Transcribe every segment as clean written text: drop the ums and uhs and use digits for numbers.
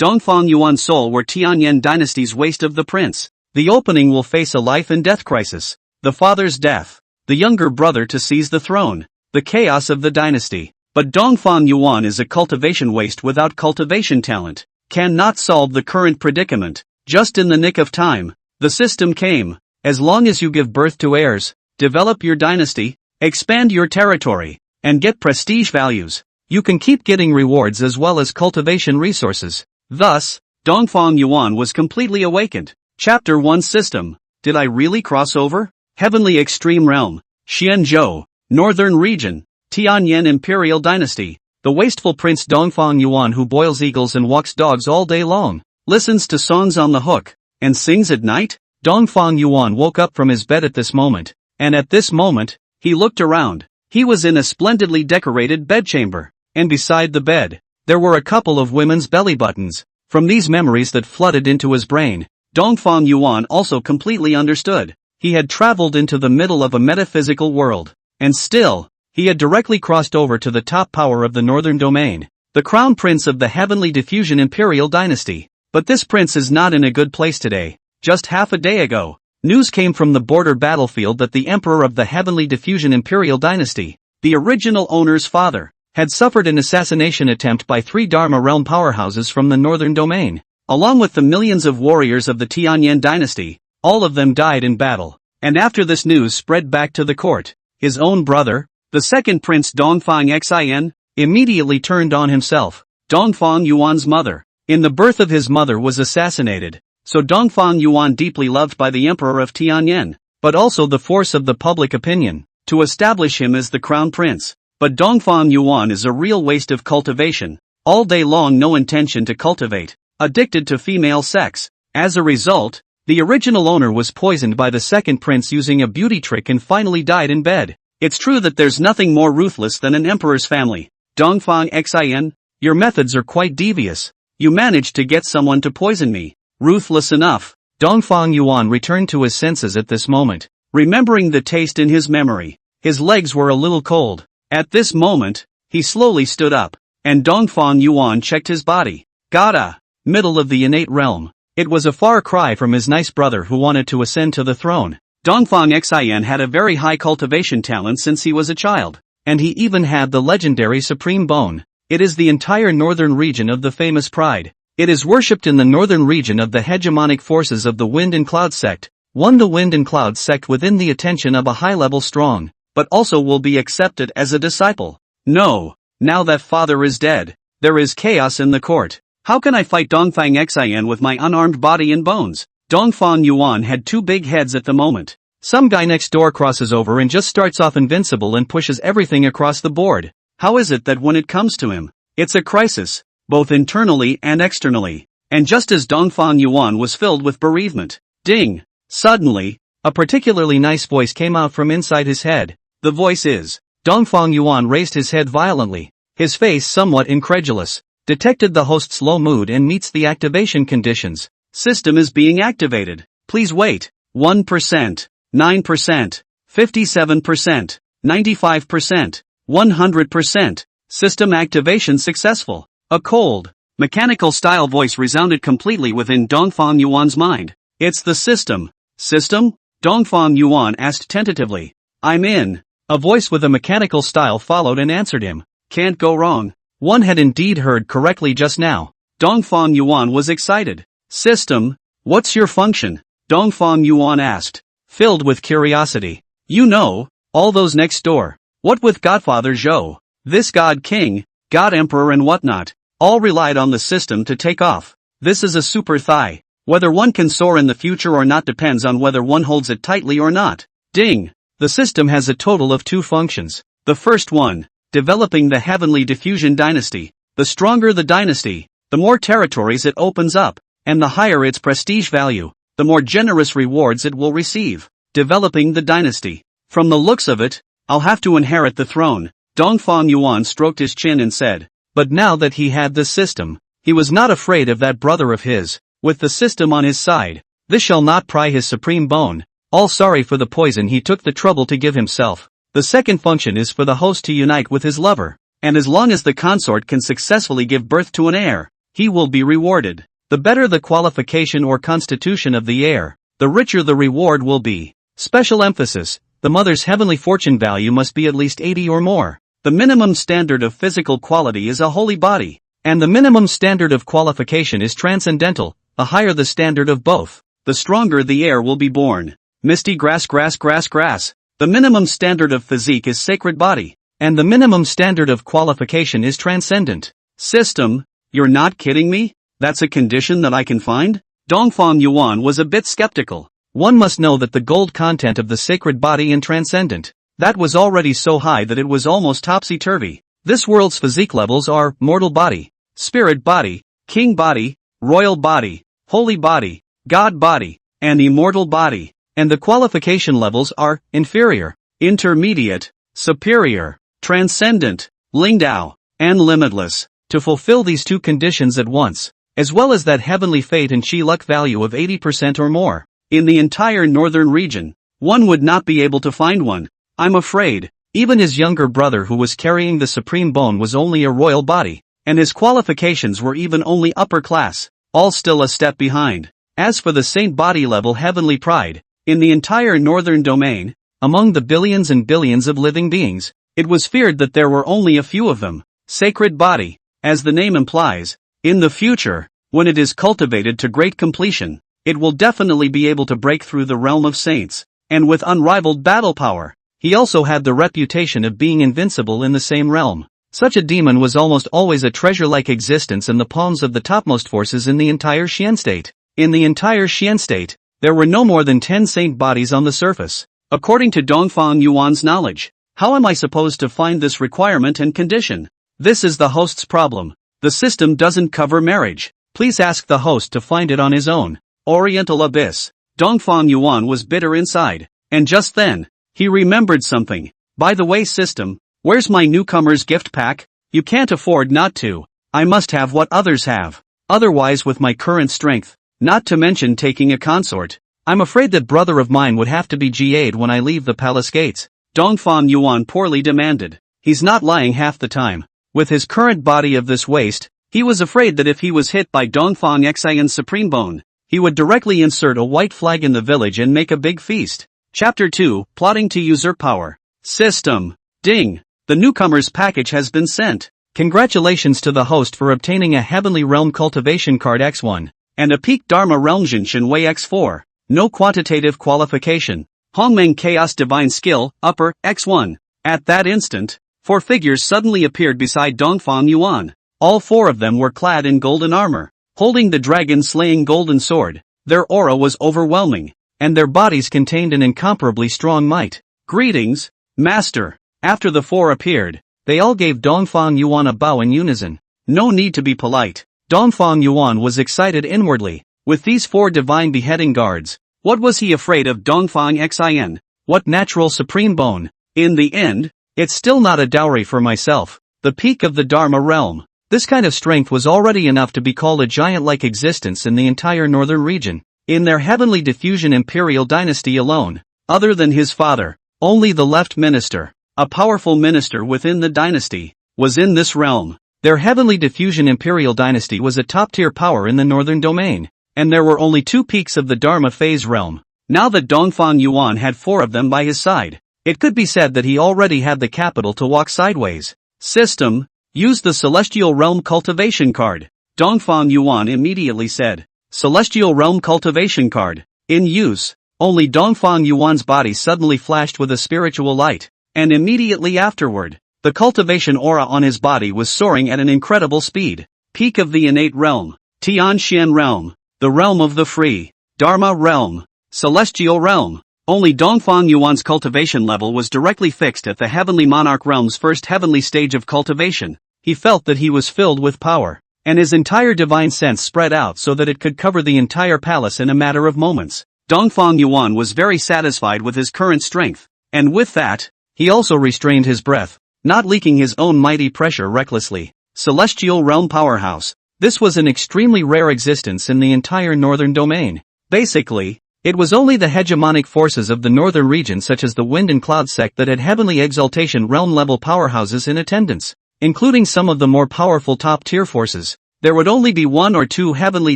Dongfang Yuan Seoul were Tianlin Dynasty's waste of the prince. The opening will face a life and death crisis. The father's death. The younger brother to seize the throne. The chaos of the dynasty. But Dongfang Yuan is a cultivation waste without cultivation talent. Cannot solve the current predicament. Just in the nick of time, the system came. As long as you give birth to heirs, develop your dynasty, expand your territory, and get prestige values, you can keep getting rewards as well as cultivation resources. Thus, Dongfang Yuan was completely awakened. Chapter 1 System. Did I really cross over? Heavenly Extreme Realm. Xianzhou. Northern Region. Tianlin Imperial Dynasty. The wasteful Prince Dongfang Yuan who boils eagles and walks dogs all day long, listens to songs on the hook, and sings at night? Dongfang Yuan woke up from his bed at this moment, and at this moment, he looked around. He was in a splendidly decorated bedchamber, and beside the bed, there were a couple of women's belly buttons. From these memories that flooded into his brain, Dongfang Yuan also completely understood. He had traveled into the middle of a metaphysical world, and still, he had directly crossed over to the top power of the northern domain, the crown prince of the heavenly diffusion imperial dynasty. But this prince is not in a good place today. Just half a day ago, news came from the border battlefield that the emperor of the heavenly diffusion imperial dynasty, the original owner's father, had suffered an assassination attempt by 3 Dharma realm powerhouses from the northern domain. Along with the millions of warriors of the Tianlin dynasty, all of them died in battle. And after this news spread back to the court, his own brother, the second prince Dongfang Xin, immediately turned on himself. Dongfang Yuan's mother, in the birth of his mother, was assassinated. So Dongfang Yuan, deeply loved by the emperor of Tianlin, but also the force of the public opinion, to establish him as the crown prince. But Dongfang Yuan is a real waste of cultivation. All day long, no intention to cultivate. Addicted to female sex. As a result, the original owner was poisoned by the second prince using a beauty trick and finally died in bed. It's true that there's nothing more ruthless than an emperor's family. Dongfang Xin, your methods are quite devious. You managed to get someone to poison me. Ruthless enough. Dongfang Yuan returned to his senses at this moment, remembering the taste in his memory. His legs were a little cold. At this moment, he slowly stood up, and Dongfang Yuan checked his body. Gotta. Middle of the innate realm. It was a far cry from his nice brother who wanted to ascend to the throne. Dongfang Xin had a very high cultivation talent since he was a child, and he even had the legendary Supreme Bone. It is the entire northern region of the famous Pride. It is worshipped in the northern region of the hegemonic forces of the Wind and Cloud sect. The Wind and Cloud sect within the attention of a high-level strong, but also will be accepted as a disciple. No, now that father is dead, there is chaos in the court. How can I fight Dongfang Xin with my unarmed body and bones? Dongfang Yuan had 2 big heads at the moment. Some guy next door crosses over and just starts off invincible and pushes everything across the board. How is it that when it comes to him, it's a crisis, both internally and externally? And just as Dongfang Yuan was filled with bereavement, ding! Suddenly, a particularly nice voice came out from inside his head. The voice is. Dongfang Yuan raised his head violently, his face somewhat incredulous, detected the host's low mood and meets the activation conditions. System is being activated. Please wait. 1%, 9%, 57%, 95%, 100%. System activation successful. A cold, mechanical style voice resounded completely within Dongfang Yuan's mind. It's the system. System? Dongfang Yuan asked tentatively. I'm in. A voice with a mechanical style followed and answered him. Can't go wrong. One had indeed heard correctly just now. Dongfang Yuan was excited. System, what's your function? Dongfang Yuan asked, filled with curiosity. You know, all those next door. What with Godfather Zhou, this God King, God Emperor and whatnot, all relied on the system to take off. This is a super thigh. Whether one can soar in the future or not depends on whether one holds it tightly or not. Ding! The system has a total of 2 functions. The first one, developing the heavenly diffusion dynasty. The stronger the dynasty, the more territories it opens up, and the higher its prestige value, the more generous rewards it will receive. Developing the dynasty. From the looks of it, I'll have to inherit the throne. Dongfang Yuan stroked his chin and said. But now that he had the system, he was not afraid of that brother of his. With the system on his side, this shall not pry his supreme bone. All sorry for the poison he took the trouble to give himself. The second function is for the host to unite with his lover, and as long as the consort can successfully give birth to an heir, he will be rewarded. The better the qualification or constitution of the heir, the richer the reward will be. Special emphasis, the mother's heavenly fortune value must be at least 80 or more. The minimum standard of physical quality is a holy body, and the minimum standard of qualification is transcendental. The higher the standard of both, the stronger the heir will be born. Misty grass. The minimum standard of physique is sacred body, and the minimum standard of qualification is transcendent. System, you're not kidding me? That's a condition that I can find? Dongfang Yuan was a bit skeptical. One must know that the gold content of the sacred body and transcendent, that was already so high that it was almost topsy-turvy. This world's physique levels are mortal body, spirit body, king body, royal body, holy body, god body, and immortal body. And the qualification levels are inferior, intermediate, superior, transcendent, Lingdao, and limitless. To fulfill these two conditions at once, as well as that heavenly fate and chi luck value of 80% or more, in the entire northern region, one would not be able to find one. I'm afraid, even his younger brother who was carrying the supreme bone was only a royal body, and his qualifications were even only upper class, all still a step behind. As for the saint body level heavenly pride, in the entire northern domain, among the billions and billions of living beings, it was feared that there were only a few of them. Sacred body, as the name implies, in the future, when it is cultivated to great completion, it will definitely be able to break through the realm of saints, and with unrivaled battle power. He also had the reputation of being invincible in the same realm. Such a demon was almost always a treasure-like existence in the palms of the topmost forces in the entire Xian state. In the entire Xian state, there were no more than 10 saint bodies on the surface. According to Dongfang Yuan's knowledge, how am I supposed to find this requirement and condition? This is the host's problem. The system doesn't cover marriage. Please ask the host to find it on his own. Oriental abyss. Dongfang Yuan was bitter inside, and just then, he remembered something. By the way, system, where's my newcomer's gift pack? You can't afford not to. I must have what others have. Otherwise, with my current strength, not to mention taking a consort, I'm afraid that brother of mine would have to be GA'd when I leave the palace gates. Dongfang Yuan poorly demanded. He's not lying half the time. With his current body of this waste, he was afraid that if he was hit by Dongfang Xian's supreme bone, he would directly insert a white flag in the village and make a big feast. Chapter 2, Plotting to Usurp Power. System. Ding. The newcomer's package has been sent. Congratulations to the host for obtaining a Heavenly Realm Cultivation Card X1, and a Peak Dharma Realm Jinshin Wei X4. No quantitative qualification. Hongmeng Chaos Divine Skill, Upper, X1. At that instant, 4 figures suddenly appeared beside Dongfang Yuan. All 4 of them were clad in golden armor, holding the dragon-slaying golden sword. Their aura was overwhelming, and their bodies contained an incomparably strong might. Greetings, Master. After the 4 appeared, they all gave Dongfang Yuan a bow in unison. No need to be polite. Dongfang Yuan was excited inwardly. With these 4 divine beheading guards, what was he afraid of Dongfang Xian? What natural supreme bone? In the end, it's still not a dowry for myself. The peak of the Dharma realm. This kind of strength was already enough to be called a giant-like existence in the entire northern region. In their heavenly diffusion imperial dynasty alone, other than his father, only the left minister, a powerful minister within the dynasty, was in this realm. Their heavenly diffusion imperial dynasty was a top-tier power in the northern domain, and there were only 2 peaks of the Dharma phase realm. Now that Dongfang Yuan had 4 of them by his side, it could be said that he already had the capital to walk sideways. System, use the Celestial Realm Cultivation Card. Dongfang Yuan immediately said. Celestial Realm Cultivation Card. In use. Only Dongfang Yuan's body suddenly flashed with a spiritual light, and immediately afterward, the cultivation aura on his body was soaring at an incredible speed. Peak of the innate realm. Tianxian realm. The realm of the free. Dharma realm. Celestial realm. Only Dongfang Yuan's cultivation level was directly fixed at the Heavenly Monarch realm's first heavenly stage of cultivation. He felt that he was filled with power, and his entire divine sense spread out so that it could cover the entire palace in a matter of moments. Dongfang Yuan was very satisfied with his current strength, and with that, he also restrained his breath, not leaking his own mighty pressure recklessly. Celestial Realm Powerhouse. This was an extremely rare existence in the entire northern domain. Basically, it was only the hegemonic forces of the northern region such as the Wind and Cloud sect that had heavenly exaltation realm level powerhouses in attendance, including some of the more powerful top-tier forces. there would only be one or two heavenly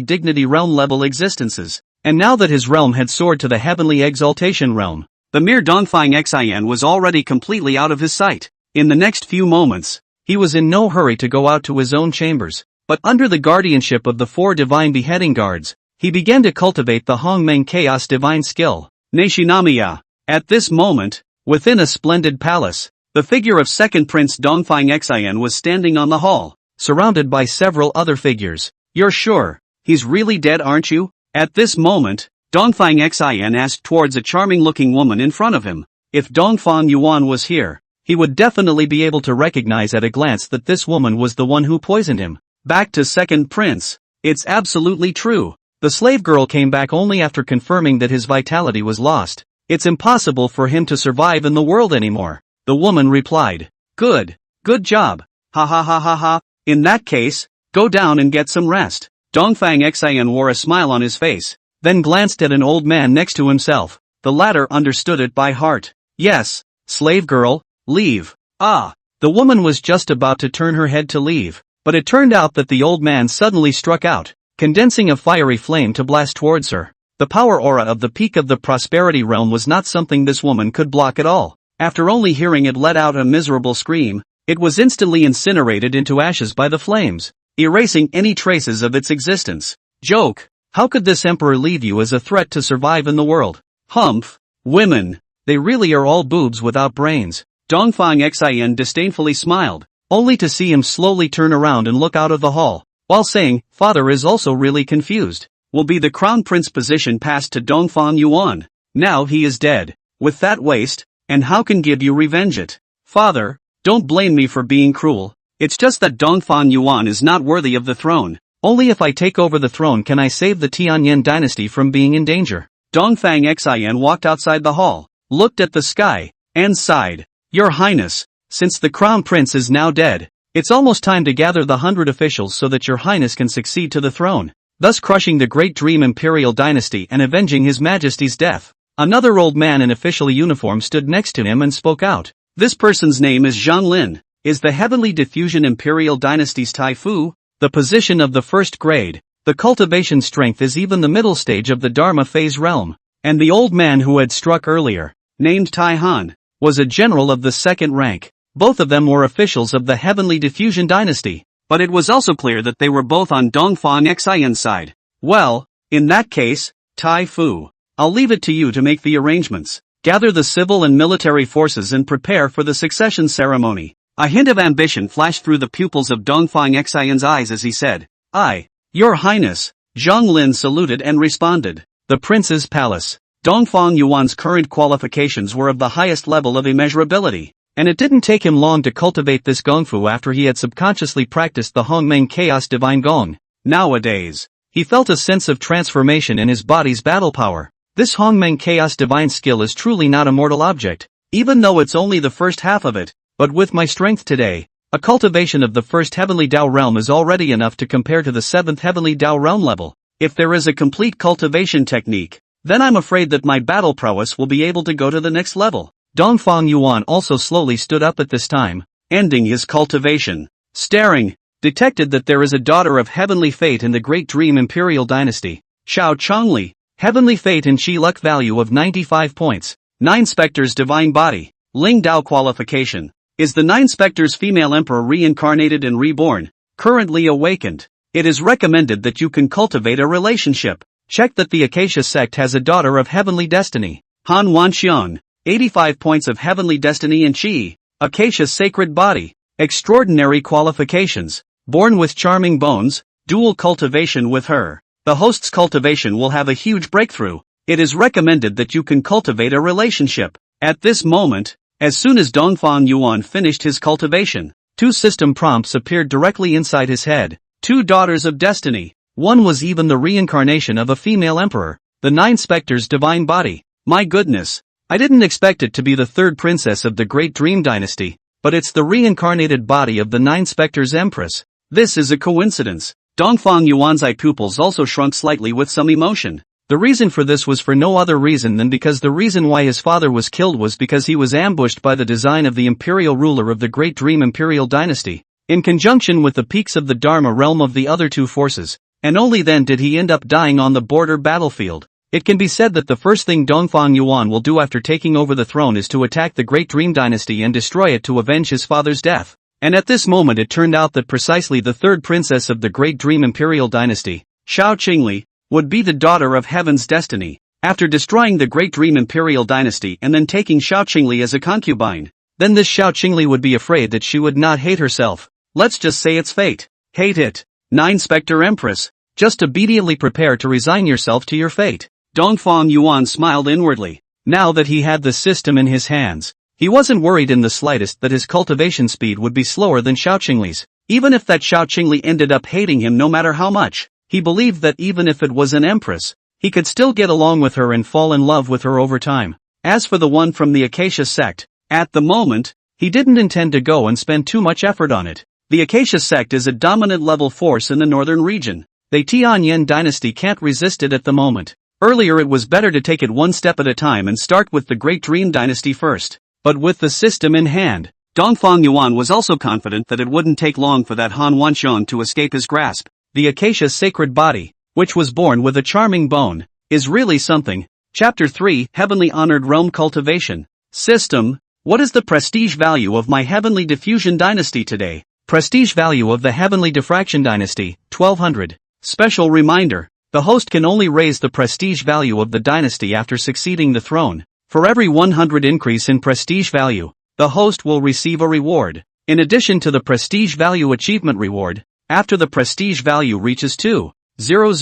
dignity realm level existences, and now that his realm had soared to the heavenly exaltation realm, the mere Dongfang Xian was already completely out of his sight. In the next few moments, he was in no hurry to go out to his own chambers, but under the guardianship of the 4 divine beheading guards, he began to cultivate the Hongmeng Chaos divine skill, Neishinamiya. At this moment, within a splendid palace, the figure of second prince Dongfang Xian was standing on the hall, surrounded by several other figures. You're sure he's really dead, aren't you? At this moment, Dongfang Xian asked towards a charming-looking woman in front of him. If Dongfang Yuan was here, he would definitely be able to recognize at a glance that this woman was the one who poisoned him. Back to second prince. It's absolutely true. The slave girl came back only after confirming that his vitality was lost. It's impossible for him to survive in the world anymore. The woman replied. Good job. Ha ha ha ha ha. In that case, go down and get some rest. Dongfang Xian wore a smile on his face, then glanced at an old man next to himself. The latter understood it by heart. Yes, slave girl, leave. Ah, the woman was just about to turn her head to leave, but it turned out that the old man suddenly struck out, condensing a fiery flame to blast towards her. The power aura of the peak of the prosperity realm was not something this woman could block at all. After only hearing it let out a miserable scream, it was instantly incinerated into ashes by the flames, erasing any traces of its existence. Joke, how could this emperor leave you as a threat to survive in the world? Humph, women, they really are all boobs without brains. Dongfang Xian disdainfully smiled, only to see him slowly turn around and look out of the hall, while saying, Father is also really confused. Will be the crown prince position passed to Dongfang Yuan? Now he is dead. With that waste, and how can give you revenge it? Father, don't blame me for being cruel. It's just that Dongfang Yuan is not worthy of the throne. Only if I take over the throne can I save the Tianlin dynasty from being in danger. Dongfang Xian walked outside the hall, looked at the sky, and sighed. Your Highness, since the crown prince is now dead, it's almost time to gather the 100 officials so that your Highness can succeed to the throne, thus crushing the Great Dream Imperial Dynasty and avenging His Majesty's death. Another old man in official uniform stood next to him and spoke out. This person's name is Zhang Lin, is the Heavenly Diffusion Imperial Dynasty's Taifu, the position of the first grade, the cultivation strength is even the middle stage of the Dharma phase realm, and the old man who had struck earlier, named Tai Han, was a general of the second rank. Both of them were officials of the Heavenly Diffusion Dynasty, but it was also clear that they were both on Dongfang Xian's side. Well, in that case, Tai Fu, I'll leave it to you to make the arrangements. Gather the civil and military forces and prepare for the succession ceremony. A hint of ambition flashed through the pupils of Dongfang Xian's eyes as he said, Aye, Your Highness. Zhang Lin saluted and responded. The Prince's Palace. Dongfang Yuan's current qualifications were of the highest level of immeasurability, and it didn't take him long to cultivate this gongfu after he had subconsciously practiced the Hongmeng Chaos Divine Gong. Nowadays, he felt a sense of transformation in his body's battle power. This Hongmeng Chaos Divine skill is truly not a mortal object, even though it's only the first half of it, but with my strength today, a cultivation of the first Heavenly Dao realm is already enough to compare to the 7th Heavenly Dao realm level. If there is a complete cultivation technique, then I'm afraid that my battle prowess will be able to go to the next level. Dongfang Yuan also slowly stood up at this time, ending his cultivation. Staring, detected that there is a daughter of heavenly fate in the Great Dream Imperial Dynasty, Xiao Chongli, heavenly fate and Qi luck value of 95 points, 9 specters divine body, Ling Dao qualification. Is the 9 specters female emperor reincarnated and reborn, currently awakened? It is recommended that you can cultivate a relationship. Check that the Acacia sect has a daughter of heavenly destiny. Han Wanxiang, 85 points of heavenly destiny and Qi, Acacia's sacred body. Extraordinary qualifications. Born with charming bones, dual cultivation with her. The host's cultivation will have a huge breakthrough. It is recommended that you can cultivate a relationship. At this moment, as soon as Dongfang Yuan finished his cultivation, 2 system prompts appeared directly inside his head. 2 daughters of destiny. One was even the reincarnation of a female emperor, the 9 specters divine body. My goodness, I didn't expect it to be the 3rd princess of the Great Dream Dynasty, but it's the reincarnated body of the 9 specters Empress. This is a coincidence. Dongfang Yuan's eye pupils also shrunk slightly with some emotion. The reason for this was for no other reason than because the reason why his father was killed was because he was ambushed by the design of the imperial ruler of the Great Dream Imperial Dynasty. in conjunction with the peaks of the Dharma realm of the other two forces, and only then did he end up dying on the border battlefield. It can be said that the first thing Dongfang Yuan will do after taking over the throne is to attack the Great Dream Dynasty and destroy it to avenge his father's death. And at this moment it turned out that precisely the third princess of the Great Dream Imperial Dynasty, Xiao Qingli, would be the daughter of Heaven's destiny. After destroying the Great Dream Imperial Dynasty and then taking Xiao Qingli as a concubine, then this Xiao Qingli would be afraid that she would not hate herself. Let's just say it's fate. Hate it. 9 Specter Empress. Just obediently prepare to resign yourself to your fate. Dongfang Yuan smiled inwardly. Now that he had the system in his hands, he wasn't worried in the slightest that his cultivation speed would be slower than Xiao Qingli's. Even if that Xiao Qingli ended up hating him no matter how much, he believed that even if it was an empress, he could still get along with her and fall in love with her over time. As for the one from the Acacia sect, at the moment, he didn't intend to go and spend too much effort on it. The Acacia sect is a dominant level force in the northern region. The Tianlin Dynasty can't resist it at the moment. Earlier it was better to take it one step at a time and start with the Great Dream Dynasty first. But with the system in hand, Dongfang Yuan was also confident that it wouldn't take long for that Han Wanxian to escape his grasp. The Acacia sacred body, which was born with a charming bone, is really something. Chapter 3, Heavenly Honored Realm Cultivation. System. What is the prestige value of my Heavenly Diffusion Dynasty today? Prestige value of the Heavenly Diffraction Dynasty, 1200. Special reminder. The host can only raise the prestige value of the dynasty after succeeding the throne. For every 100 increase in prestige value, the host will receive a reward. In addition to the prestige value achievement reward, after the prestige value reaches 2, 000,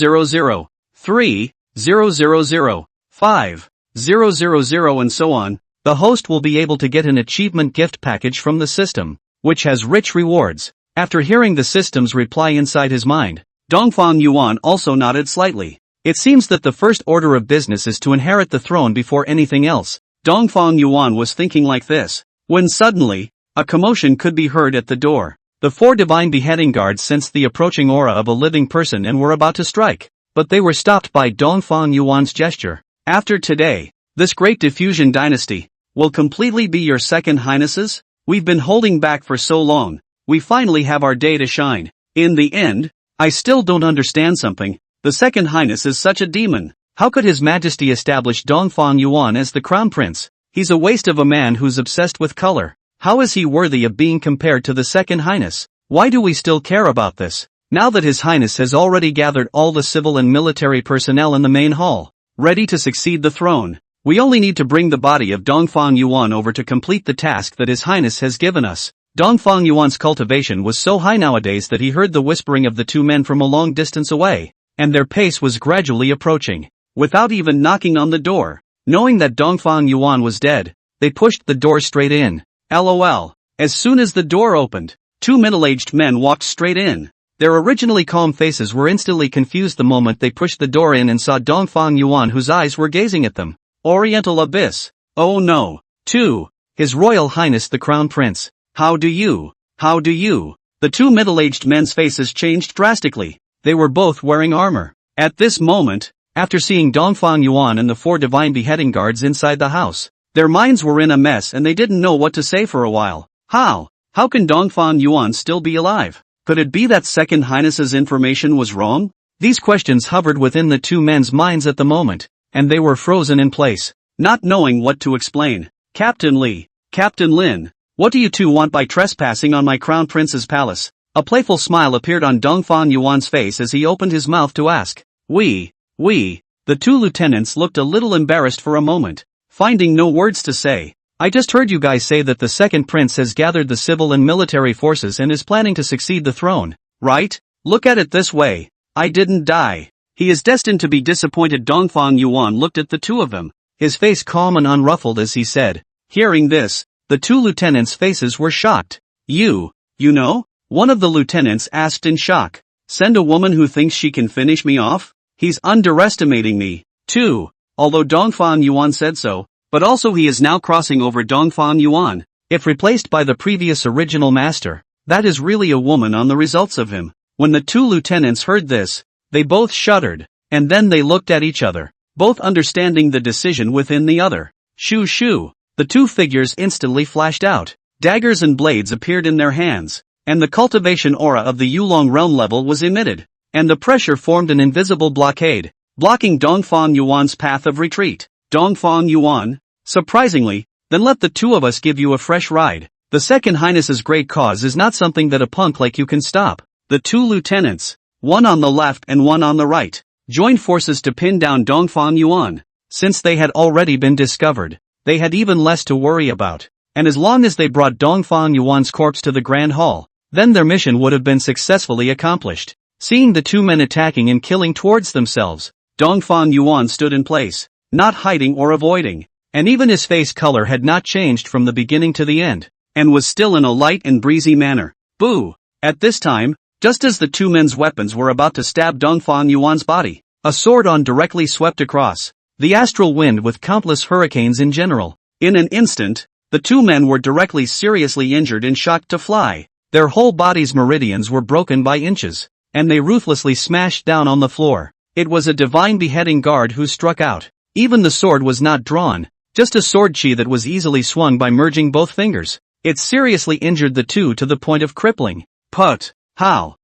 3, 000, 5, 000 and so on, the host will be able to get an achievement gift package from the system, which has rich rewards. After hearing the system's reply inside his mind, Dongfang Yuan also nodded slightly. It seems that the first order of business is to inherit the throne before anything else. Dongfang Yuan was thinking like this, when suddenly, a commotion could be heard at the door. The 4 divine beheading guards sensed the approaching aura of a living person and were about to strike, but they were stopped by Dongfang Yuan's gesture. After today, this great diffusion dynasty will completely be your second highnesses. We've been holding back for so long, we finally have our day to shine. In the end, I still don't understand something. The second highness is such a demon. How could His Majesty establish Dongfang Yuan as the crown prince? He's a waste of a man who's obsessed with color. How is he worthy of being compared to the second highness? Why do we still care about this? Now that His Highness has already gathered all the civil and military personnel in the main hall, ready to succeed the throne, we only need to bring the body of Dongfang Yuan over to complete the task that His Highness has given us. Dongfang Yuan's cultivation was so high nowadays that he heard the whispering of the 2 men from a long distance away, and their pace was gradually approaching. Without even knocking on the door, knowing that Dongfang Yuan was dead, they pushed the door straight in. LOL. As soon as the door opened, 2 middle-aged men walked straight in. Their originally calm faces were instantly confused the moment they pushed the door in and saw Dongfang Yuan, whose eyes were gazing at them. Oriental Abyss. Oh no. 2. His Royal Highness the Crown Prince. How do you? The 2 middle-aged men's faces changed drastically. They were both wearing armor. At this moment, after seeing Dongfang Yuan and the 4 divine beheading guards inside the house, their minds were in a mess and they didn't know what to say for a while. How can Dongfang Yuan still be alive? Could it be that Second Highness's information was wrong? These questions hovered within the 2 men's minds at the moment, and they were frozen in place, not knowing what to explain. Captain Lin, what do you 2 want by trespassing on my crown prince's palace? A playful smile appeared on Dongfang Yuan's face as he opened his mouth to ask. We. The 2 lieutenants looked a little embarrassed for a moment, finding no words to say. I just heard you guys say that the second prince has gathered the civil and military forces and is planning to succeed the throne, right? Look at it this way. I didn't die. He is destined to be disappointed. Dongfang Yuan looked at the 2 of them, his face calm and unruffled as he said. Hearing this, the 2 lieutenants' faces were shocked. You know? One of the lieutenants asked in shock. Send a woman who thinks she can finish me off? He's underestimating me, too. Although Dongfang Yuan said so, but also he is now crossing over Dongfang Yuan. If replaced by the previous original master, that is really a woman on the results of him. When the 2 lieutenants heard this, they both shuddered, and then they looked at each other, both understanding the decision within the other. Shoo. The 2 figures instantly flashed out. Daggers and blades appeared in their hands. and the cultivation aura of the Yulong realm level was emitted, and the pressure formed an invisible blockade, blocking Dongfang Yuan's path of retreat. Dongfang Yuan, surprisingly, then let the two of us give you a fresh ride. The Second Highness's great cause is not something that a punk like you can stop. The two lieutenants, one on the left and one on the right, joined forces to pin down Dongfang Yuan. Since they had already been discovered, they had even less to worry about, and as long as they brought Dongfang Yuan's corpse to the Grand Hall, then their mission would have been successfully accomplished. Seeing the two men attacking and killing towards themselves, Dongfang Yuan stood in place, not hiding or avoiding, and even his face color had not changed from the beginning to the end, and was still in a light and breezy manner. Boo! At this time, just as the two men's weapons were about to stab Dongfang Yuan's body, a sword-on directly swept across the astral wind with countless hurricanes in general. In an instant, the two men were directly seriously injured and shocked to fly. Their whole bodies' meridians were broken by inches, and they ruthlessly smashed down on the floor. It was a divine beheading guard who struck out. Even the sword was not drawn, just a sword chi that was easily swung by merging both fingers. It seriously injured the two to the point of crippling. Put, how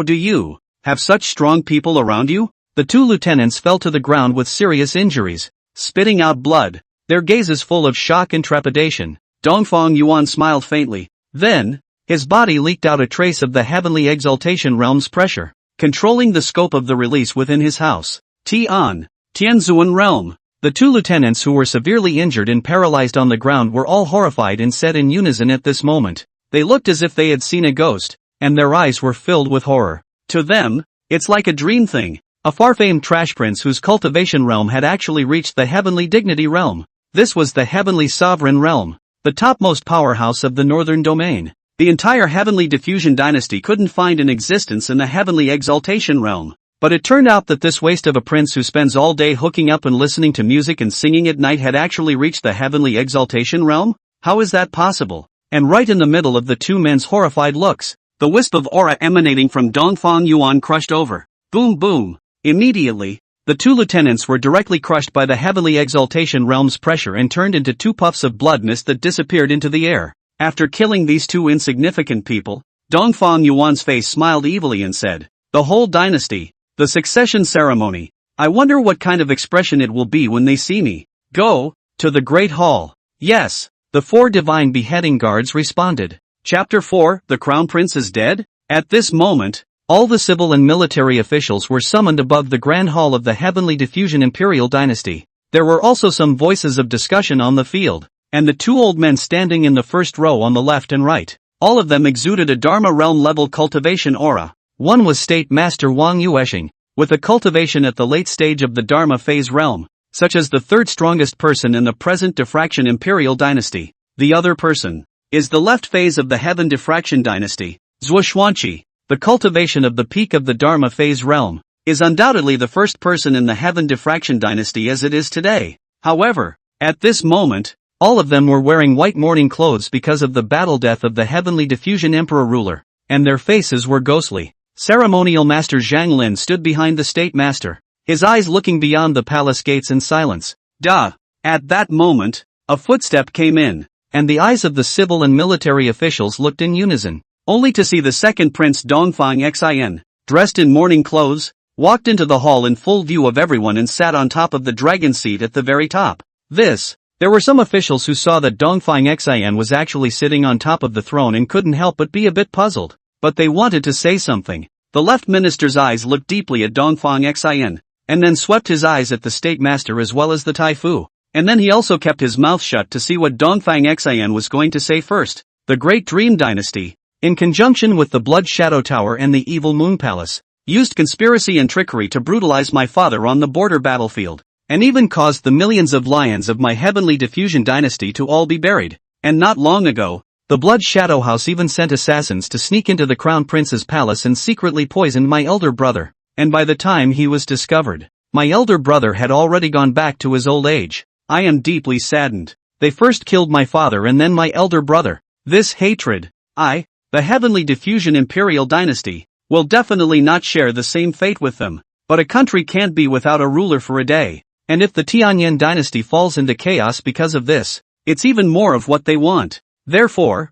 do you have such strong people around you? The two lieutenants fell to the ground with serious injuries, spitting out blood, their gazes full of shock and trepidation. Dongfang Yuan smiled faintly. Then, his body leaked out a trace of the heavenly exaltation realm's pressure, controlling the scope of the release within his house. Tianzuan realm. The two lieutenants who were severely injured and paralyzed on the ground were all horrified and said in unison at this moment. They looked as if they had seen a ghost, and their eyes were filled with horror. To them, it's like a dream thing. A far-famed trash prince whose cultivation realm had actually reached the heavenly dignity realm. This was the heavenly sovereign realm, the topmost powerhouse of the northern domain. The entire heavenly diffusion dynasty couldn't find an existence in the heavenly exaltation realm. But it turned out that this waste of a prince who spends all day hooking up and listening to music and singing at night had actually reached the heavenly exaltation realm? How is that possible? And right in the middle of the two men's horrified looks, the wisp of aura emanating from Dongfang Yuan crushed over. Boom boom. Immediately, the two lieutenants were directly crushed by the heavenly exaltation realm's pressure and turned into two puffs of blood mist that disappeared into the air. After killing these two insignificant people, Dongfang Yuan's face smiled evilly and said, "The whole dynasty, the succession ceremony, I wonder what kind of expression it will be when they see me. Go to the Great Hall." Yes, the four divine beheading guards responded. Chapter 4, The Crown Prince is dead? At this moment, all the civil and military officials were summoned above the Grand Hall of the Heavenly Diffusion Imperial Dynasty. There were also some voices of discussion on the field, and the two old men standing in the first row on the left and right. All of them exuded a Dharma realm-level cultivation aura. One was State Master Wang Yueshing, with a cultivation at the late stage of the Dharma phase realm, such as the third strongest person in the present Diffraction Imperial Dynasty. The other person is the left phase of the Heaven Diffraction Dynasty, Zhuo Xuanqi. The cultivation of the peak of the Dharma phase realm is undoubtedly the first person in the Heaven Diffraction Dynasty as it is today. However, at this moment, all of them were wearing white mourning clothes because of the battle death of the Heavenly Diffusion Emperor ruler, and their faces were ghostly. Ceremonial Master Zhang Lin stood behind the State Master, his eyes looking beyond the palace gates in silence. Duh! At that moment, a footstep came in, and the eyes of the civil and military officials looked in unison, only to see the second Prince Dongfang Xin, dressed in mourning clothes, walked into the hall in full view of everyone and sat on top of the dragon seat at the very top. There were some officials who saw that Dongfang Xin was actually sitting on top of the throne and couldn't help but be a bit puzzled. But they wanted to say something. The left minister's eyes looked deeply at Dongfang Xin, and then swept his eyes at the State Master as well as the Taifu. And then he also kept his mouth shut to see what Dongfang Xin was going to say first. The Great Dream Dynasty, in conjunction with the Blood Shadow Tower and the Evil Moon Palace, used conspiracy and trickery to brutalize my father on the border battlefield, and even caused the millions of lions of my Heavenly Diffusion Dynasty to all be buried. And not long ago, the Blood Shadow House even sent assassins to sneak into the Crown Prince's palace and secretly poisoned my elder brother. And by the time he was discovered, my elder brother had already gone back to his old age. I am deeply saddened. They first killed my father and then my elder brother. This hatred, the Heavenly Diffusion Imperial Dynasty, will definitely not share the same fate with them. But a country can't be without a ruler for a day. And if the Tianlin Dynasty falls into chaos because of this, it's even more of what they want. Therefore,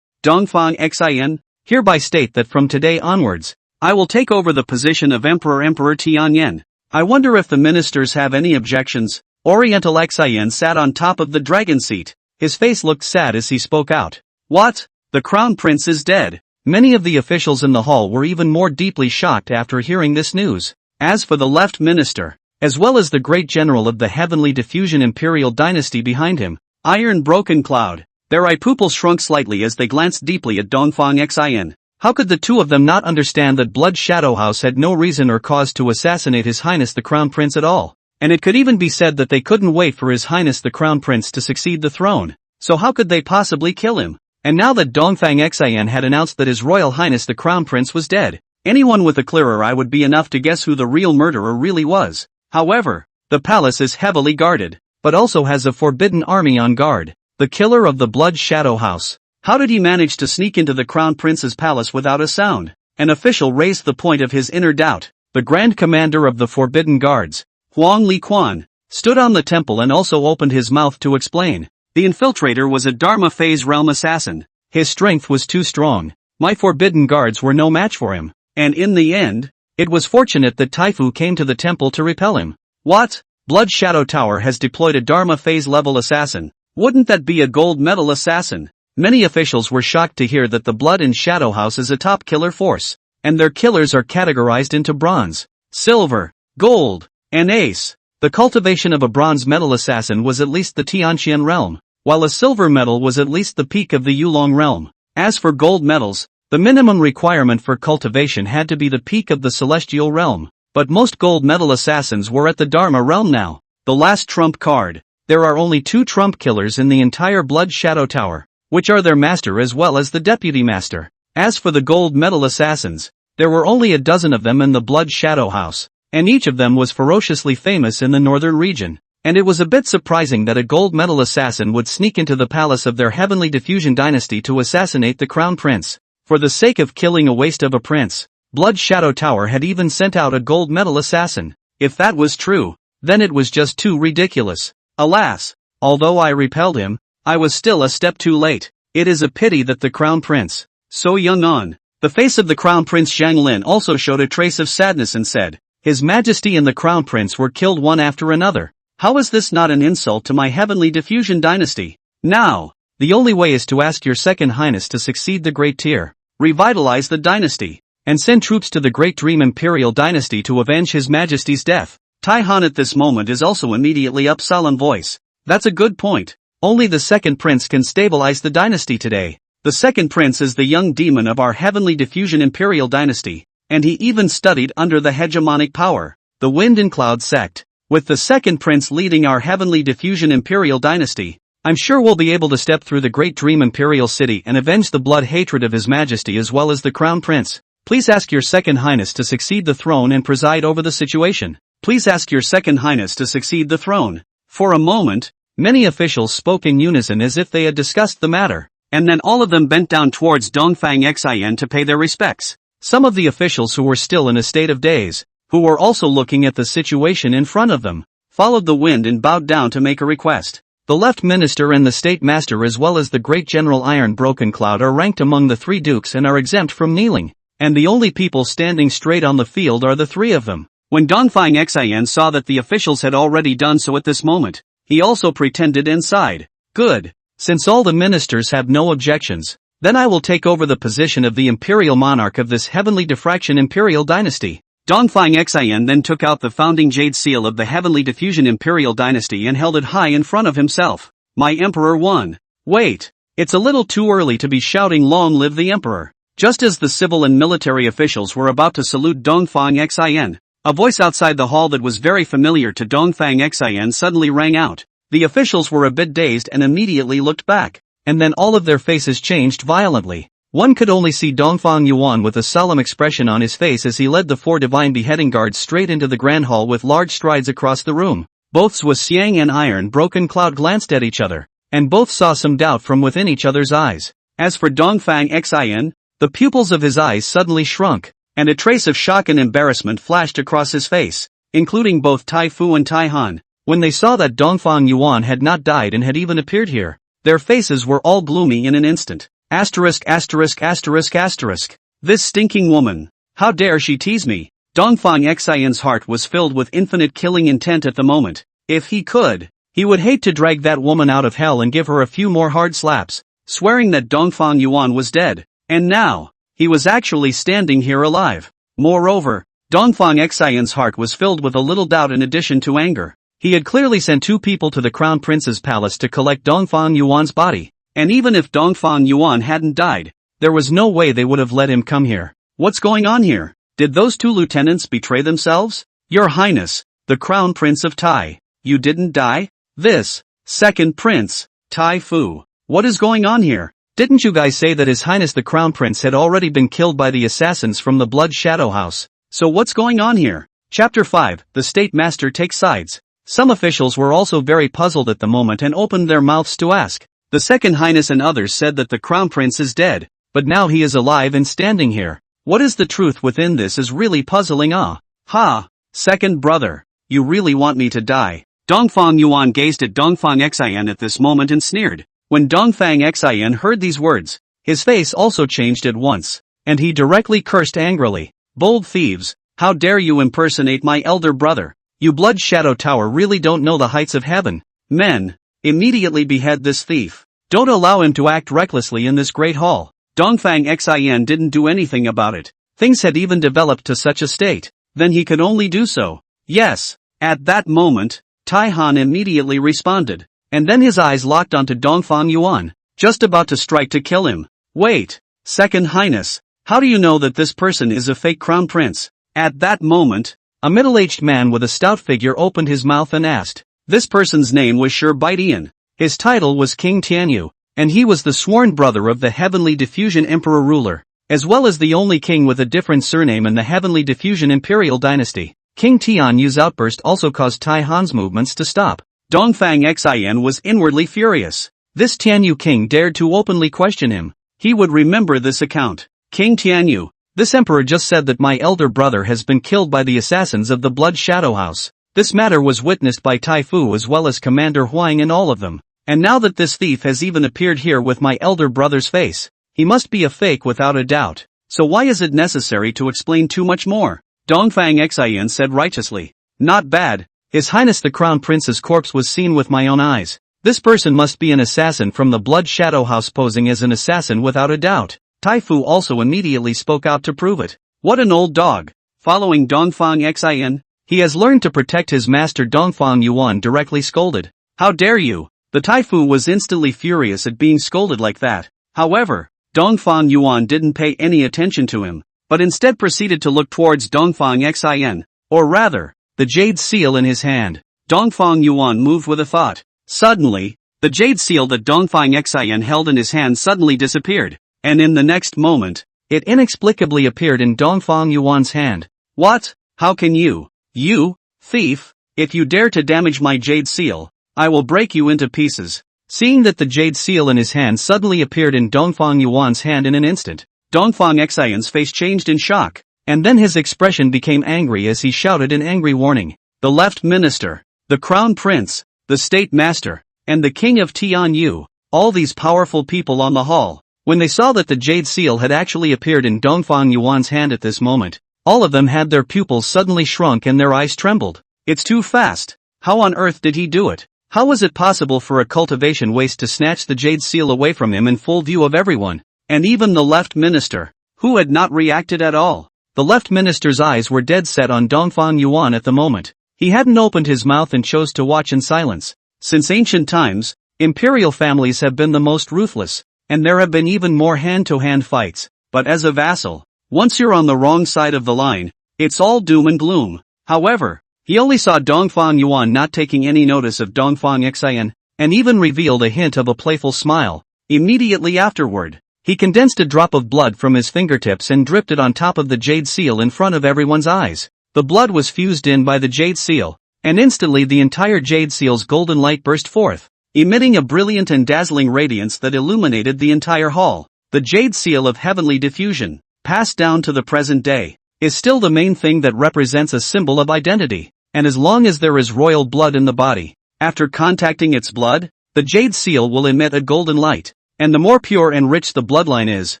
Dongfang Xin, hereby state that from today onwards, I will take over the position of Emperor Tianlin. I wonder if the ministers have any objections. Oriental Xin sat on top of the dragon seat. His face looked sad as he spoke out. What? The crown prince is dead. Many of the officials in the hall were even more deeply shocked after hearing this news. As for the left minister, as well as the great general of the heavenly diffusion imperial dynasty behind him, Iron Broken Cloud, their eye pupils shrunk slightly as they glanced deeply at Dongfang Xin. How could the two of them not understand that Blood Shadow House had no reason or cause to assassinate His Highness the Crown Prince at all? And it could even be said that they couldn't wait for His Highness the Crown Prince to succeed the throne. So how could they possibly kill him? And now that Dongfang Xin had announced that His Royal Highness the Crown Prince was dead, anyone with a clearer eye would be enough to guess who the real murderer really was. However, the palace is heavily guarded, but also has a forbidden army on guard. The killer of the Blood Shadow House. How did he manage to sneak into the Crown Prince's palace without a sound? An official raised the point of his inner doubt. The Grand Commander of the Forbidden Guards, Huang Liquan, stood on the temple and also opened his mouth to explain. The infiltrator was a Dharma Phase realm assassin. His strength was too strong. My forbidden guards were no match for him. And in the end, it was fortunate that Taifu came to the temple to repel him. What? Blood Shadow Tower has deployed a Dharma Phase level assassin. Wouldn't that be a gold medal assassin? Many officials were shocked to hear that the Blood and Shadow House is a top killer force. And their killers are categorized into bronze, silver, gold, and ace. The cultivation of a bronze medal assassin was at least the Tianqian realm, while a silver medal was at least the peak of the Yulong realm. As for gold medals, the minimum requirement for cultivation had to be the peak of the celestial realm, but most gold medal assassins were at the Dharma realm now. The last trump card. There are only 2 trump killers in the entire Blood Shadow Tower, which are their master as well as the deputy master. As for the gold medal assassins, there were only a dozen of them in the Blood Shadow House, and each of them was ferociously famous in the northern region. And it was a bit surprising that a gold medal assassin would sneak into the palace of their heavenly diffusion dynasty to assassinate the crown prince. For the sake of killing a waste of a prince, Blood Shadow Tower had even sent out a gold medal assassin. If that was true, then it was just too ridiculous. Alas, although I repelled him, I was still a step too late. It is a pity that the crown prince, so young on. The face of the crown prince Zhang Lin also showed a trace of sadness and said, His Majesty and the crown prince were killed one after another. How is this not an insult to my heavenly diffusion dynasty? Now, the only way is to ask your second highness to succeed the great tier, revitalize the dynasty, and send troops to the Great Dream Imperial Dynasty to avenge His Majesty's death. Tai Han at this moment is also immediately up solemn voice. That's a good point. Only the second prince can stabilize the dynasty today. The second prince is the young demon of our heavenly diffusion imperial dynasty, and he even studied under the hegemonic power, the Wind and Cloud sect. With the second prince leading our heavenly diffusion imperial dynasty, I'm sure we'll be able to step through the Great Dream Imperial City and avenge the blood hatred of His Majesty as well as the Crown Prince. Please ask your second highness to succeed the throne and preside over the situation. Please ask your second highness to succeed the throne. For a moment, many officials spoke in unison as if they had discussed the matter, and then all of them bent down towards Dongfang Xin to pay their respects. Some of the officials who were still in a state of daze, who were also looking at the situation in front of them, followed the wind and bowed down to make a request. The left minister and the state master as well as the great general Iron Broken Cloud are ranked among the 3 dukes and are exempt from kneeling, and the only people standing straight on the field are the 3 of them. When Dongfang Xin saw that the officials had already done so at this moment, he also pretended and sighed. Good. Since all the ministers have no objections, then I will take over the position of the imperial monarch of this heavenly diffraction imperial dynasty. Dongfang Xin then took out the founding jade seal of the heavenly diffusion imperial dynasty and held it high in front of himself. My emperor won. Wait. It's a little too early to be shouting long live the emperor. Just as the civil and military officials were about to salute Dongfang Xin, a voice outside the hall that was very familiar to Dongfang Xin suddenly rang out. The officials were a bit dazed and immediately looked back, and then all of their faces changed violently. One could only see Dongfang Yuan with a solemn expression on his face as he led the 4 divine beheading guards straight into the grand hall with large strides across the room. Both Zhuo Xiang and Iron Broken Cloud glanced at each other, and both saw some doubt from within each other's eyes. As for Dongfang Xin, the pupils of his eyes suddenly shrunk, and a trace of shock and embarrassment flashed across his face, including both Tai Fu and Tai Han. When they saw that Dongfang Yuan had not died and had even appeared here, their faces were all gloomy in an instant. Asterisk asterisk asterisk asterisk. This stinking woman. How dare she tease me? Dongfang Xian's heart was filled with infinite killing intent at the moment. If he could, he would hate to drag that woman out of hell and give her a few more hard slaps, swearing that Dongfang Yuan was dead. And now, he was actually standing here alive. Moreover, Dongfang Xian's heart was filled with a little doubt in addition to anger. He had clearly sent 2 people to the Crown Prince's palace to collect Dongfang Yuan's body. And even if Dongfang Yuan hadn't died, there was no way they would have let him come here. What's going on here? Did those 2 lieutenants betray themselves? Your Highness, the Crown Prince of Tai. You didn't die? This, second prince, Tai Fu. What is going on here? Didn't you guys say that His Highness the Crown Prince had already been killed by the assassins from the Blood Shadow House? So what's going on here? Chapter 5, The State Master Takes Sides. Some officials were also very puzzled at the moment and opened their mouths to ask. The Second Highness and others said that the Crown Prince is dead, but now he is alive and standing here. What is the truth within this is really puzzling. Ha! Second brother, you really want me to die? Dongfang Yuan gazed at Dongfang Xian at this moment and sneered. When Dongfang Xian heard these words, his face also changed at once, and he directly cursed angrily. Bold thieves, how dare you impersonate my elder brother? You Blood Shadow Tower really don't know the heights of heaven. Men, immediately behead this thief. Don't allow him to act recklessly in this great hall. Dongfang Xian didn't do anything about it. Things had even developed to such a state. Then he could only do so. Yes. At that moment, Tai Han immediately responded. And then his eyes locked onto Dongfang Yuan, just about to strike to kill him. Wait, Second Highness, how do you know that this person is a fake crown prince? At that moment, a middle-aged man with a stout figure opened his mouth and asked. This person's name was Shi Baidian. His title was King Tianyu, and he was the sworn brother of the Heavenly Diffusion Emperor ruler, as well as the only king with a different surname in the Heavenly Diffusion Imperial Dynasty. King Tianyu's outburst also caused Tai Han's movements to stop. Dongfang Xian was inwardly furious. This Tianyu king dared to openly question him. He would remember this account. King Tianyu, this emperor just said that my elder brother has been killed by the assassins of the Blood Shadow House. This matter was witnessed by Tai Fu as well as Commander Huang and all of them. And now that this thief has even appeared here with my elder brother's face, he must be a fake without a doubt. So why is it necessary to explain too much more? Dongfang Xian said righteously. Not bad. His Highness the Crown Prince's corpse was seen with my own eyes. This person must be an assassin from the Blood Shadow House, posing as an assassin without a doubt. Tai Fu also immediately spoke out to prove it. What an old dog. Following Dongfang Xian, he has learned to protect his master. Dongfang Yuan directly scolded. How dare you? The Tai Fu was instantly furious at being scolded like that. However, Dongfang Yuan didn't pay any attention to him, but instead proceeded to look towards Dongfang Xian, or rather, the jade seal in his hand. Dongfang Yuan moved with a thought. Suddenly, the jade seal that Dongfang Xian held in his hand suddenly disappeared, and in the next moment, it inexplicably appeared in Dongfang Yuan's hand. What? How can you? You, thief, if you dare to damage my jade seal, I will break you into pieces. Seeing that the jade seal in his hand suddenly appeared in Dongfang Yuan's hand in an instant, Dongfang Xian's face changed in shock, and then his expression became angry as he shouted in angry warning. The left minister, the crown prince, the state master, and the king of Tianyu, all these powerful people on the hall, when they saw that the jade seal had actually appeared in Dongfang Yuan's hand at this moment, all of them had their pupils suddenly shrunk and their eyes trembled. It's too fast. How on earth did he do it? How was it possible for a cultivation waste to snatch the jade seal away from him in full view of everyone? And even the left minister, who had not reacted at all. The left minister's eyes were dead set on Dongfang Yuan at the moment. He hadn't opened his mouth and chose to watch in silence. Since ancient times, imperial families have been the most ruthless, and there have been even more hand-to-hand fights. But as a vassal, once you're on the wrong side of the line, it's all doom and gloom. However, he only saw Dongfang Yuan not taking any notice of Dongfang Xian, and even revealed a hint of a playful smile. Immediately afterward, he condensed a drop of blood from his fingertips and dripped it on top of the jade seal in front of everyone's eyes. The blood was fused in by the jade seal, and instantly the entire jade seal's golden light burst forth, emitting a brilliant and dazzling radiance that illuminated the entire hall. The jade seal of heavenly diffusion, passed down to the present day, is still the main thing that represents a symbol of identity, and as long as there is royal blood in the body, after contacting its blood, the jade seal will emit a golden light, And the more pure and rich the bloodline is,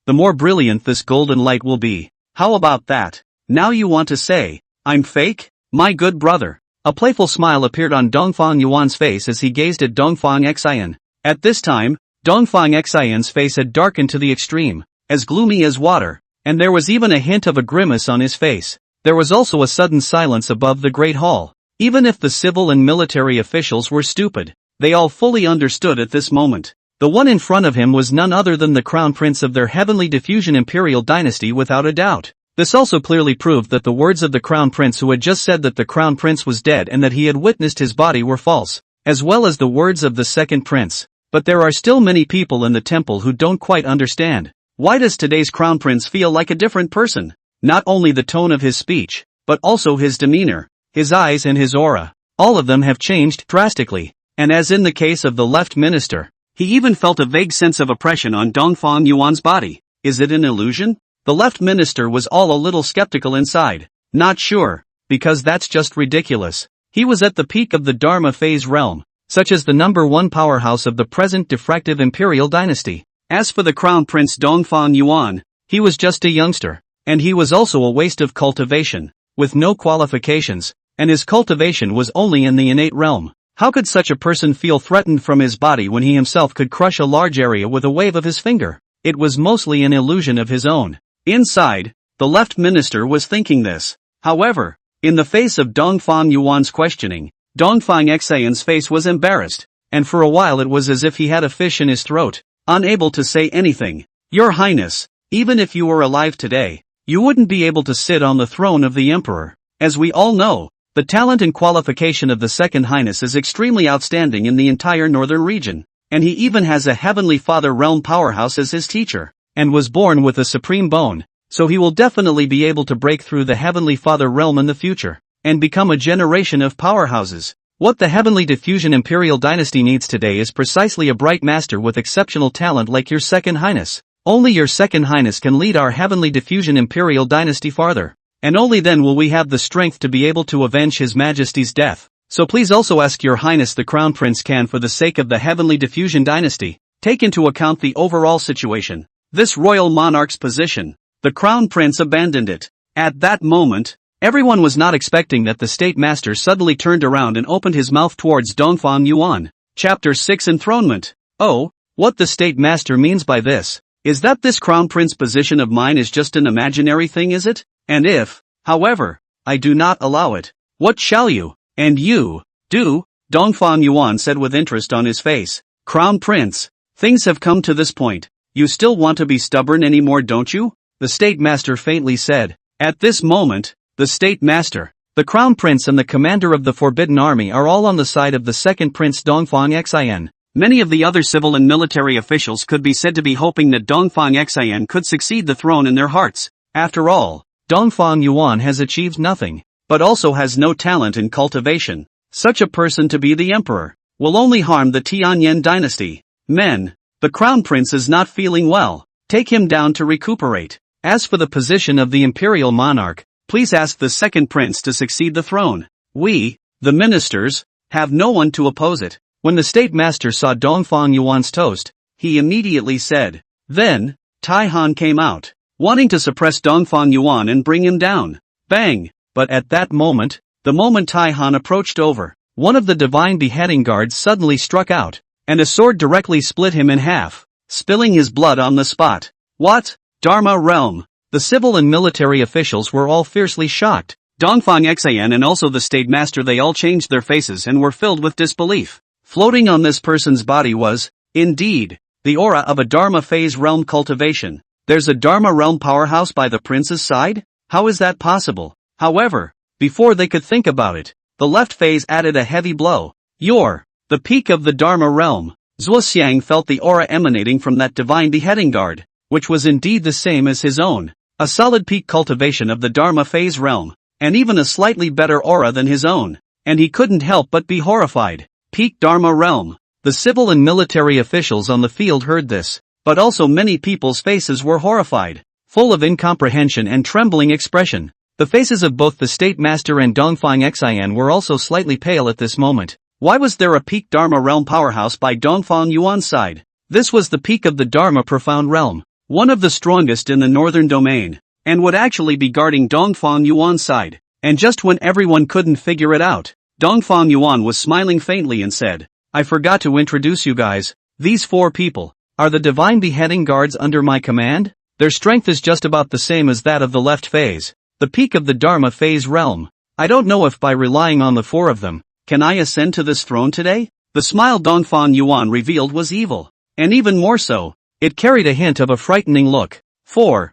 the more brilliant this golden light will be. How about that? Now you want to say, I'm fake? My good brother. A playful smile appeared on Dongfang Yuan's face as he gazed at Dongfang Xian. At this time, Dongfang Xian's face had darkened to the extreme, as gloomy as water, and there was even a hint of a grimace on his face. There was also a sudden silence above the Great Hall. Even if the civil and military officials were stupid, they all fully understood at this moment. The one in front of him was none other than the crown prince of their heavenly diffusion imperial dynasty without a doubt. This also clearly proved that the words of the crown prince who had just said that the crown prince was dead and that he had witnessed his body were false, as well as the words of the second prince. But there are still many people in the temple who don't quite understand. Why does today's crown prince feel like a different person? Not only the tone of his speech, but also his demeanor, his eyes and his aura. All of them have changed drastically. And as in the case of the left minister, he even felt a vague sense of oppression on Dongfang Yuan's body. Is it an illusion? The left minister was all a little skeptical inside. Not sure, because that's just ridiculous. He was at the peak of the Dharma phase realm, such as the number one powerhouse of the present diffractive imperial dynasty. As for the crown prince Dongfang Yuan, he was just a youngster, and he was also a waste of cultivation, with no qualifications, and his cultivation was only in the innate realm. How could such a person feel threatened from his body when he himself could crush a large area with a wave of his finger? It was mostly an illusion of his own. Inside, the left minister was thinking this. However, in the face of Dongfang Yuan's questioning, Dongfang Xian's face was embarrassed, and for a while it was as if he had a fish in his throat, unable to say anything. Your Highness, even if you were alive today, you wouldn't be able to sit on the throne of the emperor. As we all know, the talent and qualification of the Second Highness is extremely outstanding in the entire northern region, and he even has a Heavenly Father realm powerhouse as his teacher, and was born with a supreme bone, so he will definitely be able to break through the Heavenly Father realm in the future, and become a generation of powerhouses. What the Heavenly Diffusion Imperial Dynasty needs today is precisely a bright master with exceptional talent like your Second Highness. Only your Second Highness can lead our Heavenly Diffusion Imperial Dynasty farther. And only then will we have the strength to be able to avenge His Majesty's death. So please also ask your Highness the Crown Prince can, for the sake of the Heavenly Diffusion Dynasty, take into account the overall situation. This royal monarch's position. The Crown Prince abandoned it. At that moment, everyone was not expecting that the State Master suddenly turned around and opened his mouth towards Dongfang Yuan. Chapter 6 Enthronement. Oh, what the State Master means by this, is that this Crown Prince position of mine is just an imaginary thing, is it? And if, however, I do not allow it, what shall you, and you, do? Dongfang Yuan said with interest on his face. Crown Prince, things have come to this point. You still want to be stubborn anymore, don't you? The State Master faintly said. At this moment, the State Master, the Crown Prince and the commander of the Forbidden Army are all on the side of the second Prince Dongfang Xian. Many of the other civil and military officials could be said to be hoping that Dongfang Xian could succeed the throne in their hearts. After all, Dongfang Yuan has achieved nothing, but also has no talent in cultivation. Such a person to be the emperor will only harm the Tianlin dynasty. Men, the Crown Prince is not feeling well. Take him down to recuperate. As for the position of the imperial monarch, please ask the second prince to succeed the throne. We, the ministers, have no one to oppose it. When the State Master saw Dongfang Yuan's toast, he immediately said. Then, Tai Han came out, wanting to suppress Dongfang Yuan and bring him down. Bang! But at that moment, the moment Tai Han approached over, one of the divine beheading guards suddenly struck out, and a sword directly split him in half, spilling his blood on the spot. What? Dharma realm! The civil and military officials were all fiercely shocked. Dongfang Xian and also the State Master, they all changed their faces and were filled with disbelief. Floating on this person's body was, indeed, the aura of a Dharma phase realm cultivation. There's a Dharma realm powerhouse by the prince's side? How is that possible? However, before they could think about it, the left phase added a heavy blow. You're the peak of the Dharma realm. Zhuoxiang felt the aura emanating from that divine beheading guard, which was indeed the same as his own. A solid peak cultivation of the Dharma phase realm, and even a slightly better aura than his own. And he couldn't help but be horrified. Peak Dharma realm. The civil and military officials on the field heard this, but also many people's faces were horrified, full of incomprehension and trembling expression. The faces of both the State Master and Dongfang Xian were also slightly pale at this moment. Why was there a peak Dharma realm powerhouse by Dongfang Yuan's side? This was the peak of the Dharma Profound Realm, one of the strongest in the northern domain, and would actually be guarding Dongfang Yuan's side. And just when everyone couldn't figure it out, Dongfang Yuan was smiling faintly and said, I forgot to introduce you guys. These 4 people are the divine beheading guards under my command. Their strength is just about the same as that of the left phase, the peak of the Dharma phase realm. I don't know if by relying on the 4 of them, can I ascend to this throne today? The smile Dongfang Yuan revealed was evil, and even more so, it carried a hint of a frightening look. 4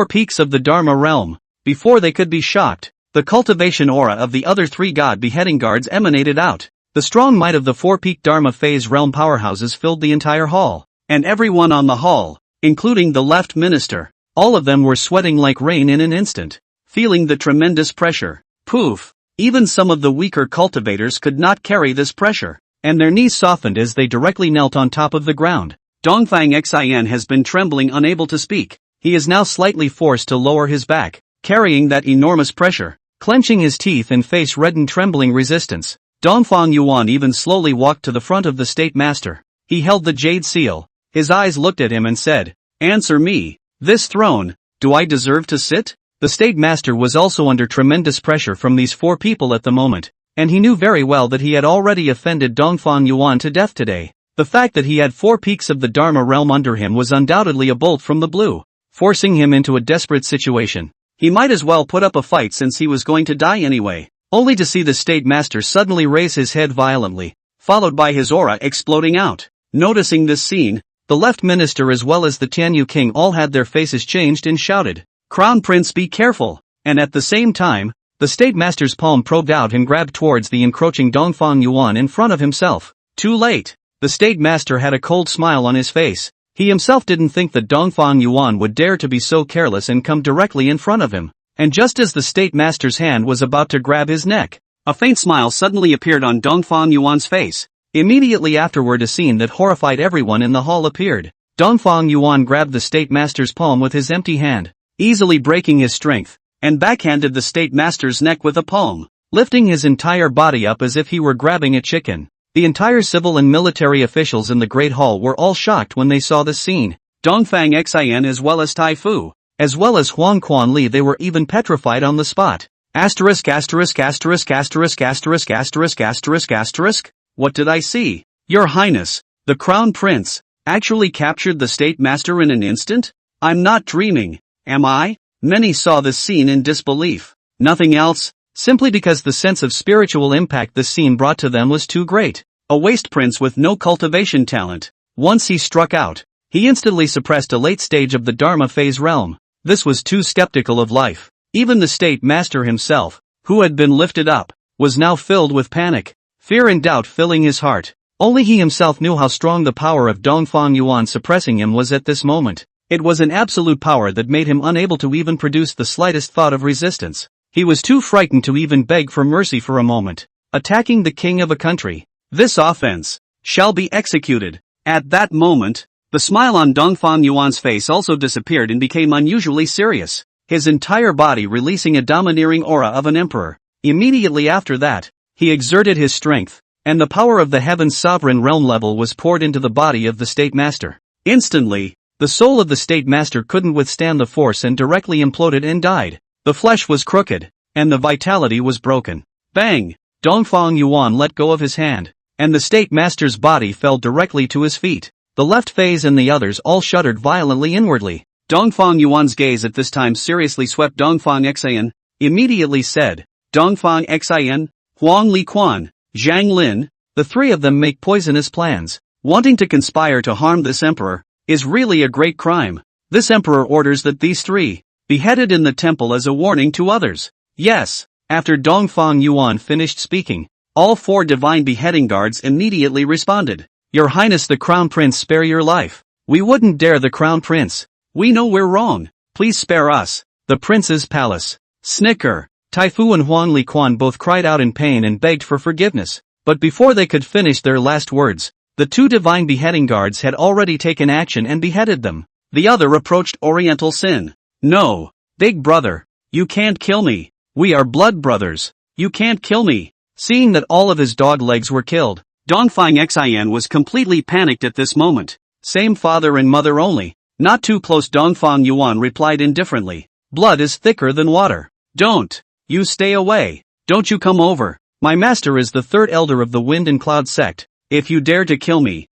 peaks of the Dharma realm. Before they could be shocked, the cultivation aura of the other 3 god beheading guards emanated out. The strong might of the 4-peak Dharma phase realm powerhouses filled the entire hall, and everyone on the hall, including the left minister, all of them were sweating like rain in an instant, feeling the tremendous pressure. Poof! Even some of the weaker cultivators could not carry this pressure, and their knees softened as they directly knelt on top of the ground. Dongfang Xin has been trembling, unable to speak. He is now slightly forced to lower his back, carrying that enormous pressure, clenching his teeth and face reddened trembling resistance. Dongfang Yuan even slowly walked to the front of the state master. He held the jade seal. His eyes looked at him and said, Answer me. This throne, do I deserve to sit? The state master was also under tremendous pressure from these 4 people at the moment, and he knew very well that he had already offended Dongfang Yuan to death today. The fact that he had 4 peaks of the Dharma realm under him was undoubtedly a bolt from the blue, forcing him into a desperate situation. He might as well put up a fight since he was going to die anyway, only to see the state master suddenly raise his head violently, followed by his aura exploding out. Noticing this scene, the left minister as well as the Tianyu king all had their faces changed and shouted, Crown Prince, be careful! And at the same time, the state master's palm probed out and grabbed towards the encroaching Dongfang Yuan in front of himself. Too late. The state master had a cold smile on his face. He himself didn't think that Dongfang Yuan would dare to be so careless and come directly in front of him. And just as the state master's hand was about to grab his neck, a faint smile suddenly appeared on Dongfang Yuan's face. Immediately afterward, a scene that horrified everyone in the hall appeared. Dongfang Yuan grabbed the state master's palm with his empty hand, easily breaking his strength, and backhanded the state master's neck with a palm, lifting his entire body up as if he were grabbing a chicken. The entire civil and military officials in the Great Hall were all shocked when they saw this scene. Dongfang Xin as well as Tai Fu, as well as Huang Quan-li, they were even petrified on the spot. Asterisk asterisk asterisk asterisk asterisk asterisk asterisk asterisk. What did I see? Your Highness, the Crown Prince, actually captured the state master in an instant? I'm not dreaming, am I? Many saw this scene in disbelief. Nothing else, simply because the sense of spiritual impact this scene brought to them was too great. A waste prince with no cultivation talent. Once he struck out, he instantly suppressed a late stage of the Dharma phase realm. This was too skeptical of life. Even the state master himself, who had been lifted up, was now filled with panic, fear and doubt filling his heart. Only he himself knew how strong the power of Dongfang Yuan suppressing him was at this moment. It was an absolute power that made him unable to even produce the slightest thought of resistance. He was too frightened to even beg for mercy for a moment. Attacking the king of a country. This offense shall be executed. At that moment, the smile on Dongfang Yuan's face also disappeared and became unusually serious, his entire body releasing a domineering aura of an emperor. Immediately after that, he exerted his strength, and the power of the heaven's sovereign realm level was poured into the body of the state master. Instantly, the soul of the state master couldn't withstand the force and directly imploded and died. The flesh was crooked, and the vitality was broken. Bang! Dongfang Yuan let go of his hand, and the state master's body fell directly to his feet. The left phase and the others all shuddered violently inwardly. Dongfang Yuan's gaze at this time seriously swept Dongfang Xin, immediately said, Dongfang Xin, Huang Liquan, Zhang Lin, the 3 of them make poisonous plans. Wanting to conspire to harm this emperor is really a great crime. This emperor orders that these 3 beheaded in the temple as a warning to others. Yes. After Dongfang Yuan finished speaking, all 4 divine beheading guards immediately responded. Your Highness the Crown Prince, spare your life. We wouldn't dare, the Crown Prince. We know we're wrong. Please spare us. The prince's palace. Snicker. Tai Fu and Huang Liquan both cried out in pain and begged for forgiveness. But before they could finish their last words, the 2 divine beheading guards had already taken action and beheaded them. The other approached Oriental Sin. No. Big brother. You can't kill me. We are blood brothers. You can't kill me. Seeing that all of his dog legs were killed, Dongfang Xin was completely panicked at this moment. Same father and mother only. Not too close, Dongfang Yuan replied indifferently. Blood is thicker than water. Don't. You stay away. Don't you come over. My master is the third elder of the Wind and Cloud sect. If you dare to kill me,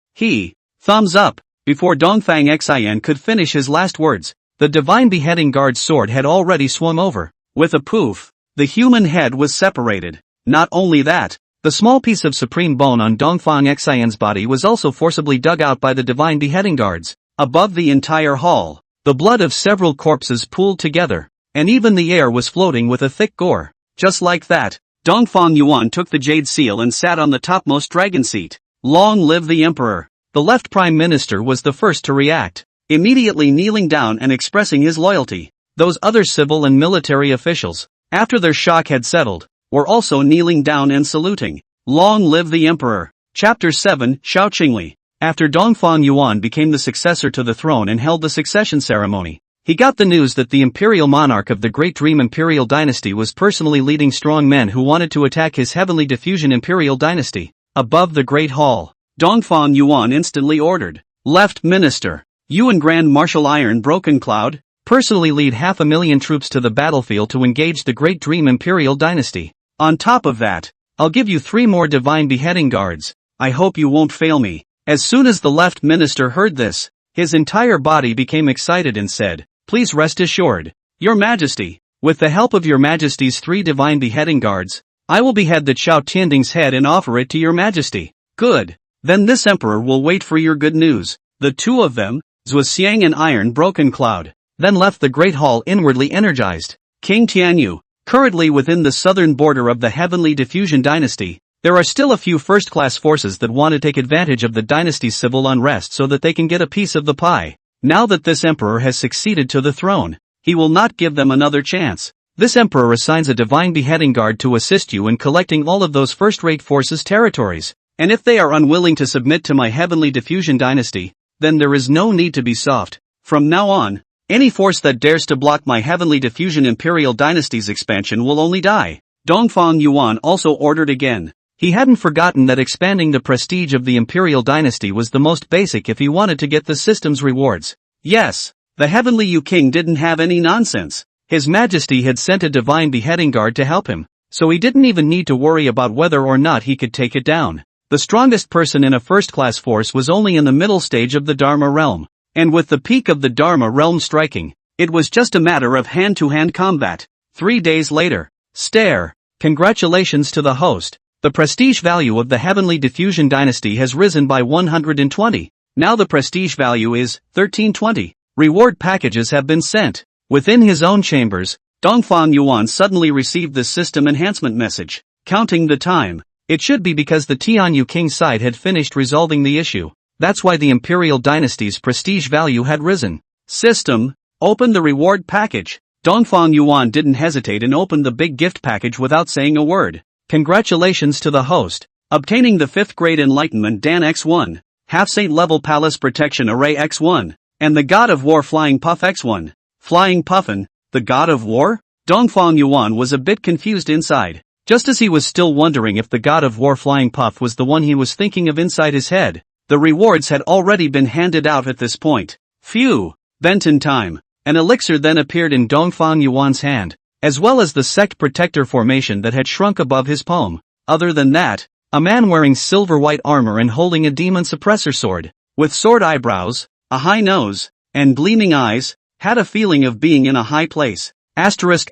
thumbs up. Before Dongfang Xian could finish his last words, the divine beheading guard's sword had already swung over. With a poof, the human head was separated. Not only that, the small piece of supreme bone on Dongfang Xian's body was also forcibly dug out by the divine beheading guards. Above the entire hall, the blood of several corpses pooled together, and even the air was floating with a thick gore. Just like that, Dongfang Yuan took the jade seal and sat on the topmost dragon seat. Long live the emperor! The left prime minister was the first to react, immediately kneeling down and expressing his loyalty. Those other civil and military officials, after their shock had settled, were also kneeling down and saluting. Long live the emperor! Chapter 7, Shaoqingli. After Dongfang Yuan became the successor to the throne and held the succession ceremony, he got the news that the imperial monarch of the Great Dream Imperial Dynasty was personally leading strong men who wanted to attack his heavenly diffusion Imperial Dynasty. Above the Great Hall, Dongfang Yuan instantly ordered, Left Minister, you and Grand Marshal Iron Broken Cloud, personally lead 500,000 troops to the battlefield to engage the Great Dream Imperial Dynasty. On top of that, I'll give you 3 more divine beheading guards. I hope you won't fail me. As soon as the left minister heard this, his entire body became excited and said, Please rest assured, Your Majesty, with the help of Your Majesty's 3 divine beheading guards, I will behead the Chao Tianding's head and offer it to Your Majesty. Good. Then this emperor will wait for your good news. The 2 of them, Zhuo Xiang and Iron Broken Cloud, then left the Great Hall inwardly energized. King Tianyu, currently within the southern border of the Heavenly Diffusion Dynasty, there are still a few first-class forces that want to take advantage of the dynasty's civil unrest so that they can get a piece of the pie. Now that this emperor has succeeded to the throne, he will not give them another chance. This emperor assigns a divine beheading guard to assist you in collecting all of those first-rate forces' territories. And if they are unwilling to submit to my Heavenly Diffusion Dynasty, then there is no need to be soft. From now on, any force that dares to block my Heavenly Diffusion Imperial Dynasty's expansion will only die. Dongfang Yuan also ordered again. He hadn't forgotten that expanding the prestige of the Imperial Dynasty was the most basic if he wanted to get the system's rewards. Yes, the Heavenly Yu King didn't have any nonsense. His Majesty had sent a divine beheading guard to help him, so he didn't even need to worry about whether or not he could take it down. The strongest person in a first-class force was only in the middle stage of the Dharma realm, and with the peak of the Dharma realm striking, it was just a matter of hand-to-hand combat. 3 days later, stare. Congratulations to the host. The prestige value of the Heavenly Diffusion Dynasty has risen by 120. Now the prestige value is 1320. Reward packages have been sent. Within his own chambers, Dongfang Yuan suddenly received the system enhancement message. Counting the time. It should be because the Tianyu King side had finished resolving the issue. That's why the Imperial Dynasty's prestige value had risen. System, open the reward package. Dongfang Yuan didn't hesitate and opened the big gift package without saying a word. Congratulations to the host. Obtaining the 5th grade Enlightenment Dan X1, Half-Saint level Palace Protection Array X1, and the God of War Flying Puff X1. Flying Puffin, the God of War? Dongfang Yuan was a bit confused inside. Just as he was still wondering if the God of War Flying Puff was the one he was thinking of inside his head, the rewards had already been handed out at this point. Phew! Benton time. An elixir then appeared in Dongfang Yuan's hand, as well as the sect protector formation that had shrunk above his palm. Other than that, a man wearing silver-white armor and holding a demon suppressor sword, with sword eyebrows, a high nose, and gleaming eyes, had a feeling of being in a high place. Asterisk.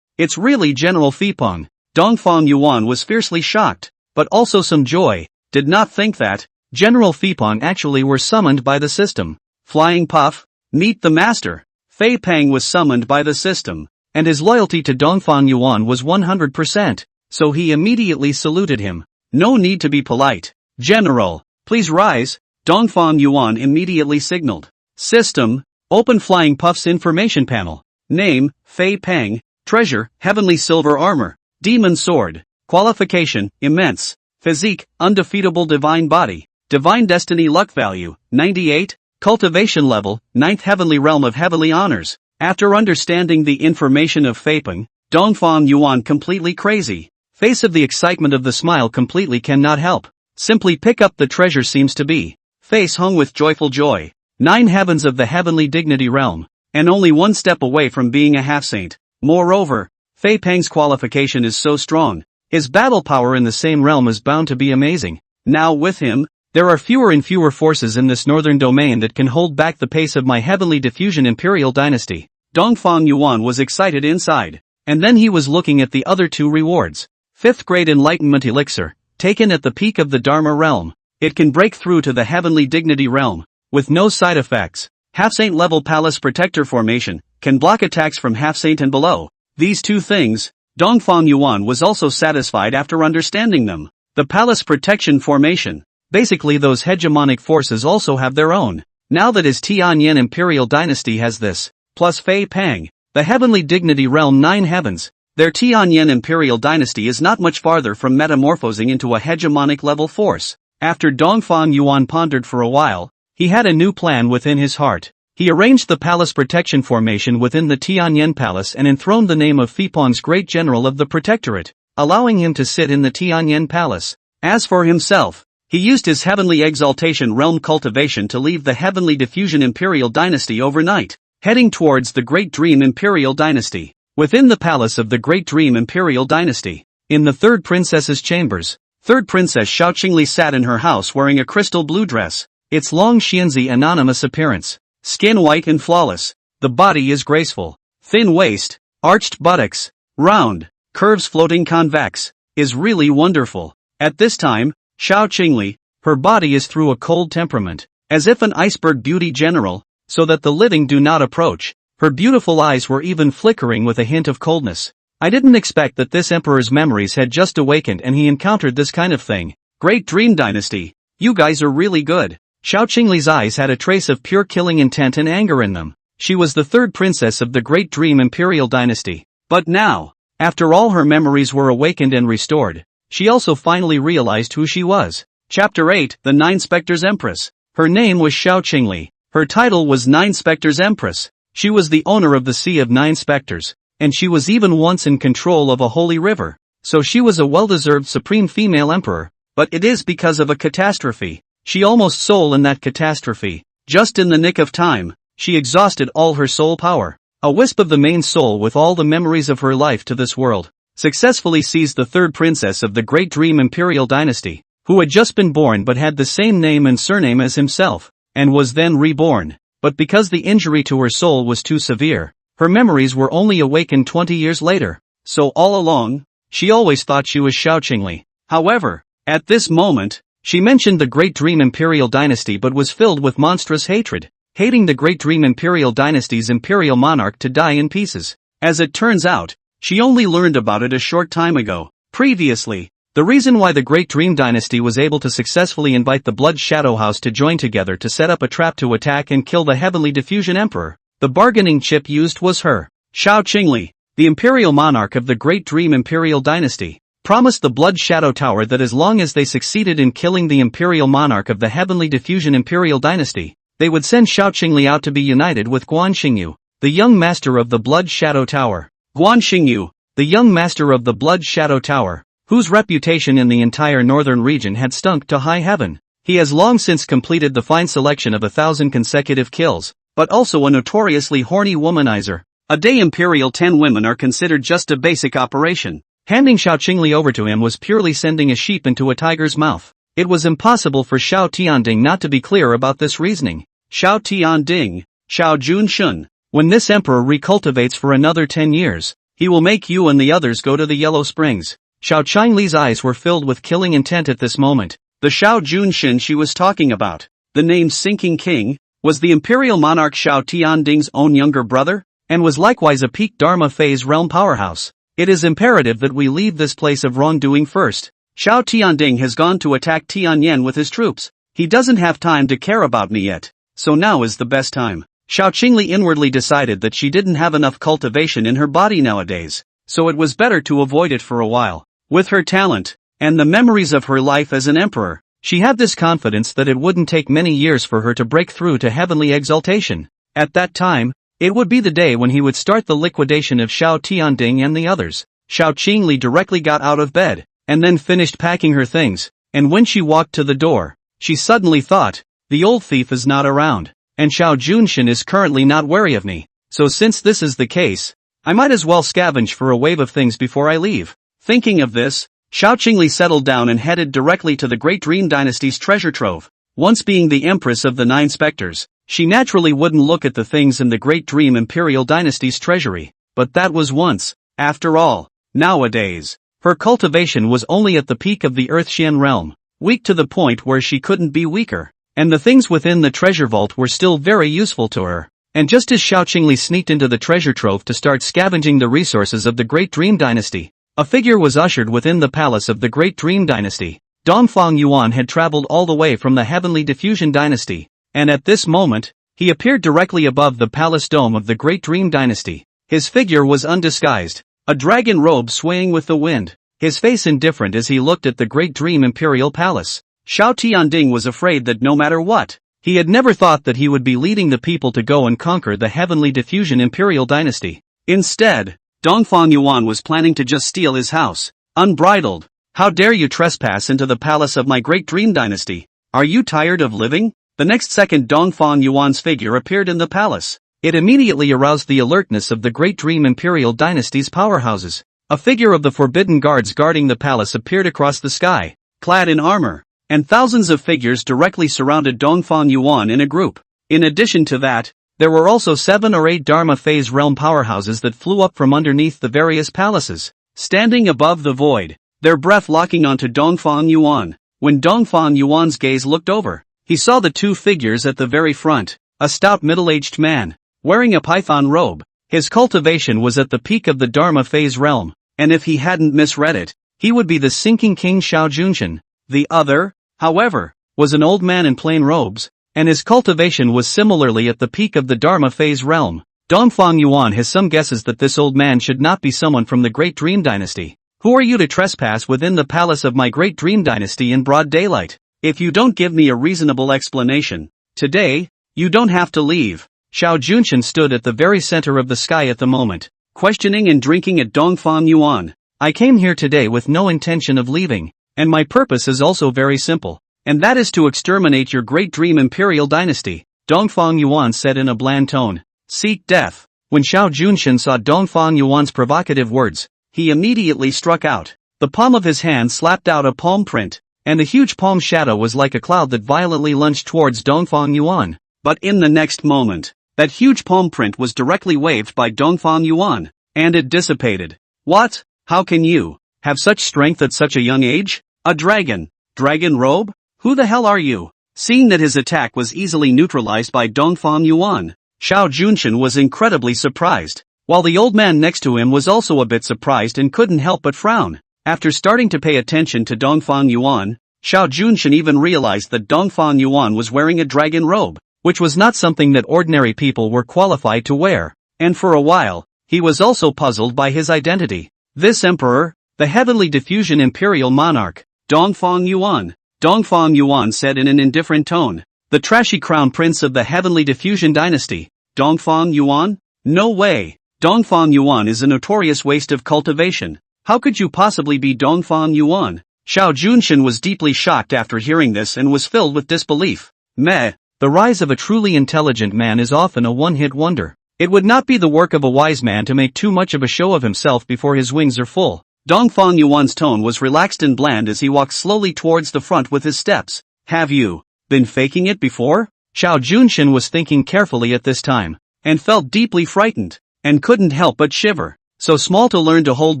It's really General Fei Peng. Dongfang Yuan was fiercely shocked, but also some joy. Did not think that General Fei Peng actually were summoned by the system. Flying Puff, meet the master. Fei Peng was summoned by the system, and his loyalty to Dongfang Yuan was 100%, so he immediately saluted him. No need to be polite. General, please rise. Dongfang Yuan immediately signaled. System, open Flying Puff's information panel. Name, Fei Peng. Treasure, Heavenly Silver Armor. Demon Sword. Qualification, Immense. Physique, Undefeatable Divine Body. Divine Destiny Luck Value, 98. Cultivation Level, 9th Heavenly Realm of Heavenly Honors. After understanding the information of Fei Peng, Dongfang Yuan completely crazy. Face of the excitement of the smile completely cannot help. Simply pick up the treasure seems to be. face hung with joyful joy. 9 heavens of the heavenly dignity realm, and only one step away from being a half-saint. Moreover, Fei Peng's qualification is so strong, his battle power in the same realm is bound to be amazing. Now with him, there are fewer and fewer forces in this northern domain that can hold back the pace of my heavenly diffusion imperial dynasty. Dongfang Yuan was excited inside, and then he was looking at the other 2 rewards. 5th grade enlightenment elixir, taken at the peak of the Dharma realm. It can break through to the heavenly dignity realm, with no side effects. Half-saint level palace protector formation, can block attacks from half-saint and below. These 2 things, Dongfang Yuan was also satisfied after understanding them. The palace protection formation, basically those hegemonic forces also have their own. Now that his Tianlin imperial dynasty has this, plus Fei Peng, the heavenly dignity realm 9 heavens, their Tianlin imperial dynasty is not much farther from metamorphosing into a hegemonic level force. After Dongfang Yuan pondered for a while, he had a new plan within his heart. He arranged the palace protection formation within the Tianlin palace and enthroned the name of Fei Peng's great general of the protectorate, allowing him to sit in the Tianlin palace. As for himself, he used his heavenly exaltation realm cultivation to leave the heavenly diffusion imperial dynasty overnight, heading towards the Great Dream imperial dynasty. Within the palace of the Great Dream imperial dynasty, in the 3rd princess's chambers, 3rd princess Xiao Qingli sat in her house wearing a crystal blue dress, its long xianzi anonymous appearance, skin white and flawless, the body is graceful, thin waist, arched buttocks, round, curves floating convex, is really wonderful. At this time, Xiao Qingli, her body is through a cold temperament, as if an iceberg beauty general, so that the living do not approach. Her beautiful eyes were even flickering with a hint of coldness. I didn't expect that this emperor's memories had just awakened and he encountered this kind of thing. Great Dream Dynasty, you guys are really good. Xiao Qingli's eyes had a trace of pure killing intent and anger in them. She was the 3rd princess of the Great Dream Imperial Dynasty. But now, after all her memories were awakened and restored, she also finally realized who she was. Chapter 8, The 9 Specters Empress. Her name was Xiao Qingli. Her title was 9 Specters Empress. She was the owner of the Sea of 9 Specters, and she was even once in control of a holy river. So she was a well-deserved supreme female emperor, but it is because of a catastrophe. She almost soul in that catastrophe. Just in the nick of time, she exhausted all her soul power. A wisp of the main soul with all the memories of her life to this world, successfully seized the 3rd princess of the Great Dream Imperial Dynasty, who had just been born but had the same name and surname as himself, and was then reborn. But because the injury to her soul was too severe, her memories were only awakened 20 years later. So all along, she always thought she was Xiao Qingli. However, at this moment, she mentioned the Great Dream Imperial Dynasty but was filled with monstrous hatred, hating the Great Dream Imperial Dynasty's imperial monarch to die in pieces. As it turns out, she only learned about it a short time ago. Previously, the reason why the Great Dream Dynasty was able to successfully invite the Blood Shadow House to join together to set up a trap to attack and kill the Heavenly Diffusion Emperor, the bargaining chip used was her. Xiao Qingli, the imperial monarch of the Great Dream Imperial Dynasty, promised the Blood Shadow Tower that as long as they succeeded in killing the imperial monarch of the Heavenly Diffusion Imperial Dynasty, they would send Xiao Qingli out to be united with Guan Xingyu, the young master of the Blood Shadow Tower. Guan Xingyu, the young master of the Blood Shadow Tower, whose reputation in the entire northern region had stunk to high heaven. He has long since completed the fine selection of 1,000 consecutive kills, but also a notoriously horny womanizer. A day imperial 10 women are considered just a basic operation. Handing Xiao Qingli over to him was purely sending a sheep into a tiger's mouth. It was impossible for Xiao Tianding not to be clear about this reasoning. Xiao Tianding, Xiao Junshun, when this emperor recultivates for another 10 years, he will make you and the others go to the Yellow Springs. Xiao Qingli's eyes were filled with killing intent at this moment. The Xiao Junshin she was talking about, the name Sinking King, was the imperial monarch Xiao Tianding's own younger brother, and was likewise a peak Dharma phase realm powerhouse. It is imperative that we leave this place of wrongdoing first. Xiao Tianding has gone to attack Tianlin with his troops. He doesn't have time to care about me yet, so now is the best time. Xiao Qingli inwardly decided that she didn't have enough cultivation in her body nowadays, so it was better to avoid it for a while. With her talent, and the memories of her life as an emperor, she had this confidence that it wouldn't take many years for her to break through to heavenly exaltation. At that time, it would be the day when he would start the liquidation of Xiao Tianding and the others. Xiao Qingli directly got out of bed, and then finished packing her things, and when she walked to the door, she suddenly thought, the old thief is not around, and Xiao Junshin is currently not wary of me, so since this is the case, I might as well scavenge for a wave of things before I leave. Thinking of this, Xiao Qingli settled down and headed directly to the Great Dream Dynasty's treasure trove. Once being the Empress of the Nine Specters, she naturally wouldn't look at the things in the Great Dream Imperial Dynasty's treasury, but that was once. After all, nowadays, her cultivation was only at the peak of the Earth-Xian realm, weak to the point where she couldn't be weaker, and the things within the treasure vault were still very useful to her. And just as Xiao Qingli sneaked into the treasure trove to start scavenging the resources of the Great Dream Dynasty, a figure was ushered within the palace of the Great Dream Dynasty. Dongfang Yuan had traveled all the way from the Heavenly Diffusion Dynasty, and at this moment, he appeared directly above the palace dome of the Great Dream Dynasty. His figure was undisguised, a dragon robe swaying with the wind, his face indifferent as he looked at the Great Dream Imperial Palace. Xiao Tianding was afraid that no matter what, he had never thought that he would be leading the people to go and conquer the Heavenly Diffusion Imperial Dynasty. Instead, Dongfang Yuan was planning to just steal his house, unbridled. How dare you trespass into the palace of my Great Dream Dynasty? Are you tired of living? The next second Dongfang Yuan's figure appeared in the palace. It immediately aroused the alertness of the Great Dream Imperial Dynasty's powerhouses. A figure of the forbidden guards guarding the palace appeared across the sky, clad in armor, and thousands of figures directly surrounded Dongfang Yuan in a group. In addition to that, there were also 7 or 8 Dharma phase realm powerhouses that flew up from underneath the various palaces, standing above the void, their breath locking onto Dongfang Yuan. When Dongfang Yuan's gaze looked over, he saw the 2 figures at the very front, a stout middle-aged man, wearing a python robe. His cultivation was at the peak of the Dharma phase realm, and if he hadn't misread it, he would be the sinking king Xiao Junshin. The other, however, was an old man in plain robes, and his cultivation was similarly at the peak of the Dharma phase realm. Dongfang Yuan has some guesses that this old man should not be someone from the Great Dream Dynasty. Who are you to trespass within the palace of my Great Dream Dynasty in broad daylight? If you don't give me a reasonable explanation, today, you don't have to leave. Xiao Junshin stood at the very center of the sky at the moment, questioning and drinking at Dongfang Yuan. I came here today with no intention of leaving, and my purpose is also very simple, and that is to exterminate your Great Dream Imperial Dynasty, Dongfang Yuan said in a bland tone. Seek death. When Xiao Junshin saw Dongfang Yuan's provocative words, he immediately struck out. The palm of his hand slapped out a palm print, and the huge palm shadow was like a cloud that violently lunged towards Dongfang Yuan. But in the next moment, that huge palm print was directly waved by Dongfang Yuan, and it dissipated. What? How can you have such strength at such a young age? A dragon? Dragon robe? Who the hell are you? Seeing that his attack was easily neutralized by Dongfang Yuan, Xiao Junshin was incredibly surprised, while the old man next to him was also a bit surprised and couldn't help but frown. After starting to pay attention to Dongfang Yuan, Xiao Junshin even realized that Dongfang Yuan was wearing a dragon robe, which was not something that ordinary people were qualified to wear, and for a while, he was also puzzled by his identity. This emperor, the Heavenly Diffusion Imperial Monarch, Dongfang Yuan said in an indifferent tone. The trashy crown prince of the Heavenly Diffusion Dynasty, Dongfang Yuan? No way. Dongfang Yuan is a notorious waste of cultivation. How could you possibly be Dongfang Yuan? Xiao Junshin was deeply shocked after hearing this and was filled with disbelief. Meh. The rise of a truly intelligent man is often a one-hit wonder. It would not be the work of a wise man to make too much of a show of himself before his wings are full. Dongfang Yuan's tone was relaxed and bland as he walked slowly towards the front with his steps. Have you been faking it before? Xiao Junshin was thinking carefully at this time, and felt deeply frightened, and couldn't help but shiver. So small to learn to hold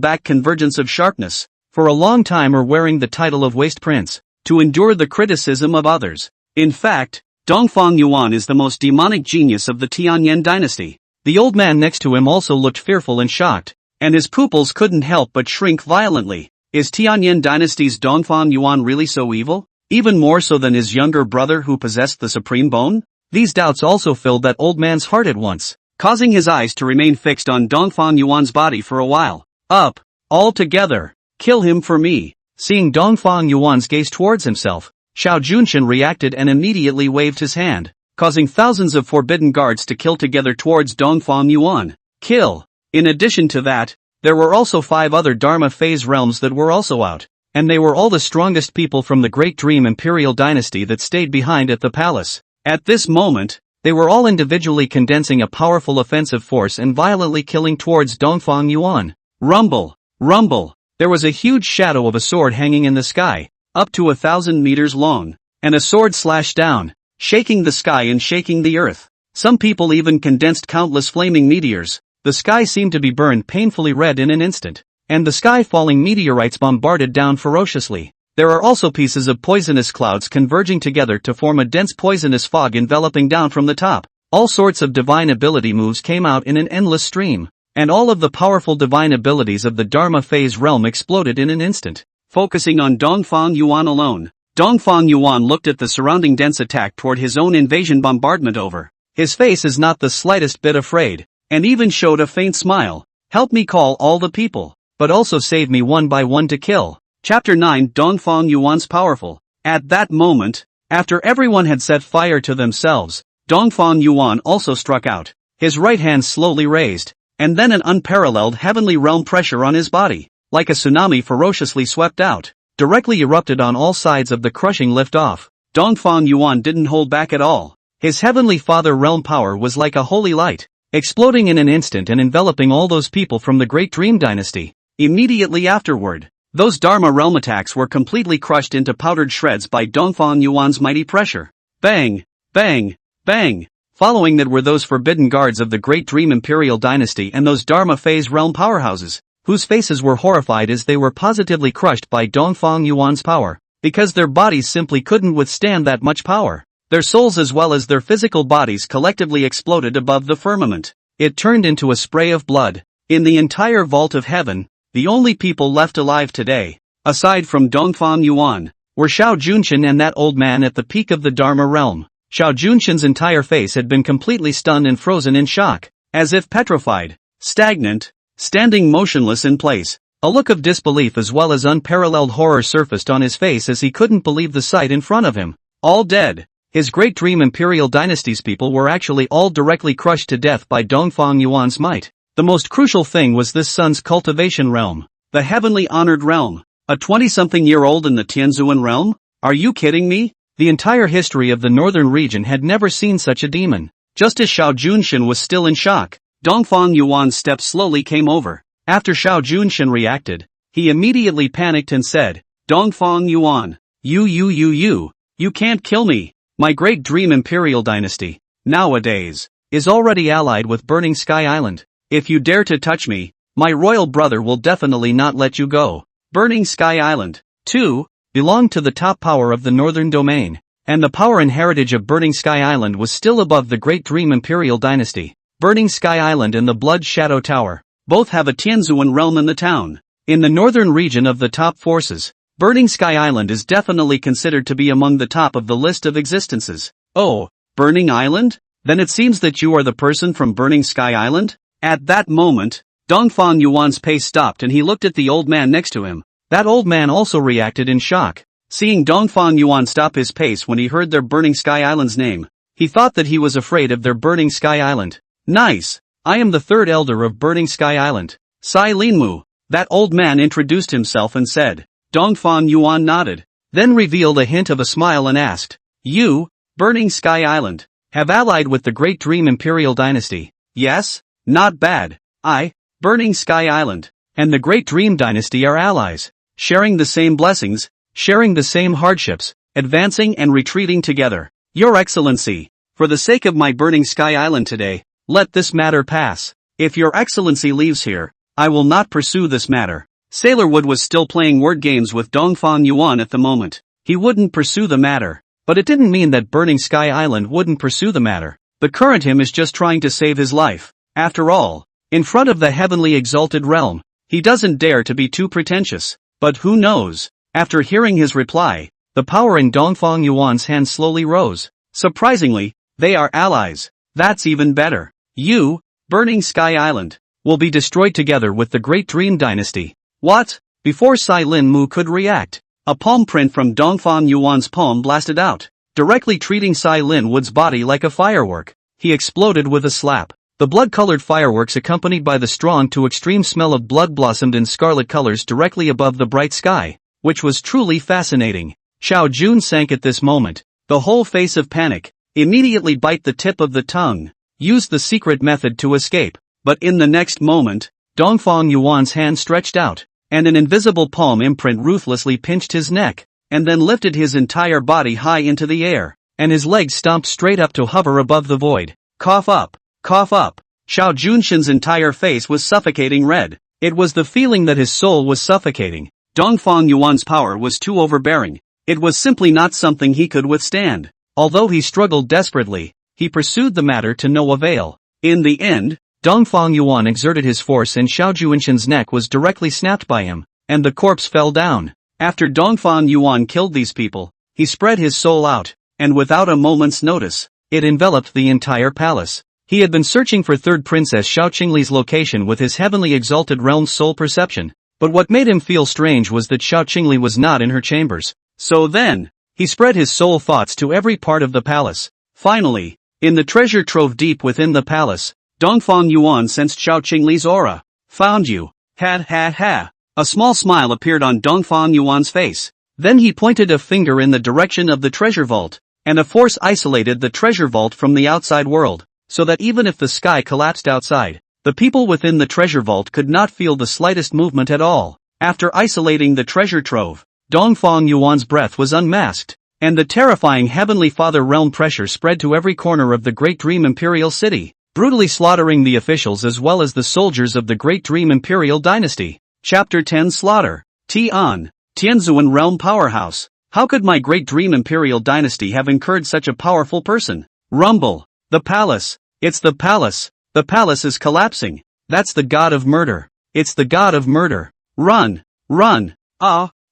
back convergence of sharpness, for a long time or wearing the title of Waste Prince, to endure the criticism of others. In fact, Dongfang Yuan is the most demonic genius of the Tianlin Dynasty. The old man next to him also looked fearful and shocked, and his pupils couldn't help but shrink violently. Is Tianlin Dynasty's Dongfang Yuan really so evil? Even more so than his younger brother who possessed the supreme bone? These doubts also filled that old man's heart at once, causing his eyes to remain fixed on Dongfang Yuan's body for a while. Up, all together, kill him for me. Seeing Dongfang Yuan's gaze towards himself, Xiao Junshin reacted and immediately waved his hand, causing thousands of forbidden guards to kill together towards Dongfang Yuan. Kill. In addition to that, there were also 5 other Dharma phase realms that were also out. and they were all the strongest people from the Great Dream Imperial Dynasty that stayed behind at the palace. At this moment, they were all individually condensing a powerful offensive force and violently killing towards Dongfang Yuan. Rumble, rumble, there was a huge shadow of a sword hanging in the sky, up to 1,000 meters long, and a sword slashed down, shaking the sky and shaking the earth. Some people even condensed countless flaming meteors. The sky seemed to be burned painfully red in an instant, and the sky-falling meteorites bombarded down ferociously. There are also pieces of poisonous clouds converging together to form a dense poisonous fog enveloping down from the top. All sorts of divine ability moves came out in an endless stream, and all of the powerful divine abilities of the Dharma phase realm exploded in an instant. Focusing on Dongfang Yuan alone, Dongfang Yuan looked at the surrounding dense attack toward his own invasion bombardment over. His face is not the slightest bit afraid, and even showed a faint smile. Help me call all the people, but also save me one by one to kill. Chapter 9 Dongfang Yuan's Powerful. At that moment, after everyone had set fire to themselves, Dongfang Yuan also struck out, his right hand slowly raised, and then an unparalleled heavenly realm pressure on his body, like a tsunami ferociously swept out, directly erupted on all sides of the crushing lift-off. Dongfang Yuan didn't hold back at all. His heavenly father realm power was like a holy light, exploding in an instant and enveloping all those people from the Great Dream Dynasty. Immediately afterward, those Dharma realm attacks were completely crushed into powdered shreds by Dongfang Yuan's mighty pressure. Bang, bang, bang. Following that were those forbidden guards of the Great Dream Imperial Dynasty and those Dharma phase realm powerhouses, whose faces were horrified as they were positively crushed by Dongfang Yuan's power, because their bodies simply couldn't withstand that much power. Their souls as well as their physical bodies collectively exploded above the firmament. It turned into a spray of blood. In the entire vault of heaven, the only people left alive today, aside from Dongfang Yuan, were Xiao Junshan and that old man at the peak of the Dharma realm. Xiao Junshan's entire face had been completely stunned and frozen in shock, as if petrified, stagnant, standing motionless in place. A look of disbelief as well as unparalleled horror surfaced on his face as he couldn't believe the sight in front of him. All dead. His Great Dream Imperial Dynasty's people were actually all directly crushed to death by Dongfang Yuan's might. The most crucial thing was this sun's cultivation realm, the heavenly honored realm. A 20-something-year-old in the Tianzuan realm? Are you kidding me? The entire history of the northern region had never seen such a demon. Just as Xiao Junshan was still in shock, Dongfang Yuan's step slowly came over. After Xiao Junshan reacted, he immediately panicked and said, Dongfang Yuan, you can't kill me. My Great Dream Imperial Dynasty, nowadays, is already allied with Burning Sky Island. If you dare to touch me, my royal brother will definitely not let you go. Burning Sky Island, too, belonged to the top power of the northern domain, and the power and heritage of Burning Sky Island was still above the Great Dream Imperial Dynasty. Burning Sky Island and the Blood Shadow Tower both have a Tianzuan realm in the town. In the northern region of the top forces, Burning Sky Island is definitely considered to be among the top of the list of existences. Oh, Burning Island? Then it seems that you are the person from Burning Sky Island? At that moment, Dongfang Yuan's pace stopped and he looked at the old man next to him. That old man also reacted in shock. Seeing Dongfang Yuan stop his pace when he heard their Burning Sky Island's name, he thought that he was afraid of their Burning Sky Island. Nice! I am the third elder of Burning Sky Island, Sai Linmu. That old man introduced himself and said. Dongfang Yuan nodded, then revealed a hint of a smile and asked, You, Burning Sky Island, have allied with the Great Dream Imperial Dynasty? Yes? Not bad. I, Burning Sky Island, and the Great Dream Dynasty are allies, sharing the same blessings, sharing the same hardships, advancing and retreating together. Your Excellency, for the sake of my Burning Sky Island today, let this matter pass. If Your Excellency leaves here, I will not pursue this matter. Sailorwood was still playing word games with Dongfang Yuan at the moment. He wouldn't pursue the matter, but it didn't mean that Burning Sky Island wouldn't pursue the matter. The current him is just trying to save his life. After all, in front of the heavenly exalted realm, he doesn't dare to be too pretentious. But who knows? After hearing his reply, the power in Dongfang Yuan's hand slowly rose. Surprisingly, they are allies. That's even better. You, Burning Sky Island, will be destroyed together with the Great Dream Dynasty. What? Before Sai Linmu could react, a palm print from Dongfang Yuan's palm blasted out, directly treating Sai Linwood's body like a firework. He exploded with a slap. The blood-colored fireworks accompanied by the strong to extreme smell of blood blossomed in scarlet colors directly above the bright sky. which was truly fascinating. Xiao Jun sank at this moment, the whole face of panic, immediately bite the tip of the tongue, used the secret method to escape, but in the next moment, Dongfang Yuan's hand stretched out, and an invisible palm imprint ruthlessly pinched his neck, and then lifted his entire body high into the air, and his legs stomped straight up to hover above the void. Cough up, cough up. Xiao Junshin's entire face was suffocating red. It was the feeling that his soul was suffocating. Dongfang Yuan's power was too overbearing. It was simply not something he could withstand. Although he struggled desperately, he pursued the matter to no avail. In the end, Dongfang Yuan exerted his force and Xiao Junshin's neck was directly snapped by him, and the corpse fell down. After Dongfang Yuan killed these people, he spread his soul out, and without a moment's notice, it enveloped the entire palace. He had been searching for third Princess Xiao Qingli's location with his heavenly exalted realm's soul perception, but what made him feel strange was that Xiao Qingli was not in her chambers. So then, he spread his soul thoughts to every part of the palace. Finally, in the treasure trove deep within the palace, Dongfang Yuan sensed Xiao Qingli's aura. Found you. Ha ha ha. A small smile appeared on Dongfang Yuan's face. Then he pointed a finger in the direction of the treasure vault, and a force isolated the treasure vault from the outside world, so that even if the sky collapsed outside, the people within the treasure vault could not feel the slightest movement at all. After isolating the treasure trove, Dongfang Yuan's breath was unmasked, and the terrifying Heavenly Father realm pressure spread to every corner of the Great Dream Imperial City, brutally slaughtering the officials as well as the soldiers of the Great Dream Imperial Dynasty. Chapter 10 Slaughter. Tianzuan Realm Powerhouse. How could my Great Dream Imperial Dynasty have incurred such a powerful person? Rumble. The palace. It's the palace. The palace is collapsing. That's the god of murder. It's the god of murder. Run. Run.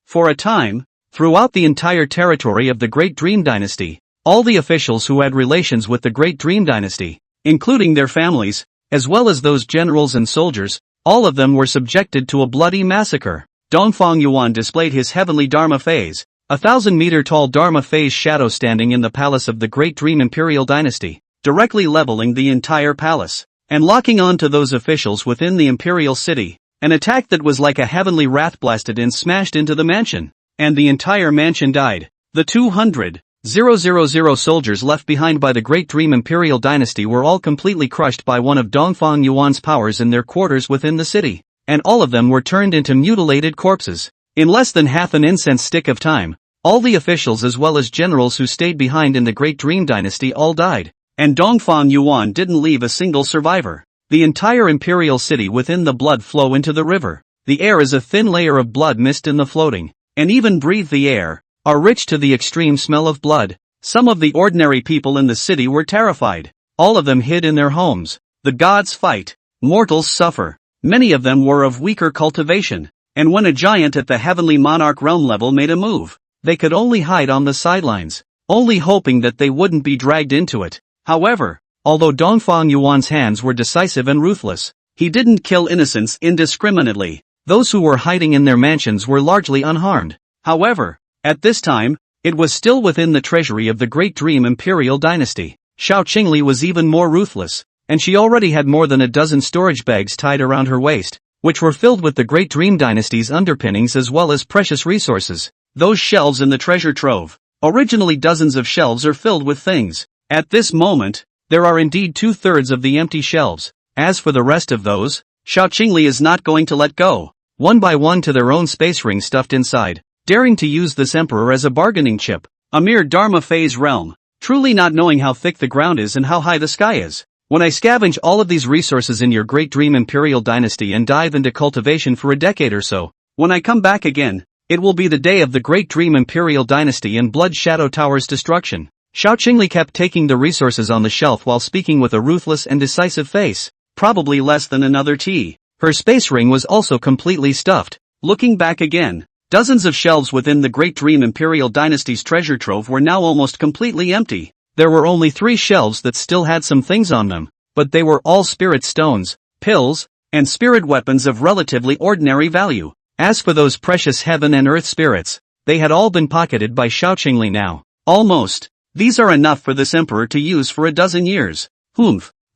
For a time, throughout the entire territory of the Great Dream Dynasty, all the officials who had relations with the Great Dream Dynasty, including their families, as well as those generals and soldiers, all of them were subjected to a bloody massacre. Dongfang Yuan displayed his heavenly Dharma phase, a 1,000-meter-tall Dharma phase shadow standing in the palace of the Great Dream Imperial Dynasty, directly leveling the entire palace, and locking on to those officials within the Imperial City. An attack that was like a heavenly wrath blasted and smashed into the mansion, and the entire mansion died. The 200,000 soldiers left behind by the Great Dream Imperial Dynasty were all completely crushed by one of Dongfang Yuan's powers in their quarters within the city, and all of them were turned into mutilated corpses. In less than half an incense stick of time, all the officials as well as generals who stayed behind in the Great Dream Dynasty all died, and Dongfang Yuan didn't leave a single survivor. The entire imperial city within the blood flow into the river. The air is a thin layer of blood mist in the floating, and even breathe the air, are rich to the extreme smell of blood. Some of the ordinary people in the city were terrified. All of them hid in their homes. The gods fight. Mortals suffer. Many of them were of weaker cultivation, and when a giant at the heavenly monarch realm level made a move, they could only hide on the sidelines, only hoping that they wouldn't be dragged into it. However, although Dongfang Yuan's hands were decisive and ruthless, he didn't kill innocents indiscriminately. Those who were hiding in their mansions were largely unharmed. However, at this time, it was still within the treasury of the Great Dream Imperial Dynasty. Xiao Qingli was even more ruthless, and she already had more than a dozen storage bags tied around her waist, which were filled with the Great Dream Dynasty's underpinnings as well as precious resources. Those shelves in the treasure trove. Originally dozens of shelves are filled with things. At this moment, there are indeed 2/3 of the empty shelves. As for the rest of those, Xiao Qingli is not going to let go. One by one to their own space ring stuffed inside, daring to use this emperor as a bargaining chip. A mere Dharma phase realm, truly not knowing how thick the ground is and how high the sky is. When I scavenge all of these resources in your Great Dream Imperial Dynasty and dive into cultivation for a decade or so, when I come back again, it will be the day of the Great Dream Imperial Dynasty and Blood Shadow Tower's destruction. Xiao Qingli kept taking the resources on the shelf while speaking with a ruthless and decisive face. Probably less than another tea. Her space ring was also completely stuffed. Looking back again, dozens of shelves within the Great Dream Imperial Dynasty's treasure trove were now almost completely empty. There were only 3 shelves that still had some things on them, but they were all spirit stones, pills, and spirit weapons of relatively ordinary value. As for those precious heaven and earth spirits, they had all been pocketed by Xiao Qingli now. Almost. These are enough for this emperor to use for a dozen years.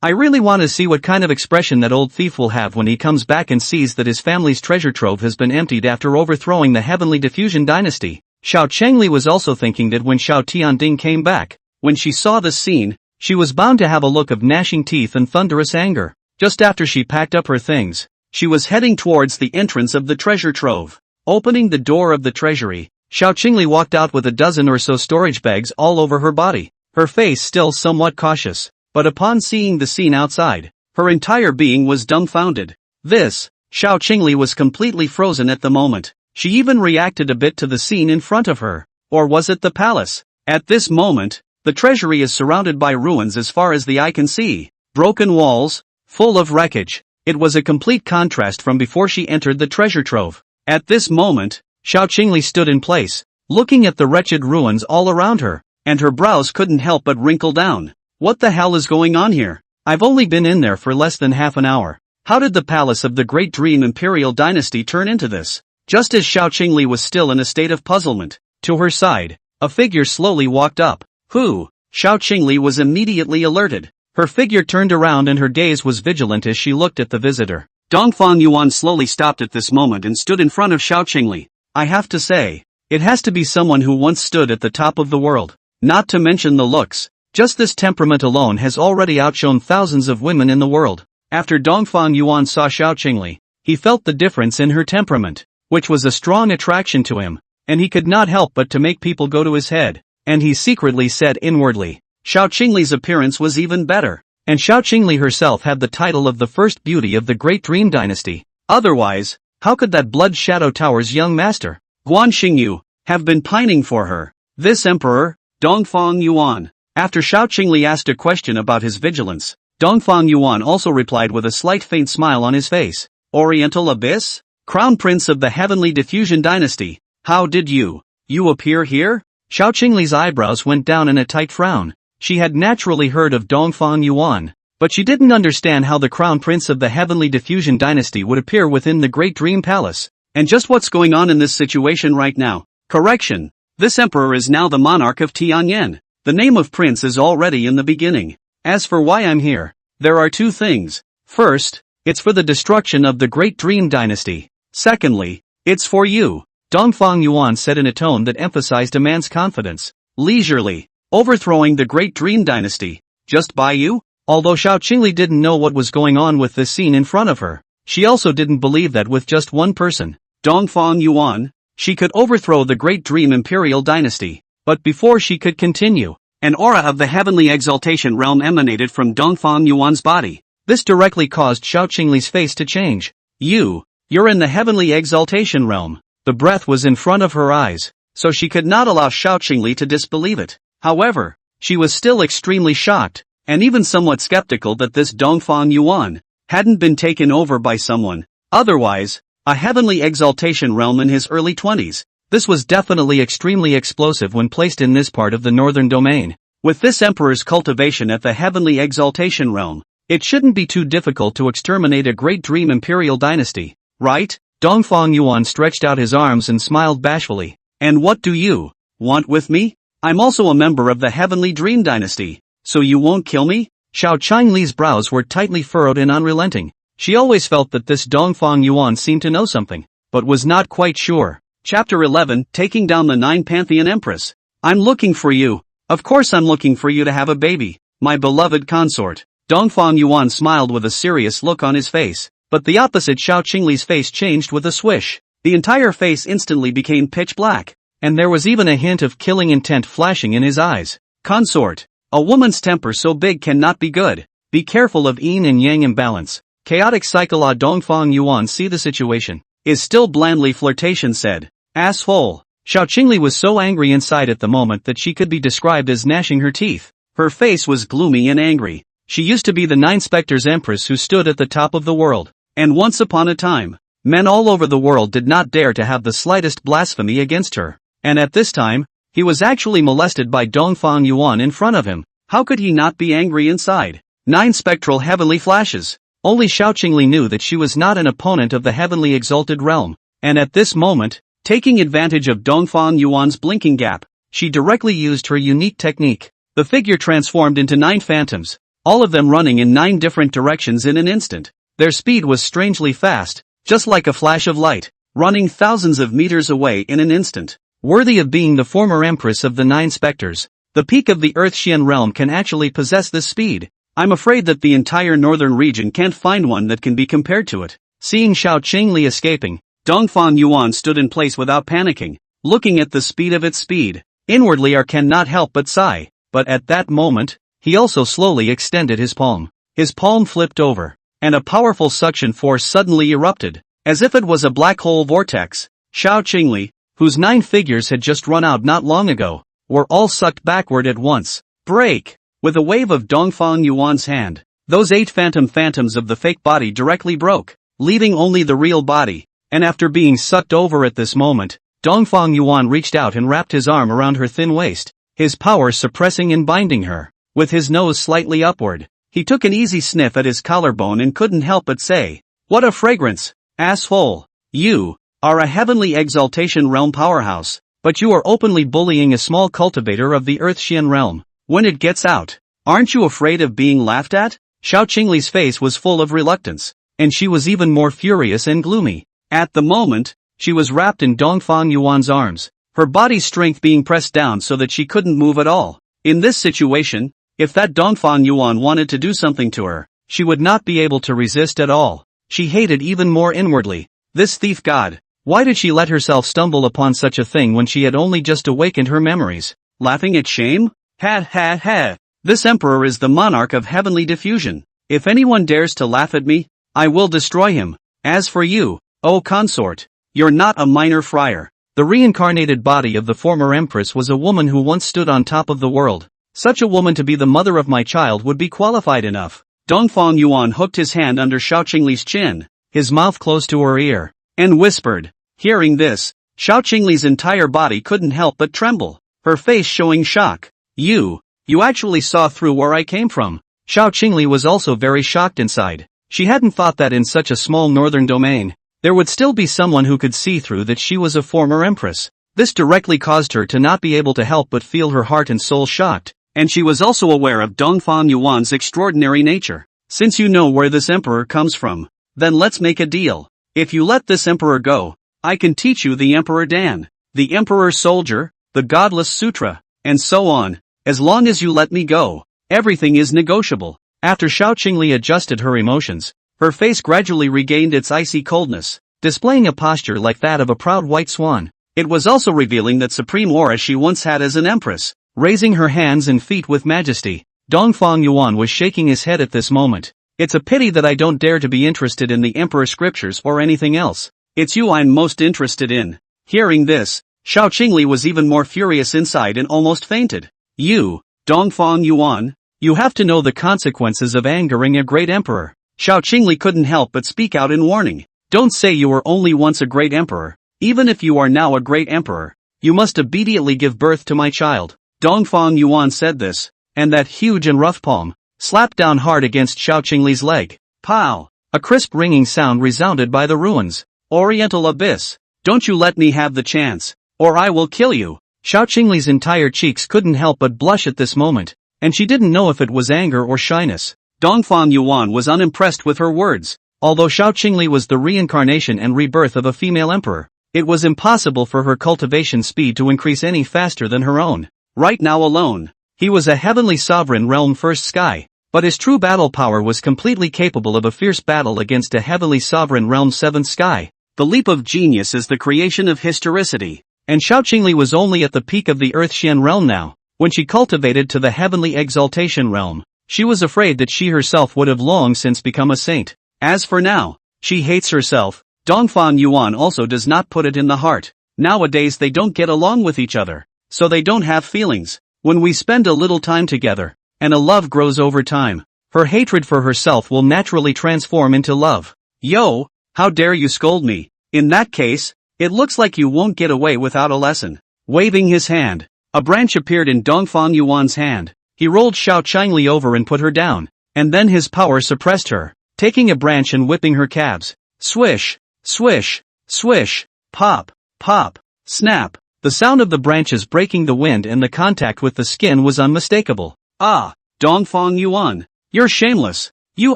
I really want to see what kind of expression that old thief will have when he comes back and sees that his family's treasure trove has been emptied after overthrowing the Heavenly Diffusion Dynasty. Xiao Chengli was also thinking that when Xiao Tianding came back, when she saw this scene, she was bound to have a look of gnashing teeth and thunderous anger. Just after she packed up her things, she was heading towards the entrance of the treasure trove. Opening the door of the treasury, Xiao Qingli walked out with a dozen or so storage bags all over her body, her face still somewhat cautious, but upon seeing the scene outside, her entire being was dumbfounded. Xiao Qingli was completely frozen at the moment. She even reacted a bit to the scene in front of her. Or was it the palace? At this moment, the treasury is surrounded by ruins as far as the eye can see. Broken walls, full of wreckage. It was a complete contrast from before she entered the treasure trove. At this moment, Xiao Qingli stood in place, looking at the wretched ruins all around her, and her brows couldn't help but wrinkle down. What the hell is going on here? I've only been in there for less than half an hour. How did the palace of the Great Dream Imperial Dynasty turn into this? Just as Xiao Qingli was still in a state of puzzlement, to her side, a figure slowly walked up. Who? Xiao Qingli was immediately alerted. Her figure turned around and her gaze was vigilant as she looked at the visitor. Dongfang Yuan slowly stopped at this moment and stood in front of Xiao Qingli. I have to say, it has to be someone who once stood at the top of the world. Not to mention the looks. Just this temperament alone has already outshone thousands of women in the world. After Dongfang Yuan saw Xiao Qingli, he felt the difference in her temperament, which was a strong attraction to him, and he could not help but to make people go to his head. And he secretly said inwardly, Xiao Qingli's appearance was even better, and Xiao Qingli herself had the title of the first beauty of the Great Dream Dynasty. Otherwise, how could that Blood Shadow Tower's young master, Guan Xingyu, have been pining for her? This emperor, Dongfang Yuan. After Xiao Qingli asked a question about his vigilance, Dongfang Yuan also replied with a slight faint smile on his face. Oriental Abyss? Crown Prince of the Heavenly Diffusion Dynasty, how did you appear here? Xiao Qingli's eyebrows went down in a tight frown. She had naturally heard of Dongfang Yuan, but she didn't understand how the Crown Prince of the Heavenly Diffusion Dynasty would appear within the Great Dream Palace. And just what's going on in this situation right now? Correction. This emperor is now the monarch of Tianlin. The name of prince is already in the beginning. As for why I'm here, there are two things. First, it's for the destruction of the Great Dream Dynasty. Secondly, it's for you. Dongfang Yuan said in a tone that emphasized a man's confidence. Leisurely, overthrowing the Great Dream Dynasty. Just by you? Although Xiao Qingli didn't know what was going on with this scene in front of her, she also didn't believe that with just one person, Dongfang Yuan, she could overthrow the Great Dream Imperial Dynasty. But before she could continue, an aura of the Heavenly Exaltation Realm emanated from Dongfang Yuan's body. This directly caused Xiao Qingli's face to change. You're in the Heavenly Exaltation Realm. The breath was in front of her eyes, so she could not allow Xiao Qingli to disbelieve it. However, she was still extremely shocked, and even somewhat skeptical that this Dongfang Yuan hadn't been taken over by someone. Otherwise, a Heavenly Exaltation Realm in his early 20s. This was definitely extremely explosive when placed in this part of the northern domain. With this emperor's cultivation at the Heavenly Exaltation Realm, it shouldn't be too difficult to exterminate a Great Dream Imperial Dynasty, right? Dongfang Yuan stretched out his arms and smiled bashfully. And what do you want with me? I'm also a member of the Heavenly Dream Dynasty, so you won't kill me? Xiao Qingli's brows were tightly furrowed and unrelenting. She always felt that this Dongfang Yuan seemed to know something, but was not quite sure. Chapter 11, Taking Down the Nine Pantheon Empress. I'm looking for you. Of course I'm looking for you to have a baby, my beloved consort. Dongfang Yuan smiled with a serious look on his face, but the opposite Xiao Qingli's face changed with a swish. The entire face instantly became pitch black, and there was even a hint of killing intent flashing in his eyes. Consort. A woman's temper so big cannot be good. Be careful of yin and yang imbalance. Chaotic cycle. Dongfang Yuan see the situation. Is still blandly flirtation said. Asshole. Xiao Qingli was so angry inside at the moment that she could be described as gnashing her teeth. Her face was gloomy and angry. She used to be the Nine Specters Empress who stood at the top of the world. And once upon a time, men all over the world did not dare to have the slightest blasphemy against her. And at this time, he was actually molested by Dongfang Yuan in front of him. How could he not be angry inside? 9 spectral heavenly flashes. Only Xiao Qingli knew that she was not an opponent of the heavenly exalted realm. And at this moment, taking advantage of Dongfang Yuan's blinking gap, she directly used her unique technique. The figure transformed into 9 phantoms, all of them running in 9 different directions in an instant. Their speed was strangely fast, just like a flash of light, running thousands of meters away in an instant. Worthy of being the former Empress of the 9 specters, the peak of the Earth-Xian realm can actually possess this speed. I'm afraid that the entire northern region can't find one that can be compared to it. Seeing Xiao Qingli escaping, Dongfang Yuan stood in place without panicking, looking at the speed of its speed. Inwardly cannot help but sigh, but at that moment, he also slowly extended his palm. His palm flipped over, and a powerful suction force suddenly erupted, as if it was a black hole vortex. Xiao Qingli, whose 9 figures had just run out not long ago, were all sucked backward at once. Break! With a wave of Dongfang Yuan's hand, those 8 phantoms of the fake body directly broke, leaving only the real body, and after being sucked over at this moment, Dongfang Yuan reached out and wrapped his arm around her thin waist, his power suppressing and binding her. With his nose slightly upward, he took an easy sniff at his collarbone and couldn't help but say, "What a fragrance, asshole. You are a heavenly exaltation realm powerhouse, but you are openly bullying a small cultivator of the Earth-Xian realm. When it gets out, aren't you afraid of being laughed at?" Xiao Qingli's face was full of reluctance, and she was even more furious and gloomy. At the moment, she was wrapped in Dongfang Yuan's arms, her body's strength being pressed down so that she couldn't move at all. In this situation, if that Dongfang Yuan wanted to do something to her, she would not be able to resist at all. She hated even more inwardly. This thief god, why did she let herself stumble upon such a thing when she had only just awakened her memories? Laughing at shame? Ha ha ha. This emperor is the monarch of heavenly diffusion. If anyone dares to laugh at me, I will destroy him. As for you, O consort, you're not a minor friar. The reincarnated body of the former empress was a woman who once stood on top of the world. Such a woman to be the mother of my child would be qualified enough. Dongfang Yuan hooked his hand under Xiao Qingli's chin, his mouth close to her ear, and whispered. Hearing this, Xiao Qingli's entire body couldn't help but tremble, her face showing shock. You actually saw through where I came from. Xiao Qingli was also very shocked inside. She hadn't thought that in such a small northern domain, there would still be someone who could see through that she was a former empress. This directly caused her to not be able to help but feel her heart and soul shocked, and she was also aware of Dongfang Yuan's extraordinary nature. Since you know where this emperor comes from, then let's make a deal. If you let this emperor go, I can teach you the Emperor Dan, the Emperor Soldier, the Godless Sutra, and so on. As long as you let me go, everything is negotiable. After Xiao Qingli adjusted her emotions, her face gradually regained its icy coldness, displaying a posture like that of a proud white swan. It was also revealing that supreme aura she once had as an empress. Raising her hands and feet with majesty, Dongfang Yuan was shaking his head at this moment. It's a pity that I don't dare to be interested in the emperor scriptures or anything else. It's you I'm most interested in. Hearing this, Xiao Qingli was even more furious inside and almost fainted. You, Dongfang Yuan, you have to know the consequences of angering a great emperor. Xiao Qingli couldn't help but speak out in warning. Don't say you were only once a great emperor. Even if you are now a great emperor, you must immediately give birth to my child. Dongfang Yuan said this, and that huge and rough palm slapped down hard against Xiao Qingli's leg. Pow! A crisp ringing sound resounded by the ruins. Oriental abyss, don't you let me have the chance, or I will kill you. Xiao Qingli's entire cheeks couldn't help but blush at this moment, and she didn't know if it was anger or shyness. Dongfang Yuan was unimpressed with her words. Although Xiao Qingli was the reincarnation and rebirth of a female emperor, it was impossible for her cultivation speed to increase any faster than her own. Right now alone, he was a heavenly sovereign realm first sky, but his true battle power was completely capable of a fierce battle against a heavenly sovereign realm seventh sky. The leap of genius is the creation of historicity. And Xiao Qingli was only at the peak of the Earth-Xian realm now. When she cultivated to the heavenly exaltation realm, she was afraid that she herself would have long since become a saint. As for now, she hates herself. Dongfang Yuan also does not put it in the heart. Nowadays they don't get along with each other, so they don't have feelings. When we spend a little time together, and a love grows over time, her hatred for herself will naturally transform into love. Yo, how dare you scold me? In that case, it looks like you won't get away without a lesson. Waving his hand, a branch appeared in Dongfang Yuan's hand. He rolled Xiao Qingli over and put her down, and then his power suppressed her, taking a branch and whipping her calves. Swish, swish, swish, pop, pop, snap. The sound of the branches breaking the wind and the contact with the skin was unmistakable. Ah, Dongfang Yuan, You're shameless. You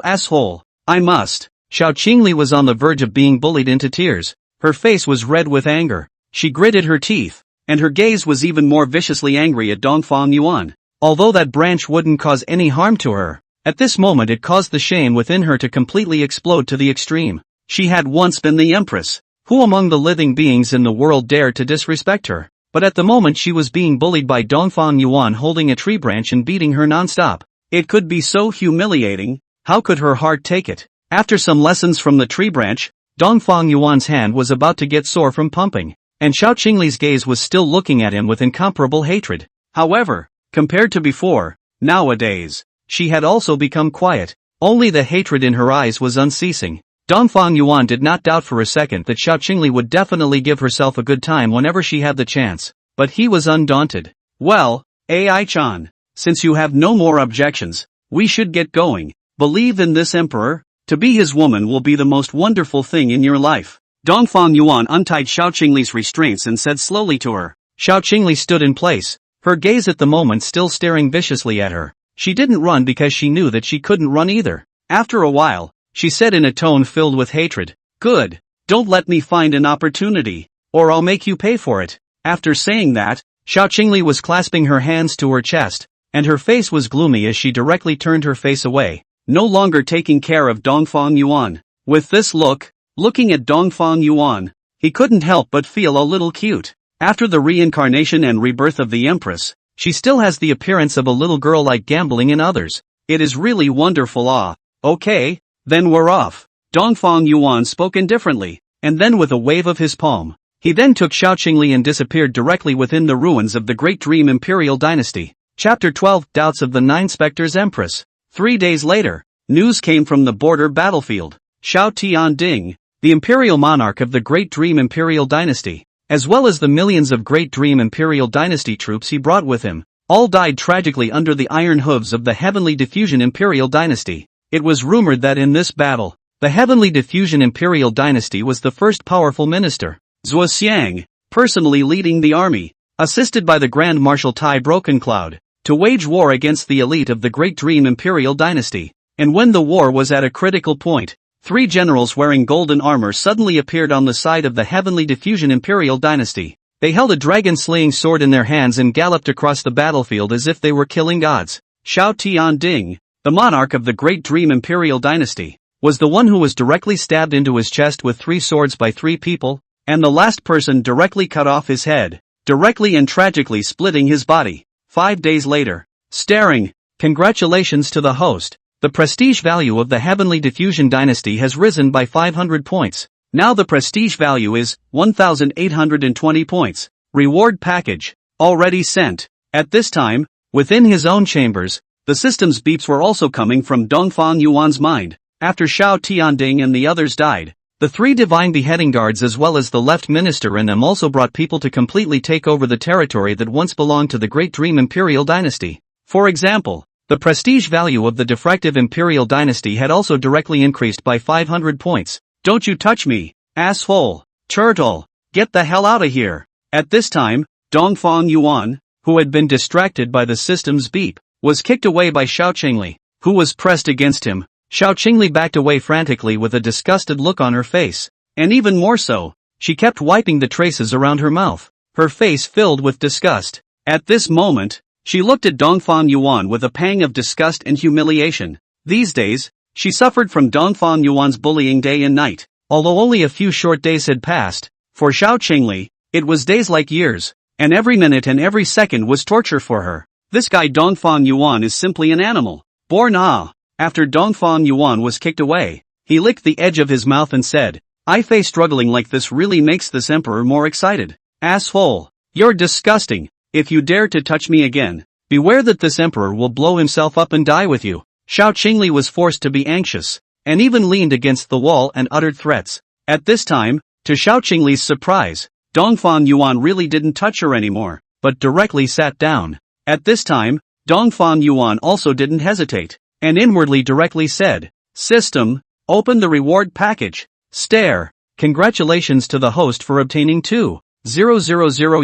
asshole. I must. Xiao Qingli was on the verge of being bullied into tears. Her face was red with anger. She gritted her teeth, and her gaze was even more viciously angry at Dongfang Yuan. Although that branch wouldn't cause any harm to her, at this moment it caused the shame within her to completely explode to the extreme. She had once been the Empress. Who among the living beings in the world dared to disrespect her? But at the moment she was being bullied by Dongfang Yuan holding a tree branch and beating her non-stop. It could be so humiliating. How could her heart take it? After some lessons from the tree branch, Dongfang Yuan's hand was about to get sore from pumping, and Xiao Qingli's gaze was still looking at him with incomparable hatred. However, compared to before, nowadays, she had also become quiet. Only the hatred in her eyes was unceasing. Dongfang Yuan did not doubt for a second that Xiao Qingli would definitely give herself a good time whenever she had the chance, but he was undaunted. Well, Ai-chan, since you have no more objections, we should get going. Believe in this emperor. To be his woman will be the most wonderful thing in your life. Dongfang Yuan untied Xiao Qingli's restraints and said slowly to her. Xiao Qingli stood in place, her gaze at the moment still staring viciously at her. She didn't run because she knew that she couldn't run either. After a while, she said in a tone filled with hatred, "Good. Don't let me find an opportunity, or I'll make you pay for it." After saying that, Xiao Qingli was clasping her hands to her chest, and her face was gloomy as she directly turned her face away, no longer taking care of Dongfang Yuan. With this look, looking at Dongfang Yuan, he couldn't help but feel a little cute. After the reincarnation and rebirth of the Empress, she still has the appearance of a little girl like gambling in others. It is really wonderful. Okay, then we're off. Dongfang Yuan spoke indifferently, and then with a wave of his palm, he then took Xiao Qingli and disappeared directly within the ruins of the Great Dream Imperial Dynasty. Chapter 12, Doubts of the Nine Specters Empress. 3 days later, news came from the border battlefield. Xiao Tianding, the imperial monarch of the Great Dream Imperial Dynasty, as well as the millions of Great Dream Imperial Dynasty troops he brought with him, all died tragically under the iron hooves of the Heavenly Diffusion Imperial Dynasty. It was rumored that in this battle, the Heavenly Diffusion Imperial Dynasty was the first powerful minister, Zhuoxiang, personally leading the army, assisted by the Grand Marshal Tai Broken Cloud, to wage war against the elite of the Great Dream Imperial Dynasty. And when the war was at a critical point, 3 generals wearing golden armor suddenly appeared on the side of the Heavenly Diffusion Imperial Dynasty. They held a dragon-slaying sword in their hands and galloped across the battlefield as if they were killing gods. Xiao Tianding, the monarch of the Great Dream Imperial Dynasty, was the one who was directly stabbed into his chest with 3 swords by 3 people, and the last person directly cut off his head, directly and tragically splitting his body. 5 days later, staring, congratulations to the host. The prestige value of the Heavenly Diffusion Dynasty has risen by 500 points. Now the prestige value is 1,820 points. Reward package, already sent. At this time, within his own chambers, the system's beeps were also coming from Dongfang Yuan's mind. After Xiao Tianding and the others died, the 3 divine beheading guards as well as the left minister and them also brought people to completely take over the territory that once belonged to the Great Dream Imperial Dynasty. For example, the prestige value of the Diffractive Imperial Dynasty had also directly increased by 500 points. Don't you touch me, asshole, turtle, get the hell out of here. At this time, Dongfang Yuan, who had been distracted by the system's beep, was kicked away by Xiao Qingli, who was pressed against him. Xiao Qingli backed away frantically with a disgusted look on her face, and even more so, she kept wiping the traces around her mouth, her face filled with disgust. At this moment, she looked at Dongfang Yuan with a pang of disgust and humiliation. These days, she suffered from Dongfang Yuan's bullying day and night. Although only a few short days had passed, for Xiao Qingli, it was days like years, and every minute and every second was torture for her. This guy Dongfang Yuan is simply an animal. Born After Dongfang Yuan was kicked away, he licked the edge of his mouth and said, Fei struggling like this really makes this emperor more excited. Asshole, you're disgusting. If you dare to touch me again, beware that this emperor will blow himself up and die with you. Xiao Qingli was forced to be anxious, and even leaned against the wall and uttered threats. At this time, to Xiao Qingli's surprise, Dongfang Yuan really didn't touch her anymore, but directly sat down. At this time, Dongfang Yuan also didn't hesitate, and inwardly directly said, System, open the reward package. Stare. Congratulations to the host for obtaining 2,000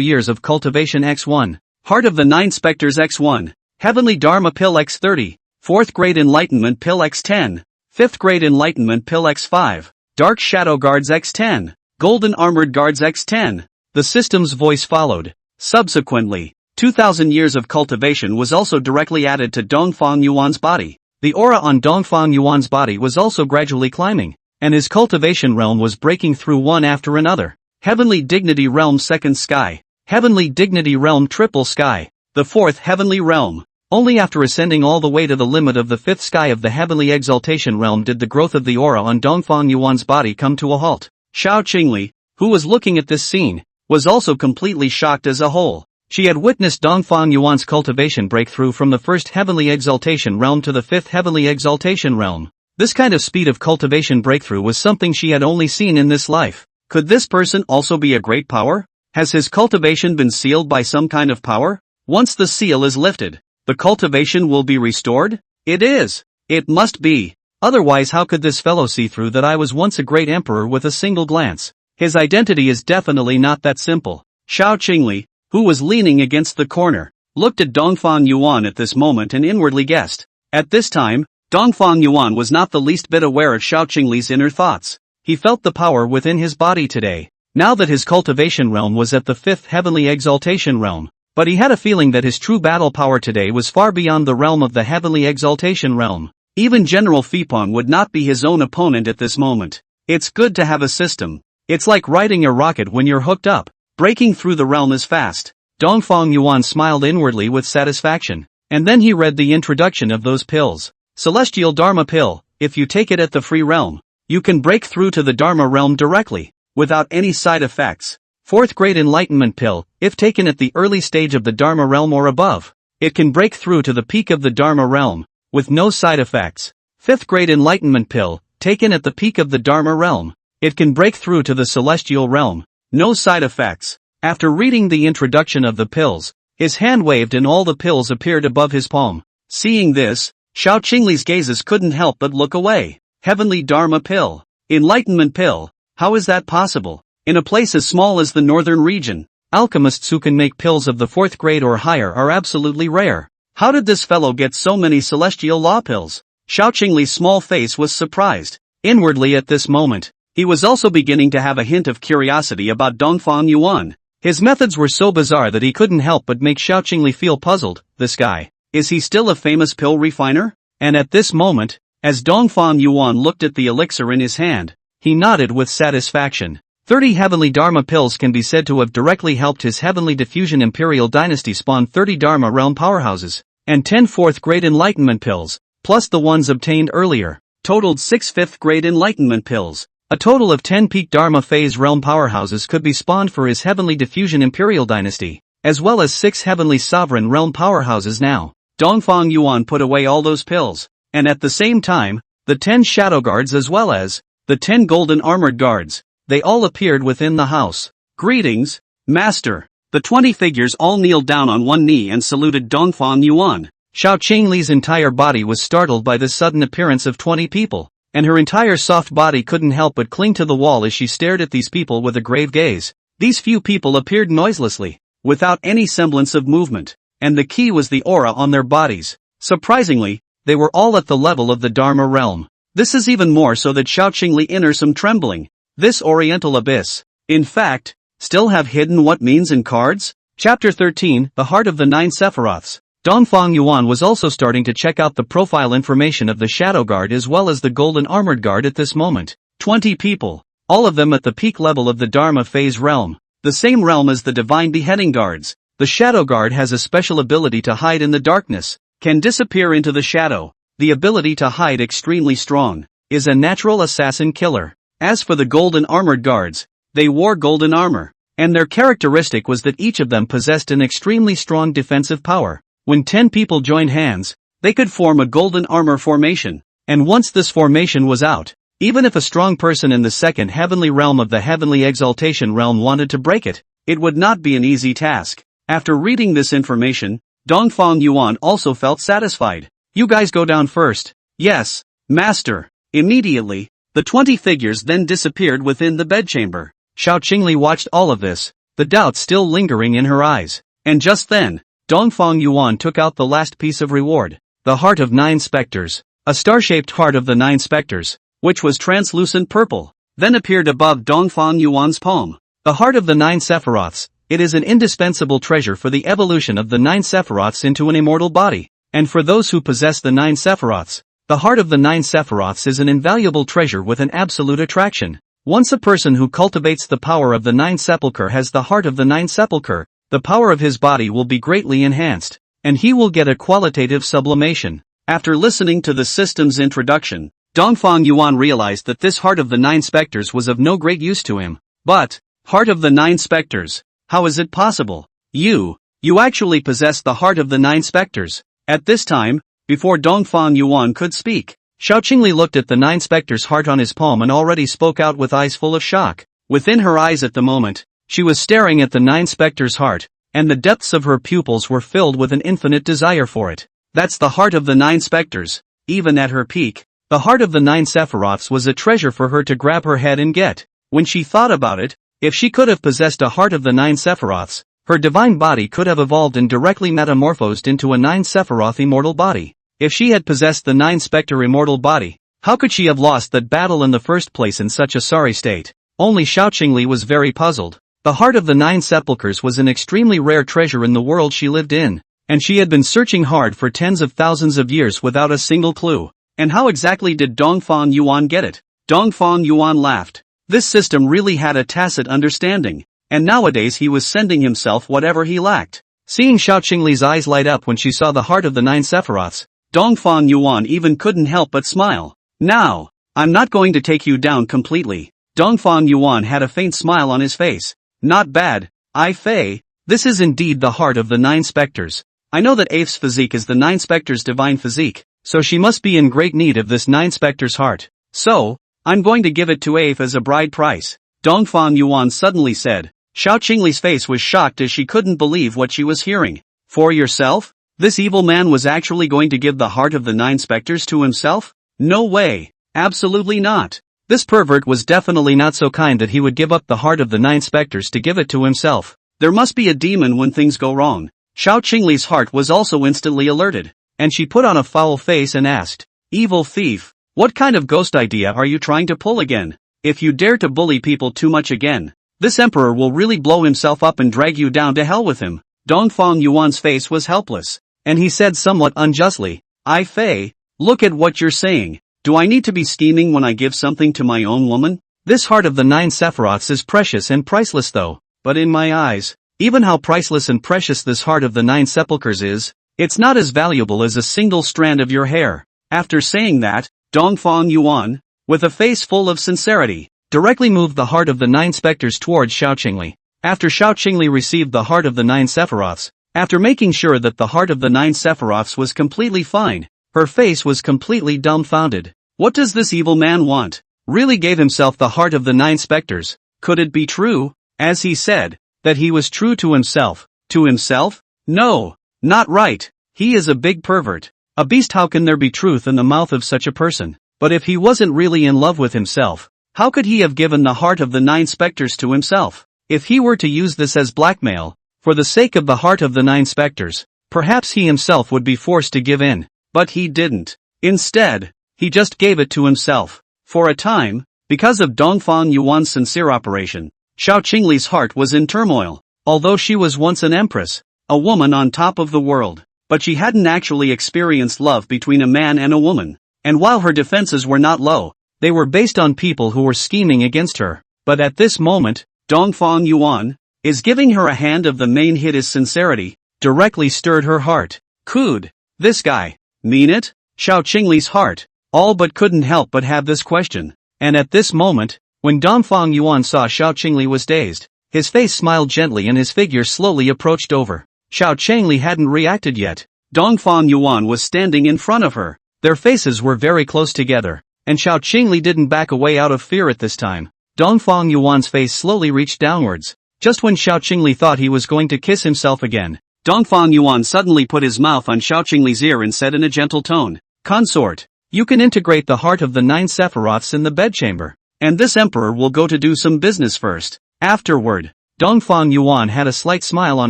years of cultivation x1. Heart of the Nine Specters x1. Heavenly Dharma Pill x30. 4th grade enlightenment pill x10, 5th grade enlightenment pill x5, dark shadow guards x10, golden armored guards x10. The system's voice followed. Subsequently, 2,000 years of cultivation was also directly added to Dongfang Yuan's body. The aura on Dongfang Yuan's body was also gradually climbing, and his cultivation realm was breaking through one after another. Heavenly Dignity Realm Second Sky, Heavenly Dignity Realm Triple Sky, the 4th Heavenly Realm. Only after ascending all the way to the limit of the 5th sky of the Heavenly Exaltation Realm did the growth of the aura on Dongfang Yuan's body come to a halt. Xiao Qingli, who was looking at this scene, was also completely shocked as a whole. She had witnessed Dongfang Yuan's cultivation breakthrough from the 1st Heavenly Exaltation Realm to the 5th Heavenly Exaltation Realm. This kind of speed of cultivation breakthrough was something she had only seen in this life. Could this person also be a great power? Has his cultivation been sealed by some kind of power? Once the seal is lifted, the cultivation will be restored? It is. It must be. Otherwise how could this fellow see through that I was once a great emperor with a single glance? His identity is definitely not that simple. Xiao Qingli, who was leaning against the corner, looked at Dongfang Yuan at this moment and inwardly guessed. At this time, Dongfang Yuan was not the least bit aware of Xiao Qingli's inner thoughts. He felt the power within his body today, now that his cultivation realm was at the 5th Heavenly Exaltation Realm. But he had a feeling that his true battle power today was far beyond the realm of the Heavenly Exaltation Realm. Even General Fei Peng would not be his own opponent at this moment. It's good to have a system. It's like riding a rocket when you're hooked up. Breaking through the realm is fast. Dongfang Yuan smiled inwardly with satisfaction. And then he read the introduction of those pills. Celestial Dharma Pill, if you take it at the free realm, you can break through to the Dharma realm directly, without any side effects. 4th grade Enlightenment Pill, if taken at the early stage of the Dharma realm or above, it can break through to the peak of the Dharma realm, with no side effects. 5th grade Enlightenment Pill, taken at the peak of the Dharma realm, it can break through to the Celestial realm. No side effects. After reading the introduction of the pills, his hand waved and all the pills appeared above his palm. Seeing this, Xiao Qingli's gazes couldn't help but look away. Heavenly Dharma Pill. Enlightenment Pill. How is that possible? In a place as small as the northern region, alchemists who can make pills of the 4th grade or higher are absolutely rare. How did this fellow get so many celestial law pills? Xiao Qingli's small face was surprised. Inwardly at this moment, he was also beginning to have a hint of curiosity about Dongfang Yuan. His methods were so bizarre that he couldn't help but make Xiao Qingli feel puzzled. This guy, is he still a famous pill refiner? And at this moment, as Dongfang Yuan looked at the elixir in his hand, he nodded with satisfaction. 30 heavenly Dharma pills can be said to have directly helped his heavenly diffusion imperial dynasty spawn 30 Dharma realm powerhouses, and 10 4th grade enlightenment pills, plus the ones obtained earlier, totaled 6 5th grade enlightenment pills. A total of 10 peak Dharma phase realm powerhouses could be spawned for his heavenly diffusion imperial dynasty, as well as 6 heavenly sovereign realm powerhouses now. Dongfang Yuan put away all those pills, and at the same time, the 10 shadow guards as well as the 10 golden armored guards, they all appeared within the house. Greetings, Master. The 20 figures all kneeled down on one knee and saluted Dongfang Yuan. Xiao Qingli's entire body was startled by this sudden appearance of 20 people, and her entire soft body couldn't help but cling to the wall as she stared at these people with a grave gaze. These few people appeared noiselessly, without any semblance of movement, and the key was the aura on their bodies. Surprisingly, they were all at the level of the Dharma realm. This is even more so that Xiao Qingli inner some trembling. This oriental abyss, in fact, still have hidden what means in cards? Chapter 13, The Heart of the Nine Sephiroths. Dongfang Yuan was also starting to check out the profile information of the Shadow Guard as well as the Golden Armored Guard at this moment. 20 people, all of them at the peak level of the Dharma phase realm, the same realm as the Divine Beheading Guards. The Shadow Guard has a special ability to hide in the darkness, can disappear into the shadow. The ability to hide extremely strong, is a natural assassin killer. As for the Golden Armored Guards, they wore golden armor, and their characteristic was that each of them possessed an extremely strong defensive power. When 10 people joined hands, they could form a golden armor formation, and once this formation was out, even if a strong person in the second heavenly realm of the heavenly exaltation realm wanted to break it, it would not be an easy task. After reading this information, Dongfang Yuan also felt satisfied. You guys go down first. Yes, Master. Immediately, the 20 figures then disappeared within the bedchamber. Xiao Qingli watched all of this, the doubt still lingering in her eyes. And just then, Dongfang Yuan took out the last piece of reward. the heart of 9 specters, a star-shaped heart of the 9 specters, which was translucent purple, then appeared above Dongfang Yuan's palm. The heart of the 9 Sephiroths, it is an indispensable treasure for the evolution of the 9 Sephiroths into an immortal body, and for those who possess the 9 Sephiroths, the heart of the 9 Sephiroths is an invaluable treasure with an absolute attraction. Once a person who cultivates the power of the 9 Sepulchre has the heart of the 9 Sepulchre, the power of his body will be greatly enhanced, and he will get a qualitative sublimation. After listening to the system's introduction, Dongfang Yuan realized that this heart of the 9 specters was of no great use to him. But, heart of the 9 specters, how is it possible? You actually possess the heart of the 9 specters. At this time, before Dongfang Yuan could speak, Xiao Qingli looked at the 9 specters' heart on his palm and already spoke out with eyes full of shock. Within her eyes at the moment, she was staring at the 9 specters' heart, and the depths of her pupils were filled with an infinite desire for it. That's the heart of the 9 specters. Even at her peak, the heart of the 9 Sephiroths was a treasure for her to grab her head and get. When she thought about it, if she could have possessed a heart of the 9 Sephiroths, her divine body could have evolved and directly metamorphosed into a 9 Sephiroth immortal body. If she had possessed the 9 Spectre immortal body, how could she have lost that battle in the first place in such a sorry state? Only Xiao Qingli was very puzzled. The heart of the 9 sepulchres was an extremely rare treasure in the world she lived in, and she had been searching hard for tens of thousands of years without a single clue. And how exactly did Dongfang Yuan get it? Dongfang Yuan laughed. This system really had a tacit understanding, and nowadays he was sending himself whatever he lacked. Seeing Xiao Qingli's eyes light up when she saw the heart of the 9 Sephiroths, Dongfang Yuan even couldn't help but smile. Now, I'm not going to take you down completely. Dongfang Yuan had a faint smile on his face. Not bad, Fei. This is indeed the heart of the 9 specters. I know that Afe's physique is the 9 specters' divine physique, so she must be in great need of this 9 specters' heart. So, I'm going to give it to Afe as a bride price. Dongfang Yuan suddenly said. Xiao Qingli's face was shocked as she couldn't believe what she was hearing. For yourself? This evil man was actually going to give the heart of the 9 specters to himself? No way. Absolutely not. This pervert was definitely not so kind that he would give up the heart of the 9 specters to give it to himself. There must be a demon when things go wrong. Xiao Qingli's heart was also instantly alerted, and she put on a foul face and asked, Evil thief, what kind of ghost idea are you trying to pull again? If you dare to bully people too much again, this emperor will really blow himself up and drag you down to hell with him. Dongfang Yuan's face was helpless, and he said somewhat unjustly, Fei, look at what you're saying. Do I need to be scheming when I give something to my own woman? This heart of the 9 Sephiroths is precious and priceless though, but in my eyes, even how priceless and precious this heart of the 9 sepulchres is, it's not as valuable as a single strand of your hair. After saying that, Dongfang Yuan, with a face full of sincerity, directly moved the heart of the 9 specters towards Xiao Qingli. After Xiao Qingli received the heart of the 9 Sephiroths, after making sure that the heart of the 9 Sephiroths was completely fine, her face was completely dumbfounded. What does this evil man want? Really gave himself the heart of the 9 specters? Could it be true, as he said, that he was true to himself? To himself? No, not right. He is a big pervert. A beast. How can there be truth in the mouth of such a person? But if he wasn't really in love with himself, how could he have given the heart of the 9 specters to himself? If he were to use this as blackmail, for the sake of the heart of the 9 specters, perhaps he himself would be forced to give in. But he didn't. Instead, he just gave it to himself. For a time, because of Dongfang Yuan's sincere operation, Xiao Qingli's heart was in turmoil. Although she was once an empress, a woman on top of the world, but she hadn't actually experienced love between a man and a woman. And while her defenses were not low, they were based on people who were scheming against her. But at this moment, Dongfang Yuan is giving her a hand of the main hit. His sincerity directly stirred her heart. Could this guy mean it? Xiao Qingli's heart all but couldn't help but have this question. And at this moment, when Dongfang Yuan saw Xiao Qingli was dazed, his face smiled gently and his figure slowly approached over. Xiao Qingli hadn't reacted yet. Dongfang Yuan was standing in front of her. Their faces were very close together, and Xiao Qingli didn't back away out of fear at this time. Dongfang Yuan's face slowly reached downwards. Just when Xiao Qingli thought he was going to kiss himself again, Dongfang Yuan suddenly put his mouth on Xiao Qingli's ear and said in a gentle tone, Consort, you can integrate the heart of the 9 Sephiroths in the bedchamber, and this emperor will go to do some business first. Afterward, Dongfang Yuan had a slight smile on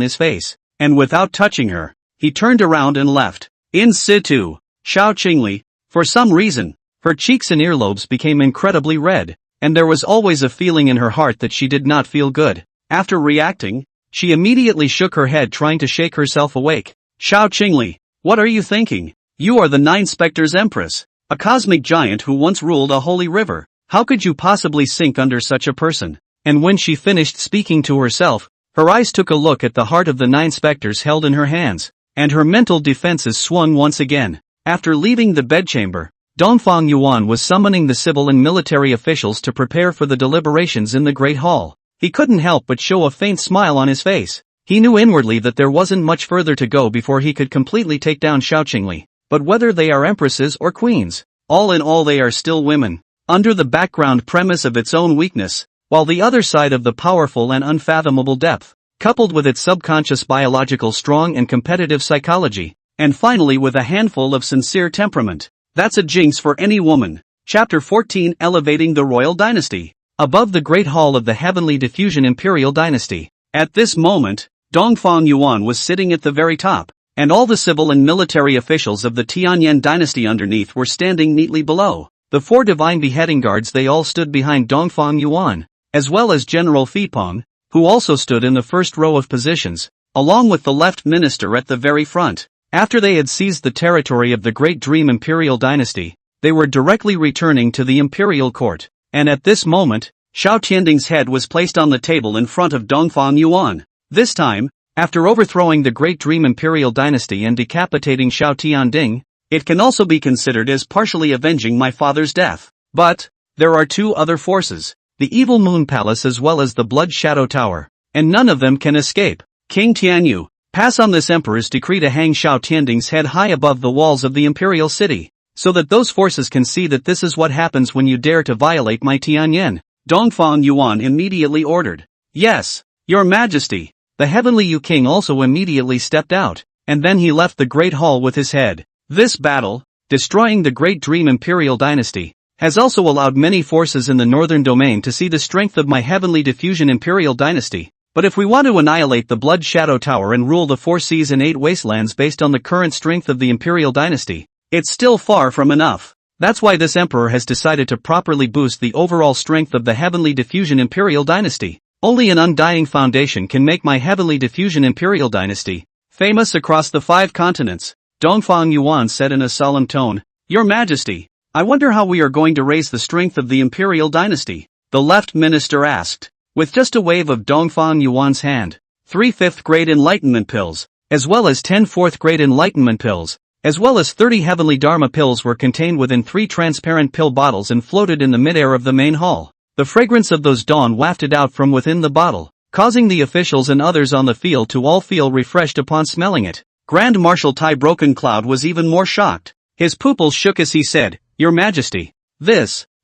his face, and without touching her, he turned around and left. In situ, Xiao Qingli. For some reason, her cheeks and earlobes became incredibly red, and there was always a feeling in her heart that she did not feel good. After reacting, she immediately shook her head trying to shake herself awake. Xiao Qingli, what are you thinking? You are the Nine Specters' Empress, a cosmic giant who once ruled a holy river. How could you possibly sink under such a person? And when she finished speaking to herself, her eyes took a look at the heart of the 9 specters held in her hands, and her mental defenses swung once again. After leaving the bedchamber, Dongfang Yuan was summoning the civil and military officials to prepare for the deliberations in the Great Hall. He couldn't help but show a faint smile on his face. He knew inwardly that there wasn't much further to go before he could completely take down Xiao Qingli. But whether they are empresses or queens, all in all they are still women, under the background premise of its own weakness, while the other side of the powerful and unfathomable depth, coupled with its subconscious biological strong and competitive psychology, and finally with a handful of sincere temperament. That's a jinx for any woman. Chapter 14, Elevating the Royal Dynasty. Above the Great Hall of the Heavenly Diffusion Imperial Dynasty. At this moment, Dongfang Yuan was sitting at the very top, and all the civil and military officials of the Tianlin Dynasty underneath were standing neatly below. The 4 divine beheading guards, they all stood behind Dongfang Yuan, as well as General Fei Peng, who also stood in the first row of positions, along with the left minister at the very front. After they had seized the territory of the Great Dream Imperial Dynasty, they were directly returning to the Imperial Court, and at this moment, Xiao Tianding's head was placed on the table in front of Dongfang Yuan. This time, after overthrowing the Great Dream Imperial Dynasty and decapitating Xiao Tianding, it can also be considered as partially avenging my father's death. But, there are 2 other forces, the Evil Moon Palace as well as the Blood Shadow Tower, and none of them can escape. King Tianyu, pass on this emperor's decree to hang Xiao Tianding's head high above the walls of the Imperial City, so that those forces can see that this is what happens when you dare to violate my Tianyin. Dongfang Yuan immediately ordered. Yes, Your Majesty. The Heavenly Yu King also immediately stepped out, and then he left the Great Hall with his head. This battle, destroying the Great Dream Imperial Dynasty, has also allowed many forces in the northern domain to see the strength of my Heavenly Diffusion Imperial Dynasty. But if we want to annihilate the Blood Shadow Tower and rule the 4 seas and 8 wastelands based on the current strength of the Imperial Dynasty, it's still far from enough. That's why this emperor has decided to properly boost the overall strength of the Heavenly Diffusion Imperial Dynasty. Only an undying foundation can make my Heavenly Diffusion Imperial Dynasty famous across the 5 continents. Dongfang Yuan said in a solemn tone. Your Majesty, I wonder how we are going to raise the strength of the Imperial Dynasty, the left minister asked, with just a wave of Dongfang Yuan's hand. 3 5th grade enlightenment pills, as well as 10 4th grade enlightenment pills, as well as 30 heavenly Dharma pills were contained within 3 transparent pill bottles and floated in the midair of the main hall. The fragrance of those dawn wafted out from within the bottle, causing the officials and others on the field to all feel refreshed upon smelling it. Grand Marshal Tai Broken Cloud was even more shocked. His pupils shook as he said, Your Majesty,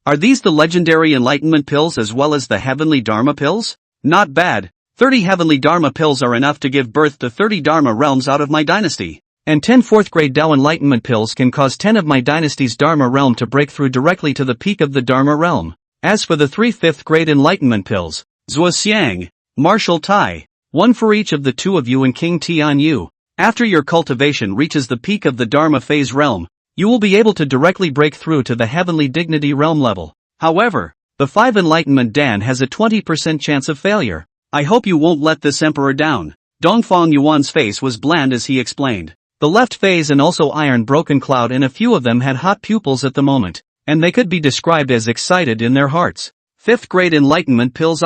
are these the legendary enlightenment pills as well as the heavenly Dharma pills? Not bad. 30 heavenly Dharma pills are enough to give birth to 30 Dharma realms out of my dynasty. And 10 4th grade Dao enlightenment pills can cause 10 of my dynasty's Dharma realm to break through directly to the peak of the Dharma realm. As for the 3 5th grade enlightenment pills, Zuoxiang, Marshal Tai, 1 for each of the 2 of you and King Tianyu. After your cultivation reaches the peak of the Dharma phase realm, you will be able to directly break through to the heavenly dignity realm level. However, the 5 enlightenment Dan has a 20% chance of failure. I hope you won't let this emperor down. Dongfang Yuan's face was bland as he explained. The left phase and also Iron Broken Cloud and a few of them had hot pupils at the moment, and they could be described as excited in their hearts. 5th grade enlightenment pills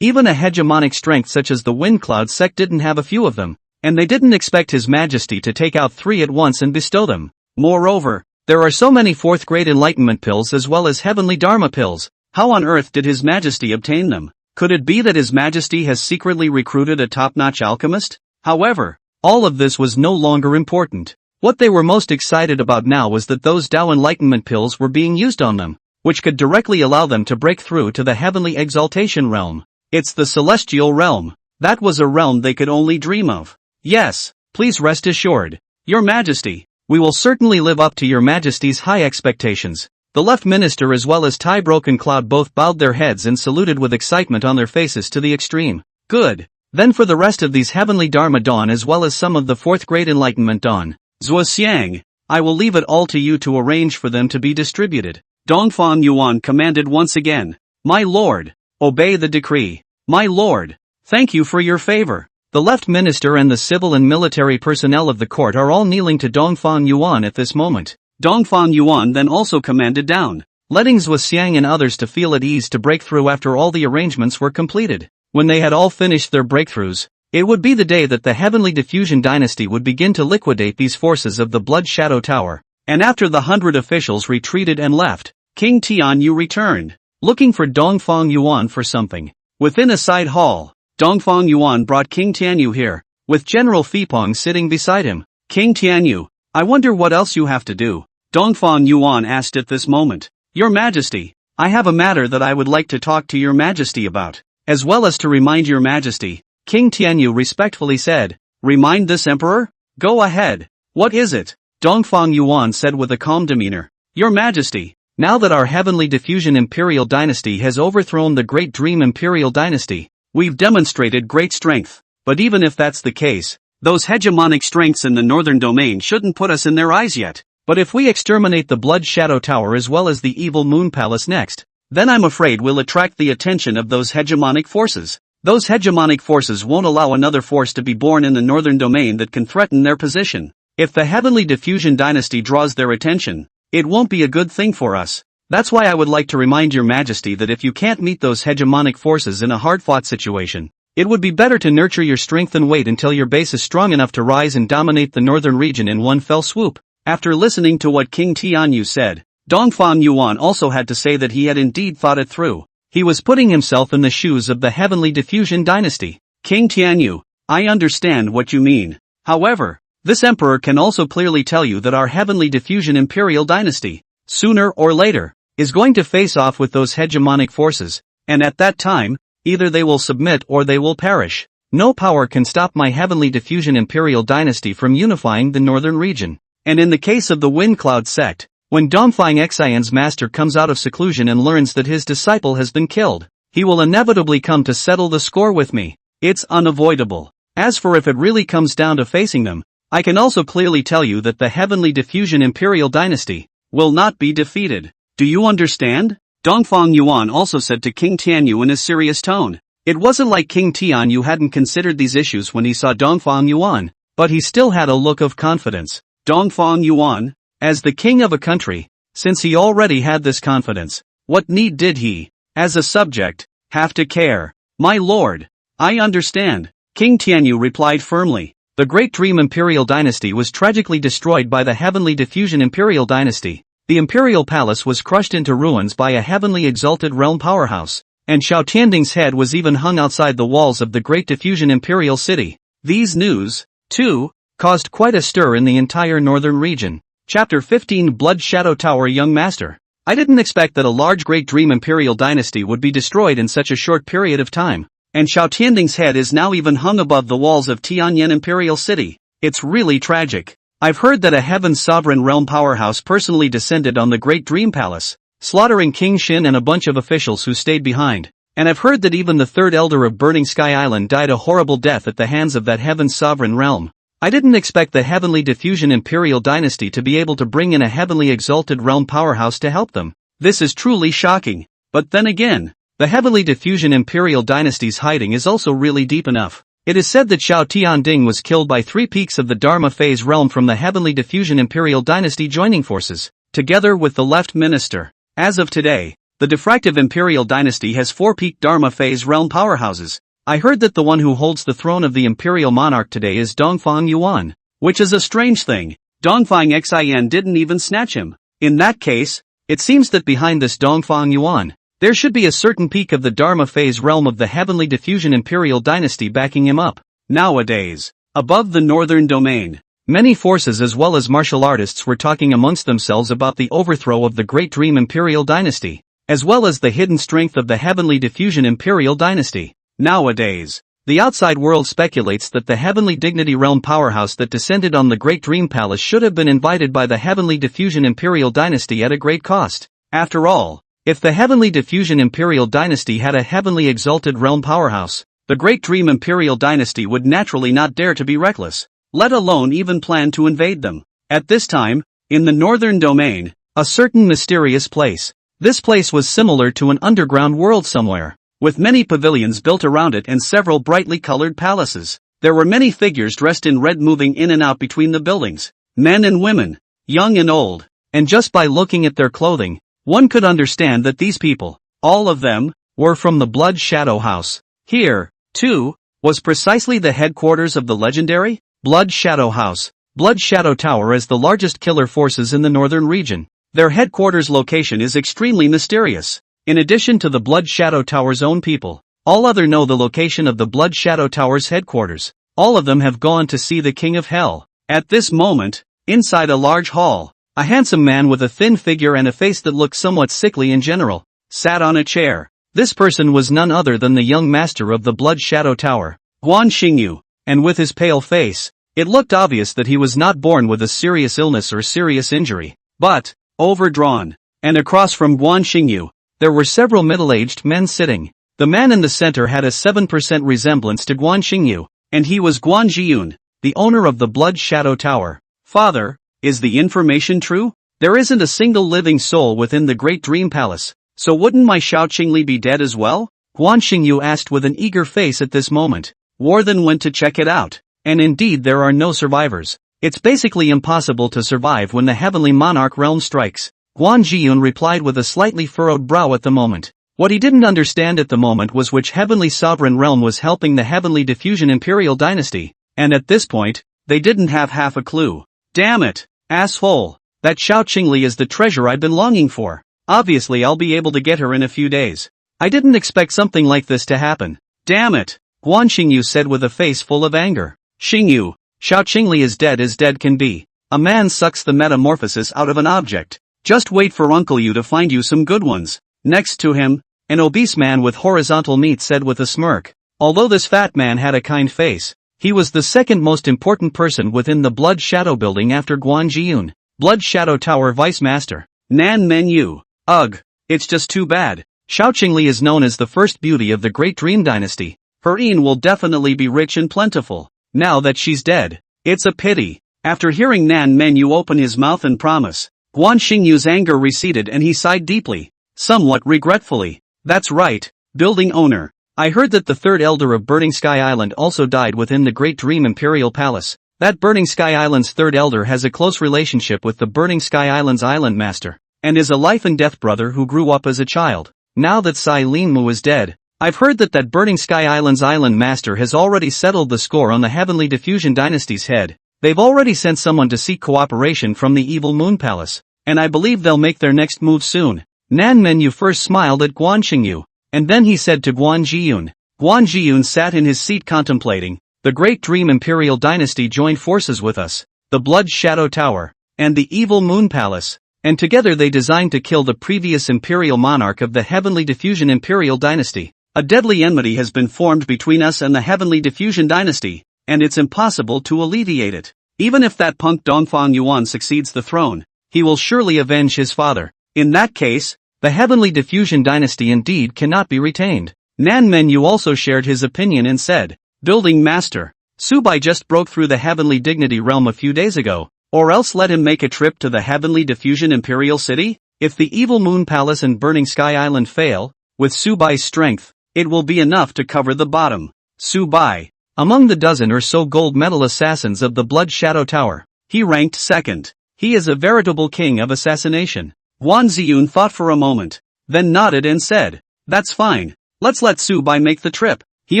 even a hegemonic strength such as the Wind Cloud sect didn't have a few of them, and they didn't expect His Majesty to take out 3 at once and bestow them. Moreover, there are so many 4th grade enlightenment pills as well as heavenly Dharma pills. How on earth did His Majesty obtain them? Could it be that His Majesty has secretly recruited a top-notch alchemist? However, all of this was no longer important. What they were most excited about now was that those Dao enlightenment pills were being used on them, which could directly allow them to break through to the heavenly exaltation realm. It's the celestial realm. That was a realm they could only dream of. Yes, please rest assured, Your Majesty, we will certainly live up to Your Majesty's high expectations. The left minister as well as Tai Broken Cloud both bowed their heads and saluted with excitement on their faces to the extreme. Good. Then for the rest of these heavenly Dharma Dawn as well as some of the 4th grade enlightenment Dawn, Zuoxiang, I will leave it all to you to arrange for them to be distributed. Dongfang Yuan commanded once again. My lord, obey the decree. My lord, thank you for your favor. The left minister and the civil and military personnel of the court are all kneeling to Dongfang Yuan at this moment. Dongfang Yuan then also commanded down, letting Zhuo Xiang and others to feel at ease to break through after all the arrangements were completed. When they had all finished their breakthroughs, it would be the day that the Heavenly Diffusion Dynasty would begin to liquidate these forces of the Blood Shadow Tower. And after the 100 officials retreated and left, King Tianyu returned, looking for Dongfang Yuan for something. Within a side hall, Dongfang Yuan brought King Tianyu here, with General Fei Peng sitting beside him. King Tianyu, I wonder what else you have to do. Dongfang Yuan asked at this moment. Your Majesty, I have a matter that I would like to talk to your Majesty about, as well as to remind your Majesty. King Tianyu respectfully said. Remind this emperor? Go ahead. What is it? Dongfang Yuan said with a calm demeanor. Your Majesty, now that our Heavenly Diffusion Imperial Dynasty has overthrown the Great Dream Imperial Dynasty, we've demonstrated great strength. But even if that's the case, those hegemonic strengths in the northern domain shouldn't put us in their eyes yet. But if we exterminate the Blood Shadow Tower as well as the Evil Moon Palace next, then I'm afraid we'll attract the attention of those hegemonic forces. Those hegemonic forces won't allow another force to be born in the northern domain that can threaten their position. If the Heavenly Diffusion Dynasty draws their attention, it won't be a good thing for us. That's why I would like to remind your Majesty that if you can't meet those hegemonic forces in a hard-fought situation, it would be better to nurture your strength and wait until your base is strong enough to rise and dominate the northern region in one fell swoop. After listening to what King Tianyu said, Dongfang Yuan also had to say that he had indeed thought it through. He was putting himself in the shoes of the Heavenly Diffusion Dynasty. King Tianyu, I understand what you mean. However, this emperor can also clearly tell you that our Heavenly Diffusion Imperial Dynasty, sooner or later, is going to face off with those hegemonic forces, and at that time, either they will submit or they will perish. No power can stop my Heavenly Diffusion Imperial Dynasty from unifying the northern region. And in the case of the Wind Cloud sect, when Dongfang Xian's master comes out of seclusion and learns that his disciple has been killed, he will inevitably come to settle the score with me. It's unavoidable. As for if it really comes down to facing them, I can also clearly tell you that the Heavenly Diffusion Imperial Dynasty will not be defeated. Do you understand? Dongfang Yuan also said to King Tianyu in a serious tone. It wasn't like King Tianyu hadn't considered these issues when he saw Dongfang Yuan, but he still had a look of confidence. Dongfang Yuan, as the king of a country, since he already had this confidence, what need did he, as a subject, have to care? My lord, I understand. King Tianyu replied firmly. The Great Dream Imperial Dynasty was tragically destroyed by the Heavenly Diffusion Imperial Dynasty. The Imperial Palace was crushed into ruins by a heavenly exalted realm powerhouse, and Xiao Tianding's head was even hung outside the walls of the Great Diffusion Imperial City. These news, too, caused quite a stir in the entire northern region. Chapter 15 Blood Shadow Tower Young Master. I didn't expect that a large Great Dream Imperial Dynasty would be destroyed in such a short period of time, and Xiao Tianding's head is now even hung above the walls of Tianlin Imperial City. It's really tragic. I've heard that a Heaven's Sovereign Realm powerhouse personally descended on the Great Dream Palace, slaughtering King Shin and a bunch of officials who stayed behind. And I've heard that even the third elder of Burning Sky Island died a horrible death at the hands of that Heaven's Sovereign Realm. I didn't expect the Heavenly Diffusion Imperial Dynasty to be able to bring in a heavenly exalted realm powerhouse to help them. This is truly shocking. But then again, the Heavenly Diffusion Imperial Dynasty's hiding is also really deep enough. It is said that Xiao Tianding was killed by 3 peaks of the Dharma phase realm from the Heavenly Diffusion Imperial Dynasty joining forces, together with the left minister. As of today, the Diffractive Imperial Dynasty has 4 peak Dharma phase realm powerhouses. I heard that the one who holds the throne of the Imperial Monarch today is Dongfang Yuan, which is a strange thing. Dongfang Xian didn't even snatch him. In that case, it seems that behind this Dongfang Yuan, there should be a certain peak of the Dharma phase realm of the Heavenly Diffusion Imperial Dynasty backing him up. Nowadays, above the northern domain, many forces as well as martial artists were talking amongst themselves about the overthrow of the Great Dream Imperial Dynasty, as well as the hidden strength of the Heavenly Diffusion Imperial Dynasty. Nowadays, the outside world speculates that the Heavenly Dignity Realm powerhouse that descended on the Great Dream Palace should have been invited by the Heavenly Diffusion Imperial Dynasty at a great cost. After all, if the Heavenly Diffusion Imperial Dynasty had a heavenly exalted realm powerhouse, the Great Dream Imperial Dynasty would naturally not dare to be reckless, let alone even plan to invade them. At this time, In the northern domain, a certain mysterious place. This place was similar to an underground world somewhere, with many pavilions built around it and several brightly colored palaces. There were many figures dressed in red moving in and out between the buildings, men and women, young and old, and just by looking at their clothing, one could understand that these people, all of them, were from the Blood Shadow House. Here, too, was precisely the headquarters of the legendary Blood Shadow House. Blood Shadow Tower is the largest killer forces in the northern region. Their headquarters location is extremely mysterious. In addition to the Blood Shadow Tower's own people, all other know the location of the Blood Shadow Tower's headquarters. All of them have gone to see the King of Hell. At this moment, inside a large hall, a handsome man with a thin figure and a face that looked somewhat sickly in general, sat on a chair. This person was none other than the young master of the Blood Shadow Tower, Guan Xingyu, and with his pale face, it looked obvious that he was not born with a serious illness or serious injury, but overdrawn. And across from Guan Xingyu, there were several middle-aged men sitting. The man in the center had a 7% resemblance to Guan Xingyu, and he was Guan Zhiyun, the owner of the Blood Shadow Tower. Father, is the information true? There isn't a single living soul within the Great Dream Palace, so wouldn't my Xiao Qingli be dead as well? Guan Xingyu asked with an eager face at this moment. War then went to check it out, and indeed there are no survivors. It's basically impossible to survive when the Heavenly Monarch realm strikes. Guan Zhiyun replied with a slightly furrowed brow at the moment. What he didn't understand at the moment was which Heavenly Sovereign realm was helping the Heavenly Diffusion Imperial Dynasty, and at this point, they didn't have half a clue. Damn it, asshole. That Xiao Qingli is the treasure I've been longing for. Obviously I'll be able to get her in a few days. I didn't expect something like this to happen. Damn it, Guan Xingyu said with a face full of anger. Xingyu, Xiao Qingli is dead as dead can be. A man sucks the metamorphosis out of an object. Just wait for Uncle Yu to find you some good ones. Next to him, an obese man with horizontal meat said with a smirk. Although this fat man had a kind face, he was the second most important person within the Blood Shadow building after Guan Zhiyun, Blood Shadow Tower Vice Master. Nan Menyu. Ugh, it's just too bad. Xiao Qingli is known as the first beauty of the Great Dream Dynasty. Her Een will definitely be rich and plentiful. Now that she's dead, it's a pity. After hearing Nan Menyu open his mouth and promise, Guan Xingyu's anger receded and he sighed deeply, somewhat regretfully. That's right, building owner. I heard that the third elder of Burning Sky Island also died within the Great Dream Imperial Palace. That Burning Sky Island's third elder has a close relationship with the Burning Sky Island's island master, and is a life and death brother who grew up as a child. Now that Sai Linmu is dead, I've heard that Burning Sky Island's island master has already settled the score on the Heavenly Diffusion Dynasty's head. They've already sent someone to seek cooperation from the Evil Moon Palace, and I believe they'll make their next move soon. Nan Menyu first smiled at Guan Xingyu, and then he said to Guan Zhiyun. Guan Zhiyun sat in his seat contemplating. The Great Dream Imperial Dynasty joined forces with us, the Blood Shadow Tower, and the Evil Moon Palace, and together they designed to kill the previous Imperial Monarch of the Heavenly Diffusion Imperial Dynasty. A deadly enmity has been formed between us and the Heavenly Diffusion Dynasty, and it's impossible to alleviate it. Even if that punk Dongfang Yuan succeeds the throne, he will surely avenge his father. In that case, the Heavenly Diffusion Dynasty indeed cannot be retained. Nan Menyu also shared his opinion and said, Building Master, Subai just broke through the Heavenly Dignity realm a few days ago, or else let him make a trip to the Heavenly Diffusion Imperial City? If the Evil Moon Palace and Burning Sky Island fail, with Subai's strength, it will be enough to cover the bottom. Subai, among the dozen or so gold medal assassins of the Blood Shadow Tower, he ranked second. He is a veritable king of assassination. Guan Ziyun thought for a moment, then nodded and said, That's fine, let's let Subai make the trip. He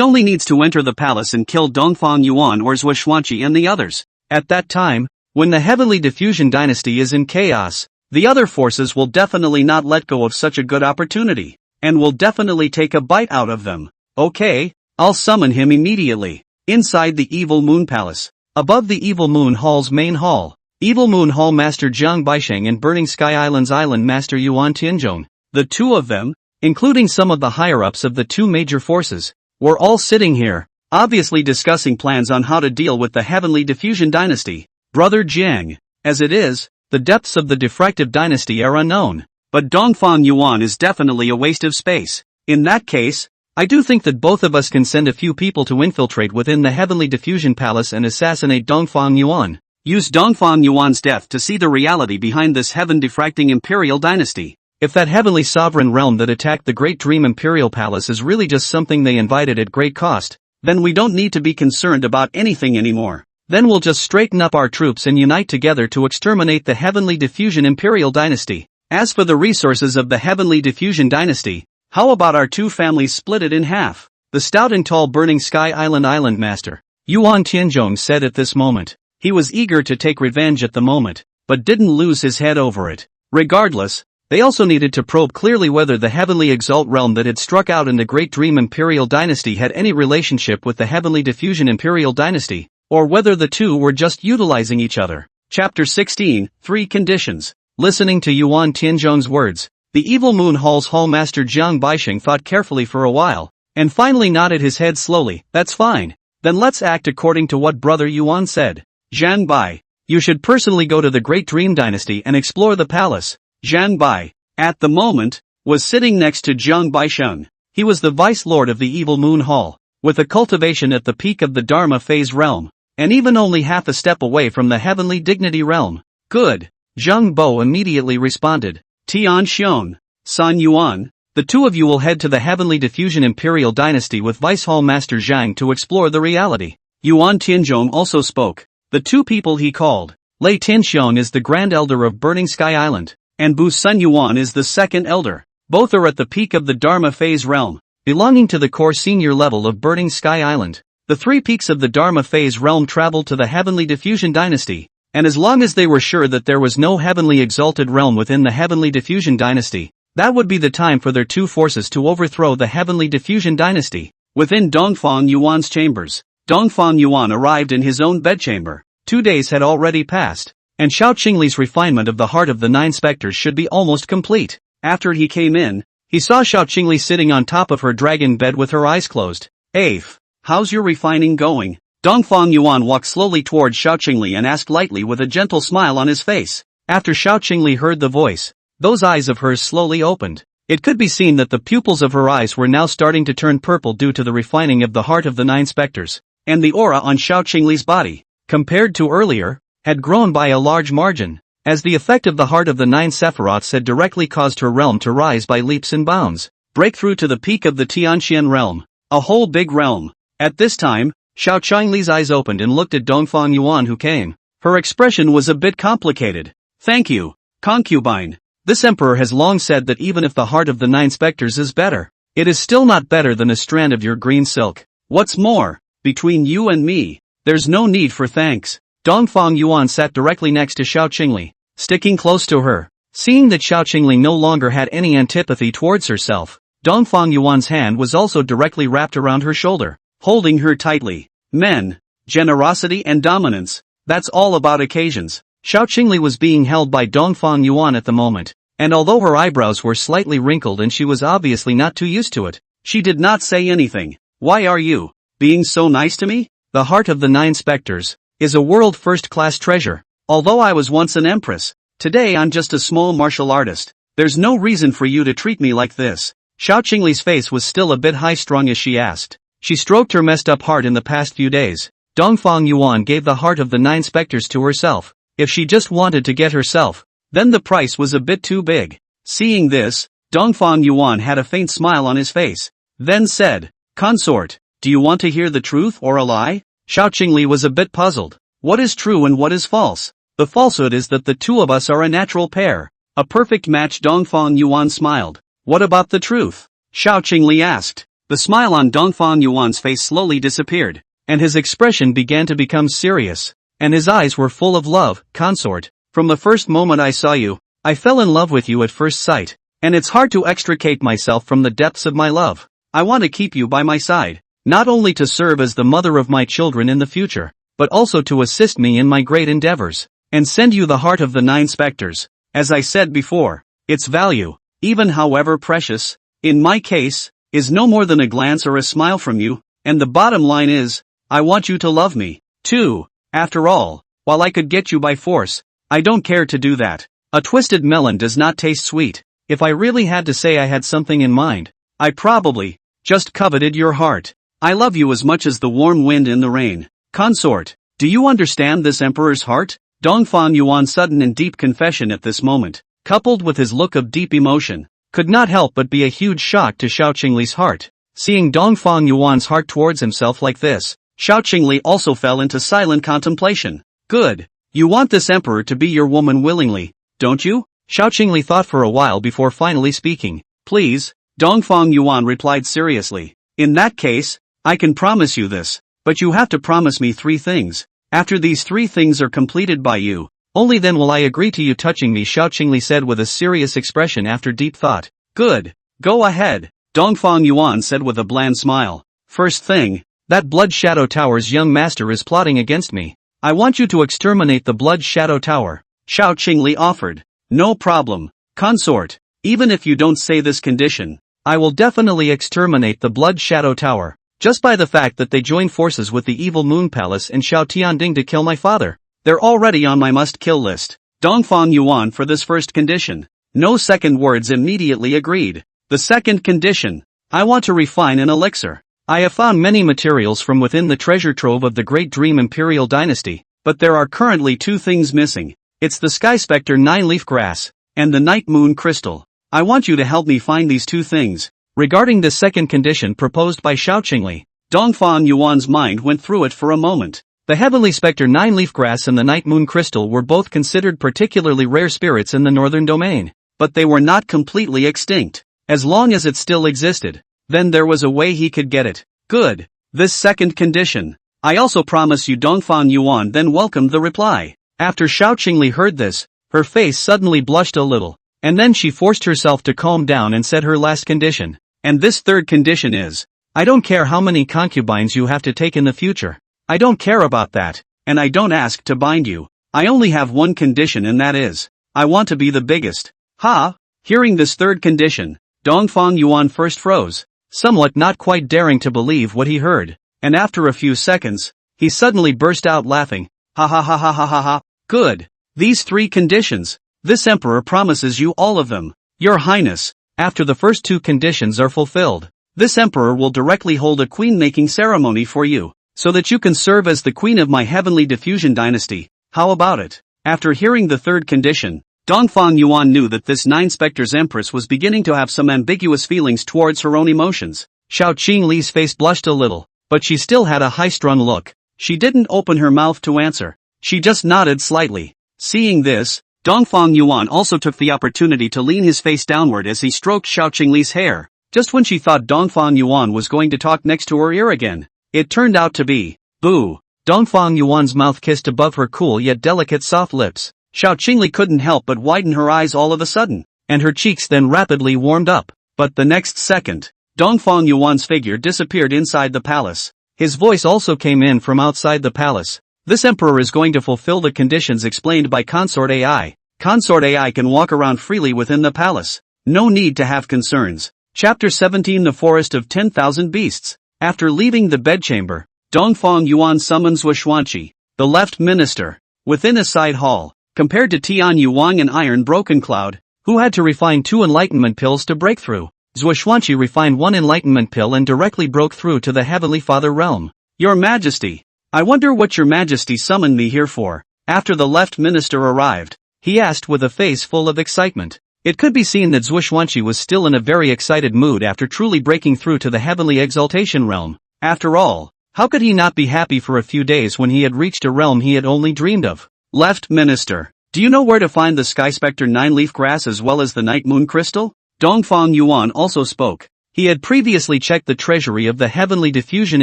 only needs to enter the palace and kill Dongfang Yuan or Zhou Xuanqi and the others. At that time, when the Heavenly Diffusion Dynasty is in chaos, the other forces will definitely not let go of such a good opportunity, and will definitely take a bite out of them. Okay, I'll summon him immediately. Inside the Evil Moon Palace, above the Evil Moon Hall's main hall, Evil Moon Hall Master Jiang Baisheng and Burning Sky Island's Island Master Yuan Tianzhong, the two of them, including some of the higher-ups of the two major forces, were all sitting here, obviously discussing plans on how to deal with the Heavenly Diffusion Dynasty. Brother Jiang, as it is, the depths of the Diffractive Dynasty are unknown, but Dongfang Yuan is definitely a waste of space. In that case, I do think that both of us can send a few people to infiltrate within the Heavenly Diffusion Palace and assassinate Dongfang Yuan. Use Dongfang Yuan's death to see the reality behind this heaven-diffracting imperial dynasty. If that heavenly sovereign realm that attacked the Great Dream Imperial Palace is really just something they invited at great cost, then we don't need to be concerned about anything anymore. Then we'll just straighten up our troops and unite together to exterminate the Heavenly Diffusion Imperial Dynasty. As for the resources of the Heavenly Diffusion Dynasty, how about our two families split it in half? The stout and tall Burning Sky Island Master, Yuan Tianzhong, said at this moment. He was eager to take revenge at the moment, but didn't lose his head over it. Regardless, they also needed to probe clearly whether the Heavenly Exalt realm that had struck out in the Great Dream Imperial Dynasty had any relationship with the Heavenly Diffusion Imperial Dynasty, or whether the two were just utilizing each other. Chapter 16, 3 Conditions. Listening to Yuan Tianzhong's words, the Evil Moon Hall's Hall Master Jiang Baixing thought carefully for a while, and finally nodded his head slowly. That's fine. Then let's act according to what Brother Yuan said. Zhan Bai, you should personally go to the Great Dream Dynasty and explore the palace. Zhan Bai, at the moment, was sitting next to Jiang Baixing. He was the Vice Lord of the Evil Moon Hall, with a cultivation at the peak of the Dharma phase realm, and even only half a step away from the Heavenly Dignity realm. Good. Zhang Bo immediately responded. Tian Xiong, San Yuan, the two of you will head to the Heavenly Diffusion Imperial Dynasty with Vice Hall Master Zhang to explore the reality. Yuan Tianzhong also spoke. The two people he called. Lei Tianxiong is the Grand Elder of Burning Sky Island, and Bu Sun Yuan is the second elder. Both are at the peak of the Dharma phase realm, belonging to the core senior level of Burning Sky Island. The three peaks of the Dharma phase realm traveled to the Heavenly Diffusion Dynasty, and as long as they were sure that there was no Heavenly Exalted realm within the Heavenly Diffusion Dynasty, that would be the time for their two forces to overthrow the Heavenly Diffusion Dynasty. Within Dongfang Yuan's chambers, Dongfang Yuan arrived in his own bedchamber. 2 days had already passed, and Xiao Qingli's refinement of the heart of the 9 specters should be almost complete. After he came in, he saw Xiao Qingli sitting on top of her dragon bed with her eyes closed. Afe, how's your refining going? Dongfang Yuan walked slowly towards Xiao Qingli and asked lightly with a gentle smile on his face. After Xiao Qingli heard the voice, those eyes of hers slowly opened. It could be seen that the pupils of her eyes were now starting to turn purple due to the refining of the heart of the 9 specters, and the aura on Xiao Qingli's body, compared to earlier, had grown by a large margin, as the effect of the heart of the 9 Sephiroths had directly caused her realm to rise by leaps and bounds, break through to the peak of the Tianxian realm, a whole big realm. At this time, Xiao Qingli's eyes opened and looked at Dongfang Yuan who came. Her expression was a bit complicated. Thank you, concubine. This emperor has long said that even if the heart of the 9 specters is better, it is still not better than a strand of your green silk. What's more, between you and me, there's no need for thanks. Dongfang Yuan sat directly next to Xiao Qingli, sticking close to her. Seeing that Xiao Qingli no longer had any antipathy towards herself, Dongfang Yuan's hand was also directly wrapped around her shoulder, holding her tightly. Men, generosity and dominance, that's all about occasions. Xiao Qingli was being held by Dongfang Yuan at the moment, and although her eyebrows were slightly wrinkled and she was obviously not too used to it, she did not say anything. Why are you being so nice to me? The heart of the 9 specters is a world first-class treasure. Although I was once an empress, today I'm just a small martial artist. There's no reason for you to treat me like this. Xiao Qingli's face was still a bit high-strung as she asked. She stroked her messed-up heart in the past few days. Dongfang Yuan gave the heart of the 9 specters to herself. If she just wanted to get herself, then the price was a bit too big. Seeing this, Dongfang Yuan had a faint smile on his face, then said, Consort, do you want to hear the truth or a lie? Xiao Qingli was a bit puzzled. What is true and what is false? The falsehood is that the two of us are a natural pair. A perfect match. Dongfang Yuan smiled. What about the truth? Xiao Qingli asked. The smile on Dongfang Yuan's face slowly disappeared, and his expression began to become serious, and his eyes were full of love. Consort, from the first moment I saw you, I fell in love with you at first sight, and it's hard to extricate myself from the depths of my love. I want to keep you by my side, not only to serve as the mother of my children in the future, but also to assist me in my great endeavors, and send you the heart of the 9 specters. As I said before, its value, even however precious, in my case, is no more than a glance or a smile from you, and the bottom line is, I want you to love me, too. After all, while I could get you by force, I don't care to do that. A twisted melon does not taste sweet. If I really had to say I had something in mind, I probably just coveted your heart. I love you as much as the warm wind in the rain. Consort, Do you understand this emperor's heart? Dongfang Yuan's sudden and deep confession at this moment, coupled with his look of deep emotion, could not help but be a huge shock to Xiao Qingli's heart. Seeing Dongfang Yuan's heart towards himself like this, Xiao Qingli also fell into silent contemplation. Good. You want this emperor to be your woman willingly, don't you? Xiao Qingli thought for a while before finally speaking. Please, Dongfang Yuan replied seriously. In that case, I can promise you this, but you have to promise me 3 things. After these 3 things are completed by you, only then will I agree to you touching me, Xiao Qingli said with a serious expression after deep thought. Good. Go ahead, Dongfang Yuan said with a bland smile. First thing, that Blood Shadow Tower's young master is plotting against me. I want you to exterminate the Blood Shadow Tower, Xiao Qingli offered. No problem, consort. Even if you don't say this condition, I will definitely exterminate the Blood Shadow Tower, just by the fact that they joined forces with the evil Moon Palace and Xiao Tianding to kill my father. They're already on my must-kill list. Dongfang Yuan for this first condition. No second words immediately agreed. The second condition. I want to refine an elixir. I have found many materials from within the treasure trove of the Great Dream Imperial Dynasty, but there are currently 2 things missing. It's the Sky Specter 9-leaf grass, and the Night Moon Crystal. I want you to help me find these 2 things. Regarding the second condition proposed by Xiao Qingli, Dongfang Yuan's mind went through it for a moment. The Heavenly Specter 9-leaf grass and the Night Moon Crystal were both considered particularly rare spirits in the Northern Domain, but they were not completely extinct. As long as it still existed, then there was a way he could get it. Good. This second condition. I also promise you, Dongfang Yuan then welcomed the reply. After Xiao Qingli heard this, her face suddenly blushed a little, and then she forced herself to calm down and said her last condition. And this third condition is, I don't care how many concubines you have to take in the future. I don't care about that, and I don't ask to bind you. I only have one condition, and that is, I want to be the biggest. Ha! Hearing this third condition, Dongfang Yuan first froze, somewhat not quite daring to believe what he heard, and after a few seconds, he suddenly burst out laughing. Ha ha ha ha ha ha ha. Good. These 3 conditions. This emperor promises you all of them. Your Highness, after the first 2 conditions are fulfilled, this emperor will directly hold a queen-making ceremony for you, so that you can serve as the queen of my heavenly diffusion dynasty. How about it? After hearing the third condition, Dongfang Yuan knew that this 9 Specters Empress was beginning to have some ambiguous feelings towards her own emotions. Xiao Qingli's face blushed a little, but she still had a high-strung look. She didn't open her mouth to answer. She just nodded slightly. Seeing this, Dongfang Yuan also took the opportunity to lean his face downward as he stroked Xiao Qingli's hair. Just when she thought Dongfang Yuan was going to talk next to her ear again, it turned out to be, boo. Dongfang Yuan's mouth kissed above her cool yet delicate soft lips. Xiao Qingli couldn't help but widen her eyes all of a sudden, and her cheeks then rapidly warmed up. But the next second, Dongfang Yuan's figure disappeared inside the palace. His voice also came in from outside the palace. This emperor is going to fulfill the conditions explained by Consort AI. Consort AI can walk around freely within the palace. No need to have concerns. Chapter 17, The Forest of 10,000 Beasts. After leaving the bedchamber, Dongfang Yuan summons Zhuoxuanqi, the left minister, within a side hall. Compared to Tian Yuang and Iron Broken Cloud, who had to refine 2 enlightenment pills to break through, Zhuoxuanqi refined 1 enlightenment pill and directly broke through to the Heavenly Father realm. Your Majesty, I wonder what your Majesty summoned me here for. After the left minister arrived, he asked with a face full of excitement. It could be seen that Zhuoxuanqi was still in a very excited mood after truly breaking through to the heavenly exaltation realm. After all, how could he not be happy for a few days when he had reached a realm he had only dreamed of? Left Minister, do you know where to find the Sky Specter 9-leaf grass as well as the Night Moon Crystal? Dongfang Yuan also spoke. He had previously checked the treasury of the Heavenly Diffusion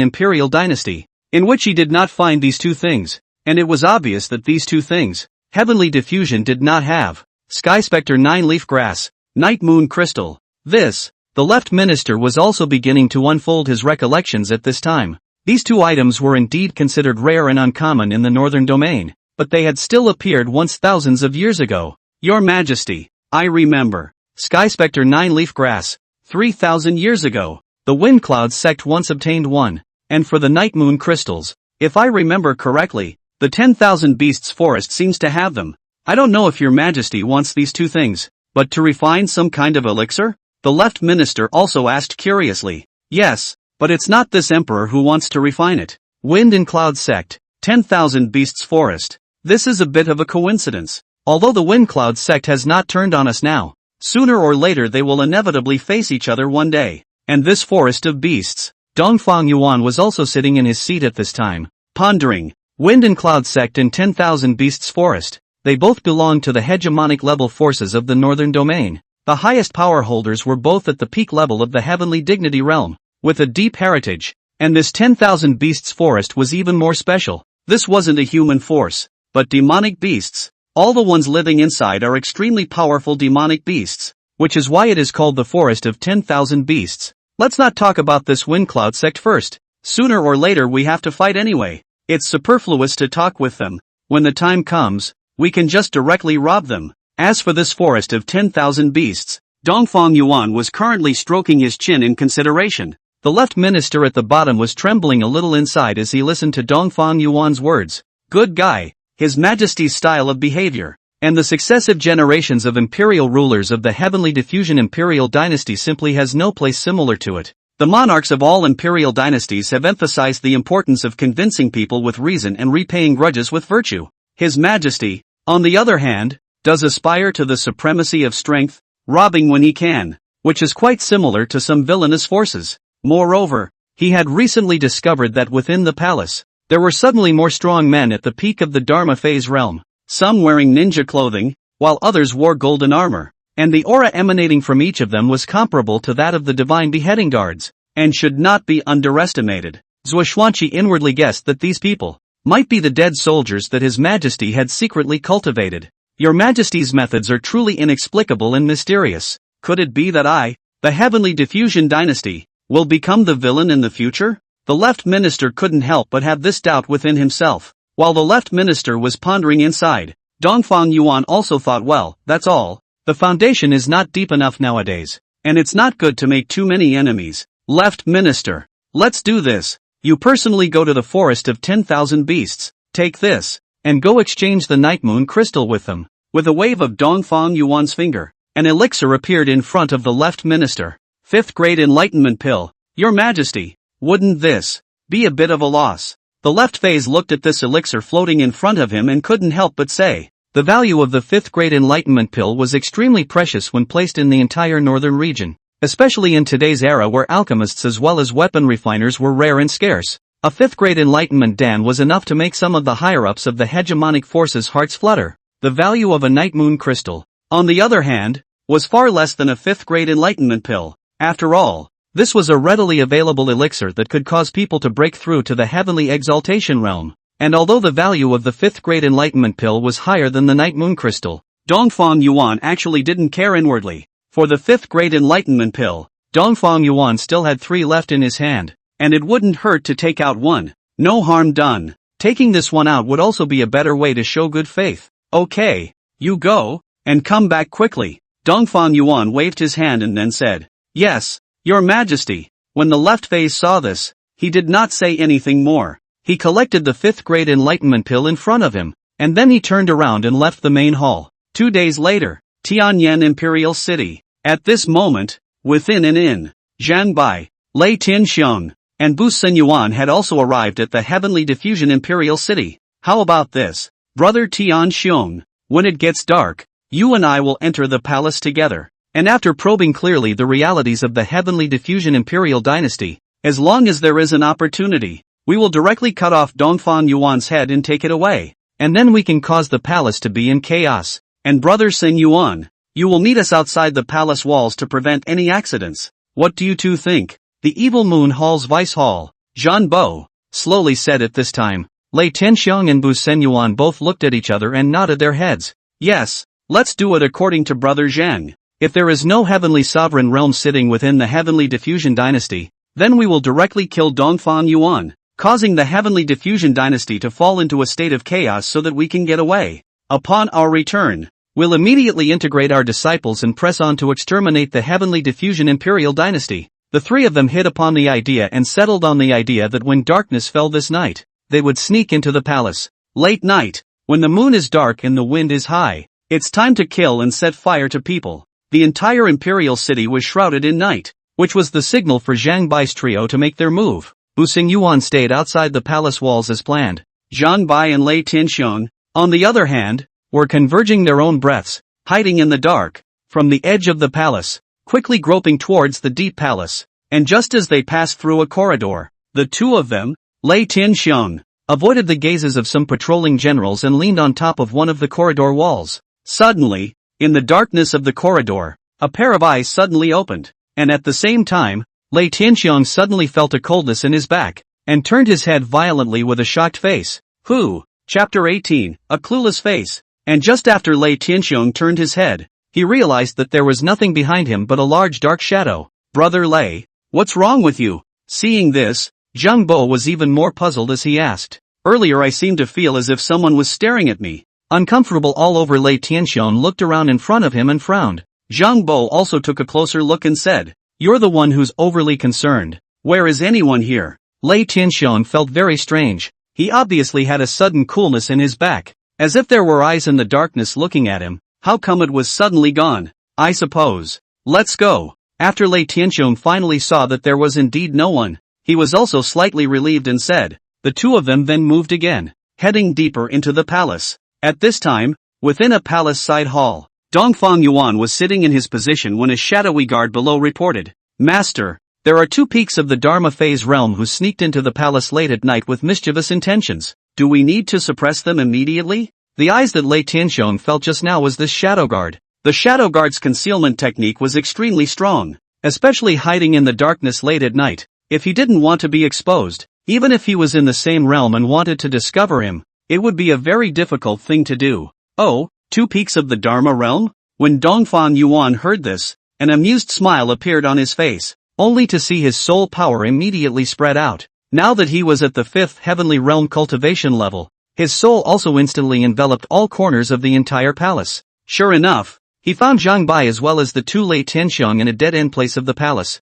Imperial Dynasty, in which he did not find these 2 things, and it was obvious that these 2 things, Heavenly Diffusion did not have. Sky Specter 9-leaf grass, Night Moon Crystal. The left minister was also beginning to unfold his recollections at this time. These 2 items were indeed considered rare and uncommon in the Northern Domain, but they had still appeared once thousands of years ago. Your Majesty, I remember. Sky Specter 9-leaf grass, 3,000 years ago. The Wind Cloud sect once obtained 1, and for the Night Moon Crystals, if I remember correctly, the 10,000 Beasts Forest seems to have them. I don't know if your Majesty wants these 2 things, but to refine some kind of elixir? The left minister also asked curiously. Yes, but it's not this emperor who wants to refine it. Wind and Cloud sect, 10,000 Beasts Forest. This is a bit of a coincidence. Although the Windcloud sect has not turned on us now, sooner or later they will inevitably face each other one day. And this forest of beasts. Dongfang Yuan was also sitting in his seat at this time, pondering. Wind and Cloud sect and 10,000 Beasts Forest. They both belonged to the hegemonic level forces of the Northern Domain. The highest power holders were both at the peak level of the Heavenly Dignity realm, with a deep heritage. And this 10,000 Beasts Forest was even more special. This wasn't a human force, but demonic beasts. All the ones living inside are extremely powerful demonic beasts, which is why it is called the Forest of 10,000 Beasts. Let's not talk about this Windcloud sect first. Sooner or later we have to fight anyway. It's superfluous to talk with them. When the time comes, we can just directly rob them. As for this Forest of 10,000 Beasts, Dongfang Yuan was currently stroking his chin in consideration. The left minister at the bottom was trembling a little inside as he listened to Dongfang Yuan's words. Good guy. His Majesty's style of behavior, and the successive generations of imperial rulers of the Heavenly Diffusion Imperial Dynasty simply has no place similar to it. The monarchs of all imperial dynasties have emphasized the importance of convincing people with reason and repaying grudges with virtue. His Majesty, on the other hand, does aspire to the supremacy of strength, robbing when he can, which is quite similar to some villainous forces. Moreover, he had recently discovered that within the palace, there were suddenly more strong men at the peak of the Dharma phase realm, some wearing ninja clothing, while others wore golden armor, and the aura emanating from each of them was comparable to that of the divine beheading guards, and should not be underestimated. Zhou Xuanqi inwardly guessed that these people might be the dead soldiers that His Majesty had secretly cultivated. Your Majesty's methods are truly inexplicable and mysterious. Could it be that I, the Heavenly Diffusion Dynasty, will become the villain in the future? The left minister couldn't help but have this doubt within himself. While the left minister was pondering inside, Dongfang Yuan also thought, well, that's all. The foundation is not deep enough nowadays, and it's not good to make too many enemies. Left minister, let's do this. You personally go to the Forest of 10,000 Beasts, take this, and go exchange the Night Moon crystal with them. With a wave of Dongfang Yuan's finger, an elixir appeared in front of the left minister. 5th grade enlightenment pill. Your Majesty. Wouldn't this be a bit of a loss? The left phase looked at this elixir floating in front of him and couldn't help but say, the value of the 5th grade enlightenment pill was extremely precious when placed in the entire northern region, especially in today's era where alchemists as well as weapon refiners were rare and scarce. A 5th grade enlightenment dan was enough to make some of the higher-ups of the hegemonic forces' hearts flutter. The value of a night moon crystal, on the other hand, was far less than a 5th grade enlightenment pill. After all, this was a readily available elixir that could cause people to break through to the heavenly exaltation realm, and although the value of the 5th grade enlightenment pill was higher than the night moon crystal, Dongfang Yuan actually didn't care inwardly. For the 5th grade enlightenment pill, Dongfang Yuan still had 3 left in his hand, and it wouldn't hurt to take out one. No harm done. Taking this one out would also be a better way to show good faith. Okay, you go, and come back quickly. Dongfang Yuan waved his hand and then said, yes, Your Majesty. When the left phase saw this, he did not say anything more. He collected the 5th grade enlightenment pill in front of him, and then he turned around and left the main hall. 2 days later, Tianlin Imperial City. At this moment, within an inn, Zhang Bai, Lei Tianxiong, and Bu Senyuan had also arrived at the Heavenly Diffusion Imperial City. How about this, Brother Tianxiong? When it gets dark, you and I will enter the palace together. And after probing clearly the realities of the Heavenly Diffusion Imperial Dynasty, as long as there is an opportunity, we will directly cut off Dongfang Yuan's head and take it away. And then we can cause the palace to be in chaos. And Brother Sen Yuan, you will meet us outside the palace walls to prevent any accidents. What do you two think? The Evil Moon Hall's Vice Hall, Zhan Bo, slowly said at this time. Lei Tianxiong and Bu Senyuan both looked at each other and nodded their heads. Yes, let's do it according to Brother Zhang. If there is no heavenly sovereign realm sitting within the Heavenly Diffusion Dynasty, then we will directly kill Dongfang Yuan, causing the Heavenly Diffusion Dynasty to fall into a state of chaos so that we can get away. Upon our return, we'll immediately integrate our disciples and press on to exterminate the Heavenly Diffusion Imperial Dynasty. The 3 of them hit upon the idea and settled on the idea that when darkness fell this night, they would sneak into the palace. Late night, when the moon is dark and the wind is high, it's time to kill and set fire to people. The entire imperial city was shrouded in night, which was the signal for Zhang Bai's trio to make their move. Bu Xingyuan stayed outside the palace walls as planned. Zhang Bai and Lei Tianxiong, on the other hand, were converging their own breaths, hiding in the dark, from the edge of the palace, quickly groping towards the deep palace, and just as they passed through a corridor, the two of them, Lei Tianxiong, avoided the gazes of some patrolling generals and leaned on top of one of the corridor walls. Suddenly, in the darkness of the corridor, a pair of eyes suddenly opened, and at the same time, Lei Tianxiong suddenly felt a coldness in his back, and turned his head violently with a shocked face. Who? Chapter 18, A Clueless Face. And just after Lei Tianxiong turned his head, he realized that there was nothing behind him but a large dark shadow. Brother Lei, what's wrong with you? Seeing this, Zhang Bo was even more puzzled as he asked. Earlier I seemed to feel as if someone was staring at me. Uncomfortable all over, Lei Tianxiong looked around in front of him and frowned. Zhang Bo also took a closer look and said, "You're the one who's overly concerned. Where is anyone here?" Lei Tianxiong felt very strange. He obviously had a sudden coolness in his back, as if there were eyes in the darkness looking at him. How come it was suddenly gone? I suppose. Let's go. After Lei Tianxiong finally saw that there was indeed no one, he was also slightly relieved and said. The two of them then moved again, heading deeper into the palace. At this time, within a palace side hall, Dongfang Yuan was sitting in his position when a shadowy guard below reported, "Master, there are two peaks of the Dharma phase realm who sneaked into the palace late at night with mischievous intentions. Do we need to suppress them immediately?" The eyes that Lei Tianxiong felt just now was this shadow guard. The shadow guard's concealment technique was extremely strong, especially hiding in the darkness late at night. If he didn't want to be exposed, even if he was in the same realm and wanted to discover him, it would be a very difficult thing to do. Oh, two peaks of the Dharma realm? When Dongfang Yuan heard this, an amused smile appeared on his face, only to see his soul power immediately spread out. Now that he was at the 5th heavenly realm cultivation level, his soul also instantly enveloped all corners of the entire palace. Sure enough, he found Zhang Bai as well as the two Lei Tianxiong in a dead-end place of the palace.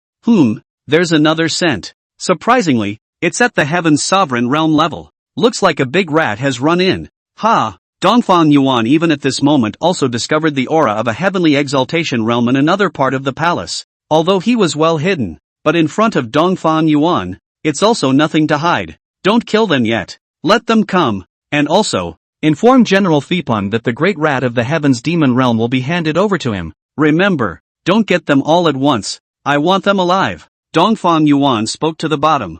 There's another scent. Surprisingly, it's at the Heaven's Sovereign Realm level. Looks like a big rat has run in. Ha! Dongfang Yuan even at this moment also discovered the aura of a heavenly exaltation realm in another part of the palace. Although he was well hidden, but in front of Dongfang Yuan, it's also nothing to hide. Don't kill them yet. Let them come. And also, inform General Fei Peng that the great rat of the Heaven's Demon Realm will be handed over to him. Remember, don't get them all at once. I want them alive. Dongfang Yuan spoke to the bottom.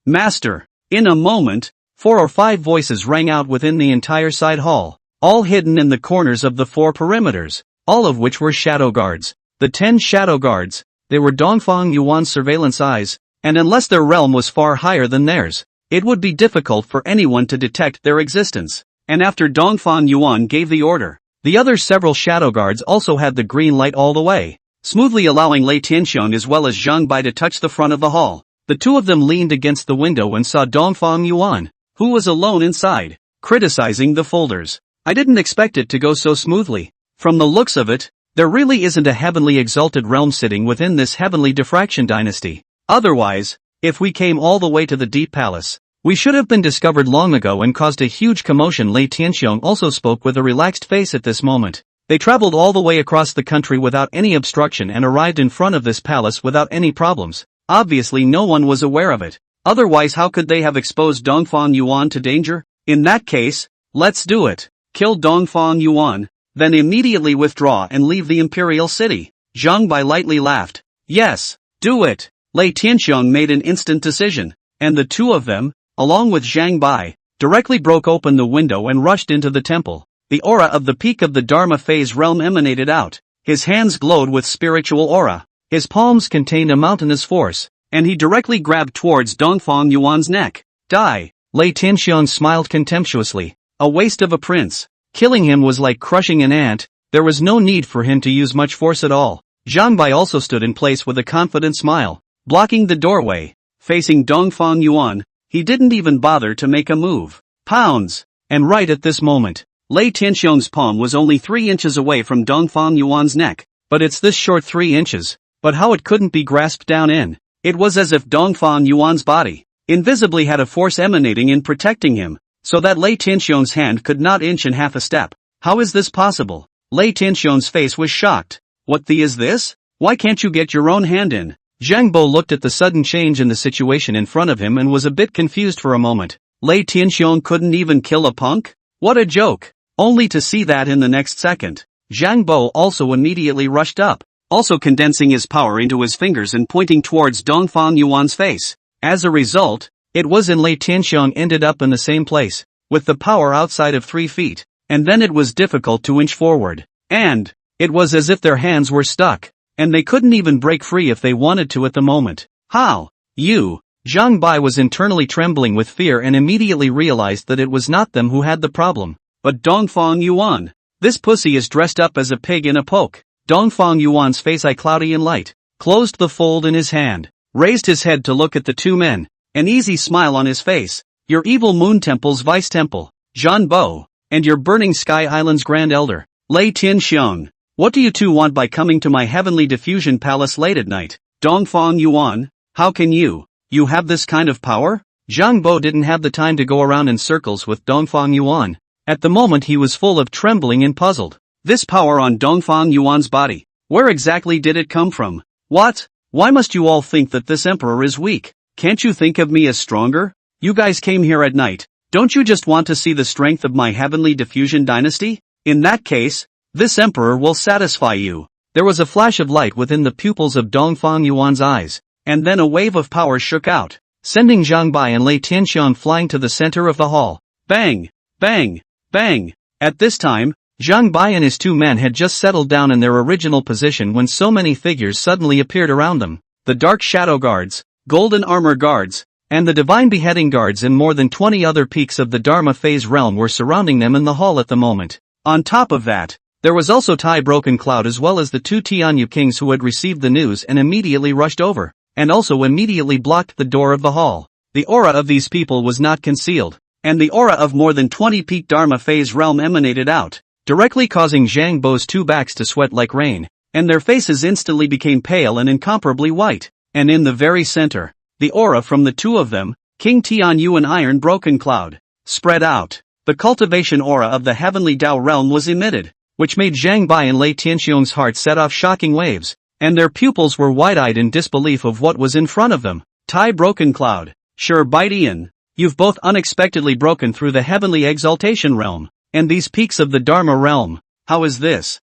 Master. In a moment, 4 or 5 voices rang out within the entire side hall, all hidden in the corners of the 4 perimeters, all of which were shadow guards. The 10 shadow guards, they were Dongfang Yuan's surveillance eyes, and unless their realm was far higher than theirs, it would be difficult for anyone to detect their existence. And after Dongfang Yuan gave the order, the other several shadow guards also had the green light all the way, smoothly allowing Lei Tianxiong as well as Zhang Bai to touch the front of the hall. The two of them leaned against the window and saw Dongfang Yuan, who was alone inside, criticizing the folders. I didn't expect it to go so smoothly. From the looks of it, there really isn't a heavenly exalted realm sitting within this heavenly diffraction dynasty. Otherwise, if we came all the way to the Deep Palace, we should have been discovered long ago and caused a huge commotion. Lei Tianxiong also spoke with a relaxed face at this moment. They traveled all the way across the country without any obstruction and arrived in front of this palace without any problems. Obviously no one was aware of it. Otherwise how could they have exposed Dongfang Yuan to danger? In that case, let's do it. Kill Dongfang Yuan, then immediately withdraw and leave the imperial city. Zhang Bai lightly laughed. Yes, do it. Lei Tianxiong made an instant decision, and the two of them, along with Zhang Bai, directly broke open the window and rushed into the temple. The aura of the peak of the Dharma phase realm emanated out. His hands glowed with spiritual aura. His palms contained a mountainous force, and he directly grabbed towards Dongfang Yuan's neck. Die! Lei Tianxiong smiled contemptuously. A waste of a prince. Killing him was like crushing an ant. There was no need for him to use much force at all. Zhang Bai also stood in place with a confident smile, blocking the doorway. Facing Dongfang Yuan, he didn't even bother to make a move. Pounds! And right at this moment, Lei Tianxiong's palm was only 3 inches away from Dongfang Yuan's neck. But it's this short 3 inches. But how it couldn't be grasped down in. It was as if Dongfang Yuan's body, invisibly had a force emanating in protecting him, so that Lei Tianxiong's hand could not inch in half a step. How is this possible? Lei Tianxiong's face was shocked. What the is this? Why can't you get your own hand in? Zhang Bo looked at the sudden change in the situation in front of him and was a bit confused for a moment. Lei Tianxiong couldn't even kill a punk? What a joke! Only to see that in the next second, Zhang Bo also immediately rushed up, also condensing his power into his fingers and pointing towards Dongfang Yuan's face. As a result, it was in Lei Tianxiong ended up in the same place, with the power outside of 3 feet, and then it was difficult to inch forward. And it was as if their hands were stuck, and they couldn't even break free if they wanted to at the moment. How? You? Zhang Bai was internally trembling with fear and immediately realized that it was not them who had the problem, but Dongfang Yuan. This pussy is dressed up as a pig in a poke. Dongfang Yuan's face eye cloudy in light, closed the fold in his hand, raised his head to look at the 2 men, an easy smile on his face. Your evil moon temple's vice temple, Zhan Bo, and your burning sky island's grand elder, Lei Tianxiong. What do you 2 want by coming to my heavenly diffusion palace late at night? Dongfang Yuan, how can you have this kind of power? Zhang Bo didn't have the time to go around in circles with Dongfang Yuan. At the moment he was full of trembling and puzzled. This power on Dongfang Yuan's body, where exactly did it come from? What? Why must you all think that this emperor is weak? Can't you think of me as stronger? You guys came here at night. Don't you just want to see the strength of my heavenly diffusion dynasty? In that case, this emperor will satisfy you. There was a flash of light within the pupils of Dongfang Yuan's eyes, and then a wave of power shook out, sending Zhang Bai and Lei Tianxiong flying to the center of the hall. Bang! Bang! Bang! At this time, Zhang Bai and his 2 men had just settled down in their original position when so many figures suddenly appeared around them. The Dark Shadow Guards, Golden Armor Guards, and the Divine Beheading Guards and more than 20 other peaks of the Dharma phase realm were surrounding them in the hall at the moment. On top of that, there was also Tai Broken Cloud as well as the 2 Tianyu kings who had received the news and immediately rushed over, and also immediately blocked the door of the hall. The aura of these people was not concealed, and the aura of more than 20 peak Dharma phase realm emanated out, directly causing Zhang Bo's 2 backs to sweat like rain, and their faces instantly became pale and incomparably white, and in the very center, the aura from the 2 of them, King Tianyu and Iron Broken Cloud, spread out. The cultivation aura of the heavenly Dao realm was emitted, which made Zhang Bai and Lei Tianxiong's heart set off shocking waves, and their pupils were wide-eyed in disbelief of what was in front of them. Tai Broken Cloud, sure Baidian, you've both unexpectedly broken through the heavenly exaltation realm, and these peaks of the Dharma realm. How is this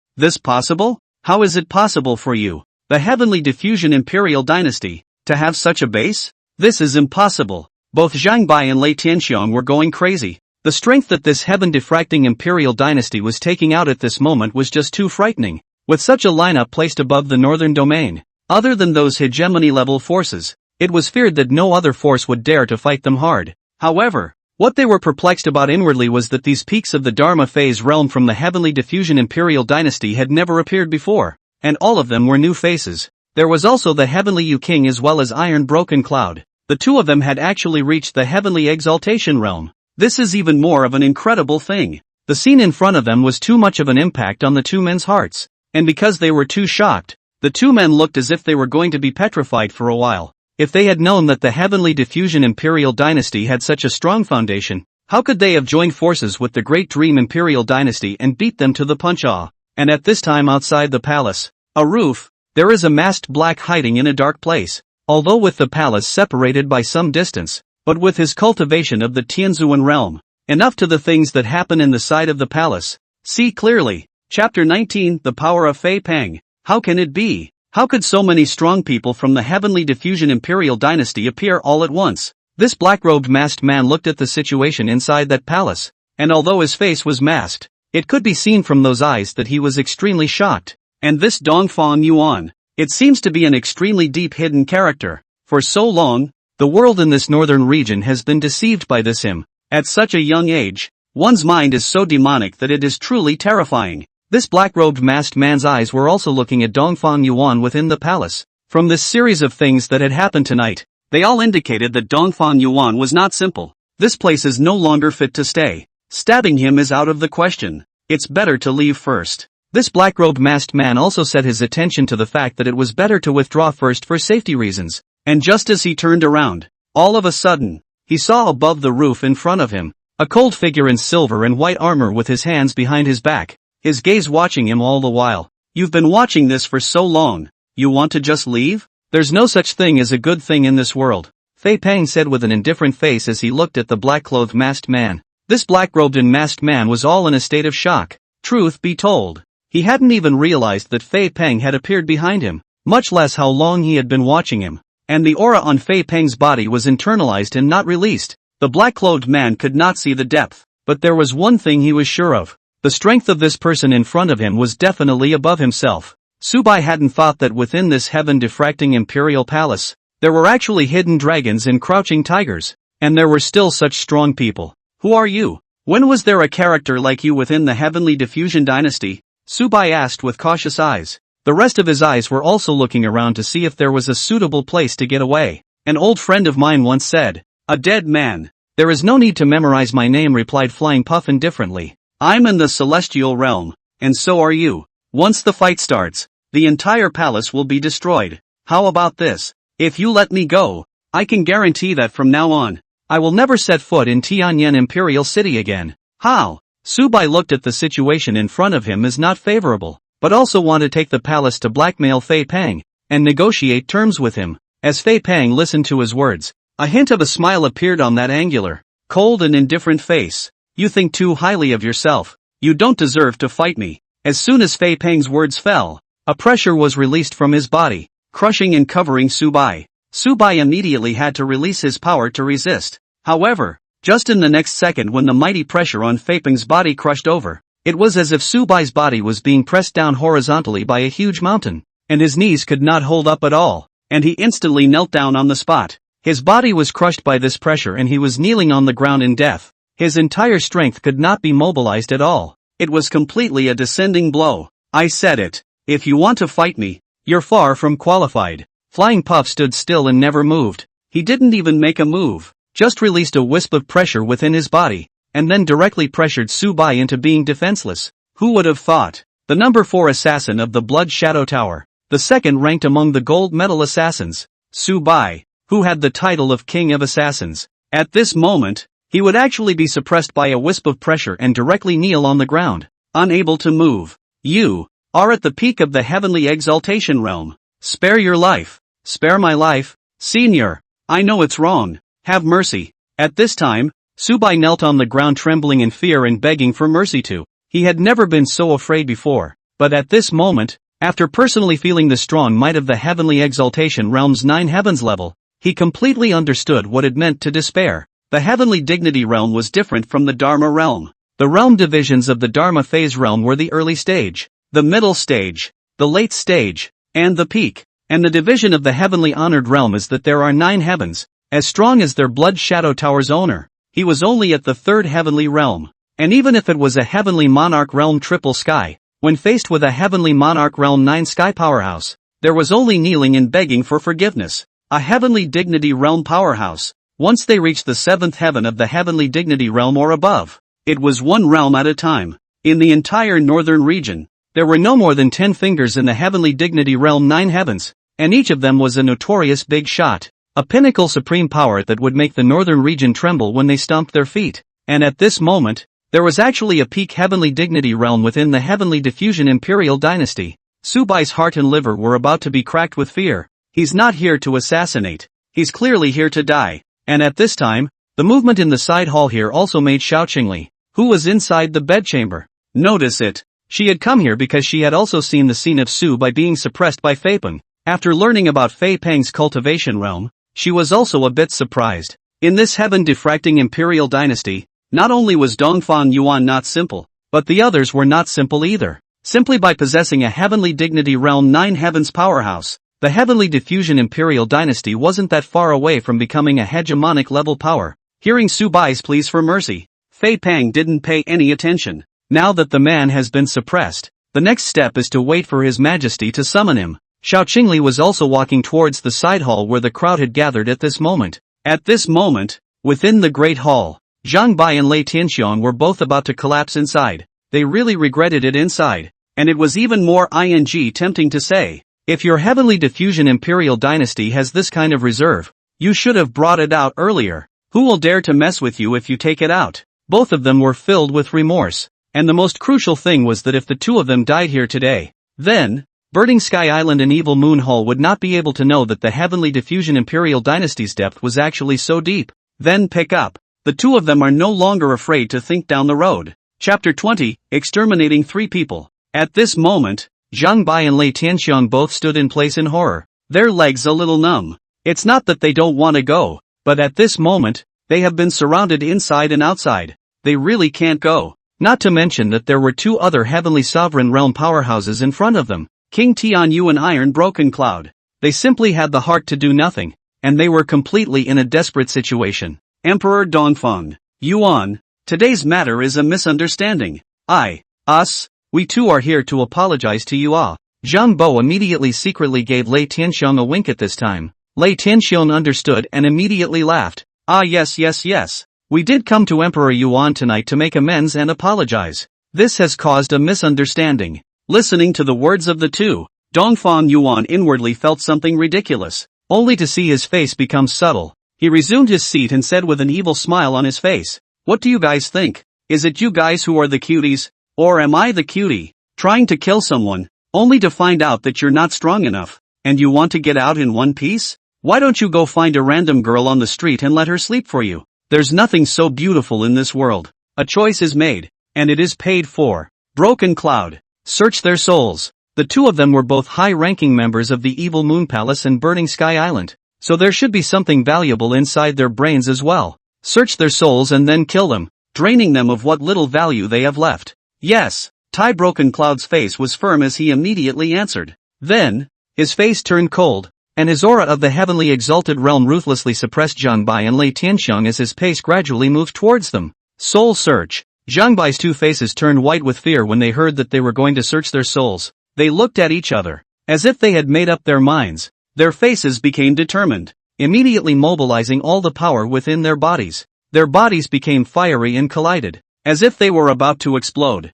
possible? How is it possible for you, the heavenly diffusion imperial dynasty, to have such a base? This is impossible. Both Zhang Bai and Lei Tianxiong were going crazy. The strength that this heaven-diffracting imperial dynasty was taking out at this moment was just too frightening, with such a lineup placed above the northern domain. Other than those hegemony-level forces, it was feared that no other force would dare to fight them hard. However, what they were perplexed about inwardly was that these peaks of the Dharma phase realm from the heavenly diffusion imperial dynasty had never appeared before, and all of them were new faces. There was also the heavenly Yu King as well as Iron Broken Cloud. The 2 of them had actually reached the heavenly exaltation realm. This is even more of an incredible thing. The scene in front of them was too much of an impact on the 2 men's hearts, and because they were too shocked, the 2 men looked as if they were going to be petrified for a while. If they had known that the heavenly diffusion imperial dynasty had such a strong foundation, how could they have joined forces with the Great Dream imperial dynasty and beat them to the punch-ah? And at this time outside the palace, a roof, there is a masked black hiding in a dark place, although with the palace separated by some distance, but with his cultivation of the Tianzuan realm, enough to the things that happen in the side of the palace. See clearly. Chapter 19, The Power of Fei Peng. How can it be? How could so many strong people from the heavenly diffusion imperial dynasty appear all at once? This black-robed masked man looked at the situation inside that palace, and although his face was masked, it could be seen from those eyes that he was extremely shocked. And this Dongfang Yuan, it seems to be an extremely deep hidden character. For so long, the world in this northern region has been deceived by this him. At such a young age, one's mind is so demonic that it is truly terrifying. This black-robed masked man's eyes were also looking at Dongfang Yuan within the palace. From this series of things that had happened tonight, they all indicated that Dongfang Yuan was not simple. This place is no longer fit to stay. Stabbing him is out of the question. It's better to leave first. This black-robed masked man also set his attention to the fact that it was better to withdraw first for safety reasons. And just as he turned around, all of a sudden, he saw above the roof in front of him, a cold figure in silver and white armor with his hands behind his back, his gaze watching him all the while. You've been watching this for so long, you want to just leave? There's no such thing as a good thing in this world. Fei Peng said with an indifferent face as he looked at the black-clothed masked man. This black-robed and masked man was all in a state of shock. Truth be told, he hadn't even realized that Fei Peng had appeared behind him, much less how long he had been watching him. And the aura on Fei Peng's body was internalized and not released. The black-clothed man could not see the depth, but there was one thing he was sure of. The strength of this person in front of him was definitely above himself. Subai hadn't thought that within this heaven-diffracting imperial palace, there were actually hidden dragons and crouching tigers, and there were still such strong people. Who are you? When was there a character like you within the Heavenly Diffusion Dynasty? Subai asked with cautious eyes. The rest of his eyes were also looking around to see if there was a suitable place to get away. An old friend of mine once said, "A dead man. There is no need to memorize my name," replied Flying Puff indifferently. "I'm in the celestial realm, and so are you. Once the fight starts, the entire palace will be destroyed. How about this? If you let me go, I can guarantee that from now on, I will never set foot in Tianlin Imperial City again." How? Subai looked at the situation in front of him as not favorable, but also wanted to take the palace to blackmail Fei Peng, and negotiate terms with him. As Fei Peng listened to his words, a hint of a smile appeared on that angular, cold and indifferent face. "You think too highly of yourself. You don't deserve to fight me." As soon as Fei Peng's words fell, a pressure was released from his body, crushing and covering Subai. Subai immediately had to release his power to resist. However, just in the next second when the mighty pressure on Fei Peng's body crushed over, it was as if Subai's body was being pressed down horizontally by a huge mountain, and his knees could not hold up at all, and he instantly knelt down on the spot. His body was crushed by this pressure and he was kneeling on the ground in death. His entire strength could not be mobilized at all. It was completely a descending blow. "I said it. If you want to fight me, you're far from qualified." Flying Puff stood still and never moved. He didn't even make a move, just released a wisp of pressure within his body, and then directly pressured Subai into being defenseless. Who would have thought? The number 4 assassin of the Blood Shadow Tower, the second ranked among the gold medal assassins, Subai, who had the title of King of Assassins. At this moment, he would actually be suppressed by a wisp of pressure and directly kneel on the ground, unable to move. "You are at the peak of the heavenly exaltation realm. Spare your life. Spare my life, Senior. I know it's wrong. Have mercy." At this time, Subai knelt on the ground trembling in fear and begging for mercy too. He had never been so afraid before, but at this moment, after personally feeling the strong might of the heavenly exaltation realm's 9 heavens level, he completely understood what it meant to despair. The heavenly dignity realm was different from the Dharma realm. The realm divisions of the Dharma phase realm were the early stage, the middle stage, the late stage, and the peak. And the division of the heavenly honored realm is that there are 9 heavens, as strong as their Blood Shadow Tower's owner. He was only at the 3rd heavenly realm. And even if it was a heavenly monarch realm triple sky, when faced with a heavenly monarch realm 9 sky powerhouse, there was only kneeling and begging for forgiveness. A heavenly dignity realm powerhouse. Once they reached the 7th heaven of the heavenly dignity realm or above, it was one realm at a time. In the entire northern region, there were no more than 10 fingers in the heavenly dignity realm 9 heavens, and each of them was a notorious big shot. A pinnacle supreme power that would make the northern region tremble when they stomped their feet. And at this moment, there was actually a peak heavenly dignity realm within the heavenly diffusion imperial dynasty. Subai's heart and liver were about to be cracked with fear. He's not here to assassinate. He's clearly here to die. And at this time, the movement in the side hall here also made Xiaoqingli, who was inside the bedchamber, notice it. She had come here because she had also seen the scene of Subai being suppressed by Fei Peng. After learning about Fei Peng's cultivation realm, she was also a bit surprised. In this heaven-diffracting imperial dynasty, not only was Dongfang Yuan not simple, but the others were not simple either. Simply by possessing a heavenly dignity realm 9 heavens powerhouse, the heavenly diffusion imperial dynasty wasn't that far away from becoming a hegemonic level power. Hearing Subai's pleas for mercy, Fei Peng didn't pay any attention. Now that the man has been suppressed, the next step is to wait for His Majesty to summon him. Xiaoqingli was also walking towards the side hall where the crowd had gathered at this moment. At this moment, within the great hall, Zhang Bai and Lei Tianxiong were both about to collapse inside. They really regretted it inside. And it was even more tempting to say, if your heavenly diffusion imperial dynasty has this kind of reserve, you should have brought it out earlier. Who will dare to mess with you if you take it out? Both of them were filled with remorse. And the most crucial thing was that if the two of them died here today, then Burning Sky Island and Evil Moon Hall would not be able to know that the Heavenly Diffusion Imperial Dynasty's depth was actually so deep. Then pick up. The two of them are no longer afraid to think down the road. Chapter 20, Exterminating 3 People. At this moment, Zhang Bai and Lei Tianxiang both stood in place in horror, their legs a little numb. It's not that they don't want to go, but at this moment, they have been surrounded inside and outside. They really can't go. Not to mention that there were 2 other Heavenly Sovereign Realm powerhouses in front of them, King Tianyu and Iron Broken Cloud. They simply had the heart to do nothing, and they were completely in a desperate situation. Emperor Dongfeng, Yuan, today's matter is a misunderstanding. We too are here to apologize to you all. Zhang Bo immediately secretly gave Lei Tianxiang a wink at this time. Lei Tianxiang understood and immediately laughed. Yes. We did come to Emperor Yuan tonight to make amends and apologize. This has caused a misunderstanding. Listening to the words of the two, Dongfeng Yuan inwardly felt something ridiculous, only to see his face become subtle. He resumed his seat and said with an evil smile on his face, "What do you guys think? Is it you guys who are the cuties? Or am I the cutie, trying to kill someone, only to find out that you're not strong enough, and you want to get out in one piece? Why don't you go find a random girl on the street and let her sleep for you? There's nothing so beautiful in this world. A choice is made, and it is paid for." Broken Cloud. Search their souls. The two of them were both high-ranking members of the Evil Moon Palace and Burning Sky Island, so there should be something valuable inside their brains as well. Search their souls and then kill them, draining them of what little value they have left. Yes, Broken Cloud's face was firm as he immediately answered. Then, his face turned cold, and his aura of the heavenly exalted realm ruthlessly suppressed Zhang Bai and Lei Tianxiang as his pace gradually moved towards them. Soul search. Zhang Bai's 2 faces turned white with fear when they heard that they were going to search their souls. They looked at each other, as if they had made up their minds. Their faces became determined, immediately mobilizing all the power within their bodies. Their bodies became fiery and collided, as if they were about to explode.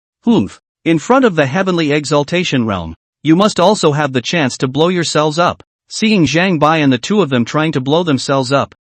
In front of the heavenly exaltation realm, you must also have the chance to blow yourselves up. Seeing Zhang Bai and the two of them trying to blow themselves up,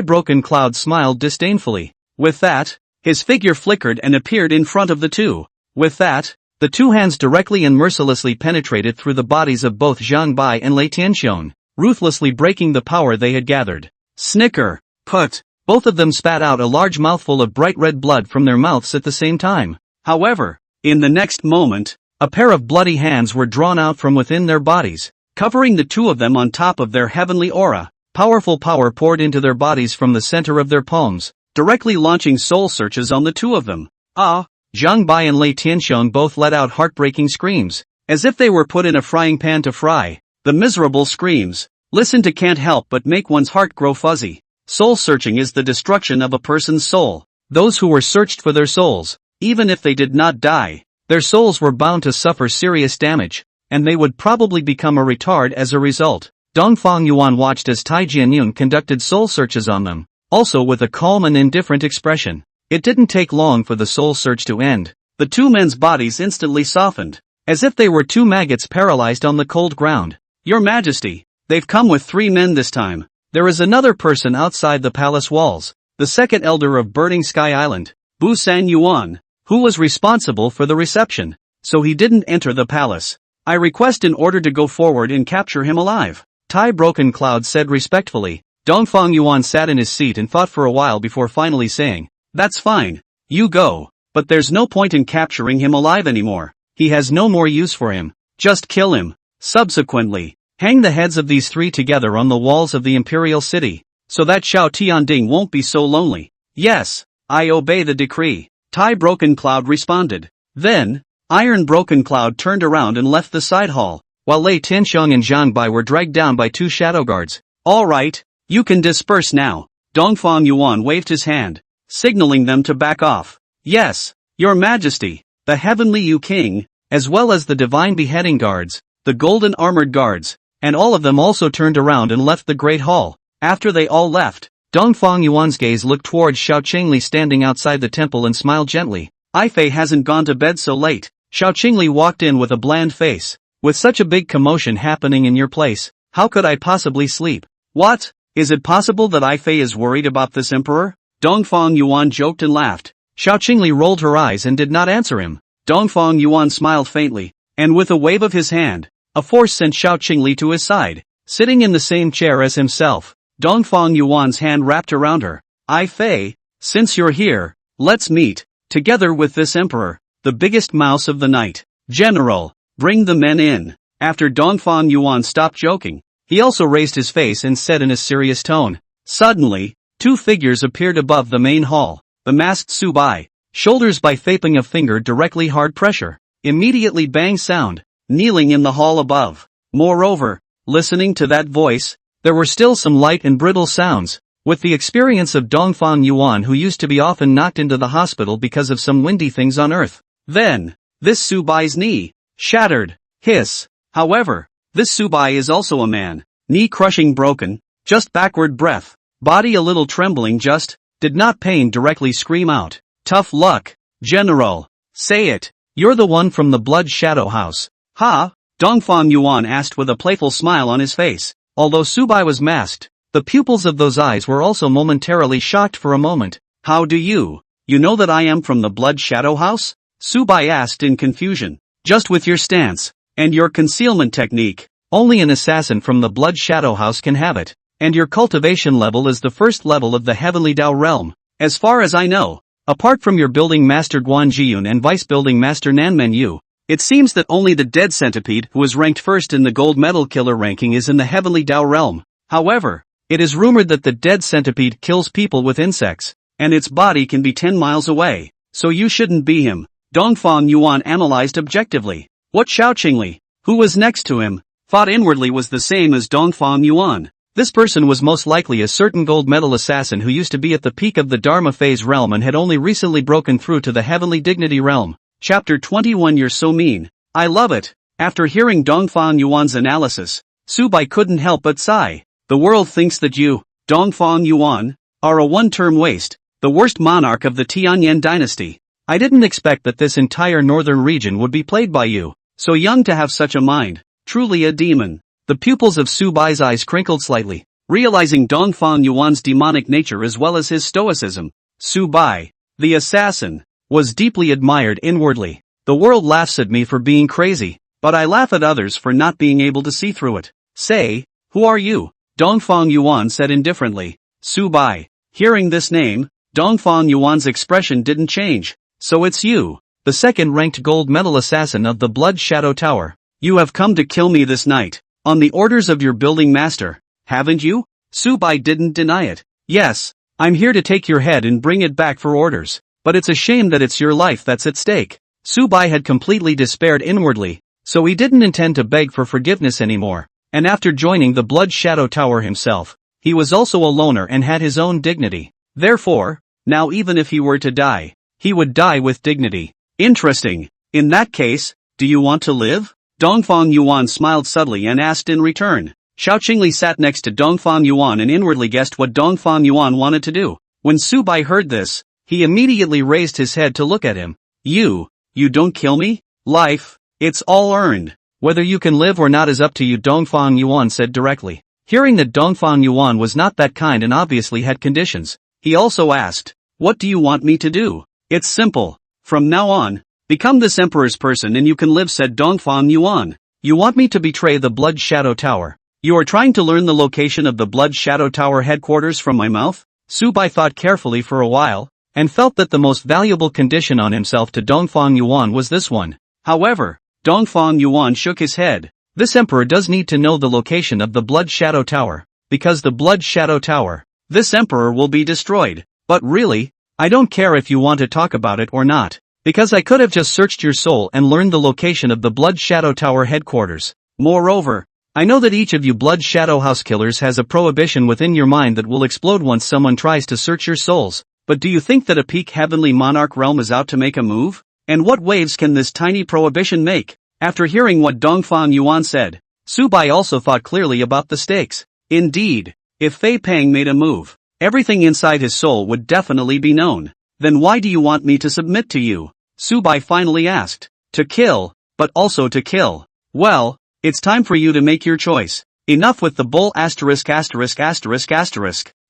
Broken Cloud smiled disdainfully. With that, his figure flickered and appeared in front of the two. With that, the 2 hands directly and mercilessly penetrated through the bodies of both Zhang Bai and Lei Tianxiang, ruthlessly breaking the power they had gathered. Snicker. Put. Both of them spat out a large mouthful of bright red blood from their mouths at the same time. However, in the next moment, a pair of bloody hands were drawn out from within their bodies, covering the two of them on top of their heavenly aura. Powerful power poured into their bodies from the center of their palms, directly launching soul searches on the two of them. Zhang Bai and Lei Tianxiang both let out heartbreaking screams, as if they were put in a frying pan to fry. The miserable screams. Listen to can't help but make one's heart grow fuzzy. Soul searching is the destruction of a person's soul. Those who were searched for their souls, even if they did not die, their souls were bound to suffer serious damage, and they would probably become a retard as a result. Dongfeng Yuan watched as Tai Jianyun conducted soul searches on them, also with a calm and indifferent expression. It didn't take long for the soul search to end. The 2 men's bodies instantly softened, as if they were 2 maggots paralyzed on the cold ground. Your Majesty, they've come with 3 men this time. There is another person outside the palace walls, the second elder of Burning Sky Island, Bu San Yuan, who was responsible for the reception, so he didn't enter the palace. I request in order to go forward and capture him alive. Broken Cloud said respectfully. Dongfeng Yuan sat in his seat and thought for a while before finally saying, "That's fine. You go, but there's no point in capturing him alive anymore. He has no more use for him. Just kill him. Subsequently, hang the heads of these 3 together on the walls of the Imperial City, so that Xiao Tianding won't be so lonely." "Yes, I obey the decree," Broken Cloud responded. Then, Iron Broken Cloud turned around and left the side hall, while Lei Tianxiang and Zhang Bai were dragged down by 2 shadow guards. "All right, you can disperse now." Dongfeng Yuan waved his hand, signaling them to back off. "Yes, Your Majesty, the Heavenly Yu King, as well as the Divine Beheading Guards, the Golden Armored Guards, and all of them also turned around and left the Great Hall. After they all left, Dongfeng Yuan's gaze looked towards Xiao Qingli standing outside the temple and smiled gently. "Fei hasn't gone to bed so late." Xiao Qingli walked in with a bland face. "With such a big commotion happening in your place, how could I possibly sleep?" "What? Is it possible that Fei is worried about this emperor?" Dongfeng Yuan joked and laughed. Xiao Qingli rolled her eyes and did not answer him. Dongfeng Yuan smiled faintly, and with a wave of his hand, a force sent Xiao Qingli to his side, sitting in the same chair as himself. Dongfang Yuan's hand wrapped around her. Fei, since you're here, let's meet, together with this emperor, the biggest mouse of the night. General, bring the men in. After Dongfang Yuan stopped joking, he also raised his face and said in a serious tone. Suddenly, two figures appeared above the main hall. The masked Su Bai, shoulders by Fei Peng a finger directly hard pressure, immediately bang sound, kneeling in the hall above. Moreover, listening to that voice, there were still some light and brittle sounds, with the experience of Dongfang Yuan who used to be often knocked into the hospital because of some windy things on earth. Then, this Su Bai's knee, shattered, hiss. However, this Su Bai is also a man, knee crushing broken, just backward breath, body a little trembling just, did not pain directly scream out. Tough luck, General. Say it, you're the one from the Blood Shadow House. Ha? Dongfang Yuan asked with a playful smile on his face. Although Su Bai was masked, the pupils of those eyes were also momentarily shocked for a moment. How do you know that I am from the Blood Shadow House? Su Bai asked in confusion. Just with your stance, and your concealment technique, only an assassin from the Blood Shadow House can have it. And your cultivation level is the first level of the Heavenly Dao realm. As far as I know, apart from your building master Guan Jiyun and vice building master Nanmen Yu, it seems that only the dead centipede who is ranked first in the gold medal killer ranking is in the Heavenly Dao realm. However, it is rumored that the dead centipede kills people with insects, and its body can be 10 miles away, so you shouldn't be him. Dongfang Yuan analyzed objectively. What Xiao Qingli, who was next to him, thought inwardly was the same as Dongfang Yuan. This person was most likely a certain gold medal assassin who used to be at the peak of the Dharma phase realm and had only recently broken through to the Heavenly Dignity realm. Chapter 21. You're so mean. I love it. After hearing Dongfang Yuan's analysis, Su Bai couldn't help but sigh. The world thinks that you, Dongfang Yuan, are a one-term waste, the worst monarch of the Tianlin Dynasty. I didn't expect that this entire northern region would be played by you, so young to have such a mind, truly a demon. The pupils of Su Bai's eyes crinkled slightly, realizing Dongfang Yuan's demonic nature as well as his stoicism. Su Bai, the assassin, was deeply admired inwardly. The world laughs at me for being crazy, but I laugh at others for not being able to see through it. Say, who are you? Dongfang Yuan said indifferently. Su Bai. Hearing this name, Dongfang Yuan's expression didn't change. So it's you, the second-ranked gold medal assassin of the Blood Shadow Tower. You have come to kill me this night, on the orders of your building master, haven't you? Su Bai didn't deny it. Yes, I'm here to take your head and bring it back for orders. But it's a shame that it's your life that's at stake. Su Bai had completely despaired inwardly, so he didn't intend to beg for forgiveness anymore. And after joining the Blood Shadow Tower himself, he was also a loner and had his own dignity. Therefore, now even if he were to die, he would die with dignity. Interesting. In that case, do you want to live? Dongfang Yuan smiled subtly and asked in return. Xiao Qingli sat next to Dongfang Yuan and inwardly guessed what Dongfang Yuan wanted to do. When Su Bai heard this, he immediately raised his head to look at him. You don't kill me? Life, it's all earned. Whether you can live or not is up to you, Dongfang Yuan said directly. Hearing that Dongfang Yuan was not that kind and obviously had conditions, he also asked, what do you want me to do? It's simple. From now on, become this emperor's person and you can live, said Dongfang Yuan. You want me to betray the Blood Shadow Tower? You are trying to learn the location of the Blood Shadow Tower headquarters from my mouth? Su Bai thought carefully for a while, and felt that the most valuable condition on himself to Dongfang Yuan was this one. However, Dongfang Yuan shook his head. This emperor does need to know the location of the Blood Shadow Tower, because the Blood Shadow Tower, this emperor will be destroyed. But really, I don't care if you want to talk about it or not, because I could have just searched your soul and learned the location of the Blood Shadow Tower headquarters. Moreover, I know that each of you Blood Shadow House killers has a prohibition within your mind that will explode once someone tries to search your souls. But do you think that a peak heavenly monarch realm is out to make a move? And what waves can this tiny prohibition make? After hearing what Dongfang Yuan said, Su Bai also thought clearly about the stakes. Indeed, if Fei Peng made a move, everything inside his soul would definitely be known. Then why do you want me to submit to you? Su Bai finally asked. To kill, but also to kill. Well, it's time for you to make your choice. Enough with the bull *********.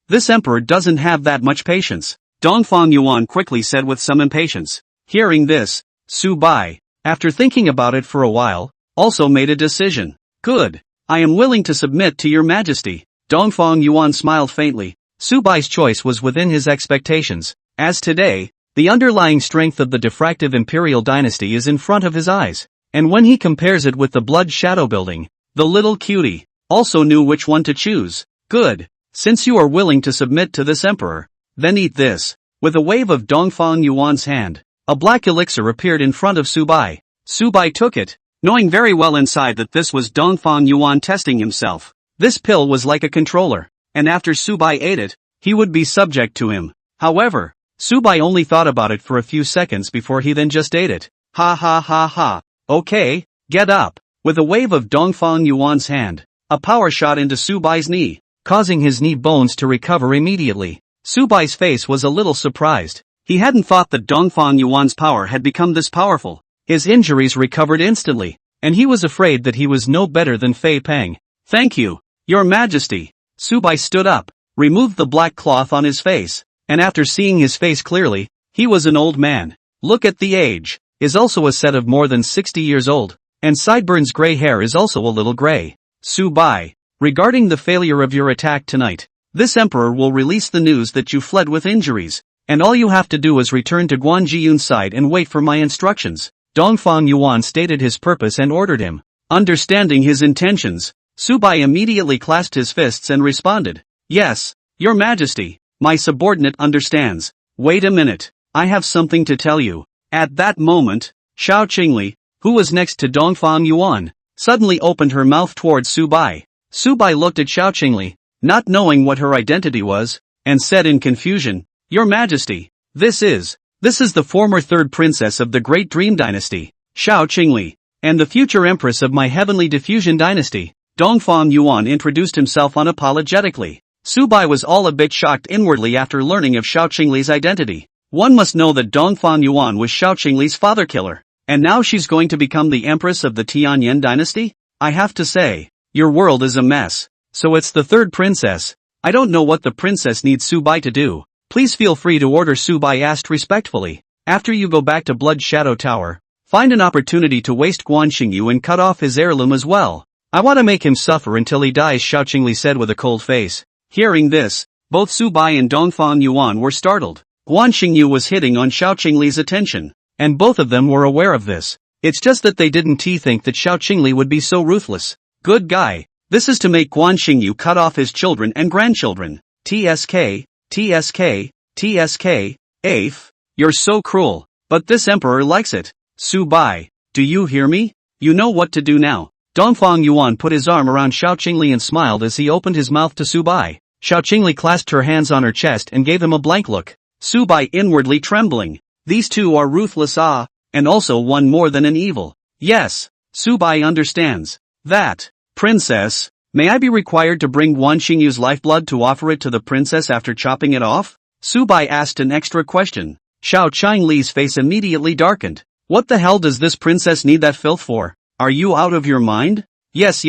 This emperor doesn't have that much patience. Dongfang Yuan quickly said with some impatience. Hearing this, Su Bai, after thinking about it for a while, also made a decision. Good. I am willing to submit to your majesty. Dongfang Yuan smiled faintly. Su Bai's choice was within his expectations, as today, the underlying strength of the diffractive imperial dynasty is in front of his eyes, and when he compares it with the blood shadow building, the little cutie also knew which one to choose. Good. Since you are willing to submit to this emperor, then eat this. With a wave of Dongfang Yuan's hand, a black elixir appeared in front of Su Bai. Su Bai took it, knowing very well inside that this was Dongfang Yuan testing himself. This pill was like a controller, and after Su Bai ate it, he would be subject to him. However, Su Bai only thought about it for a few seconds before he then just ate it. Ha ha ha ha. Okay, get up. With a wave of Dongfang Yuan's hand, a power shot into Su Bai's knee, causing his knee bones to recover immediately. Su Bai's face was a little surprised. He hadn't thought that Dongfang Yuan's power had become this powerful. His injuries recovered instantly, and he was afraid that he was no better than Fei Peng. Thank you, Your Majesty. Su Bai stood up, removed the black cloth on his face, and after seeing his face clearly, he was an old man. Look at the age, is also a set of more than 60 years old, and Sideburns' gray hair is also a little gray. Su Bai, regarding the failure of your attack tonight, this emperor will release the news that you fled with injuries, and all you have to do is return to Guanjiyun's side and wait for my instructions. Dongfang Yuan stated his purpose and ordered him. Understanding his intentions, Su Bai immediately clasped his fists and responded, Yes, Your Majesty, my subordinate understands. Wait a minute, I have something to tell you. At that moment, Xiao Qingli, who was next to Dongfang Yuan, suddenly opened her mouth towards Su Bai. Su Bai looked at Xiao Qingli, not knowing what her identity was, and said in confusion, Your Majesty, this is the former third princess of the Great Dream Dynasty, Xiao Qingli, and the future empress of my Heavenly Diffusion Dynasty. Dongfang Yuan introduced himself unapologetically. Su Bai was all a bit shocked inwardly after learning of Xiao Qingli's identity. One must know that Dongfang Yuan was Xiao Qingli's father killer, and now she's going to become the empress of the Tianlin Dynasty? I have to say, your world is a mess. So it's the third princess. I don't know what the princess needs Su Bai to do. Please feel free to order, Su Bai asked respectfully. After you go back to Blood Shadow Tower, find an opportunity to waste Guan Xingyu and cut off his heirloom as well. I want to make him suffer until he dies, Xiao Qingli said with a cold face. Hearing this, both Su Bai and Dongfang Yuan were startled. Guan Xingyu was hitting on Xiao Qingli's attention, and both of them were aware of this. It's just that they didn't think that Xiao Qingli would be so ruthless. Good guy. This is to make Guan Xingyu cut off his children and grandchildren. TSK, TSK, TSK, Afe, you're so cruel, but this emperor likes it. Su Bai, do you hear me? You know what to do now. Dongfang Yuan put his arm around Xiao Qingli and smiled as he opened his mouth to Su Bai. Xiao Qingli clasped her hands on her chest and gave him a blank look. Su Bai inwardly trembling. These two are ruthless, and also one more than an evil. Yes, Su Bai understands. That. Princess, may I be required to bring Guan Xingyu's lifeblood to offer it to the princess after chopping it off? Su Bai asked an extra question. Xiao Qingli's face immediately darkened. What the hell does this princess need that filth for? Are you out of your mind? Yes.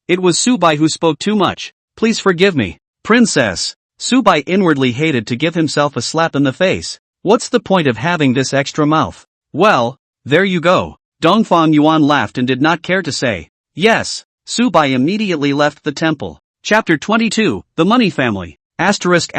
It was Su Bai who spoke too much. Please forgive me. Princess. Su Bai inwardly hated to give himself a slap in the face. What's the point of having this extra mouth? Well, there you go. Dongfang Yuan laughed and did not care to say. Yes. Su Bai immediately left the temple. Chapter 22, The Money Family. Asterisk.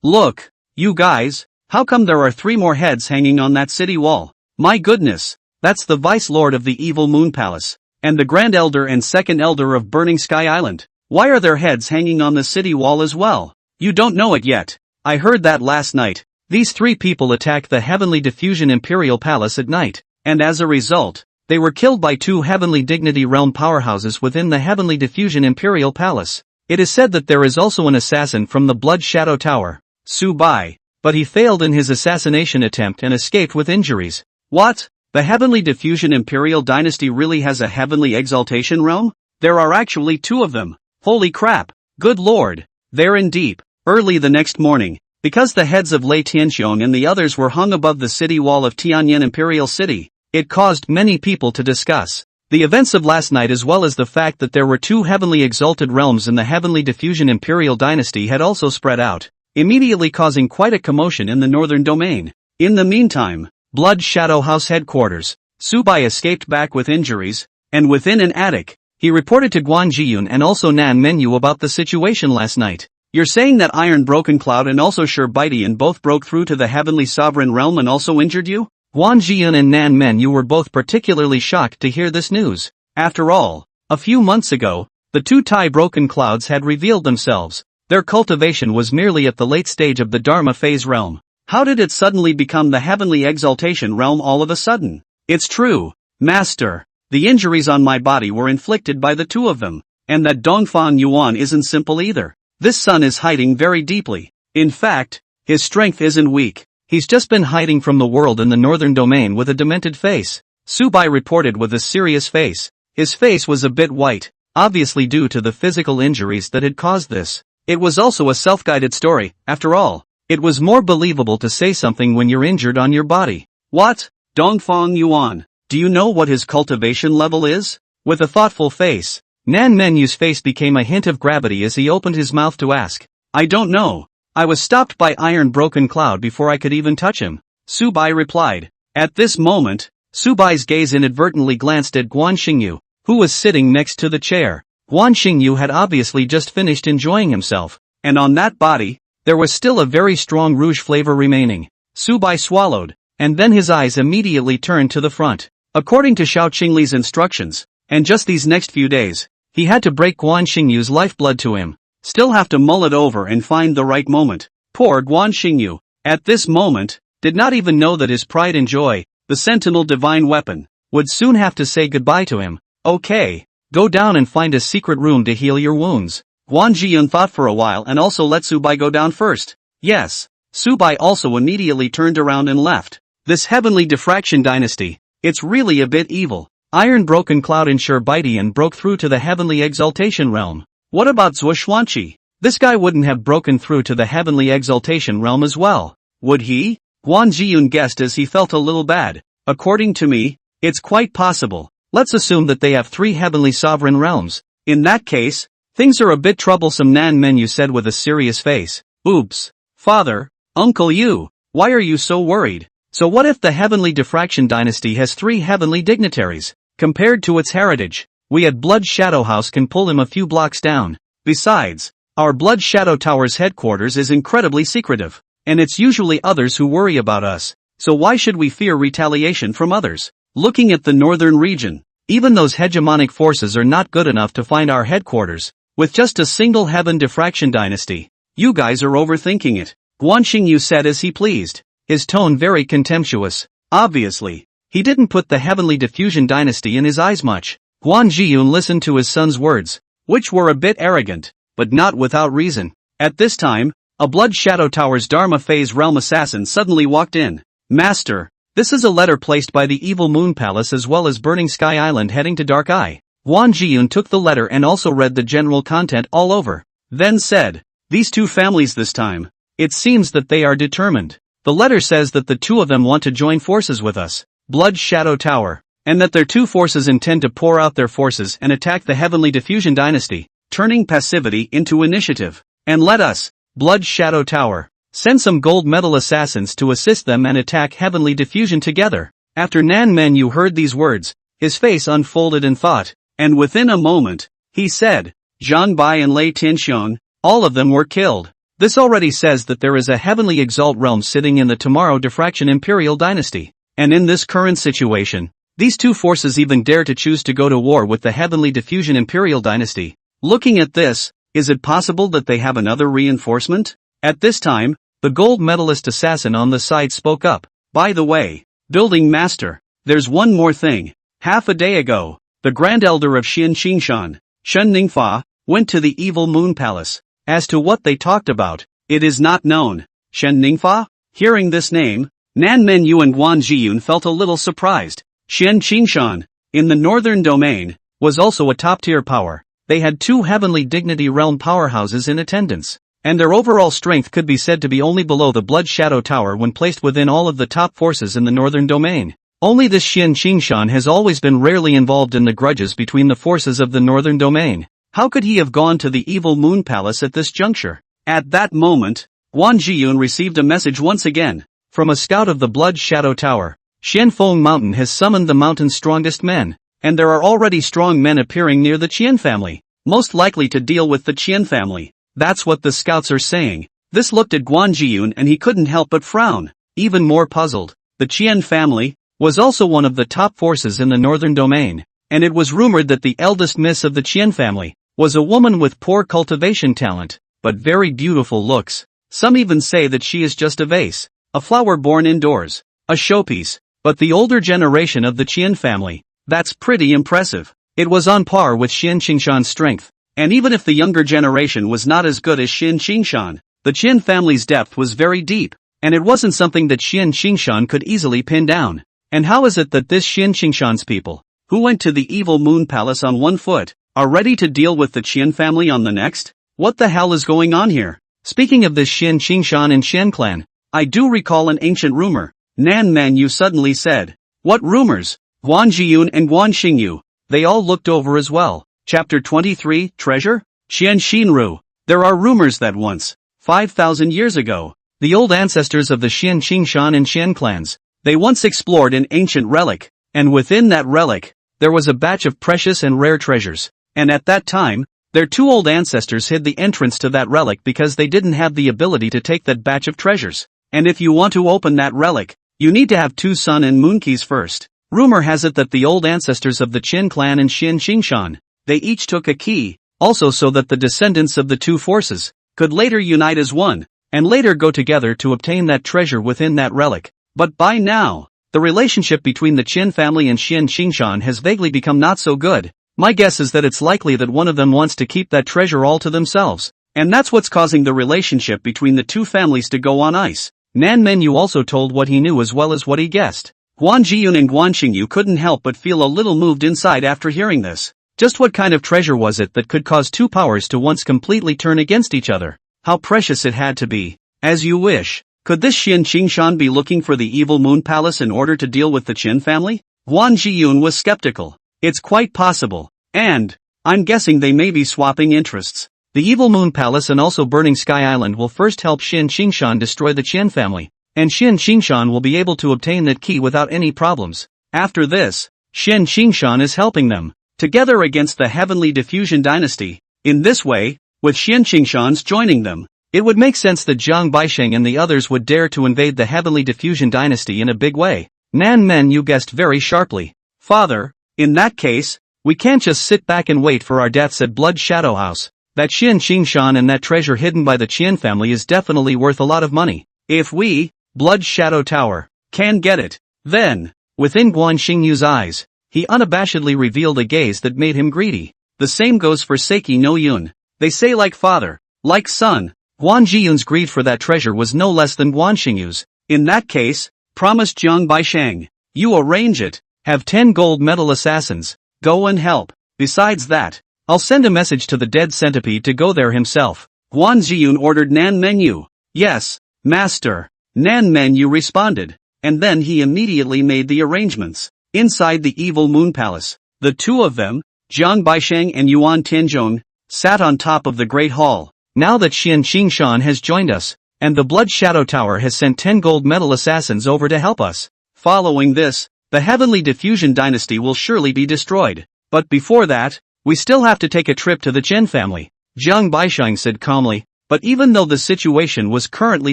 Look, you guys, how come there are 3 more heads hanging on that city wall? My goodness, that's the Vice Lord of the Evil Moon Palace, and the Grand Elder and Second Elder of Burning Sky Island. Why are their heads hanging on the city wall as well? You don't know it yet. I heard that last night. These 3 people attacked the Heavenly Diffusion Imperial Palace at night, and as a result, they were killed by 2 Heavenly Dignity Realm powerhouses within the Heavenly Diffusion Imperial Palace. It is said that there is also an assassin from the Blood Shadow Tower, Su Bai, but he failed in his assassination attempt and escaped with injuries. What? The Heavenly Diffusion Imperial Dynasty really has a Heavenly Exaltation Realm? There are actually 2 of them. Holy crap. Good lord. They're in deep. Early the next morning, because the heads of Lei Tianxiong and the others were hung above the city wall of Tianyin Imperial City, it caused many people to discuss the events of last night, as well as the fact that there were 2 heavenly exalted realms in the Heavenly Diffusion Imperial Dynasty had also spread out, immediately causing quite a commotion in the northern domain. In the meantime, Blood Shadow House headquarters, Subai escaped back with injuries, and within an attic, he reported to Guan Jiyun and also Nan Menu about the situation last night. You're saying that Iron Broken Cloud and also Baitian both broke through to the Heavenly Sovereign Realm and also injured you? Guan Jiyun and Nan Menu were both particularly shocked to hear this news. After all, a few months ago, the two Thai Broken Clouds had revealed themselves. Their cultivation was merely at the late stage of the Dharma phase realm. How did it suddenly become the Heavenly Exaltation realm all of a sudden? It's true, Master. The injuries on my body were inflicted by the two of them, and that Dongfang Yuan isn't simple either. This son is hiding very deeply. In fact, his strength isn't weak. He's just been hiding from the world in the northern domain with a demented face. Subai reported with a serious face. His face was a bit white, obviously due to the physical injuries that had caused this. It was also a self-guided story, after all. It was more believable to say something when you're injured on your body. What? Dongfang Yuan. Do you know what his cultivation level is? With a thoughtful face, Nan Menyu's face became a hint of gravity as he opened his mouth to ask. I don't know. I was stopped by Iron Broken Cloud before I could even touch him. Subai replied. At this moment, Subai's gaze inadvertently glanced at Guan Xingyu, who was sitting next to the chair. Guan Xingyu had obviously just finished enjoying himself, and on that body, there was still a very strong rouge flavor remaining. Subai swallowed, and then his eyes immediately turned to the front. According to Xiao Qingli's instructions, and just these next few days, he had to break Guan Xingyu's lifeblood to him. Still have to mull it over and find the right moment. Poor Guan Xingyu, at this moment, did not even know that his pride and joy, the Sentinel divine weapon, would soon have to say goodbye to him. Okay, go down and find a secret room to heal your wounds. Guan Jiyun thought for a while and also let Subai go down first. Yes, Subai also immediately turned around and left. This Heavenly Diffraction Dynasty, it's really a bit evil. Iron Broken Cloud and Baitian broke through to the Heavenly Exaltation realm. What about Zhuo Xuanqi? This guy wouldn't have broken through to the Heavenly Exaltation realm as well, would he? Guan Jiyun guessed as he felt a little bad. According to me, it's quite possible. Let's assume that they have 3 Heavenly Sovereign realms. In that case, things are a bit troublesome, Nan Menu said with a serious face. Oops. Father, Uncle Yu, why are you so worried? So what if the Heavenly Diffraction Dynasty has 3 heavenly dignitaries? Compared to its heritage, we at Blood Shadow House can pull him a few blocks down. Besides, our Blood Shadow Tower's headquarters is incredibly secretive, and it's usually others who worry about us, so why should we fear retaliation from others? Looking at the northern region, even those hegemonic forces are not good enough to find our headquarters, with just a single Heaven Diffraction Dynasty. You guys are overthinking it, Guan Xingyu said as he pleased, his tone very contemptuous. Obviously, he didn't put the Heavenly Diffusion Dynasty in his eyes much. Guan Jiyun listened to his son's words, which were a bit arrogant, but not without reason. At this time, a Blood Shadow Tower's Dharma Phase Realm assassin suddenly walked in. Master, this is a letter placed by the Evil Moon Palace as well as Burning Sky Island heading to Dark Eye. Guan Jiyun took the letter and also read the general content all over, then said, these two families this time, it seems that they are determined. The letter says that the two of them want to join forces with us, Blood Shadow Tower, and that their two forces intend to pour out their forces and attack the Heavenly Diffusion Dynasty, turning passivity into initiative. And let us, Blood Shadow Tower, send some gold medal assassins to assist them and attack Heavenly Diffusion together. After Nan Menu heard these words, his face unfolded in thought, and within a moment, he said, Zhang Bai and Lei Tianxiong, all of them were killed. This already says that there is a Heavenly Exalt realm sitting in the Tomorrow Diffraction Imperial Dynasty, and in this current situation, these two forces even dare to choose to go to war with the Heavenly Diffusion Imperial Dynasty. Looking at this, is it possible that they have another reinforcement? At this time, the gold medalist assassin on the side spoke up. By the way, Building Master, there's one more thing. Half a day ago, the Grand Elder of Xian Qingshan, Chen Ningfa, went to the Evil Moon Palace. As to what they talked about, it is not known. Shen Ningfa? Hearing this name, Nan Menu and Guan Jiyun felt a little surprised. Xian Qingshan, in the northern domain, was also a top-tier power. They had 2 Heavenly Dignity Realm powerhouses in attendance, and their overall strength could be said to be only below the Blood Shadow Tower when placed within all of the top forces in the northern domain. Only this Xian Qingshan has always been rarely involved in the grudges between the forces of the northern domain. How could he have gone to the Evil Moon Palace at this juncture? At that moment, Guan Jiyun received a message once again, from a scout of the Blood Shadow Tower. Xianfeng Mountain has summoned the mountain's strongest men, and there are already strong men appearing near the Qian family, most likely to deal with the Qian family. That's what the scouts are saying. This looked at Guan Jiyun and he couldn't help but frown, even more puzzled. The Qian family was also one of the top forces in the northern domain, and it was rumored that the eldest miss of the Qian family was a woman with poor cultivation talent, but very beautiful looks. Some even say that she is just a vase, a flower born indoors, a showpiece. But the older generation of the Qian family, that's pretty impressive. It was on par with Xian Qingshan's strength, and even if the younger generation was not as good as Xian Qingshan, the Qian family's depth was very deep, and it wasn't something that Xian Qingshan could easily pin down. And how is it that this Xian Qingshan's people, who went to the evil moon palace on one foot, are ready to deal with the Qian family on the next? What the hell is going on here? Speaking of this Xian Qingshan and Qian clan, I do recall an ancient rumor. Nan Manyu suddenly said. What rumors? Guan Jiyun and Guan Xingyu. They all looked over as well. Chapter 23, Treasure? Qian Xinru. There are rumors that once, 5,000 years ago, the old ancestors of the Xian Qingshan and Qian clans, they once explored an ancient relic, and within that relic, there was a batch of precious and rare treasures. And at that time, their two old ancestors hid the entrance to that relic because they didn't have the ability to take that batch of treasures. And if you want to open that relic, you need to have 2 sun and moon keys first. Rumor has it that the old ancestors of the Qin clan and Xian Qingshan, they each took a key, also so that the descendants of the two forces could later unite as one, and later go together to obtain that treasure within that relic. But by now, the relationship between the Qin family and Xian Qingshan has vaguely become not so good. My guess is that it's likely that one of them wants to keep that treasure all to themselves, and that's what's causing the relationship between the two families to go on ice. Nan Mengyu also told what he knew as well as what he guessed. Guan Jiyun and Guan Xingyu couldn't help but feel a little moved inside after hearing this. Just what kind of treasure was it that could cause two powers to once completely turn against each other? How precious it had to be. As you wish. Could this Xian Qingshan be looking for the evil moon palace in order to deal with the Qin family? Guan Jiyun was skeptical. It's quite possible. And I'm guessing they may be swapping interests. The Evil Moon Palace and also Burning Sky Island will first help Xian Qingshan destroy the Qian family, and Xian Qingshan will be able to obtain that key without any problems. After this, Xian Qingshan is helping them, together against the Heavenly Diffusion Dynasty. In this way, with Xian Qingshan's joining them, it would make sense that Zhang Baisheng and the others would dare to invade the Heavenly Diffusion Dynasty in a big way. Nan Men, you guessed very sharply. Father, in that case, we can't just sit back and wait for our deaths at Blood Shadow House. That Xian Qingshan and that treasure hidden by the Qian family is definitely worth a lot of money. If we, Blood Shadow Tower, can get it, then, within Guan Xingyu's eyes, he unabashedly revealed a gaze that made him greedy. The same goes for Seiki no Yun. They say like father, like son. Guan Jiyun's greed for that treasure was no less than Guan Xingyu's. In that case, promised Zhang Baisheng, you arrange it, have 10 gold medal assassins, go and help. Besides that, I'll send a message to the dead centipede to go there himself. Guan Ziyun ordered Nan Mengyu. Yes, master. Nan Mengyu responded, and then he immediately made the arrangements. Inside the Evil Moon Palace, the two of them, Zhang Baisheng and Yuan Tianzhong, sat on top of the Great Hall. Now that Xian Qingshan has joined us, and the Blood Shadow Tower has sent 10 gold medal assassins over to help us. Following this, the Heavenly Diffusion Dynasty will surely be destroyed. But before that, we still have to take a trip to the Chen family, Zhang Baisheng said calmly. But even though the situation was currently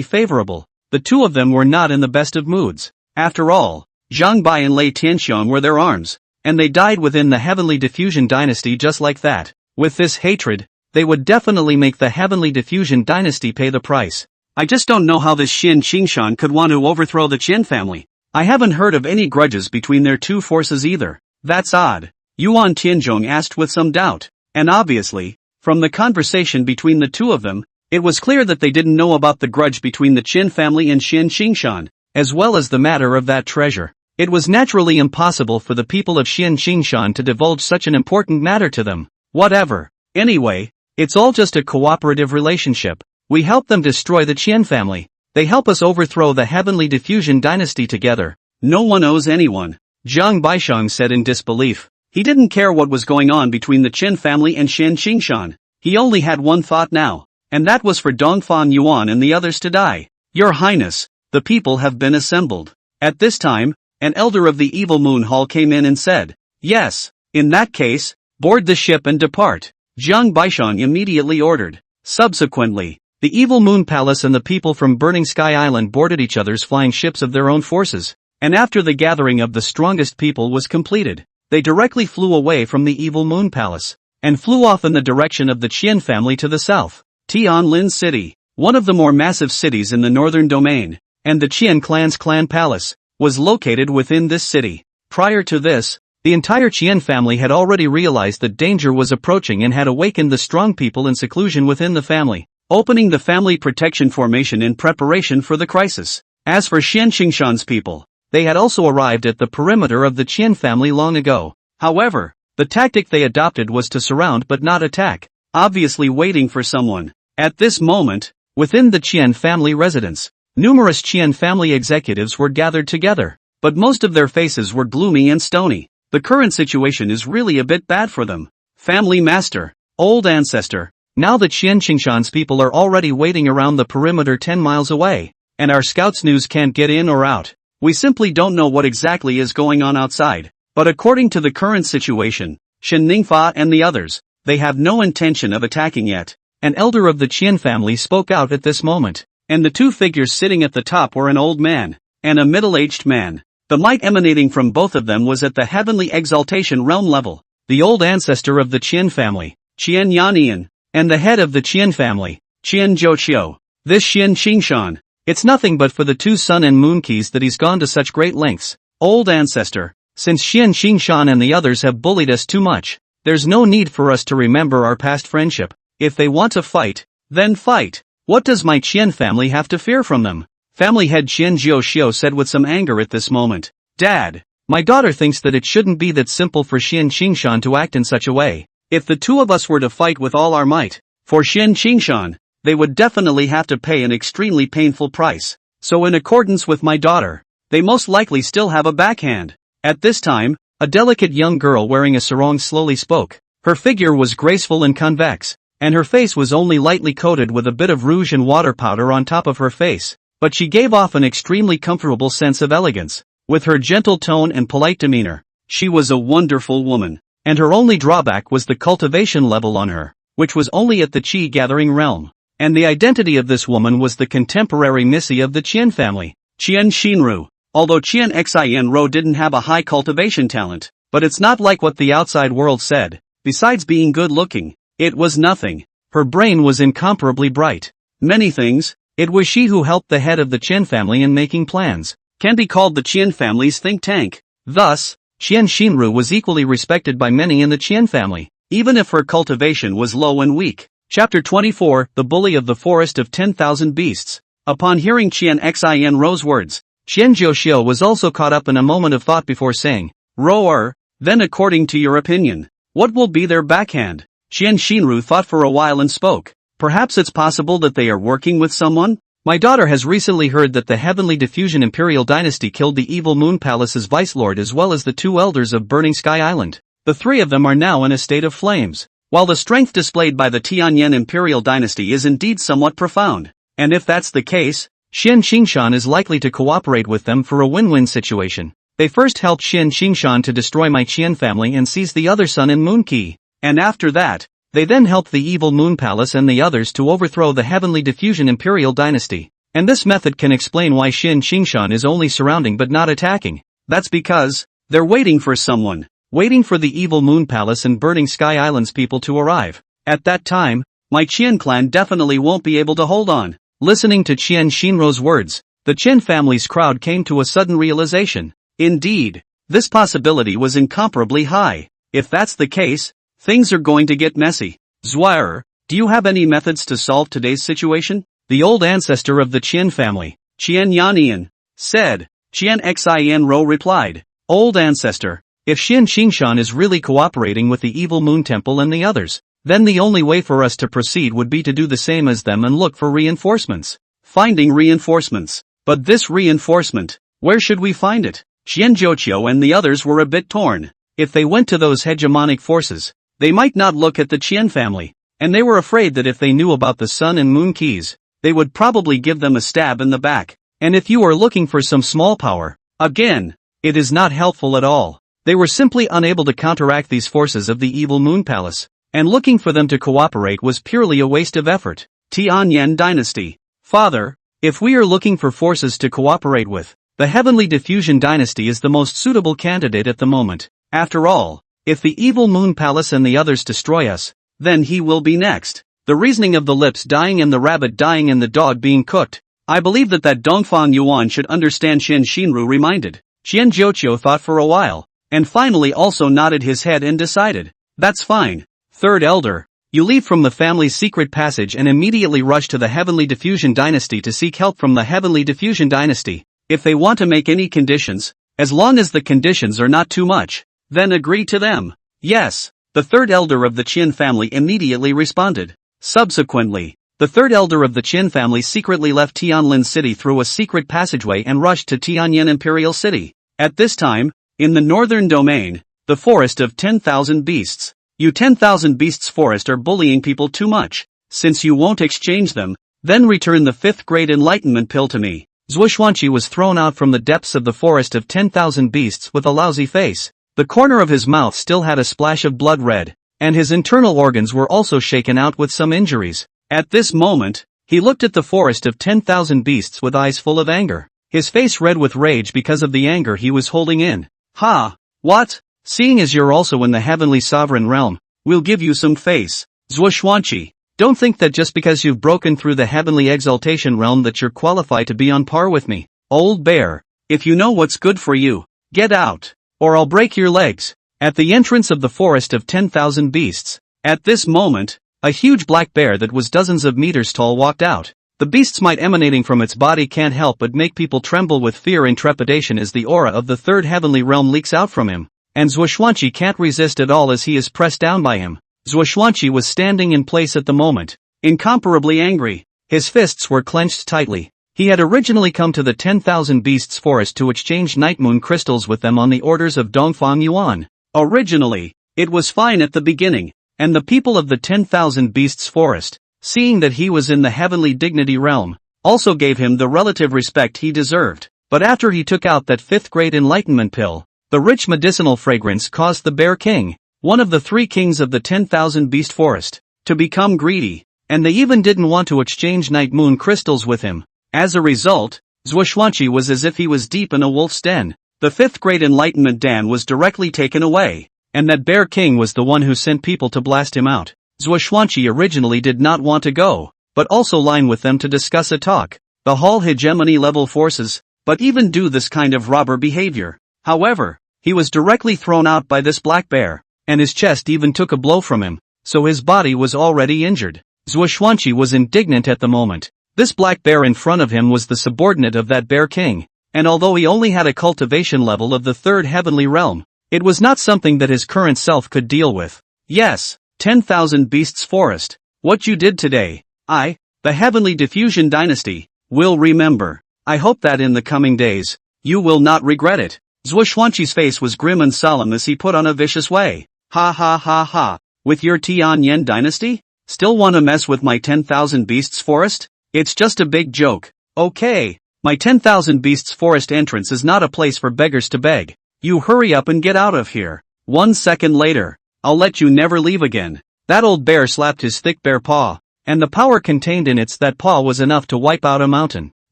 favorable, the two of them were not in the best of moods. After all, Zhang Bai and Lei Tianxiong were their arms, and they died within the Heavenly Diffusion Dynasty just like that. With this hatred, they would definitely make the Heavenly Diffusion Dynasty pay the price. I just don't know how this Xian Qingshan could want to overthrow the Chen family. I haven't heard of any grudges between their two forces either. That's odd. Yuan Tianzhong asked with some doubt, and obviously, from the conversation between the two of them, it was clear that they didn't know about the grudge between the Qin family and Xian Qingshan, as well as the matter of that treasure. It was naturally impossible for the people of Xian Qingshan to divulge such an important matter to them. Whatever. Anyway, it's all just a cooperative relationship. We help them destroy the Qian family. They help us overthrow the Heavenly Diffusion Dynasty together. No one owes anyone, Zhang Baisheng said in disbelief. He didn't care what was going on between the Chen family and Xian Qingshan. He only had one thought now, and that was for Dongfang Yuan and the others to die. Your Highness, the people have been assembled. At this time, an elder of the evil moon hall came in and said, "Yes, in that case, board the ship and depart," Jiang Baishan immediately ordered. Subsequently, the evil moon palace and the people from Burning Sky Island boarded each other's flying ships of their own forces, and after the gathering of the strongest people was completed, they directly flew away from the evil moon palace, and flew off in the direction of the Chen family to the south. Tianlin City, one of the more massive cities in the northern domain, and the Chen clan's clan palace, was located within this city. Prior to this, the entire Chen family had already realized that danger was approaching and had awakened the strong people in seclusion within the family, opening the family protection formation in preparation for the crisis. As for Chen Xingshan's people, they had also arrived at the perimeter of the Chen family long ago. However, the tactic they adopted was to surround but not attack, obviously waiting for someone. At this moment, within the Chen family residence, numerous Chen family executives were gathered together, but most of their faces were gloomy and stony. The current situation is really a bit bad for them. Family Master, Old Ancestor, now the Chen Xingshan's people are already waiting around the perimeter 10 miles away, and our scouts news can't get in or out. We simply don't know what exactly is going on outside, but according to the current situation, Shen Ningfa and the others, they have no intention of attacking yet. An elder of the Chen family spoke out at this moment, and the two figures sitting at the top were an old man and a middle-aged man. The might emanating from both of them was at the heavenly exaltation realm level. The old ancestor of the Chen family, Chen Yannian, and the head of the Chen family, Chen Zhouqiu. This Chen Xingshan, it's nothing but for the two sun and moon keys that he's gone to such great lengths. Old ancestor, since Chen Xingshan and the others have bullied us too much, there's no need for us to remember our past friendship. If they want to fight, then fight. What does my Chen family have to fear from them? Family head Chen Zhouqiu said with some anger at this moment. Dad, my daughter thinks that it shouldn't be that simple for Chen Xingshan to act in such a way. If the two of us were to fight with all our might, for Chen Xingshan, they would definitely have to pay an extremely painful price. So in accordance with my daughter, they most likely still have a backhand. At this time, a delicate young girl wearing a sarong slowly spoke. Her figure was graceful and convex, and her face was only lightly coated with a bit of rouge and water powder on top of her face, but she gave off an extremely comfortable sense of elegance. With her gentle tone and polite demeanor, she was a wonderful woman, and her only drawback was the cultivation level on her, which was only at the Qi-gathering realm. And the identity of this woman was the contemporary Missy of the Chen family, Qian Xinru. Although Qian Xin didn't have a high cultivation talent, but it's not like what the outside world said. Besides being good-looking, it was nothing. Her brain was incomparably bright. Many things. It was she who helped the head of the Chen family in making plans. Can be called the Chen family's think tank. Thus, Qian Xinru was equally respected by many in the Chen family, even if her cultivation was low and weak. Chapter 24, The Bully of the Forest of 10,000 Beasts. Upon hearing Qian Xinru's words, Chen Zhouqiu was also caught up in a moment of thought before saying, "Roar, then according to your opinion, what will be their backhand?" Qian Xinru thought for a while and spoke. Perhaps it's possible that they are working with someone? My daughter has recently heard that the Heavenly Diffusion Imperial Dynasty killed the Evil Moon Palace's Vicelord as well as the two elders of Burning Sky Island. The three of them are now in a state of flames. While the strength displayed by the Tianlin Imperial Dynasty is indeed somewhat profound, and if that's the case, Chen Xingshan is likely to cooperate with them for a win-win situation. They first helped Chen Xingshan to destroy my Chen family and seize the other sun and moon key, and after that, they then helped the Evil Moon Palace and the others to overthrow the Heavenly Diffusion Imperial Dynasty. And this method can explain why Chen Xingshan is only surrounding but not attacking. That's because they're waiting for someone, waiting for the Evil Moon Palace and Burning Sky Island's people to arrive. At that time, my Chen clan definitely won't be able to hold on. Listening to Qian Xinru's words, the Chen family's crowd came to a sudden realization. Indeed, this possibility was incomparably high. If that's the case, things are going to get messy. Zhuar, do you have any methods to solve today's situation? The old ancestor of the Chen family, Qian Yannian, said. Qian Xinru replied, Old ancestor, if Chen Xingshan is really cooperating with the Evil Moon Temple and the others, then the only way for us to proceed would be to do the same as them and look for reinforcements. Finding reinforcements. But this reinforcement, where should we find it? Qian Zhouqiu and the others were a bit torn. If they went to those hegemonic forces, they might not look at the Chen family, and they were afraid that if they knew about the sun and moon keys, they would probably give them a stab in the back. And if you are looking for some small power, again, It is not helpful at all. They were simply unable to counteract these forces of the evil Moon Palace, and looking for them to cooperate was purely a waste of effort. Tianlin Dynasty. Father, if we are looking for forces to cooperate with, the Heavenly Diffusion Dynasty is the most suitable candidate at the moment. After all, if the evil Moon Palace and the others destroy us, then he will be next. The reasoning of the lips dying and the rabbit dying and the dog being cooked. I believe that Dongfang Yuan should understand. Shen Xinru reminded. Qian Jiuqiu thought for a while, and finally also nodded his head and decided, that's fine. Third Elder, you leave from the family's secret passage and immediately rush to the Heavenly Diffusion Dynasty to seek help from the Heavenly Diffusion Dynasty. If they want to make any conditions, as long as the conditions are not too much, then agree to them. Yes, the third elder of the Chen family immediately responded. Subsequently, the third elder of the Chen family secretly left Tianlin City through a secret passageway and rushed to Tianyin Imperial City. At this time, in the northern domain, the forest of 10,000 beasts. You 10,000 beasts forest are bullying people too much. Since you won't exchange them, then return the 5th grade enlightenment pill to me. Zhuoxuanqi was thrown out from the depths of the forest of 10,000 beasts with a lousy face. The corner of his mouth still had a splash of blood red, and his internal organs were also shaken out with some injuries. At this moment, he looked at the forest of 10,000 beasts with eyes full of anger, his face red with rage because of the anger he was holding in. Ha! What? Seeing as you're also in the heavenly sovereign realm, we'll give you some face. Zhuoxuanqi, don't think that just because you've broken through the heavenly exaltation realm that you're qualified to be on par with me. Old bear, if you know what's good for you, get out, or I'll break your legs. At the entrance of the forest of 10,000 beasts, at this moment, a huge black bear that was dozens of meters tall walked out. The beast's might emanating from its body can't help but make people tremble with fear and trepidation as the aura of the third heavenly realm leaks out from him. And Zhuoxuanqi can't resist at all as he is pressed down by him. Zhuoxuanqi was standing in place at the moment, incomparably angry. His fists were clenched tightly. He had originally come to the 10,000 beasts forest to exchange night moon crystals with them on the orders of Dongfang Yuan. Originally, it was fine at the beginning, and the people of the 10,000 beasts forest, seeing that he was in the heavenly dignity realm, also gave him the relative respect he deserved. But after he took out that 5th grade enlightenment pill, the rich medicinal fragrance caused the Bear King, one of the 3 kings of the 10,000 beast forest, to become greedy, and they even didn't want to exchange night moon crystals with him. As a result, Zhuoxuanqi was as if he was deep in a wolf's den. The 5th grade enlightenment Dan was directly taken away, and that Bear King was the one who sent people to blast him out. Zhuoxuanqi originally did not want to go, but also line with them to discuss a talk, the Hall hegemony level forces, but even do this kind of robber behavior. However, he was directly thrown out by this black bear, and his chest even took a blow from him, so his body was already injured. Zhuoxuanqi was indignant at the moment. This black bear in front of him was the subordinate of that Bear King, and although he only had a cultivation level of the 3rd heavenly realm, it was not something that his current self could deal with. Yes, 10,000 beasts forest, what you did today, I, the Heavenly Diffusion Dynasty, will remember. I hope that in the coming days, you will not regret it. Zhuoxuanqi's face was grim and solemn as he put on a vicious way. Ha ha ha ha, with your Tianyin Dynasty? Still wanna mess with my 10,000 beasts forest? It's just a big joke. Okay, my 10,000 beasts forest entrance is not a place for beggars to beg. You hurry up and get out of here. 1 second later, I'll let you never leave again. That old bear slapped his thick bare paw, and the power contained in that paw was enough to wipe out a mountain.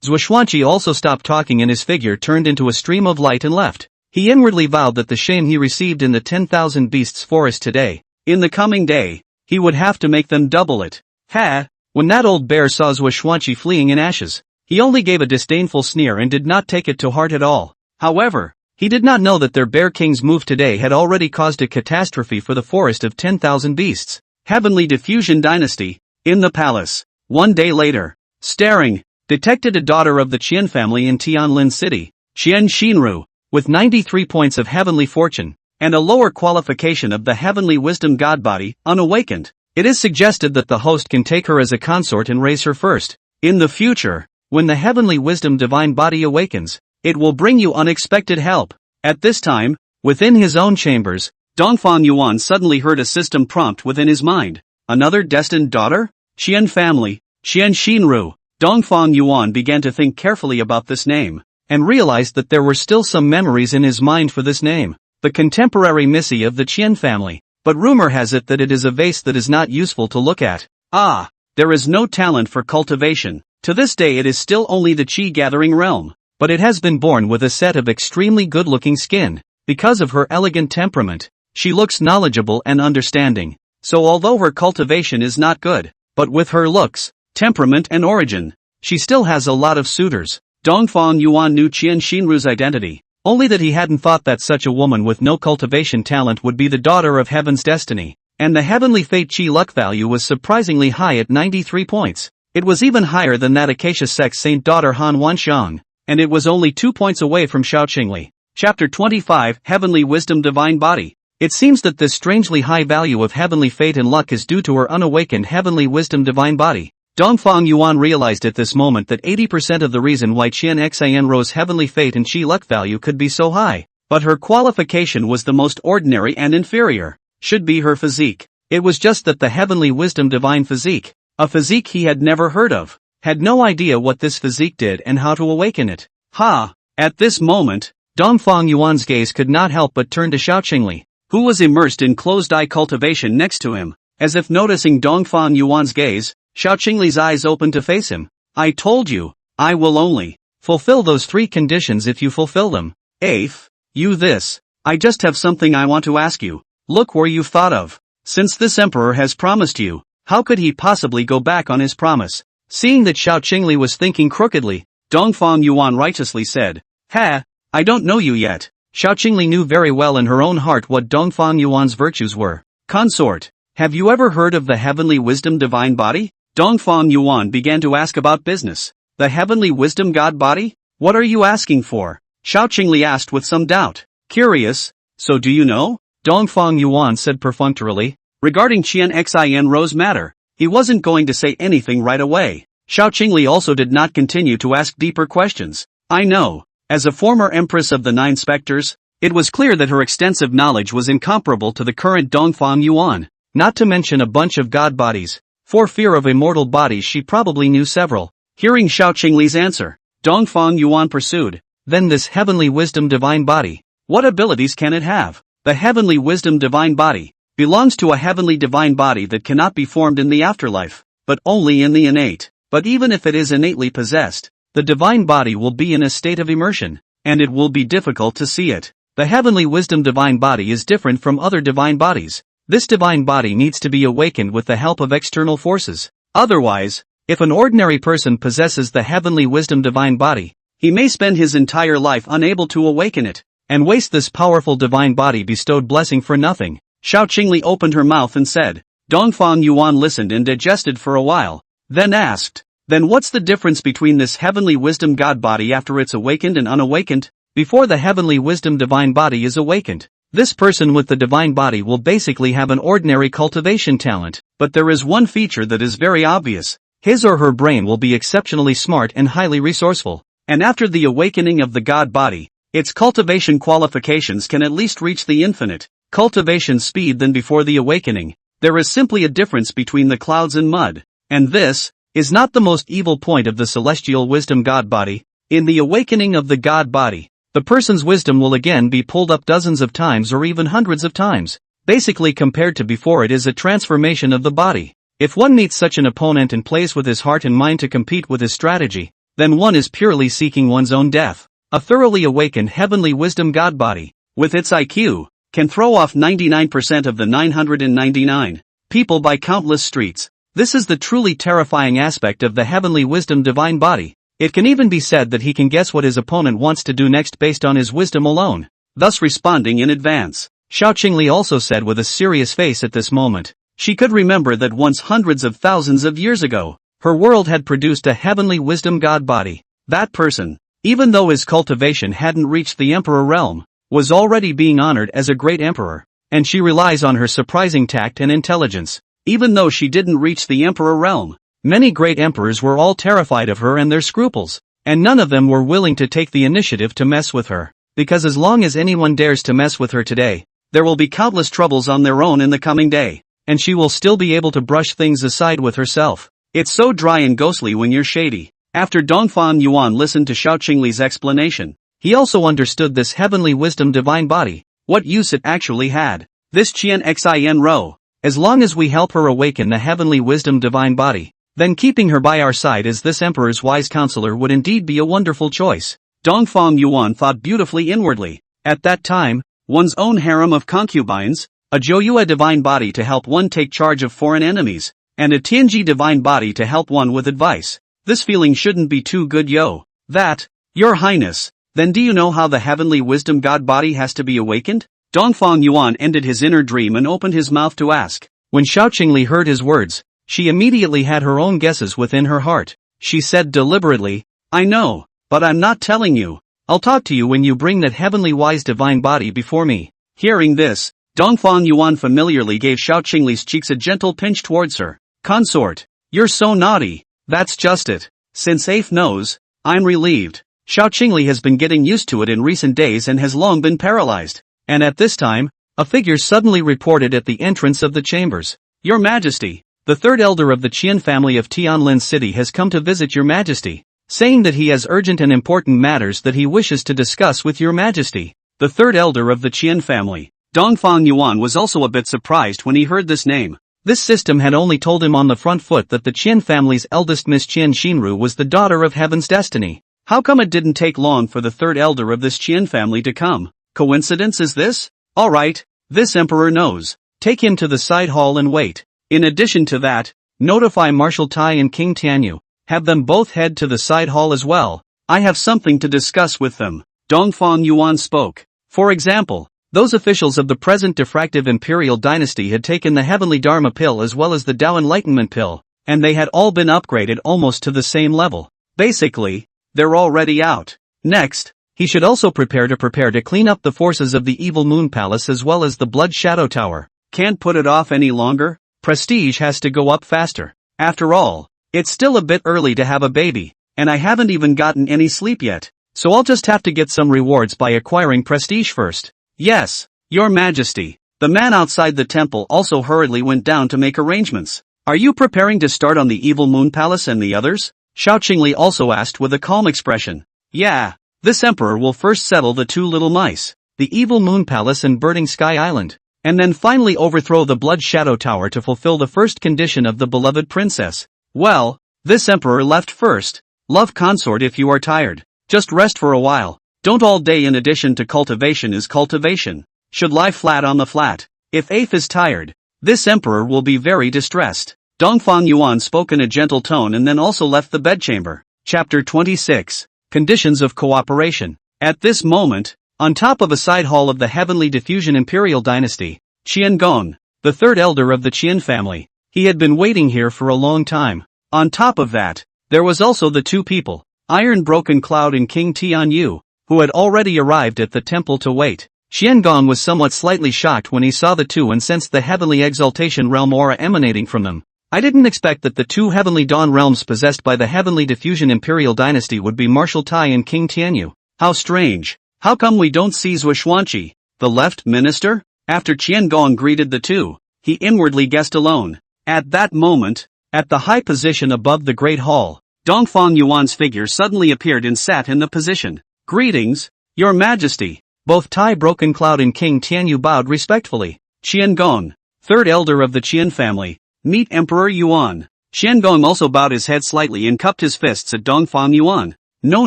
Zhuoxuanqi also stopped talking and his figure turned into a stream of light and left. He inwardly vowed that the shame he received in the 10,000 beasts forest today, in the coming day, he would have to make them double it. Ha! When that old bear saw Zhuoxuanqi fleeing in ashes, he only gave a disdainful sneer and did not take it to heart at all. However, he did not know that their Bear King's move today had already caused a catastrophe for the forest of 10,000 beasts. Heavenly Diffusion Dynasty, in the palace. 1 day later, staring, detected a daughter of the Chen family in Tianlin City, Chen Xinru, with 93 points of heavenly fortune, and a lower qualification of the heavenly wisdom god body, unawakened. It is suggested that the host can take her as a consort and raise her first. In the future, when the heavenly wisdom divine body awakens, it will bring you unexpected help. At this time, within his own chambers, Dongfang Yuan suddenly heard a system prompt within his mind. Another destined daughter? Qian family, Qian Xinru. Dongfang Yuan began to think carefully about this name. and realized that there were still some memories in his mind for this name, the contemporary Missy of the Chen family. But rumor has it that it is a vase that is not useful to look at. Ah, there is no talent for cultivation. To this day it is still only the chi-gathering realm. But it has been born with a set of extremely good-looking skin. Because of her elegant temperament, she looks knowledgeable and understanding. So although her cultivation is not good, but with her looks, temperament and origin, she still has a lot of suitors. Dongfang Yuan knew Qian Xinru's identity, only that he hadn't thought that such a woman with no cultivation talent would be the daughter of Heaven's destiny, and the heavenly fate chi luck value was surprisingly high at 93 points. It was even higher than that Acacia Sect Saint daughter Han Wanxiang, and it was only 2 points away from Xiaoqingli. Chapter 25, Heavenly Wisdom Divine Body. It seems that this strangely high value of heavenly fate and luck is due to her unawakened heavenly wisdom divine body. Dongfang Yuan realized at this moment that 80% of the reason why Qian Xianru's heavenly fate and chi luck value could be so high, but her qualification was the most ordinary and inferior, should be her physique. It was just that the heavenly wisdom divine physique, a physique he had never heard of, had no idea what this physique did and how to awaken it. Ha! At this moment, Dongfang Yuan's gaze could not help but turn to Xiaoqingli, who was immersed in closed-eye cultivation next to him. As if noticing Dongfang Yuan's gaze, Xiaoqingli's eyes opened to face him. I told you, I will only fulfill those 3 conditions if you fulfill them. If you this, I just have something I want to ask you. Look where you've thought of. Since this emperor has promised you, how could he possibly go back on his promise? Seeing that Xiaoqingli was thinking crookedly, Dongfang Yuan righteously said, Ha, I don't know you yet. Xiaoqingli knew very well in her own heart what Dongfang Yuan's virtues were. Consort, have you ever heard of the heavenly wisdom divine body? Dongfang Yuan began to ask about business. The heavenly wisdom god body? What are you asking for? Xiaoqingli asked with some doubt. Curious, so do you know? Dongfang Yuan said perfunctorily. Regarding Qian Xinru's matter, he wasn't going to say anything right away. Xiaoqingli also did not continue to ask deeper questions. I know. As a former empress of the 9 specters, it was clear that her extensive knowledge was incomparable to the current Dongfang Yuan, not to mention a bunch of god bodies. For fear of immortal bodies she probably knew several. Hearing Xiaoqingli's answer, Dongfang Yuan pursued, then this heavenly wisdom divine body, what abilities can it have? The heavenly wisdom divine body belongs to a heavenly divine body that cannot be formed in the afterlife, but only in the innate. But even if it is innately possessed, the divine body will be in a state of immersion, and it will be difficult to see it. The heavenly wisdom divine body is different from other divine bodies. This divine body needs to be awakened with the help of external forces. Otherwise, if an ordinary person possesses the heavenly wisdom divine body, he may spend his entire life unable to awaken it, and waste this powerful divine body bestowed blessing for nothing. Xiaoqingli opened her mouth and said. Dongfang Yuan listened and digested for a while, then asked, then what's the difference between this heavenly wisdom god body after it's awakened and unawakened? Before the heavenly wisdom divine body is awakened, this person with the divine body will basically have an ordinary cultivation talent, but there is one feature that is very obvious. His or her brain will be exceptionally smart and highly resourceful, and after the awakening of the god body, its cultivation qualifications can at least reach the infinite cultivation speed than before the awakening. There is simply a difference between the clouds and mud, and this is not the most evil point of the celestial wisdom god body. In the awakening of the god body, the person's wisdom will again be pulled up dozens of times or even hundreds of times. Basically compared to before, it is a transformation of the body. If one meets such an opponent and plays with his heart and mind to compete with his strategy, then one is purely seeking one's own death. A thoroughly awakened heavenly wisdom god body, with its IQ, can throw off 99% of the 999 people by countless streets. This is the truly terrifying aspect of the heavenly wisdom divine body. It can even be said that he can guess what his opponent wants to do next based on his wisdom alone, thus responding in advance. Xiaoqingli also said with a serious face at this moment. She could remember that once hundreds of thousands of years ago, her world had produced a heavenly wisdom god body. That person, even though his cultivation hadn't reached the emperor realm, was already being honored as a great emperor, and she relies on her surprising tact and intelligence. Even though she didn't reach the emperor realm, many great emperors were all terrified of her and their scruples, and none of them were willing to take the initiative to mess with her, because as long as anyone dares to mess with her today, there will be countless troubles on their own in the coming day, and she will still be able to brush things aside with herself. It's so dry and ghostly when you're shady. After Dongfang Yuan listened to Xiao Qingli's explanation, he also understood this heavenly wisdom divine body, what use it actually had. This Qian Xin Ro, as long as we help her awaken the heavenly wisdom divine body, then keeping her by our side as this emperor's wise counselor would indeed be a wonderful choice. Dongfang Yuan thought beautifully inwardly. At that time, one's own harem of concubines, a Joyue divine body to help one take charge of foreign enemies, and a Tianji divine body to help one with advice. This feeling shouldn't be too good, yo. That, Your Highness, then do you know how the heavenly wisdom god body has to be awakened? Dongfang Yuan ended his inner dream and opened his mouth to ask. When Xiao Qingli heard his words, she immediately had her own guesses within her heart. She said deliberately, I know, but I'm not telling you. I'll talk to you when you bring that heavenly wise divine body before me. Hearing this, Dongfang Yuan familiarly gave Xiao Qingli's cheeks a gentle pinch towards her. Consort, you're so naughty. That's just it. Since Afe knows, I'm relieved. Xiao Qingli has been getting used to it in recent days and has long been paralyzed. And at this time, a figure suddenly reported at the entrance of the chambers. Your Majesty, the third elder of the Qian family of Tianlin City has come to visit Your Majesty, saying that he has urgent and important matters that he wishes to discuss with Your Majesty. The third elder of the Qian family. Dongfang Yuan was also a bit surprised when he heard this name. This system had only told him on the front foot that the Qian family's eldest Miss Qian Xinru was the daughter of Heaven's destiny. How come it didn't take long for the third elder of this Qian family to come? Coincidence is this? Alright, this emperor knows. Take him to the side hall and wait. In addition to that, notify Marshal Tai and King Tianyu. Have them both head to the side hall as well. I have something to discuss with them. Dongfang Yuan spoke. For example, those officials of the present diffractive imperial dynasty had taken the heavenly Dharma pill as well as the Tao enlightenment pill, and they had all been upgraded almost to the same level. Basically, they're already out. Next, he should also prepare to clean up the forces of the evil moon palace as well as the blood shadow tower. Can't put it off any longer? Prestige has to go up faster. After all, it's still a bit early to have a baby, and I haven't even gotten any sleep yet, so I'll just have to get some rewards by acquiring prestige first. Yes, Your Majesty. The man outside the temple also hurriedly went down to make arrangements. Are you preparing to start on the evil moon palace and the others? Xiao Qingli also asked with a calm expression. Yeah, this emperor will first settle the two little mice, the evil moon palace and burning sky island, and then finally overthrow the blood shadow tower to fulfill the first condition of the beloved princess. Well, this emperor left first. Love consort if you are tired. Just rest for a while. Don't all day. In addition to cultivation is cultivation. Should lie flat on the flat. If Afe is tired, this emperor will be very distressed. Dongfang Yuan spoke in a gentle tone and then also left the bedchamber. Chapter 26. Conditions of cooperation. At this moment, on top of a side hall of the heavenly diffusion imperial dynasty, Qian Gong, the third elder of the Qian family, he had been waiting here for a long time. On top of that, there was also the two people, Iron Broken Cloud and King Tianyu, who had already arrived at the temple to wait. Qian Gong was somewhat slightly shocked when he saw the two and sensed the heavenly exaltation realm aura emanating from them. I didn't expect that the two heavenly dawn realms possessed by the heavenly diffusion imperial dynasty would be Marshal Tai and King Tianyu. How strange. How come we don't see Zhou Xuanqi, the left minister? After Qian Gong greeted the two, he inwardly guessed alone. At that moment, at the high position above the great hall, Dongfang Yuan's figure suddenly appeared and sat in the position. Greetings, Your Majesty. Both Tai Broken Cloud and King Tianyu bowed respectfully. Qian Gong, third elder of the Qian family, meet Emperor Yuan. Qian Gong also bowed his head slightly and cupped his fists at Dongfang Yuan. No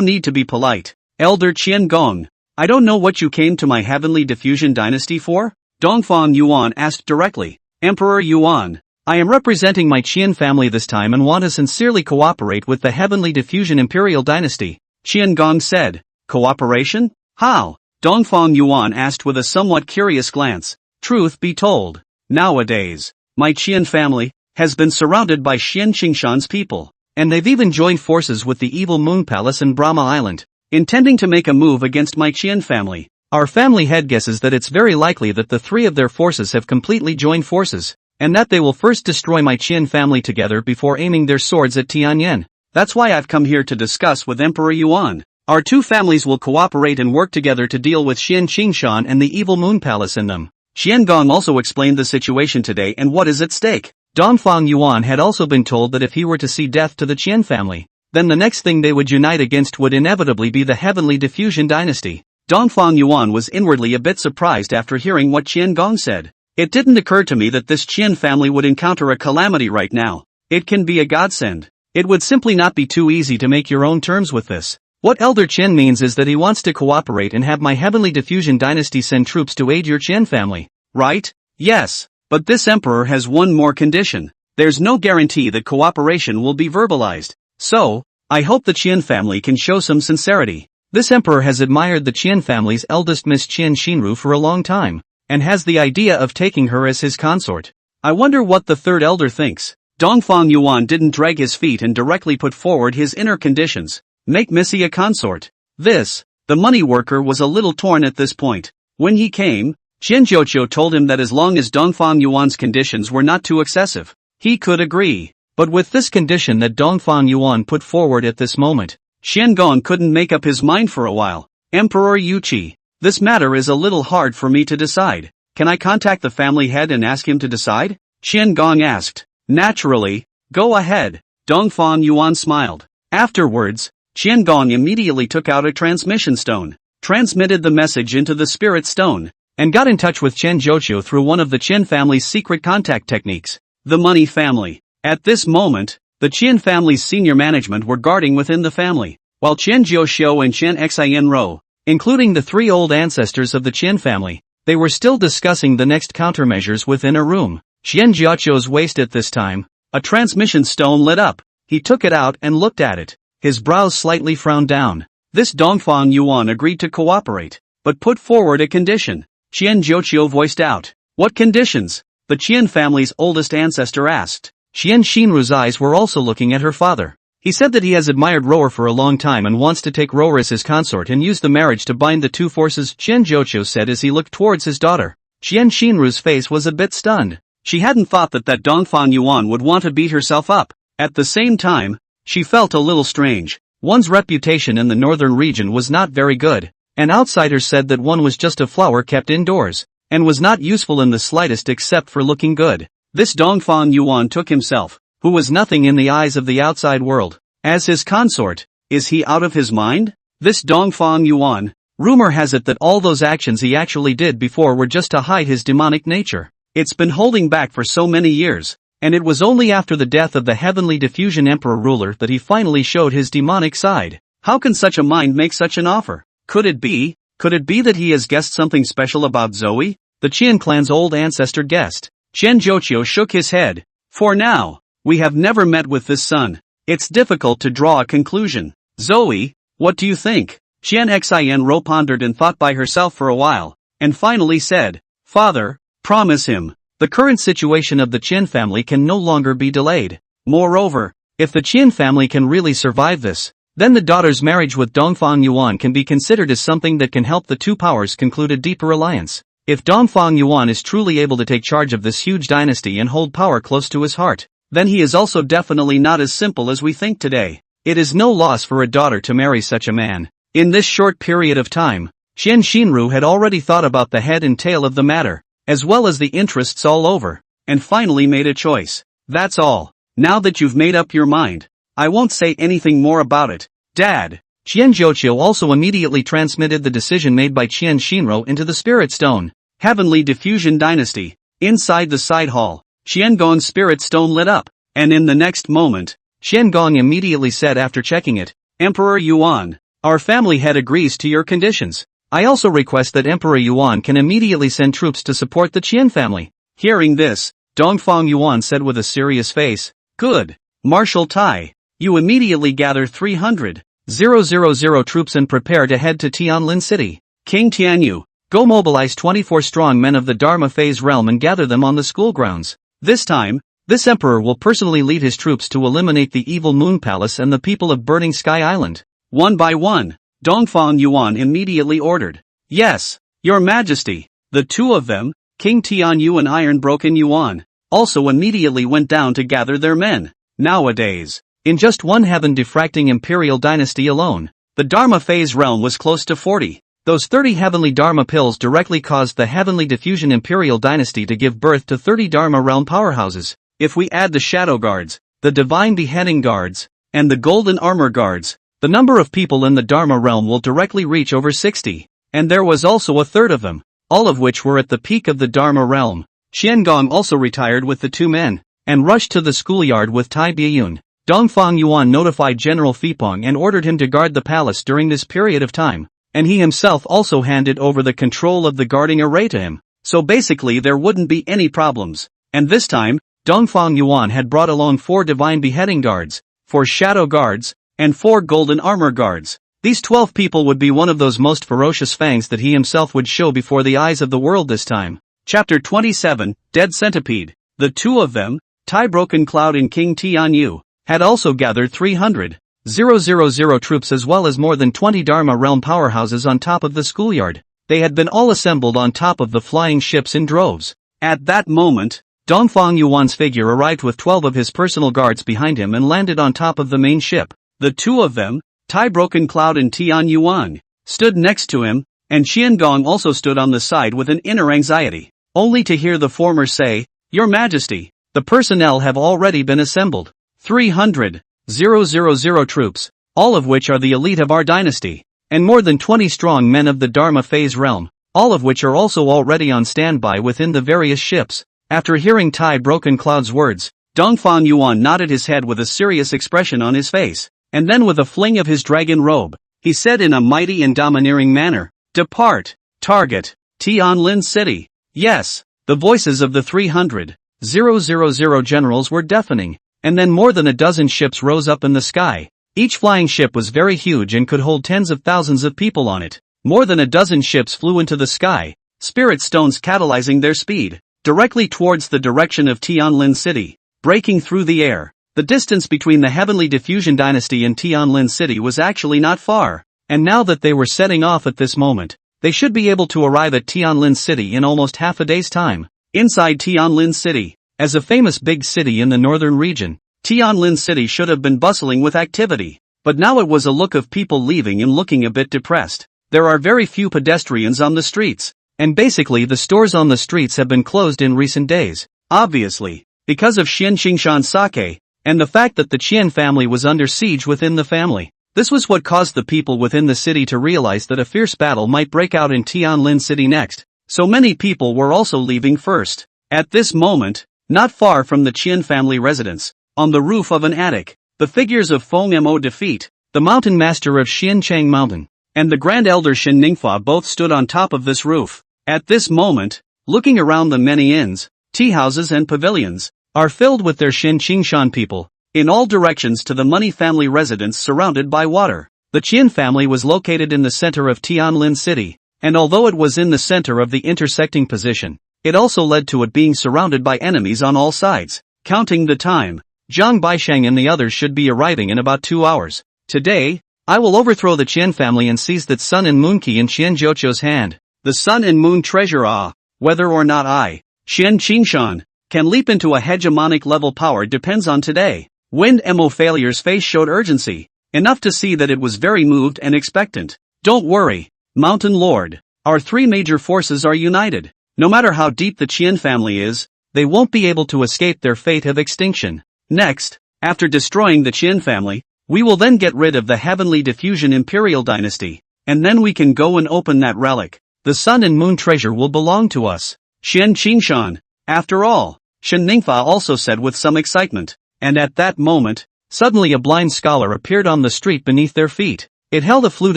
need to be polite. Elder Qian Gong, I don't know what you came to my heavenly diffusion dynasty for? Dongfang Yuan asked directly. Emperor Yuan, I am representing my Qian family this time and want to sincerely cooperate with the heavenly diffusion imperial dynasty. Qian Gong said. Cooperation? How? Dongfang Yuan asked with a somewhat curious glance. Truth be told, nowadays, my Qian family has been surrounded by Xian Qingshan's people, and they've even joined forces with the evil Moon Palace and Brahma Island, intending to make a move against my Qian family. Our family head guesses that it's very likely that the three of their forces have completely joined forces, and that they will first destroy my Qian family together before aiming their swords at Tianyan. That's why I've come here to discuss with Emperor Yuan. Our two families will cooperate and work together to deal with Xian Qingshan and the evil Moon Palace in them. Qian Gong also explained the situation today and what is at stake. Dongfang Yuan had also been told that if he were to see death to the Qian family, then the next thing they would unite against would inevitably be the Heavenly Diffusion Dynasty. Dongfang Yuan was inwardly a bit surprised after hearing what Qian Gong said. It didn't occur to me that this Qian family would encounter a calamity right now. It can be a godsend. It would simply not be too easy to make your own terms with this. What Elder Chen means is that he wants to cooperate and have my Heavenly Diffusion Dynasty send troops to aid your Chen family. Right? Yes. But this emperor has one more condition. There's no guarantee that cooperation will be verbalized. So, I hope the Qian family can show some sincerity. This emperor has admired the Qian family's eldest Miss Qian Xinru for a long time, and has the idea of taking her as his consort. I wonder what the third elder thinks. Dongfang Yuan didn't drag his feet and directly put forward his inner conditions. Make Missy a consort. The money worker was a little torn at this point. When he came, Qian Jiuqiu told him that as long as Dongfang Yuan's conditions were not too excessive, he could agree. But with this condition that Dongfang Yuan put forward at this moment, Qian Gong couldn't make up his mind for a while. Emperor Yuqi, this matter is a little hard for me to decide. Can I contact the family head and ask him to decide? Qian Gong asked. Naturally, go ahead. Dongfang Yuan smiled. Afterwards, Qian Gong immediately took out a transmission stone, transmitted the message into the spirit stone, and got in touch with Chen Jiuqiu through one of the Chen family's secret contact techniques, the money family. At this moment, the Qian family's senior management were guarding within the family, while Chen Jiuxiu and Chen Xianro, including the three old ancestors of the Qian family, they were still discussing the next countermeasures within a room. Qian Jiuqiu's waist at this time, a transmission stone lit up. He took it out and looked at it. His brows slightly frowned down. This Dongfang Yuan agreed to cooperate, but put forward a condition. Qian Jiuqiu voiced out. What conditions? The Qian family's oldest ancestor asked. Qian Xinru's eyes were also looking at her father. He said that he has admired Roer for a long time and wants to take Roer as his consort and use the marriage to bind the two forces, Qian Jiuqiu said as he looked towards his daughter. Qian Xinru's face was a bit stunned. She hadn't thought that Dongfang Yuan would want to beat herself up. At the same time, she felt a little strange. One's reputation in the northern region was not very good, and outsiders said that one was just a flower kept indoors, and was not useful in the slightest except for looking good. This Dongfang Yuan took himself, who was nothing in the eyes of the outside world, as his consort. Is he out of his mind? This Dongfang Yuan, rumor has it that all those actions he actually did before were just to hide his demonic nature. It's been holding back for so many years, and it was only after the death of the Heavenly Diffusion Emperor ruler that he finally showed his demonic side. How can such a mind make such an offer? Could it be that he has guessed something special about Zoe? The Qian clan's old ancestor guessed. Chen Jiuqiu shook his head. For now, we have never met with this son. It's difficult to draw a conclusion. Zoe, what do you think? Qian Xianro pondered and thought by herself for a while, and finally said, Father, promise him. The current situation of the Chen family can no longer be delayed. Moreover, if the Chen family can really survive this, then the daughter's marriage with Dongfang Yuan can be considered as something that can help the two powers conclude a deeper alliance. If Dongfang Yuan is truly able to take charge of this huge dynasty and hold power close to his heart, then he is also definitely not as simple as we think today. It is no loss for a daughter to marry such a man. In this short period of time, Qian Xinru had already thought about the head and tail of the matter, as well as the interests all over, and finally made a choice. That's all. Now that you've made up your mind, I won't say anything more about it, Dad. Qian Jiuqiu also immediately transmitted the decision made by Qian Xinru into the Spirit Stone. Heavenly Diffusion Dynasty. Inside the side hall, Qian Gong's Spirit Stone lit up, and in the next moment, Qian Gong immediately said after checking it, Emperor Yuan, our family head agrees to your conditions. I also request that Emperor Yuan can immediately send troops to support the Qian family. Hearing this, Dongfang Yuan said with a serious face, Good. Marshal Tai, you immediately gather 300,000 troops and prepare to head to Tianlin City. King Tianyu, go mobilize 24 strong men of the Dharma phase realm and gather them on the school grounds. This time, this emperor will personally lead his troops to eliminate the evil Moon Palace and the people of Burning Sky Island. One by one, Dongfang Yuan immediately ordered. Yes, Your Majesty. The two of them, King Tianyu and Iron Broken Yuan, also immediately went down to gather their men. Nowadays, in just one heaven diffracting imperial dynasty alone, the Dharma phase realm was close to 40. Those 30 heavenly Dharma pills directly caused the heavenly diffusion imperial dynasty to give birth to 30 Dharma realm powerhouses. If we add the shadow guards, the divine beheading guards, and the golden armor guards. The number of people in the Dharma realm will directly reach over 60. And there was also a third of them, all of which were at the peak of the Dharma realm. Qian Gong also retired with the two men, and rushed to the schoolyard with Tai Biyun. Dongfang Yuan notified General Fei Peng and ordered him to guard the palace during this period of time, and he himself also handed over the control of the guarding array to him, so basically there wouldn't be any problems. And this time, Dongfang Yuan had brought along 4 divine beheading guards, 4 shadow guards, and 4 golden armor guards. These 12 people would be one of those most ferocious fangs that he himself would show before the eyes of the world this time. Chapter 27, Dead Centipede. The two of them, Tai Broken Cloud and King Tianyu, had also gathered 300,000 troops as well as more than 20 Dharma realm powerhouses on top of the schoolyard. They had been all assembled on top of the flying ships in droves. At that moment, Dongfang Yuan's figure arrived with 12 of his personal guards behind him and landed on top of the main ship. The two of them, Tai Broken Cloud and Tian Yuan, stood next to him, and Qian Gong also stood on the side with an inner anxiety, only to hear the former say, "Your Majesty, the personnel have already been assembled. 300,000 troops, all of which are the elite of our dynasty, and more than 20 strong men of the Dharma phase realm, all of which are also already on standby within the various ships." After hearing Tai Broken Cloud's words, Dongfang Yuan nodded his head with a serious expression on his face, and then with a fling of his dragon robe, he said in a mighty and domineering manner, "Depart, target, Tianlin City." Yes, the voices of the 300,000 generals were deafening. And then more than a dozen ships rose up in the sky. Each flying ship was very huge and could hold tens of thousands of people on it. More than a dozen ships flew into the sky, spirit stones catalyzing their speed, directly towards the direction of Tianlin City, breaking through the air. The distance between the Heavenly Diffusion Dynasty and Tianlin City was actually not far, and now that they were setting off at this moment, they should be able to arrive at Tianlin City in almost half a day's time. Inside Tianlin City, as a famous big city in the northern region, Tianlin City should have been bustling with activity, but now it was a look of people leaving and looking a bit depressed. There are very few pedestrians on the streets, and basically the stores on the streets have been closed in recent days, obviously, because of Xian Qingshan sake, and the fact that the Qian family was under siege within the family. This was what caused the people within the city to realize that a fierce battle might break out in Tianlin City next, so many people were also leaving first. At this moment, not far from the Qian family residence, on the roof of an attic, the figures of Feng Mo Defeat, the mountain master of Xianchang Mountain, and the Grand Elder Shen Ningfa both stood on top of this roof. At this moment, looking around, the many inns, tea houses and pavilions are filled with their Shen Qingshan people, in all directions to the Money family residence surrounded by water. The Qian family was located in the center of Tianlin City, and although it was in the center of the intersecting position, it also led to it being surrounded by enemies on all sides. Counting the time, Zhang Baisheng and the others should be arriving in about 2 hours. Today, I will overthrow the Qian family and seize that Sun and Moon key in Qian Zhouqiu's hand. The Sun and Moon treasure whether or not I, Xian Qingshan, can leap into a hegemonic level power depends on today. Wind Mo Failure's face showed urgency, enough to see that it was very moved and expectant. Don't worry, Mountain Lord, our 3 major forces are united. No matter how deep the Qian family is, they won't be able to escape their fate of extinction. Next, after destroying the Qian family, we will then get rid of the Heavenly Diffusion Imperial Dynasty, and then we can go and open that relic. The Sun and Moon treasure will belong to us. Xian Qingshan, after all, Shen Ningfa also said with some excitement. And at that moment, suddenly a blind scholar appeared on the street beneath their feet. It held a flute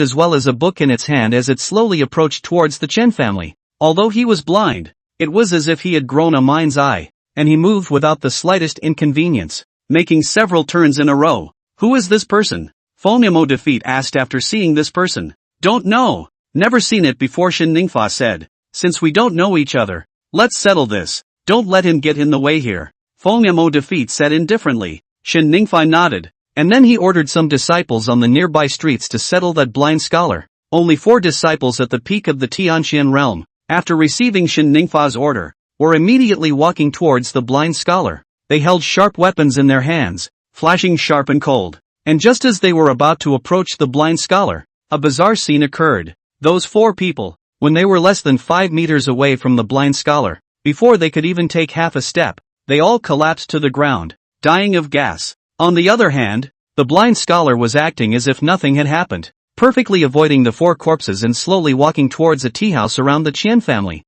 as well as a book in its hand as it slowly approached towards the Chen family. Although he was blind, it was as if he had grown a mind's eye, and he moved without the slightest inconvenience, making several turns in a row. Who is this person? Feng Mo Defeat asked after seeing this person. Don't know. Never seen it before, Shen Ningfa said. Since we don't know each other, let's settle this. Don't let him get in the way here. Feng Mo Defeat said indifferently. Shen Ningfa nodded, and then he ordered some disciples on the nearby streets to settle that blind scholar. Only 4 disciples at the peak of the Tianxian realm, after receiving Shen Ningfa's order, were immediately walking towards the blind scholar. They held sharp weapons in their hands, flashing sharp and cold, and just as they were about to approach the blind scholar, a bizarre scene occurred. Those 4 people, when they were less than 5 meters away from the blind scholar, before they could even take half a step, they all collapsed to the ground, dying of gas. On the other hand, The blind scholar was acting as if nothing had happened, perfectly avoiding the 4 corpses and slowly walking towards a tea house around the Chen family.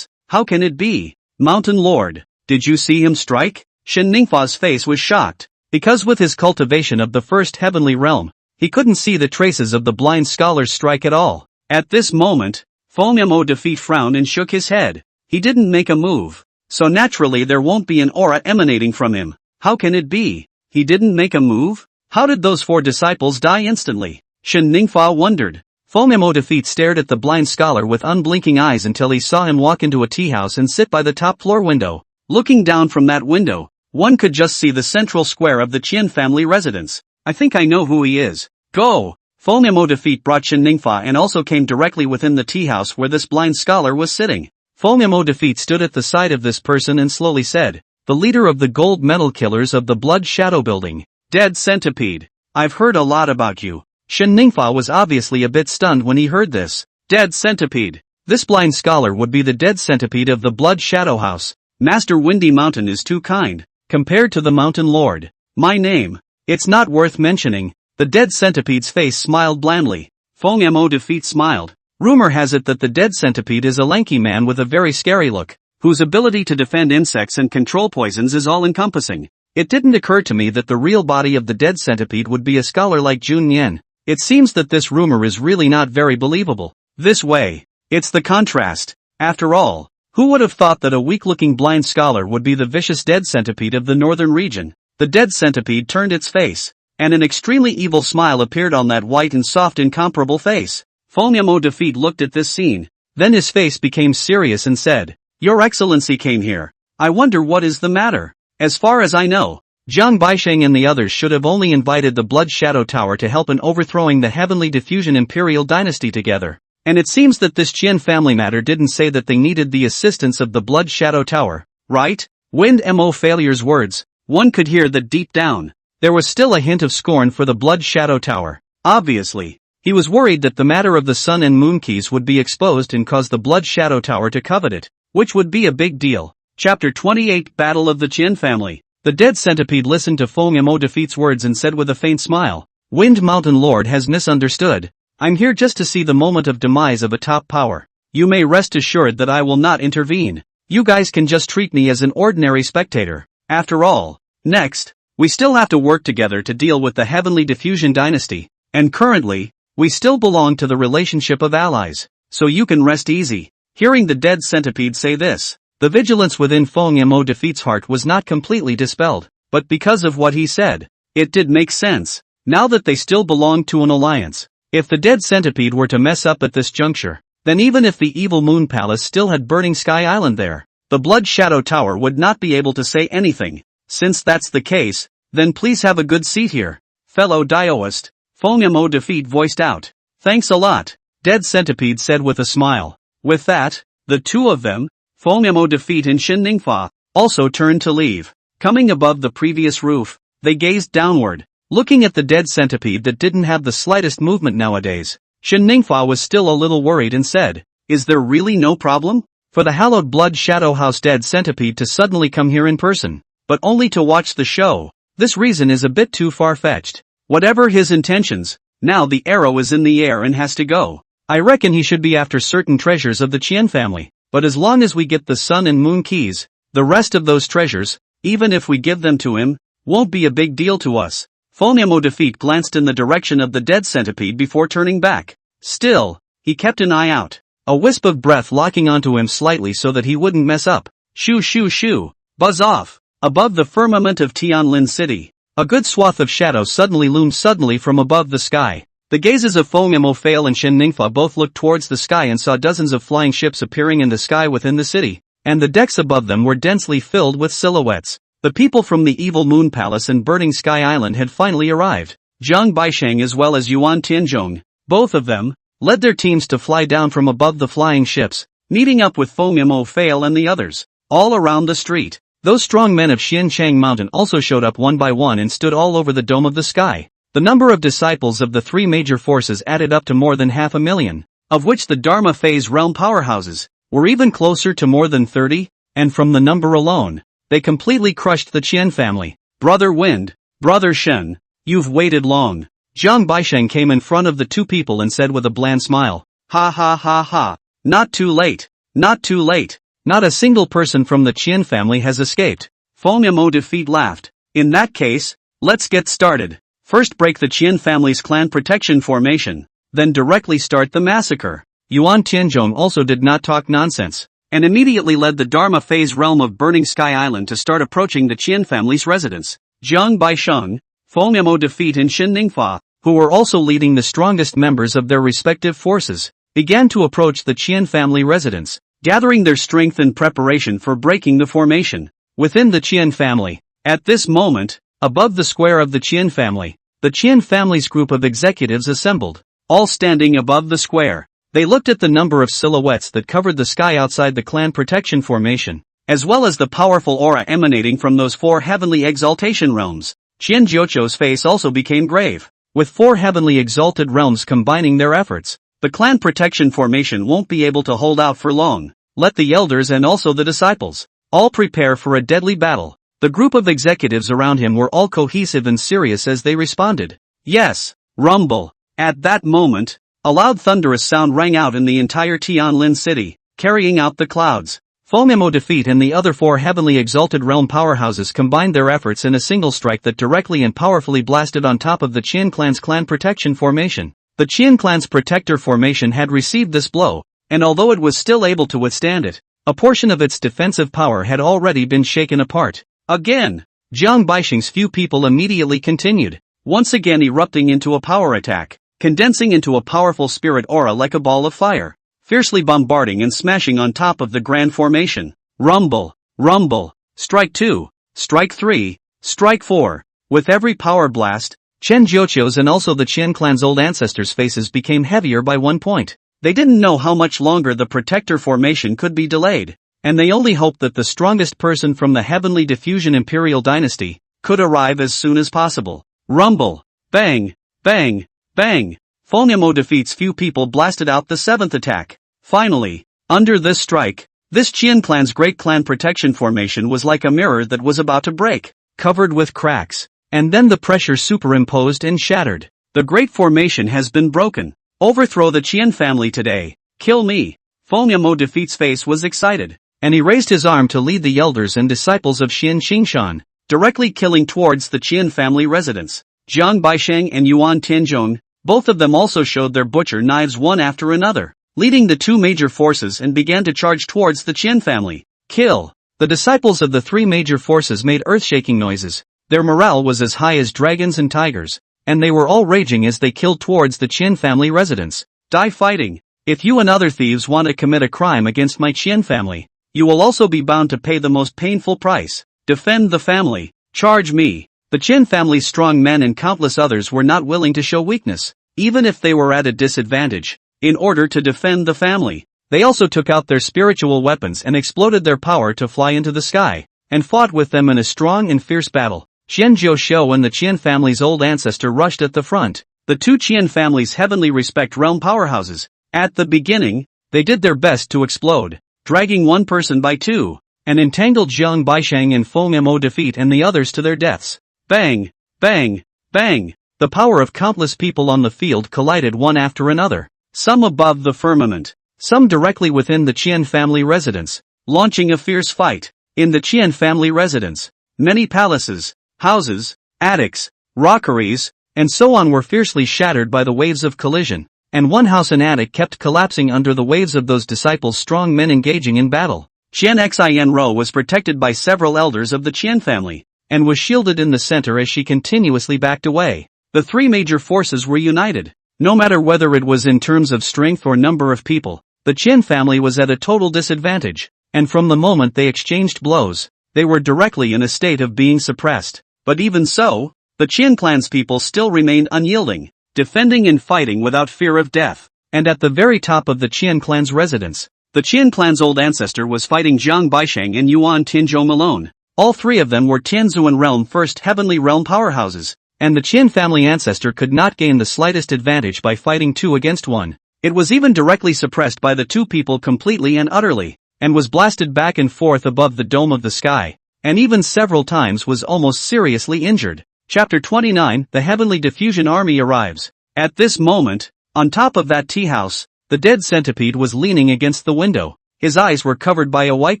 How can it be? Mountain Lord, did you see him strike? Shen Ningfa's face was shocked, because with his cultivation of the first heavenly realm, he couldn't see the traces of the blind scholar's strike at all. At this moment, Feng Defeat frowned and shook his head. He didn't make a move, so naturally there won't be an aura emanating from him. How can it be? He didn't make a move? How did those 4 disciples die instantly? Shen Ningfa wondered. Feng Defeat stared at the blind scholar with unblinking eyes until he saw him walk into a tea house and sit by the top floor window. Looking down from that window, one could just see the central square of the Chen family residence. I think I know who he is. Go! Feng Defeat brought Shen Ningfa and also came directly within the tea house where this blind scholar was sitting. Feng Defeat stood at the side of this person and slowly said, "The leader of the gold medal killers of the Blood Shadow Building. Dead Centipede. I've heard a lot about you." Shen Ningfa was obviously a bit stunned when he heard this. Dead Centipede. This blind scholar would be the dead centipede of the Blood Shadow House. Master Windy Mountain is too kind, compared to the Mountain Lord. My name. It's not worth mentioning. The dead centipede's face smiled blandly. Feng Defeat smiled. Rumor has it that the dead centipede is a lanky man with a very scary look, whose ability to defend insects and control poisons is all-encompassing. It didn't occur to me that the real body of the dead centipede would be a scholar like Jun Yan. It seems that this rumor is really not very believable. This way. It's the contrast. After all, who would have thought that a weak-looking blind scholar would be the vicious dead centipede of the northern region? The dead centipede turned its face, and an extremely evil smile appeared on that white and soft incomparable face. Feng Defeat looked at this scene. Then his face became serious and said, "Your Excellency came here. I wonder what is the matter. As far as I know, Jiang Baisheng and the others should have only invited the Blood Shadow Tower to help in overthrowing the Heavenly Diffusion Imperial Dynasty together. And it seems that this Chen family matter didn't say that they needed the assistance of the Blood Shadow Tower, right?" Wind Mo Failure's words, one could hear that deep down, there was still a hint of scorn for the Blood Shadow Tower. Obviously, he was worried that the matter of the Sun and Moon keys would be exposed and cause the Blood Shadow Tower to covet it, which would be a big deal. Chapter 28 Battle of the Chen Family. The dead centipede listened to Feng Defeat's words and said with a faint smile, "Wind Mountain Lord has misunderstood. I'm here just to see the moment of demise of a top power. You may rest assured that I will not intervene. You guys can just treat me as an ordinary spectator. After all, next, we still have to work together to deal with the Heavenly Diffusion Dynasty, and currently, we still belong to the relationship of allies, so you can rest easy." Hearing the dead centipede say this, the vigilance within Feng Defeat's heart was not completely dispelled, but because of what he said, it did make sense. Now that they still belonged to an alliance, if the dead centipede were to mess up at this juncture, then even if the evil Moon Palace still had Burning Sky Island there, the Blood Shadow Tower would not be able to say anything. Since that's the case, then please have a good seat here, fellow Daoist, Feng Defeat voiced out. Thanks a lot, Dead Centipede said with a smile. With that, the two of them, Feng Defeat and Shen Ningfa, also turned to leave. Coming above the previous roof, they gazed downward, looking at the dead centipede that didn't have the slightest movement nowadays. Shen Ningfa was still a little worried and said, "Is there really no problem? For the hallowed Blood Shadow House dead centipede to suddenly come here in person, but only to watch the show, this reason is a bit too far-fetched. Whatever his intentions, now the arrow is in the air and has to go. I reckon he should be after certain treasures of the Chen family, but as long as we get the Sun and Moon keys, the rest of those treasures, even if we give them to him, won't be a big deal to us." Feng Defeat glanced in the direction of the dead centipede before turning back. Still, he kept an eye out, a wisp of breath locking onto him slightly so that he wouldn't mess up. Shoo shoo shoo, buzz off. Above the firmament of Tianlin City, a good swath of shadow suddenly loomed from above the sky. The gazes of Feng Fail and Shen Ningfa both looked towards the sky and saw dozens of flying ships appearing in the sky within the city, and the decks above them were densely filled with silhouettes. The people from the Evil Moon Palace and Burning Sky Island had finally arrived. Jiang Baisheng as well as Yuan Tianzhong, both of them, led their teams to fly down from above the flying ships, meeting up with Feng Fail and the others. All around the street, those strong men of Xianchang Mountain also showed up one by one and stood all over the dome of the sky. The number of disciples of the three major forces added up to more than 500,000, of which the Dharma Phase realm powerhouses were even closer to more than 30, and from the number alone, they completely crushed the Chen family. Brother Wind, Brother Shen, You've waited long. Jiang Baisheng came in front of the two people and said with a bland smile. Ha ha ha ha. Not too late. Not too late. Not a single person from the Chen family has escaped. Feng Defeat laughed. In that case, let's get started. First break the Chen family's clan protection formation, then directly start the massacre. Yuan Tianzhong also did not talk nonsense, and immediately led the Dharma phase realm of Burning Sky Island to start approaching the Chen family's residence. Jiang Baisheng, Feng Defeat and Shen Ningfa, who were also leading the strongest members of their respective forces, began to approach the Chen family residence, gathering their strength in preparation for breaking the formation. Within the Chen family, at this moment, above the square of the Chen family, the Chen family's group of executives assembled, all standing above the square. They looked at the number of silhouettes that covered the sky outside the clan protection formation, as well as the powerful aura emanating from those 4 heavenly exaltation realms. Chen Jiuqiu's face also became grave. With 4 heavenly exalted realms combining their efforts, the clan protection formation won't be able to hold out for long. Let the elders and also the disciples all prepare for a deadly battle. The group of executives around him were all cohesive and serious as they responded. Yes, rumble. At that moment, a loud thunderous sound rang out in the entire Tianlin City, carrying out the clouds. Feng Defeat and the other 4 heavenly exalted realm powerhouses combined their efforts in a single strike that directly and powerfully blasted on top of the Chen clan's clan protection formation. The Chen clan's protector formation had received this blow, and although it was still able to withstand it, a portion of its defensive power had already been shaken apart. Again, Jiang Baisheng's few people immediately continued, once again erupting into a power attack, condensing into a powerful spirit aura like a ball of fire, fiercely bombarding and smashing on top of the grand formation. Rumble, rumble, strike 2, strike 3, strike 4. With every power blast, Chen Jiuqiu's and also the Chen clan's old ancestors' faces became heavier by 1 point. They didn't know how much longer the protector formation could be delayed, and they only hoped that the strongest person from the heavenly diffusion imperial dynasty could arrive as soon as possible. Rumble, bang, bang, bang. Feng Defeat's few people blasted out the 7th attack. Finally, under this strike, this Chen clan's great clan protection formation was like a mirror that was about to break, covered with cracks, and then the pressure superimposed and shattered. The great formation has been broken. Overthrow the Chen family today. Kill me. Feng Defeat's face was excited, and he raised his arm to lead the elders and disciples of Xin Qingshan, directly killing towards the Chen family residence. Jiang Baisheng and Yuan Tianzhong, both of them also showed their butcher knives one after another, leading the 2 major forces and began to charge towards the Chen family. Kill. The disciples of the 3 major forces made earth-shaking noises. Their morale was as high as dragons and tigers, and they were all raging as they killed towards the Chen family residence. Die fighting. If you and other thieves want to commit a crime against my Chen family, you will also be bound to pay the most painful price. Defend the family. Charge me. The Chen family's strong men and countless others were not willing to show weakness, even if they were at a disadvantage, in order to defend the family. They also took out their spiritual weapons and exploded their power to fly into the sky, and fought with them in a strong and fierce battle. Chen Jiuqiu and the Chen family's old ancestor rushed at the front, the 2 Chen families' heavenly respect realm powerhouses. At the beginning, they did their best to explode, dragging one person by 2, and entangled Jiang Baisheng and Feng Defeat and the others to their deaths. Bang, bang, bang. The power of countless people on the field collided one after another, some above the firmament, some directly within the Chen family residence, launching a fierce fight. In the Chen family residence, many palaces, houses, attics, rockeries, and so on were fiercely shattered by the waves of collision, and one house and attic kept collapsing under the waves of those disciples' strong men engaging in battle. Chen Xin was protected by several elders of the Chen family, and was shielded in the center as she continuously backed away. The 3 major forces were united. No matter whether it was in terms of strength or number of people, the Chen family was at a total disadvantage, and from the moment they exchanged blows, they were directly in a state of being suppressed. But even so, the Chen clan's people still remained unyielding, defending and fighting without fear of death. And at the very top of the Chen clan's residence, the Chen clan's old ancestor was fighting Jiang Baisheng and Yuan Tianzhong alone. All 3 of them were Tianzuan realm first heavenly realm powerhouses, and the Chen family ancestor could not gain the slightest advantage by fighting 2 against 1. It was even directly suppressed by the 2 people completely and utterly, and was blasted back and forth above the dome of the sky, and even several times was almost seriously injured. Chapter 29, The Heavenly Diffusion Army arrives. At this moment, on top of that tea house, the dead centipede was leaning against the window. His eyes were covered by a white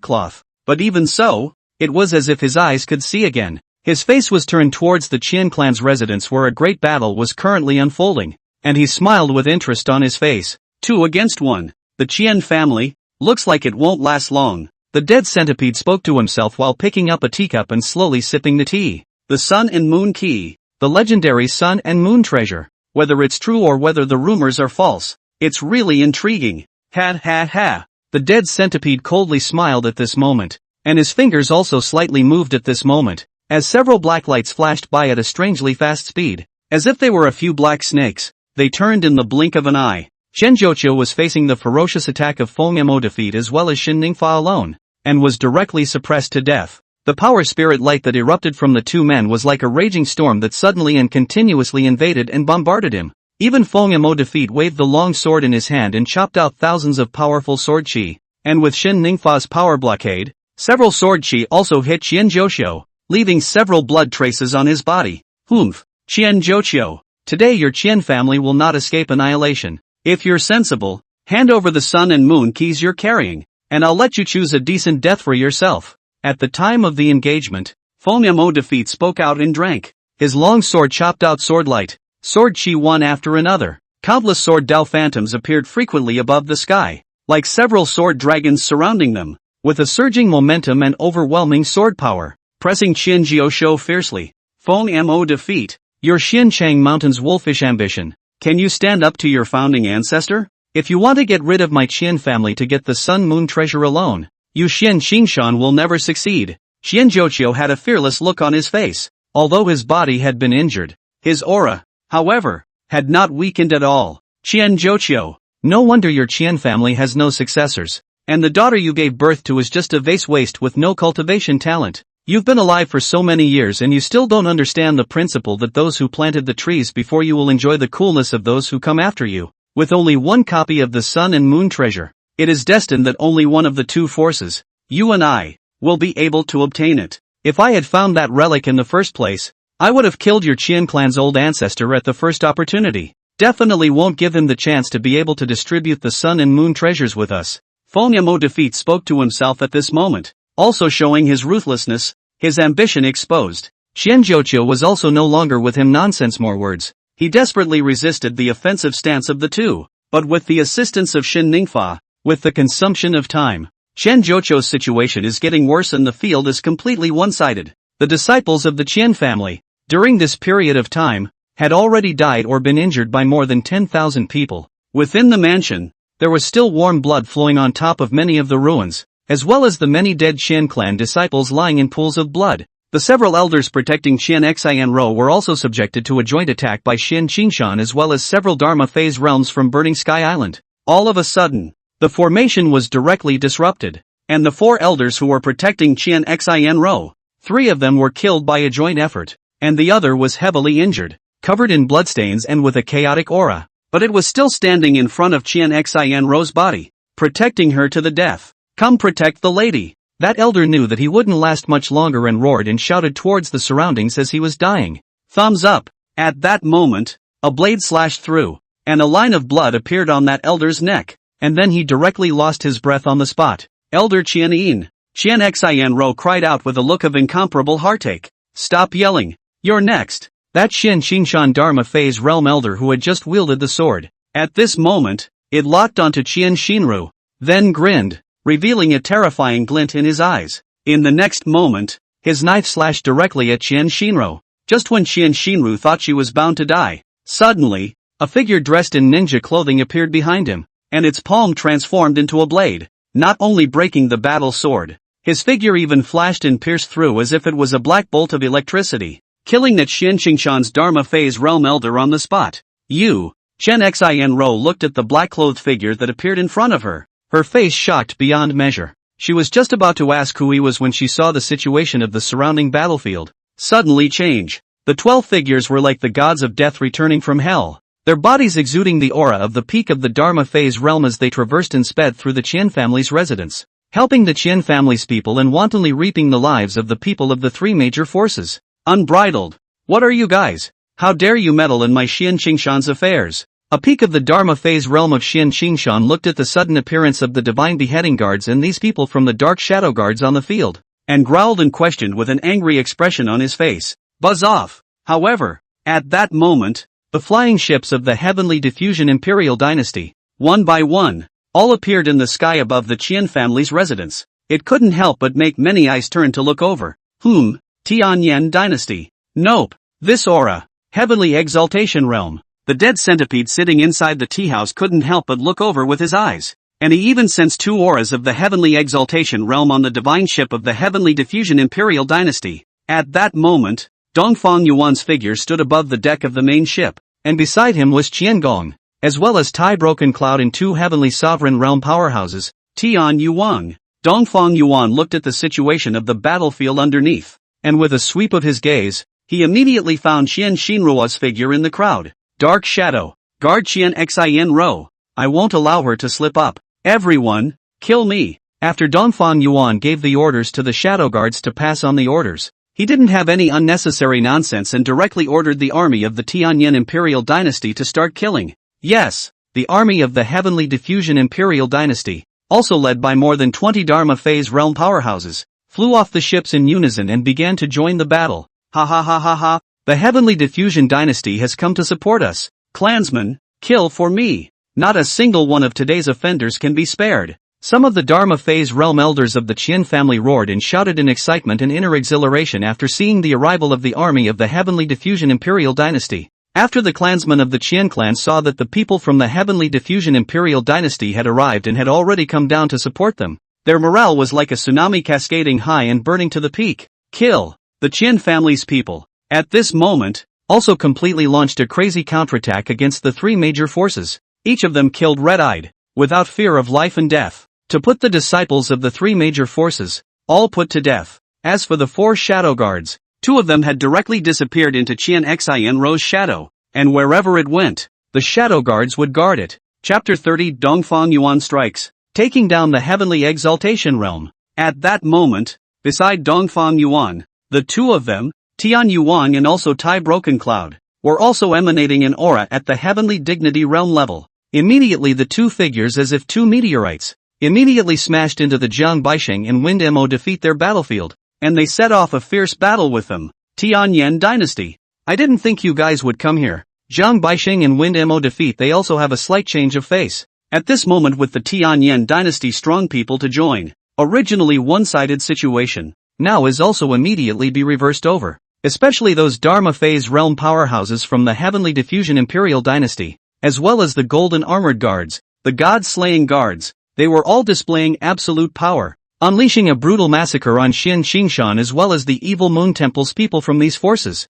cloth, but even so, it was as if his eyes could see again. His face was turned towards the Qian clan's residence where a great battle was currently unfolding, and he smiled with interest on his face. 2 against 1. The Qian family, looks like it won't last long. The dead centipede spoke to himself while picking up a teacup and slowly sipping the tea. The Sun and Moon Key. The legendary Sun and Moon treasure. Whether it's true or whether the rumors are false, it's really intriguing. Ha ha ha. The dead centipede coldly smiled at this moment, and his fingers also slightly moved at this moment, as several black lights flashed by at a strangely fast speed. As if they were a few black snakes, they turned in the blink of an eye. Chen Zhuoqiu was facing the ferocious attack of Feng Yamo defeat as well as Shen Ningfa alone, and was directly suppressed to death. The power spirit light that erupted from the two men was like a raging storm that suddenly and continuously invaded and bombarded him. Even Feng Yamo defeat waved the long sword in his hand and chopped out thousands of powerful sword chi, and with Shen Ningfa's power blockade, several sword chi also hit Chen Zhuoqiu, leaving several blood traces on his body. Humph, Chen Zhuoqiu, today your Qian family will not escape annihilation. If you're sensible, hand over the Sun and Moon keys you're carrying, and I'll let you choose a decent death for yourself. At the time of the engagement, Feng Yamo defeat spoke out and drank. His long sword chopped out sword light, sword chi one after another. Countless sword Dao phantoms appeared frequently above the sky, like several sword dragons surrounding them, with a surging momentum and overwhelming sword power, pressing Chen Zhuoqiu fiercely. Feng Yamo defeat. Your Xianchang Mountain's wolfish ambition. Can you stand up to your founding ancestor? If you want to get rid of my Qian family to get the Sun Moon treasure alone, you Xian Xingshan will never succeed. Chen Zhuoqiu had a fearless look on his face. Although his body had been injured, his aura, however, had not weakened at all. Chen Zhuoqiu, no wonder your Qian family has no successors, and the daughter you gave birth to is just a vase waste with no cultivation talent. You've been alive for so many years and you still don't understand the principle that those who planted the trees before you will enjoy the coolness of those who come after you. With only one copy of the Sun and Moon treasure, it is destined that only one of the two forces, you and I, will be able to obtain it. If I had found that relic in the first place, I would have killed your Qian clan's old ancestor at the first opportunity. Definitely won't give him the chance to be able to distribute the Sun and Moon treasures with us. Feng Yamo defeat spoke to himself at this moment, also showing his ruthlessness, his ambition exposed. Chen Zhuoqiu was also no longer with him nonsense more words. He desperately resisted the offensive stance of the two, but with the assistance of Shen Ningfa, with the consumption of time, Chen Zhuoqiu's situation is getting worse and the field is completely one-sided. The disciples of the Qian family, during this period of time, had already died or been injured by more than 10,000 people. Within the mansion, there was still warm blood flowing on top of many of the ruins, as well as the many dead Qian clan disciples lying in pools of blood. The several elders protecting Qian Xianro were also subjected to a joint attack by Xian Qingshan as well as several Dharma phase realms from Burning Sky Island. All of a sudden, the formation was directly disrupted, and the four elders who were protecting Qian Xianro, 3 of them were killed by a joint effort, and the other was heavily injured, covered in bloodstains and with a chaotic aura, but it was still standing in front of Qian Xianro's body, protecting her to the death. Come protect the lady. That elder knew that he wouldn't last much longer and roared and shouted towards the surroundings as he was dying. Thumbs up. At that moment, a blade slashed through, and a line of blood appeared on that elder's neck, and then he directly lost his breath on the spot. Elder Qian Yin. Qian Xianro cried out with a look of incomparable heartache. Stop yelling. You're next. That Xian Xingshan Dharma phase realm elder who had just wielded the sword. At this moment, it locked onto Qian Xinru, then grinned, revealing a terrifying glint in his eyes. In the next moment, his knife slashed directly at Qian Xinru. Just when Qian Xinru thought she was bound to die, suddenly, a figure dressed in ninja clothing appeared behind him, and its palm transformed into a blade, not only breaking the battle sword. His figure even flashed and pierced through as if it was a black bolt of electricity, killing that Xian Qingshan's Dharma phase realm elder on the spot. You, Chen Xianro looked at the black-clothed figure that appeared in front of her. Her face shocked beyond measure. She was just about to ask who he was when she saw the situation of the surrounding battlefield suddenly change. The 12 figures were like the gods of death returning from hell, their bodies exuding the aura of the peak of the Dharma phase realm as they traversed and sped through the Qian family's residence, helping the Qian family's people and wantonly reaping the lives of the people of the 3 major forces. Unbridled. What are you guys? How dare you meddle in my Xian Qingshan's affairs? A peak of the Dharma phase realm of Xian Qingshan looked at the sudden appearance of the divine beheading guards and these people from the dark shadow guards on the field, and growled and questioned with an angry expression on his face. Buzz off! However, at that moment, the flying ships of the heavenly diffusion Imperial Dynasty, one by one, all appeared in the sky above the Qian family's residence. It couldn't help but make many eyes turn to look over. Tianlin Dynasty. Nope. This aura. Heavenly exaltation realm. The dead centipede sitting inside the tea house couldn't help but look over with his eyes. And he even sensed two auras of the heavenly exaltation realm on the divine ship of the heavenly diffusion Imperial Dynasty. At that moment, Dongfang Yuan's figure stood above the deck of the main ship, and beside him was Qiangong, as well as Tai Broken Cloud and two heavenly sovereign realm powerhouses, Tian Yuang. Dongfang Yuan looked at the situation of the battlefield underneath, and with a sweep of his gaze, he immediately found Qian Xinruo's figure in the crowd. Dark Shadow, guard Qian Xin Ro. I won't allow her to slip up. Everyone, kill me. After Dongfang Yuan gave the orders to the shadow guards to pass on the orders, he didn't have any unnecessary nonsense and directly ordered the army of the Tianlin Imperial Dynasty to start killing. Yes, the army of the heavenly diffusion Imperial Dynasty, also led by more than 20 Dharma phase realm powerhouses, flew off the ships in unison and began to join the battle. Ha ha ha ha ha, the heavenly diffusion dynasty has come to support us. Clansmen, kill for me. Not a single one of today's offenders can be spared. Some of the Dharma phase realm elders of the Qian family roared and shouted in excitement and inner exhilaration after seeing the arrival of the army of the heavenly diffusion Imperial Dynasty. After the clansmen of the Qian clan saw that the people from the heavenly diffusion Imperial Dynasty had arrived and had already come down to support them, their morale was like a tsunami cascading high and burning to the peak. Kill the Qian family's people. At this moment, also completely launched a crazy counterattack against the three major forces. Each of them killed red-eyed, without fear of life and death, to put the disciples of the three major forces, all put to death. As for the four shadow guards, two of them had directly disappeared into Qian Xin Ro's shadow, and wherever it went, the shadow guards would guard it. Chapter 30 Dongfang Yuan strikes, taking down the heavenly exaltation realm. At that moment, beside Dongfang Yuan, the two of them, Tian Yuang and also Tai Broken Cloud, were also emanating an aura at the heavenly dignity realm level. Immediately the two figures, as if two meteorites, immediately smashed into the Jiang Baixing and Wind Mo defeat their battlefield, and they set off a fierce battle with them. Tianlin Dynasty. I didn't think you guys would come here. Jiang Baixing and Wind Mo defeat. They also have a slight change of face at this moment with the Tianlin Dynasty strong people to join. Originally one-sided situation, now is also immediately be reversed over. Especially those Dharma phase realm powerhouses from the heavenly diffusion Imperial Dynasty, as well as the golden armored guards, the god-slaying guards, they were all displaying absolute power, unleashing a brutal massacre on Xian Qingshan as well as the evil Moon Temple's people from these forces.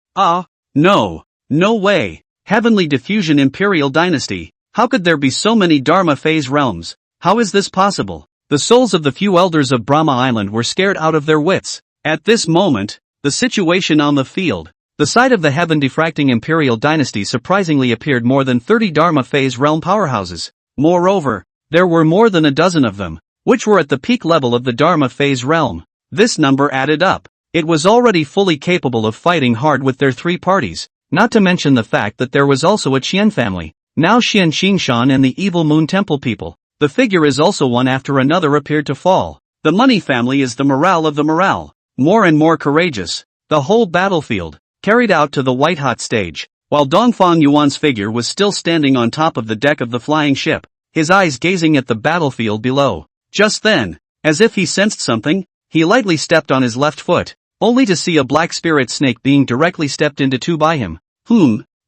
No way. Heavenly diffusion Imperial Dynasty, how could there be so many Dharma phase realms? How is this possible? The souls of the few elders of Brahma Island were scared out of their wits. At this moment, the situation on the field, the side of the heaven diffracting Imperial Dynasty surprisingly appeared more than 30 Dharma phase realm powerhouses. Moreover, there were more than a dozen of them, which were at the peak level of the Dharma phase realm. This number added up. It was already fully capable of fighting hard with their three parties, not to mention the fact that there was also a Qian family, now Xian Qingshan and the evil Moon Temple people. The figure is also one after another appeared to fall. The money family is the morale of the morale. More and more courageous. The whole battlefield, carried out to the white-hot stage, while Dongfang Yuan's figure was still standing on top of the deck of the flying ship, his eyes gazing at the battlefield below. Just then, as if he sensed something, he lightly stepped on his left foot, only to see a black spirit snake being directly stepped into by him.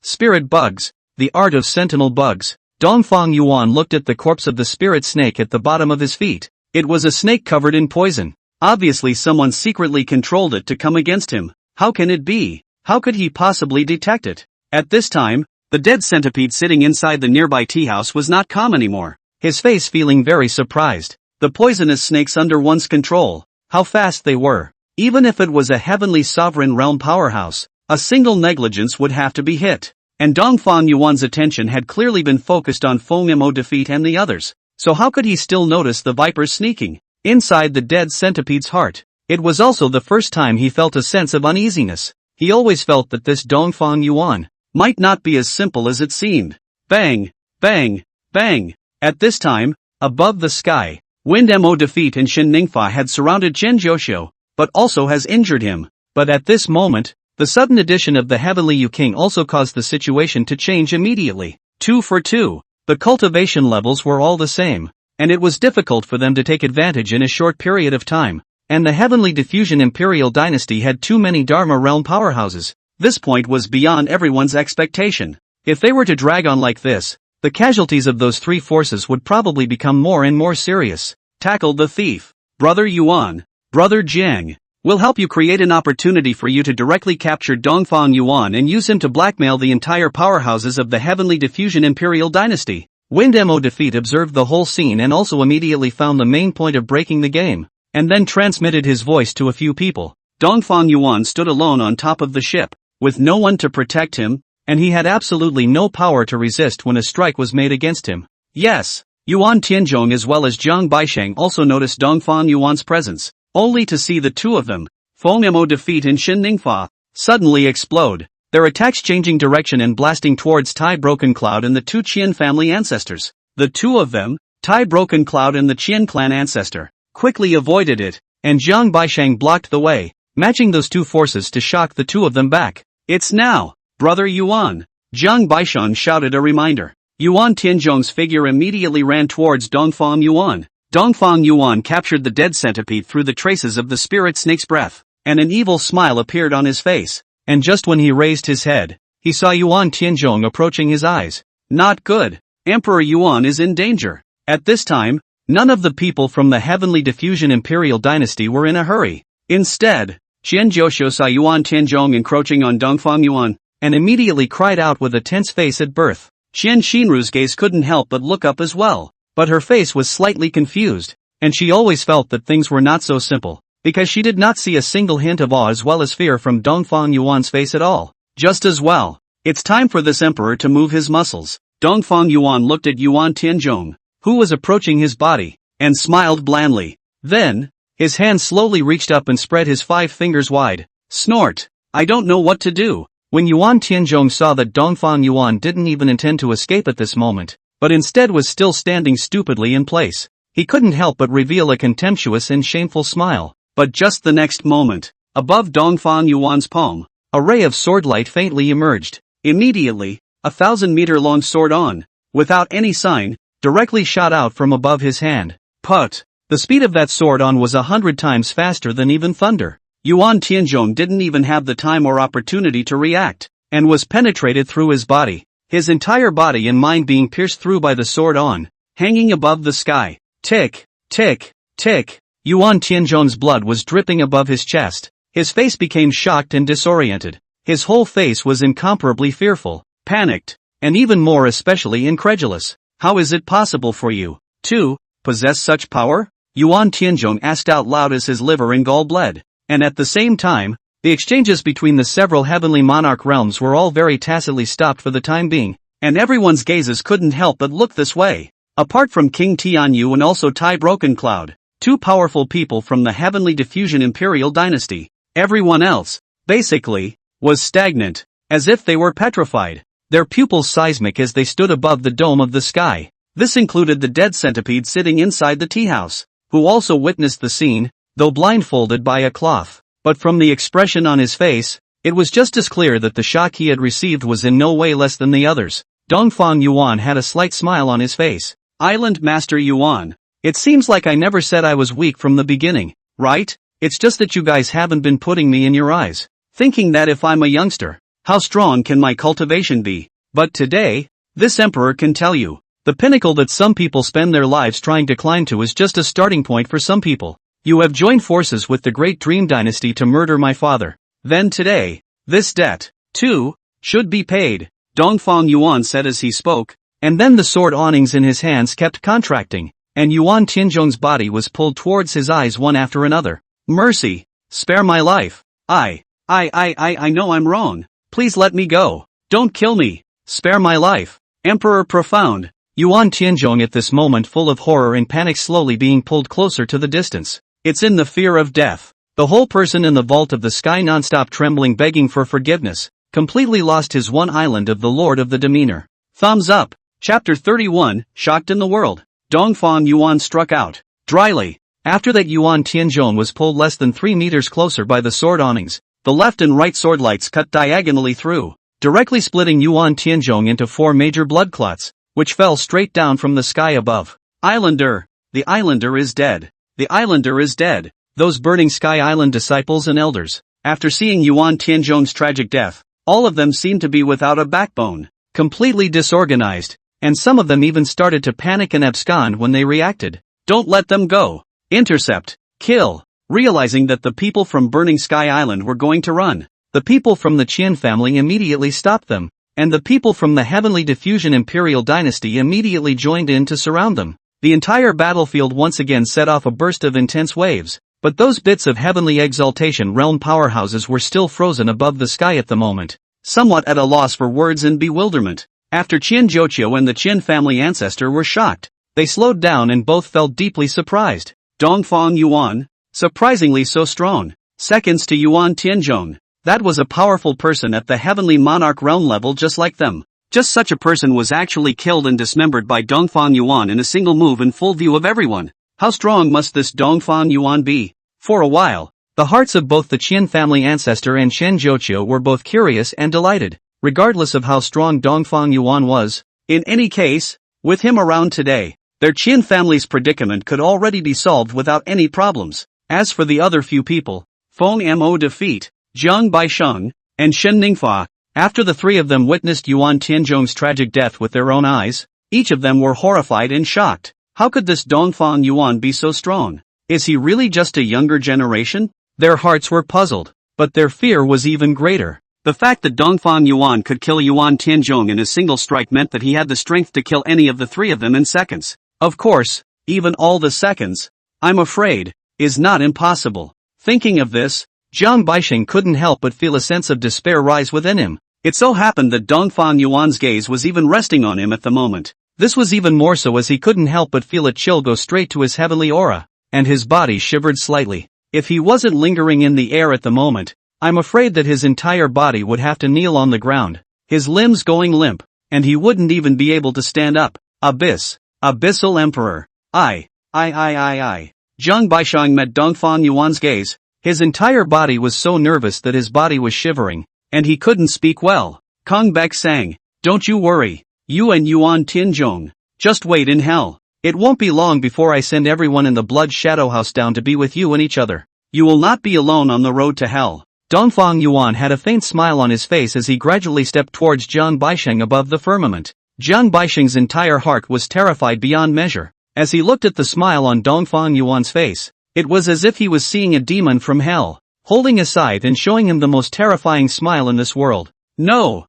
Spirit bugs, the art of sentinel bugs. Dongfang Yuan looked at the corpse of the spirit snake at the bottom of his feet. It was a snake covered in poison. Obviously someone secretly controlled it to come against him. How can it be? How could he possibly detect it? At this time, the dead centipede sitting inside the nearby tea house was not calm anymore, his face feeling very surprised. The poisonous snakes under one's control, how fast they were. Even if it was a heavenly sovereign realm powerhouse, a single negligence would have to be hit. And Dongfang Yuan's attention had clearly been focused on Feng Mo defeat and the others, so how could he still notice the vipers sneaking inside the dead centipede's heart? It was also the first time he felt a sense of uneasiness. he always felt that this Dongfang Yuan might not be as simple as it seemed. Bang! Bang! Bang! At this time, above the sky, Wind Mo defeat and Shen Ningfa had surrounded Chen Jiuxiu, but also has injured him. But at this moment, the sudden addition of the Heavenly Yu King also caused the situation to change immediately. 2 for 2. The cultivation levels were all the same, and it was difficult for them to take advantage in a short period of time. And the Heavenly Diffusion Imperial Dynasty had too many Dharma realm powerhouses. This point was beyond everyone's expectation. If they were to drag on like this, the casualties of those three forces would probably become more and more serious. Tackle the thief. Brother Yuan, Brother Jiang, will help you create an opportunity for you to directly capture Dongfang Yuan and use him to blackmail the entire powerhouses of the Heavenly Diffusion Imperial Dynasty. Wind Mo defeat observed the whole scene and also immediately found the main point of breaking the game, and then transmitted his voice to a few people. Dongfang Yuan stood alone on top of the ship, with no one to protect him, and he had absolutely no power to resist when a strike was made against him. Yes, Yuan Tianzhong as well as Jiang Baisheng also noticed Dongfang Yuan's presence, only to see the two of them, Feng Mo defeat and Shen Ningfa, suddenly explode, their attacks changing direction and blasting towards Tai Broken Cloud and the two Qian family ancestors. The two of them, Tai Broken Cloud and the Qian clan ancestor, quickly avoided it, and Jiang Baisheng blocked the way, matching those two forces to shock the two of them back. It's now, Brother Yuan, Jiang Baisheng shouted a reminder. Yuan Tianzhong's figure immediately ran towards Dongfang Yuan. Dongfang Yuan captured the dead centipede through the traces of the spirit snake's breath, and an evil smile appeared on his face. And just when he raised his head, he saw Yuan Tianzhong approaching his eyes. Not good. Emperor Yuan is in danger. At this time, none of the people from the Heavenly Diffusion Imperial Dynasty were in a hurry. Instead, Chen Jiuxiu saw Yuan Tianzhong encroaching on Dongfang Yuan, and immediately cried out with a tense face at birth. Qian Xinru's gaze couldn't help but look up as well, but her face was slightly confused, and she always felt that things were not so simple, because she did not see a single hint of awe as well as fear from Dongfang Yuan's face at all. Just as well, it's time for this emperor to move his muscles. Dongfang Yuan looked at Yuan Tianzhong, who was approaching his body, and smiled blandly. Then, his hand slowly reached up and spread his 5 fingers wide. Snort! I don't know what to do. When Yuan Tianzhong saw that Dongfang Yuan didn't even intend to escape at this moment, but instead was still standing stupidly in place, he couldn't help but reveal a contemptuous and shameful smile. But just the next moment, above Dongfang Yuan's palm, a ray of swordlight faintly emerged. Immediately, 1,000-meter-long sword on, without any sign, directly shot out from above his hand. Put! The speed of that sword on was 100 times faster than even thunder. Yuan Tianzhong didn't even have the time or opportunity to react, and was penetrated through his body, his entire body and mind being pierced through by the sword on, hanging above the sky. Tick, tick, tick. Yuan Tianzhong's blood was dripping above his chest, his face became shocked and disoriented, his whole face was incomparably fearful, panicked, and even more especially incredulous. How is it possible for you to possess such power? Yuan Tianzhong asked out loud as his liver and gall bled. And at the same time, the exchanges between the several heavenly monarch realms were all very tacitly stopped for the time being, and everyone's gazes couldn't help but look this way. Apart from King Tianyu and also Tai Broken Cloud, 2 powerful people from the Heavenly Diffusion Imperial Dynasty, everyone else, basically, was stagnant, as if they were petrified, their pupils seismic as they stood above the dome of the sky. This included the dead centipede sitting inside the tea house, who also witnessed the scene, though blindfolded by a cloth. But from the expression on his face, it was just as clear that the shock he had received was in no way less than the others. Dongfang Yuan had a slight smile on his face. Island Master Yuan, it seems like I never said I was weak from the beginning, right? It's just that you guys haven't been putting me in your eyes, thinking that if I'm a youngster, how strong can my cultivation be? But today, this emperor can tell you, the pinnacle that some people spend their lives trying to climb to is just a starting point for some people. You have joined forces with the Great Dream Dynasty to murder my father. Then today, this debt, too, should be paid, Dongfang Yuan said as he spoke, and then the sword awnings in his hands kept contracting, and Yuan Tianzhong's body was pulled towards his eyes one after another. Mercy! Spare my life! I know I'm wrong. Please let me go. Don't kill me. Spare my life. Emperor Profound. Yuan Tianzhong at this moment full of horror and panic slowly being pulled closer to the distance. It's in the fear of death. The whole person in the vault of the sky non-stop trembling begging for forgiveness, completely lost his one island of the Lord of the Demeanor. Thumbs up. Chapter 31, Shocked in the World. Dongfang Yuan struck out. Dryly. After that Yuan Tianzhong was pulled less than 3 meters closer by the sword awnings, the left and right sword lights cut diagonally through, directly splitting Yuan Tianzhong into 4 major blood clots, which fell straight down from the sky above. Islander. The Islander is dead. The Islander is dead. Those burning Sky Island disciples and elders, after seeing Yuan Tianzhong's tragic death, all of them seemed to be without a backbone, completely disorganized, and some of them even started to panic and abscond when they reacted. Don't let them go. Intercept. Kill. Realizing that the people from Burning Sky Island were going to run, the people from the Chen family immediately stopped them, and the people from the Heavenly Diffusion Imperial Dynasty immediately joined in to surround them. The entire battlefield once again set off a burst of intense waves. But those bits of heavenly exaltation realm powerhouses were still frozen above the sky at the moment, somewhat at a loss for words in bewilderment. After Qin Zhoqiu and the Qin family ancestor were shocked, they slowed down and both felt deeply surprised. Dongfang Yuan, surprisingly so strong, seconds to Yuan Tianzhong. That was a powerful person at the heavenly monarch realm level just like them. Just such a person was actually killed and dismembered by Dongfang Yuan in a single move in full view of everyone. How strong must this Dongfang Yuan be? For a while, the hearts of both the Qin family ancestor and Chen Zhoqiu were both curious and delighted, regardless of how strong Dongfang Yuan was. In any case, with him around today, their Qin family's predicament could already be solved without any problems. As for the other few people, Feng Mo defeat, Jiang Baisheng, and Shen Ningfa, after the three of them witnessed Yuan Tianzhong's tragic death with their own eyes, each of them were horrified and shocked. How could this Dongfang Yuan be so strong? Is he really just a younger generation? Their hearts were puzzled, but their fear was even greater. The fact that Dongfang Yuan could kill Yuan Tianzhong in a single strike meant that he had the strength to kill any of the three of them in seconds. Of course, even all the seconds, I'm afraid, is not impossible. Thinking of this, Jiang Baisheng couldn't help but feel a sense of despair rise within him. It so happened that Dongfang Yuan's gaze was even resting on him at the moment. This was even more so as he couldn't help but feel a chill go straight to his heavenly aura, and his body shivered slightly. If he wasn't lingering in the air at the moment, I'm afraid that his entire body would have to kneel on the ground, his limbs going limp, and he wouldn't even be able to stand up. Abyssal Emperor. Jiang Baisheng met Dongfang Yuan's gaze. His entire body was so nervous that his body was shivering, and he couldn't speak well. Kong Bek sang, "Don't you worry. You and Yuan Tianzhong, just wait in hell. It won't be long before I send everyone in the Blood Shadow House down to be with you and each other. You will not be alone on the road to hell." Dongfang Yuan had a faint smile on his face as he gradually stepped towards Jiang Baisheng above the firmament. Jiang Baisheng's entire heart was terrified beyond measure. As he looked at the smile on Dongfang Yuan's face, it was as if he was seeing a demon from hell, holding a scythe and showing him the most terrifying smile in this world. No!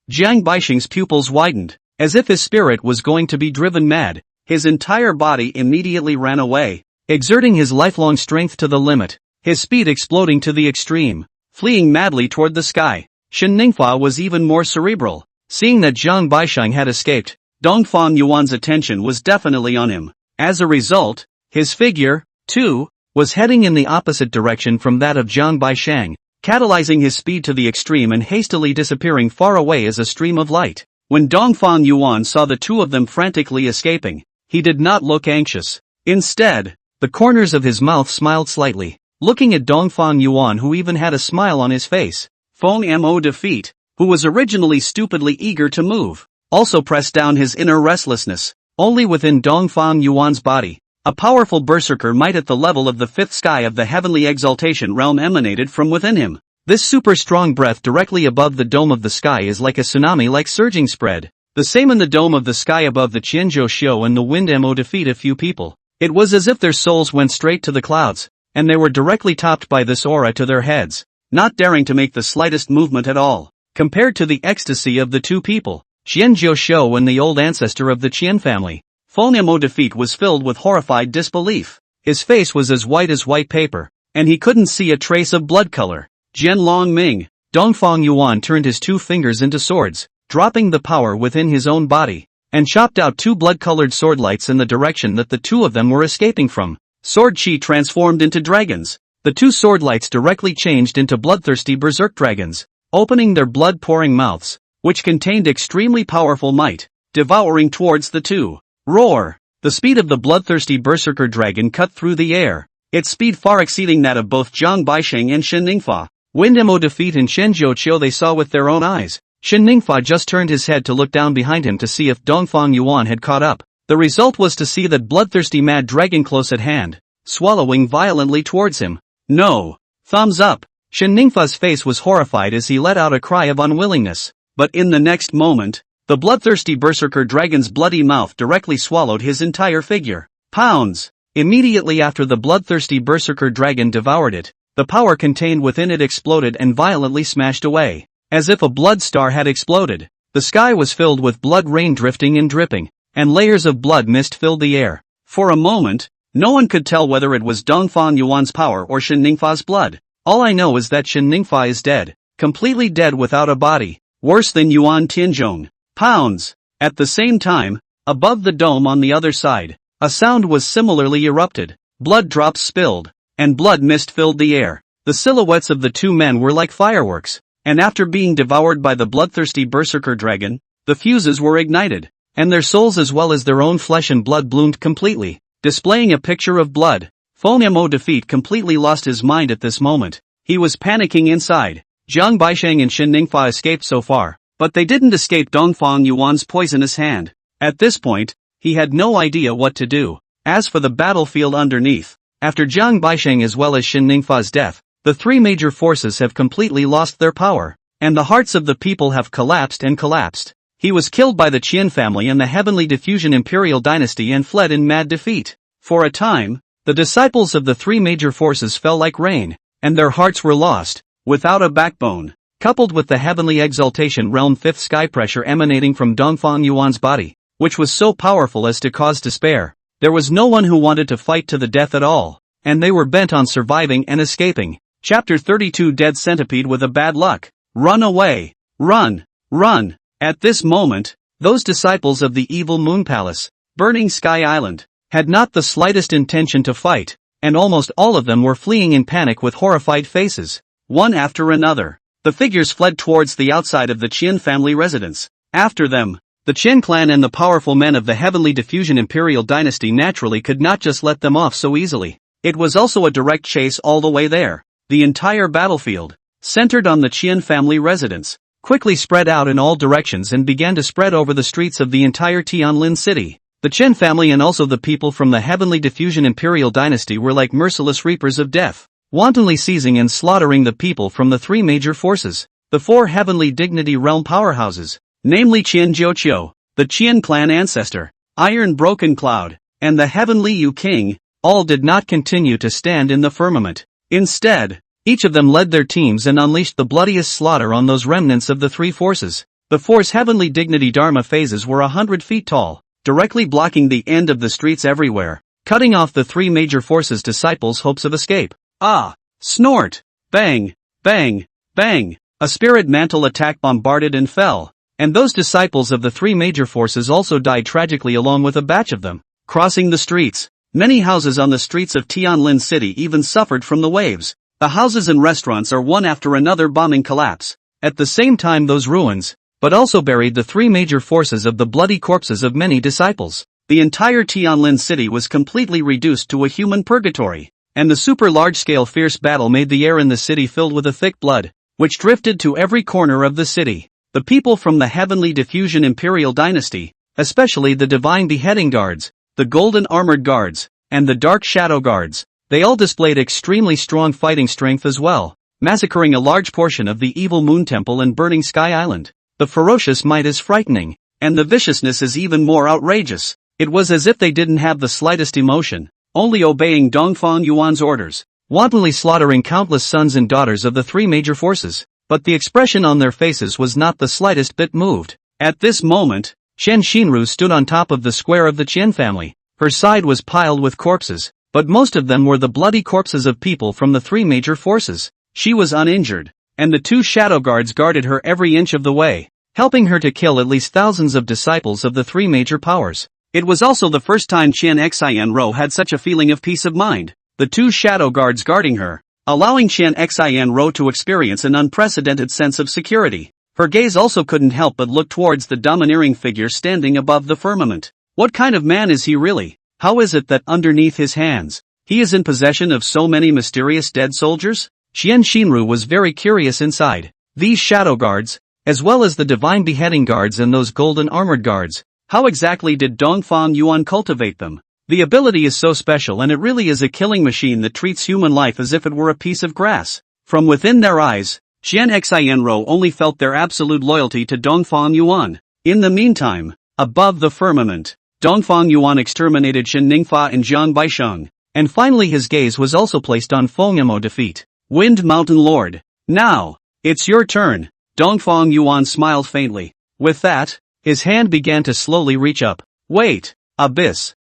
Jiang Baisheng's pupils widened, as if his spirit was going to be driven mad. His entire body immediately ran away, exerting his lifelong strength to the limit, his speed exploding to the extreme, fleeing madly toward the sky. Shen Ningfa was even more cerebral. Seeing that Jiang Baisheng had escaped, Dongfang Yuan's attention was definitely on him. As a result, his figure, too, was heading in the opposite direction from that of Jiang Baisheng, catalyzing his speed to the extreme and hastily disappearing far away as a stream of light. When Dongfang Yuan saw the two of them frantically escaping, he did not look anxious. Instead, the corners of his mouth smiled slightly, looking at Dongfang Yuan, who even had a smile on his face. Feng Mo defeat, who was originally stupidly eager to move, also pressed down his inner restlessness. Only within Dongfang Yuan's body, a powerful berserker might at the level of the fifth sky of the heavenly exaltation realm emanated from within him. This super strong breath directly above the dome of the sky is like a tsunami-like surging spread. The same in the dome of the sky above the Qianzhou Xiu and the Wind Mo defeat a few people. It was as if their souls went straight to the clouds, and they were directly topped by this aura to their heads, not daring to make the slightest movement at all. Compared to the ecstasy of the two people, Qianzhou Xiu and the old ancestor of the Qian family, Feng Mo defeat was filled with horrified disbelief. His face was as white paper, and he couldn't see a trace of blood color. Jian Long Ming, Dongfang Yuan turned his two fingers into swords, dropping the power within his own body, and chopped out two blood-colored sword lights in the direction that the two of them were escaping from. Sword chi transformed into dragons. the two sword lights directly changed into bloodthirsty berserk dragons, opening their blood-pouring mouths, which contained extremely powerful might, devouring towards the two. Roar! The speed of the bloodthirsty berserker dragon cut through the air, its speed far exceeding that of both Jiang Baisheng and Shen Ningfa. Windemo defeat in Shen Jiuqiu they saw with their own eyes. Shen Ningfa just turned his head to look down behind him to see if Dongfang Yuan had caught up. The result was to see that bloodthirsty mad dragon close at hand, swallowing violently towards him. No! Thumbs up! Shen Ningfa's face was horrified as he let out a cry of unwillingness. But in the next moment, the bloodthirsty berserker dragon's bloody mouth directly swallowed his entire figure. Pounds! Immediately after the bloodthirsty berserker dragon devoured it, the power contained within it exploded and violently smashed away. As if a blood star had exploded, the sky was filled with blood rain drifting and dripping, and layers of blood mist filled the air. For a moment, no one could tell whether it was Dongfang Yuan's power or Shen Ningfa's blood. All I know is that Shen Ningfa is dead, completely dead without a body, worse than Yuan Tianzhong. Pounds! At the same time, above the dome on the other side, a sound was similarly erupted. Blood drops spilled, and blood mist filled the air. The silhouettes of the two men were like fireworks, and after being devoured by the bloodthirsty berserker dragon, the fuses were ignited, and their souls as well as their own flesh and blood bloomed completely, displaying a picture of blood. Fenemo defeat completely lost his mind at this moment. He was panicking inside. Jiang Baisheng and Shen Ningfa escaped so far, but they didn't escape Dongfang Yuan's poisonous hand. At this point, he had no idea what to do. As for the battlefield underneath, after Jiang Baisheng as well as Shen Ningfa's death, the three major forces have completely lost their power, and the hearts of the people have collapsed and collapsed. He was killed by the Chen family and the Heavenly Diffusion Imperial Dynasty and fled in mad defeat. For a time, the disciples of the three major forces fell like rain, and their hearts were lost, without a backbone. Coupled with the Heavenly Exaltation Realm fifth sky pressure emanating from Dongfang Yuan's body, which was so powerful as to cause despair, there was no one who wanted to fight to the death at all, and they were bent on surviving and escaping. Chapter 32 Dead Centipede with a bad luck. Run away! Run! Run! At this moment, those disciples of the evil Moon Palace, Burning Sky Island, had not the slightest intention to fight, and almost all of them were fleeing in panic with horrified faces. One after another, the figures fled towards the outside of the Chen family residence. After them, the Chen clan and the powerful men of the Heavenly Diffusion Imperial Dynasty naturally could not just let them off so easily. It was also a direct chase all the way there. The entire battlefield, centered on the Chen family residence, quickly spread out in all directions and began to spread over the streets of the entire Tianlin City. The Chen family and also the people from the Heavenly Diffusion Imperial Dynasty were like merciless reapers of death, wantonly seizing and slaughtering the people from the three major forces, the four Heavenly Dignity Realm powerhouses, namely Chen Jiuqiu, the Chen clan ancestor, Iron Broken Cloud, and the Heavenly Yu King. All did not continue to stand in the firmament. Instead, each of them led their teams and unleashed the bloodiest slaughter on those remnants of the three forces. The four's Heavenly Dignity Dharma phases were 100 feet tall, directly blocking the end of the streets everywhere, cutting off the three major forces' disciples' hopes of escape. Ah! Snort! Bang! Bang! Bang! A spirit mantle attack bombarded and fell, and those disciples of the three major forces also died tragically along with a batch of them. Crossing the streets, many houses on the streets of Tianlin City even suffered from the waves. The houses and restaurants are one after another bombing collapse. At the same time those ruins, but also buried the three major forces of the bloody corpses of many disciples. The entire Tianlin City was completely reduced to a human purgatory, and the super large-scale fierce battle made the air in the city filled with a thick blood, which drifted to every corner of the city. The people from the Heavenly Diffusion Imperial Dynasty, especially the Divine Beheading Guards, the Golden Armored Guards, and the Dark Shadow Guards, they all displayed extremely strong fighting strength as well, massacring a large portion of the evil Moon Temple and Burning Sky Island. The ferocious might is frightening, and the viciousness is even more outrageous. It was as if they didn't have the slightest emotion, only obeying Dongfang Yuan's orders, wantonly slaughtering countless sons and daughters of the three major forces. But the expression on their faces was not the slightest bit moved. At this moment, Chen Xinru stood on top of the square of the Chen family. Her side was piled with corpses, but most of them were the bloody corpses of people from the three major forces. She was uninjured, and the two shadow guards guarded her every inch of the way, helping her to kill at least thousands of disciples of the three major powers. It was also the first time Chen Xianro had such a feeling of peace of mind. The two shadow guards guarding her, allowing Chen Xianro to experience an unprecedented sense of security. Her gaze also couldn't help but look towards the domineering figure standing above the firmament. What kind of man is he really? How is it that underneath his hands, he is in possession of so many mysterious dead soldiers? Xian Xinru was very curious inside. These shadow guards, as well as the divine beheading guards and those golden armored guards, how exactly did Dongfang Yuan cultivate them? The ability is so special and it really is a killing machine that treats human life as if it were a piece of grass. From within their eyes, Xian Xianro only felt their absolute loyalty to Dongfang Yuan. In the meantime, above the firmament, Dongfang Yuan exterminated Shen Ningfa and Jiang Baisheng, and finally his gaze was also placed on Fengyamo defeat. Wind Mountain Lord. Now, it's your turn. Dongfang Yuan smiled faintly. With that, his hand began to slowly reach up. Wait, Abyss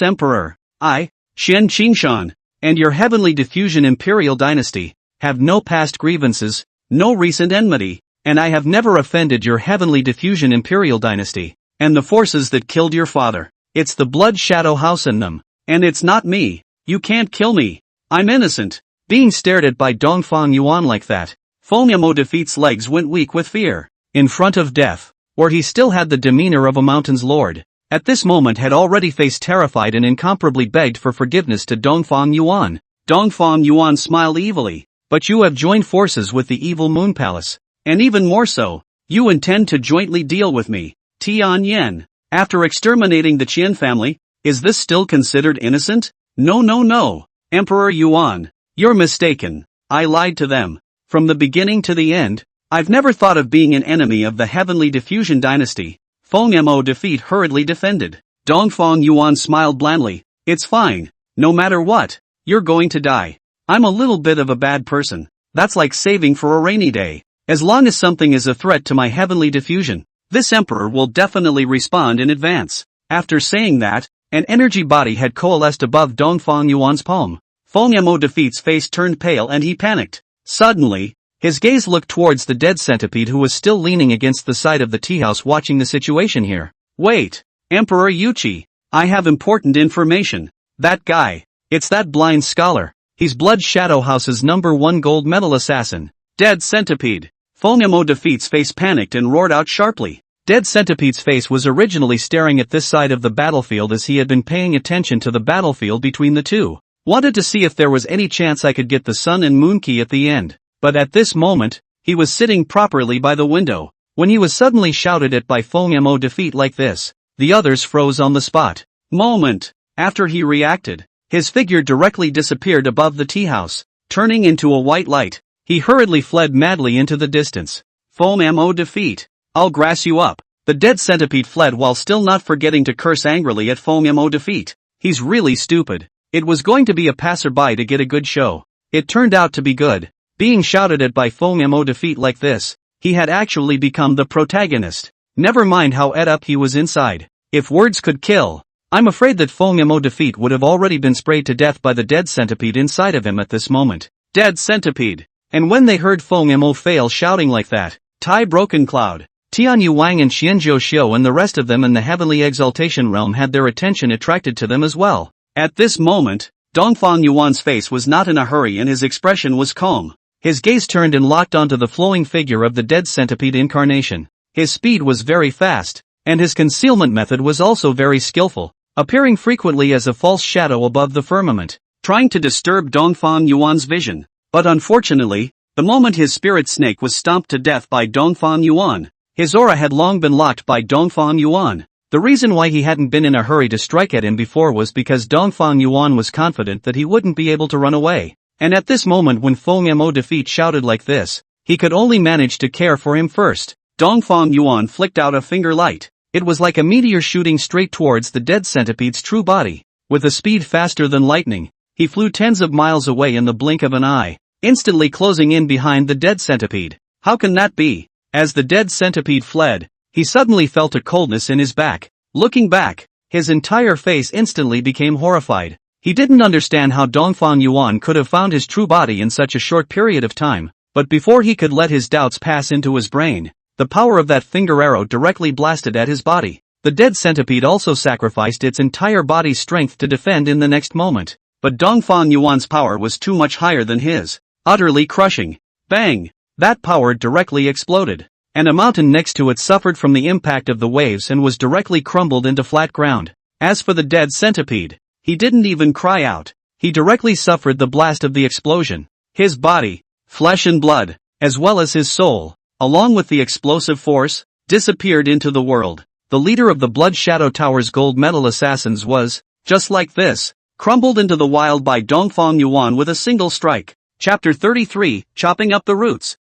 Emperor, I, Shen Qingshan, and your heavenly diffusion Imperial Dynasty, have no past grievances, no recent enmity, and I have never offended your heavenly diffusion Imperial Dynasty, and the forces that killed your father. It's the Blood Shadow House in them, and it's not me. You can't kill me. I'm innocent. Being stared at by Dongfang Yuan like that, Fengyamo defeat's legs went weak with fear. In front of death, where he still had the demeanor of a mountain's lord, at this moment had already faced terrified and incomparably begged for forgiveness to Dongfang Yuan. Dongfang Yuan smiled evilly. But you have joined forces with the evil Moon Palace. And even more so, you intend to jointly deal with me. Tianyin. After exterminating the Qian family, is this still considered innocent? No. Emperor Yuan, you're mistaken. I lied to them. From the beginning to the end, I've never thought of being an enemy of the heavenly diffusion dynasty. Fengyamo defeat hurriedly defended. Dongfang Yuan smiled blandly. It's fine. No matter what, you're going to die. I'm a little bit of a bad person. That's like saving for a rainy day. As long as something is a threat to my heavenly diffusion, this emperor will definitely respond in advance. After saying that, an energy body had coalesced above Dongfang Yuan's palm. Fengyamo defeat's face turned pale and he panicked. Suddenly, his gaze looked towards the dead centipede who was still leaning against the side of the tea house watching the situation here. Wait, Emperor Yuchi, I have important information. That guy, it's that blind scholar. He's Blood Shadow House's #1 gold medal assassin. Dead centipede. Fengyamo defeat's face panicked and roared out sharply. Dead centipede's face was originally staring at this side of the battlefield as he had been paying attention to the battlefield between the two. Wanted to see if there was any chance I could get the sun and moon key at the end. But at this moment, he was sitting properly by the window. When he was suddenly shouted at by Fengyamo defeat like this, the others froze on the spot. Moment after he reacted, his figure directly disappeared above the tea house, turning into a white light. He hurriedly fled madly into the distance. Fengyamo defeat. I'll grass you up. The dead centipede fled while still not forgetting to curse angrily at Fengyamo defeat. He's really stupid. It was going to be a passerby to get a good show. It turned out to be good. Being shouted at by Fengyamo defeat like this, he had actually become the protagonist. Never mind how ed up he was inside. If words could kill, I'm afraid that Fengyamo defeat would have already been sprayed to death by the dead centipede inside of him at this moment. Dead centipede. And when they heard Fengyamo fail shouting like that, Tai Broken Cloud, Tianyu Wang and Xianzhou Xiu and the rest of them in the heavenly exaltation realm had their attention attracted to them as well. At this moment, Dongfang Yuan's face was not in a hurry and his expression was calm. His gaze turned and locked onto the flowing figure of the dead centipede incarnation. His speed was very fast, and his concealment method was also very skillful, appearing frequently as a false shadow above the firmament, trying to disturb Dongfang Yuan's vision. But unfortunately, the moment his spirit snake was stomped to death by Dongfang Yuan, his aura had long been locked by Dongfang Yuan. The reason why he hadn't been in a hurry to strike at him before was because Dongfang Yuan was confident that he wouldn't be able to run away. And at this moment when Fengyamo defeat shouted like this, he could only manage to care for him first. Dongfang Yuan flicked out a finger light. It was like a meteor shooting straight towards the dead centipede's true body. With a speed faster than lightning, he flew tens of miles away in the blink of an eye, instantly closing in behind the dead centipede. How can that be? As the dead centipede fled, he suddenly felt a coldness in his back. Looking back, his entire face instantly became horrified. He didn't understand how Dongfang Yuan could have found his true body in such a short period of time, but before he could let his doubts pass into his brain, the power of that finger arrow directly blasted at his body. The dead centipede also sacrificed its entire body's strength to defend in the next moment. but Dongfang Yuan's power was too much higher than his. Utterly crushing. Bang! That power directly exploded, and a mountain next to it suffered from the impact of the waves and was directly crumbled into flat ground. As for the dead centipede, he didn't even cry out. He directly suffered the blast of the explosion. His body, flesh and blood, as well as his soul, along with the explosive force, disappeared into the world. The leader of the Blood Shadow Tower's gold medal assassins was, just like this, crumbled into the wild by Dongfang Yuan with a single strike. Chapter 33, Chopping Up the Roots.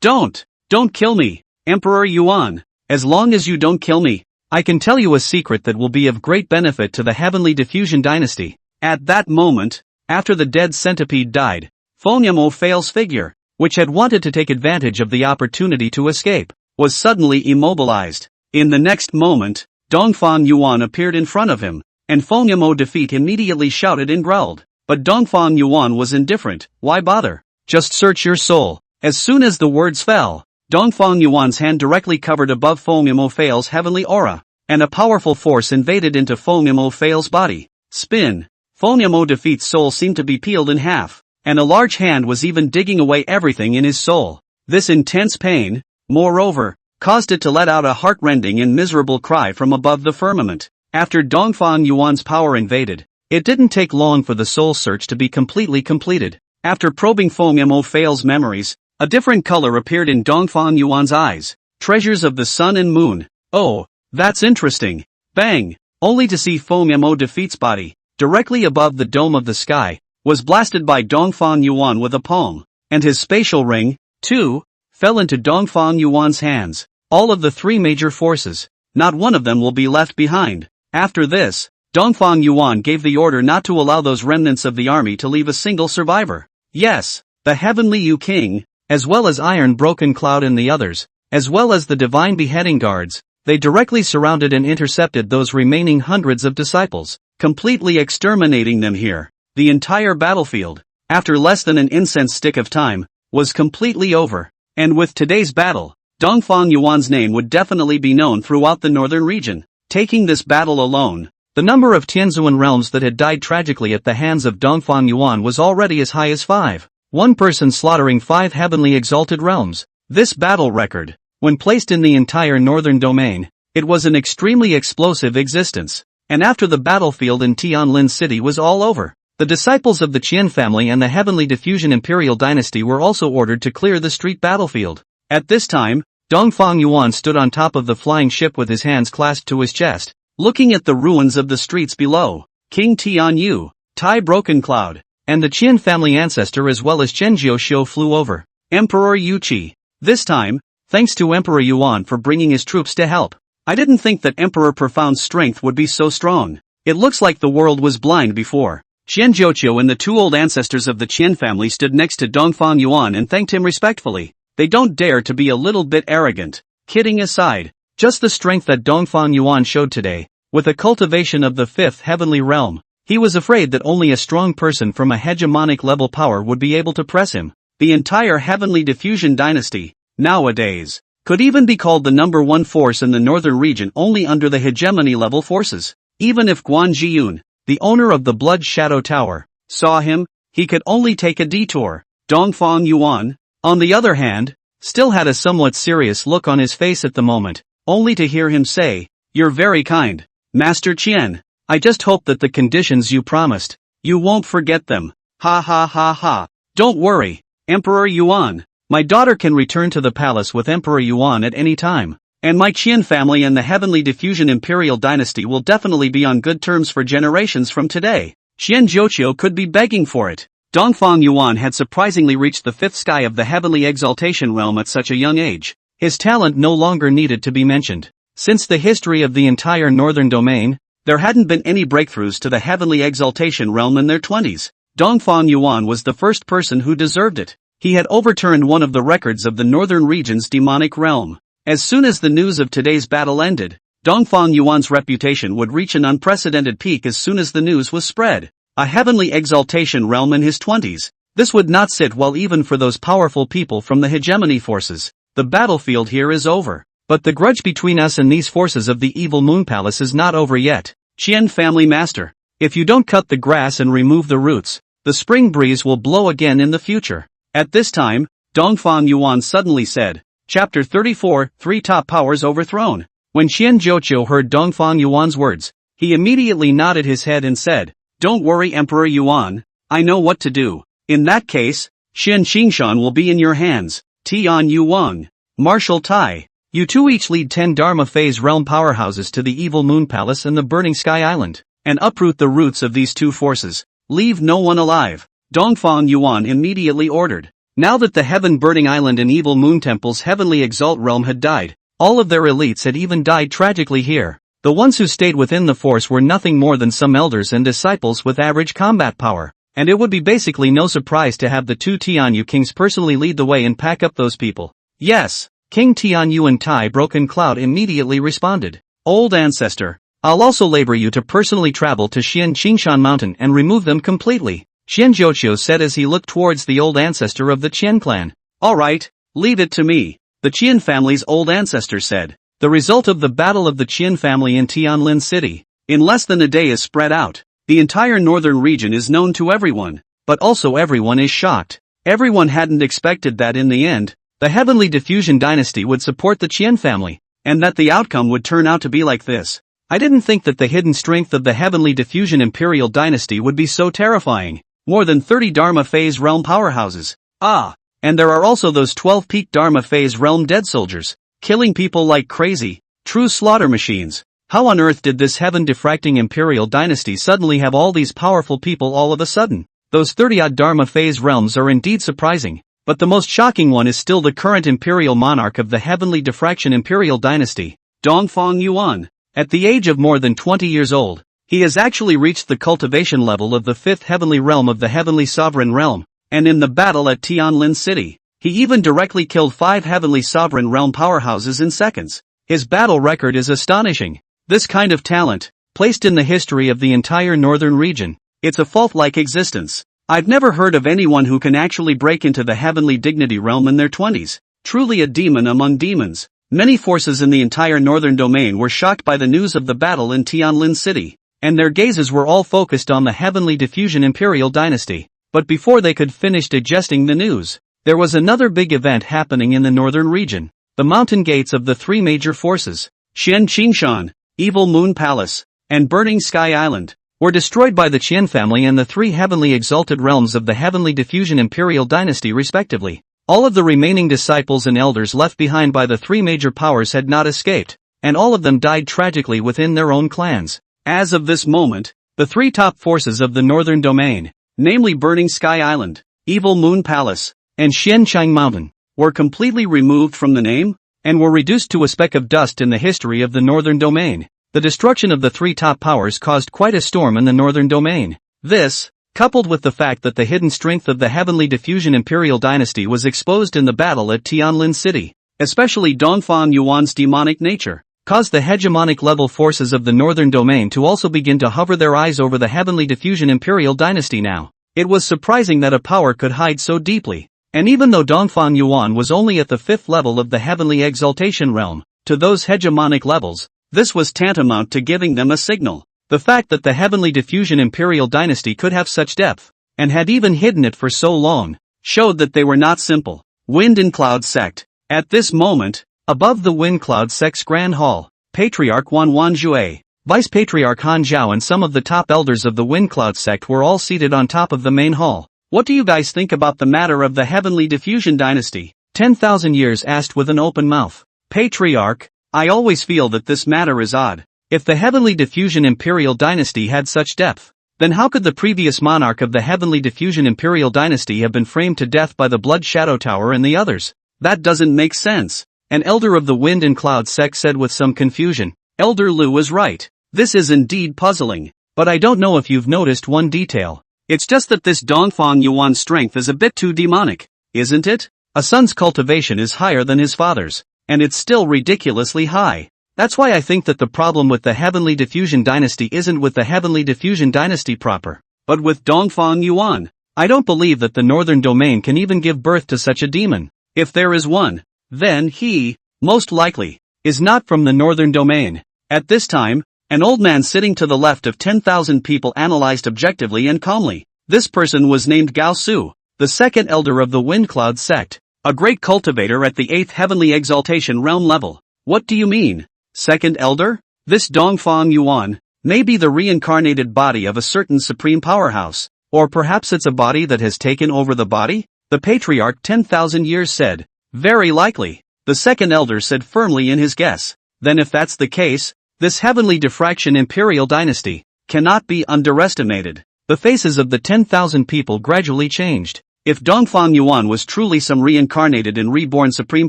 Don't kill me, Emperor Yuan. As long as you don't kill me, I can tell you a secret that will be of great benefit to the Heavenly Diffusion Dynasty. At that moment, after the dead centipede died, Fonyamo Fail's figure, which had wanted to take advantage of the opportunity to escape, was suddenly immobilized. In the next moment, Dongfang Yuan appeared in front of him, and Fonyamo Defeat immediately shouted and growled. But Dongfang Yuan was indifferent. Why bother? Just search your soul. As soon as the words fell, Dongfang Yuan's hand directly covered above Fonyamo Fail's heavenly aura, and a powerful force invaded into Fonyamo Fail's body. Spin. Fonyamo Defeat's soul seemed to be peeled in half, and a large hand was even digging away everything in his soul. This intense pain, moreover, caused it to let out a heart-rending and miserable cry from above the firmament. After Dongfang Yuan's power invaded, it didn't take long for the soul search to be completely completed. After probing Fonyamo Fail's memories, a different color appeared in Dongfang Yuan's eyes. Treasures of the sun and moon. Oh, that's interesting. Bang! Only to see Fonyamo Defeat's body, directly above the dome of the sky, was blasted by Dongfang Yuan with a palm, and his spatial ring, too, fell into Dongfang Yuan's hands. All of the three major forces, not one of them will be left behind. After this, Dongfang Yuan gave the order not to allow those remnants of the army to leave a single survivor. Yes, the Heavenly Yu King, as well as Iron Broken Cloud and the others, as well as the Divine Beheading Guards, they directly surrounded and intercepted those remaining hundreds of disciples, completely exterminating them here. The entire battlefield, after less than an incense stick of time, was completely over. And with today's battle, Dongfang Yuan's name would definitely be known throughout the northern region. Taking this battle alone, the number of Tianzuan realms that had died tragically at the hands of Dongfang Yuan was already as high as 5. One person slaughtering 5 heavenly exalted realms. This battle record, when placed in the entire northern domain, it was an extremely explosive existence. And after the battlefield in Tianlin City was all over, the disciples of the Chen family and the Heavenly Diffusion Imperial Dynasty were also ordered to clear the street battlefield. At this time, Dongfang Yuan stood on top of the flying ship with his hands clasped to his chest, looking at the ruins of the streets below. King Tianyu, Tai Broken Cloud, and the Qian family ancestor as well as Chen Jiuxiu flew over. Emperor Yuqi. This time, thanks to Emperor Yuan for bringing his troops to help. I didn't think that Emperor Profound's strength would be so strong. It looks like the world was blind before. Chen Jiuqiu and the 2 old ancestors of the Qian family stood next to Dongfang Yuan and thanked him respectfully. They don't dare to be a little bit arrogant. Kidding aside, just the strength that Dongfang Yuan showed today, with a cultivation of the 5th heavenly realm, he was afraid that only a strong person from a hegemonic level power would be able to press him. The entire Heavenly Diffusion Dynasty, nowadays, could even be called the number 1 force in the northern region only under the hegemony level forces. Even if Guan Jiyun, the owner of the Blood Shadow Tower, saw him, he could only take a detour. Dongfang Yuan, on the other hand, still had a somewhat serious look on his face at the moment, only to hear him say, "You're very kind, Master Qian. I just hope that the conditions you promised, you won't forget them. Ha ha ha ha. Don't worry, Emperor Yuan. My daughter can return to the palace with Emperor Yuan at any time, and my Qian family and the Heavenly Diffusion Imperial Dynasty will definitely be on good terms for generations from today." Chen Jiuqiu could be begging for it. Dongfang Yuan had surprisingly reached the 5th sky of the Heavenly Exaltation realm at such a young age. His talent no longer needed to be mentioned. Since the history of the entire northern domain, there hadn't been any breakthroughs to the Heavenly Exaltation realm in their 20s. Dongfang Yuan was the first person who deserved it. He had overturned one of the records of the northern region's demonic realm. As soon as the news of today's battle ended, Dongfang Yuan's reputation would reach an unprecedented peak as soon as the news was spread. A Heavenly Exaltation realm in his 20s. This would not sit well even for those powerful people from the hegemony forces. The battlefield here is over. But the grudge between us and these forces of the evil Moon Palace is not over yet. Qian family master. If you don't cut the grass and remove the roots, the spring breeze will blow again in the future. At this time, Dongfang Yuan suddenly said, Chapter 34, 3 Top Powers Overthrown. When Qian Zhouqiu heard Dongfang Yuan's words, he immediately nodded his head and said, Don't worry Emperor Yuan, I know what to do. In that case, Qian Qingshan will be in your hands. Tian Yu Wang, Marshal Tai. You two each lead 10 Dharma phase realm powerhouses to the Evil Moon Palace and the Burning Sky Island, and uproot the roots of these two forces. Leave no one alive. Dongfang Yuan immediately ordered. Now that the Heaven Burning Island and Evil Moon Temple's Heavenly Exalt realm had died, all of their elites had even died tragically here. The ones who stayed within the force were nothing more than some elders and disciples with average combat power, and it would be basically no surprise to have the two Tianyu kings personally lead the way and pack up those people. Yes, King Tianyu and Tai Broken Cloud immediately responded. Old ancestor, I'll also labor you to personally travel to Xian Qingshan Mountain and remove them completely, Qian Zhouqiu said as he looked towards the old ancestor of the Qian clan. Alright, leave it to me, the Qian family's old ancestor said. The result of the battle of the Qian family in Tianlin City, in less than a day is spread out. The entire northern region is known to everyone, but also everyone is shocked. Everyone hadn't expected that in the end, the Heavenly Diffusion Dynasty would support the Qian family, and that the outcome would turn out to be like this. I didn't think that the hidden strength of the Heavenly Diffusion Imperial Dynasty would be so terrifying. More than 30 Dharma Phase realm powerhouses. Ah, and there are also those 12 peak Dharma Phase realm dead soldiers, killing people like crazy, true slaughter machines. How on earth did this heaven-diffracting Imperial Dynasty suddenly have all these powerful people all of a sudden? Those 30-odd Dharma Phase realms are indeed surprising, but the most shocking one is still the current Imperial Monarch of the Heavenly Diffraction Imperial Dynasty, Dongfang Yuan. At the age of more than 20 years old, he has actually reached the cultivation level of the 5th heavenly realm of the Heavenly Sovereign Realm, and in the battle at Tianlin City, he even directly killed 5 Heavenly Sovereign Realm powerhouses in seconds. His battle record is astonishing. This kind of talent, placed in the history of the entire northern region, it's a fault-like existence. I've never heard of anyone who can actually break into the Heavenly Dignity Realm in their 20s. Truly a demon among demons. Many forces in the entire northern domain were shocked by the news of the battle in Tianlin City, and their gazes were all focused on the Heavenly Diffusion Imperial Dynasty. But before they could finish digesting the news, there was another big event happening in the northern region. The mountain gates of the 3 major forces, Qian Qingshan, Evil Moon Palace, and Burning Sky Island, were destroyed by the Qian family and the 3 heavenly exalted realms of the Heavenly Diffusion Imperial Dynasty respectively. All of the remaining disciples and elders left behind by the 3 major powers had not escaped, and all of them died tragically within their own clans. As of this moment, the 3 top forces of the northern domain, namely Burning Sky Island, Evil Moon Palace, and Xianchang Mountain, were completely removed from the name, and were reduced to a speck of dust in the history of the northern domain. The destruction of the 3 top powers caused quite a storm in the northern domain. This, coupled with the fact that the hidden strength of the Heavenly Diffusion Imperial Dynasty was exposed in the battle at Tianlin City, especially Dongfang Yuan's demonic nature, caused the hegemonic level forces of the northern domain to also begin to hover their eyes over the Heavenly Diffusion Imperial Dynasty now. It was surprising that a power could hide so deeply, and even though Dongfang Yuan was only at the 5th level of the Heavenly Exaltation Realm, to those hegemonic levels, this was tantamount to giving them a signal. The fact that the Heavenly Diffusion Imperial Dynasty could have such depth, and had even hidden it for so long, showed that they were not simple. Wind and Cloud Sect. At this moment, above the Wind Cloud Sect's Grand Hall, Patriarch Wan Jue, Vice Patriarch Han Zhao and some of the top elders of the Wind Cloud Sect were all seated on top of the main hall. What do you guys think about the matter of the Heavenly Diffusion Dynasty? 10,000 Years asked with an open mouth. Patriarch, I always feel that this matter is odd. If the Heavenly Diffusion Imperial Dynasty had such depth, then how could the previous monarch of the Heavenly Diffusion Imperial Dynasty have been framed to death by the Blood Shadow Tower and the others? That doesn't make sense. An elder of the Wind and Cloud Sect said with some confusion. Elder Lu is right. This is indeed puzzling. But I don't know if you've noticed one detail. It's just that this Dongfang Yuan's strength is a bit too demonic, isn't it? A son's cultivation is higher than his father's, and it's still ridiculously high. That's why I think that the problem with the Heavenly Diffusion Dynasty isn't with the Heavenly Diffusion Dynasty proper, but with Dongfang Yuan. I don't believe that the Northern Domain can even give birth to such a demon. If there is one, then he, most likely, is not from the Northern Domain. At this time, An old man sitting to the left of 10,000 people analyzed objectively and calmly. This person was named Gao Su, the second elder of the Wind Cloud sect, a great cultivator at the 8th heavenly exaltation realm level. What do you mean? Second elder? This Dongfang Yuan may be the reincarnated body of a certain supreme powerhouse, or perhaps it's a body that has taken over the body? The patriarch 10,000 years said. Very likely. The second elder said firmly in his guess. Then if that's the case, this heavenly diffraction imperial dynasty cannot be underestimated. The faces of the 10,000 people gradually changed. If Dongfang Yuan was truly some reincarnated and reborn supreme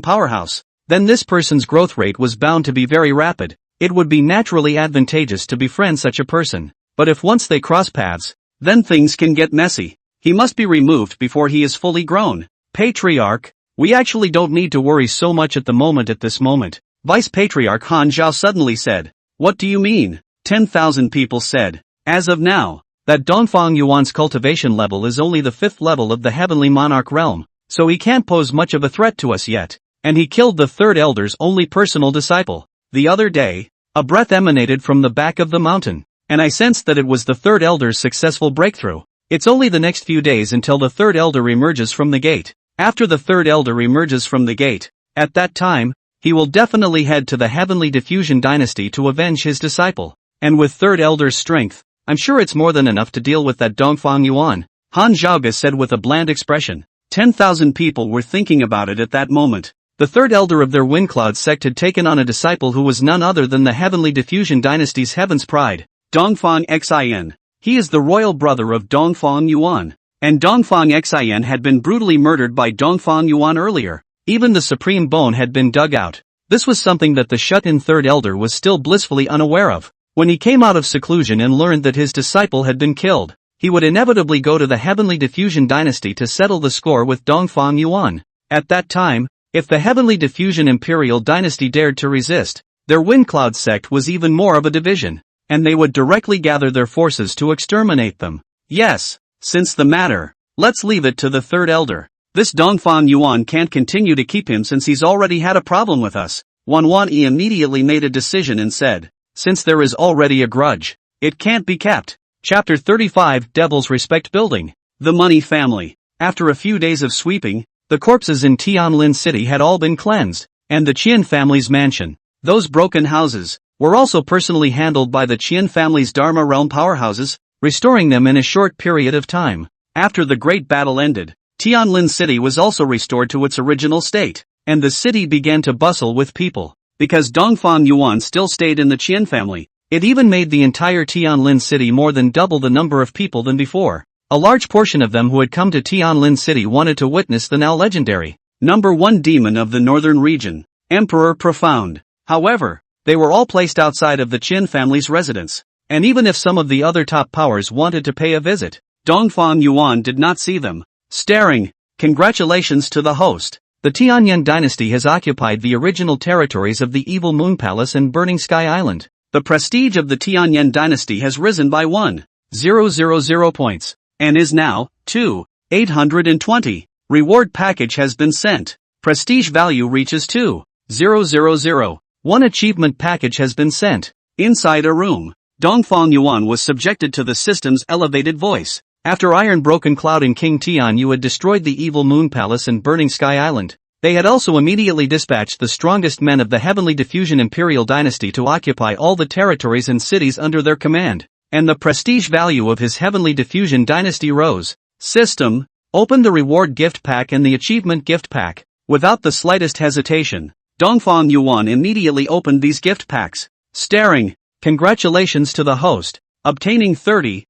powerhouse, then this person's growth rate was bound to be very rapid. It would be naturally advantageous to befriend such a person. But if once they cross paths, then things can get messy. He must be removed before he is fully grown. Patriarch, we actually don't need to worry so much at this moment. Vice Patriarch Han Zhao suddenly said. What do you mean? 10,000 people said. As of now, that Dongfang Yuan's cultivation level is only the 5th level of the heavenly monarch realm, so he can't pose much of a threat to us yet. And he killed the third elder's only personal disciple. The other day, a breath emanated from the back of the mountain, and I sensed that it was the third elder's successful breakthrough. It's only the next few days until the third elder emerges from the gate. After the third elder emerges from the gate, at that time, he will definitely head to the heavenly diffusion dynasty to avenge his disciple. And with third elder's strength, I'm sure it's more than enough to deal with that Dongfang Yuan, Han Zhaoge said with a bland expression. 10,000 people were thinking about it at that moment. The third elder of their Windcloud sect had taken on a disciple who was none other than the heavenly diffusion dynasty's heaven's pride, Dongfang Xin. He is the royal brother of Dongfang Yuan. And Dongfang Xin had been brutally murdered by Dongfang Yuan earlier. Even the supreme bone had been dug out. This was something that the shut-in third elder was still blissfully unaware of. When he came out of seclusion and learned that his disciple had been killed, he would inevitably go to the heavenly diffusion dynasty to settle the score with Dongfang Yuan. At that time, if the heavenly diffusion imperial dynasty dared to resist, their Windcloud sect was even more of a division, and they would directly gather their forces to exterminate them. Yes, since the matter, let's leave it to the third elder. This Dongfang Yuan can't continue to keep him since he's already had a problem with us. Wanwan-yi immediately made a decision and said, since there is already a grudge, it can't be kept. Chapter 35 Devil's Respect Building. The Money Family. After a few days of sweeping, the corpses in Tianlin City had all been cleansed, and the Qian family's mansion, those broken houses, were also personally handled by the Qian family's Dharma realm powerhouses, restoring them in a short period of time. After the great battle ended, Tianlin City was also restored to its original state, and the city began to bustle with people. Because Dongfang Yuan still stayed in the Qian family, it even made the entire Tianlin City more than double the number of people than before. A large portion of them who had come to Tianlin City wanted to witness the now legendary number 1 demon of the northern region, Emperor Profound. However, they were all placed outside of the Qian family's residence, and even if some of the other top powers wanted to pay a visit, Dongfang Yuan did not see them. Staring, congratulations to the host. The Tianyin dynasty has occupied the original territories of the Evil Moon Palace and Burning Sky Island. The prestige of the Tianyin dynasty has risen by 1,000 points, and is now 2,820. Reward package has been sent. Prestige value reaches 2,000. One achievement package has been sent. Inside a room, Dongfang Yuan was subjected to the system's elevated voice. After Iron Broken Cloud and King Tianyu had destroyed the Evil Moon Palace and Burning Sky Island, they had also immediately dispatched the strongest men of the Heavenly Diffusion Imperial Dynasty to occupy all the territories and cities under their command, and the prestige value of his Heavenly Diffusion Dynasty rose. System, open the reward gift pack and the achievement gift pack. Without the slightest hesitation, Dongfang Yuan immediately opened these gift packs. Staring, congratulations to the host, obtaining 30,000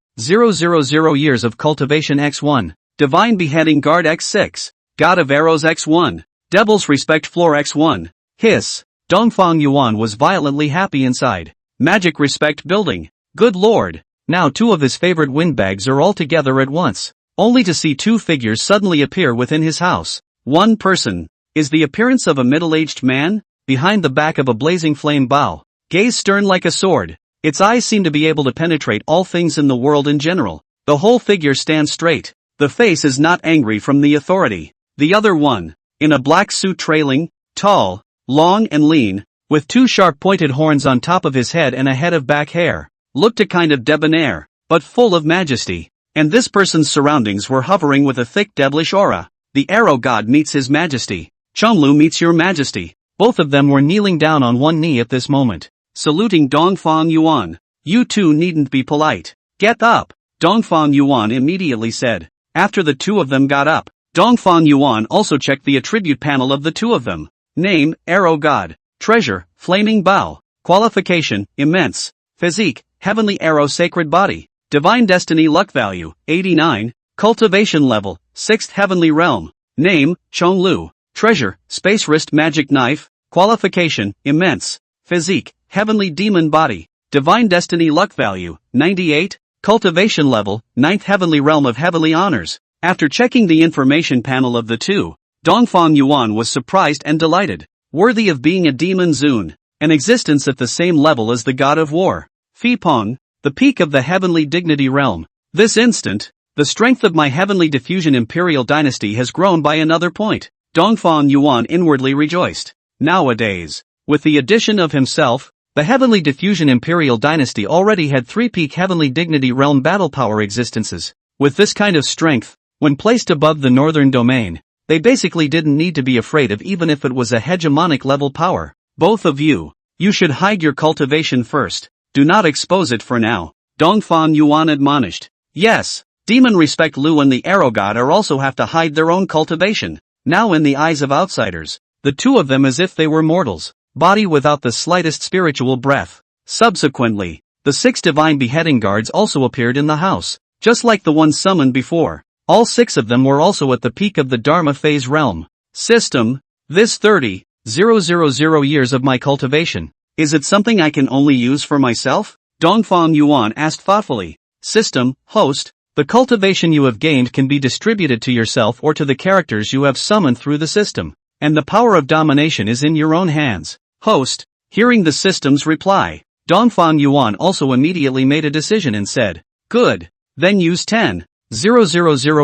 years of cultivation X1, Divine Beheading Guard X6, God of Arrows X1, Devil's Respect Floor X1, Hiss. Dongfang Yuan was violently happy inside. Magic Respect Building. Good lord, now 2 of his favorite windbags are all together at once, only to see 2 figures suddenly appear within his house. One person is the appearance of a middle-aged man, behind the back of a blazing flame bow, gaze stern like a sword. Its eyes seem to be able to penetrate all things in the world in general. The whole figure stands straight. The face is not angry from the authority. The other one, in a black suit trailing, tall, long and lean, with two sharp-pointed horns on top of his head and a head of back hair. Looked a kind of debonair, but full of majesty. And this person's surroundings were hovering with a thick devilish aura. The arrow god meets his majesty. Chonglu meets your majesty. Both of them were kneeling down on one knee at this moment, saluting Dongfang Yuan. You two needn't be polite. Get up, Dongfang Yuan immediately said. After the two of them got up, Dongfang Yuan also checked the attribute panel of the two of them. Name, Arrow God. Treasure, Flaming Bow. Qualification, Immense. Physique, Heavenly Arrow Sacred Body. Divine Destiny Luck Value, 89. Cultivation Level, 6th Heavenly Realm. Name, Chonglu. Treasure, Space Wrist Magic Knife. Qualification, Immense. Physique, Heavenly Demon Body. Divine Destiny Luck Value, 98. Cultivation Level, 9th Heavenly Realm of Heavenly Honors. After checking the information panel of the two, Dongfang Yuan was surprised and delighted. Worthy of being a demon Zun, an existence at the same level as the god of war. Fei Peng, the peak of the heavenly dignity realm. This instant, the strength of my heavenly diffusion imperial dynasty has grown by another point. Dongfang Yuan inwardly rejoiced. Nowadays, with the addition of himself, the heavenly diffusion imperial dynasty already had 3 peak heavenly dignity realm battle power existences. With this kind of strength, when placed above the northern domain, they basically didn't need to be afraid of even if it was a hegemonic level power. Both of you should hide your cultivation first. Do not expose it for now, Dongfang Yuan admonished. Yes, Demon Respect Lu and the Arrow God are also have to hide their own cultivation. Now in the eyes of outsiders, the two of them as if they were mortals, body without the slightest spiritual breath. Subsequently, the 6 divine beheading guards also appeared in the house, just like the ones summoned before. All 6 of them were also at the peak of the Dharma phase realm. System, this 30,000 years of my cultivation, is it something I can only use for myself? Dongfang Yuan asked thoughtfully. System, host, the cultivation you have gained can be distributed to yourself or to the characters you have summoned through the system, and the power of domination is in your own hands. Host, hearing the system's reply, Dongfang Yuan also immediately made a decision and said, good, then use 10,000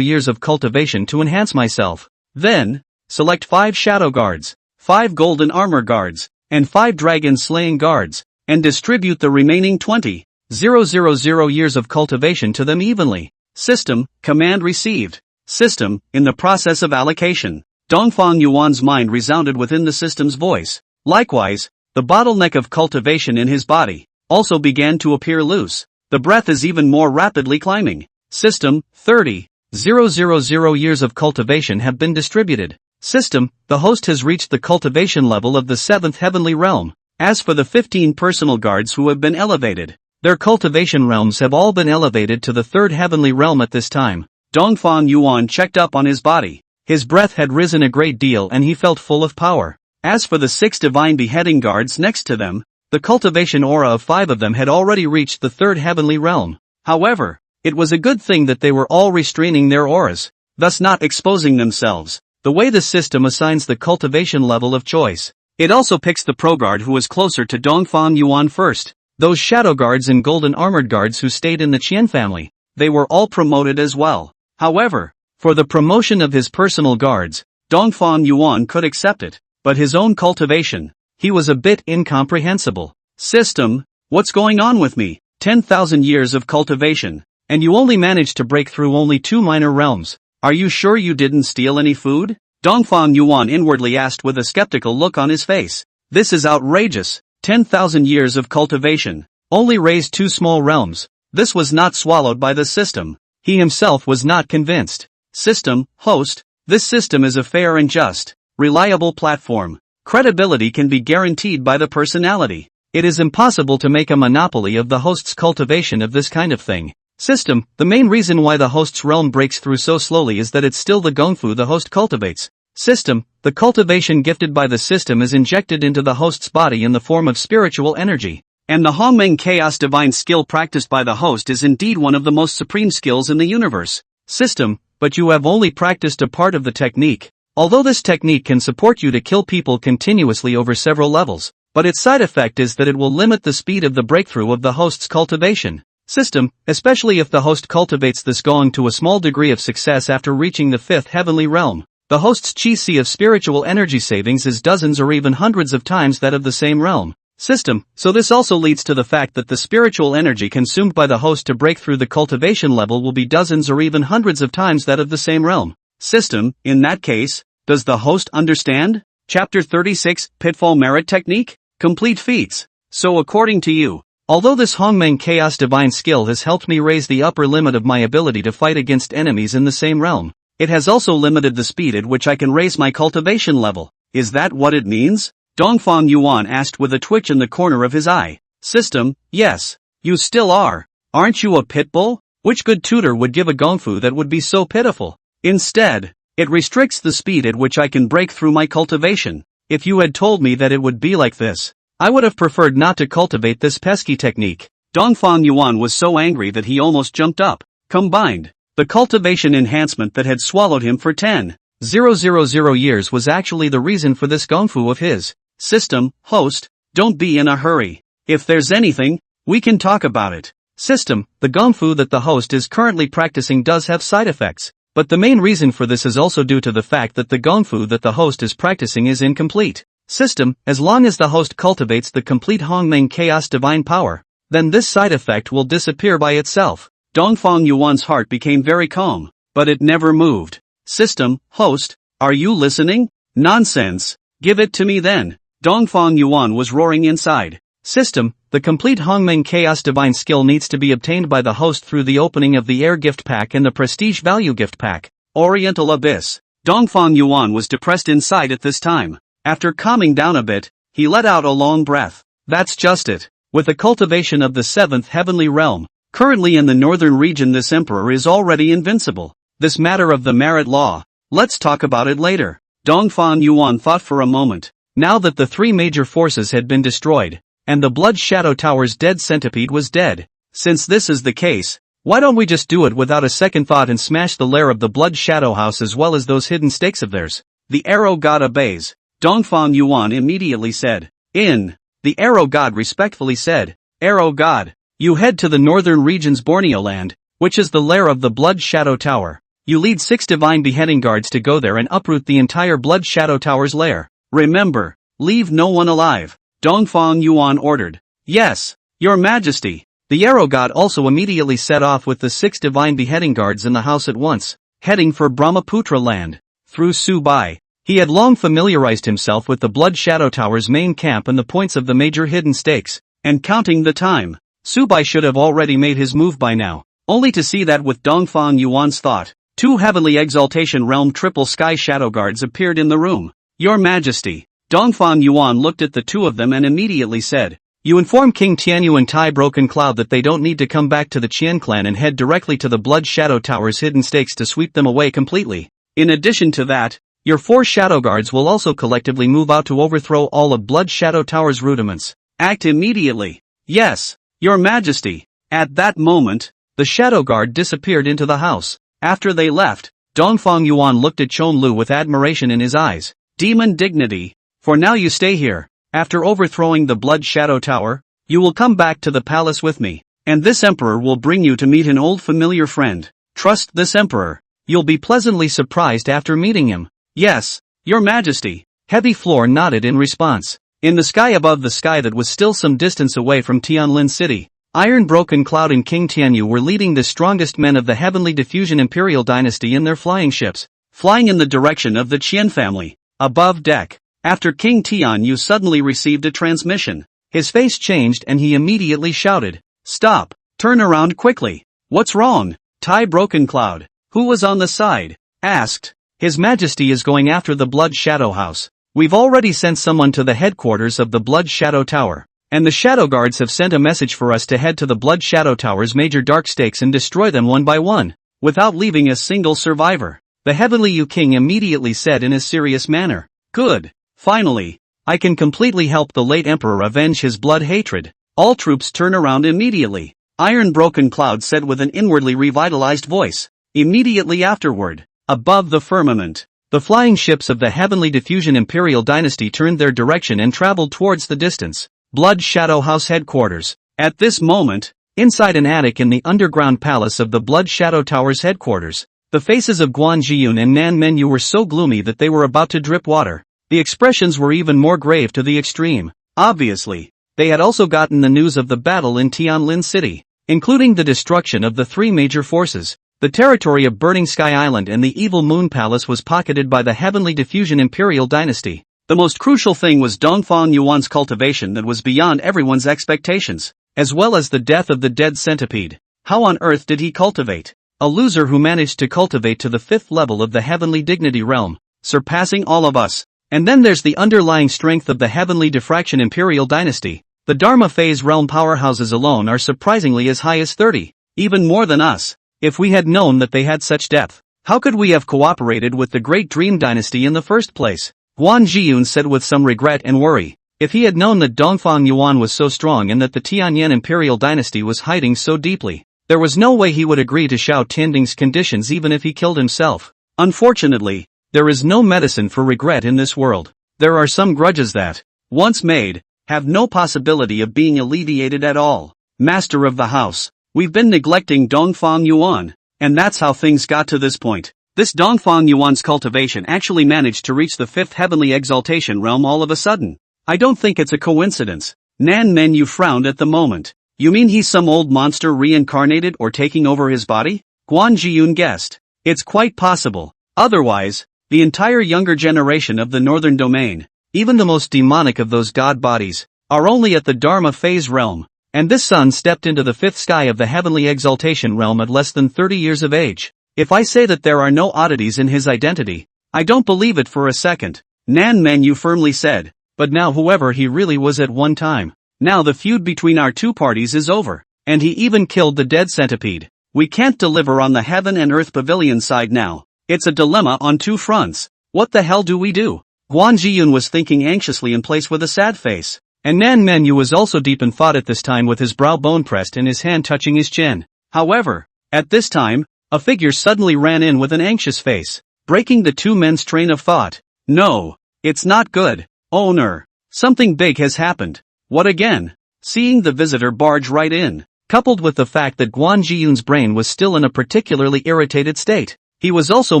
years of cultivation to enhance myself. Then, select 5 shadow guards, 5 golden armor guards, and 5 dragon slaying guards, and distribute the remaining 20,000 years of cultivation to them evenly. System, command received. System, in the process of allocation. Dongfang Yuan's mind resounded within the system's voice. Likewise, the bottleneck of cultivation in his body also began to appear loose. The breath is even more rapidly climbing. System, 30,000 years of cultivation have been distributed. System, the host has reached the cultivation level of the 7th heavenly realm. As for the 15 personal guards who have been elevated, their cultivation realms have all been elevated to the 3rd heavenly realm at this time. Dongfang Yuan checked up on his body. His breath had risen a great deal and he felt full of power. As for the 6 divine beheading guards next to them, the cultivation aura of 5 of them had already reached the 3rd heavenly realm. However, it was a good thing that they were all restraining their auras, thus not exposing themselves. The way the system assigns the cultivation level of choice, it also picks the pro-guard who was closer to Dongfang Yuan first. Those shadow guards and golden armored guards who stayed in the Chen family, they were all promoted as well. However, for the promotion of his personal guards, Dongfang Yuan could accept it, but his own cultivation, he was a bit incomprehensible. System, what's going on with me? 10,000 years of cultivation, and you only managed to break through only 2 minor realms. Are you sure you didn't steal any food? Dongfang Yuan inwardly asked with a skeptical look on his face. This is outrageous. 10,000 years of cultivation, only raised 2 small realms. This was not swallowed by the system. He himself was not convinced. System, host, this system is a fair and just, reliable platform. Credibility can be guaranteed by the personality. It is impossible to make a monopoly of the host's cultivation of this kind of thing. System, the main reason why the host's realm breaks through so slowly is that it's still the gongfu the host cultivates. System, the cultivation gifted by the system is injected into the host's body in the form of spiritual energy. And the Hongmeng Chaos Divine skill practiced by the host is indeed one of the most supreme skills in the universe. System, but you have only practiced a part of the technique. Although this technique can support you to kill people continuously over several levels, but its side effect is that it will limit the speed of the breakthrough of the host's cultivation. System, especially if the host cultivates this gong to a small degree of success after reaching the 5th heavenly realm. The host's chi of spiritual energy savings is dozens or even hundreds of times that of the same realm system, so this also leads to the fact that the spiritual energy consumed by the host to break through the cultivation level will be dozens or even hundreds of times that of the same realm system. In that case, does the host understand? Chapter 36, Pitfall Merit Technique? Complete feats. So according to you, although this Hongmeng Chaos Divine skill has helped me raise the upper limit of my ability to fight against enemies in the same realm, it has also limited the speed at which I can raise my cultivation level. Is that what it means? Dongfang Yuan asked with a twitch in the corner of his eye. System, yes. You still are. Aren't you a pit bull? Which good tutor would give a gongfu that would be so pitiful? Instead, it restricts the speed at which I can break through my cultivation. If you had told me that it would be like this, I would have preferred not to cultivate this pesky technique. Dongfang Yuan was so angry that he almost jumped up. Combined, the cultivation enhancement that had swallowed him for 10,000 years was actually the reason for this gongfu of his. System, host, don't be in a hurry. If there's anything, we can talk about it. System, the gongfu that the host is currently practicing does have side effects, but the main reason for this is also due to the fact that the gongfu that the host is practicing is incomplete. System, as long as the host cultivates the complete Hongmeng Chaos Divine Power, then this side effect will disappear by itself. Dongfang Yuan's heart became very calm, but it never moved. System, host, are you listening? Nonsense. Give it to me then. Dongfang Yuan was roaring inside. System, the complete Hongmeng Chaos Divine skill needs to be obtained by the host through the opening of the Air Gift Pack and the Prestige Value Gift Pack. Oriental Abyss. Dongfang Yuan was depressed inside at this time. After calming down a bit, he let out a long breath. That's just it. With the cultivation of the 7th heavenly realm, currently in the northern region, this emperor is already invincible. This matter of the merit law, let's talk about it later. Dongfang Yuan thought for a moment. Now that the 3 major forces had been destroyed, and the Blood Shadow Tower's dead centipede was dead, since this is the case, why don't we just do it without a second thought and smash the lair of the Blood Shadow House as well as those hidden stakes of theirs? The Arrow God obeys. Dongfang Yuan immediately said. The Arrow God respectfully said, Arrow God, you head to the northern region's Borneo land, which is the lair of the Blood Shadow Tower. You lead 6 divine beheading guards to go there and uproot the entire Blood Shadow Tower's lair. Remember, leave no one alive. Dongfang Yuan ordered. Yes, Your Majesty. The Arrow God also immediately set off with the 6 divine beheading guards in the house at once, heading for Brahmaputra land. Through Subai, he had long familiarized himself with the Blood Shadow Tower's main camp and the points of the major hidden stakes, and counting the time, Subai should have already made his move by now, only to see that with Dongfang Yuan's thought, 2 heavenly exaltation realm triple sky shadow guards appeared in the room. Your Majesty. Dongfang Yuan looked at the 2 of them and immediately said, You inform King Tianyu and Tai Broken Cloud that they don't need to come back to the Qian clan and head directly to the Blood Shadow Tower's hidden stakes to sweep them away completely. In addition to that, your 4 shadow guards will also collectively move out to overthrow all of Blood Shadow Tower's rudiments. Act immediately. Yes, Your Majesty. At that moment, the shadow guard disappeared into the house. After they left, Dongfang Yuan looked at Chon Lu with admiration in his eyes. Demon dignity. For now you stay here. After overthrowing the Blood Shadow Tower, you will come back to the palace with me, and this emperor will bring you to meet an old familiar friend. Trust this emperor. You'll be pleasantly surprised after meeting him. Yes, Your Majesty. Heavy Floor nodded in response. In the sky above the sky that was still some distance away from Tianlin City, Iron Broken Cloud and King Tianyu were leading the strongest men of the Heavenly Diffusion Imperial Dynasty in their flying ships, flying in the direction of the Chen family. Above deck, after King Tianyu suddenly received a transmission, his face changed and he immediately shouted, Stop! Turn around quickly! What's wrong? Tai Broken Cloud, who was on the side, asked. His Majesty is going after the Blood Shadow House. We've already sent someone to the headquarters of the Blood Shadow Tower, and the Shadow Guards have sent a message for us to head to the Blood Shadow Tower's major dark stakes and destroy them one by one, without leaving a single survivor. The Heavenly Yu King immediately said in a serious manner. Good. Finally, I can completely help the late Emperor avenge his blood hatred. All troops turn around immediately. Iron Broken Cloud said with an inwardly revitalized voice. Immediately afterward, above the firmament, the flying ships of the Heavenly Diffusion Imperial Dynasty turned their direction and traveled towards the distance. Blood Shadow House headquarters. At this moment, inside an attic in the underground palace of the Blood Shadow Tower's headquarters, The faces of Guan Jiyun and Nan Menyu were so gloomy that they were about to drip water. The expressions were even more grave to the extreme. Obviously, they had also gotten the news of the battle in Tianlin City, including the destruction of the three major forces. The territory of Burning Sky Island and the Evil Moon Palace was pocketed by the Heavenly Diffusion Imperial Dynasty. The most crucial thing was Dongfang Yuan's cultivation that was beyond everyone's expectations, as well as the death of the dead centipede. How on earth did he cultivate? A loser who managed to cultivate to the 5th level of the Heavenly Dignity realm, surpassing all of us. And then there's the underlying strength of the Heavenly Diffraction Imperial Dynasty. The Dharma Phase realm powerhouses alone are surprisingly as high as 30, even more than us. If we had known that they had such depth, how could we have cooperated with the Great Dream Dynasty in the first place? Guan Jiyun said with some regret and worry. If he had known that Dongfang Yuan was so strong and that the Tianyin Imperial Dynasty was hiding so deeply, there was no way he would agree to Xiao Tianding's conditions even if he killed himself. Unfortunately, there is no medicine for regret in this world. There are some grudges that, once made, have no possibility of being alleviated at all. Master of the house, we've been neglecting Dongfang Yuan, and that's how things got to this point. This Dongfang Yuan's cultivation actually managed to reach the 5th heavenly exaltation realm all of a sudden. I don't think it's a coincidence. Nan Menyu frowned at the moment. You mean he's some old monster reincarnated or taking over his body? Guan Jiyun guessed. It's quite possible. Otherwise, the entire younger generation of the northern domain, even the most demonic of those god bodies, are only at the Dharma phase realm. And this son stepped into the 5th sky of the heavenly exaltation realm at less than 30 years of age. If I say that there are no oddities in his identity, I don't believe it for a second. Nan Menyu firmly said. But now whoever he really was at one time. Now the feud between our two parties is over. And he even killed the dead centipede. We can't deliver on the heaven and earth pavilion side now. It's a dilemma on two fronts. What the hell do we do? Guan Jiyun was thinking anxiously in place with a sad face. And Nan Menyu was also deep in thought at this time with his brow bone pressed and his hand touching his chin. However, at this time, a figure suddenly ran in with an anxious face, breaking the two men's train of thought. No, it's not good. Owner, something big has happened. What again? Seeing the visitor barge right in, coupled with the fact that Guan Jiyun's brain was still in a particularly irritated state, he was also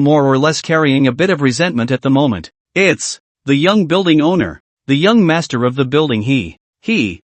more or less carrying a bit of resentment at the moment. It's the young building owner, the young master of the building.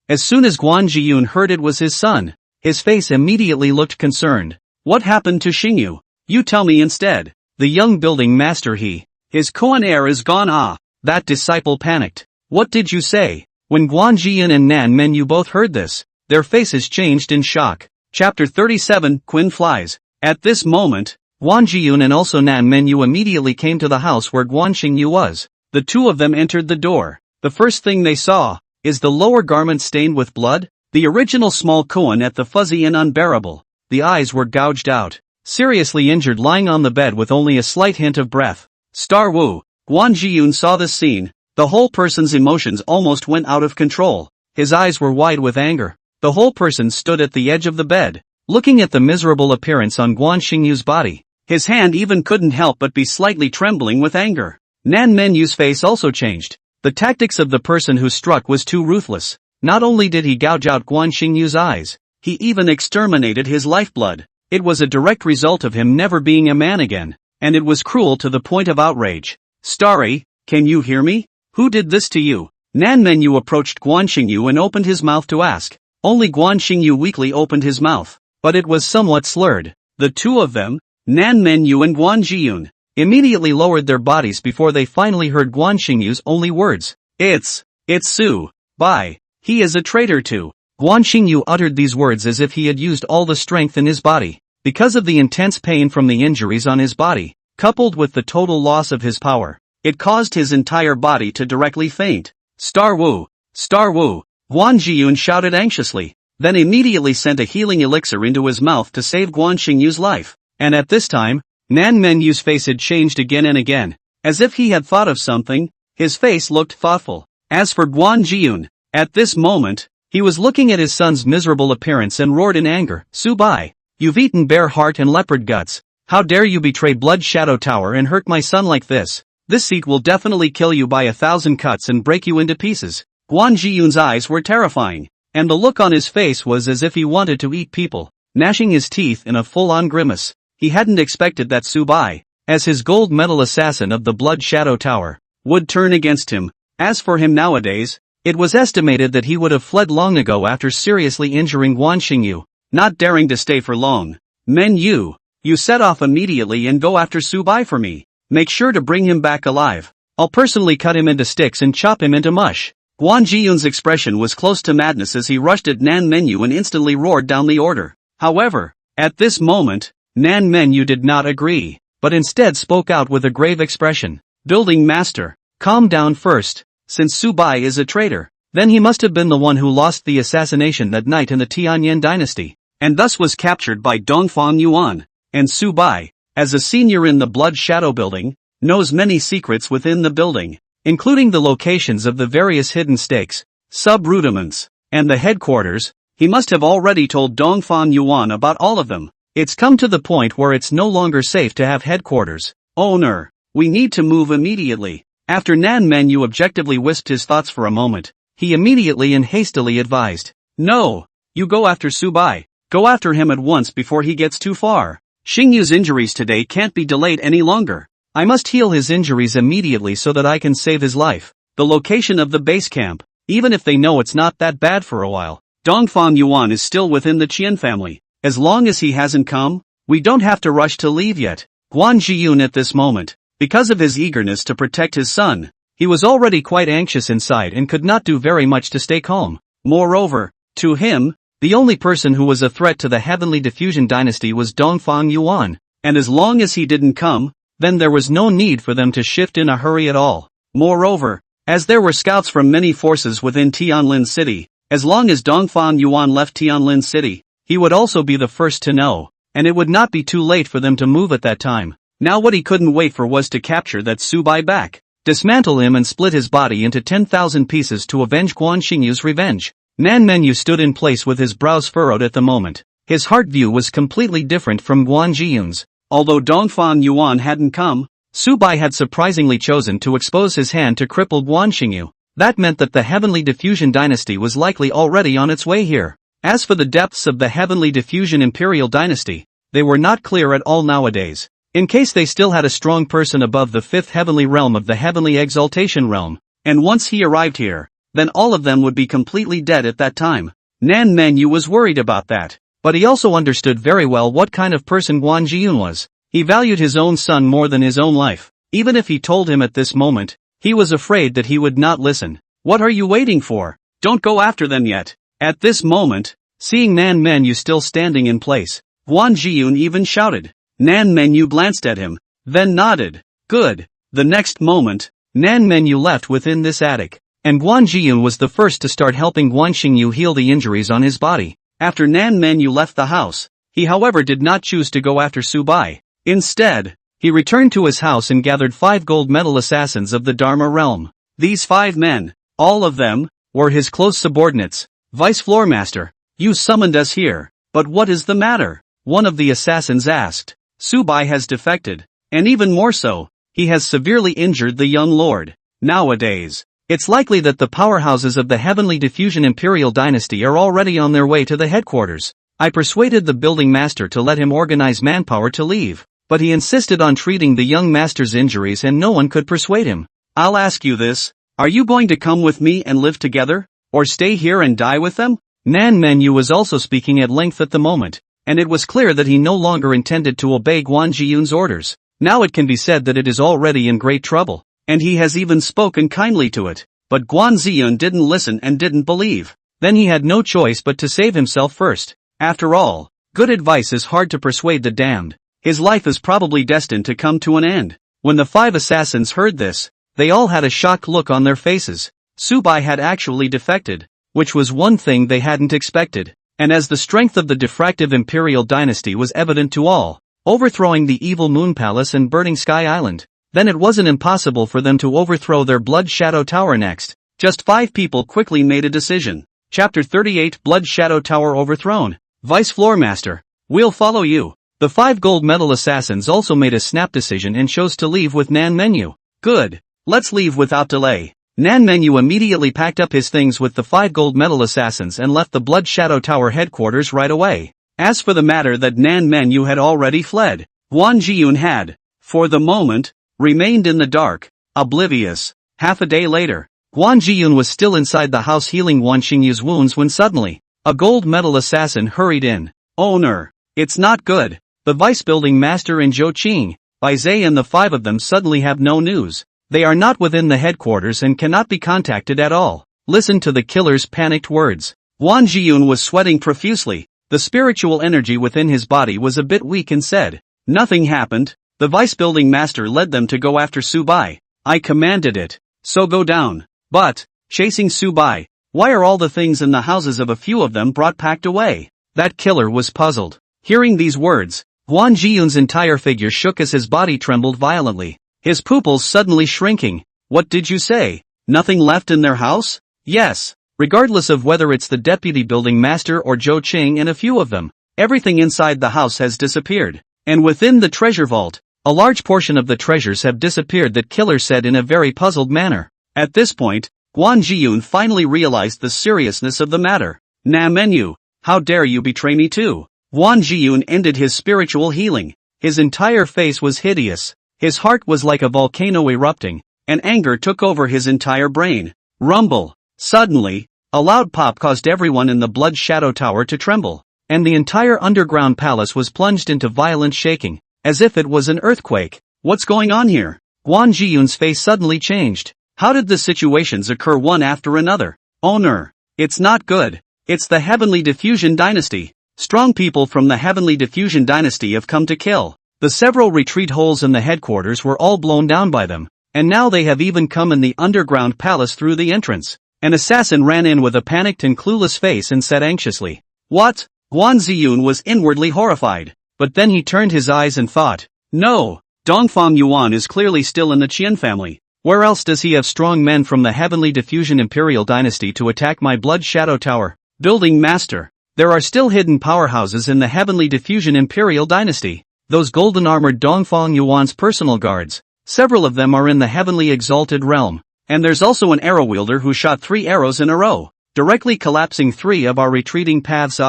As soon as Guan Jiyun heard it was his son, his face immediately looked concerned. What happened to Xingyu? You tell me instead. The young building master his Koan air is gone. Ah, that disciple panicked. What did you say? When Guan Jiyun and Nan Menyu both heard this, their faces changed in shock. Chapter 37, Quinn Flies. At this moment, Guan Jiyun and also Nan Menyu immediately came to the house where Guan Xingyu was. The two of them entered the door. The first thing they saw is the lower garment stained with blood, the original small koan at the fuzzy and unbearable. The eyes were gouged out, seriously injured, lying on the bed with only a slight hint of breath. Star Wu. Guan Jiyun saw this scene. The whole person's emotions almost went out of control. His eyes were wide with anger. The whole person stood at the edge of the bed, looking at the miserable appearance on Guan Xingyu's body. His hand even couldn't help but be slightly trembling with anger. Nan Menyu's face also changed. The tactics of the person who struck was too ruthless. Not only did he gouge out Guan Xingyu's eyes, he even exterminated his lifeblood. It was a direct result of him never being a man again, and it was cruel to the point of outrage. Starry, can you hear me? Who did this to you? Nan Menyu approached Guan Xingyu and opened his mouth to ask. Only Guan Xingyu weakly opened his mouth, but it was somewhat slurred. The two of them, Nan Menyu and Guan Jiyun, immediately lowered their bodies before they finally heard Guan Xingyu's only words. It's Su. Bai. He is a traitor too. Guan Xingyu uttered these words as if he had used all the strength in his body. Because of the intense pain from the injuries on his body, coupled with the total loss of his power, it caused his entire body to directly faint. Star Wu! Star Wu! Guan Jiyun shouted anxiously, then immediately sent a healing elixir into his mouth to save Guan Xingyu's life. And at this time, Nan Menyu's face had changed again and again. As if he had thought of something, his face looked thoughtful. As for Guan Jiyun, at this moment, he was looking at his son's miserable appearance and roared in anger. Su Bai! You've eaten bear heart and leopard guts. How dare you betray Blood Shadow Tower and hurt my son like this? This seat will definitely kill you by 1,000 cuts and break you into pieces. Guan Jiyun's eyes were terrifying, and the look on his face was as if he wanted to eat people, gnashing his teeth in a full-on grimace. he hadn't expected that Subai, as his gold medal assassin of the Blood Shadow Tower, would turn against him. As for him nowadays, it was estimated that he would have fled long ago after seriously injuring Guan Xingyu, not daring to stay for long. Men you set off immediately and go after Subai for me. Make sure to bring him back alive. I'll personally cut him into sticks and chop him into mush. Guan Jiyun's expression was close to madness as he rushed at Nan Mengyu and instantly roared down the order. However, at this moment, Nan Mengyu did not agree, but instead spoke out with a grave expression. Building Master, calm down first. Since Subai is a traitor, then he must have been the one who lost the assassination that night in the Tianlin Dynasty, and thus was captured by Dongfang Yuan. And Subai, as a senior in the Blood Shadow building, knows many secrets within the building, including the locations of the various hidden stakes, sub-rudiments, and the headquarters. He must have already told Dongfang Yuan about all of them. It's come to the point where it's no longer safe to have headquarters. Owner, we need to move immediately. After Nan Mengyu objectively whisked his thoughts for a moment, he immediately and hastily advised. No, you go after Subai. Go after him at once before he gets too far. Xingyu's injuries today can't be delayed any longer. I must heal his injuries immediately so that I can save his life. The location of the base camp, even if they know it's not that bad for a while. Dongfang Yuan is still within the Chen family. As long as he hasn't come, we don't have to rush to leave yet. Guan Jiyun at this moment, because of his eagerness to protect his son, he was already quite anxious inside and could not do very much to stay calm. Moreover, to him, the only person who was a threat to the Heavenly Diffusion Dynasty was Dongfang Yuan, and as long as he didn't come, then there was no need for them to shift in a hurry at all. Moreover, as there were scouts from many forces within Tianlin City, as long as Dongfang Yuan left Tianlin City, he would also be the first to know, and it would not be too late for them to move at that time. Now what he couldn't wait for was to capture that Subai back, dismantle him and split his body into 10,000 pieces to avenge Guan Xingyu's revenge. Nan Mengyu stood in place with his brows furrowed at the moment. His heart view was completely different from Guan Jiyun's. Although Dongfang Yuan hadn't come, Subai had surprisingly chosen to expose his hand to cripple Guan Xingyu. That meant that the Heavenly Diffusion Dynasty was likely already on its way here. As for the depths of the Heavenly Diffusion Imperial Dynasty, they were not clear at all nowadays. In case they still had a strong person above the fifth heavenly realm of the Heavenly Exaltation Realm, and once he arrived here, then all of them would be completely dead at that time. Nan Mengyu was worried about that, but he also understood very well what kind of person Guan Jiyun was. He valued his own son more than his own life. Even if he told him at this moment, he was afraid that he would not listen. What are you waiting for? Don't go after them yet. At this moment, seeing Nan Mengyu still standing in place, Guan Jiyun even shouted. Nan Mengyu glanced at him, then nodded. Good. The next moment, Nan Mengyu left within this attic, and Guan Jiyun was the first to start helping Guan Xingyu heal the injuries on his body. After Nan Mengyu left the house, he however did not choose to go after Subai. Instead, he returned to his house and gathered 5 gold medal assassins of the Dharma realm. These 5 men, all of them, were his close subordinates. Vice Floor Master, you summoned us here, but what is the matter? One of the assassins asked. Subai has defected, and even more so, he has severely injured the young lord. Nowadays, it's likely that the powerhouses of the Heavenly Diffusion Imperial Dynasty are already on their way to the headquarters. I persuaded the building master to let him organize manpower to leave, but he insisted on treating the young master's injuries and no one could persuade him. I'll ask you this, are you going to come with me and live together, or stay here and die with them? Nan Mengyu was also speaking at length at the moment, and it was clear that he no longer intended to obey Guan Jiyun's orders. Now it can be said that it is already in great trouble, and he has even spoken kindly to it. But Guan Jiyun didn't listen and didn't believe. Then he had no choice but to save himself first. After all, good advice is hard to persuade the damned. His life is probably destined to come to an end. When the 5 assassins heard this, they all had a shocked look on their faces. Subai had actually defected, which was one thing they hadn't expected. And as the strength of the diffractive Imperial Dynasty was evident to all, overthrowing the evil Moon Palace and burning Sky Island, then it wasn't impossible for them to overthrow their Blood Shadow Tower next. Just 5 people quickly made a decision. Chapter 38 Blood Shadow Tower Overthrown. Vice Floor Master, we'll follow you. The 5 gold medal assassins also made a snap decision and chose to leave with Nan Mengyu. Good. Let's leave without delay. Nan Mengyu immediately packed up his things with the 5 gold medal assassins and left the Blood Shadow Tower headquarters right away. As for the matter that Nan Mengyu had already fled, Guan Jiyun had, for the moment, remained in the dark, oblivious. Half a day later, Guan Jiyun was still inside the house healing Guan Xingyu's wounds when suddenly, a gold medal assassin hurried in. Owner, it's not good. The vice building master and Zhou Qing, Bai Zhe and the 5 of them suddenly have no news. They are not within the headquarters and cannot be contacted at all. Listen to the killer's panicked words. Guan Jiyun was sweating profusely. The spiritual energy within his body was a bit weak and said, nothing happened. The vice building master led them to go after Su Bai. I commanded it. So go down. But, chasing Su Bai, why are all the things in the houses of a few of them brought packed away? That killer was puzzled. Hearing these words, Guan Jiyun's entire figure shook as his body trembled violently. His pupils suddenly shrinking. What did you say? Nothing left in their house? Yes. Regardless of whether it's the deputy building master or Zhou Qing and a few of them, everything inside the house has disappeared. And within the treasure vault, a large portion of the treasures have disappeared, that killer said in a very puzzled manner. At this point, Guan Jiyun finally realized the seriousness of the matter. Na Menu, how dare you betray me too? Guan Jiyun ended his spiritual healing. His entire face was hideous. His heart was like a volcano erupting, and anger took over his entire brain. Rumble. Suddenly, a loud pop caused everyone in the Blood Shadow Tower to tremble, and the entire underground palace was plunged into violent shaking, as if it was an earthquake. What's going on here? Guan Jiyun's face suddenly changed. How did the situations occur one after another? Owner, it's not good. It's the Heavenly Diffusion Dynasty. Strong people from the Heavenly Diffusion Dynasty have come to kill. The several retreat holes in the headquarters were all blown down by them, and now they have even come in the underground palace through the entrance. An assassin ran in with a panicked and clueless face and said anxiously, "What?" Guan Ziyun was inwardly horrified, but then he turned his eyes and thought, no, Dongfang Yuan is clearly still in the Qian family. Where else does he have strong men from the Heavenly Diffusion Imperial Dynasty to attack my Blood Shadow Tower? Building Master, there are still hidden powerhouses in the Heavenly Diffusion Imperial Dynasty. Those golden-armored Dongfang Yuan's personal guards, several of them are in the Heavenly Exalted Realm, and there's also an arrow wielder who shot 3 arrows in a row, directly collapsing 3 of our retreating paths.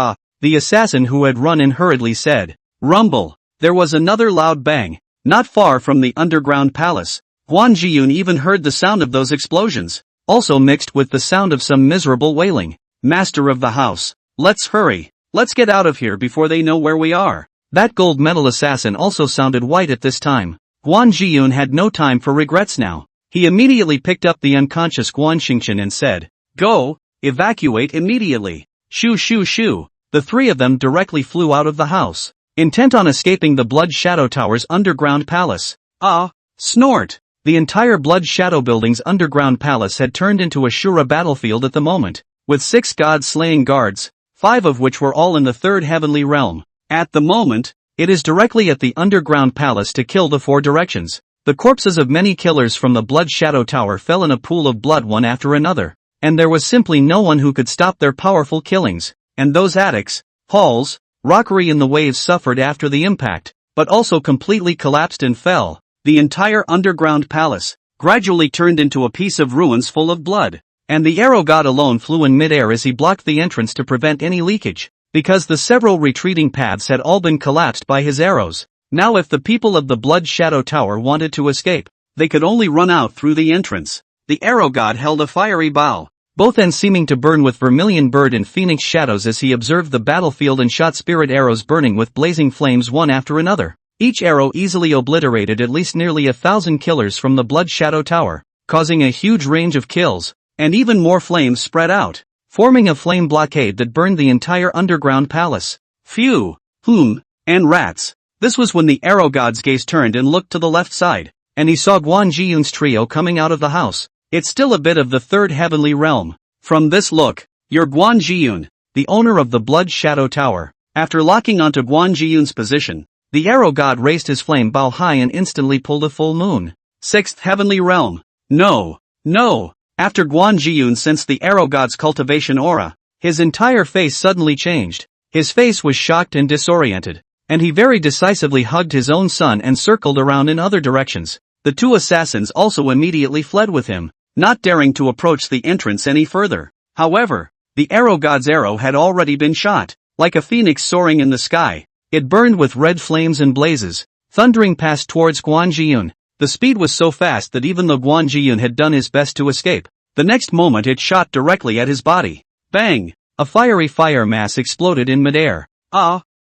The assassin who had run in hurriedly said. Rumble. There was another loud bang, not far from the underground palace. Guan Jiyun even heard the sound of those explosions, also mixed with the sound of some miserable wailing. Master of the house, let's hurry. Let's get out of here before they know where we are. That gold medal assassin also sounded white at this time. Guan Jiyun had no time for regrets now. He immediately picked up the unconscious Guan Xingchen and said, go, evacuate immediately. Shoo shoo shoo. The 3 of them directly flew out of the house, intent on escaping the Blood Shadow Tower's underground palace. Snort. The entire Blood Shadow Building's underground palace had turned into a Shura battlefield at the moment, with 6 god-slaying guards, 5 of which were all in the 3rd heavenly realm. At the moment, it is directly at the underground palace to kill the 4 directions. The corpses of many killers from the Blood Shadow Tower fell in a pool of blood one after another, and there was simply no one who could stop their powerful killings. And those attics, halls, rockery and the waves suffered after the impact, but also completely collapsed and fell. The entire underground palace gradually turned into a piece of ruins full of blood, and the arrow god alone flew in midair as he blocked the entrance to prevent any leakage, because the several retreating paths had all been collapsed by his arrows. Now if the people of the Blood Shadow Tower wanted to escape, they could only run out through the entrance. The arrow god held a fiery bow, both ends seeming to burn with vermilion bird and phoenix shadows as he observed the battlefield and shot spirit arrows burning with blazing flames one after another. Each arrow easily obliterated at least nearly 1,000 killers from the Blood Shadow Tower, causing a huge range of kills, and even more flames spread out, forming a flame blockade that burned the entire underground palace. Phew! And rats. This was when the arrow god's gaze turned and looked to the left side, and he saw Guan Jiyun's trio coming out of the house. It's still a bit of the 3rd heavenly realm. From this look, you're Guan Jiyun, the owner of the Blood Shadow Tower. After locking onto Guan Jiyun's position, the arrow god raised his flame bow high and instantly pulled a full moon. 6th heavenly realm. No. After Guan Jiyun sensed the arrow god's cultivation aura, his entire face suddenly changed. His face was shocked and disoriented, and he very decisively hugged his own son and circled around in other directions. The 2 assassins also immediately fled with him, not daring to approach the entrance any further. However, the arrow god's arrow had already been shot, like a phoenix soaring in the sky. It burned with red flames and blazes, thundering past towards Guan Jiyun. The speed was so fast that even though Guan Jiyun had done his best to escape, the next moment it shot directly at his body. Bang! A fiery fire mass exploded in midair.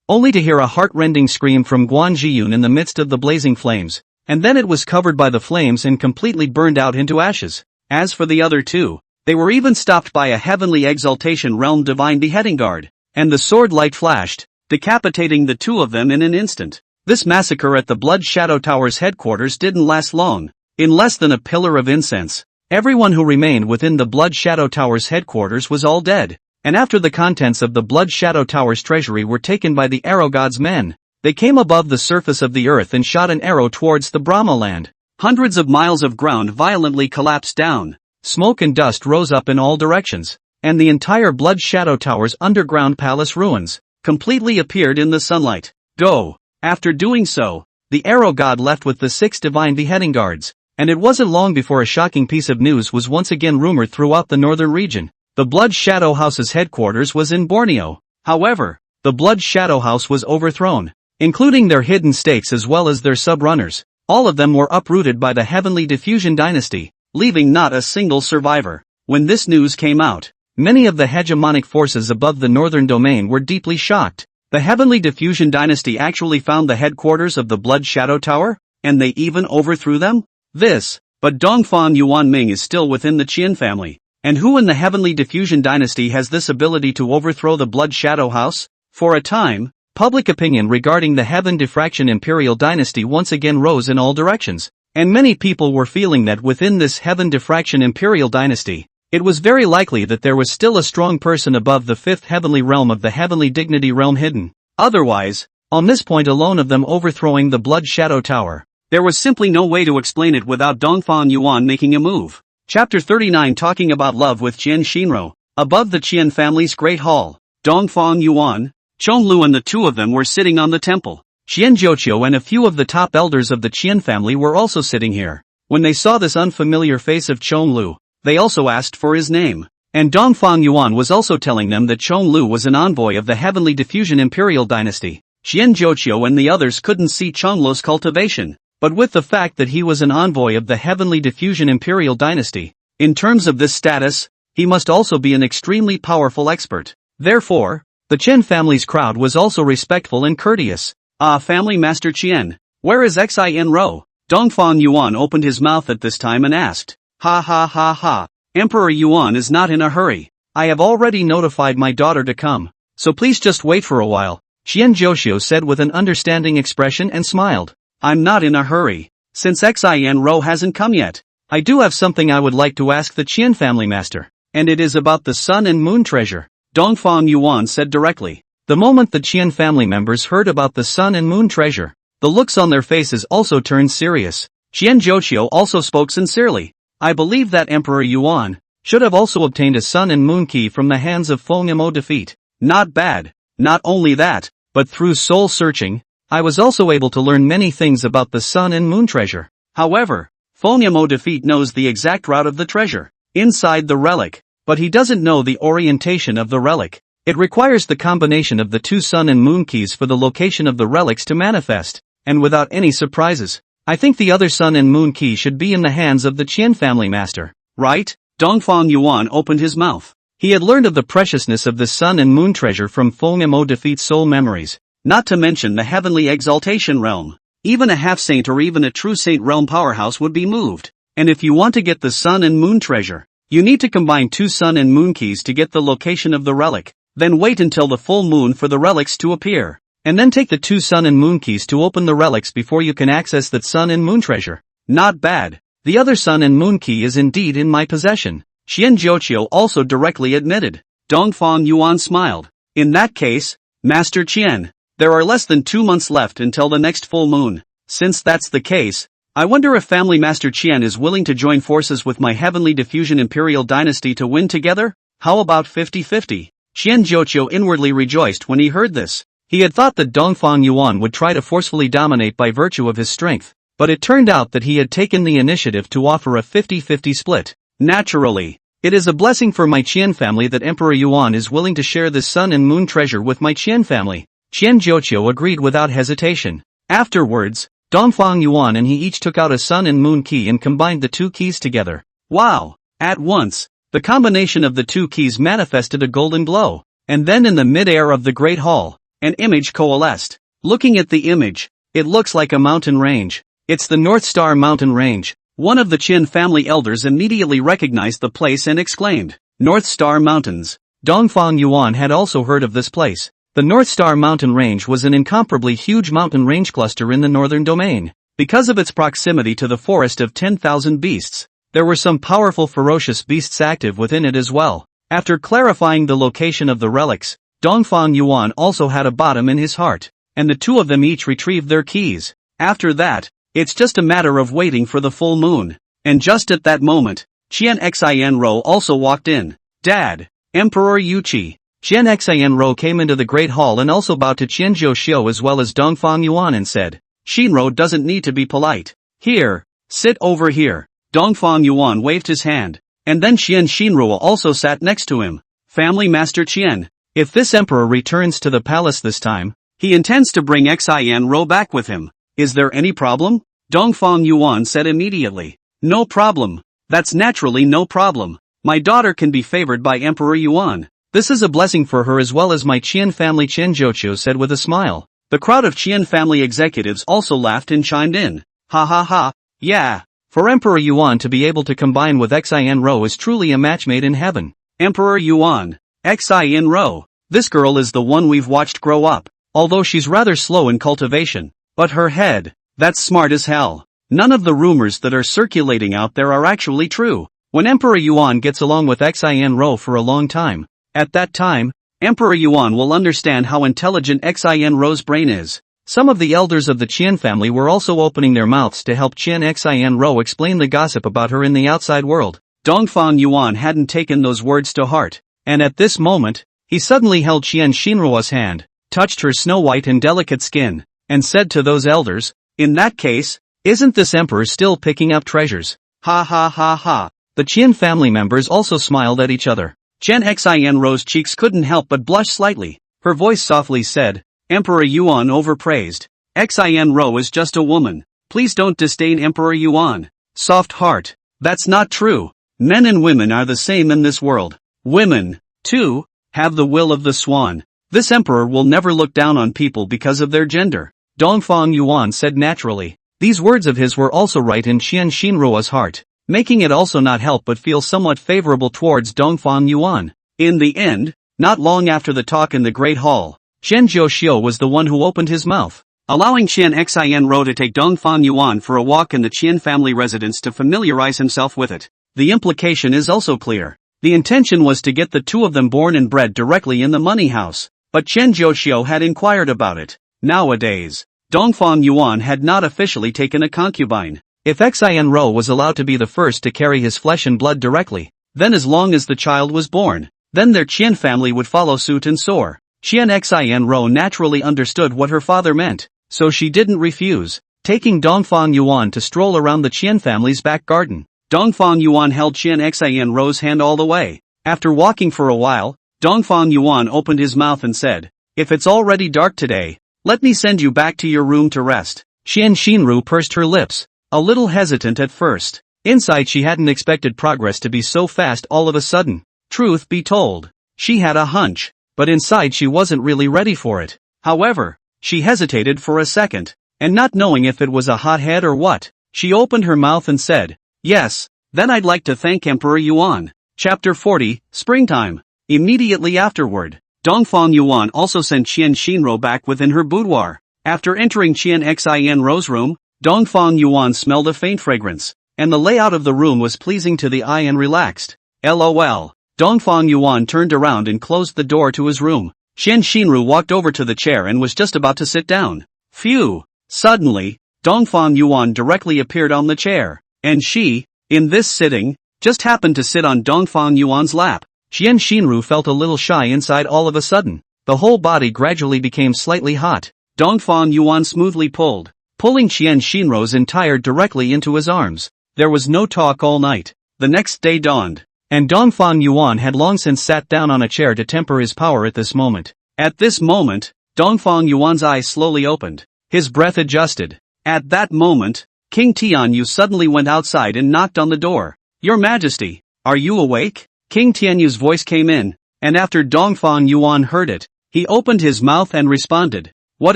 Only to hear a heart-rending scream from Guan Jiyun in the midst of the blazing flames, and then it was covered by the flames and completely burned out into ashes. As for the other two, they were even stopped by a heavenly exaltation realm divine beheading guard, and the sword light flashed, decapitating the two of them in an instant. This massacre at the Blood Shadow Tower's headquarters didn't last long. In less than a pillar of incense, everyone who remained within the Blood Shadow Tower's headquarters was all dead, and after the contents of the Blood Shadow Tower's treasury were taken by the Arrow God's men, they came above the surface of the earth and shot an arrow towards the Brahma land. Hundreds of miles of ground violently collapsed down. Smoke and dust rose up in all directions, and the entire Blood Shadow Tower's underground palace ruins completely appeared in the sunlight. Go! After doing so, the Arrow God left with the 6 divine beheading guards, and it wasn't long before a shocking piece of news was once again rumored throughout the northern region. The Blood Shadow House's headquarters was in Borneo. However, the Blood Shadow House was overthrown, including their hidden stakes as well as their sub-runners. All of them were uprooted by the Heavenly Diffusion Dynasty, leaving not a single survivor. When this news came out, many of the hegemonic forces above the northern domain were deeply shocked. The Heavenly Diffusion Dynasty actually found the headquarters of the Blood Shadow Tower, and they even overthrew them? But Dongfang Yuan Ming is still within the Qian family, and who in the Heavenly Diffusion Dynasty has this ability to overthrow the Blood Shadow House? For a time, public opinion regarding the Heaven Diffraction Imperial Dynasty once again rose in all directions, and many people were feeling that within this Heaven Diffraction Imperial Dynasty, it was very likely that there was still a strong person above the 5th heavenly realm of the Heavenly Dignity realm hidden. Otherwise, on this point alone of them overthrowing the Blood Shadow Tower, there was simply no way to explain it without Dongfang Yuan making a move. Chapter 39 talking about love with Qian Shinro. Above the Qian family's great hall, Dongfang Yuan, Chonglu and the two of them were sitting on the temple. Qian Jiuqiu and a few of the top elders of the Qian family were also sitting here. When they saw this unfamiliar face of Chonglu, they also asked for his name. And Dongfang Yuan was also telling them that Chonglu was an envoy of the Heavenly Diffusion Imperial Dynasty. Qian Jiuqiu and the others couldn't see Chonglu's cultivation, but with the fact that he was an envoy of the Heavenly Diffusion Imperial Dynasty, in terms of this status, he must also be an extremely powerful expert. Therefore, the Chen family's crowd was also respectful and courteous. Family Master Qian, where is Xin-Ro? Dongfang Yuan opened his mouth at this time and asked. Ha. Emperor Yuan is not in a hurry. I have already notified my daughter to come, so please just wait for a while, Qian Jiuqiu said with an understanding expression and smiled. I'm not in a hurry. Since Xin-Ro hasn't come yet, I do have something I would like to ask the Qian family master, and it is about the Sun and Moon treasure, Dongfang Yuan said directly. The moment the Qian family members heard about the Sun and Moon treasure, the looks on their faces also turned serious. Qian Jiuqiu also spoke sincerely. I believe that Emperor Yuan should have also obtained a Sun and Moon key from the hands of Feng Yamo defeat. Not bad. Not only that, but through soul searching, I was also able to learn many things about the Sun and Moon treasure. However, Feng Yamo defeat knows the exact route of the treasure inside the relic, but he doesn't know the orientation of the relic. It requires the combination of the 2 Sun and Moon keys for the location of the relics to manifest, and without any surprises, I think the other Sun and Moon key should be in the hands of the Qian family master, right? Dongfang Yuan opened his mouth. He had learned of the preciousness of the Sun and Moon treasure from Feng Yamo defeat's soul memories, not to mention the heavenly exaltation realm. Even a half-saint or even a true saint realm powerhouse would be moved. And if you want to get the Sun and Moon treasure, you need to combine 2 Sun and Moon keys to get the location of the relic, then wait until the full moon for the relics to appear. And then take the 2 Sun and Moon keys to open the relics before you can access that Sun and Moon treasure. Not bad. The other Sun and Moon key is indeed in my possession, Qian Jiuqiu also directly admitted. Dongfang Yuan smiled. In that case, Master Qian, there are less than 2 months left until the next full moon. Since that's the case, I wonder if Family Master Qian is willing to join forces with my Heavenly Diffusion Imperial Dynasty to win together? How about 50-50? Qian Jiuqiu inwardly rejoiced when he heard this. He had thought that Dongfang Yuan would try to forcefully dominate by virtue of his strength, but it turned out that he had taken the initiative to offer a 50-50 split. Naturally, it is a blessing for my Qian family that Emperor Yuan is willing to share this Sun and Moon treasure with my Qian family. Qian Jiuqiu agreed without hesitation. Afterwards, Dongfang Yuan and he each took out a sun and moon key and combined the two keys together. Wow! At once, the combination of the two keys manifested a golden glow, and then in the mid-air of the Great Hall, an image coalesced. Looking at the image, it looks like a mountain range. It's the North Star Mountain Range. One of the Chen family elders immediately recognized the place and exclaimed, North Star Mountains. Dongfang Yuan had also heard of this place. The North Star Mountain Range was an incomparably huge mountain range cluster in the northern domain. Because of its proximity to the forest of 10,000 beasts, there were some powerful ferocious beasts active within it as well. After clarifying the location of the relics, Dongfang Yuan also had a bottom in his heart, and the two of them each retrieved their keys. After that, it's just a matter of waiting for the full moon. And just at that moment, Qian Xianro also walked in. Dad, Emperor Yuqi. Qian Xianro came into the Great Hall and also bowed to Qian Zhouxiu as well as Dongfang Yuan and said, Shinro doesn't need to be polite. Here, sit over here. Dongfang Yuan waved his hand, and then Qian Shinro also sat next to him. Family Master Qian, if this emperor returns to the palace this time, he intends to bring Xianro back with him. Is there any problem? Dongfang Yuan said immediately. No problem. That's naturally no problem. My daughter can be favored by Emperor Yuan. This is a blessing for her as well as my Qian family. Chen Zhouqiu said with a smile. The crowd of Qian family executives also laughed and chimed in. Ha ha ha, yeah. For Emperor Yuan to be able to combine with Xianro is truly a match made in heaven. Emperor Yuan, Xianro. This girl is the one we've watched grow up. Although she's rather slow in cultivation. But her head, that's smart as hell. None of the rumors that are circulating out there are actually true. When Emperor Yuan gets along with Xianro for a long time, at that time, Emperor Yuan will understand how intelligent Xianro's brain is. Some of the elders of the Qian family were also opening their mouths to help Qian Xianro explain the gossip about her in the outside world. Dongfang Yuan hadn't taken those words to heart, and at this moment, he suddenly held Qian Shinruo's hand, touched her snow-white and delicate skin, and said to those elders, in that case, isn't this emperor still picking up treasures? Ha ha ha ha. The Qian family members also smiled at each other. Chen Xianro's cheeks couldn't help but blush slightly. Her voice softly said, Emperor Yuan overpraised. Xianro is just a woman. Please don't disdain Emperor Yuan. Soft heart. That's not true. Men and women are the same in this world. Women, too, have the will of the swan. This emperor will never look down on people because of their gender. Dongfang Yuan said naturally. These words of his were also right in Qian Shinruo's heart, making it also not help but feel somewhat favorable towards Dongfang Yuan. In the end, not long after the talk in the Great Hall, Chen Zhouxiu was the one who opened his mouth, allowing Qian Xianro to take Dongfang Yuan for a walk in the Qian family residence to familiarize himself with it. The implication is also clear. The intention was to get the two of them born and bred directly in the money house, but Chen Zhouxiu had inquired about it. Nowadays, Dongfang Yuan had not officially taken a concubine. If Xianro was allowed to be the first to carry his flesh and blood directly, then as long as the child was born, then their Qian family would follow suit and soar. Qian Xianro naturally understood what her father meant, so she didn't refuse, taking Dongfang Yuan to stroll around the Qian family's back garden. Dongfang Yuan held Qian Xianro's hand all the way. After walking for a while, Dongfang Yuan opened his mouth and said, if it's already dark today, let me send you back to your room to rest. Qian Shinru pursed her lips, a little hesitant at first. Inside she hadn't expected progress to be so fast all of a sudden. Truth be told, she had a hunch, but inside she wasn't really ready for it. However, she hesitated for a second, and not knowing if it was a hothead or what, she opened her mouth and said, yes, then I'd like to thank Emperor Yuan. Chapter 40, Springtime. Immediately afterward, Dongfang Yuan also sent Qian Shinro back within her boudoir. After entering Qian Xianro's room, Dongfang Yuan smelled a faint fragrance, and the layout of the room was pleasing to the eye and relaxed. LOL. Dongfang Yuan turned around and closed the door to his room. Qian Shinru walked over to the chair and was just about to sit down. Phew! Suddenly, Dongfang Yuan directly appeared on the chair, and she, in this sitting, just happened to sit on Dongfang Yuan's lap. Qian Shinru felt a little shy inside all of a sudden. The whole body gradually became slightly hot. Dongfang Yuan smoothly pulling Qian Shinru's entire directly into his arms. There was no talk all night. The next day dawned, and Dongfang Yuan had long since sat down on a chair to temper his power at this moment. At this moment, Dongfang Yuan's eyes slowly opened. His breath adjusted. At that moment, King Tianyu suddenly went outside and knocked on the door. Your Majesty, are you awake? King Tianyu's voice came in, and after Dongfang Yuan heard it, he opened his mouth and responded. What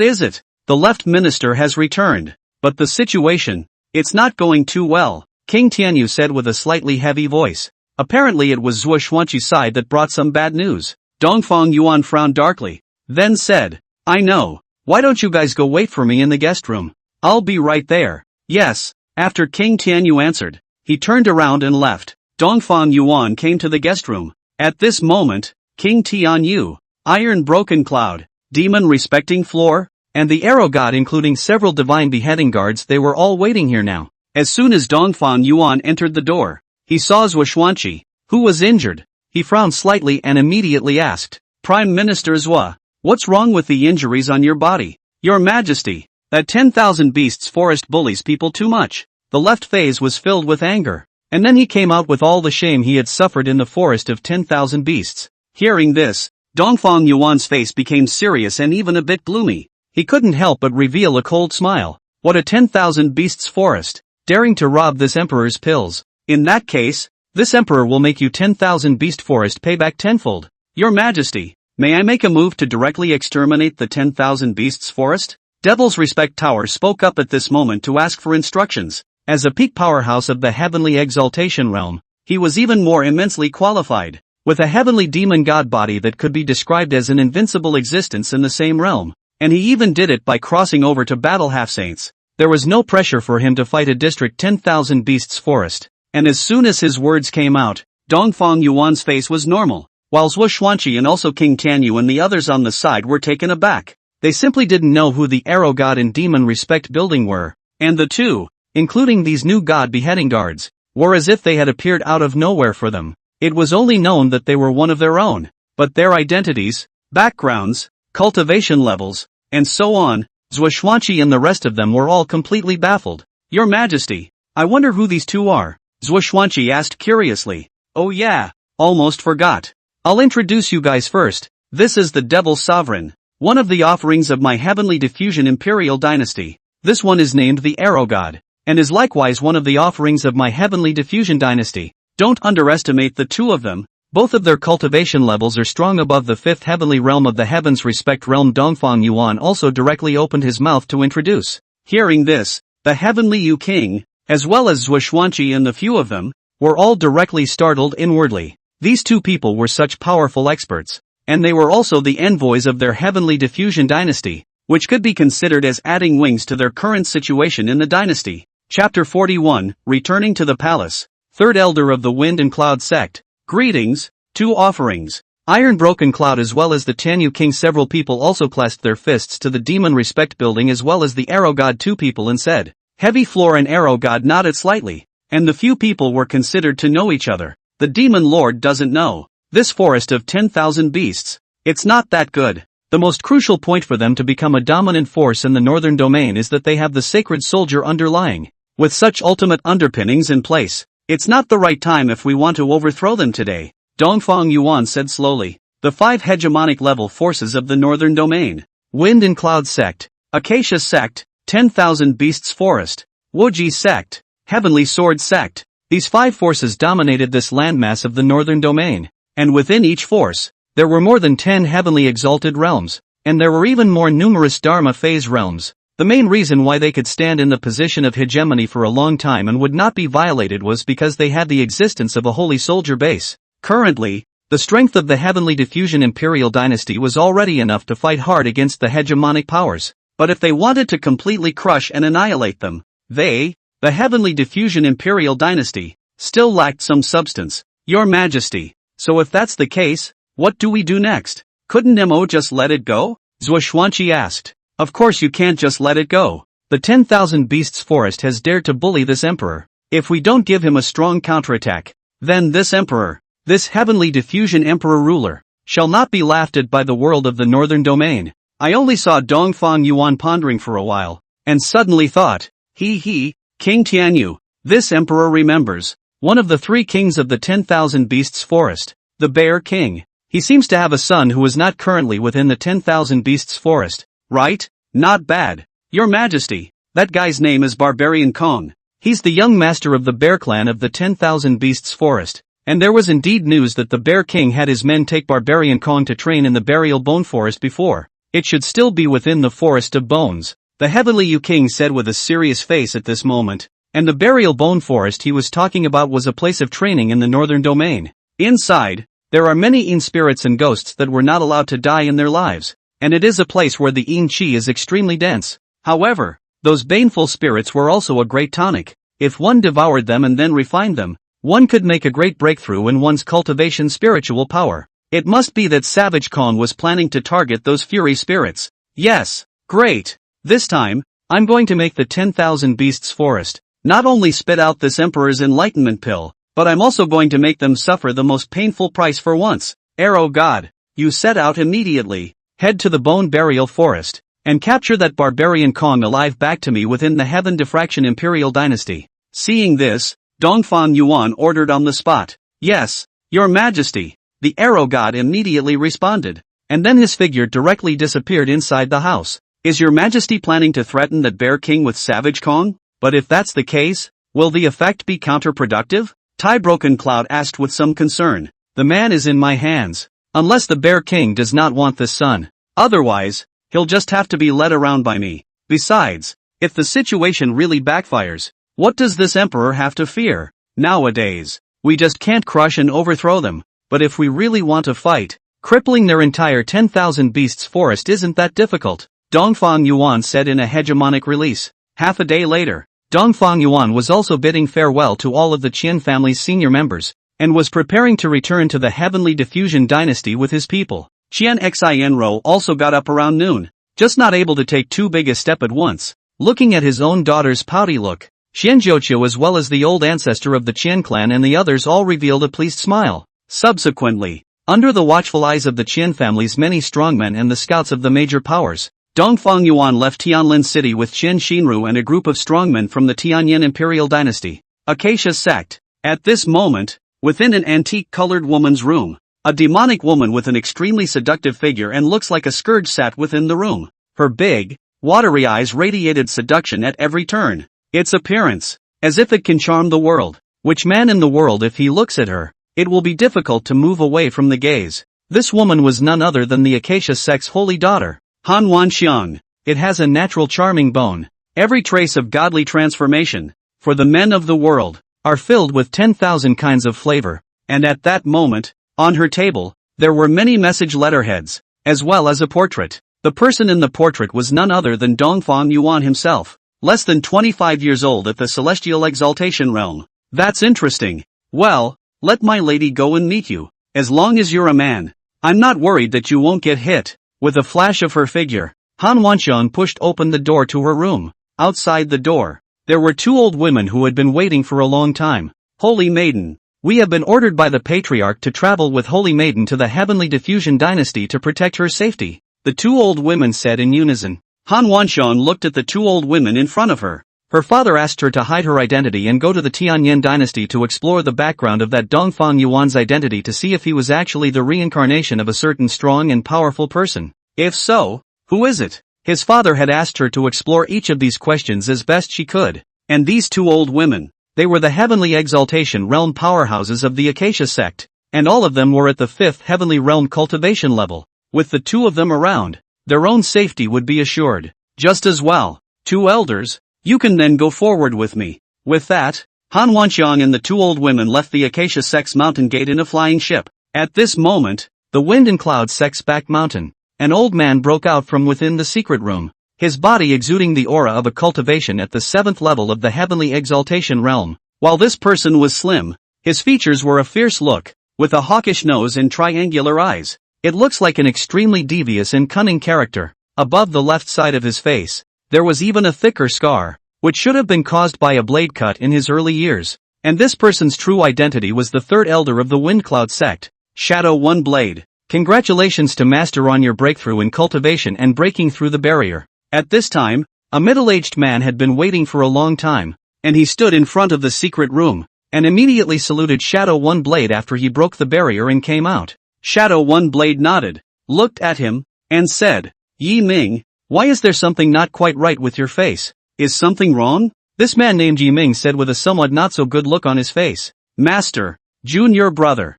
is it? The left minister has returned. But the situation, it's not going too well, King Tianyu said with a slightly heavy voice. Apparently it was Zhuo Xuanqi's side that brought some bad news. Dongfang Yuan frowned darkly, then said, I know. Why don't you guys go wait for me in the guest room? I'll be right there. Yes. After King Tianyu answered, he turned around and left. Dongfang Yuan came to the guest room. At this moment, King Tianyu, Iron Broken Cloud, Demon Respecting Floor, and the Arrow God including several divine beheading guards, they were all waiting here now. As soon as Dongfang Yuan entered the door, he saw Zhuo Xuanqi, who was injured. He frowned slightly and immediately asked, Prime Minister Zhuo, what's wrong with the injuries on your body? Your Majesty, that 10,000 beasts forest bullies people too much. The left phase was filled with anger, and then he came out with all the shame he had suffered in the forest of 10,000 beasts. Hearing this, Dongfang Yuan's face became serious and even a bit gloomy. He couldn't help but reveal a cold smile. What a 10,000 beasts forest, daring to rob this emperor's pills. In that case, this emperor will make you 10,000 beast forest pay back tenfold. Your Majesty, may I make a move to directly exterminate the 10,000 beasts forest? Devil's Respect Tower spoke up at this moment to ask for instructions. As a peak powerhouse of the heavenly exaltation realm, he was even more immensely qualified, with a heavenly demon god body that could be described as an invincible existence in the same realm, and he even did it by crossing over to battle half-saints. There was no pressure for him to fight a district 10,000 beasts forest, and as soon as his words came out, Dongfang Yuan's face was normal, while Zhuo Xuanqi and also King Tianyu and the others on the side were taken aback. They simply didn't know who the Arrow God and Demon Respect Building were, and the two, including these new god beheading guards, were as if they had appeared out of nowhere for them. It was only known that they were one of their own, but their identities, backgrounds, cultivation levels, and so on, Zhuo Xuanqi and the rest of them were all completely baffled. Your Majesty, I wonder who these two are, Zhuo Xuanqi asked curiously. Oh yeah, almost forgot. I'll introduce you guys first. This is the Devil's Sovereign, one of the offerings of my Heavenly Diffusion Imperial Dynasty. This one is named the Arrow God, and is likewise one of the offerings of my Heavenly Diffusion Dynasty. Don't underestimate the two of them. Both of their cultivation levels are strong above the fifth heavenly realm of the Heavens Respect Realm. Dongfang Yuan also directly opened his mouth to introduce. Hearing this, the Heavenly Yu King, as well as Zhuo Xuanqi and the few of them, were all directly startled inwardly. These two people were such powerful experts, and they were also the envoys of their Heavenly Diffusion Dynasty, which could be considered as adding wings to their current situation in the dynasty. Chapter 41, Returning to the Palace. Third Elder of the Wind and Cloud Sect. Greetings. Two offerings. Iron Broken Cloud as well as the Tianyu King. Several people also clasped their fists to the Demon Respect Building as well as the Arrow God. Two people and said, Heavy Floor and Arrow God nodded slightly, and the few people were considered to know each other. The Demon Lord doesn't know. This forest of 10,000 beasts, it's not that good. The most crucial point for them to become a dominant force in the northern domain is that they have the sacred soldier underlying. With such ultimate underpinnings in place, it's not the right time if we want to overthrow them today, Dongfang Yuan said slowly. The five hegemonic level forces of the northern domain. Wind and Cloud Sect, Acacia Sect, 10,000 Beasts Forest, Woji Sect, Heavenly Sword Sect. These five forces dominated this landmass of the northern domain, and within each force, there were more than 10 heavenly exalted realms, and there were even more numerous Dharma phase realms. The main reason why they could stand in the position of hegemony for a long time and would not be violated was because they had the existence of a holy soldier base. Currently, the strength of the Heavenly Diffusion Imperial Dynasty was already enough to fight hard against the hegemonic powers, but if they wanted to completely crush and annihilate them, they, the Heavenly Diffusion Imperial Dynasty, still lacked some substance. Your Majesty, so if that's the case, what do we do next? Couldn't Mo just let it go? Zhuo Xuanqi asked. Of course you can't just let it go. The 10,000 Beasts Forest has dared to bully this emperor. If we don't give him a strong counterattack, then this emperor, this Heavenly Diffusion Emperor ruler, shall not be laughed at by the world of the northern domain. I only saw Dongfang Yuan pondering for a while, and suddenly thought, King Tianyu, this emperor remembers, one of the three kings of the 10,000 Beasts Forest, the Bear King. He seems to have a son who is not currently within the 10,000 Beasts Forest, right? Not bad. Your Majesty, That guy's name is Barbarian Kong. He's the young master of the Bear Clan of the 10,000 Beasts Forest. And there was indeed news that the Bear King had his men take Barbarian Kong to train in the Burial Bone Forest before. It should still be within the Forest of Bones, the Heavenly Yu King said with a serious face at this moment. And the Burial Bone Forest he was talking about was a place of training in the northern domain. Inside, there are many Yin spirits and ghosts that were not allowed to die in their lives. And it is a place where the Yin Qi is extremely dense. However, those baneful spirits were also a great tonic. If one devoured them and then refined them, one could make a great breakthrough in one's cultivation spiritual power. It must be that Savage Khan was planning to target those fury spirits. Yes, great. This time, I'm going to make the 10,000 Beasts Forest not only spit out this Emperor's enlightenment pill, but I'm also going to make them suffer the most painful price for once. Arrow God, you set out immediately, head to the Bone Burial Forest, and capture that Barbarian Kong alive back to me within the Heaven Diffraction Imperial Dynasty. Seeing this, Dongfang Yuan ordered on the spot. Yes, Your Majesty. The Arrow God immediately responded, and then his figure directly disappeared inside the house. Is Your Majesty planning to threaten that Bear King with Savage Kong? But if that's the case, will the effect be counterproductive? Tai Broken Cloud asked with some concern. The man is in my hands. Unless the Bear King does not want this son. Otherwise, he'll just have to be led around by me. Besides, if the situation really backfires, what does this emperor have to fear? Nowadays, we just can't crush and overthrow them. But if we really want to fight, crippling their entire 10,000 Beasts Forest isn't that difficult, Dongfang Yuan said in a hegemonic release. Half a day later, Dongfang Yuan was also bidding farewell to all of the Chen family's senior members, and was preparing to return to the Heavenly Diffusion Dynasty with his people. Qian Xianro also got up around noon, just not able to take too big a step at once. Looking at his own daughter's pouty look, Xianjiuqiu as well as the old ancestor of the Chen clan and the others all revealed a pleased smile. Subsequently, under the watchful eyes of the Chen family's many strongmen and the scouts of the major powers, Dongfang Yuan left Tianlin City with Chen Xinru and a group of strongmen from the Tianyin Imperial Dynasty. Acacia sect. At this moment, within an antique-colored woman's room, a demonic woman with an extremely seductive figure and looks like a scourge sat within the room. Her big, watery eyes radiated seduction at every turn. Its appearance, as if it can charm the world. Which man in the world if he looks at her, it will be difficult to move away from the gaze. This woman was none other than the Acacia sect's holy daughter, Han Wanxiang. It has a natural charming bone. Every trace of godly transformation, for the men of the world, are filled with 10,000 kinds of flavor. And at that moment, on her table, there were many message letterheads, as well as a portrait. The person in the portrait was none other than Dongfang Yuan himself, less than 25 years old at the Celestial Exaltation Realm. That's interesting. Well, let my lady go and meet you. As long as you're a man, I'm not worried that you won't get hit. With a flash of her figure, Han Wanxiang pushed open the door to her room. Outside the door, there were two old women who had been waiting for a long time. Holy Maiden, we have been ordered by the Patriarch to travel with Holy Maiden to the Heavenly Diffusion Dynasty to protect her safety, the two old women said in unison. Han Wanxiang looked at the two old women in front of her. Her father asked her to hide her identity and go to the Tianyin Dynasty to explore the background of that Dongfang Yuan's identity to see if he was actually the reincarnation of a certain strong and powerful person. If so, who is it? His father had asked her to explore each of these questions as best she could. And these two old women, they were the Heavenly Exaltation Realm powerhouses of the Acacia sect, and all of them were at the 5th Heavenly Realm cultivation level. With the two of them around, their own safety would be assured. Just as well, two elders, you can then go forward with me. With that, Han Wanxiang and the two old women left the Acacia sect's mountain gate in a flying ship. At this moment, the Wind and Cloud sect's back mountain, an old man broke out from within the secret room, his body exuding the aura of a cultivation at the 7th level of the Heavenly Exaltation Realm. While this person was slim, his features were a fierce look, with a hawkish nose and triangular eyes. It looks like an extremely devious and cunning character. Above the left side of his face, there was even a thicker scar, which should have been caused by a blade cut in his early years. And this person's true identity was the third elder of the Wind Cloud sect, Shadow One Blade. Congratulations to Master on your breakthrough in cultivation and breaking through the barrier. At this time, a middle-aged man had been waiting for a long time, and he stood in front of the secret room, and immediately saluted Shadow One Blade after he broke the barrier and came out. Shadow One Blade nodded, looked at him, and said, Yi Ming, why is there something not quite right with your face? Is something wrong? This man named Yiming said with a somewhat not so good look on his face. Master, junior brother,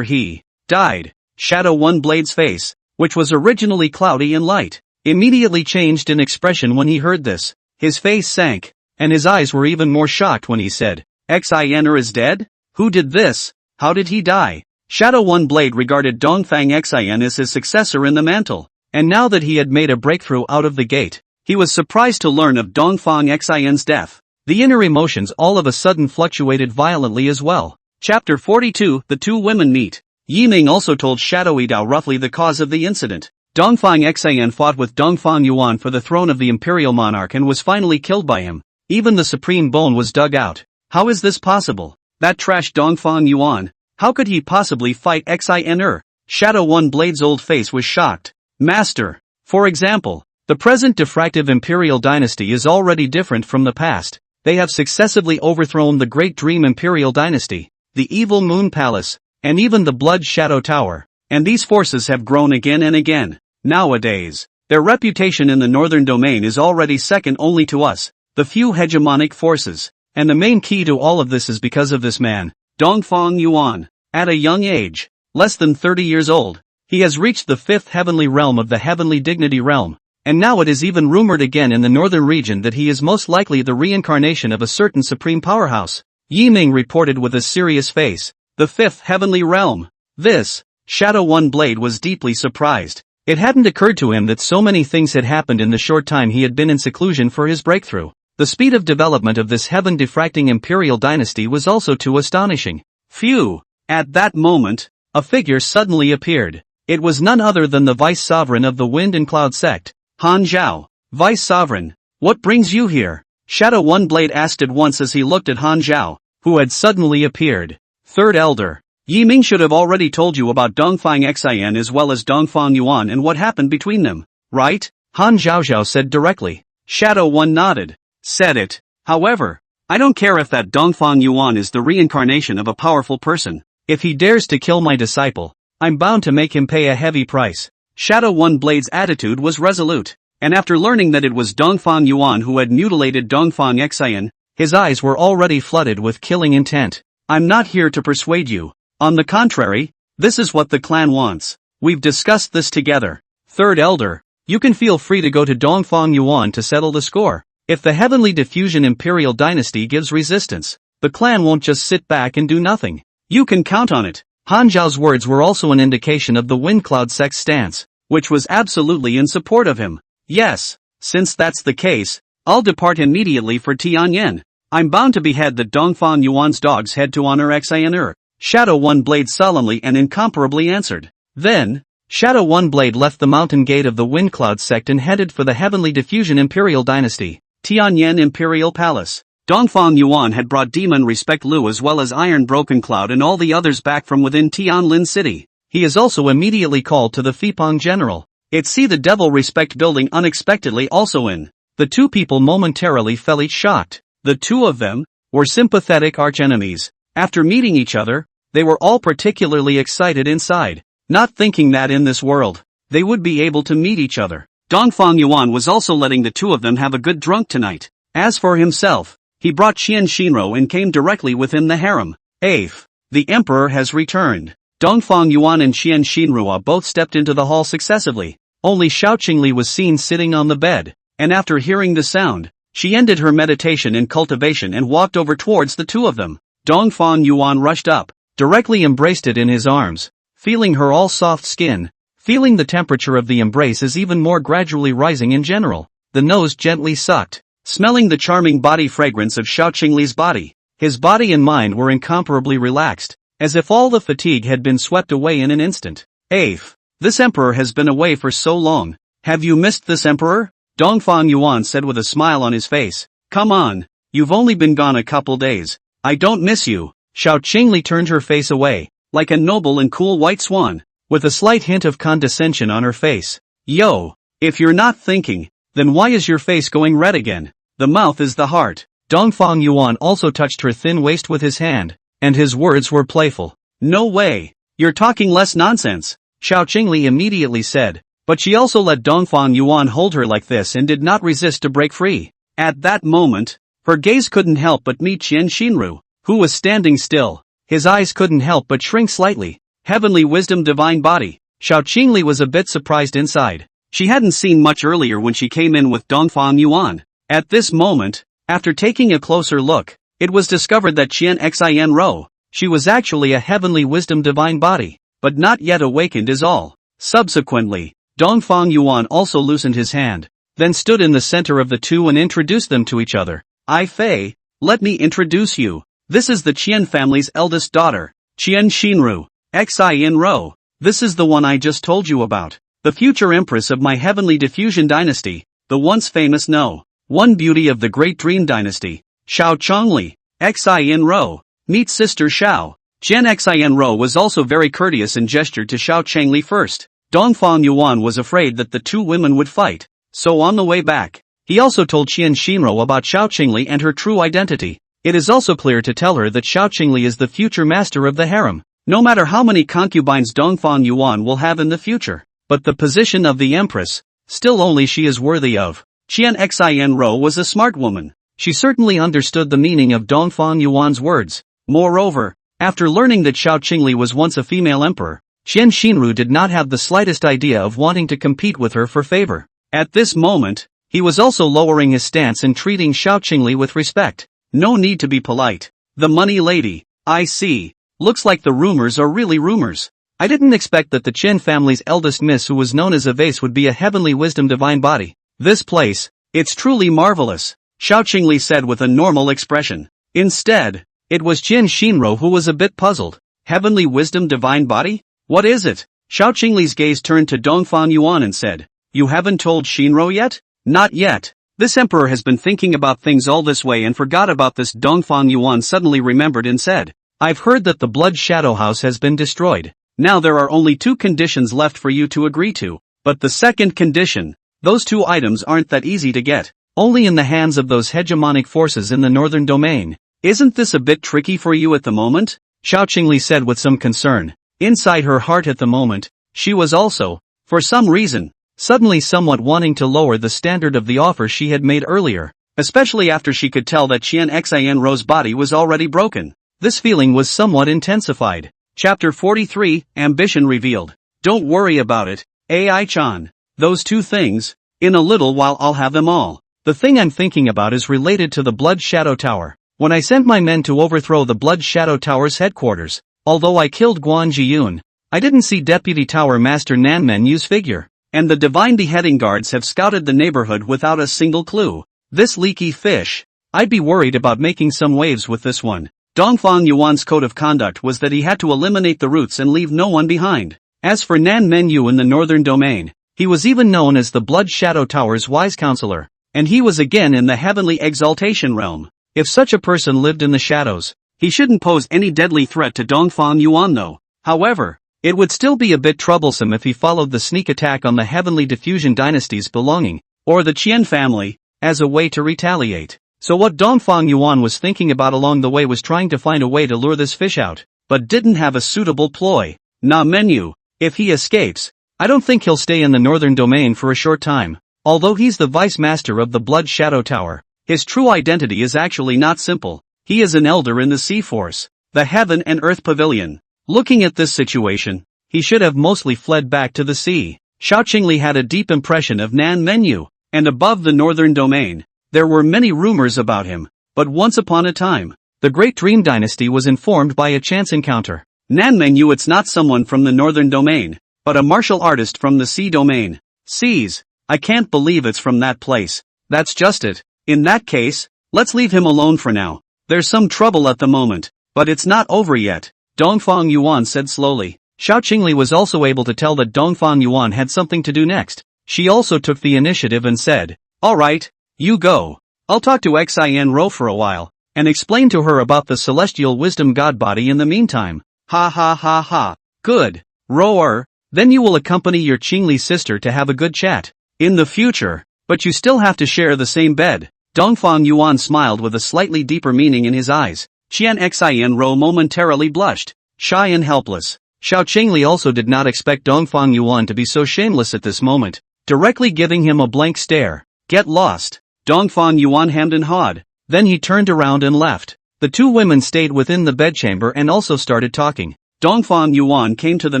he died. Shadow One Blade's face, which was originally cloudy and light, immediately changed in expression when he heard this. His face sank, and his eyes were even more shocked when he said, Xin is dead? Who did this? How did he die? Shadow One Blade regarded Dongfang Xin as his successor in the mantle, and now that he had made a breakthrough out of the gate, he was surprised to learn of Dongfang Xin's death. The inner emotions all of a sudden fluctuated violently as well. Chapter 42, The Two Women Meet. Yiming also told Shadowy Dao roughly the cause of the incident. Dongfang Xin fought with Dongfang Yuan for the throne of the imperial monarch and was finally killed by him. Even the supreme bone was dug out. How is this possible? That trash Dongfang Yuan. How could he possibly fight Xin? Shadow One Blade's old face was shocked. Master. For example, the present diffractive imperial dynasty is already different from the past. They have successively overthrown the Great Dream Imperial Dynasty, the Evil Moon Palace, and even the Blood Shadow Tower. And these forces have grown again and again. Nowadays, their reputation in the northern domain is already second only to us, the few hegemonic forces. And the main key to all of this is because of this man, Dongfang Yuan. At a young age, less than 30 years old, he has reached the fifth heavenly realm of the heavenly dignity realm. And now it is even rumored again in the northern region that he is most likely the reincarnation of a certain supreme powerhouse. Yiming reported with a serious face. The fifth heavenly realm. This, Shadow One Blade was deeply surprised. It hadn't occurred to him that so many things had happened in the short time he had been in seclusion for his breakthrough. The speed of development of this heaven-diffracting imperial dynasty was also too astonishing. Phew! At that moment, a figure suddenly appeared. It was none other than the vice sovereign of the Wind and Cloud sect. Han Zhao. Vice Sovereign, what brings you here? Shadow One Blade asked at once as he looked at Han Zhao, who had suddenly appeared. Third Elder. Yiming should have already told you about Dongfang Xin as well as Dongfang Yuan and what happened between them, right? Han Zhao said directly. Shadow One nodded. Said it. However, I don't care if that Dongfang Yuan is the reincarnation of a powerful person. If he dares to kill my disciple, I'm bound to make him pay a heavy price. Shadow One Blade's attitude was resolute, and after learning that it was Dongfang Yuan who had mutilated Dongfang Xin, his eyes were already flooded with killing intent. I'm not here to persuade you. On the contrary, this is what the clan wants. We've discussed this together. Third Elder, you can feel free to go to Dongfang Yuan to settle the score. If the Heavenly Diffusion Imperial Dynasty gives resistance, the clan won't just sit back and do nothing. You can count on it. Han Zhao's words were also an indication of the Wind Cloud sect's stance, which was absolutely in support of him. Yes, since that's the case, I'll depart immediately for Tianlin. I'm bound to behead the Dongfang Yuan's dog's head to honor Xin. Shadow One Blade solemnly and incomparably answered. Then, Shadow One Blade left the mountain gate of the Wind Cloud sect and headed for the Heavenly Diffusion Imperial Dynasty, Tianlin Imperial Palace. Dongfang Yuan had brought Demon Respect Lu as well as Iron Broken Cloud and all the others back from within Tianlin City. He is also immediately called to the Fei Peng General. It see the Devil Respect building unexpectedly also in. The two people momentarily felt shocked. The two of them were sympathetic archenemies. After meeting each other, they were all particularly excited inside, not thinking that in this world, they would be able to meet each other. Dongfang Yuan was also letting the two of them have a good drunk tonight. As for himself, he brought Qian Shinro and came directly within the harem. Afe, the Emperor has returned. Dongfang Yuan and Qian Shinrua both stepped into the hall successively. Only Xiao Qingli was seen sitting on the bed, and after hearing the sound, she ended her meditation and cultivation and walked over towards the two of them. Dongfang Yuan rushed up, directly embraced it in his arms, feeling her all soft skin, feeling the temperature of the embrace is even more gradually rising in general. The nose gently sucked, smelling the charming body fragrance of Xiao Qingli's body. His body and mind were incomparably relaxed, as if all the fatigue had been swept away in an instant. Afe, this emperor has been away for so long. Have you missed this emperor? Dongfang Yuan said with a smile on his face. Come on, you've only been gone a couple days. I don't miss you. Xiao Qingli turned her face away, like a noble and cool white swan, with a slight hint of condescension on her face. Yo, if you're not thinking, then why is your face going red again? The mouth is the heart. Dongfang Yuan also touched her thin waist with his hand, and his words were playful. No way. You're talking less nonsense, Xiao Qingli immediately said, but she also let Dongfang Yuan hold her like this and did not resist to break free. At that moment, her gaze couldn't help but meet Qian Xinru, who was standing still. His eyes couldn't help but shrink slightly. Heavenly wisdom divine body. Xiao Qingli was a bit surprised inside. She hadn't seen much earlier when she came in with Dongfang Yuan. At this moment, after taking a closer look, it was discovered that Qian Xin Ro, she was actually a heavenly wisdom divine body, but not yet awakened is all. Subsequently, Dongfang Yuan also loosened his hand, then stood in the center of the two and introduced them to each other. I Fei, let me introduce you. This is the Qian family's eldest daughter, Qian Xinru, Xin Ro. This is the one I just told you about. The future empress of my heavenly diffusion dynasty, the once famous No. 1 beauty of the great dream dynasty, Xiao Chongli, Xin Ro. Meet sister Xiao. Qian Xin Ro was also very courteous and gestured to Xiao Chengli first. Dongfang Yuan was afraid that the two women would fight, so on the way back, he also told Qian Xinru about Xiao Qingli and her true identity. It is also clear to tell her that Xiao Qingli is the future master of the harem, no matter how many concubines Dongfang Yuan will have in the future. But the position of the empress, still only she is worthy of. Qian Xin Ro was a smart woman. She certainly understood the meaning of Dongfang Yuan's words. Moreover, after learning that Xiao Qingli was once a female emperor, Qian Xinru did not have the slightest idea of wanting to compete with her for favor. At this moment, he was also lowering his stance and treating Xiao Qingli with respect. No need to be polite. The money lady, I see. Looks like the rumors are really rumors. I didn't expect that the Chen family's eldest miss who was known as a vase would be a heavenly wisdom divine body. This place, it's truly marvelous, Xiao Qingli said with a normal expression. Instead, it was Qian Xinru who was a bit puzzled. Heavenly wisdom divine body? What is it? Xiao Qingli's gaze turned to Dongfang Yuan and said, You haven't told Xinru yet? Not yet. This emperor has been thinking about things all this way and forgot about this. Dongfang Yuan suddenly remembered and said, I've heard that the Blood Shadow House has been destroyed. Now there are only two conditions left for you to agree to. But the second condition, those two items aren't that easy to get. Only in the hands of those hegemonic forces in the northern domain. Isn't this a bit tricky for you at the moment? Xiao Qingli said with some concern. Inside her heart at the moment, she was also, for some reason, suddenly somewhat wanting to lower the standard of the offer she had made earlier, especially after she could tell that Qian Xin Ro's body was already broken. This feeling was somewhat intensified. Chapter 43, Ambition Revealed. Don't worry about it, AI-chan. Those two things, in a little while I'll have them all. The thing I'm thinking about is related to the Blood Shadow Tower. When I sent my men to overthrow the Blood Shadow Tower's headquarters, although I killed Guan Jiyun, I didn't see Deputy Tower Master Nan Menyu's figure. And the Divine Beheading Guards have scouted the neighborhood without a single clue. This leaky fish. I'd be worried about making some waves with this one. Dongfang Yuan's code of conduct was that he had to eliminate the roots and leave no one behind. As for Nan Menyu in the northern domain, he was even known as the Blood Shadow Tower's wise counselor, and he was again in the heavenly exaltation realm. If such a person lived in the shadows, he shouldn't pose any deadly threat to Dongfang Yuan though. However, it would still be a bit troublesome if he followed the sneak attack on the heavenly diffusion dynasty's belonging, or the Qian family, as a way to retaliate. So what Dongfang Yuan was thinking about along the way was trying to find a way to lure this fish out, but didn't have a suitable ploy. Na Menu, if he escapes, I don't think he'll stay in the northern domain for a short time. Although he's the vice master of the Blood Shadow Tower, his true identity is actually not simple. He is an elder in the Sea Force, the Heaven and Earth Pavilion. Looking at this situation, he should have mostly fled back to the sea. Xiao Qingli had a deep impression of Nan Menyu, and above the northern domain, there were many rumors about him, but once upon a time, the Great Dream Dynasty was informed by a chance encounter. Nan Menyu, it's not someone from the northern domain, but a martial artist from the sea domain. Seas, I can't believe it's from that place. That's just it. In that case, let's leave him alone for now. There's some trouble at the moment, but it's not over yet, Dongfang Yuan said slowly. Xiao Qingli was also able to tell that Dongfang Yuan had something to do next. She also took the initiative and said, Alright, you go. I'll talk to Xin Ro for a while, and explain to her about the celestial wisdom god body in the meantime. Ha ha ha ha. Good. Roar. Then you will accompany your Qingli sister to have a good chat. In the future, but you still have to share the same bed. Dongfang Yuan smiled with a slightly deeper meaning in his eyes. Qian Xin Ro momentarily blushed, shy and helpless. Xiao Qingli also did not expect Dongfang Yuan to be so shameless at this moment, directly giving him a blank stare. Get lost. Dongfang Yuan hemmed and hawed. Then he turned around and left. The two women stayed within the bedchamber and also started talking. Dongfang Yuan came to the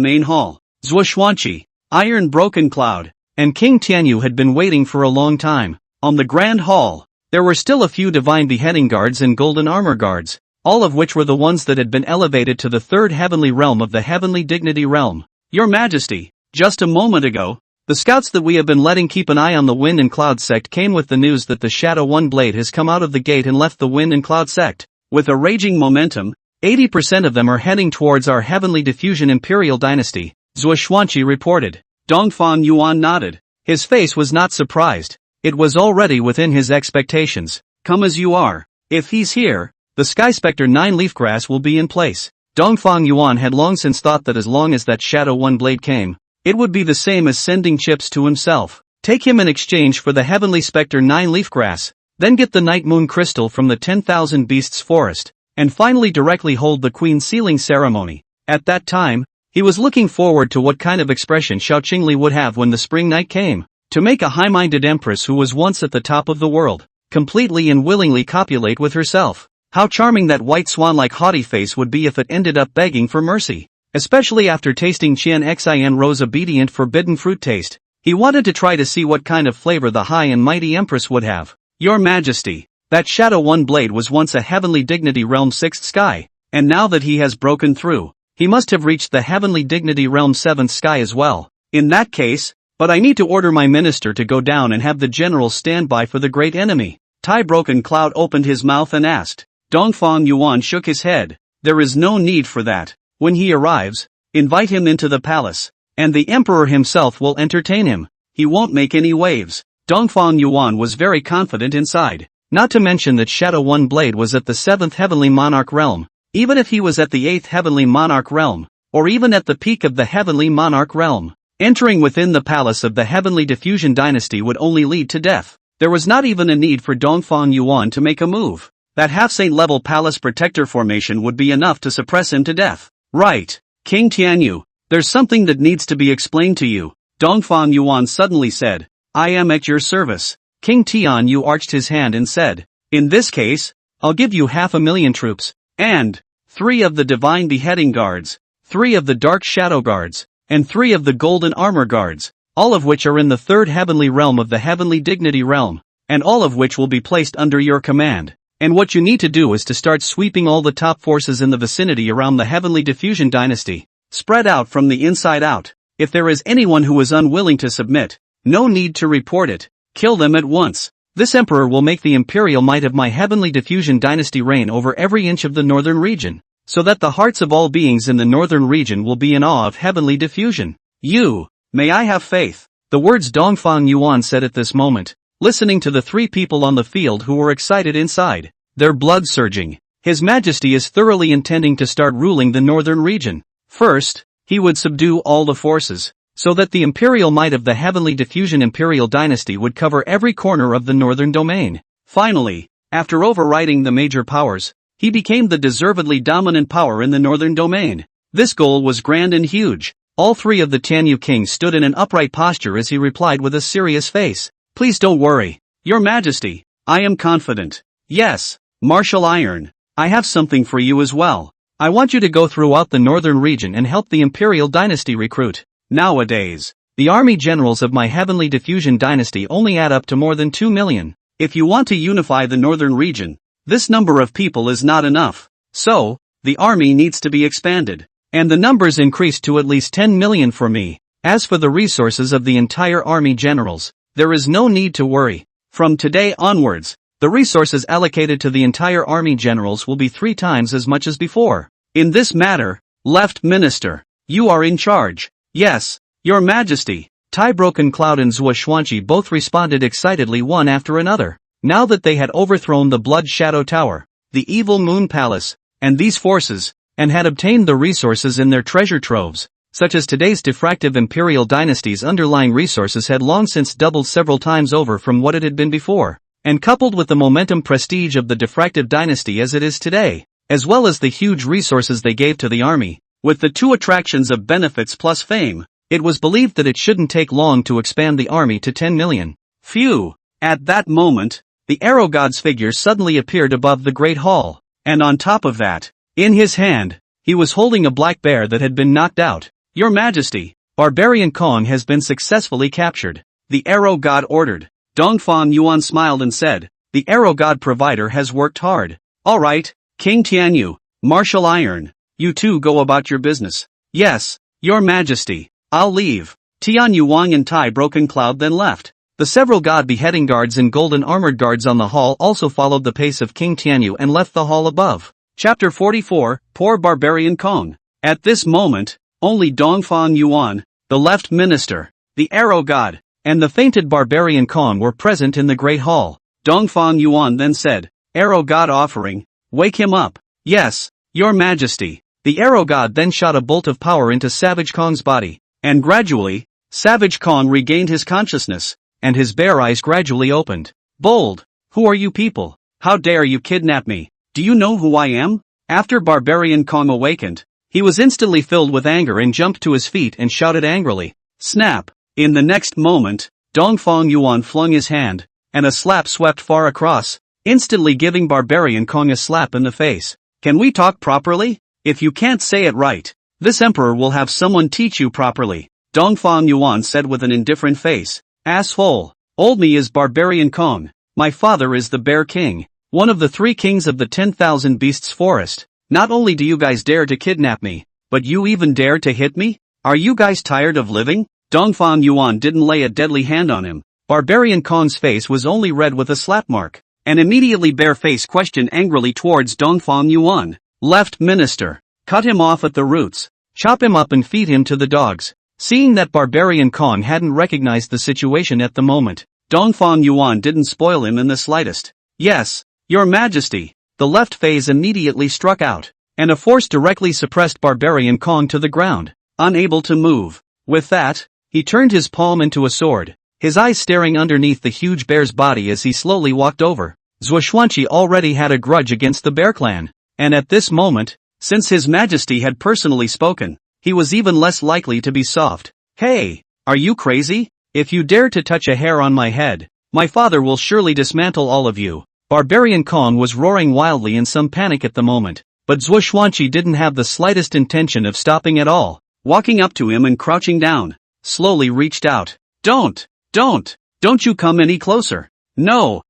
main hall. Zhuo Xuanqi, Iron Broken Cloud, and King Tianyu had been waiting for a long time. On the Grand Hall, there were still a few Divine Beheading Guards and Golden Armor Guards, all of which were the ones that had been elevated to the third heavenly realm of the Heavenly Dignity Realm. Your Majesty, just a moment ago, the scouts that we have been letting keep an eye on the Wind and Cloud sect came with the news that the Shadow One Blade has come out of the gate and left the Wind and Cloud sect. With a raging momentum, 80% of them are heading towards our Heavenly Diffusion Imperial Dynasty, Zhuo Xuanqi reported. Dongfang Yuan nodded. His face was not surprised. It was already within his expectations. Come as you are. If he's here, the Sky Specter 9 Leafgrass will be in place. Dongfang Yuan had long since thought that as long as that Shadow One Blade came, it would be the same as sending chips to himself. Take him in exchange for the Heavenly Specter 9 Leafgrass, then get the Night Moon Crystal from the 10,000 Beasts Forest, and finally directly hold the Queen Sealing Ceremony. At that time, he was looking forward to what kind of expression Xiao Qingli would have when the spring night came. To make a high-minded empress who was once at the top of the world, completely and willingly copulate with herself. How charming that white swan-like haughty face would be if it ended up begging for mercy. Especially after tasting Qian Xin Rose obedient forbidden fruit taste, he wanted to try to see what kind of flavor the high and mighty empress would have. Your Majesty, that Shadow One Blade was once a Heavenly Dignity Realm 6th sky, and now that he has broken through, he must have reached the Heavenly Dignity Realm 7th sky as well. In that case, but I need to order my minister to go down and have the generals stand by for the great enemy. Tai Broken Cloud opened his mouth and asked. Dongfang Yuan shook his head. There is no need for that. When he arrives, invite him into the palace, and the emperor himself will entertain him. He won't make any waves. Dongfang Yuan was very confident inside. Not to mention that Shadow One Blade was at the 7th Heavenly Monarch Realm. Even if he was at the 8th Heavenly Monarch Realm, or even at the peak of the Heavenly Monarch Realm, entering within the palace of the Heavenly Diffusion Dynasty would only lead to death. There was not even a need for Dongfang Yuan to make a move. That half-saint level palace protector formation would be enough to suppress him to death. Right, King Tianyu, there's something that needs to be explained to you, Dongfang Yuan suddenly said. I am at your service. King Tianyu arched his hand and said, in this case, I'll give you 500,000 troops, and 3 of the Divine Beheading Guards, 3 of the Dark Shadow Guards, and 3 of the Golden Armor Guards, all of which are in the 3rd Heavenly Realm of the Heavenly Dignity Realm, and all of which will be placed under your command. And what you need to do is to start sweeping all the top forces in the vicinity around the Heavenly Diffusion Dynasty, spread out from the inside out. If there is anyone who is unwilling to submit, no need to report it, kill them at once. This emperor will make the imperial might of my Heavenly Diffusion Dynasty reign over every inch of the northern region, so that the hearts of all beings in the northern region will be in awe of Heavenly Diffusion. May I have faith? The words Dongfang Yuan said at this moment, listening to the 3 people on the field who were excited inside, their blood surging. His Majesty is thoroughly intending to start ruling the northern region. First, he would subdue all the forces, so that the imperial might of the Heavenly Diffusion Imperial Dynasty would cover every corner of the northern domain. Finally, after overriding the major powers, he became the deservedly dominant power in the northern domain. This goal was grand and huge. All 3 of the Tianyu kings stood in an upright posture as he replied with a serious face. Please don't worry, Your Majesty, I am confident. Yes, Marshal Iron, I have something for you as well. I want you to go throughout the northern region and help the Imperial Dynasty recruit. Nowadays, the army generals of my Heavenly Diffusion Dynasty only add up to more than 2 million. If you want to unify the northern region, this number of people is not enough. So, the army needs to be expanded. And the numbers increased to at least 10 million for me. As for the resources of the entire army generals, there is no need to worry. From today onwards, the resources allocated to the entire army generals will be 3 times as much as before. In this matter, Left Minister, you are in charge. Yes, Your Majesty. Tai Broken Cloud and Zhuo Xuanqi both responded excitedly one after another. Now that they had overthrown the Blood Shadow Tower, the Evil Moon Palace, and these forces, and had obtained the resources in their treasure troves, such as today's diffractive Imperial Dynasty's underlying resources had long since doubled several times over from what it had been before, and coupled with the momentum prestige of the diffractive dynasty as it is today, as well as the huge resources they gave to the army, with the 2 attractions of benefits plus fame, it was believed that it shouldn't take long to expand the army to 10 million. Phew! At that moment, the arrow god's figure suddenly appeared above the great hall, and on top of that, in his hand, he was holding a black bear that had been knocked out. Your Majesty, Barbarian Kong has been successfully captured, the arrow god ordered. Dongfang Yuan smiled and said, the arrow god provider has worked hard. Alright, King Tianyu, Martial Iron, you two go about your business. Yes, Your Majesty, I'll leave. Tianyu Wang and Tai Broken Cloud then left. The several god beheading guards and golden armored guards on the hall also followed the pace of King Tianyu and left the hall above. Chapter 44, Poor Barbarian Kong. At this moment, only Dongfang Yuan, the left minister, the arrow god, and the fainted Barbarian Kong were present in the great hall. Dongfang Yuan then said, Arrow god offering, wake him up. Yes, Your Majesty. The arrow god then shot a bolt of power into Savage Kong's body, and gradually, Savage Kong regained his consciousness, and his bare eyes gradually opened. Bold, who are you people? How dare you kidnap me? Do you know who I am? After Barbarian Kong awakened, he was instantly filled with anger and jumped to his feet and shouted angrily. Snap! In the next moment, Dongfang Yuan flung his hand, and a slap swept far across, instantly giving Barbarian Kong a slap in the face. Can we talk properly? If you can't say it right, this emperor will have someone teach you properly, Dongfang Yuan said with an indifferent face. Asshole! Old me is Barbarian Kong, my father is the Bear King, one of the 3 kings of the 10,000 Beasts Forest. Not only do you guys dare to kidnap me, but you even dare to hit me? Are you guys tired of living? Dongfang Yuan didn't lay a deadly hand on him. Barbarian Kong's face was only red with a slap mark, and immediately bare-faced questioned angrily towards Dongfang Yuan. Left minister, cut him off at the roots, chop him up and feed him to the dogs. Seeing that Barbarian Kong hadn't recognized the situation at the moment, Dongfang Yuan didn't spoil him in the slightest. Yes, Your Majesty. The left phase immediately struck out, and a force directly suppressed Barbarian Kong to the ground, unable to move. With that, he turned his palm into a sword, his eyes staring underneath the huge bear's body as he slowly walked over. Zhuoxuanqi already had a grudge against the Bear Clan, and at this moment, since His Majesty had personally spoken, he was even less likely to be soft. Hey, are you crazy? If you dare to touch a hair on my head, my father will surely dismantle all of you. Barbarian Kong was roaring wildly in some panic at the moment, but Zhuoxuanqi didn't have the slightest intention of stopping at all. Walking up to him and crouching down, slowly reached out. Don't you come any closer. No,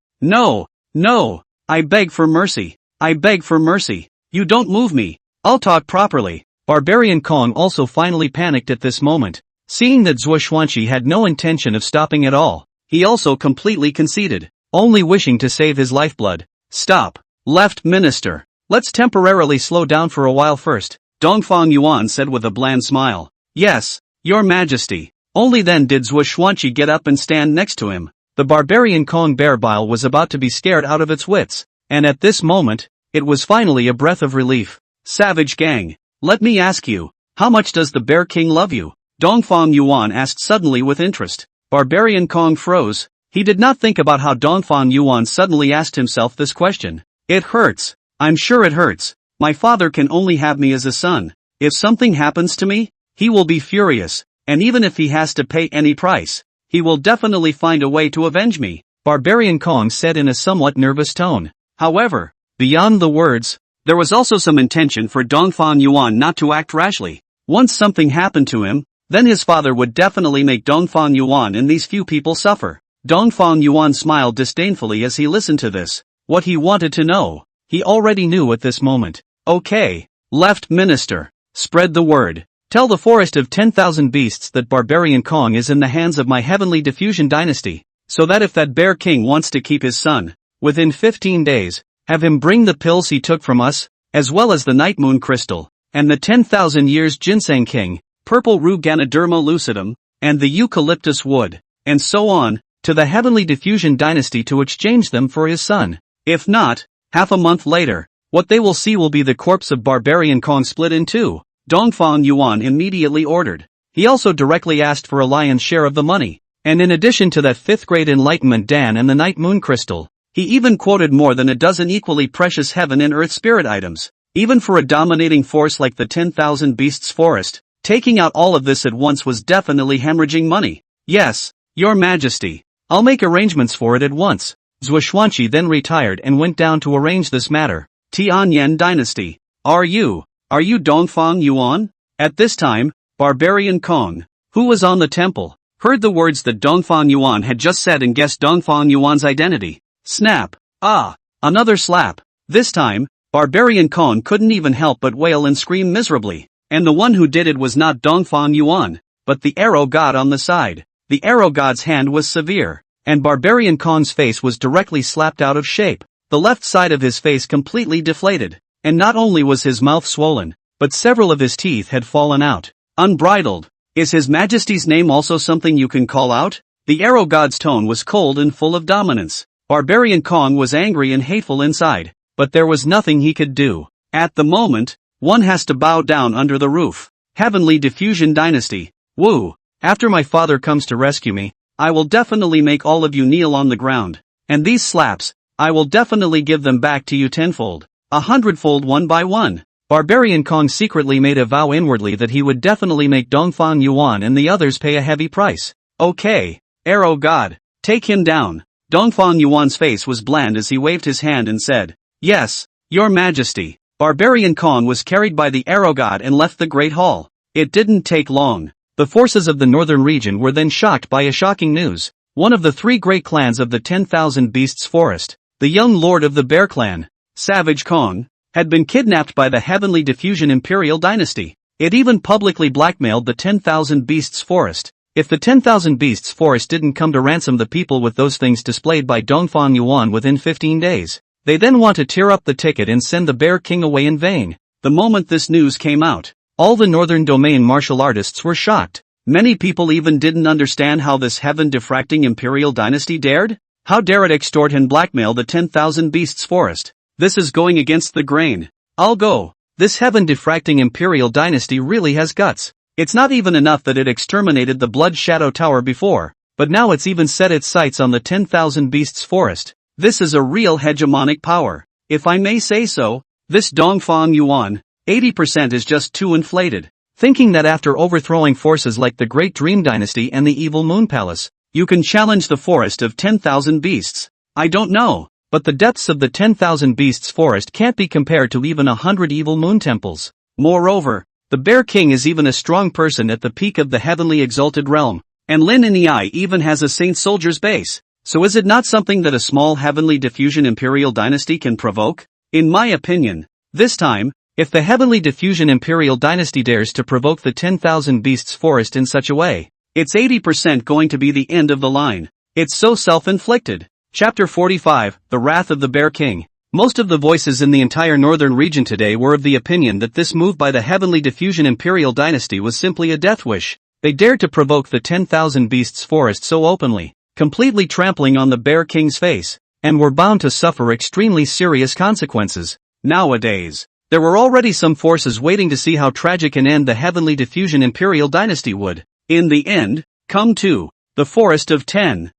I beg for mercy. I beg for mercy. You don't move me. I'll talk properly. Barbarian Kong also finally panicked at this moment. Seeing that Zhuoxuanqi had no intention of stopping at all, he also completely conceded, only wishing to save his lifeblood. Stop, left minister. Let's temporarily slow down for a while first, Dongfang Yuan said with a bland smile. Yes, Your Majesty. Only then did Zhuoxuanqi get up and stand next to him. The Barbarian Kong bear bile was about to be scared out of its wits, and at this moment, it was finally a breath of relief. Savage gang, let me ask you, how much does the Bear King love you? Dongfang Yuan asked suddenly with interest. Barbarian Kong froze. He did not think about how Dongfang Yuan suddenly asked himself this question. It hurts. I'm sure it hurts. My father can only have me as a son. If something happens to me, he will be furious, and even if he has to pay any price, he will definitely find a way to avenge me, Barbarian Kong said in a somewhat nervous tone. However, beyond the words, there was also some intention for Dongfang Yuan not to act rashly. Once something happened to him, then his father would definitely make Dongfang Yuan and these few people suffer. Dongfang Yuan smiled disdainfully as he listened to this. What he wanted to know, he already knew at this moment. Okay, left minister, spread the word. Tell the forest of 10,000 beasts that Barbarian Kong is in the hands of my heavenly diffusion dynasty, so that if that Bear King wants to keep his son, within 15 days, have him bring the pills he took from us, as well as the Night Moon Crystal, and the 10,000 years Ginseng King, Purple Rue Ganoderma lucidum, and the Eucalyptus Wood, and so on, to the heavenly diffusion dynasty to exchange them for his son. If not, half a month later, what they will see will be the corpse of Barbarian Kong split in two, Dongfang Yuan immediately ordered. He also directly asked for a lion's share of the money, and in addition to that 5th grade Enlightenment Dan and the Night Moon Crystal, he even quoted more than a dozen equally precious heaven and earth spirit items. Even for a dominating force like the 10,000 Beasts Forest, taking out all of this at once was definitely hemorrhaging money. Yes, Your Majesty, I'll make arrangements for it at once, Xuanqi then retired and went down to arrange this matter. Tianlin Dynasty. Are you Dongfang Yuan? At this time, Barbarian Kong, who was on the temple, heard the words that Dongfang Yuan had just said and guessed Dongfang Yuan's identity. Snap. Ah! Another slap. This time, Barbarian Kong couldn't even help but wail and scream miserably. And the one who did it was not Dongfang Yuan, but the arrow god on the side. The arrow god's hand was severe, and Barbarian Kong's face was directly slapped out of shape. The left side of his face completely deflated, and not only was his mouth swollen, but several of his teeth had fallen out. Unbridled. Is His Majesty's name also something you can call out? The arrow god's tone was cold and full of dominance. Barbarian Kong was angry and hateful inside, but there was nothing he could do. At the moment, one has to bow down under the roof. Heavenly Diffusion Dynasty. Woo! After my father comes to rescue me, I will definitely make all of you kneel on the ground. And these slaps, I will definitely give them back to you tenfold, 100-fold one by one. Barbarian Kong secretly made a vow inwardly that he would definitely make Dongfang Yuan and the others pay a heavy price. Okay, Arrow God, take him down. Dongfang Yuan's face was bland as he waved his hand and said, Yes, Your Majesty. Barbarian Kong was carried by the Arrow God and left the Great Hall. It didn't take long. The forces of the northern region were then shocked by a shocking news. One of the three great clans of the 10,000 Beasts Forest, the young lord of the Bear Clan, Savage Kong, had been kidnapped by the Heavenly Diffusion Imperial Dynasty. It even publicly blackmailed the 10,000 Beasts Forest. If the 10,000 Beasts Forest didn't come to ransom the people with those things displayed by Dongfang Yuan within 15 days, they then want to tear up the ticket and send the Bear King away in vain. The moment this news came out, all the Northern Domain martial artists were shocked. Many people even didn't understand how this heaven-diffracting Imperial Dynasty dared. How dare it extort and blackmail the 10,000 Beasts Forest? This is going against the grain. I'll go. This heaven-diffracting Imperial Dynasty really has guts. It's not even enough that it exterminated the Blood Shadow Tower before, but now it's even set its sights on the 10,000 Beasts Forest. This is a real hegemonic power. If I may say so, this Dongfang Yuan, 80% is just too inflated. Thinking that after overthrowing forces like the Great Dream Dynasty and the Evil Moon Palace, you can challenge the forest of 10,000 beasts. I don't know, but the depths of the 10,000 Beasts Forest can't be compared to even 100 Evil Moon Temples. Moreover, the Bear King is even a strong person at the peak of the heavenly exalted realm, and Lin Nei even has a Saint Soldier's base. So is it not something that a small Heavenly Diffusion Imperial Dynasty can provoke? In my opinion, this time, if the Heavenly Diffusion Imperial Dynasty dares to provoke the 10,000 Beasts Forest in such a way, it's 80% going to be the end of the line. It's so self-inflicted. Chapter 45, The Wrath of the Bear King. Most of the voices in the entire northern region today were of the opinion that this move by the Heavenly Diffusion Imperial Dynasty was simply a death wish. They dared to provoke the 10,000 Beasts Forest so openly, completely trampling on the Bear King's face, and were bound to suffer extremely serious consequences. Nowadays, there were already some forces waiting to see how tragic an end the Heavenly Diffusion Imperial Dynasty would, in the end, come to. The forest of 10,000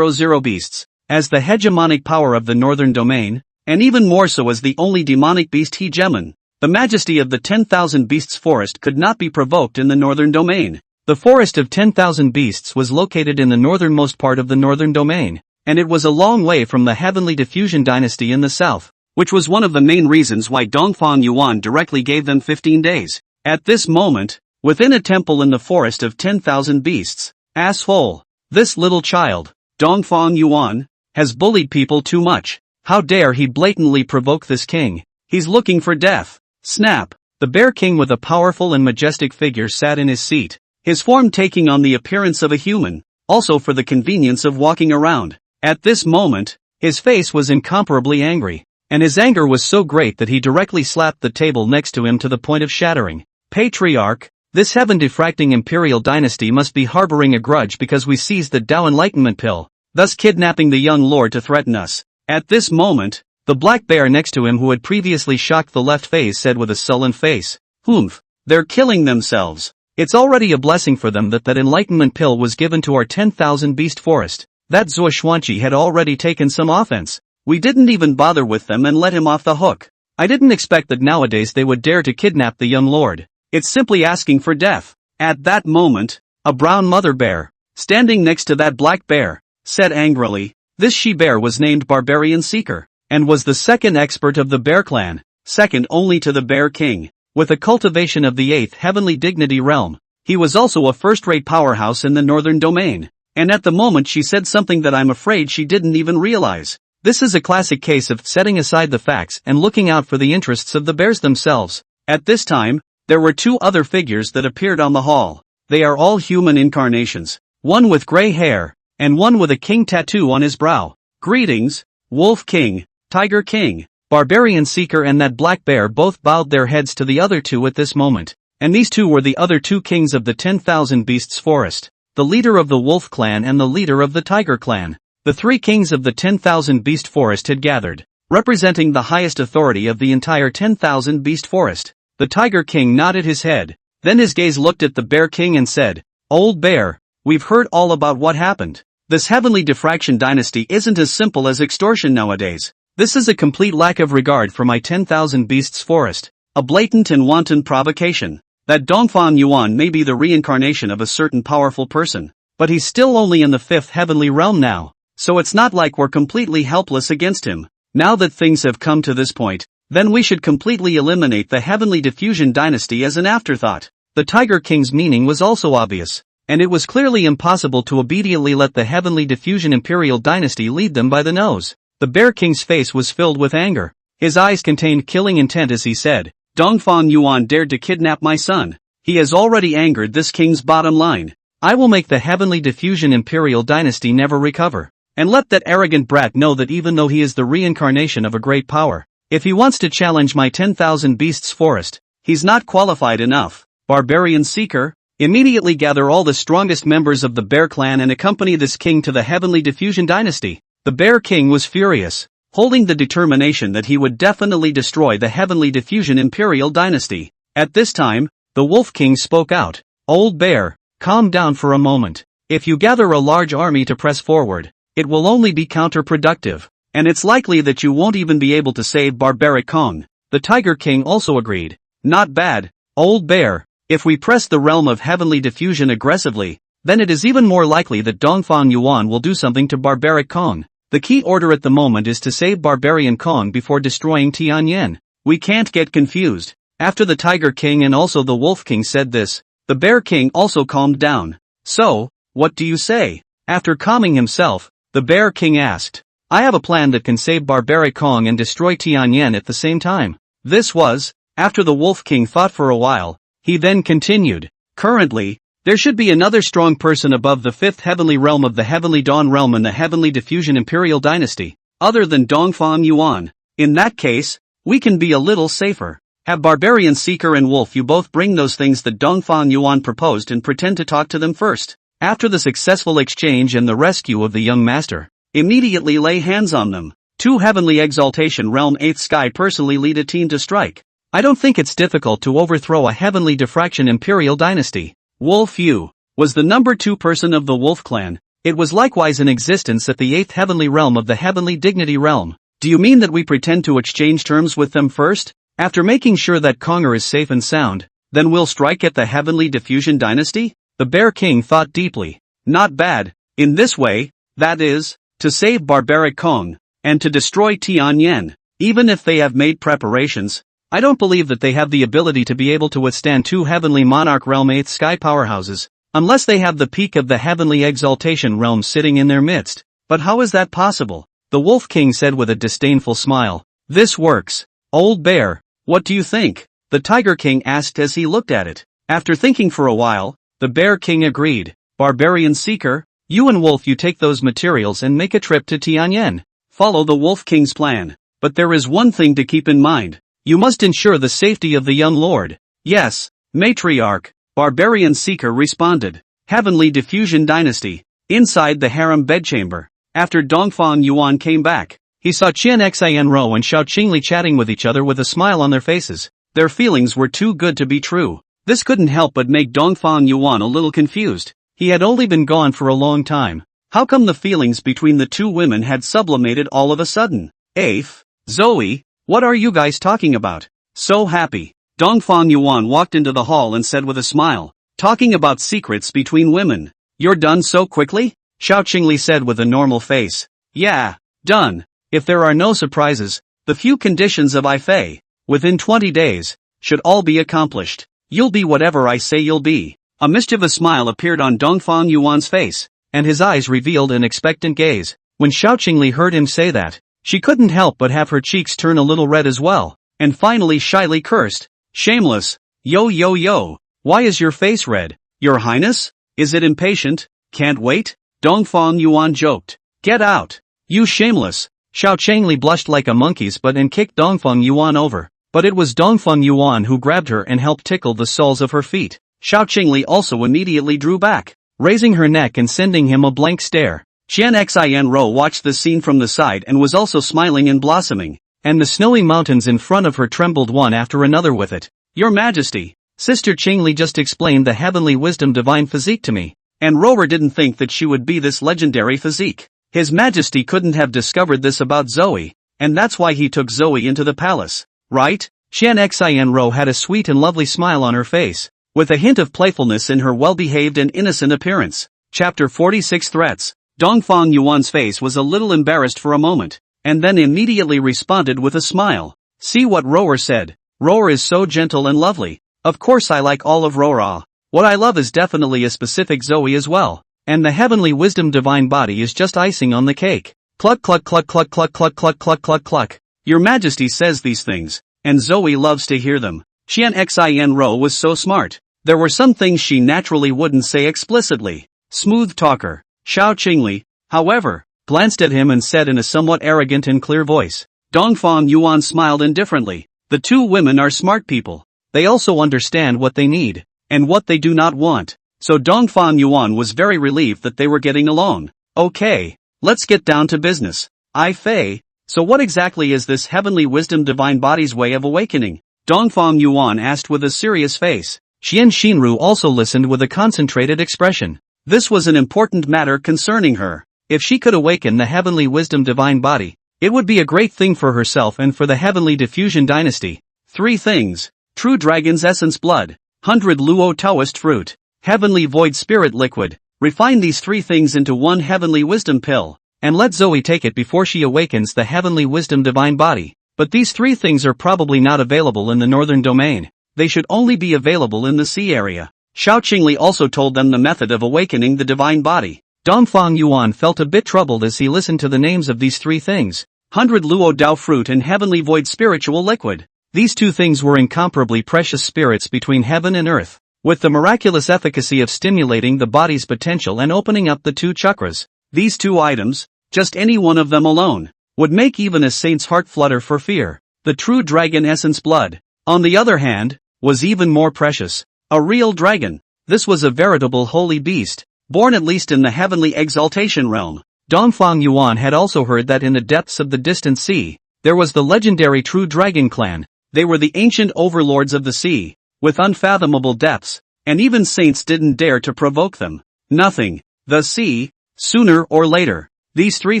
beasts, as the hegemonic power of the northern domain, and even more so as the only demonic beast hegemon. The majesty of the 10,000 Beasts Forest could not be provoked in the northern domain. The forest of 10,000 beasts was located in the northernmost part of the northern domain, and it was a long way from the Heavenly Diffusion Dynasty in the south, which was one of the main reasons why Dongfang Yuan directly gave them 15 days. At this moment, within a temple in the forest of 10,000 beasts, asshole, this little child, Dongfang Yuan, has bullied people too much. How dare he blatantly provoke this king? He's looking for death. Snap! The Bear King with a powerful and majestic figure sat in his seat, his form taking on the appearance of a human, also for the convenience of walking around. At this moment, his face was incomparably angry, and his anger was so great that he directly slapped the table next to him to the point of shattering. Patriarch, this heaven-diffracting Imperial Dynasty must be harboring a grudge because we seized the Tao Enlightenment Pill, thus kidnapping the young lord to threaten us. At this moment, the black bear next to him who had previously shocked the left phase said with a sullen face, "Humph, they're killing themselves. It's already a blessing for them that enlightenment pill was given to our 10,000 beast forest. That Xuanqi had already taken some offense. We didn't even bother with them and let him off the hook. I didn't expect that nowadays they would dare to kidnap the young lord. It's simply asking for death." At that moment, a brown mother bear, standing next to that black bear, said angrily, This she-bear was named Barbarian Seeker, and was the second expert of the Bear Clan, second only to the Bear King. With a cultivation of the 8th heavenly dignity realm, he was also a first-rate powerhouse in the northern domain. And at the moment she said something that I'm afraid she didn't even realize. This is a classic case of setting aside the facts and looking out for the interests of the bears themselves. At this time, there were 2 other figures that appeared on the hall. They are all human incarnations, one with gray hair, and one with a king tattoo on his brow. Greetings, Wolf King, Tiger King, Barbarian Seeker and that black bear both bowed their heads to the other 2 at this moment. And these 2 were the other 2 kings of the 10,000 Beasts Forest, the leader of the Wolf Clan and the leader of the Tiger Clan. The 3 kings of the 10,000 Beast Forest had gathered, representing the highest authority of the entire 10,000 Beast Forest. The Tiger King nodded his head, then his gaze looked at the Bear King and said, "Old Bear, we've heard all about what happened. This heavenly diffraction dynasty isn't as simple as extortion nowadays. This is a complete lack of regard for my 10,000 Beasts Forest, a blatant and wanton provocation. That Dongfang Yuan may be the reincarnation of a certain powerful person, but he's still only in the 5th heavenly realm now, so it's not like we're completely helpless against him. Now that things have come to this point, then we should completely eliminate the heavenly diffusion dynasty as an afterthought." The Tiger King's meaning was also obvious, and it was clearly impossible to obediently let the heavenly diffusion imperial dynasty lead them by the nose. The Bear King's face was filled with anger. His eyes contained killing intent as he said, "Dongfang Yuan dared to kidnap my son. He has already angered this king's bottom line. I will make the heavenly diffusion imperial dynasty never recover. And let that arrogant brat know that even though he is the reincarnation of a great power, if he wants to challenge my 10,000 Beasts Forest, he's not qualified enough. Barbarian Seeker, immediately gather all the strongest members of the Bear Clan and accompany this king to the heavenly diffusion dynasty." The Bear King was furious, holding the determination that he would definitely destroy the heavenly diffusion imperial dynasty. At this time, the Wolf King spoke out, "Old Bear, calm down for a moment. If you gather a large army to press forward, it will only be counterproductive, and it's likely that you won't even be able to save Barbaric Kong." The Tiger King also agreed. "Not bad, Old Bear. If we press the realm of heavenly diffusion aggressively, then it is even more likely that Dongfang Yuan will do something to Barbaric Kong. The key order at the moment is to save Barbarian Kong before destroying Tianlin. We can't get confused." After the Tiger King and also the Wolf King said this, the Bear King also calmed down. "So, what do you say?" After calming himself, the Bear King asked, "I have a plan that can save Barbaric Kong and destroy Tianlin at the same time." This was, after the Wolf King thought for a while, he then continued, "Currently, there should be another strong person above the 5th heavenly realm of the Heavenly Dawn realm in the Heavenly Diffusion Imperial Dynasty, other than Dongfang Yuan. In that case, we can be a little safer. Have Barbarian Seeker and Wolf you both bring those things that Dongfang Yuan proposed and pretend to talk to them first. After the successful exchange and the rescue of the young master, immediately lay hands on them. 2 Heavenly Exaltation Realm 8th Sky personally lead a team to strike. I don't think it's difficult to overthrow a Heavenly Diffraction Imperial Dynasty." Wolf Yu was the number 2 person of the Wolf Clan. It was likewise in existence at the 8th Heavenly Realm of the Heavenly Dignity Realm. "Do you mean that we pretend to exchange terms with them first? After making sure that Konger is safe and sound, then we'll strike at the Heavenly Diffusion Dynasty?" The Bear King thought deeply. "Not bad. In this way, that is, to save Barbaric Kong, and to destroy Tianlin. Even if they have made preparations, I don't believe that they have the ability to be able to withstand 2 Heavenly Monarch Realm 8th Sky powerhouses, unless they have the peak of the Heavenly Exaltation Realm sitting in their midst. But how is that possible?" The Wolf King said with a disdainful smile. "This works. Old Bear, what do you think?" the Tiger King asked as he looked at it. After thinking for a while, the Bear King agreed. "Barbarian Seeker, you and Wolf you take those materials and make a trip to Tianlin. Follow the Wolf King's plan. But there is one thing to keep in mind. You must ensure the safety of the young lord." "Yes, Matriarch," Barbarian Seeker responded. Heavenly Diffusion Dynasty. Inside the harem bedchamber. After Dongfang Yuan came back, he saw Chen Xianro and Xiao Qingli chatting with each other with a smile on their faces. Their feelings were too good to be true. This couldn't help but make Dongfang Yuan a little confused. He had only been gone for a long time. How come the feelings between the 2 women had sublimated all of a sudden? "Afe, Zoe, what are you guys talking about? So happy." Dongfang Yuan walked into the hall and said with a smile, "Talking about secrets between women. You're done so quickly?" Xiao Qingli said with a normal face. Yeah, done. If there are no surprises, the few conditions of Fei, within 20 days, should all be accomplished. You'll be whatever I say you'll be. A mischievous smile appeared on Dongfang Yuan's face, and his eyes revealed an expectant gaze. When Xiao Qingli heard him say that, she couldn't help but have her cheeks turn a little red as well, and finally shyly cursed. Shameless. Yo yo yo. Why is your face red? Your Highness? Is it impatient? Can't wait? Dongfang Yuan joked. Get out. You shameless. Xiao Qingli blushed like a monkey's butt and kicked Dongfang Yuan over. But it was Dongfang Yuan who grabbed her and helped tickle the soles of her feet. Xiao Qingli also immediately drew back, raising her neck and sending him a blank stare. Qian Xin watched the scene from the side and was also smiling and blossoming, and the snowy mountains in front of her trembled one after another with it. Your Majesty, Sister Qingli just explained the heavenly wisdom divine physique to me, and Rower didn't think that she would be this legendary physique. His Majesty couldn't have discovered this about Zoe, and that's why he took Zoe into the palace, right? Qian Xin had a sweet and lovely smile on her face, with a hint of playfulness in her well-behaved and innocent appearance. Chapter 46 Threats. Dongfang Yuan's face was a little embarrassed for a moment, and then immediately responded with a smile. See what Rower said. Rower is so gentle and lovely. Of course I like all of Rower. What I love is definitely a specific Zoe as well, and the heavenly wisdom divine body is just icing on the cake. Cluck cluck cluck cluck cluck cluck cluck cluck cluck cluck. Your Majesty says these things, and Zoe loves to hear them. Qian Xin was so smart. There were some things she naturally wouldn't say explicitly. Smooth talker. Xiao Qingli, however, glanced at him and said in a somewhat arrogant and clear voice. Dongfang Yuan smiled indifferently. The two women are smart people. They also understand what they need, and what they do not want. So Dongfang Yuan was very relieved that they were getting along. Okay, let's get down to business. Fei, so what exactly is this heavenly wisdom divine body's way of awakening? Dongfang Yuan asked with a serious face. Qian Xinru also listened with a concentrated expression. This was an important matter concerning her. If she could awaken the heavenly wisdom divine body, it would be a great thing for herself and for the heavenly diffusion dynasty. 3 things. True dragon's essence blood. 100 Luo Taoist fruit. Heavenly void spirit liquid. Refine these 3 things into one heavenly wisdom pill, and let Zoe take it before she awakens the heavenly wisdom divine body. But these 3 things are probably not available in the northern domain. They should only be available in the sea area. Xiao Qingli also told them the method of awakening the divine body. Dongfang Yuan felt a bit troubled as he listened to the names of these 3 things. 100 Luo Dao fruit and heavenly void spiritual liquid. These 2 things were incomparably precious spirits between heaven and earth, with the miraculous efficacy of stimulating the body's potential and opening up the 2 chakras. These 2 items, just any one of them alone, would make even a saint's heart flutter for fear. The true dragon essence blood, on the other hand, was even more precious. A real dragon. This was a veritable holy beast, born at least in the heavenly exaltation realm. Dongfang Yuan had also heard that in the depths of the distant sea, there was the legendary True Dragon Clan. They were the ancient overlords of the sea, with unfathomable depths, and even saints didn't dare to provoke them. Nothing. The sea, sooner or later. These 3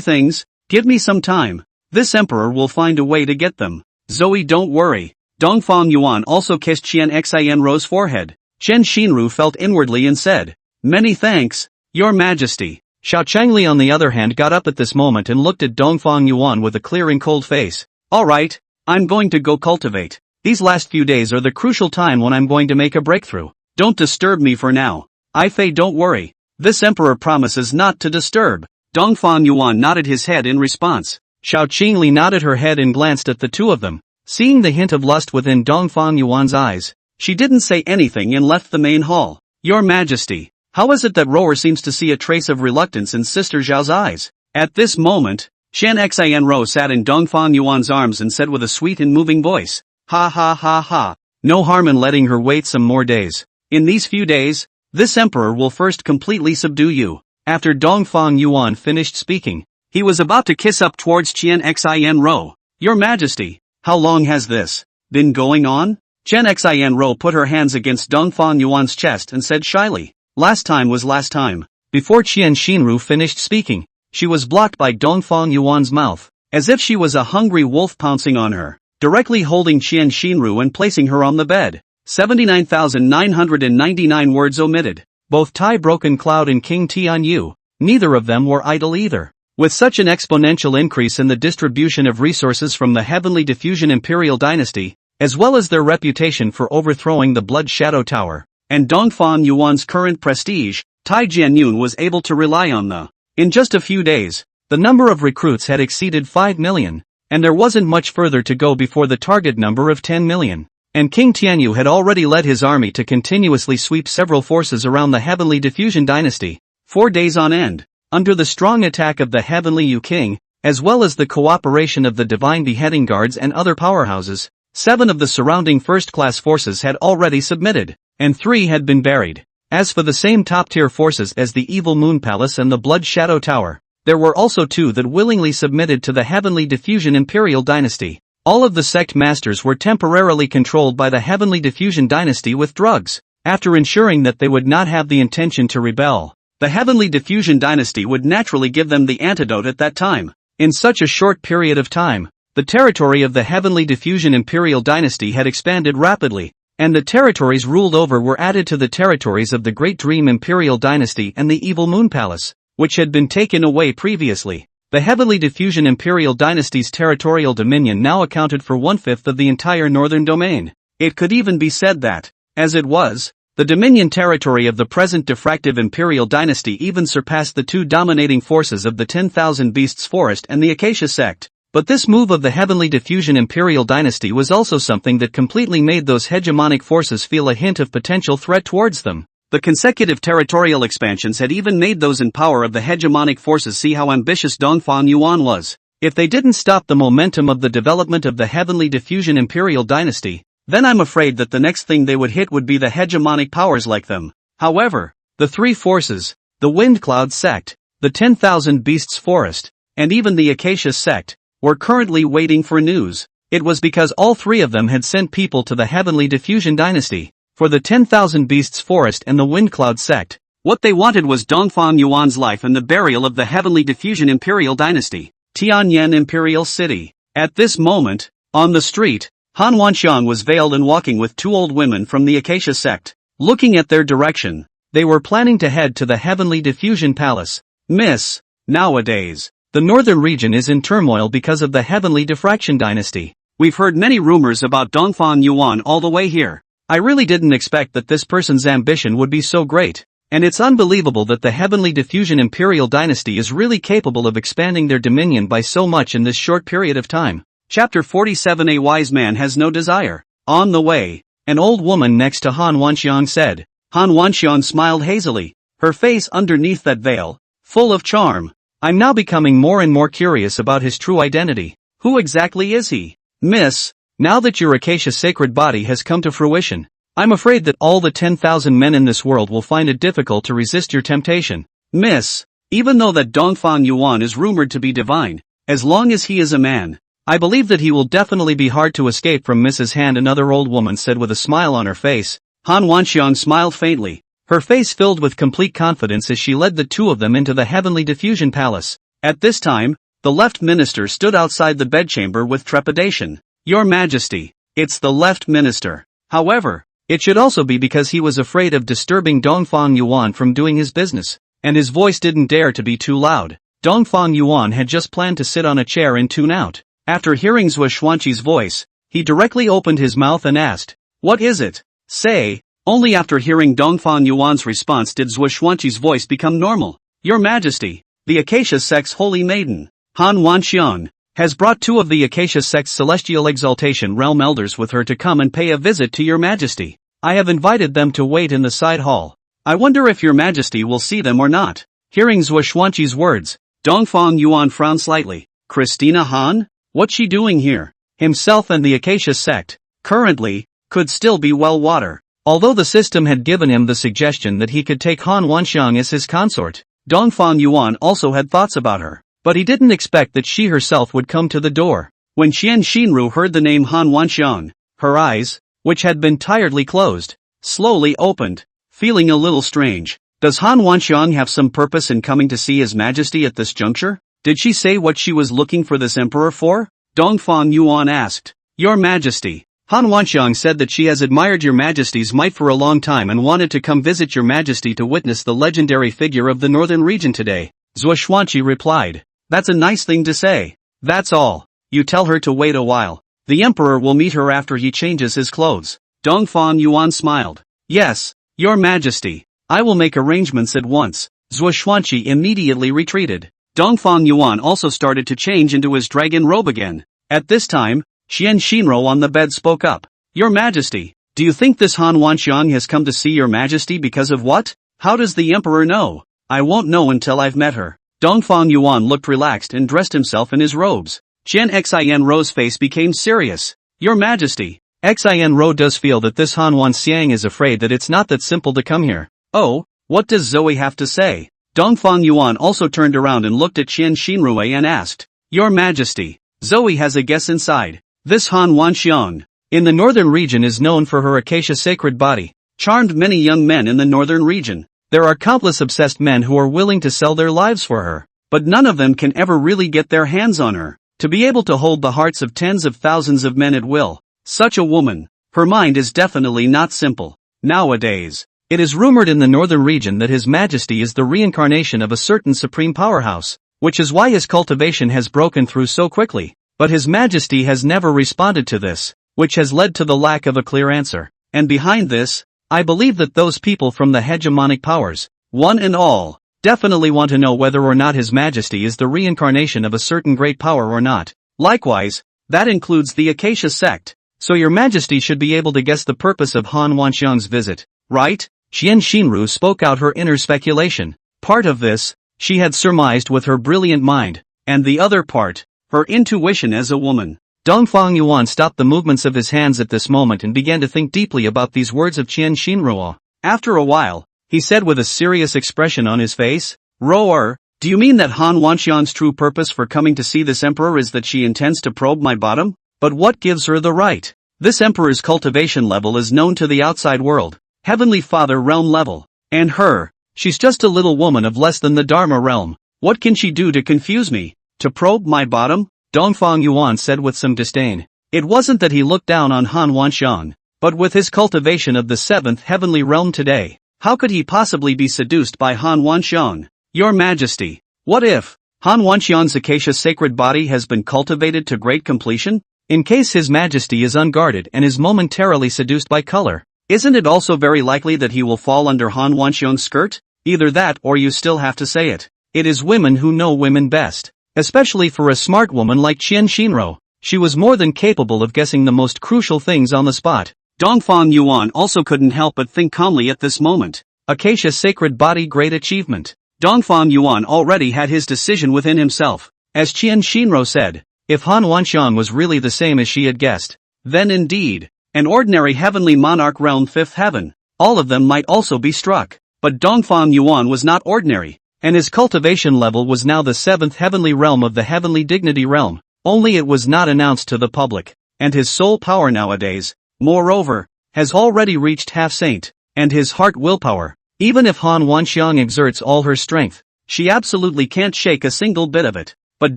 things, give me some time. This emperor will find a way to get them. Zoe, don't worry. Dongfang Yuan also kissed Qian Xinru's forehead. Chen Xinru felt inwardly and said, Many thanks, Your Majesty. Xiao Qingli on the other hand got up at this moment and looked at Dongfang Yuan with a clear and cold face. Alright, I'm going to go cultivate. These last few days are the crucial time when I'm going to make a breakthrough. Don't disturb me for now. Fei, don't worry. This emperor promises not to disturb. Dongfang Yuan nodded his head in response. Xiao Qingli nodded her head and glanced at the 2 of them. Seeing the hint of lust within Dongfang Yuan's eyes, she didn't say anything and left the main hall. Your Majesty, how is it that Rower seems to see a trace of reluctance in Sister Zhao's eyes? At this moment, Chen Xin sat in Dongfang Yuan's arms and said with a sweet and moving voice, Ha ha ha ha. No harm in letting her wait some more days. In these few days, this emperor will first completely subdue you. After Dongfang Yuan finished speaking, he was about to kiss up towards Qian Xin. Your Majesty, how long has this been going on? Chen Xin put her hands against Dongfang Yuan's chest and said shyly. Last time was last time. Before Qian Xinru finished speaking, she was blocked by Dongfang Yuan's mouth, as if she was a hungry wolf pouncing on her, directly holding Qian Xinru and placing her on the bed. 79,999 words omitted. Both Tai Broken Cloud and King Tianyu, neither of them were idle either. With such an exponential increase in the distribution of resources from the Heavenly Diffusion Imperial Dynasty, as well as their reputation for overthrowing the Blood Shadow Tower, and Dongfang Yuan's current prestige, Tai Jianyun was able to rely on the. In just a few days, the number of recruits had exceeded 5 million, and there wasn't much further to go before the target number of 10 million. And King Tianyu had already led his army to continuously sweep several forces around the Heavenly Diffusion Dynasty, 4 days on end, under the strong attack of the Heavenly Yu King, as well as the cooperation of the Divine Beheading Guards and other powerhouses. 7 of the surrounding first-class forces had already submitted, and 3 had been buried. As for the same top-tier forces as the Evil Moon Palace and the Blood Shadow Tower, there were also 2 that willingly submitted to the Heavenly Diffusion Imperial Dynasty. All of the sect masters were temporarily controlled by the Heavenly Diffusion Dynasty with drugs. After ensuring that they would not have the intention to rebel, the Heavenly Diffusion Dynasty would naturally give them the antidote at that time. In such a short period of time, the territory of the Heavenly Diffusion Imperial Dynasty had expanded rapidly, and the territories ruled over were added to the territories of the Great Dream Imperial Dynasty and the Evil Moon Palace, which had been taken away previously. The Heavenly Diffusion Imperial Dynasty's territorial dominion now accounted for 1/5 of the entire northern domain. It could even be said that, as it was, the dominion territory of the present diffractive Imperial Dynasty even surpassed the 2 dominating forces of the 10,000 Beasts Forest and the Acacia sect. But this move of the Heavenly Diffusion Imperial Dynasty was also something that completely made those hegemonic forces feel a hint of potential threat towards them. The consecutive territorial expansions had even made those in power of the hegemonic forces see how ambitious Dongfang Yuan was. If they didn't stop the momentum of the development of the Heavenly Diffusion Imperial Dynasty, then I'm afraid that the next thing they would hit would be the hegemonic powers like them. However, the 3 forces, the Wind Cloud sect, the 10,000 Beasts Forest, and even the Acacia sect, were currently waiting for news. It was because all 3 of them had sent people to the Heavenly Diffusion Dynasty. For the 10,000 Beasts Forest and the Wind Cloud sect, what they wanted was Dongfang Yuan's life and the burial of the Heavenly Diffusion Imperial Dynasty. Tianlin Imperial City. At this moment, on the street, Han Wanxiang was veiled and walking with 2 old women from the Acacia sect. Looking at their direction, they were planning to head to the Heavenly Diffusion Palace. Miss, nowadays, the northern region is in turmoil because of the Heavenly Diffraction Dynasty. We've heard many rumors about Dongfang Yuan all the way here. I really didn't expect that this person's ambition would be so great, and it's unbelievable that the Heavenly Diffusion Imperial Dynasty is really capable of expanding their dominion by so much in this short period of time. Chapter 47. A wise man has no desire. On the way, an old woman next to Han Wanxiang said. Han Wanxiang smiled hazily, her face underneath that veil, full of charm. I'm now becoming more and more curious about his true identity. Who exactly is he? Miss, now that your Acacia sacred body has come to fruition, I'm afraid that all the 10,000 men in this world will find it difficult to resist your temptation. Miss, even though that Dongfang Yuan is rumored to be divine, as long as he is a man, I believe that he will definitely be hard to escape from Mrs. Hand, another old woman said with a smile on her face. Han Wanxiang smiled faintly, her face filled with complete confidence as she led the 2 of them into the Heavenly Diffusion Palace. At this time, the left minister stood outside the bedchamber with trepidation. Your Majesty, it's the left minister. However, it should also be because he was afraid of disturbing Dongfang Yuan from doing his business, and his voice didn't dare to be too loud. Dongfang Yuan had just planned to sit on a chair and tune out. After hearing Zhuo Xuanqi's voice, he directly opened his mouth and asked, "What is it? Say." Only after hearing Dongfang Yuan's response did Zhuo Xuanqi's voice become normal. Your Majesty, the Acacia sect's holy maiden, Han Wanxiang, has brought 2 of the Acacia sect's celestial exaltation realm elders with her to come and pay a visit to your Majesty. I have invited them to wait in the side hall. I wonder if your Majesty will see them or not. Hearing Zhuo Xuanqi's words, Dongfang Yuan frowned slightly. Christina Han? What's she doing here? Himself and the Acacia sect, currently, could still be well water. Although the system had given him the suggestion that he could take Han Wanxiang as his consort, Dongfang Yuan also had thoughts about her. But he didn't expect that she herself would come to the door. When Qian Xinru heard the name Han Wanxiang, her eyes, which had been tiredly closed, slowly opened, feeling a little strange. Does Han Wanxiang have some purpose in coming to see His Majesty at this juncture? Did she say what she was looking for this emperor for? Dongfang Yuan asked. Your Majesty, Han Wanxiang said that she has admired your Majesty's might for a long time and wanted to come visit your Majesty to witness the legendary figure of the northern region today. Zhuo Xuanqi replied. That's a nice thing to say. That's all. You tell her to wait a while. The emperor will meet her after he changes his clothes. Dongfang Yuan smiled. Yes, your majesty. I will make arrangements at once. Zhuo Xuanqi immediately retreated. Dongfang Yuan also started to change into his dragon robe again. At this time, Qian Shinro on the bed spoke up. Your majesty, do you think this Han Wanxiang has come to see your majesty because of what? How does the emperor know? I won't know until I've met her. Dongfang Yuan looked relaxed and dressed himself in his robes. Chen Xianro's face became serious. Your majesty, Xianro does feel that this Han Wanxiang is afraid that it's not that simple to come here. Oh, what does Zoe have to say? Dongfang Yuan also turned around and looked at Qian Shinrui and asked. Your majesty, Zoe has a guess inside. This Han Wanxiang, in the northern region, is known for her acacia sacred body, charmed many young men in the northern region. There are countless obsessed men who are willing to sell their lives for her, but none of them can ever really get their hands on her. To be able to hold the hearts of tens of thousands of men at will, such a woman, her mind is definitely not simple. Nowadays, it is rumored in the northern region that His Majesty is the reincarnation of a certain supreme powerhouse, which is why his cultivation has broken through so quickly. But His Majesty has never responded to this, which has led to the lack of a clear answer. And behind this, I believe that those people from the hegemonic powers, one and all, definitely want to know whether or not His Majesty is the reincarnation of a certain great power or not. Likewise, that includes the Acacia sect. So Your Majesty should be able to guess the purpose of Han Wanxiang's visit, right? Qian Shinru spoke out her inner speculation. Part of this, she had surmised with her brilliant mind, and the other part, her intuition as a woman. Dongfang Yuan stopped the movements of his hands at this moment and began to think deeply about these words of Qian Shinru. After a while, he said with a serious expression on his face, Roar, do you mean that Han Wanxiang's true purpose for coming to see this emperor is that she intends to probe my bottom? But what gives her the right? This emperor's cultivation level is known to the outside world, Heavenly Father realm level. And her, she's just a little woman of less than the Dharma realm. What can she do to confuse me? To probe my bottom? Dongfang Yuan said with some disdain. It wasn't that he looked down on Han Wanxiang, but with his cultivation of the 7th heavenly realm today, how could he possibly be seduced by Han Wanxiang? Your Majesty, what if Han Wanxiang's acacia sacred body has been cultivated to great completion? In case His Majesty is unguarded and is momentarily seduced by color, isn't it also very likely that he will fall under Han Wanxiang's skirt? Either that or you still have to say it. It is women who know women best. Especially for a smart woman like Qian Shinro, she was more than capable of guessing the most crucial things on the spot. Dongfang Yuan also couldn't help but think calmly at this moment. Acacia sacred body great achievement. Dongfang Yuan already had his decision within himself. As Qian Shinro said, if Han Wanxiang was really the same as she had guessed, then indeed, an ordinary heavenly monarch realm 5th heaven, all of them might also be struck. But Dongfang Yuan was not ordinary, and his cultivation level was now the 7th heavenly realm of the heavenly dignity realm, only it was not announced to the public, and his soul power nowadays, moreover, has already reached half-saint, and his heart willpower, even if Han Wanxiang exerts all her strength, she absolutely can't shake a single bit of it. But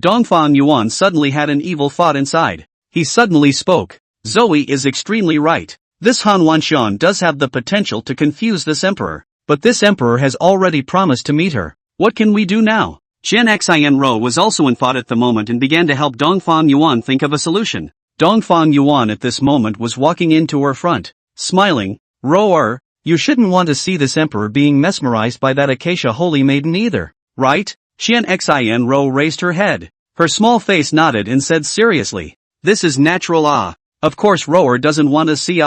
Dongfang Yuan suddenly had an evil thought inside. He suddenly spoke. Zoe is extremely right. This Han Wanxiang does have the potential to confuse this emperor, but this emperor has already promised to meet her. What can we do now? Chen Xianro was also in thought at the moment and began to help Dongfang Yuan think of a solution. Dongfang Yuan at this moment was walking into her front, smiling. Roar, you shouldn't want to see this emperor being mesmerized by that acacia holy maiden either, right? Chen Xianro raised her head. Her small face nodded and said seriously, this is natural Of course Roar doesn't want to see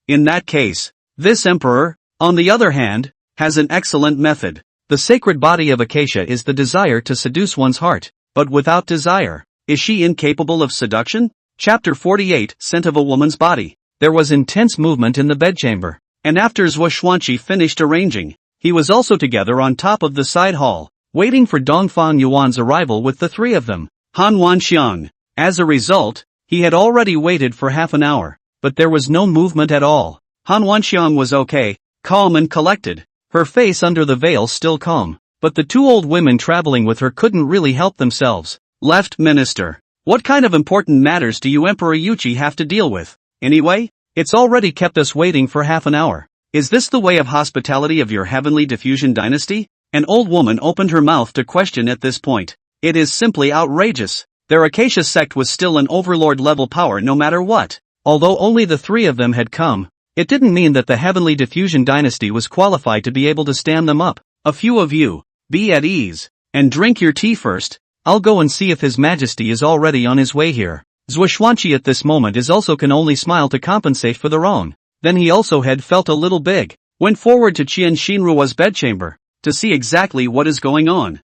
In that case, this emperor, on the other hand, has an excellent method. The sacred body of acacia is the desire to seduce one's heart, but without desire, is she incapable of seduction? Chapter 48, Scent of a Woman's Body. There was intense movement in the bedchamber, and after Zhuo Xuanqi finished arranging, he was also together on top of the side hall, waiting for Dongfang Yuan's arrival with the three of them. Han Wanxiang. As a result, he had already waited for half an hour, but there was no movement at all. Han Wanxiang was okay, calm and collected, her face under the veil still calm, but the two old women traveling with her couldn't really help themselves. Left Minister, what kind of important matters do you Emperor Yuchi have to deal with? Anyway, it's already kept us waiting for half an hour. Is this the way of hospitality of your heavenly diffusion dynasty? An old woman opened her mouth to question at this point. It is simply outrageous. Their Acacia sect was still an overlord-level power no matter what. Although only the three of them had come, it didn't mean that the Heavenly Diffusion Dynasty was qualified to be able to stand them up. A few of you, be at ease, and drink your tea first. I'll go and see if His Majesty is already on his way here. Zhuoxuanqi at this moment can only smile to compensate for the wrong. Then he also had felt a little big, went forward to Qian Xinruo's bedchamber, to see exactly what is going on.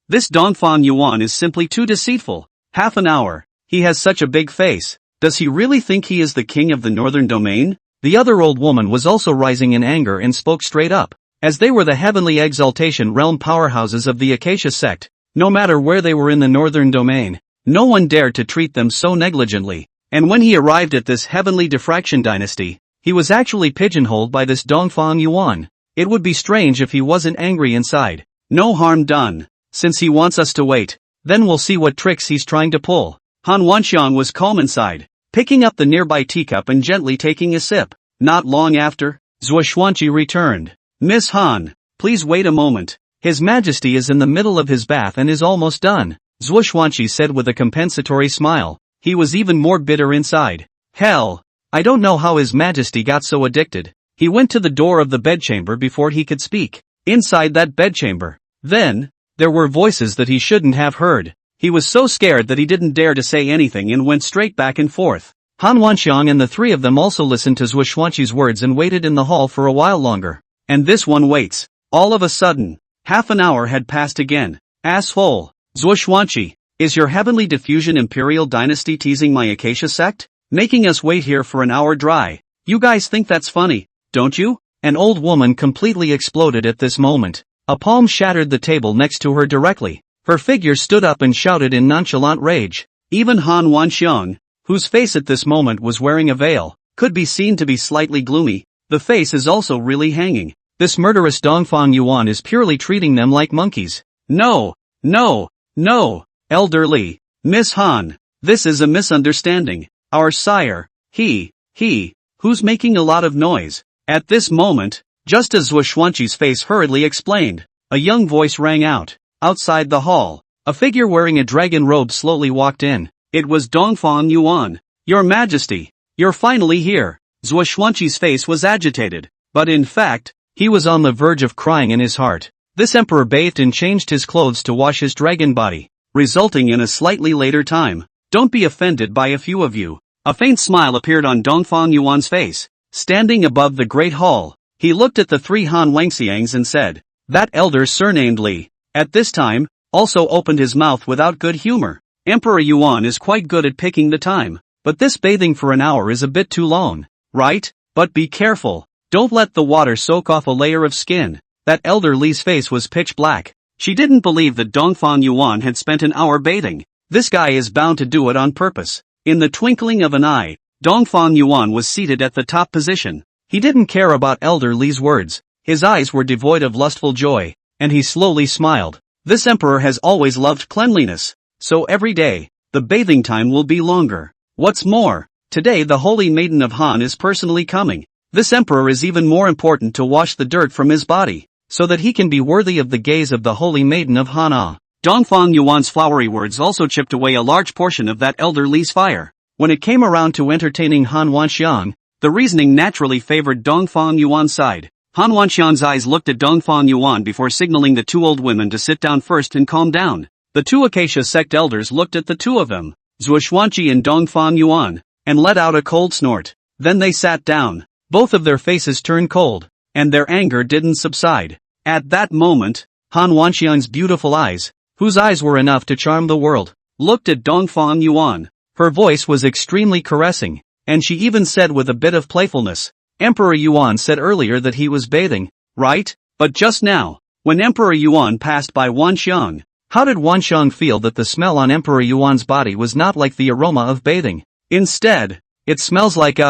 This Dongfang Yuan is simply too deceitful. Half an hour, he has such a big face. Does he really think he is the king of the northern domain? The other old woman was also rising in anger and spoke straight up. As they were the heavenly exaltation realm powerhouses of the Acacia sect, no matter where they were in the northern domain, no one dared to treat them so negligently. And when he arrived at this heavenly diffraction dynasty, he was actually pigeonholed by this Dongfang Yuan. It would be strange if he wasn't angry inside. No harm done. Since he wants us to wait, then we'll see what tricks he's trying to pull. Han Wanxiang was calm inside, picking up the nearby teacup and gently taking a sip. Not long after, Zhuoxuanqi returned. Miss Han, please wait a moment. His Majesty is in the middle of his bath and is almost done, Zhuoxuanqi said with a compensatory smile. He was even more bitter inside. Hell, I don't know how His Majesty got so addicted. He went to the door of the bedchamber before he could speak. Inside that bedchamber, then, there were voices that he shouldn't have heard. He was so scared that he didn't dare to say anything and went straight back and forth. Han Wanxiang and the three of them also listened to Zhuoxuanqi's words and waited in the hall for a while longer. And this one waits. All of a sudden, half an hour had passed again. Asshole. Zhuoxuanqi, is your heavenly diffusion imperial dynasty teasing my Acacia sect? Making us wait here for an hour dry. You guys think that's funny, don't you? An old woman completely exploded at this moment. A palm shattered the table next to her directly. Her figure stood up and shouted in nonchalant rage. Even Han Wanxiang, whose face at this moment was wearing a veil, could be seen to be slightly gloomy. The face is also really hanging. This murderous Dongfang Yuan is purely treating them like monkeys. No, no, no, elderly, Miss Han, this is a misunderstanding. Our sire, who's making a lot of noise. At this moment, just as Zhuoxuanqi's face hurriedly explained, a young voice rang out. Outside the hall, a figure wearing a dragon robe slowly walked in. It was Dongfang Yuan. Your Majesty, you're finally here. Zhuoxuanqi's face was agitated, but in fact, he was on the verge of crying in his heart. This emperor bathed and changed his clothes to wash his dragon body, resulting in a slightly later time. Don't be offended by a few of you. A faint smile appeared on Dongfang Yuan's face. Standing above the great hall, he looked at the three Han Wangxiangs and said, that elder surnamed Li, at this time, also opened his mouth without good humor. Emperor Yuan is quite good at picking the time, but this bathing for an hour is a bit too long, right? But be careful, don't let the water soak off a layer of skin. That elder Li's face was pitch black. She didn't believe that Dongfang Yuan had spent an hour bathing. This guy is bound to do it on purpose. In the twinkling of an eye, Dongfang Yuan was seated at the top position. He didn't care about Elder Li's words. His eyes were devoid of lustful joy, and he slowly smiled. This emperor has always loved cleanliness, so every day, the bathing time will be longer. What's more, today the Holy Maiden of Han is personally coming. This emperor is even more important to wash the dirt from his body, so that he can be worthy of the gaze of the Holy Maiden of Han. Dongfang Yuan's flowery words also chipped away a large portion of that Elder Li's fire. When it came around to entertaining Han Wanxiang, the reasoning naturally favored Dongfang Yuan's side. Han Wanxiang's eyes looked at Dongfang Yuan before signaling the two old women to sit down first and calm down. The two Acacia sect elders looked at the two of them, Zhuoxuanqi and Dongfang Yuan, and let out a cold snort. Then they sat down. Both of their faces turned cold, and their anger didn't subside. At that moment, Han Wanxiang's beautiful eyes, whose eyes were enough to charm the world, looked at Dongfang Yuan. Her voice was extremely caressing, and she even said with a bit of playfulness, Emperor Yuan said earlier that he was bathing, right? But just now, when Emperor Yuan passed by Wanxiang, how did Wanxiang feel that the smell on Emperor Yuan's body was not like the aroma of bathing? Instead, it smells like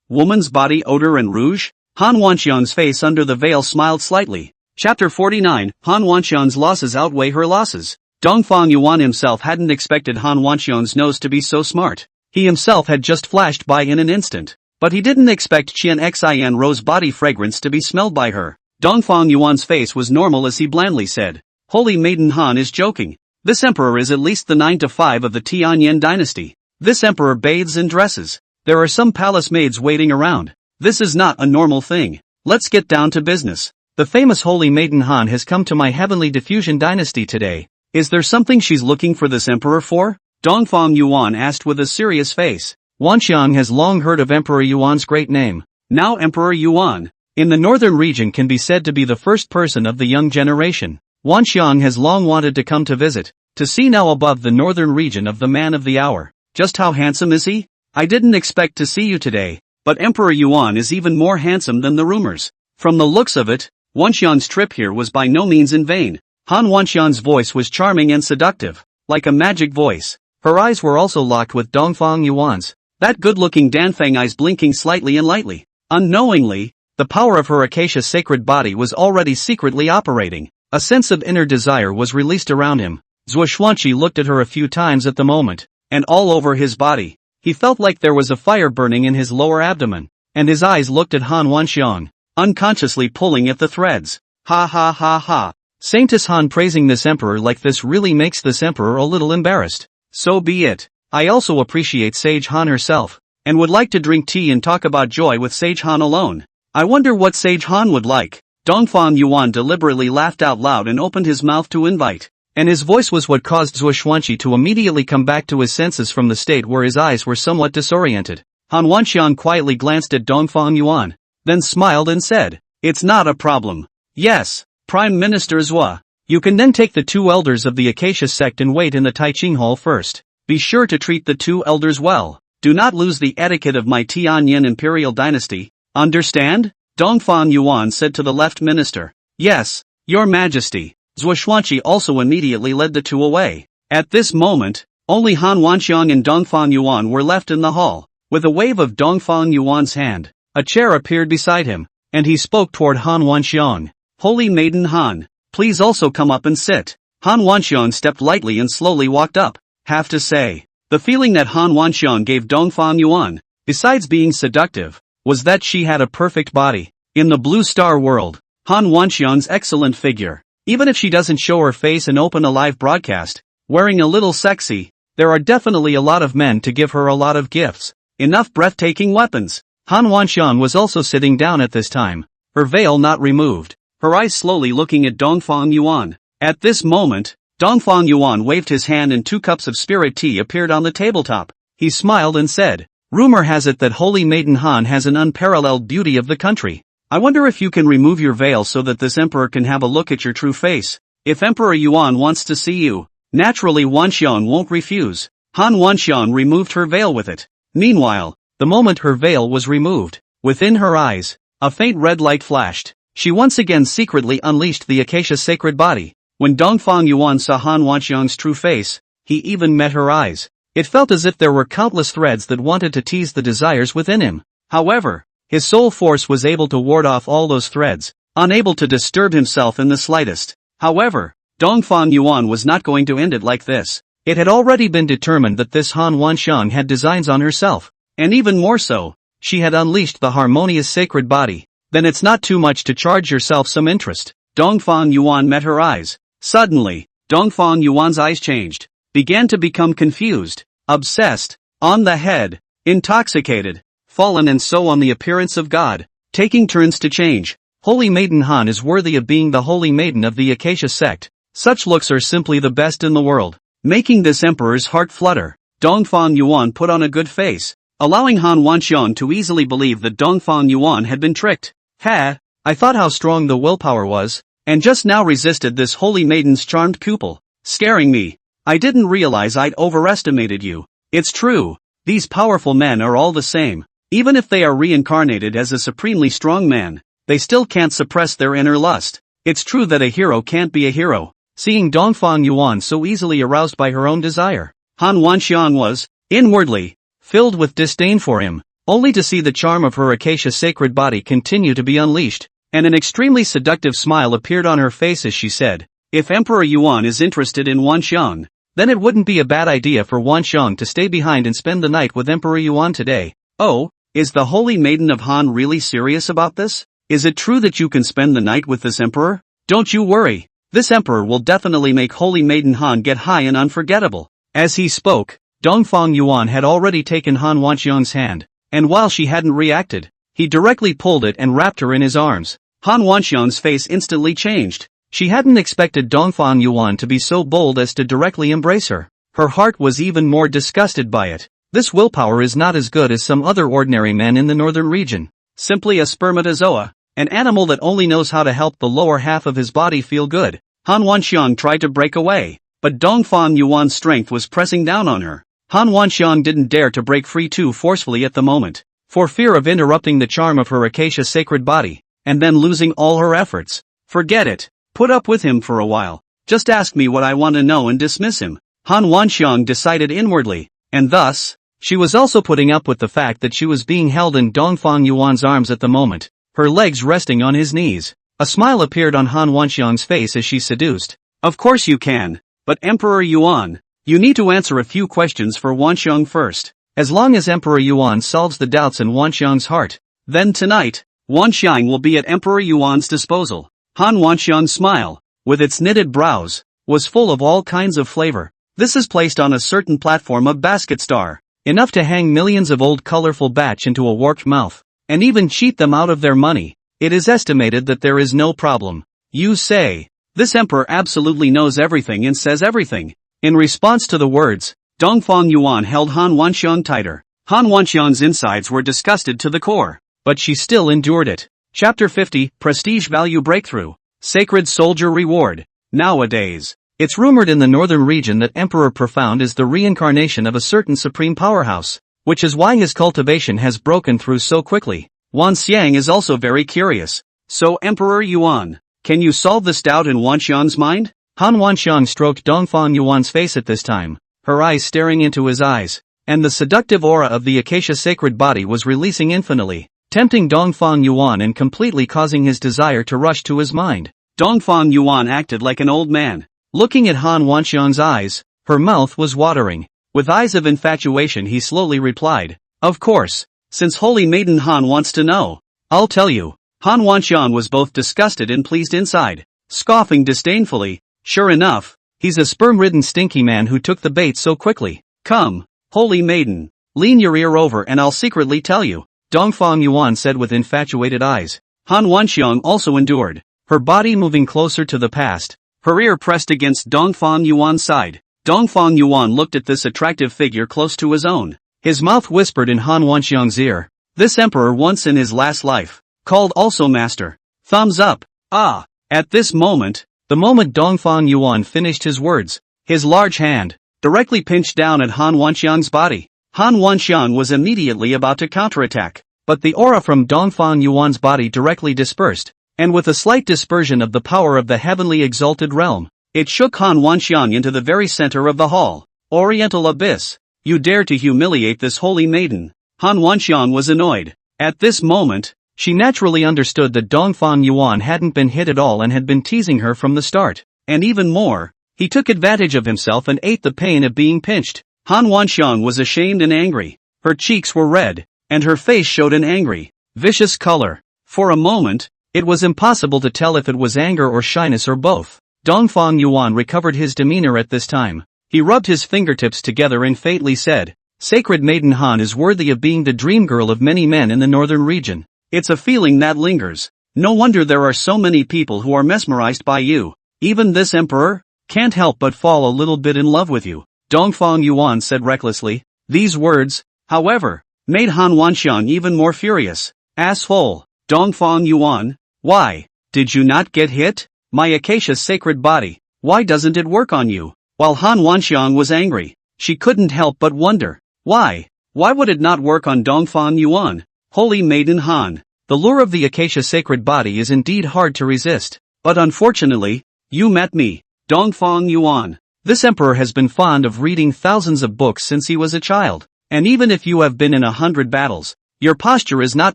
woman's body odor and rouge? Han Wanxiang's face under the veil smiled slightly. Chapter 49, Han Wanxiang's losses outweigh her losses. Dongfang Yuan himself hadn't expected Han Wanxiang's nose to be so smart. He himself had just flashed by in an instant. But he didn't expect Qian Xian Rose body fragrance to be smelled by her. Dongfang Yuan's face was normal as he blandly said, Holy Maiden Han is joking. This emperor is at least the 9 to 5 of the Tianlin Dynasty. This emperor bathes and dresses. There are some palace maids waiting around. This is not a normal thing. Let's get down to business. The famous Holy Maiden Han has come to my heavenly diffusion dynasty today. Is there something she's looking for this emperor for? Dongfang Yuan asked with a serious face. Wanxiang has long heard of Emperor Yuan's great name. Now Emperor Yuan, in the northern region, can be said to be the first person of the young generation. Wanxiang has long wanted to come to visit, to see now above the northern region of the man of the hour. Just how handsome is he? I didn't expect to see you today, but Emperor Yuan is even more handsome than the rumors. From the looks of it, Wanxiang's trip here was by no means in vain. Han Wanxiang's voice was charming and seductive, like a magic voice. Her eyes were also locked with Dongfang Yuan's, that good-looking Danfang eyes blinking slightly and lightly. Unknowingly, the power of her acacia sacred body was already secretly operating. A sense of inner desire was released around him. Zhuo Xuanqi looked at her a few times at the moment, and all over his body, he felt like there was a fire burning in his lower abdomen, and his eyes looked at Han Wanxiang, unconsciously pulling at the threads. Ha ha ha ha. Saintess Han praising this emperor like this really makes this emperor a little embarrassed. So be it. I also appreciate Sage Han herself, and would like to drink tea and talk about joy with Sage Han alone. I wonder what Sage Han would like. Dongfang Yuan deliberately laughed out loud and opened his mouth to invite, and his voice was what caused Zhuo Xuanqi to immediately come back to his senses from the state where his eyes were somewhat disoriented. Han Wanxiang quietly glanced at Dongfang Yuan, then smiled and said, "It's not a problem. Yes, Prime Minister Zhuo. You can then take the 2 elders of the Acacia sect and wait in the Taiqing Hall first. Be sure to treat the 2 elders well. Do not lose the etiquette of my Tianlin Imperial Dynasty. Understand?" Dongfang Yuan said to the left minister. "Yes, Your Majesty." Zhuo Xuanqi also immediately led the 2 away. At this moment, only Han Wanxiang and Dongfang Yuan were left in the hall. With a wave of Dongfang Yuan's hand, a chair appeared beside him, and he spoke toward Han Wanxiang. "Holy Maiden Han, please also come up and sit." Han Wanxiang stepped lightly and slowly walked up. Have to say, the feeling that Han Wanxiang gave Dongfang Yuan, besides being seductive, was that she had a perfect body. In the Blue Star world, Han Wanxiang's excellent figure, even if she doesn't show her face and open a live broadcast, wearing a little sexy, there are definitely a lot of men to give her a lot of gifts. Enough breathtaking weapons. Han Wanxiang was also sitting down at this time, her veil not removed, her eyes slowly looking at Dongfang Yuan. At this moment, Dongfang Yuan waved his hand and 2 cups of spirit tea appeared on the tabletop. He smiled and said, "Rumor has it that Holy Maiden Han has an unparalleled beauty of the country. I wonder if you can remove your veil so that this emperor can have a look at your true face. If Emperor Yuan wants to see you, naturally Wanxiang won't refuse." Han Wanxiang removed her veil with it. Meanwhile, the moment her veil was removed, within her eyes, a faint red light flashed. She once again secretly unleashed the Acacia sacred body. When Dongfang Yuan saw Han Wanxiang's true face, he even met her eyes. It felt as if there were countless threads that wanted to tease the desires within him. However, his soul force was able to ward off all those threads, unable to disturb himself in the slightest. However, Dongfang Yuan was not going to end it like this. It had already been determined that this Han Wanxiang had designs on herself, and even more so, she had unleashed the harmonious sacred body. Then it's not too much to charge yourself some interest. Dongfang Yuan met her eyes. Suddenly, Dongfang Yuan's eyes changed, began to become confused, obsessed, on the head, intoxicated, fallen and so on the appearance of God, taking turns to change. Holy Maiden Han is worthy of being the Holy Maiden of the Acacia sect. Such looks are simply the best in the world, making this emperor's heart flutter. Dongfang Yuan put on a good face, allowing Han Wanxiang to easily believe that Dongfang Yuan had been tricked. I thought how strong the willpower was, and just now resisted this Holy Maiden's charmed pupil, scaring me. I didn't realize I'd overestimated you. It's true, these powerful men are all the same. Even if they are reincarnated as a supremely strong man, they still can't suppress their inner lust. It's true that a hero can't be a hero. Seeing Dongfang Yuan so easily aroused by her own desire, Han Wanxiang was, inwardly, filled with disdain for him, only to see the charm of her Acacia sacred body continue to be unleashed, and an extremely seductive smile appeared on her face as she said, "If Emperor Yuan is interested in Wanxiang, then it wouldn't be a bad idea for Wanxiang to stay behind and spend the night with Emperor Yuan today." "Oh, is the Holy Maiden of Han really serious about this? Is it true that you can spend the night with this emperor?" "Don't you worry. This emperor will definitely make Holy Maiden Han get high and unforgettable. As he spoke, Dongfang Yuan had already taken Han Wanxiang's hand, and while she hadn't reacted, he directly pulled it and wrapped her in his arms. Han Wanxiang's face instantly changed. She hadn't expected Dongfang Yuan to be so bold as to directly embrace her. Her heart was even more disgusted by it. This willpower is not as good as some other ordinary men in the northern region. Simply a spermatozoa, an animal that only knows how to help the lower half of his body feel good. Han Wanxiang tried to break away, but Dongfang Yuan's strength was pressing down on her. Han Wanxiang didn't dare to break free too forcefully at the moment, for fear of interrupting the charm of her acacia sacred body, and then losing all her efforts. Forget it. Put up with him for a while. Just ask me what I want to know and dismiss him. Han Wanxiang decided inwardly, and thus, she was also putting up with the fact that she was being held in Dongfang Yuan's arms at the moment, her legs resting on his knees. A smile appeared on Han Wanxiang's face as she seduced. Of course you can, but Emperor Yuan, you need to answer a few questions for Wanxiang first. As long as Emperor Yuan solves the doubts in Wanxiang's heart, then tonight, Wanxiang will be at Emperor Yuan's disposal. Han Wanxiang's smile, with its knitted brows, was full of all kinds of flavor. This is placed on a certain platform of basket star, enough to hang millions of old colorful batch into a warped mouth, and even cheat them out of their money. It is estimated that there is no problem. You say, this emperor absolutely knows everything and says everything. In response to the words, Dongfang Yuan held Han Wanxiang tighter. Han Wanxiang's insides were disgusted to the core, but she still endured it. Chapter 50, Prestige Value Breakthrough. Sacred Soldier Reward. Nowadays, it's rumored in the northern region that Emperor Profound is the reincarnation of a certain supreme powerhouse, which is why his cultivation has broken through so quickly. Wan Xiang is also very curious. So Emperor Yuan, can you solve this doubt in Wanxiang's mind? Han Wanxiang stroked Dongfang Yuan's face at this time, her eyes staring into his eyes, and the seductive aura of the acacia sacred body was releasing infinitely, tempting Dongfang Yuan and completely causing his desire to rush to his mind. Dongfang Yuan acted like an old man. Looking at Han Wanxiang's eyes, her mouth was watering. With eyes of infatuation he slowly replied, of course, since Holy Maiden Han wants to know, I'll tell you. Han Wanxiang was both disgusted and pleased inside, scoffing disdainfully. Sure enough, he's a sperm-ridden stinky man who took the bait so quickly. Come, Holy Maiden, lean your ear over and I'll secretly tell you, Dongfang Yuan said with infatuated eyes. Han Wanxiang also endured, her body moving closer to the past, her ear pressed against Dongfang Yuan's side. Dongfang Yuan looked at this attractive figure close to his own. His mouth whispered in Han Wanxiang's ear. This emperor once in his last life, called also master. Thumbs up. Ah, at this moment, the moment Dongfang Yuan finished his words, his large hand directly pinched down at Han Wanxiang's body. Han Wanxiang was immediately about to counterattack, but the aura from Dongfang Yuan's body directly dispersed, and with a slight dispersion of the power of the heavenly exalted realm, it shook Han Wanxiang into the very center of the hall. Oriental abyss. You dare to humiliate this holy maiden. Han Wanxiang was annoyed. At this moment, she naturally understood that Dongfang Yuan hadn't been hit at all and had been teasing her from the start. And even more, he took advantage of himself and ate the pain of being pinched. Han Wanxiang was ashamed and angry. Her cheeks were red, and her face showed an angry, vicious color. For a moment, it was impossible to tell if it was anger or shyness or both. Dongfang Yuan recovered his demeanor at this time. He rubbed his fingertips together and faintly said, Sacred Maiden Han is worthy of being the dream girl of many men in the northern region. It's a feeling that lingers. No wonder there are so many people who are mesmerized by you. Even this emperor can't help but fall a little bit in love with you, Dongfang Yuan said recklessly. These words, however, made Han Wanxiang even more furious. Asshole, Dongfang Yuan, why did you not get hit? My acacia sacred body, why doesn't it work on you? While Han Wanxiang was angry, she couldn't help but wonder, why would it not work on Dongfang Yuan? Holy Maiden Han, the lure of the acacia sacred body is indeed hard to resist, but unfortunately, you met me, Dongfang Yuan. This emperor has been fond of reading thousands of books since he was a child, and even if you have been in 100 battles, your posture is not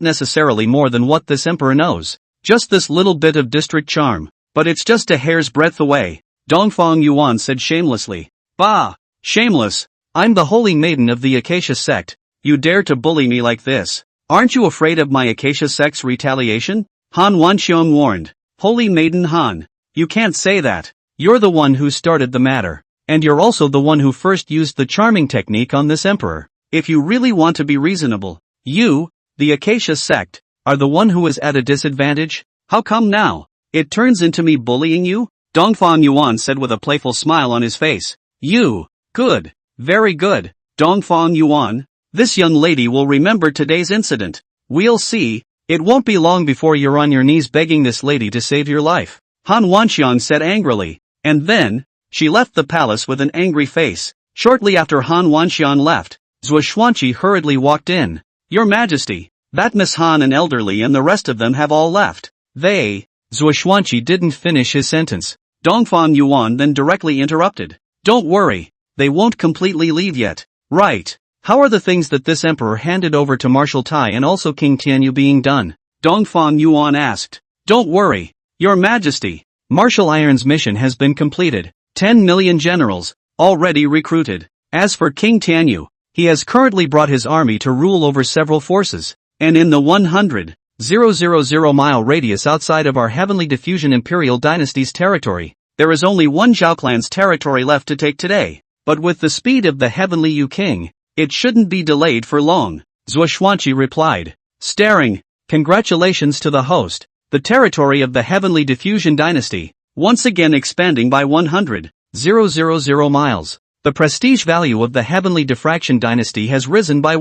necessarily more than what this emperor knows, just this little bit of district charm, but it's just a hair's breadth away. Dongfang Yuan said shamelessly. Bah! Shameless! I'm the holy maiden of the Acacia sect. You dare to bully me like this? Aren't you afraid of my Acacia sect's retaliation? Han Wanxiang warned. Holy Maiden Han, You can't say that. You're the one who started the matter. And you're also the one who first used the charming technique on this emperor. If you really want to be reasonable, you, the Acacia sect, are the one who is at a disadvantage? How come now? It turns into me bullying you? Dongfang Yuan said with a playful smile on his face. You. Good. Very good. Dongfang Yuan. This young lady will remember today's incident. We'll see. It won't be long before you're on your knees begging this lady to save your life. Han Wanxiang said angrily. And then, she left the palace with an angry face. Shortly after Han Wanxiang left, Zhuo Xuanqi hurriedly walked in. Your Majesty, that Miss Han and elderly and the rest of them have all left. Zhuo Xuanqi didn't finish his sentence. Dongfang Yuan then directly interrupted. Don't worry, they won't completely leave yet. Right. How are the things that this emperor handed over to Marshal Tai and also King Tianyu being done? Dongfang Yuan asked. Don't worry, Your Majesty. Marshal Iron's mission has been completed. 10 million generals, already recruited. As for King Tianyu, he has currently brought his army to rule over several forces. And in the 100,000 mile radius outside of our Heavenly Diffusion Imperial Dynasty's territory, there is only one Zhao clan's territory left to take today. But with the speed of the Heavenly Yu King, it shouldn't be delayed for long, Zhuo Xuanqi replied. Staring, congratulations to the host, the territory of the Heavenly Diffusion Dynasty, once again expanding by 100,000 miles. The prestige value of the Heavenly Diffraction Dynasty has risen by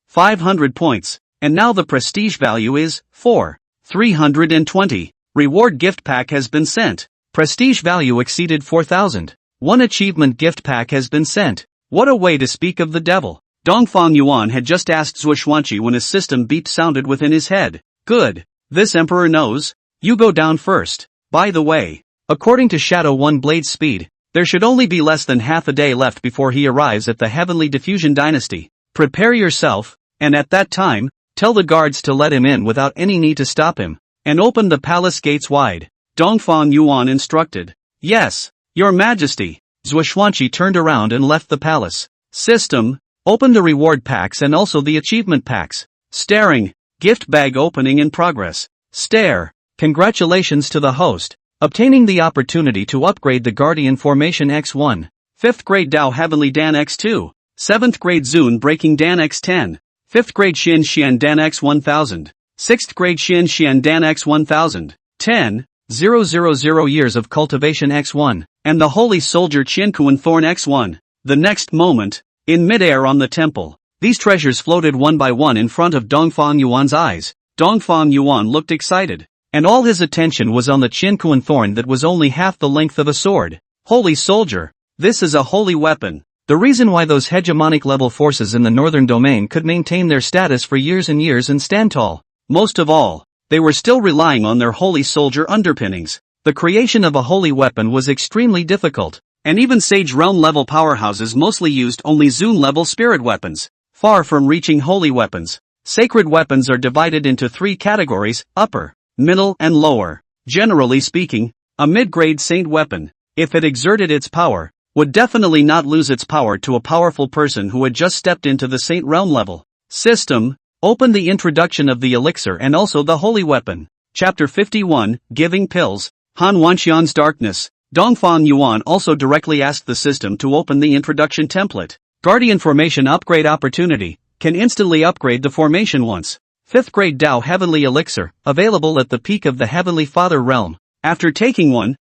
500 points, and now the prestige value is 320. Reward gift pack has been sent. Prestige value exceeded 4,000. One achievement gift pack has been sent. What a way to speak of the devil. Dongfang Yuan had just asked Zhuo Xuanqi when his system beep sounded within his head. Good. This emperor knows. You go down first. By the way, according to Shadow 1 Blade's speed, there should only be less than half a day left before he arrives at the Heavenly Diffusion Dynasty. Prepare yourself, and at that time, tell the guards to let him in without any need to stop him, and open the palace gates wide. Dongfang Yuan instructed. Yes, Your Majesty. Zhuo Xuanqi turned around and left the palace. System, open the reward packs and also the achievement packs. Staring, gift bag opening in progress. Stare, congratulations to the host, obtaining the opportunity to upgrade the Guardian Formation X1. 5th grade Dao Heavenly Dan X2. 7th grade Zun Breaking Dan X10. 5th grade Xin Xian Dan X1000. 6th grade Xin Xian Dan X1000. 10,000 years of cultivation X1, and the Holy Soldier Qiankuan Thorn X1. The next moment, in midair on the temple, these treasures floated one by one in front of Dongfang Yuan's eyes. Dongfang Yuan looked excited, and all his attention was on the Qiankuan Thorn that was only half the length of a sword. Holy Soldier, this is a holy weapon. The reason why those hegemonic level forces in the northern domain could maintain their status for years and years and stand tall. Most of all, they were still relying on their Holy Soldier underpinnings. The creation of a holy weapon was extremely difficult, and even Sage Realm level powerhouses mostly used only Zun level spirit weapons, far from reaching holy weapons. Sacred weapons are divided into 3 categories: upper, middle and lower. Generally speaking, a mid-grade saint weapon, if it exerted its power, would definitely not lose its power to a powerful person who had just stepped into the saint realm level. System, open the introduction of the elixir and also the holy weapon. Chapter 51, Giving Pills. Han Wanxian's Darkness. Dongfang Yuan also directly asked the system to open the introduction template. Guardian Formation Upgrade Opportunity, can instantly upgrade the formation once. 5th grade Dao Heavenly Elixir, available at the peak of the Heavenly Father realm. After taking one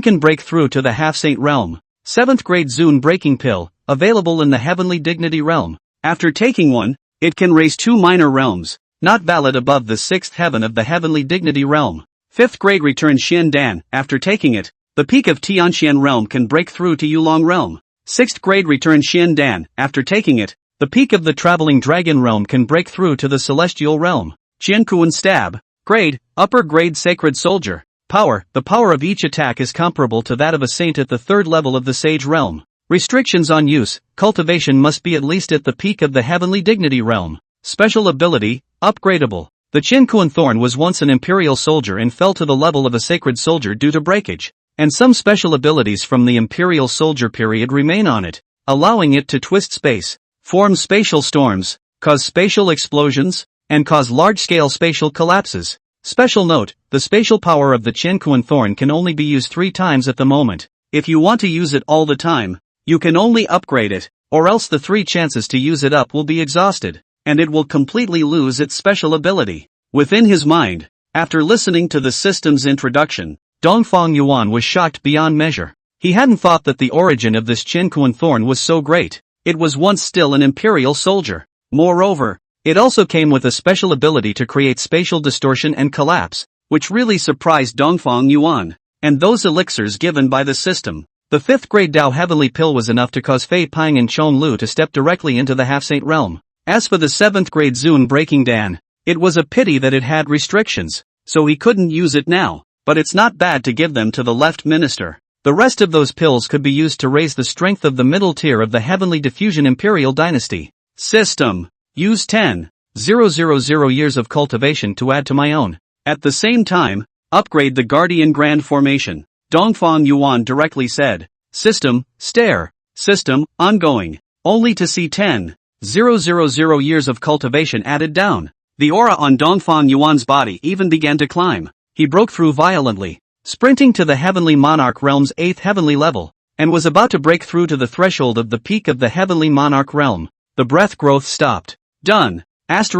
can break through to the half-saint realm. 7th grade Zun Breaking Pill, available in the Heavenly Dignity realm. After taking one, it can raise 2 minor realms, not valid above the 6th heaven of the Heavenly Dignity realm. 5th grade Return Xian Dan, after taking it, the peak of Tianxian realm can break through to Yulong realm. 6th grade Return Xian Dan, after taking it, the peak of the Traveling Dragon realm can break through to the Celestial realm. Qiankuan Stab, grade, upper grade Sacred Soldier. Power, the power of each attack is comparable to that of a saint at the 3rd level of the Sage realm. Restrictions on use, cultivation must be at least at the peak of the Heavenly Dignity realm. Special ability, upgradable. The Qiankuan Thorn was once an Imperial Soldier and fell to the level of a Sacred Soldier due to breakage, and some special abilities from the Imperial Soldier period remain on it, allowing it to twist space, form spatial storms, cause spatial explosions, and cause large-scale spatial collapses. Special note, the spatial power of the Chen Thorn can only be used 3 times at the moment. If you want to use it all the time, you can only upgrade it, or else the 3 chances to use it up will be exhausted, and it will completely lose its special ability. Within his mind, after listening to the system's introduction, Dongfang Yuan was shocked beyond measure. He hadn't thought that the origin of this Chen Thorn was so great. It was once still an imperial soldier. Moreover, it also came with a special ability to create spatial distortion and collapse, which really surprised Dongfang Yuan. And those elixirs given by the system. The 5th grade Dao Heavenly Pill was enough to cause Fei Peng and Chong Lu to step directly into the half-saint realm. As for the 7th grade Zun Breaking Dan, it was a pity that it had restrictions, so he couldn't use it now, but it's not bad to give them to the left minister. The rest of those pills could be used to raise the strength of the middle tier of the Heavenly Diffusion Imperial Dynasty. System. Use 10,000 years of cultivation to add to my own. At the same time, upgrade the Guardian Grand Formation. Dongfang Yuan directly said. System, stare. System, ongoing. Only to see 10,000 years of cultivation added down. The aura on Dongfang Yuan's body even began to climb. He broke through violently, sprinting to the Heavenly Monarch Realm's 8th heavenly level, and was about to break through to the threshold of the peak of the Heavenly Monarch Realm. The breath growth stopped. Done. *******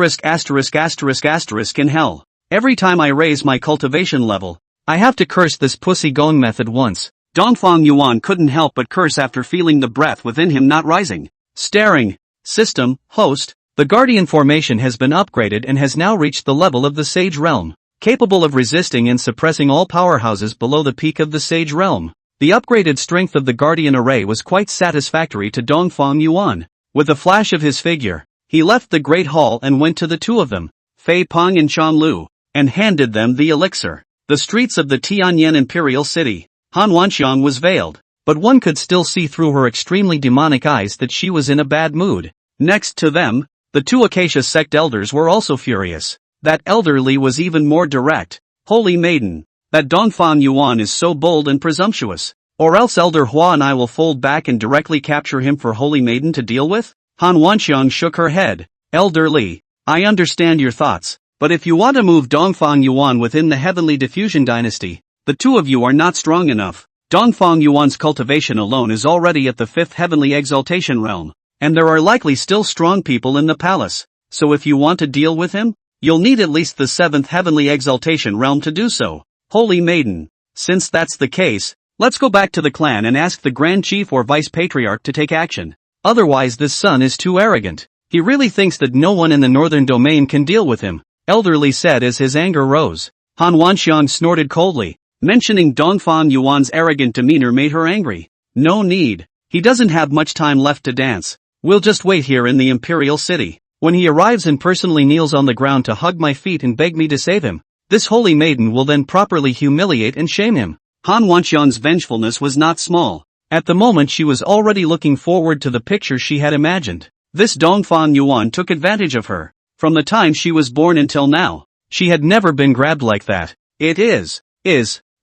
in hell. Every time I raise my cultivation level, I have to curse this pussy going method once. Dongfang Yuan couldn't help but curse after feeling the breath within him not rising. Staring. System, host, the Guardian Formation has been upgraded and has now reached the level of the Sage Realm, capable of resisting and suppressing all powerhouses below the peak of the Sage Realm. The upgraded strength of the Guardian Array was quite satisfactory to Dongfang Yuan. With a flash of his figure, he left the Great Hall and went to the 2 of them, Fei Peng and Chong Lu, and handed them the elixir. The streets of the Tianlin Imperial City. Han Wanxiang was veiled, but one could still see through her extremely demonic eyes that she was in a bad mood. Next to them, the 2 Acacia sect elders were also furious. That elderly was even more direct. Holy Maiden, that Dongfang Yuan is so bold and presumptuous. Or else Elder Hua and I will fold back and directly capture him for Holy Maiden to deal with? Han Wanxiang shook her head. Elder Li, I understand your thoughts, but if you want to move Dongfang Yuan within the Heavenly Diffusion Dynasty, the 2 of you are not strong enough. Dongfang Yuan's cultivation alone is already at the 5th Heavenly Exaltation Realm, and there are likely still strong people in the palace, so if you want to deal with him, you'll need at least the 7th Heavenly Exaltation Realm to do so. Holy Maiden, since that's the case, let's go back to the clan and ask the Grand Chief or Vice Patriarch to take action. Otherwise this son is too arrogant. He really thinks that no one in the Northern Domain can deal with him, Elderly said as his anger rose. Han Wanxiang snorted coldly. Mentioning Dongfang Yuan's arrogant demeanor made her angry. No need. He doesn't have much time left to dance. We'll just wait here in the Imperial City. When he arrives and personally kneels on the ground to hug my feet and beg me to save him, this holy maiden will then properly humiliate and shame him. Han Wanxiang's vengefulness was not small. At the moment she was already looking forward to the picture she had imagined. This Dongfang Yuan took advantage of her. From the time she was born until now, she had never been grabbed like that. It is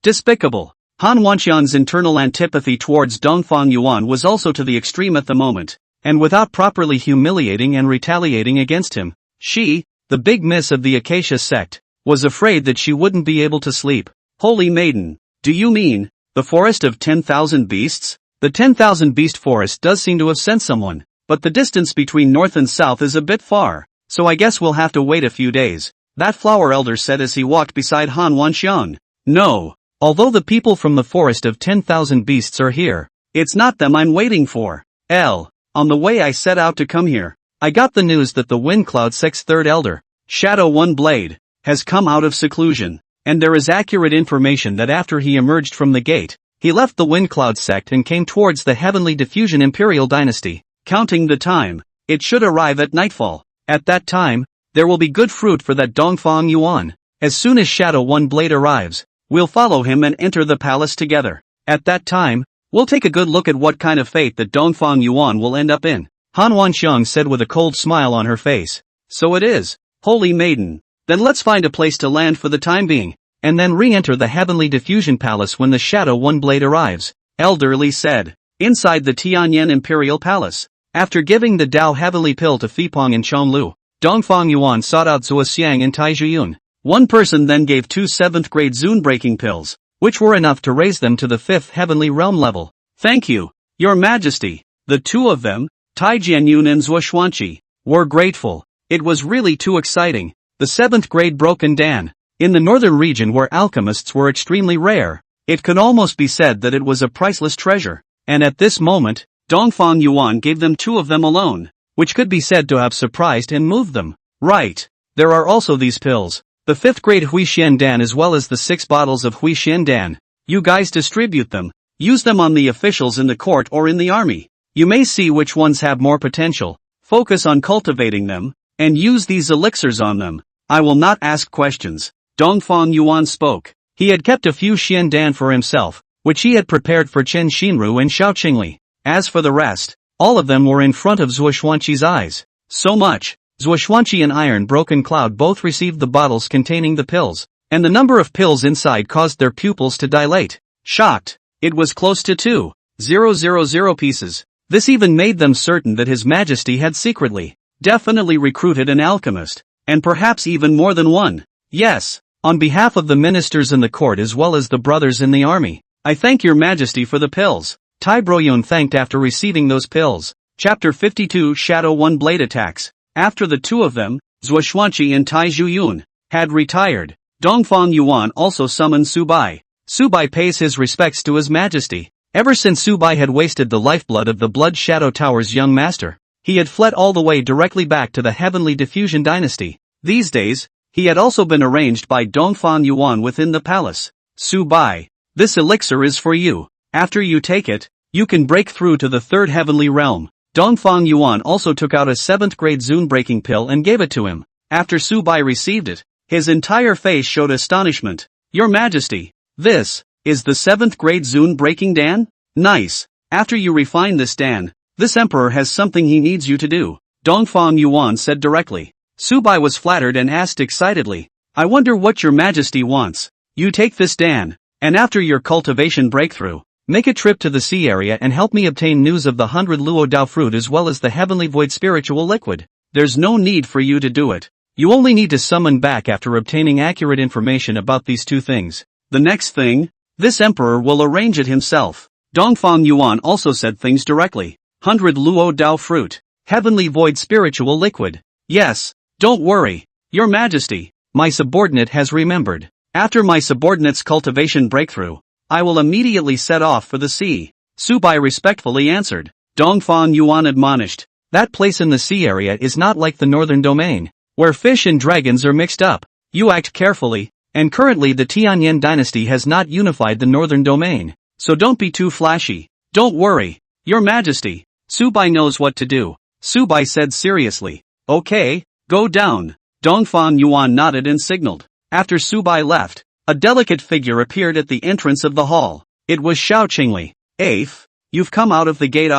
despicable. Han Wanxiang's internal antipathy towards Dongfang Yuan was also to the extreme at the moment, and without properly humiliating and retaliating against him, she, the big miss of the Acacia sect, was afraid that she wouldn't be able to sleep. Holy maiden, do you mean the forest of 10,000 beasts? The 10,000 beast forest does seem to have sent someone, but the distance between north and south is a bit far, so I guess we'll have to wait a few days, that flower elder said as he walked beside Han Wanxiang. No. Although the people from the forest of 10,000 beasts are here, it's not them I'm waiting for. On the way I set out to come here, I got the news that the Wind Cloud sect's third elder, Shadow One Blade, has come out of seclusion, and there is accurate information that after he emerged from the gate, he left the Wind Cloud sect and came towards the Heavenly Diffusion Imperial Dynasty. Counting the time, it should arrive at nightfall. At that time, there will be good fruit for that Dongfang Yuan. As soon as Shadow One Blade arrives, we'll follow him and enter the palace together. At that time, we'll take a good look at what kind of fate that Dongfang Yuan will end up in. Han Wanxiang said with a cold smile on her face. So it is, holy maiden. Then let's find a place to land for the time being, and then re-enter the Heavenly Diffusion Palace when the Shadow One Blade arrives, Elderly said. Inside the Tianlin Imperial Palace, after giving the Dao Heavenly Pill to Fei Peng and Chong Lu, Dongfang Yuan sought out Zhuo Xiang and Tai Zhiyun. One person then gave 2 7th-grade zone-breaking pills, which were enough to raise them to the 5th heavenly realm level. Thank you, Your Majesty. The two of them, Tai Jianyun and Zhuoxuanqi, were grateful. It was really too exciting. The 7th grade Broken Dan. In the northern region where alchemists were extremely rare, it could almost be said that it was a priceless treasure. And at this moment, Dongfang Yuan gave them 2 of them alone, which could be said to have surprised and moved them. Right. There are also these pills. The 5th grade Huixian Dan as well as the 6 bottles of Huixian Dan. You guys distribute them. Use them on the officials in the court or in the army. You may see which ones have more potential. Focus on cultivating them, and use these elixirs on them. I will not ask questions. Dongfang Yuan spoke. He had kept a few Xian Dan for himself, which he had prepared for Chen Xinru and Xiao Qingli. As for the rest, all of them were in front of Zhuoxuanqi's eyes. So much. Zhuoxuanqi and Iron Broken Cloud both received the bottles containing the pills, and the number of pills inside caused their pupils to dilate. Shocked. It was close to 2,000 pieces. This even made them certain that His Majesty had secretly, definitely recruited an alchemist, and perhaps even more than one. Yes, on behalf of the ministers in the court as well as the brothers in the army, I thank Your Majesty for the pills. Tai Broyun thanked after receiving those pills. Chapter 52 Shadow One Blade Attacks. After the 2 of them, Zhuoxuanqi and Tai Zhuyun, had retired, Dongfang Yuan also summoned Subai. Subai pays his respects to His Majesty. Ever since Subai had wasted the lifeblood of the Blood Shadow Tower's young master, he had fled all the way directly back to the Heavenly Diffusion Dynasty. These days, he had also been arranged by Dongfang Yuan within the palace. Subai, this elixir is for you. After you take it, you can break through to the 3rd heavenly realm. Dongfang Yuan also took out a 7th grade zone-breaking pill and gave it to him. After Subai received it, his entire face showed astonishment. Your Majesty, this is the 7th grade zone-breaking Dan? Nice. After you refine this Dan, this emperor has something he needs you to do, Dongfang Yuan said directly. Subai was flattered and asked excitedly, I wonder what Your Majesty wants. You take this Dan, and after your cultivation breakthrough, make a trip to the sea area and help me obtain news of the 100 Luo Dao fruit as well as the Heavenly Void spiritual liquid. There's no need for you to do it. You only need to summon back after obtaining accurate information about these 2 things. The next thing, this emperor will arrange it himself. Dongfang Yuan also said things directly. 100 Luo Dao fruit. Heavenly Void spiritual liquid. Yes, don't worry, Your Majesty. My subordinate has remembered. After my subordinate's cultivation breakthrough, I will immediately set off for the sea. Subai respectfully answered. Dongfang Yuan admonished. That place in the sea area is not like the northern domain, where fish and dragons are mixed up. You act carefully, and currently the Tianlin Dynasty has not unified the northern domain, so don't be too flashy. Don't worry, Your Majesty. Subai knows what to do. Subai said seriously. Okay, go down. Dongfang Yuan nodded and signaled. After Subai left, a delicate figure appeared at the entrance of the hall. It was Xiao Qingli. Afe, you've come out of the gate.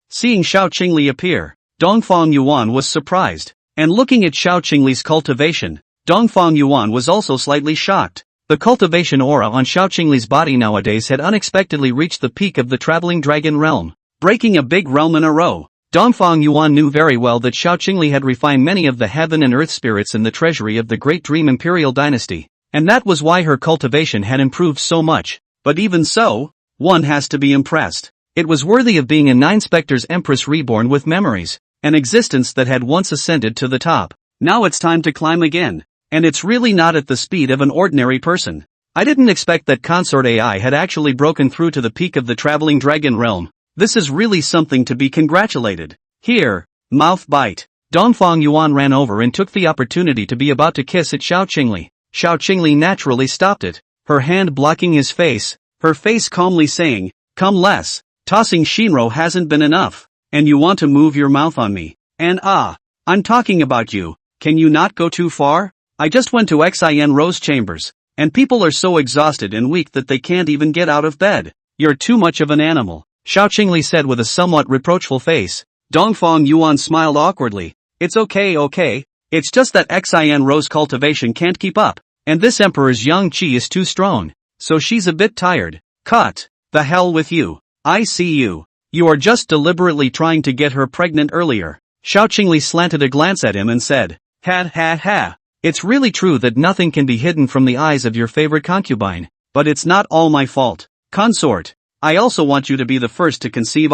Seeing Xiao Qingli appear, Dongfang Yuan was surprised, and looking at Xiao Qingli's cultivation, Dongfang Yuan was also slightly shocked. The cultivation aura on Xiao Qingli's body nowadays had unexpectedly reached the peak of the traveling dragon realm, breaking a big realm in a row. Dongfang Yuan knew very well that Xiao Qingli had refined many of the heaven and earth spirits in the treasury of the Great Dream Imperial Dynasty, and that was why her cultivation had improved so much. But even so, one has to be impressed. It was worthy of being a 9 Spectre's Empress reborn with memories, an existence that had once ascended to the top. Now it's time to climb again, and it's really not at the speed of an ordinary person. I didn't expect that Consort AI had actually broken through to the peak of the traveling dragon realm. This is really something to be congratulated. Here, mouth bite. Dongfang Yuan ran over and took the opportunity to be about to kiss at Xiao Qingli. Xiao Qingli naturally stopped it, her hand blocking his face, her face calmly saying, come less. Tossing Shinro hasn't been enough, and you want to move your mouth on me. And I'm talking about you. Can you not go too far? I just went to Xin Rose Chambers, and people are so exhausted and weak that they can't even get out of bed. You're too much of an animal, Xiao Qingli said with a somewhat reproachful face. Dongfang Yuan smiled awkwardly. It's okay. It's just that Xin Rose cultivation can't keep up, and this emperor's young qi is too strong, so she's a bit tired. Cut. The hell with you. I see you. You are just deliberately trying to get her pregnant earlier. Xiao Qingli slanted a glance at him and said, ha ha ha. It's really true that nothing can be hidden from the eyes of your favorite concubine, but it's not all my fault. Consort, I also want you to be the first to conceive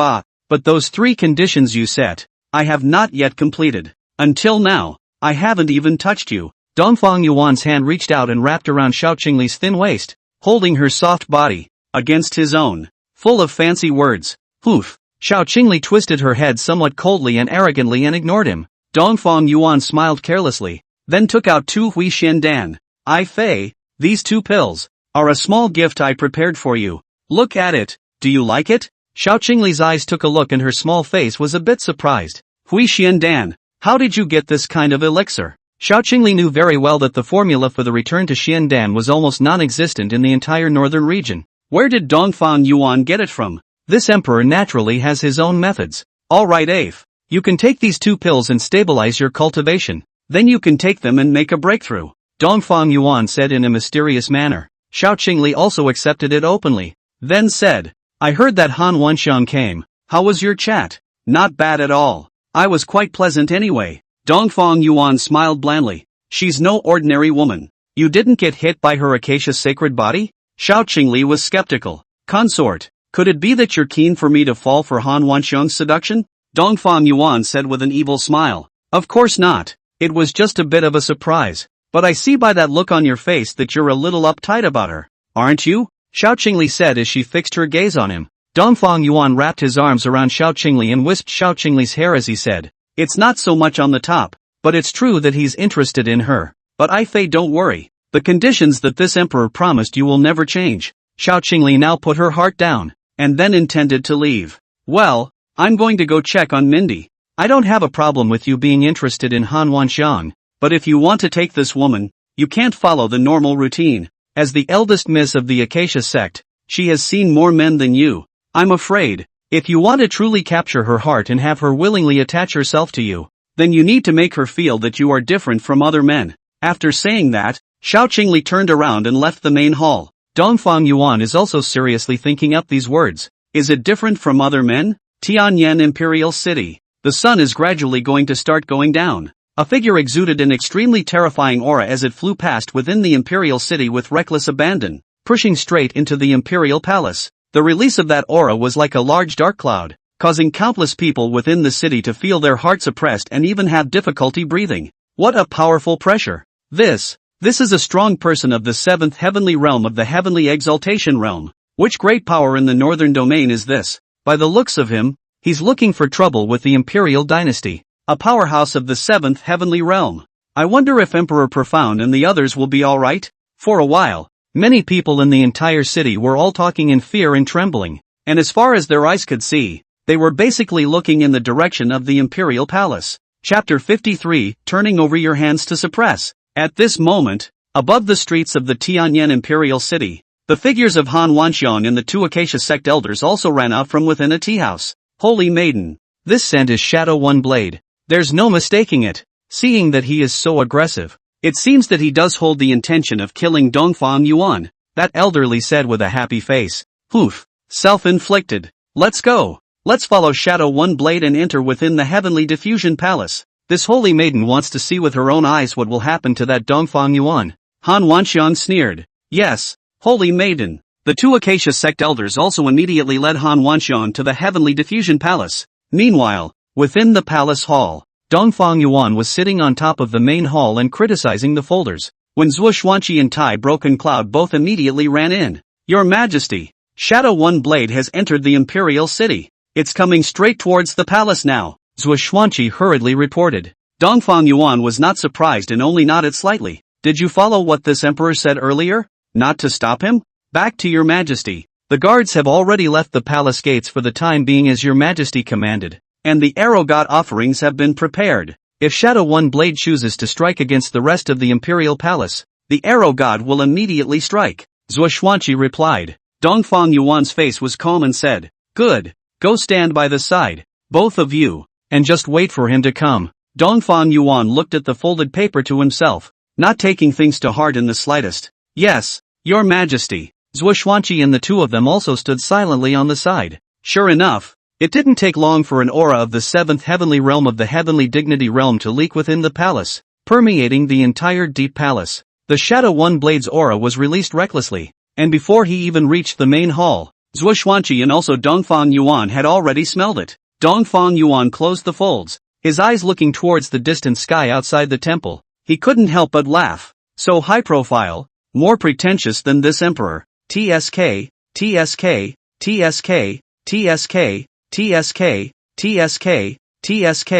but those 3 conditions you set, I have not yet completed. Until now, I haven't even touched you. Dongfang Yuan's hand reached out and wrapped around Xiao Qingli's thin waist, holding her soft body against his own, full of fancy words. Oof. Xiao Qingli twisted her head somewhat coldly and arrogantly and ignored him. Dongfang Yuan smiled carelessly, then took out 2 Hui Xian Dan. Fei, these 2 pills are a small gift I prepared for you. Look at it, do you like it? Xiao Qingli's eyes took a look and her small face was a bit surprised. Hui Xian Dan, how did you get this kind of elixir? Xiao Qingli knew very well that the formula for the return to Xiandan was almost non-existent in the entire northern region. Where did Dongfang Yuan get it from? This emperor naturally has his own methods. Alright Afe, you can take these 2 pills and stabilize your cultivation. Then you can take them and make a breakthrough. Dongfang Yuan said in a mysterious manner. Xiao Qingli also accepted it openly. Then said, I heard that Han Wanxiang came. How was your chat? Not bad at all. I was quite pleasant anyway. Dongfang Yuan smiled blandly. She's no ordinary woman. You didn't get hit by her acacia's sacred body? Xiao Qingli was skeptical. Consort, could it be that you're keen for me to fall for Han Wanxiang's seduction? Dongfang Yuan said with an evil smile. Of course not. It was just a bit of a surprise. But I see by that look on your face that you're a little uptight about her. Aren't you? Xiao Qingli said as she fixed her gaze on him. Dongfang Yuan wrapped his arms around Xiao Qingli and wisped Xiao Qingli's hair as he said, it's not so much on the top, but it's true that he's interested in her. But Fei, don't worry. The conditions that this emperor promised you will never change. Xiao Qingli now put her heart down, and then intended to leave. Well, I'm going to go check on Mindy. I don't have a problem with you being interested in Han Wanxiang, but if you want to take this woman, you can't follow the normal routine. As the eldest miss of the Acacia sect, she has seen more men than you. I'm afraid, if you want to truly capture her heart and have her willingly attach herself to you, then you need to make her feel that you are different from other men. After saying that, Xiao Qingli turned around and left the main hall. Dongfang Yuan is also seriously thinking up these words. Is it different from other men? Tianlin Imperial City. The sun is gradually going to start going down. A figure exuded an extremely terrifying aura as it flew past within the Imperial City with reckless abandon, pushing straight into the Imperial Palace. The release of that aura was like a large dark cloud, causing countless people within the city to feel their hearts oppressed and even have difficulty breathing. What a powerful pressure. This is a strong person of the 7th heavenly realm of the heavenly exaltation realm. Which great power in the northern domain is this? By the looks of him, he's looking for trouble with the Imperial Dynasty, a powerhouse of the 7th heavenly realm. I wonder if Emperor Profound and the others will be alright? For a while, many people in the entire city were all talking in fear and trembling, and as far as their eyes could see, they were basically looking in the direction of the Imperial Palace. Chapter 53, Turning Over Your Hands to Suppress. At this moment, above the streets of the Tianlin Imperial City, the figures of Han Wanxiang and the 2 Acacia sect elders also ran out from within a tea house. Holy maiden, this scent is Shadow One Blade. There's no mistaking it. Seeing that he is so aggressive, it seems that he does hold the intention of killing Dongfang Yuan, that elderly said with a happy face. Oof, self-inflicted. Let's go. Let's follow Shadow One Blade and enter within the Heavenly Diffusion Palace. This holy maiden wants to see with her own eyes what will happen to that Dongfang Yuan. Han Wanxiang sneered. Yes, holy maiden. The 2 Acacia sect elders also immediately led Han Wanxiang to the Heavenly Diffusion Palace. Meanwhile, within the palace hall, Dongfang Yuan was sitting on top of the main hall and criticizing the folders. When Zhuo Xuanqi and Tai Broken Cloud both immediately ran in. Your Majesty, Shadow One Blade has entered the Imperial City. It's coming straight towards the palace now, Zhuo Xuanqi hurriedly reported. Dongfang Yuan was not surprised and only nodded slightly. Did you follow what this emperor said earlier? Not to stop him? Back to your Majesty. The guards have already left the palace gates for the time being as your Majesty commanded, and the arrow god offerings have been prepared. If Shadow One Blade chooses to strike against the rest of the Imperial Palace, the arrow god will immediately strike, Zhuo Xuanqi replied. Dongfang Yuan's face was calm and said, good, go stand by the side, both of you, and just wait for him to come. Dongfang Yuan looked at the folded paper to himself, not taking things to heart in the slightest. Yes, your Majesty. Zhuo Xuanqi and the 2 of them also stood silently on the side. Sure enough, it didn't take long for an aura of the 7th heavenly realm of the heavenly dignity realm to leak within the palace. permeating the entire deep palace. The Shadow One Blade's aura was released recklessly, and before he even reached the main hall, Zhuo Xuanqi and also Dongfang Yuan had already smelled it. Dongfang Yuan closed the folds, his eyes looking towards the distant sky outside the temple. He couldn't help but laugh. So high profile, more pretentious than this emperor. TSK, TSK, TSK, TSK, TSK, TSK, TSK,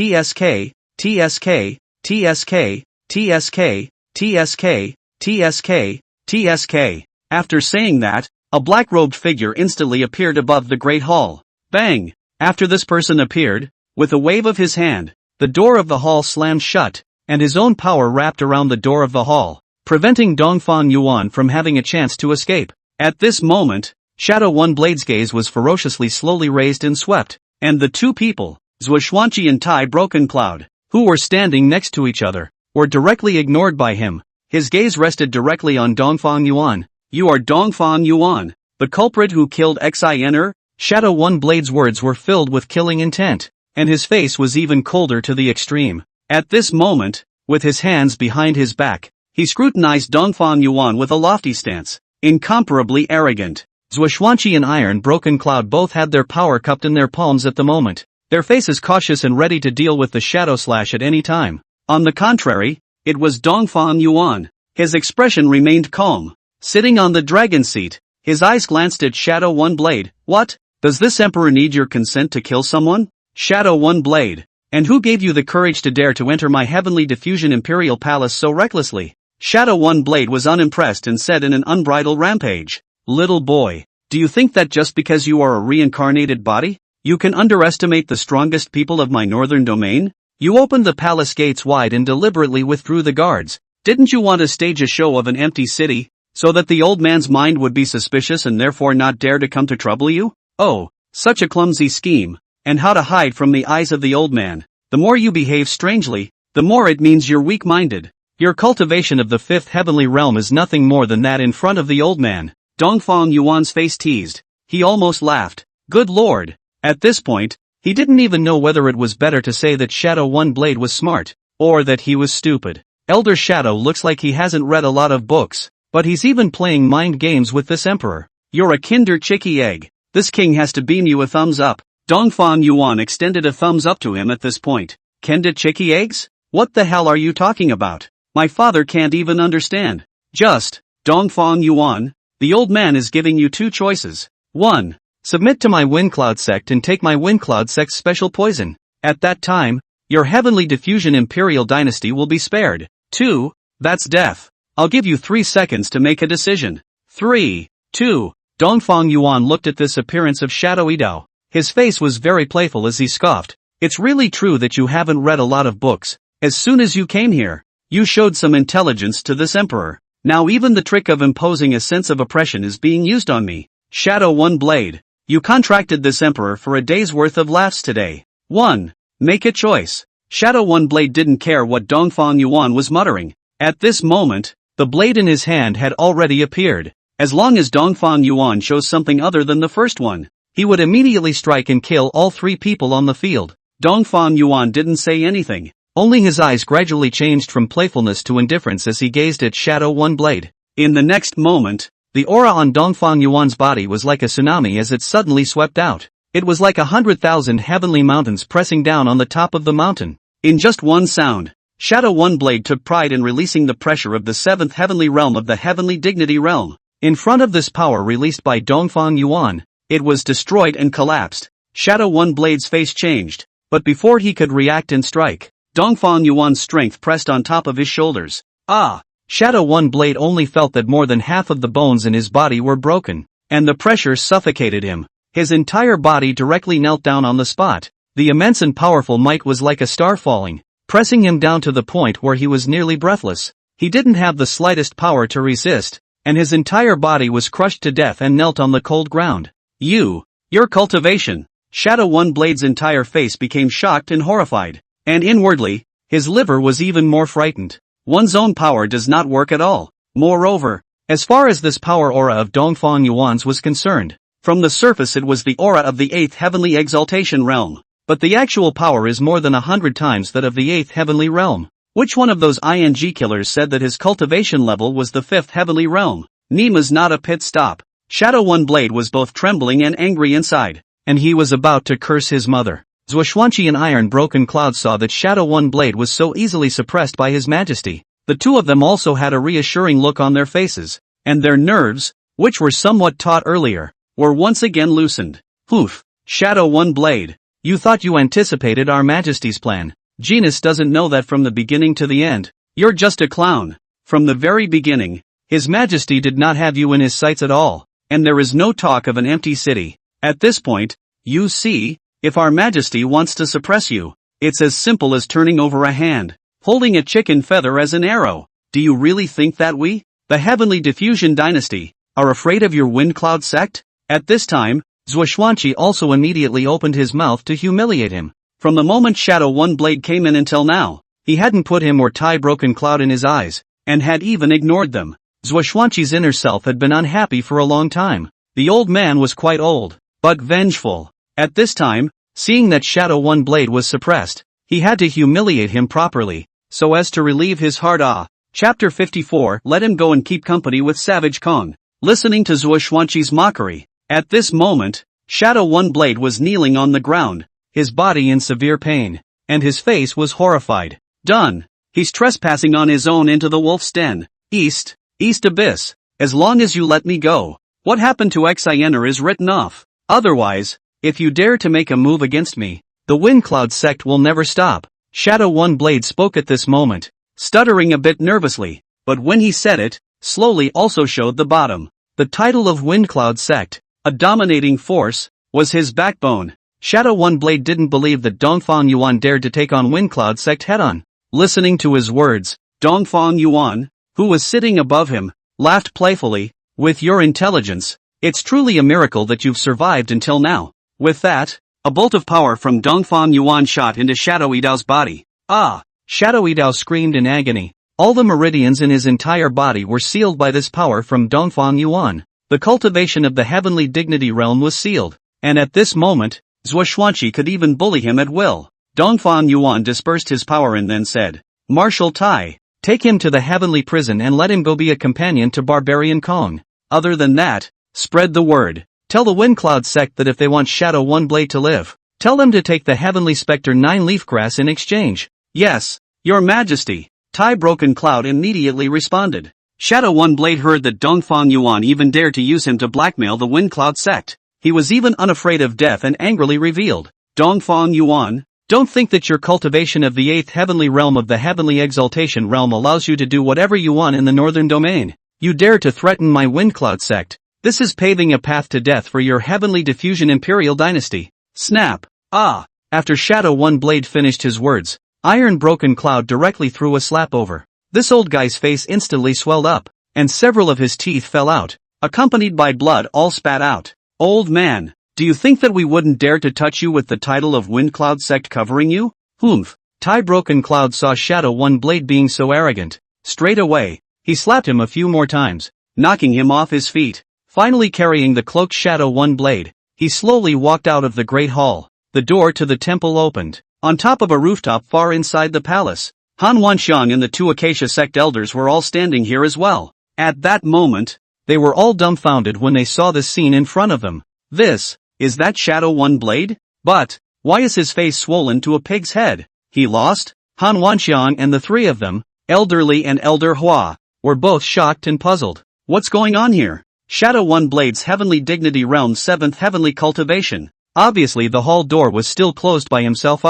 TSK, TSK, TSK, TSK, TSK, TSK, TSK. After saying that, a black-robed figure instantly appeared above the Great Hall. Bang! After this person appeared, with a wave of his hand, the door of the hall slammed shut, and his own power wrapped around the door of the hall, preventing Dongfang Yuan from having a chance to escape. At this moment, Shadow One Blade's gaze was ferociously slowly raised and swept, and the two people, Zhuo Xuanqi and Tai Broken Cloud, who were standing next to each other, were directly ignored by him. His gaze rested directly on Dongfang Yuan. You are Dongfang Yuan, the culprit who killed Xin? Shadow One Blade's words were filled with killing intent, and his face was even colder to the extreme. At this moment, with his hands behind his back, he scrutinized Dongfang Yuan with a lofty stance, incomparably arrogant. Zhuo Xuanqi and Iron Broken Cloud both had their power cupped in their palms at the moment, their faces cautious and ready to deal with the shadow slash at any time. On the contrary, it was Dongfang Yuan. His expression remained calm. Sitting on the dragon seat, his eyes glanced at Shadow One Blade. What? Does this emperor need your consent to kill someone? Shadow One Blade. And who gave you the courage to dare to enter my heavenly diffusion imperial palace so recklessly? Shadow One Blade was unimpressed and said in an unbridled rampage. Little boy, do you think that just because you are a reincarnated body, you can underestimate the strongest people of my northern domain? You opened the palace gates wide and deliberately withdrew the guards. Didn't you want to stage a show of an empty city, so that the old man's mind would be suspicious and therefore not dare to come to trouble you? Oh, such a clumsy scheme, and how to hide from the eyes of the old man. The more you behave strangely, the more it means you're weak-minded. Your cultivation of the fifth heavenly realm is nothing more than that in front of the old man. Dongfang Yuan's face teased. He almost laughed. Good lord. At this point, he didn't even know whether it was better to say that Shadow One Blade was smart, or that he was stupid. Elder Shadow looks like he hasn't read a lot of books, but he's even playing mind games with this emperor. You're a kinder chicky egg. This king has to beam you a thumbs up. Dongfang Yuan extended a thumbs up to him at this point. Kinder chicky eggs? What the hell are you talking about? My father can't even understand. Just, Dongfang Yuan, the old man is giving you two choices. 1. Submit to my Windcloud sect and take my Windcloud sect's special poison. At that time, your heavenly diffusion imperial dynasty will be spared. 2. That's death. I'll give you 3 seconds to make a decision. 3, 2. Dongfang Yuan looked at this appearance of shadowy Dao. His face was very playful as he scoffed. It's really true that you haven't read a lot of books. As soon as you came here, you showed some intelligence to this emperor. Now even the trick of imposing a sense of oppression is being used on me. Shadow One Blade. You contracted this emperor for a day's worth of laughs today. 1. Make a choice. Shadow One Blade didn't care what Dongfang Yuan was muttering. At this moment, the blade in his hand had already appeared. As long as Dongfang Yuan chose something other than the first one, he would immediately strike and kill all 3 people on the field. Dongfang Yuan didn't say anything. Only his eyes gradually changed from playfulness to indifference as he gazed at Shadow One Blade. In the next moment, the aura on Dongfang Yuan's body was like a tsunami as it suddenly swept out. It was like 100,000 heavenly mountains pressing down on the top of the mountain. In just one sound, Shadow One Blade took pride in releasing the pressure of the 7th heavenly realm of the heavenly dignity realm. In front of this power released by Dongfang Yuan, it was destroyed and collapsed. Shadow One Blade's face changed, but before he could react and strike, Dongfang Yuan's strength pressed on top of his shoulders. Ah! Shadow One Blade only felt that more than half of the bones in his body were broken, and the pressure suffocated him. His entire body directly knelt down on the spot. The immense and powerful might was like a star falling, pressing him down to the point where he was nearly breathless. He didn't have the slightest power to resist, and his entire body was crushed to death and knelt on the cold ground. Your cultivation. Shadow One Blade's entire face became shocked and horrified. And inwardly, his liver was even more frightened. One's own power does not work at all. Moreover, as far as this power aura of Dongfang Yuan's was concerned, from the surface it was the aura of the 8th heavenly exaltation realm. But the actual power is more than 100 times that of the 8th heavenly realm. Which one of those ING killers said that his cultivation level was the 5th heavenly realm? Nima's not a pit stop. Shadow One Blade was both trembling and angry inside, and he was about to curse his mother. Zhuoxuanqi and Iron Broken Cloud saw that Shadow One Blade was so easily suppressed by his majesty. The two of them also had a reassuring look on their faces, and their nerves, which were somewhat taut earlier, were once again loosened. Poof! Shadow One Blade. You thought you anticipated our majesty's plan. Genus doesn't know that from the beginning to the end. You're just a clown. From the very beginning, His Majesty did not have you in his sights at all, and there is no talk of an empty city. At this point, you see, if our Majesty wants to suppress you, it's as simple as turning over a hand, holding a chicken feather as an arrow. Do you really think that we, the Heavenly Diffusion Dynasty, are afraid of your Wind Cloud sect? At this time, Zhuoxuanqi also immediately opened his mouth to humiliate him. From the moment Shadow One Blade came in until now, he hadn't put him or Tai Broken Cloud in his eyes, and had even ignored them. Zhuoxuanqi's inner self had been unhappy for a long time. The old man was quite old, but vengeful. At this time, seeing that Shadow One Blade was suppressed, he had to humiliate him properly, so as to relieve his heart. Chapter 54. Let him go and keep company with Savage Kong. Listening to Zhuoxuanqi's mockery, at this moment, Shadow One Blade was kneeling on the ground, his body in severe pain, and his face was horrified. Done. He's trespassing on his own into the wolf's den. East Abyss. As long as you let me go, what happened to Xiner is written off. Otherwise, if you dare to make a move against me, the Wind Cloud sect will never stop. Shadow One Blade spoke at this moment, stuttering a bit nervously, but when he said it, slowly also showed the bottom. The title of Wind Cloud sect, a dominating force, was his backbone. Shadow One Blade didn't believe that Dongfang Yuan dared to take on Wind Cloud sect head-on. Listening to his words, Dongfang Yuan, who was sitting above him, laughed playfully. With your intelligence, it's truly a miracle that you've survived until now. With that, a bolt of power from Dongfang Yuan shot into Shadow Yidao's body. Shadow Yidao screamed in agony. All the meridians in his entire body were sealed by this power from Dongfang Yuan. The cultivation of the heavenly dignity realm was sealed, and at this moment, Zhuoxuanqi could even bully him at will. Dongfang Yuan dispersed his power and then said, Marshal Tai, take him to the heavenly prison and let him go be a companion to Barbarian Kong. Other than that, spread the word. Tell the Wind Cloud sect that if they want Shadow One Blade to live, tell them to take the heavenly specter 9 leafgrass in exchange. Yes, your majesty. Tai Broken Cloud immediately responded. Shadow One Blade heard that Dongfang Yuan even dared to use him to blackmail the Wind Cloud sect. He was even unafraid of death and angrily revealed, Dongfang Yuan, don't think that your cultivation of the 8th heavenly realm of the heavenly exaltation realm allows you to do whatever you want in the northern domain. You dare to threaten my Wind Cloud sect. This is paving a path to death for your heavenly diffusion imperial dynasty. Snap. After Shadow One Blade finished his words, Iron Broken Cloud directly threw a slap over. This old guy's face instantly swelled up, and several of his teeth fell out, accompanied by blood all spat out. Old man, do you think that we wouldn't dare to touch you with the title of Wind Cloud sect covering you? Humph. Tai Broken Cloud saw Shadow One Blade being so arrogant. Straight away, he slapped him a few more times, knocking him off his feet. Finally carrying the cloaked Shadow One Blade, he slowly walked out of the great hall. The door to the temple opened. On top of a rooftop far inside the palace, Han Wanxiang and the 2 Acacia sect elders were all standing here as well. At that moment, they were all dumbfounded when they saw this scene in front of them. Is that Shadow One Blade? But, why is his face swollen to a pig's head? He lost? Han Wanxiang and the 3 of them, Elder Li and Elder Hua, were both shocked and puzzled. What's going on here? Shadow One Blade's heavenly dignity realm 7th heavenly cultivation. Obviously the hall door was still closed by himself.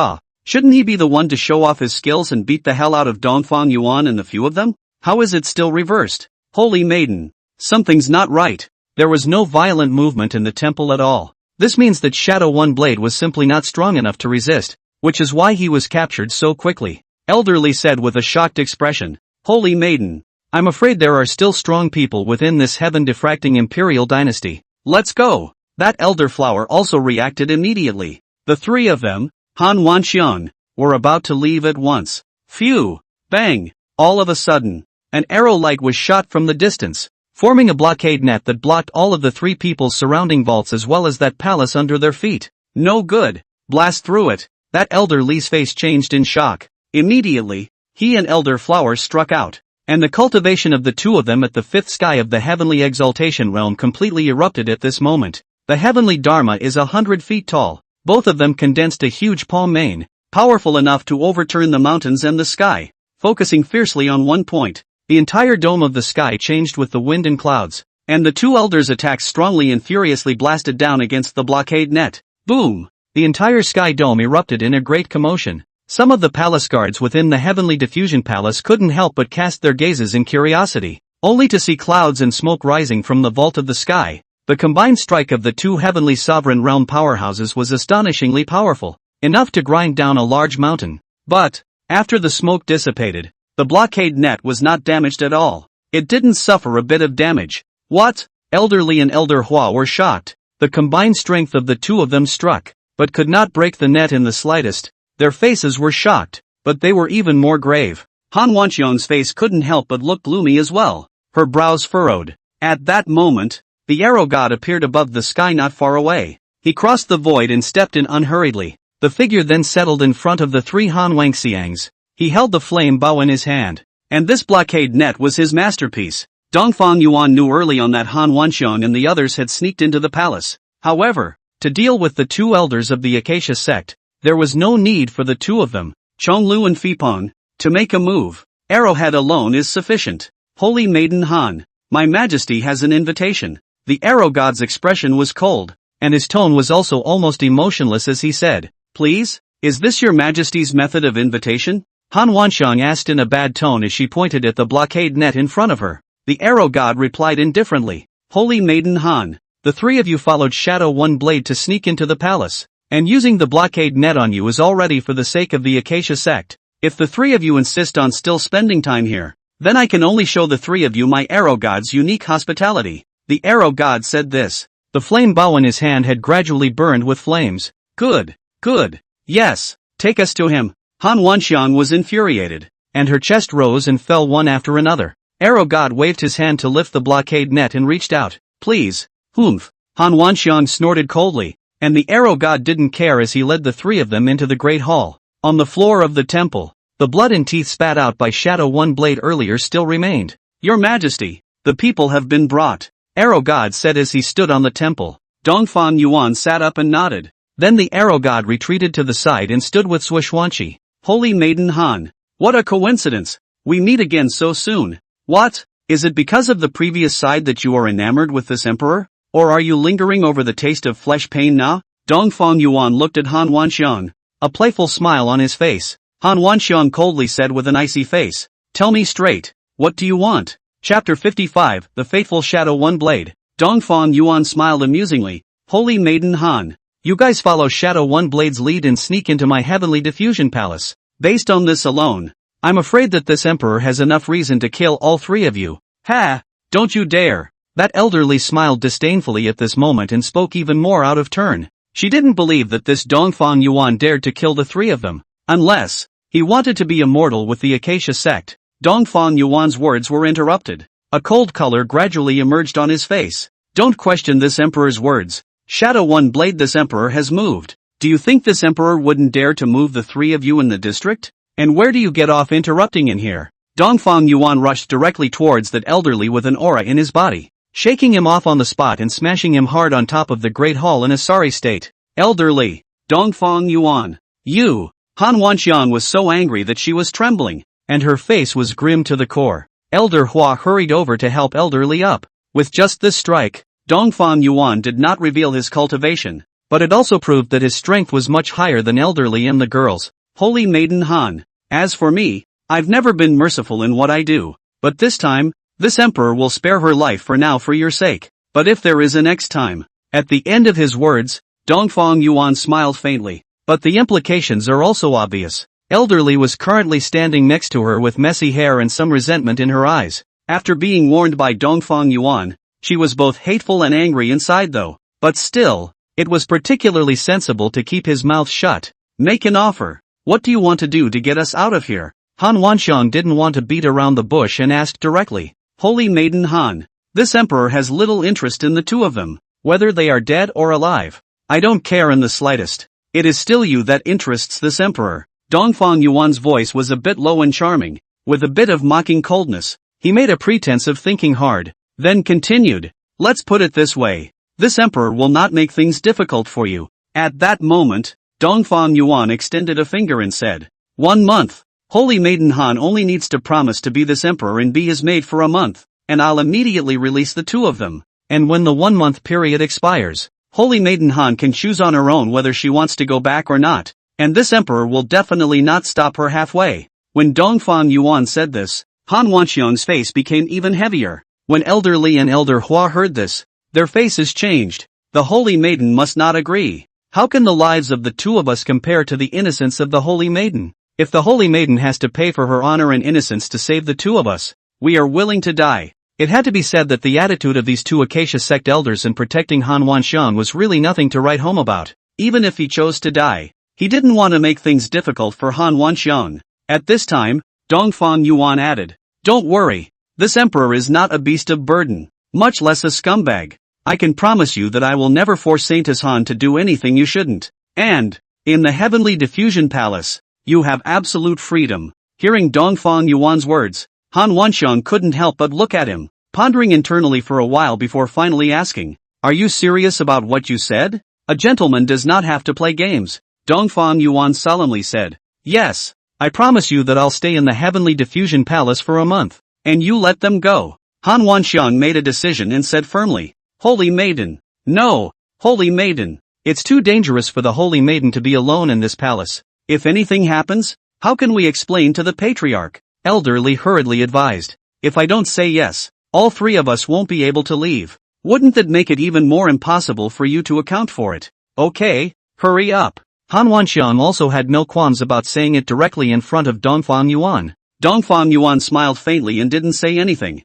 Shouldn't he be the one to show off his skills and beat the hell out of Dongfang Yuan and the few of them? How is it still reversed? Holy maiden. Something's not right. There was no violent movement in the temple at all. This means that Shadow One Blade was simply not strong enough to resist, which is why he was captured so quickly. Elder Li said with a shocked expression, Holy maiden. I'm afraid there are still strong people within this heaven-diffracting imperial dynasty. Let's go. That elder flower also reacted immediately. The 3 of them, Han Wanxiang, were about to leave at once. Phew! Bang! All of a sudden, an arrow light was shot from the distance, forming a blockade net that blocked all of the 3 people's surrounding vaults as well as that palace under their feet. No good. Blast through it. That Elder Li's face changed in shock. Immediately, he and Elder Flower struck out. And the cultivation of the two of them at the fifth sky of the heavenly exaltation realm completely erupted at this moment. The heavenly Dharma is 100 feet tall. Both of them condensed a huge palm mane, powerful enough to overturn the mountains and the sky. Focusing fiercely on one point, the entire dome of the sky changed with the wind and clouds, and the two elders attacked strongly and furiously blasted down against the blockade net. Boom! The entire sky dome erupted in a great commotion. Some of the palace guards within the heavenly diffusion palace couldn't help but cast their gazes in curiosity, only to see clouds and smoke rising from the vault of the sky. The combined strike of the two heavenly sovereign realm powerhouses was astonishingly powerful, enough to grind down a large mountain. But, after the smoke dissipated, the blockade net was not damaged at all. It didn't suffer a bit of damage. What? Elder Li and Elder Hua were shocked. The combined strength of the two of them struck, but could not break the net in the slightest. Their faces were shocked, but they were even more grave. Han Wanxiang's face couldn't help but look gloomy as well, her brows furrowed. At that moment, the arrow god appeared above the sky not far away. He crossed the void and stepped in unhurriedly. The figure then settled in front of the three Han Wangxiangs. He held the flame bow in his hand. And this blockade net was his masterpiece. Dongfang Yuan knew early on that Han Wanxiang and the others had sneaked into the palace. However, to deal with the two elders of the Acacia sect, there was no need for the two of them, Chonglu and Fei Peng, to make a move. Arrowhead alone is sufficient. Holy Maiden Han, my majesty has an invitation. The arrow god's expression was cold, and his tone was also almost emotionless as he said, "Please, is this your majesty's method of invitation?" Han Wanxiang asked in a bad tone as she pointed at the blockade net in front of her. The arrow god replied indifferently, "Holy Maiden Han, the three of you followed Shadow One Blade to sneak into the palace, and using the blockade net on you is already for the sake of the Acacia sect. If the three of you insist on still spending time here, then I can only show the three of you my arrow god's unique hospitality." The arrow god said this. The flame bow in his hand had gradually burned with flames. Good, good, yes, take us to him. Han Wanxiang was infuriated, and her chest rose and fell one after another. Arrow god waved his hand to lift the blockade net and reached out. Please, humph. Han Wanxiang snorted coldly, and the arrow god didn't care as he led the three of them into the great hall. On the floor of the temple, the blood and teeth spat out by Shadow One Blade earlier still remained. Your Majesty, the people have been brought. Arrow god said as he stood on the temple. Dongfang Yuan sat up and nodded. Then the arrow god retreated to the side and stood with Swishuanqi. Holy Maiden Han, what a coincidence. We meet again so soon. What? Is it because of the previous side that you are enamored with this emperor? Or are you lingering over the taste of flesh pain now? Dongfang Yuan looked at Han Wanxiang, a playful smile on his face. Han Wanxiang coldly said with an icy face, "Tell me straight, what do you want?" Chapter 55, The Fateful Shadow One Blade. Dongfang Yuan smiled amusingly. Holy Maiden Han, you guys follow Shadow One Blade's lead and sneak into my heavenly diffusion palace. Based on this alone, I'm afraid that this emperor has enough reason to kill all three of you. Ha! Don't you dare! That elderly smiled disdainfully at this moment and spoke even more out of turn. She didn't believe that this Dongfang Yuan dared to kill the three of them, unless he wanted to be immortal with the Acacia sect. Dongfang Yuan's words were interrupted. A cold color gradually emerged on his face. Don't question this emperor's words. Shadow One Blade, this emperor has moved. Do you think this emperor wouldn't dare to move the three of you in the district? And where do you get off interrupting in here? Dongfang Yuan rushed directly towards that elderly with an aura in his body, shaking him off on the spot and smashing him hard on top of the great hall in a sorry state. Elderly, Dongfang Yuan, you! Han Wanxiang was so angry that she was trembling, and her face was grim to the core. Elder Hua hurried over to help Elder Li up. With just this strike, Dongfang Yuan did not reveal his cultivation, but it also proved that his strength was much higher than Elder Li and the girls. Holy Maiden Han, as for me, I've never been merciful in what I do, but this time, this emperor will spare her life for now for your sake. But if there is a next time. At the end of his words, Dongfang Yuan smiled faintly, but the implications are also obvious. Elderly was currently standing next to her with messy hair and some resentment in her eyes. After being warned by Dongfang Yuan, she was both hateful and angry inside though. But still, it was particularly sensible to keep his mouth shut. Make an offer. What do you want to do to get us out of here? Han Wanxiang didn't want to beat around the bush and asked directly. Holy Maiden Han, this emperor has little interest in the two of them, whether they are dead or alive. I don't care in the slightest. It is still you that interests this emperor. Dongfang Yuan's voice was a bit low and charming, with a bit of mocking coldness. He made a pretense of thinking hard, then continued, let's put it this way. This emperor will not make things difficult for you. At that moment, Dongfang Yuan extended a finger and said, 1 month. Holy Maiden Han only needs to promise to be this emperor and be his maid for a month, and I'll immediately release the two of them. And when the 1 month period expires, Holy Maiden Han can choose on her own whether she wants to go back or not, and this emperor will definitely not stop her halfway. When Dongfang Yuan said this, Han Wanxiang's face became even heavier. When Elder Li and Elder Hua heard this, their faces changed. The Holy Maiden must not agree. How can the lives of the two of us compare to the innocence of the Holy Maiden? If the Holy Maiden has to pay for her honor and innocence to save the two of us, we are willing to die. It had to be said that the attitude of these two Acacia sect elders in protecting Han Wanxiang was really nothing to write home about. Even if he chose to die, he didn't want to make things difficult for Han Wanxiang. At this time, Dongfang Yuan added, don't worry, this emperor is not a beast of burden, much less a scumbag. I can promise you that I will never force Saintess Han to do anything you shouldn't. And, in the Heavenly Diffusion Palace, you have absolute freedom. Hearing Dongfang Yuan's words, Han Wanxiang couldn't help but look at him, pondering internally for a while before finally asking, are you serious about what you said? A gentleman does not have to play games. Dongfang Yuan solemnly said, yes, I promise you that I'll stay in the Heavenly Diffusion Palace for a month, and you let them go. Han Wanxiang made a decision and said firmly, Holy Maiden. No, Holy Maiden. It's too dangerous for the Holy Maiden to be alone in this palace. If anything happens, how can we explain to the Patriarch? Elder Li hurriedly advised. If I don't say yes, all three of us won't be able to leave. Wouldn't that make it even more impossible for you to account for it? Okay, hurry up. Han Wanxiang also had no qualms about saying it directly in front of Dongfang Yuan. Dongfang Yuan smiled faintly and didn't say anything.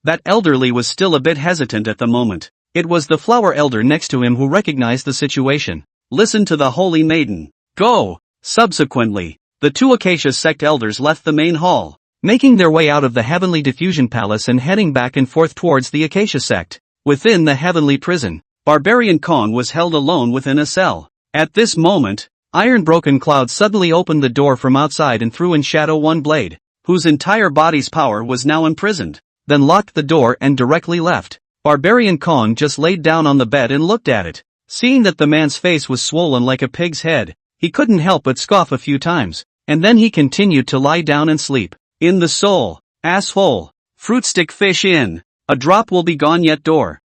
That Elder Li was still a bit hesitant at the moment. It was the flower elder next to him who recognized the situation. Listen to the Holy Maiden. Go! Subsequently, the two Acacia sect elders left the main hall, making their way out of the Heavenly Diffusion Palace and heading back and forth towards the Acacia sect. Within the Heavenly Prison, Barbarian Kong was held alone within a cell. At this moment, Iron Broken Cloud suddenly opened the door from outside and threw in Shadow One Blade, whose entire body's power was now imprisoned, then locked the door and directly left. Barbarian Kong just laid down on the bed and looked at it. Seeing that the man's face was swollen like a pig's head, he couldn't help but scoff a few times, and then he continued to lie down and sleep. In the soul, asshole, fruit stick fish in, a drop will be gone yet door.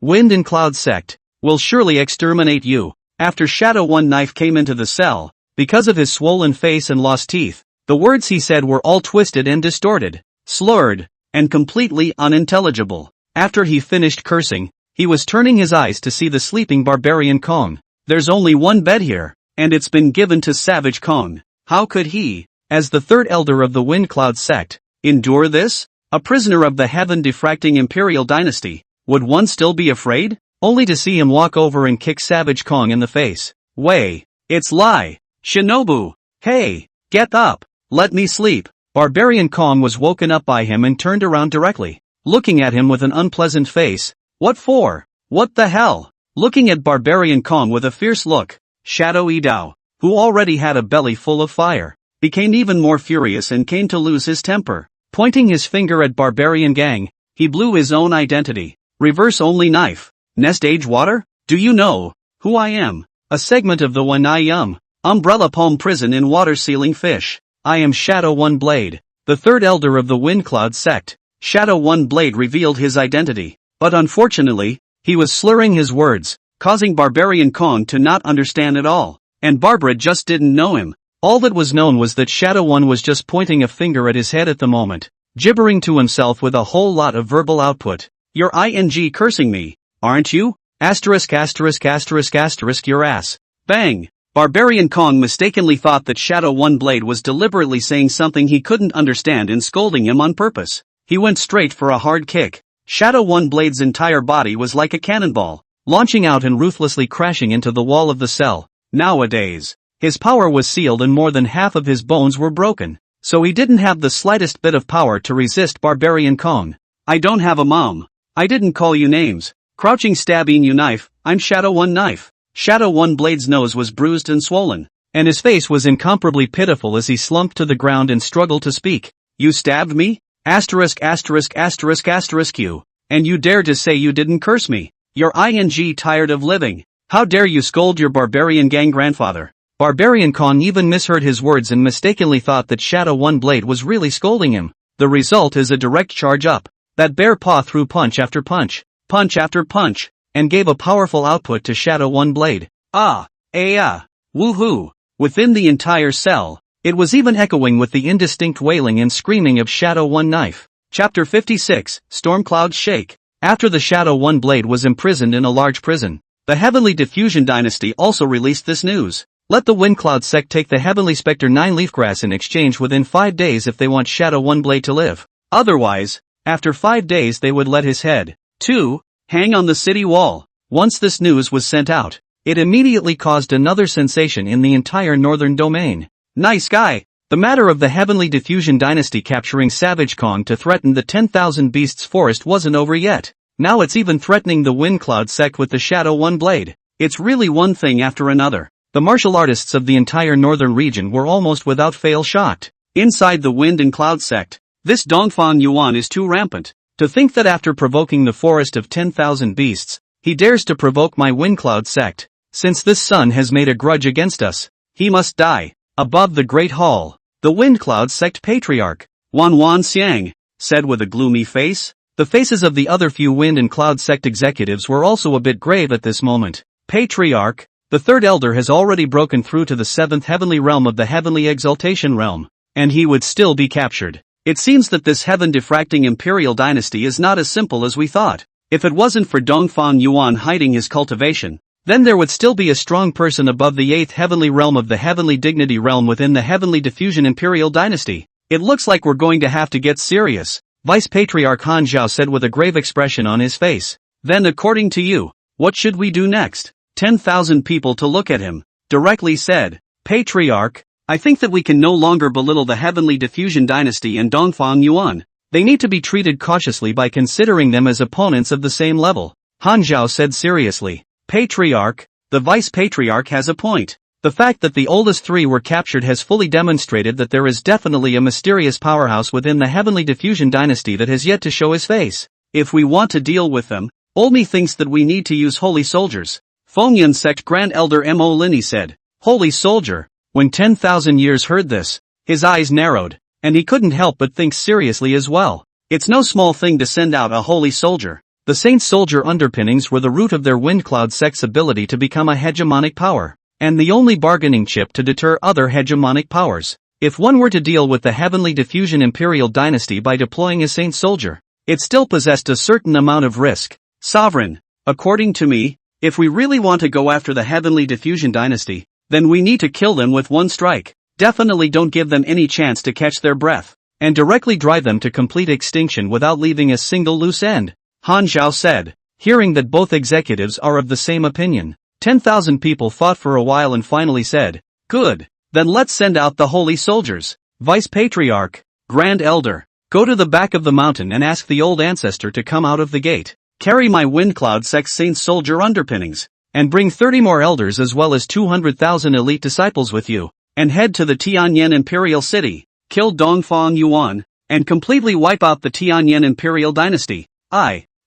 Wind and Cloud sect, will surely exterminate you. After Shadow One Knife came into the cell, because of his swollen face and lost teeth, the words he said were all twisted and distorted, slurred, and completely unintelligible. After he finished cursing, he was turning his eyes to see the sleeping Barbarian Kong. There's only one bed here, and it's been given to Savage Kong. How could he, as the third elder of the Wind Cloud sect, endure this? A prisoner of the heaven-diffracting Imperial Dynasty, would one still be afraid? Only to see him walk over and kick Savage Kong in the face. Way, it's lie. Shinobu, hey, get up, let me sleep. Barbarian Kong was woken up by him and turned around directly, looking at him with an unpleasant face. What for? What the hell? Looking at Barbarian Kong with a fierce look, Shadow Idao, who already had a belly full of fire, became even more furious and came to lose his temper. Pointing his finger at Barbarian Gang, he blew his own identity. Reverse only knife. Nest age water? Do you know who I am? A segment of the One I Am. Umbrella Palm Prison in Water Sealing Fish. I am Shadow One Blade, the third elder of the Wind Cloud sect. Shadow One Blade revealed his identity, but unfortunately, he was slurring his words, causing Barbarian Kong to not understand at all, and Barbara just didn't know him. All that was known was that Shadow One was just pointing a finger at his head at the moment, gibbering to himself with a whole lot of verbal output. You're ing cursing me, aren't you? Asterisk asterisk asterisk asterisk your ass. Bang! Barbarian Kong mistakenly thought that Shadow One Blade was deliberately saying something he couldn't understand and scolding him on purpose. He went straight for a hard kick. Shadow One Blade's entire body was like a cannonball, launching out and ruthlessly crashing into the wall of the cell. Nowadays, his power was sealed and more than half of his bones were broken, so he didn't have the slightest bit of power to resist Barbarian Kong. I don't have a mom. I didn't call you names. Crouching stabbing you knife, I'm Shadow One Knife. Shadow One Blade's nose was bruised and swollen, and his face was incomparably pitiful as he slumped to the ground and struggled to speak. You stabbed me? You. And you dare to say you didn't curse me? You're tired of living. How dare you scold your barbarian gang grandfather? Barbarian Kong even misheard his words and mistakenly thought that Shadow One Blade was really scolding him. The result is a direct charge up. That bare paw threw punch after punch, punch after punch, and gave a powerful output to Shadow One Blade. Woohoo! Within the entire cell, it was even echoing with the indistinct wailing and screaming of Shadow One Knife. Chapter 56, Storm Clouds Shake. After the Shadow One Blade was imprisoned in a large prison, the Heavenly Diffusion Dynasty also released this news. Let the Wind Cloud sect take the Heavenly Specter 9 Leafgrass in exchange within 5 days if they want Shadow One Blade to live. Otherwise, after 5 days they would let his head, too, hang on the city wall. Once this news was sent out, it immediately caused another sensation in the entire northern domain. Nice guy! The matter of the Heavenly Diffusion Dynasty capturing Savage Kong to threaten the 10,000 Beasts Forest wasn't over yet. Now it's even threatening the Wind Cloud sect with the Shadow One Blade. It's really one thing after another. The martial artists of the entire northern region were almost without fail shocked. Inside the Wind and Cloud sect, this Dongfang Yuan is too rampant. To think that after provoking the forest of 10,000 beasts, he dares to provoke my Wind Cloud sect. Since this son has made a grudge against us, he must die. Above the Great Hall, the Wind Cloud sect patriarch, Wan Xiang, said with a gloomy face. The faces of the other few Wind and Cloud sect executives were also a bit grave at this moment. Patriarch, the third elder has already broken through to the 7th heavenly realm of the Heavenly Exaltation realm, and he would still be captured. It seems that this heaven-diffracting imperial dynasty is not as simple as we thought. If it wasn't for Dongfang Yuan hiding his cultivation, then there would still be a strong person above the 8th heavenly realm of the Heavenly Dignity realm within the Heavenly Diffusion Imperial Dynasty. It looks like we're going to have to get serious, Vice Patriarch Han Zhao said with a grave expression on his face. Then according to you, what should we do next? 10,000 people to look at him, directly said. Patriarch, I think that we can no longer belittle the Heavenly Diffusion Dynasty and Dongfang Yuan. They need to be treated cautiously by considering them as opponents of the same level, Han Zhao said seriously. Patriarch, the Vice Patriarch has a point. The fact that the oldest three were captured has fully demonstrated that there is definitely a mysterious powerhouse within the Heavenly Diffusion Dynasty that has yet to show his face. If we want to deal with them, Olmi thinks that we need to use holy soldiers. Fengyun Sect Grand Elder Mo Lini said. Holy soldier. When 10,000 years heard this, his eyes narrowed, and he couldn't help but think seriously as well. It's no small thing to send out a holy soldier. The Saint Soldier underpinnings were the root of their Wind Cloud sect's ability to become a hegemonic power, and the only bargaining chip to deter other hegemonic powers. If one were to deal with the Heavenly Diffusion Imperial Dynasty by deploying a Saint Soldier, it still possessed a certain amount of risk. Sovereign, according to me, if we really want to go after the Heavenly Diffusion Dynasty, then we need to kill them with one strike. Definitely don't give them any chance to catch their breath, and directly drive them to complete extinction without leaving a single loose end. Han Zhao said. Hearing that both executives are of the same opinion, 10,000 people fought for a while and finally said, good, then let's send out the holy soldiers. Vice Patriarch, Grand Elder, go to the back of the mountain and ask the old ancestor to come out of the gate. Carry my Wind Cloud sect Saint Soldier underpinnings, and bring 30 more elders as well as 200,000 elite disciples with you, and head to the Tianlin Imperial City, kill Dongfang Yuan, and completely wipe out the Tianlin Imperial Dynasty.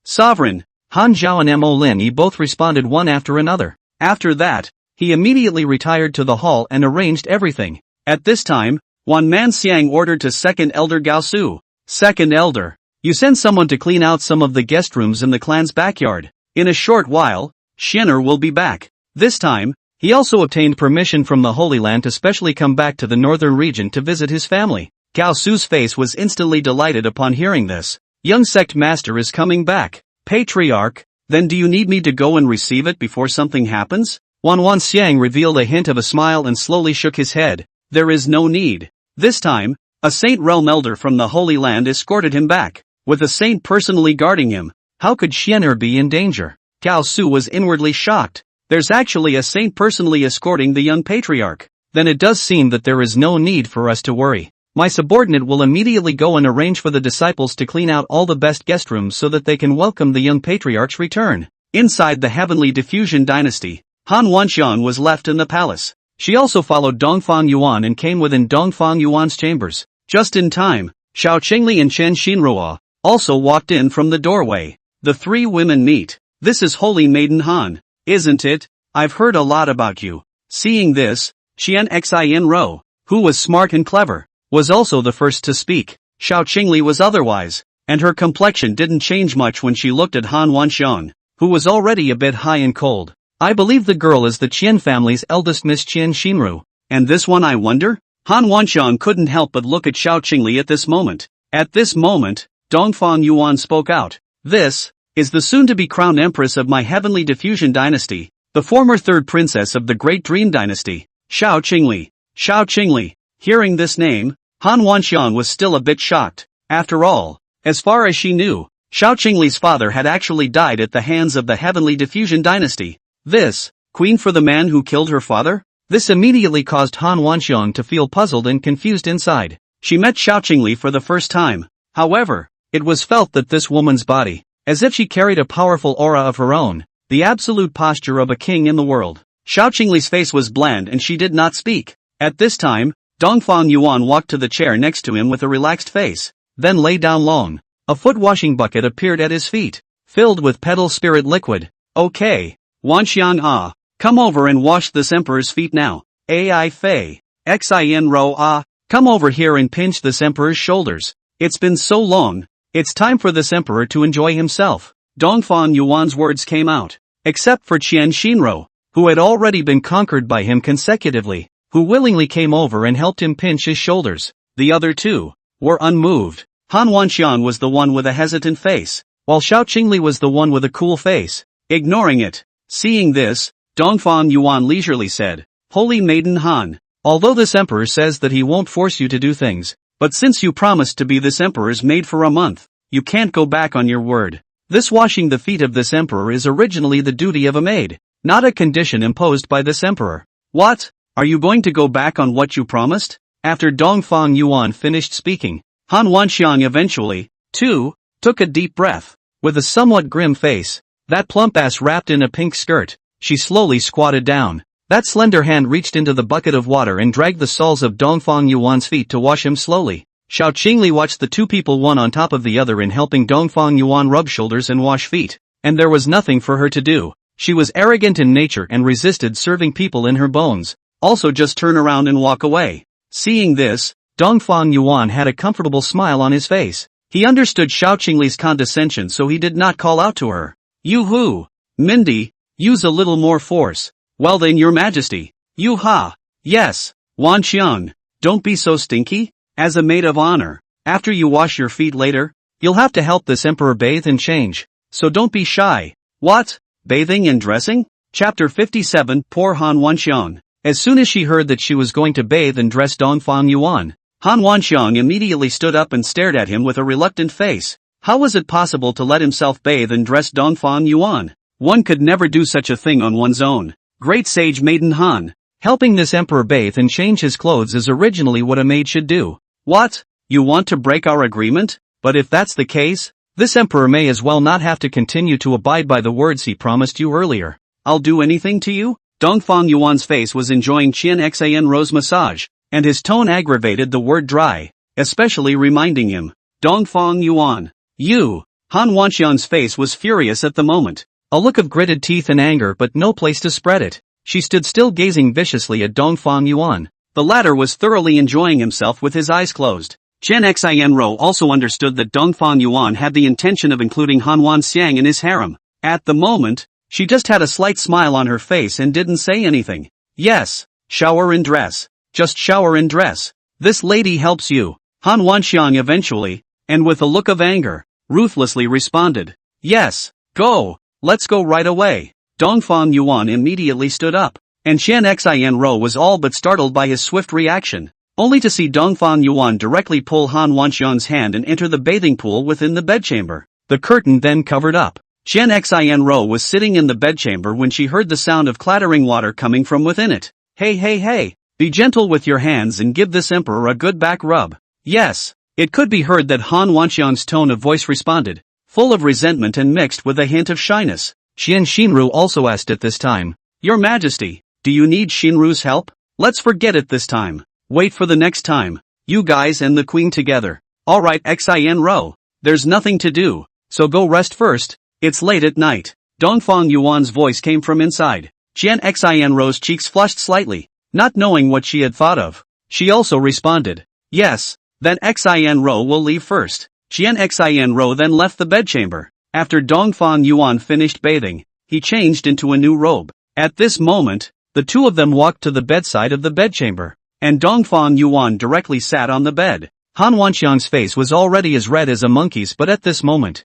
Sovereign, Han Zhao and Mo Lin both responded one after another. After that, he immediately retired to the hall and arranged everything. At this time, Wan Xiang ordered to Second Elder Gao Su. Second Elder, you send someone to clean out some of the guest rooms in the clan's backyard. In a short while, Shinner will be back. This time, he also obtained permission from the Holy Land to specially come back to the northern region to visit his family. Gao Su's face was instantly delighted upon hearing this. Young sect master is coming back. Patriarch, then do you need me to go and receive it before something happens? Wan Xiang revealed a hint of a smile and slowly shook his head. There is no need. This time, a Saint Realm Elder from the Holy Land escorted him back, with a saint personally guarding him. How could Xian'er be in danger? Gao Su was inwardly shocked. There's actually a saint personally escorting the young patriarch. Then it does seem that there is no need for us to worry. My subordinate will immediately go and arrange for the disciples to clean out all the best guest rooms so that they can welcome the young patriarch's return. Inside the Heavenly Diffusion Dynasty, Han Wanxian was left in the palace. She also followed Dongfang Yuan and came within Dongfang Yuan's chambers. Just in time, Xiao Qingli and Chen Xinruo also walked in from the doorway. The three women meet. This is Holy Maiden Han, isn't it? I've heard a lot about you. Seeing this, Qian Xinruo, who was smart and clever, was also the first to speak. Xiao Qingli was otherwise, and her complexion didn't change much when she looked at Han Wanxiang, who was already a bit high and cold. I believe the girl is the Qian family's eldest Miss Qian Xinru. And this one, I wonder? Han Wanxiang couldn't help but look at Xiao Qingli at this moment. At this moment, Dongfang Yuan spoke out. This is the soon-to-be crowned Empress of my heavenly diffusion dynasty, the former third princess of the Great Dream Dynasty, Xiao Qingli. Xiao Qingli. Hearing this name, Han Wanxiang was still a bit shocked. After all, as far as she knew, Xiao Qingli's father had actually died at the hands of the heavenly diffusion dynasty. This, queen for the man who killed her father? This immediately caused Han Wanxiang to feel puzzled and confused inside. She met Xiao Qingli for the first time. However, it was felt that this woman's body, as if she carried a powerful aura of her own, the absolute posture of a king in the world. Xiao Qingli's face was bland and she did not speak. At this time, Dongfang Yuan walked to the chair next to him with a relaxed face, then lay down long. A foot washing bucket appeared at his feet, filled with petal spirit liquid. Okay, Wanxiang come over and wash this emperor's feet now. Ai Fei, Xinruo come over here and pinch this emperor's shoulders. It's been so long, it's time for this emperor to enjoy himself. Dongfang Yuan's words came out, except for Qian Xinruo, who had already been conquered by him consecutively, who willingly came over and helped him pinch his shoulders. The other two were unmoved. Han Wanxiang was the one with a hesitant face, while Xiao Qingli was the one with a cool face, ignoring it. Seeing this, Dongfang Yuan leisurely said, Holy Maiden Han, although this emperor says that he won't force you to do things, but since you promised to be this emperor's maid for a month, you can't go back on your word. This washing the feet of this emperor is originally the duty of a maid, not a condition imposed by this emperor. What? Are you going to go back on what you promised? After Dongfang Yuan finished speaking, Han Wanxiang eventually, too, took a deep breath. With a somewhat grim face, that plump ass wrapped in a pink skirt, she slowly squatted down. That slender hand reached into the bucket of water and dragged the soles of Dongfang Yuan's feet to wash him slowly. Xiao Qingli watched the two people one on top of the other in helping Dongfang Yuan rub shoulders and wash feet, and there was nothing for her to do. She was arrogant in nature and resisted serving people in her bones, also just turn around and walk away. Seeing this, Dongfang Yuan had a comfortable smile on his face. He understood Xiao Qingli's condescension, so he did not call out to her. Yoo-hoo! Mindy, use a little more force. Well then, your majesty. Yoo-ha! Yes, Wanxiang, don't be so stinky. As a maid of honor, after you wash your feet later, you'll have to help this emperor bathe and change. So don't be shy. What? Bathing and dressing? Chapter 57. Poor Han Wanxiang. As soon as she heard that she was going to bathe and dress Dongfang Yuan, Han Wanxiang immediately stood up and stared at him with a reluctant face. How was it possible to let himself bathe and dress Dongfang Yuan? One could never do such a thing on one's own. Great sage Maiden Han. Helping this emperor bathe and change his clothes is originally what a maid should do. What? You want to break our agreement? But if that's the case, this emperor may as well not have to continue to abide by the words he promised you earlier. I'll do anything to you? Dongfang Yuan's face was enjoying Qian Xinruo's massage, and his tone aggravated the word dry, especially reminding him. Dongfang Yuan. You. Han Wanxiang's face was furious at the moment. A look of gritted teeth and anger, but no place to spread it. She stood still gazing viciously at Dongfang Yuan. The latter was thoroughly enjoying himself with his eyes closed. Chen Xinruo also understood that Dongfang Yuan had the intention of including Han Wanxiang in his harem. At the moment, she just had a slight smile on her face and didn't say anything. Yes, shower and dress. Just shower and dress. This lady helps you. Han Wanxiang eventually, and with a look of anger, ruthlessly responded. Yes, go. Let's go right away. Dongfang Yuan immediately stood up, and Chen Xinruo was all but startled by his swift reaction, only to see Dongfang Yuan directly pull Han Wanxiang's hand and enter the bathing pool within the bedchamber. The curtain then covered up. Chen Xinruo was sitting in the bedchamber when she heard the sound of clattering water coming from within it. Hey, be gentle with your hands and give this emperor a good back rub. Yes, it could be heard that Han Wanxiang's tone of voice responded, full of resentment and mixed with a hint of shyness. Qian Xinru also asked at this time, Your Majesty, do you need Xinru's help? Let's forget it this time. Wait for the next time. You guys and the queen together. Alright Xin Ro. There's nothing to do, so go rest first. It's late at night. Dongfang Yuan's voice came from inside. Jian Xin Ro's cheeks flushed slightly, not knowing what she had thought of. She also responded. Yes, then Xin Ro will leave first. Jian Xin Ro then left the bedchamber. After Dongfang Yuan finished bathing, he changed into a new robe. At this moment, the two of them walked to the bedside of the bedchamber, and Dongfang Yuan directly sat on the bed. Han Wanxiang's face was already as red as a monkey's, but at this moment,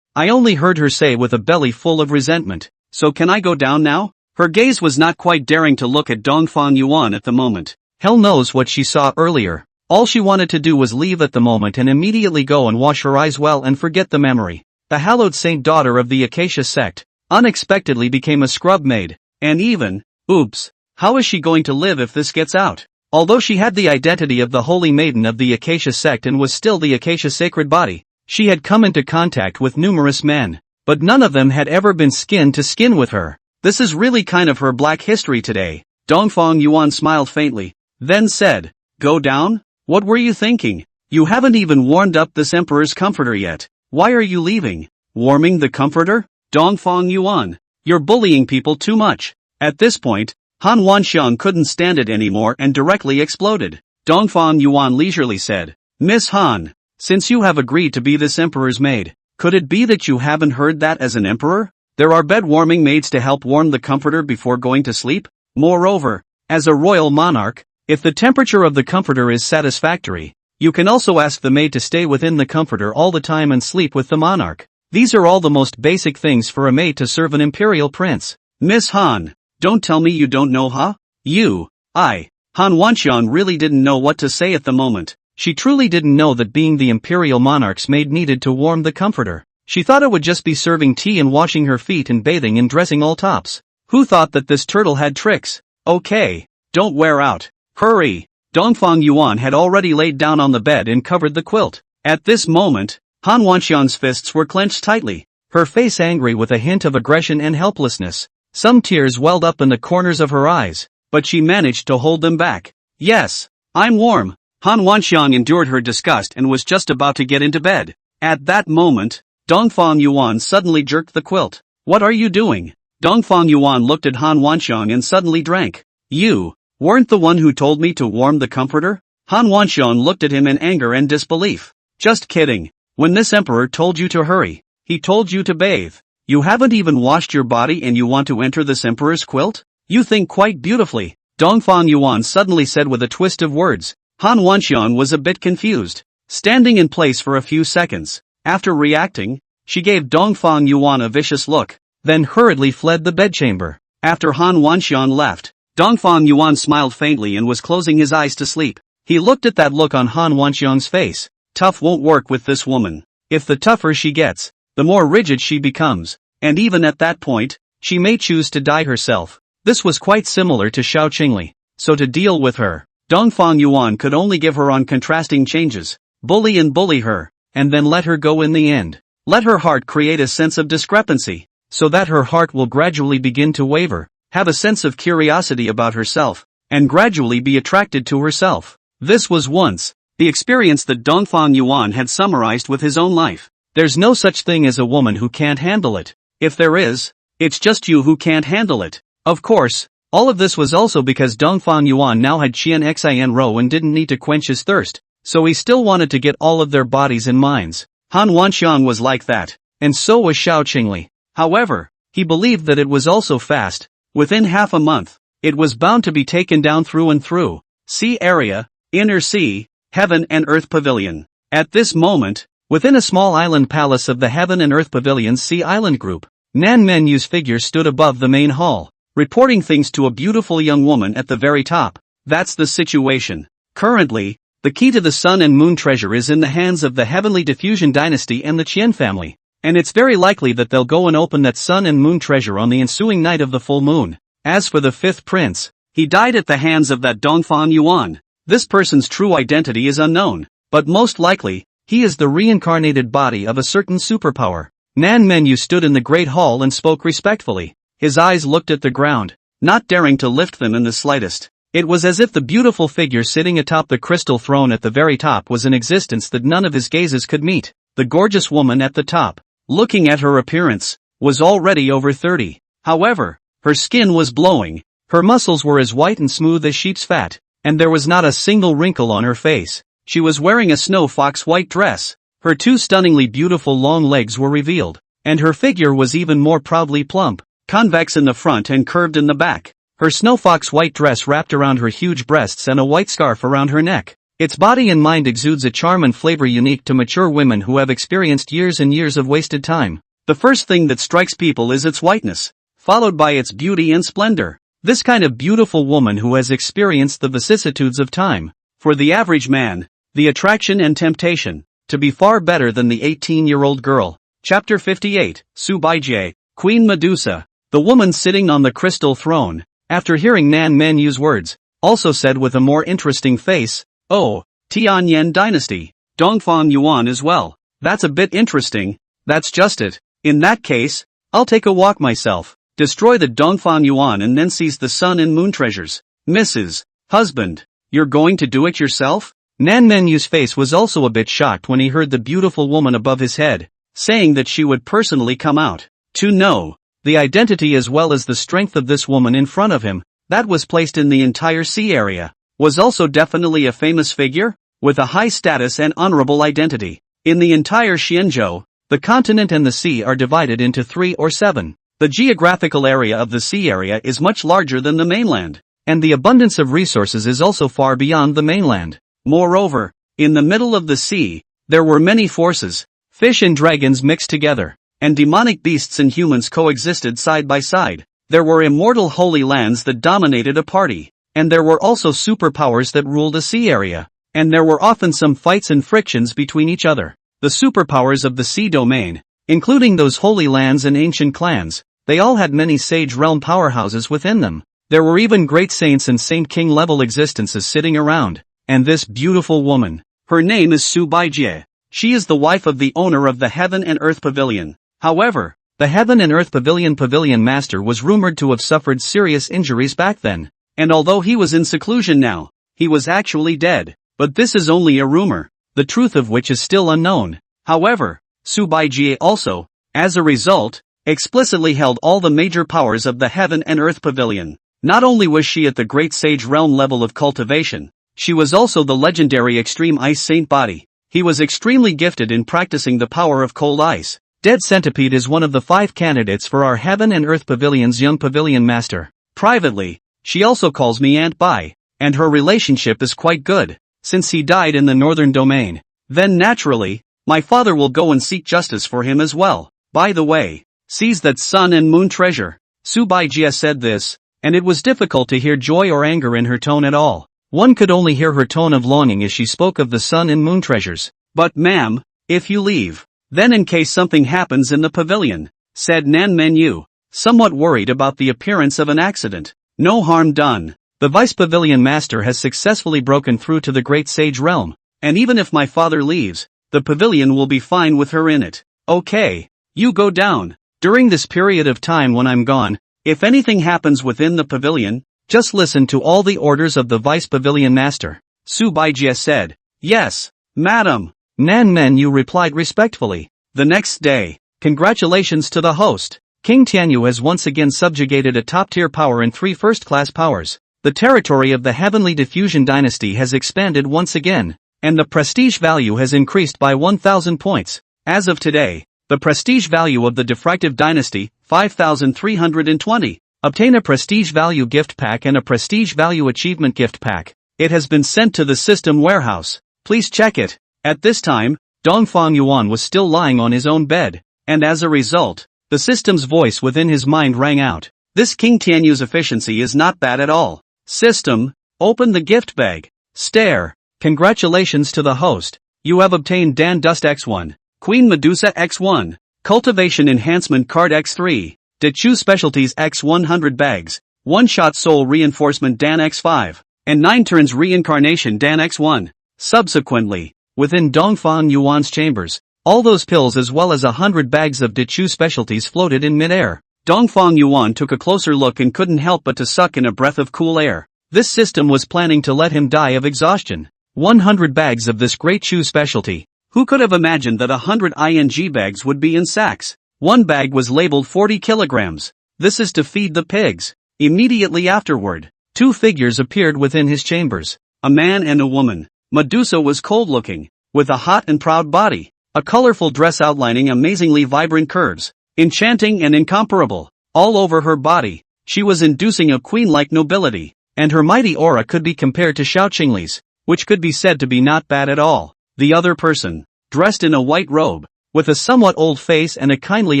I only heard her say with a belly full of resentment, so can I go down now? Her gaze was not quite daring to look at Dongfang Yuan at the moment. Hell knows what she saw earlier. All she wanted to do was leave at the moment and immediately go and wash her eyes well and forget the memory. The hallowed saint daughter of the Acacia sect unexpectedly became a scrub maid, and even, oops, how is she going to live if this gets out? Although she had the identity of the holy maiden of the Acacia sect and was still the Acacia sacred body, she had come into contact with numerous men, but none of them had ever been skin to skin with her. This is really kind of her black history today. Dongfang Yuan smiled faintly, then said, go down? What were you thinking? You haven't even warmed up this emperor's comforter yet. Why are you leaving? Warming the comforter? Dongfang Yuan, you're bullying people too much. At this point, Han Wanxiang couldn't stand it anymore and directly exploded. Dongfang Yuan leisurely said, Miss Han, since you have agreed to be this emperor's maid, could it be that you haven't heard that as an emperor? There are bed-warming maids to help warm the comforter before going to sleep. Moreover, as a royal monarch, if the temperature of the comforter is satisfactory, you can also ask the maid to stay within the comforter all the time and sleep with the monarch. These are all the most basic things for a maid to serve an imperial prince. Miss Han, don't tell me you don't know, huh? Han Wanxiang really didn't know what to say at the moment. She truly didn't know that being the imperial monarch's maid needed to warm the comforter. She thought it would just be serving tea and washing her feet and bathing and dressing all tops. Who thought that this turtle had tricks? Okay, don't wear out. Hurry. Dongfang Yuan had already laid down on the bed and covered the quilt. At this moment, Han Wanxiang's fists were clenched tightly, her face angry with a hint of aggression and helplessness. Some tears welled up in the corners of her eyes, but she managed to hold them back. Yes, I'm warm. Han Wanxiang endured her disgust and was just about to get into bed. At that moment, Dongfang Yuan suddenly jerked the quilt. What are you doing? Dongfang Yuan looked at Han Wanxiang and suddenly drank. You weren't the one who told me to warm the comforter? Han Wanxiang looked at him in anger and disbelief. Just kidding. When this emperor told you to hurry, he told you to bathe. You haven't even washed your body and you want to enter this emperor's quilt? You think quite beautifully, Dongfang Yuan suddenly said with a twist of words. Han Wanxiang was a bit confused, standing in place for a few seconds. After reacting, she gave Dongfang Yuan a vicious look, then hurriedly fled the bedchamber. After Han Wanxiang left, Dongfang Yuan smiled faintly and was closing his eyes to sleep. He looked at that look on Han Wanxiang's face. Tough won't work with this woman. If the tougher she gets, the more rigid she becomes, and even at that point, she may choose to die herself. This was quite similar to Xiao Qingli. So to deal with her, Dongfang Yuan could only give her on contrasting changes, bully her, and then let her go in the end. Let her heart create a sense of discrepancy, so that her heart will gradually begin to waver, have a sense of curiosity about herself, and gradually be attracted to herself. This was once the experience that Dongfang Yuan had summarized with his own life. There's no such thing as a woman who can't handle it. If there is, it's just you who can't handle it. Of course, all of this was also because Dongfang Yuan now had Qian Xin Ro and didn't need to quench his thirst, so he still wanted to get all of their bodies and minds. Han Wanxiang was like that, and so was Xiao Qingli. However, he believed that it was also fast. Within half a month, it was bound to be taken down through and through. Sea area, inner sea, heaven and earth pavilion. At this moment, within a small island palace of the Heaven and Earth Pavilion's Sea Island group, Nan Menyu's figure stood above the main hall, reporting things to a beautiful young woman at the very top. That's the situation. Currently, the key to the Sun and Moon treasure is in the hands of the Heavenly Diffusion Dynasty and the Chen family, and it's very likely that they'll go and open that Sun and Moon treasure on the ensuing night of the full moon. As for the fifth prince, he died at the hands of that Dongfang Yuan. This person's true identity is unknown, but most likely, he is the reincarnated body of a certain superpower. Nan Menyu stood in the great hall and spoke respectfully. His eyes looked at the ground, not daring to lift them in the slightest. It was as if the beautiful figure sitting atop the crystal throne at the very top was an existence that none of his gazes could meet. The gorgeous woman at the top, looking at her appearance, was already over 30. However, her skin was glowing, her muscles were as white and smooth as sheep's fat, and there was not a single wrinkle on her face. She was wearing a snow fox white dress. Her two stunningly beautiful long legs were revealed, and her figure was even more proudly plump, convex in the front and curved in the back. Her snow fox white dress wrapped around her huge breasts and a white scarf around her neck. Its body and mind exudes a charm and flavor unique to mature women who have experienced years and years of wasted time. The first thing that strikes people is its whiteness, followed by its beauty and splendor. This kind of beautiful woman who has experienced the vicissitudes of time. For the average man, the attraction and temptation, to be far better than the 18-year-old girl. Chapter 58, Su Baijie, Queen Medusa, the woman sitting on the crystal throne. After hearing Nan Menyu's words, also said with a more interesting face, "Oh, Tianlin Dynasty, Dongfang Yuan as well. That's a bit interesting." "That's just it. In that case, I'll take a walk myself, destroy the Dongfang Yuan and then seize the sun and moon treasures." "Mrs. Husband, you're going to do it yourself?" Nan Menyu's face was also a bit shocked when he heard the beautiful woman above his head, saying that she would personally come out to know the identity as well as the strength of this woman in front of him, that was placed in the entire sea area, was also definitely a famous figure, with a high status and honorable identity. In the entire Xianzhou, the continent and the sea are divided into 3 or 7. The geographical area of the sea area is much larger than the mainland, and the abundance of resources is also far beyond the mainland. Moreover, in the middle of the sea, there were many forces, fish and dragons mixed together, and demonic beasts and humans coexisted side by side. There were immortal holy lands that dominated a party, and there were also superpowers that ruled a sea area, and there were often some fights and frictions between each other. The superpowers of the sea domain, including those holy lands and ancient clans, they all had many sage realm powerhouses within them. There were even great saints and saint king level existences sitting around, and this beautiful woman, her name is Su Baijie. She is the wife of the owner of the Heaven and Earth Pavilion. However, the Heaven and Earth Pavilion master was rumored to have suffered serious injuries back then, and although he was in seclusion now, he was actually dead. But this is only a rumor, the truth of which is still unknown. However, Su Baijie also, as a result, explicitly held all the major powers of the Heaven and Earth Pavilion. Not only was she at the Great Sage Realm level of cultivation, she was also the legendary Extreme Ice Saint body. He was extremely gifted in practicing the power of cold ice. Dead Centipede is one of the 5 candidates for our Heaven and Earth Pavilion's young pavilion master. Privately, she also calls me Aunt Bai, and her relationship is quite good, since he died in the northern domain. Then naturally, my father will go and seek justice for him as well. By the way, seize that sun and moon treasure. Su Baijie said this, and it was difficult to hear joy or anger in her tone at all. One could only hear her tone of longing as she spoke of the sun and moon treasures. "But ma'am, if you leave, then in case something happens in the pavilion," said Nan Menyu, somewhat worried about the appearance of an accident. "No harm done. The Vice Pavilion Master has successfully broken through to the Great Sage Realm, and even if my father leaves, the pavilion will be fine with her in it. Okay, you go down. During this period of time when I'm gone, if anything happens within the pavilion, just listen to all the orders of the Vice Pavilion Master." Su Baijie said. "Yes, madam." Nan Menyu replied respectfully. The next day, congratulations to the host. King Tianyu has once again subjugated a top-tier power and 3 first-class powers. The territory of the Heavenly Diffusion Dynasty has expanded once again, and the prestige value has increased by 1,000 points. As of today, the prestige value of the Diffractive Dynasty, 5,320. Obtain a prestige value gift pack and a prestige value achievement gift pack. It has been sent to the system warehouse. Please check it. At this time, Dongfang Yuan was still lying on his own bed, and as a result, the system's voice within his mind rang out. This King Tianyu's efficiency is not bad at all. System, open the gift bag. Stare. Congratulations to the host. You have obtained Dan Dust X1, Queen Medusa X1, Cultivation Enhancement Card X3, Dechu Specialties X100 bags, One-Shot Soul Reinforcement Dan X5, and 9 turns Reincarnation Dan X1. Subsequently, within Dongfang Yuan's chambers, all those pills as well as 100 bags of Dechu Specialties floated in midair. Dongfang Yuan took a closer look and couldn't help but to suck in a breath of cool air. This system was planning to let him die of exhaustion. 100 bags of this great chew specialty. Who could have imagined that 100 ING bags would be in sacks? One bag was labeled 40 kilograms. This is to feed the pigs. Immediately afterward, two figures appeared within his chambers. A man and a woman. Medusa was cold-looking, with a hot and proud body. A colorful dress outlining amazingly vibrant curves. Enchanting and incomparable. All over her body, she was inducing a queen-like nobility. And her mighty aura could be compared to Xiaoqingli's, which could be said to be not bad at all. The other person, dressed in a white robe, with a somewhat old face and a kindly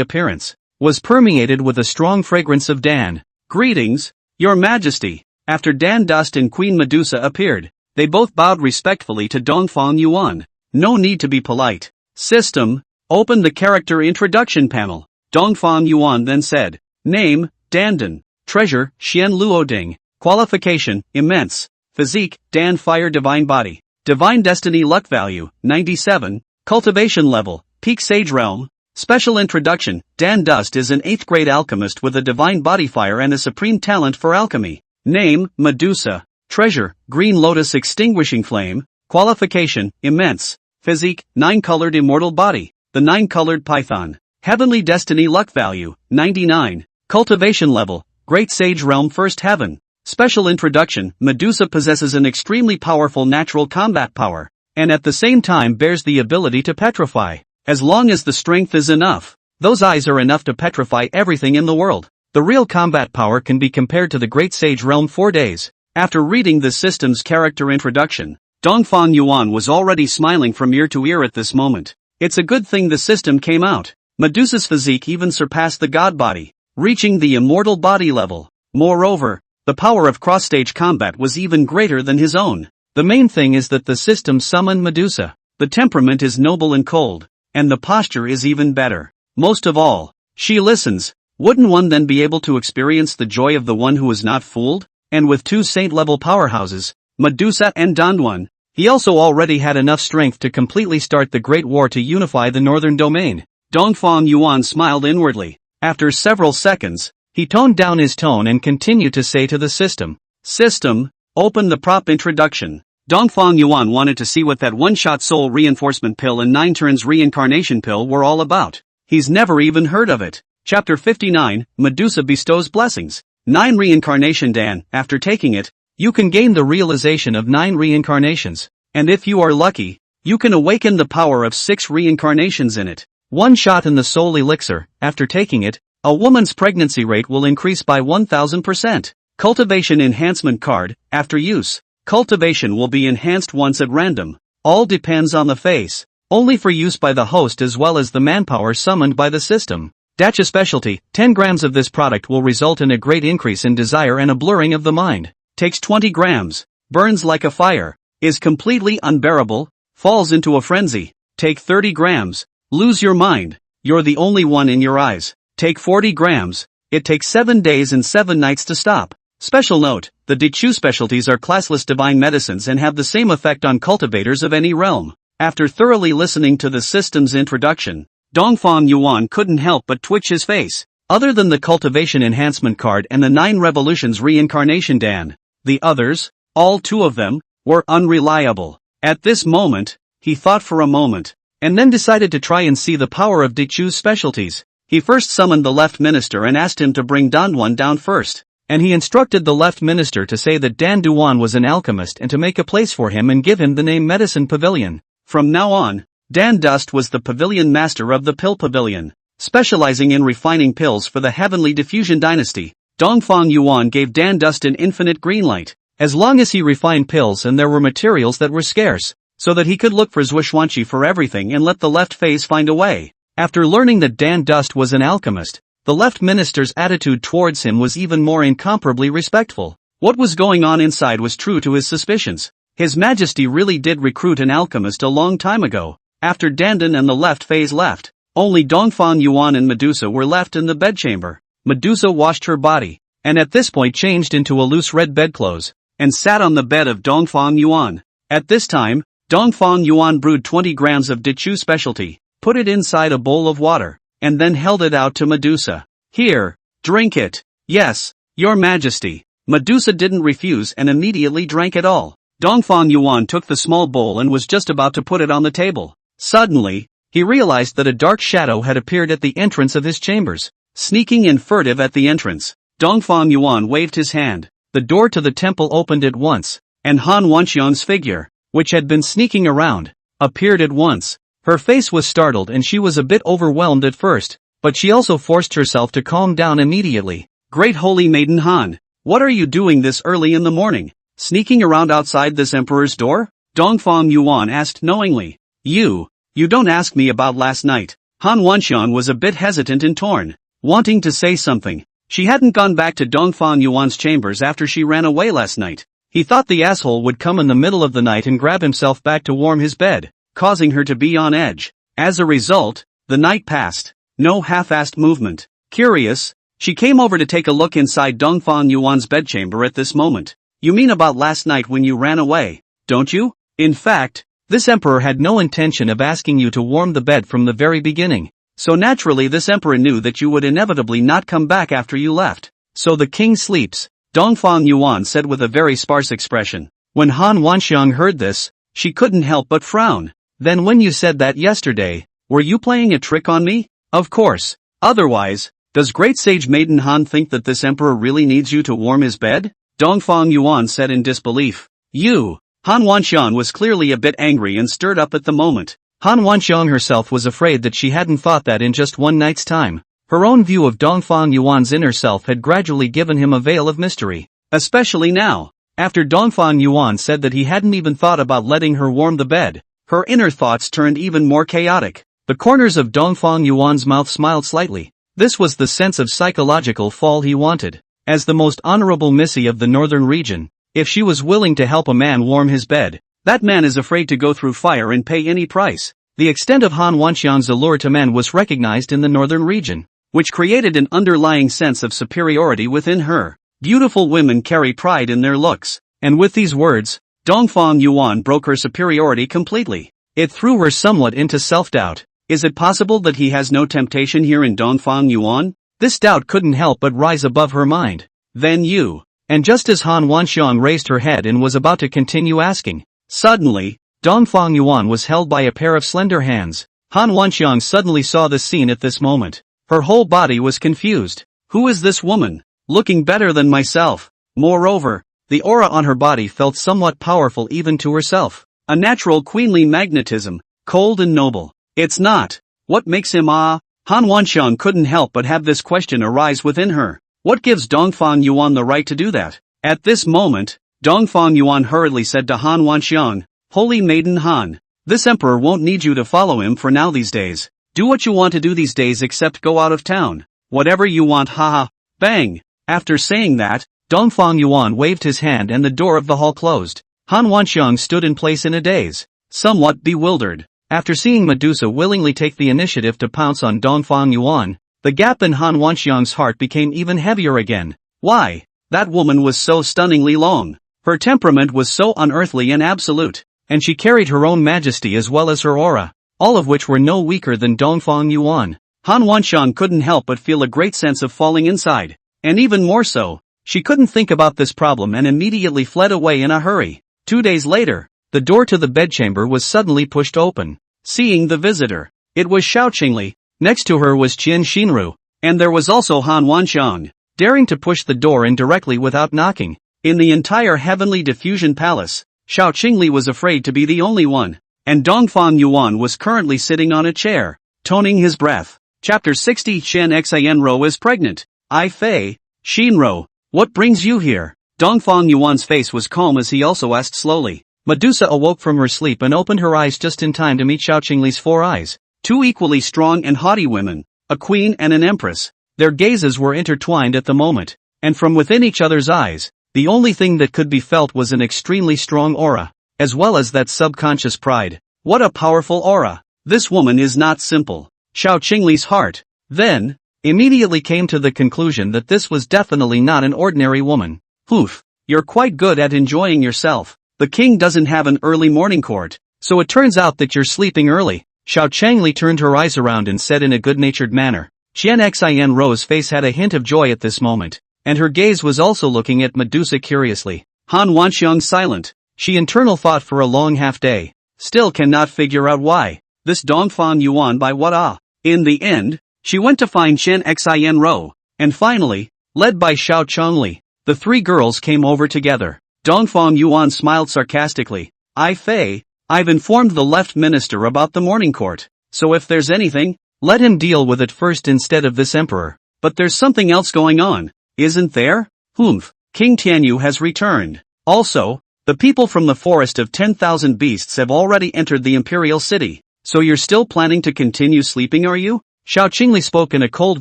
appearance, was permeated with a strong fragrance of Dan. Greetings, Your Majesty. After Dan Dust and Queen Medusa appeared, they both bowed respectfully to Dongfang Yuan. No need to be polite. System, open the character introduction panel. Dongfang Yuan then said. Name, Dandan. Treasure, Xian Luoding. Qualification, immense. Physique, Dan Fire Divine Body. Divine Destiny Luck Value, 97. Cultivation Level, Peak Sage Realm. Special Introduction, Dan Dust is an 8th grade alchemist with a divine body fire and a supreme talent for alchemy. Name, Medusa. Treasure, Green Lotus Extinguishing Flame. Qualification, immense. Physique, 9-colored immortal body. The 9-colored python. Heavenly Destiny Luck Value, 99. Cultivation Level, Great Sage Realm First Heaven. Special Introduction, Medusa possesses an extremely powerful natural combat power, and at the same time bears the ability to petrify. As long as the strength is enough, those eyes are enough to petrify everything in the world. The real combat power can be compared to the Great Sage Realm 4 days. After reading the system's character introduction, Dongfang Yuan was already smiling from ear to ear at this moment. It's a good thing the system came out. Medusa's physique even surpassed the god body, reaching the immortal body level. Moreover, the power of cross-stage combat was even greater than his own. The main thing is that the system summoned Medusa. The temperament is noble and cold, and the posture is even better. Most of all, she listens. Wouldn't one then be able to experience the joy of the one who is not fooled? And with two saint-level powerhouses, Medusa and Danduan, he also already had enough strength to completely start the Great War to unify the northern domain. Dongfang Yuan smiled inwardly. After several seconds, he toned down his tone and continued to say to the system. System, open the prop introduction. Dongfang Yuan wanted to see what that one-shot soul reinforcement pill and 9 turns reincarnation pill were all about. He's never even heard of it. Chapter 59, Medusa bestows blessings. 9 reincarnation Dan. After taking it, you can gain the realization of 9 reincarnations. And if you are lucky, you can awaken the power of 6 reincarnations in it. One shot in the soul elixir. After taking it, a woman's pregnancy rate will increase by 1000%. Cultivation enhancement card. After use, cultivation will be enhanced once at random. All depends on the face. Only for use by the host as well as the manpower summoned by the system. Dacha specialty. 10 grams of this product will result in a great increase in desire and a blurring of the mind. Takes 20 grams. Burns like a fire. Is completely unbearable. Falls into a frenzy. Take 30 grams. Lose your mind. You're the only one in your eyes. Take 40 grams. It takes 7 days and 7 nights to stop. Special note, the Dichu specialties are classless divine medicines and have the same effect on cultivators of any realm. After thoroughly listening to the system's introduction, Dongfang Yuan couldn't help but twitch his face. Other than the cultivation enhancement card and the 9 revolutions reincarnation Dan, the others, all 2 of them, were unreliable. At this moment, he thought for a moment, and then decided to try and see the power of Dichu's specialties. He first summoned the left minister and asked him to bring Danduan down first. And he instructed the left minister to say that Dan Duan was an alchemist and to make a place for him and give him the name Medicine Pavilion. From now on, Dan Dust was the pavilion master of the Pill Pavilion, specializing in refining pills for the Heavenly Diffusion Dynasty. Dongfang Yuan gave Dan Dust an infinite green light, as long as he refined pills and there were materials that were scarce, so that he could look for Zhuoxuanqi for everything and let the left phase find a way. After learning that Dan Dust was an alchemist, the left minister's attitude towards him was even more incomparably respectful. What was going on inside was true to his suspicions. His Majesty really did recruit an alchemist a long time ago. After Dandan and the left phase left, only Dongfang Yuan and Medusa were left in the bedchamber. Medusa washed her body, and at this point changed into a loose red bedclothes, and sat on the bed of Dongfang Yuan. At this time, Dongfang Yuan brewed 20 grams of Dichu specialty, put it inside a bowl of water, and then held it out to Medusa. Here, Drink it. Yes, Your Majesty. Medusa didn't refuse and immediately drank it all. Dongfang Yuan took the small bowl and was just about to put it on the table. Suddenly, he realized that a dark shadow had appeared at the entrance of his chambers. Sneaking in furtive at the entrance, Dongfang Yuan waved his hand. The door to the temple opened at once, and Han Wanxiang's figure, which had been sneaking around, appeared at once. Her face was startled and she was a bit overwhelmed at first, but she also forced herself to calm down immediately. Great Holy Maiden Han, what are you doing this early in the morning? Sneaking around outside this emperor's door? Dongfang Yuan asked knowingly. You don't ask me about last night. Han Wanxiang was a bit hesitant and torn, wanting to say something. She hadn't gone back to Dongfang Yuan's chambers after she ran away last night. He thought the asshole would come in the middle of the night and grab himself back to warm his bed, causing her to be on edge. As a result, the night passed. No half-assed movement. Curious, she came over to take a look inside Dongfang Yuan's bedchamber at this moment. You mean about last night when you ran away, don't you? In fact, this emperor had no intention of asking you to warm the bed from the very beginning. So naturally this emperor knew that you would inevitably not come back after you left. So the king sleeps, Dongfang Yuan said with a very sparse expression. When Han Wanxiang heard this, she couldn't help but frown. Then when you said that yesterday, were you playing a trick on me? Of course. Otherwise, does Great Sage Maiden Han think that this emperor really needs you to warm his bed? Dongfang Yuan said in disbelief. You. Han Wanxiang was clearly a bit angry and stirred up at the moment. Han Wanxiang herself was afraid that she hadn't thought that in just one night's time. Her own view of Dongfang Yuan's inner self had gradually given him a veil of mystery. Especially now, after Dongfang Yuan said that he hadn't even thought about letting her warm the bed, her inner thoughts turned even more chaotic. The corners of Dongfang Yuan's mouth smiled slightly. This was the sense of psychological fall he wanted. As the most honorable Missy of the northern region, if she was willing to help a man warm his bed, that man is afraid to go through fire and pay any price. The extent of Han Wanxiang's allure to men was recognized in the northern region, which created an underlying sense of superiority within her. Beautiful women carry pride in their looks, and with these words, Dongfang Yuan broke her superiority completely. It threw her somewhat into self-doubt. Is it possible that he has no temptation here in Dongfang Yuan? This doubt couldn't help but rise above her mind. Then you. And just as Han Wanxiang raised her head and was about to continue asking, suddenly, Dongfang Yuan was held by a pair of slender hands. Han Wanxiang suddenly saw the scene at this moment. Her whole body was confused. Who is this woman? Looking better than myself. Moreover, the aura on her body felt somewhat powerful even to herself. A natural queenly magnetism, cold and noble. It's not. What makes him Han Wanxiang couldn't help but have this question arise within her. What gives Dongfang Yuan the right to do that? At this moment, Dongfang Yuan hurriedly said to Han Wanxiang, Holy Maiden Han, this emperor won't need you to follow him for now these days. Do what you want to do these days except go out of town. Whatever you want, haha. Bang! After saying that, Dongfang Yuan waved his hand and the door of the hall closed. Han Wanxiang stood in place in a daze, somewhat bewildered. After seeing Medusa willingly take the initiative to pounce on Dongfang Yuan, the gap in Han Wanxiang's heart became even heavier again. Why? That woman was so stunningly long. Her temperament was so unearthly and absolute, and she carried her own majesty as well as her aura, all of which were no weaker than Dongfang Yuan. Han Wanxiang couldn't help but feel a great sense of falling inside, and even more so, she couldn't think about this problem and immediately fled away in a hurry. 2 days later, the door to the bedchamber was suddenly pushed open. Seeing the visitor, it was Xiaoqingli. Next to her was Qian Xinru, and there was also Han Wanxiang, daring to push the door in directly without knocking. In the entire Heavenly Diffusion Palace, Xiaoqingli was afraid to be the only one, and Dongfang Yuan was currently sitting on a chair, toning his breath. Chapter 60 Chen Xinru is pregnant. Fei, Xinru, what brings you here? Dongfang Yuan's face was calm as he also asked slowly. Medusa awoke from her sleep and opened her eyes just in time to meet Xiaoqingli's 4 eyes. 2 equally strong and haughty women, a queen and an empress. Their gazes were intertwined at the moment, and from within each other's eyes, the only thing that could be felt was an extremely strong aura, as well as that subconscious pride. What a powerful aura! This woman is not simple. Xiaoqingli's heart, then, immediately came to the conclusion that this was definitely not an ordinary woman. Oof, you're quite good at enjoying yourself. The king doesn't have an early morning court, so it turns out that you're sleeping early. Xiaoqingli turned her eyes around and said in a good-natured manner. Chen Xin Ro's face had a hint of joy at this moment, and her gaze was also looking at Medusa curiously. Han Wanxiang silent. She internal thought for a long half day. Still cannot figure out why. This Dongfang Yuan by what ah? In the end, she went to find Chen Xin Ro, and finally, led by Xiao Chongli, the three girls came over together. Dongfang Yuan smiled sarcastically. Fei, I've informed the left minister about the morning court, so if there's anything, let him deal with it first instead of this emperor. But there's something else going on, isn't there? Humph, King Tianyu has returned. Also, the people from the forest of 10,000 beasts have already entered the imperial city. So you're still planning to continue sleeping, are you? Xiao Qingli spoke in a cold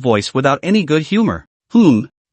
voice without any good humor.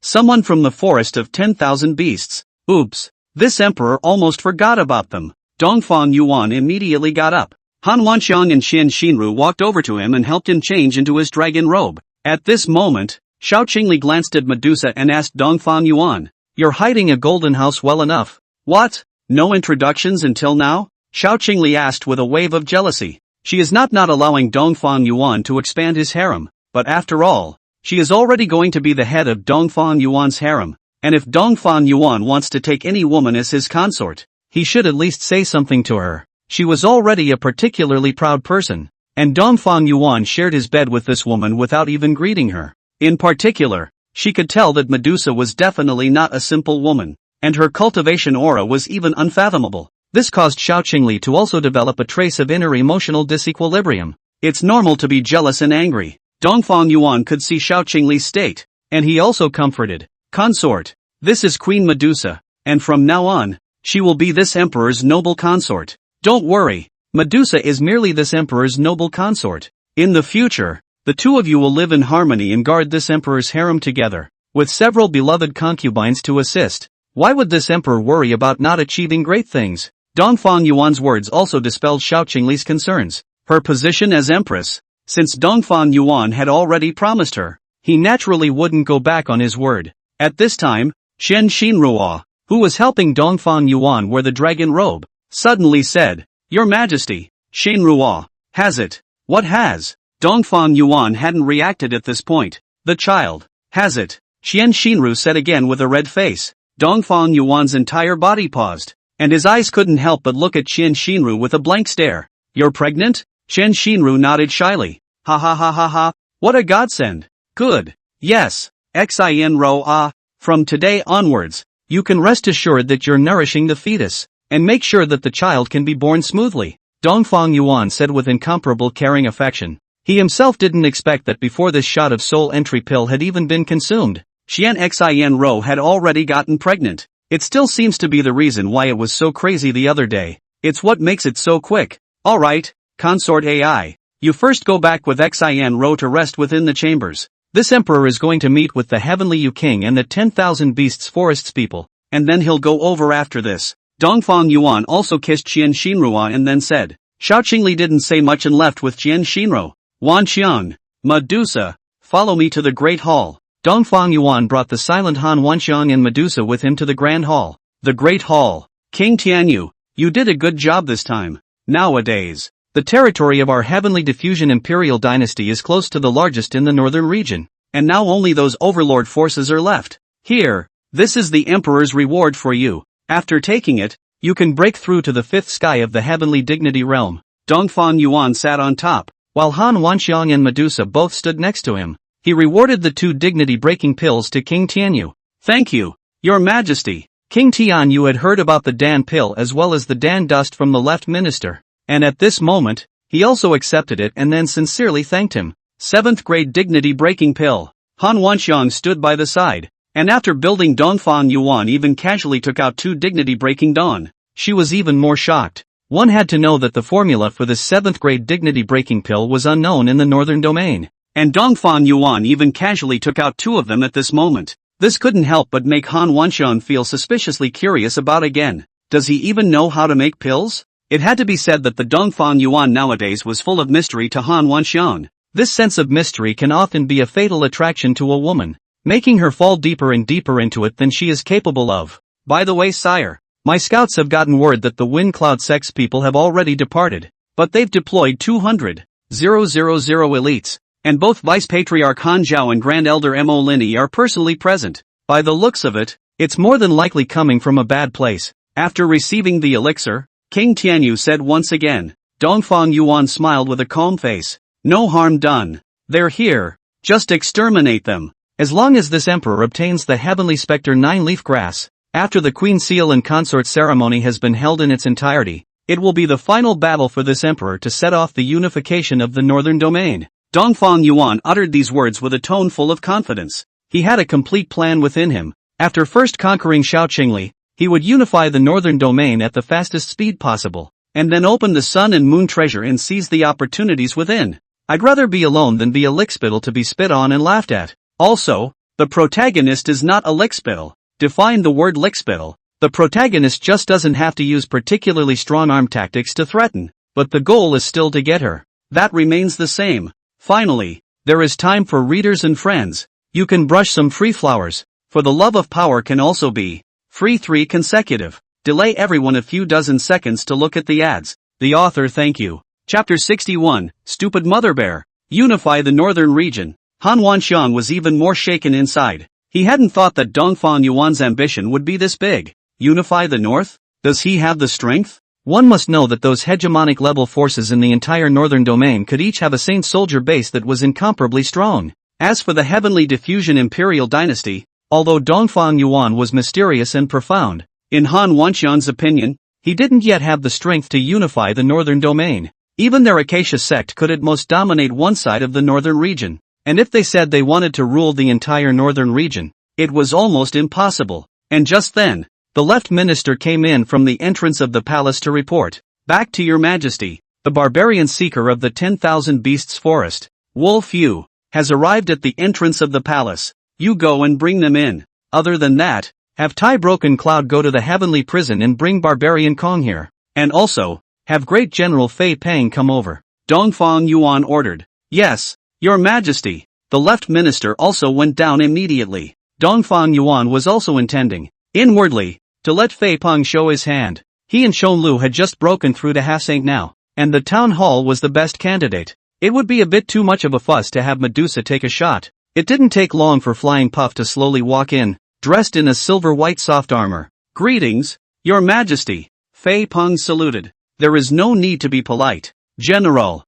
Someone from the forest of 10,000 beasts. Oops, this emperor almost forgot about them. Dongfang Yuan immediately got up. Han Wanxiang and Xian Xinru walked over to him and helped him change into his dragon robe. At this moment, Xiao Qingli glanced at Medusa and asked Dongfang Yuan, "You're hiding a golden house well enough. What? No introductions until now?" Xiao Qingli asked with a wave of jealousy. She is not allowing Dongfang Yuan to expand his harem, but after all, she is already going to be the head of Dongfang Yuan's harem, and if Dongfang Yuan wants to take any woman as his consort, he should at least say something to her. She was already a particularly proud person, and Dongfang Yuan shared his bed with this woman without even greeting her. In particular, she could tell that Medusa was definitely not a simple woman, and her cultivation aura was even unfathomable. This caused Xiao Qingli to also develop a trace of inner emotional disequilibrium. It's normal to be jealous and angry. Dongfang Yuan could see Xiao Qingli's state, and he also comforted. Consort, this is Queen Medusa, and from now on, she will be this emperor's noble consort. Don't worry, Medusa is merely this emperor's noble consort. In the future, the two of you will live in harmony and guard this emperor's harem together, with several beloved concubines to assist. Why would this emperor worry about not achieving great things? Dongfang Yuan's words also dispelled Xiao Qingli's concerns. Her position as empress, since Dongfang Yuan had already promised her, he naturally wouldn't go back on his word. At this time, Chen Xinruo, who was helping Dongfang Yuan wear the dragon robe, suddenly said, "Your Majesty, Xinruo, has it?" "What has?" Dongfang Yuan hadn't reacted at this point. "The child, has it?" Qian Xinru said again with a red face. Dongfang Yuan's entire body paused, and his eyes couldn't help but look at Qian Xinru with a blank stare. "You're pregnant?" Qian Xinru nodded shyly. "Ha ha ha ha ha, what a godsend." "Good. Yes, Xin from today onwards, you can rest assured that you're nourishing the fetus, and make sure that the child can be born smoothly," Dongfang Yuan said with incomparable caring affection. He himself didn't expect that before this shot of soul entry pill had even been consumed, Xian Xin had already gotten pregnant. It still seems to be the reason why it was so crazy the other day. It's what makes it so quick. Alright, consort AI. You first go back with Xin to rest within the chambers. This emperor is going to meet with the Heavenly Yu King and the 10,000 Beasts Forests people, and then he'll go over after this. Dongfang Yuan also kissed Qian Xinruo and then said. Xiao Qingli didn't say much and left with Qian Xinru. Wanxiang, Medusa, follow me to the Great Hall. Dongfang Yuan brought the silent Han Wanxiang and Medusa with him to the Grand Hall. The Great Hall. King Tianyu, you did a good job this time. Nowadays, the territory of our heavenly diffusion imperial dynasty is close to the largest in the northern region, and now only those overlord forces are left. Here, this is the emperor's reward for you. After taking it, you can break through to the fifth sky of the heavenly dignity realm. Dongfang Yuan sat on top, while Han Wanxiang and Medusa both stood next to him. He rewarded the 2 dignity-breaking pills to King Tianyu. Thank you, Your Majesty. King Tianyu had heard about the Dan pill as well as the Dan dust from the left minister, and at this moment, he also accepted it and then sincerely thanked him. 7th grade dignity-breaking pill. Han Wanxiang stood by the side, and after building Dongfang Yuan even casually took out 2 dignity-breaking dawn. She was even more shocked. One had to know that the formula for the 7th grade dignity-breaking pill was unknown in the northern domain. And Dongfang Yuan even casually took out 2 of them at this moment. This couldn't help but make Han Wanxiang feel suspiciously curious about again. Does he even know how to make pills? It had to be said that the Dongfang Yuan nowadays was full of mystery to Han Wanxiang. This sense of mystery can often be a fatal attraction to a woman, making her fall deeper and deeper into it than she is capable of. By the way, sire, my scouts have gotten word that the Wind Cloud sex people have already departed, but they've deployed 200,000 elites. And both Vice Patriarch Han Zhao and Grand Elder Mo Lini are personally present. By the looks of it, it's more than likely coming from a bad place. After receiving the elixir, King Tianyu said once again. Dongfang Yuan smiled with a calm face. No harm done. They're here. Just exterminate them. As long as this emperor obtains the heavenly specter 9-leaf grass, after the Queen Seal and Consort ceremony has been held in its entirety, it will be the final battle for this emperor to set off the unification of the northern domain. Dongfang Yuan uttered these words with a tone full of confidence. He had a complete plan within him. After first conquering Shaoqingli, he would unify the northern domain at the fastest speed possible, and then open the sun and moon treasure and seize the opportunities within. I'd rather be alone than be a lickspittle to be spit on and laughed at. Also, the protagonist is not a lickspittle. Define the word lickspittle. The protagonist just doesn't have to use particularly strong arm tactics to threaten, but the goal is still to get her. That remains the same. Finally, there is time for readers and friends. You can brush some free flowers, for the love of power can also be free 3 consecutive. Delay everyone a few dozen seconds to look at the ads. The author thank you. Chapter 61, Stupid Mother Bear. Unify the Northern Region. Han Wanxiang was even more shaken inside. He hadn't thought that Dongfang Yuan's ambition would be this big. Unify the North? Does he have the strength? One must know that those hegemonic level forces in the entire northern domain could each have a Saint soldier base that was incomparably strong. As for the heavenly diffusion imperial dynasty, although Dongfang Yuan was mysterious and profound, in Han Wanxiang's opinion, he didn't yet have the strength to unify the northern domain. Even their Acacia sect could at most dominate one side of the northern region, and if they said they wanted to rule the entire northern region, it was almost impossible. And just then, the left minister came in from the entrance of the palace to report. Back to your majesty, the barbarian seeker of the 10,000 beasts forest, Wolf Yu, has arrived at the entrance of the palace. You go and bring them in. Other than that, have Tai Broken Cloud go to the heavenly prison and bring Barbarian Kong here. And also, have Great General Fei Peng come over. Dongfang Yuan ordered. Yes, your majesty. The left minister also went down immediately. Dongfang Yuan was also intending, inwardly, to let Fei Peng show his hand. He and Shonlu had just broken through to Hassank now, and the town hall was the best candidate. It would be a bit too much of a fuss to have Medusa take a shot. It didn't take long for Flying Puff to slowly walk in, dressed in a silver-white soft armor. Greetings, your majesty. Fei Peng saluted. There is no need to be polite. General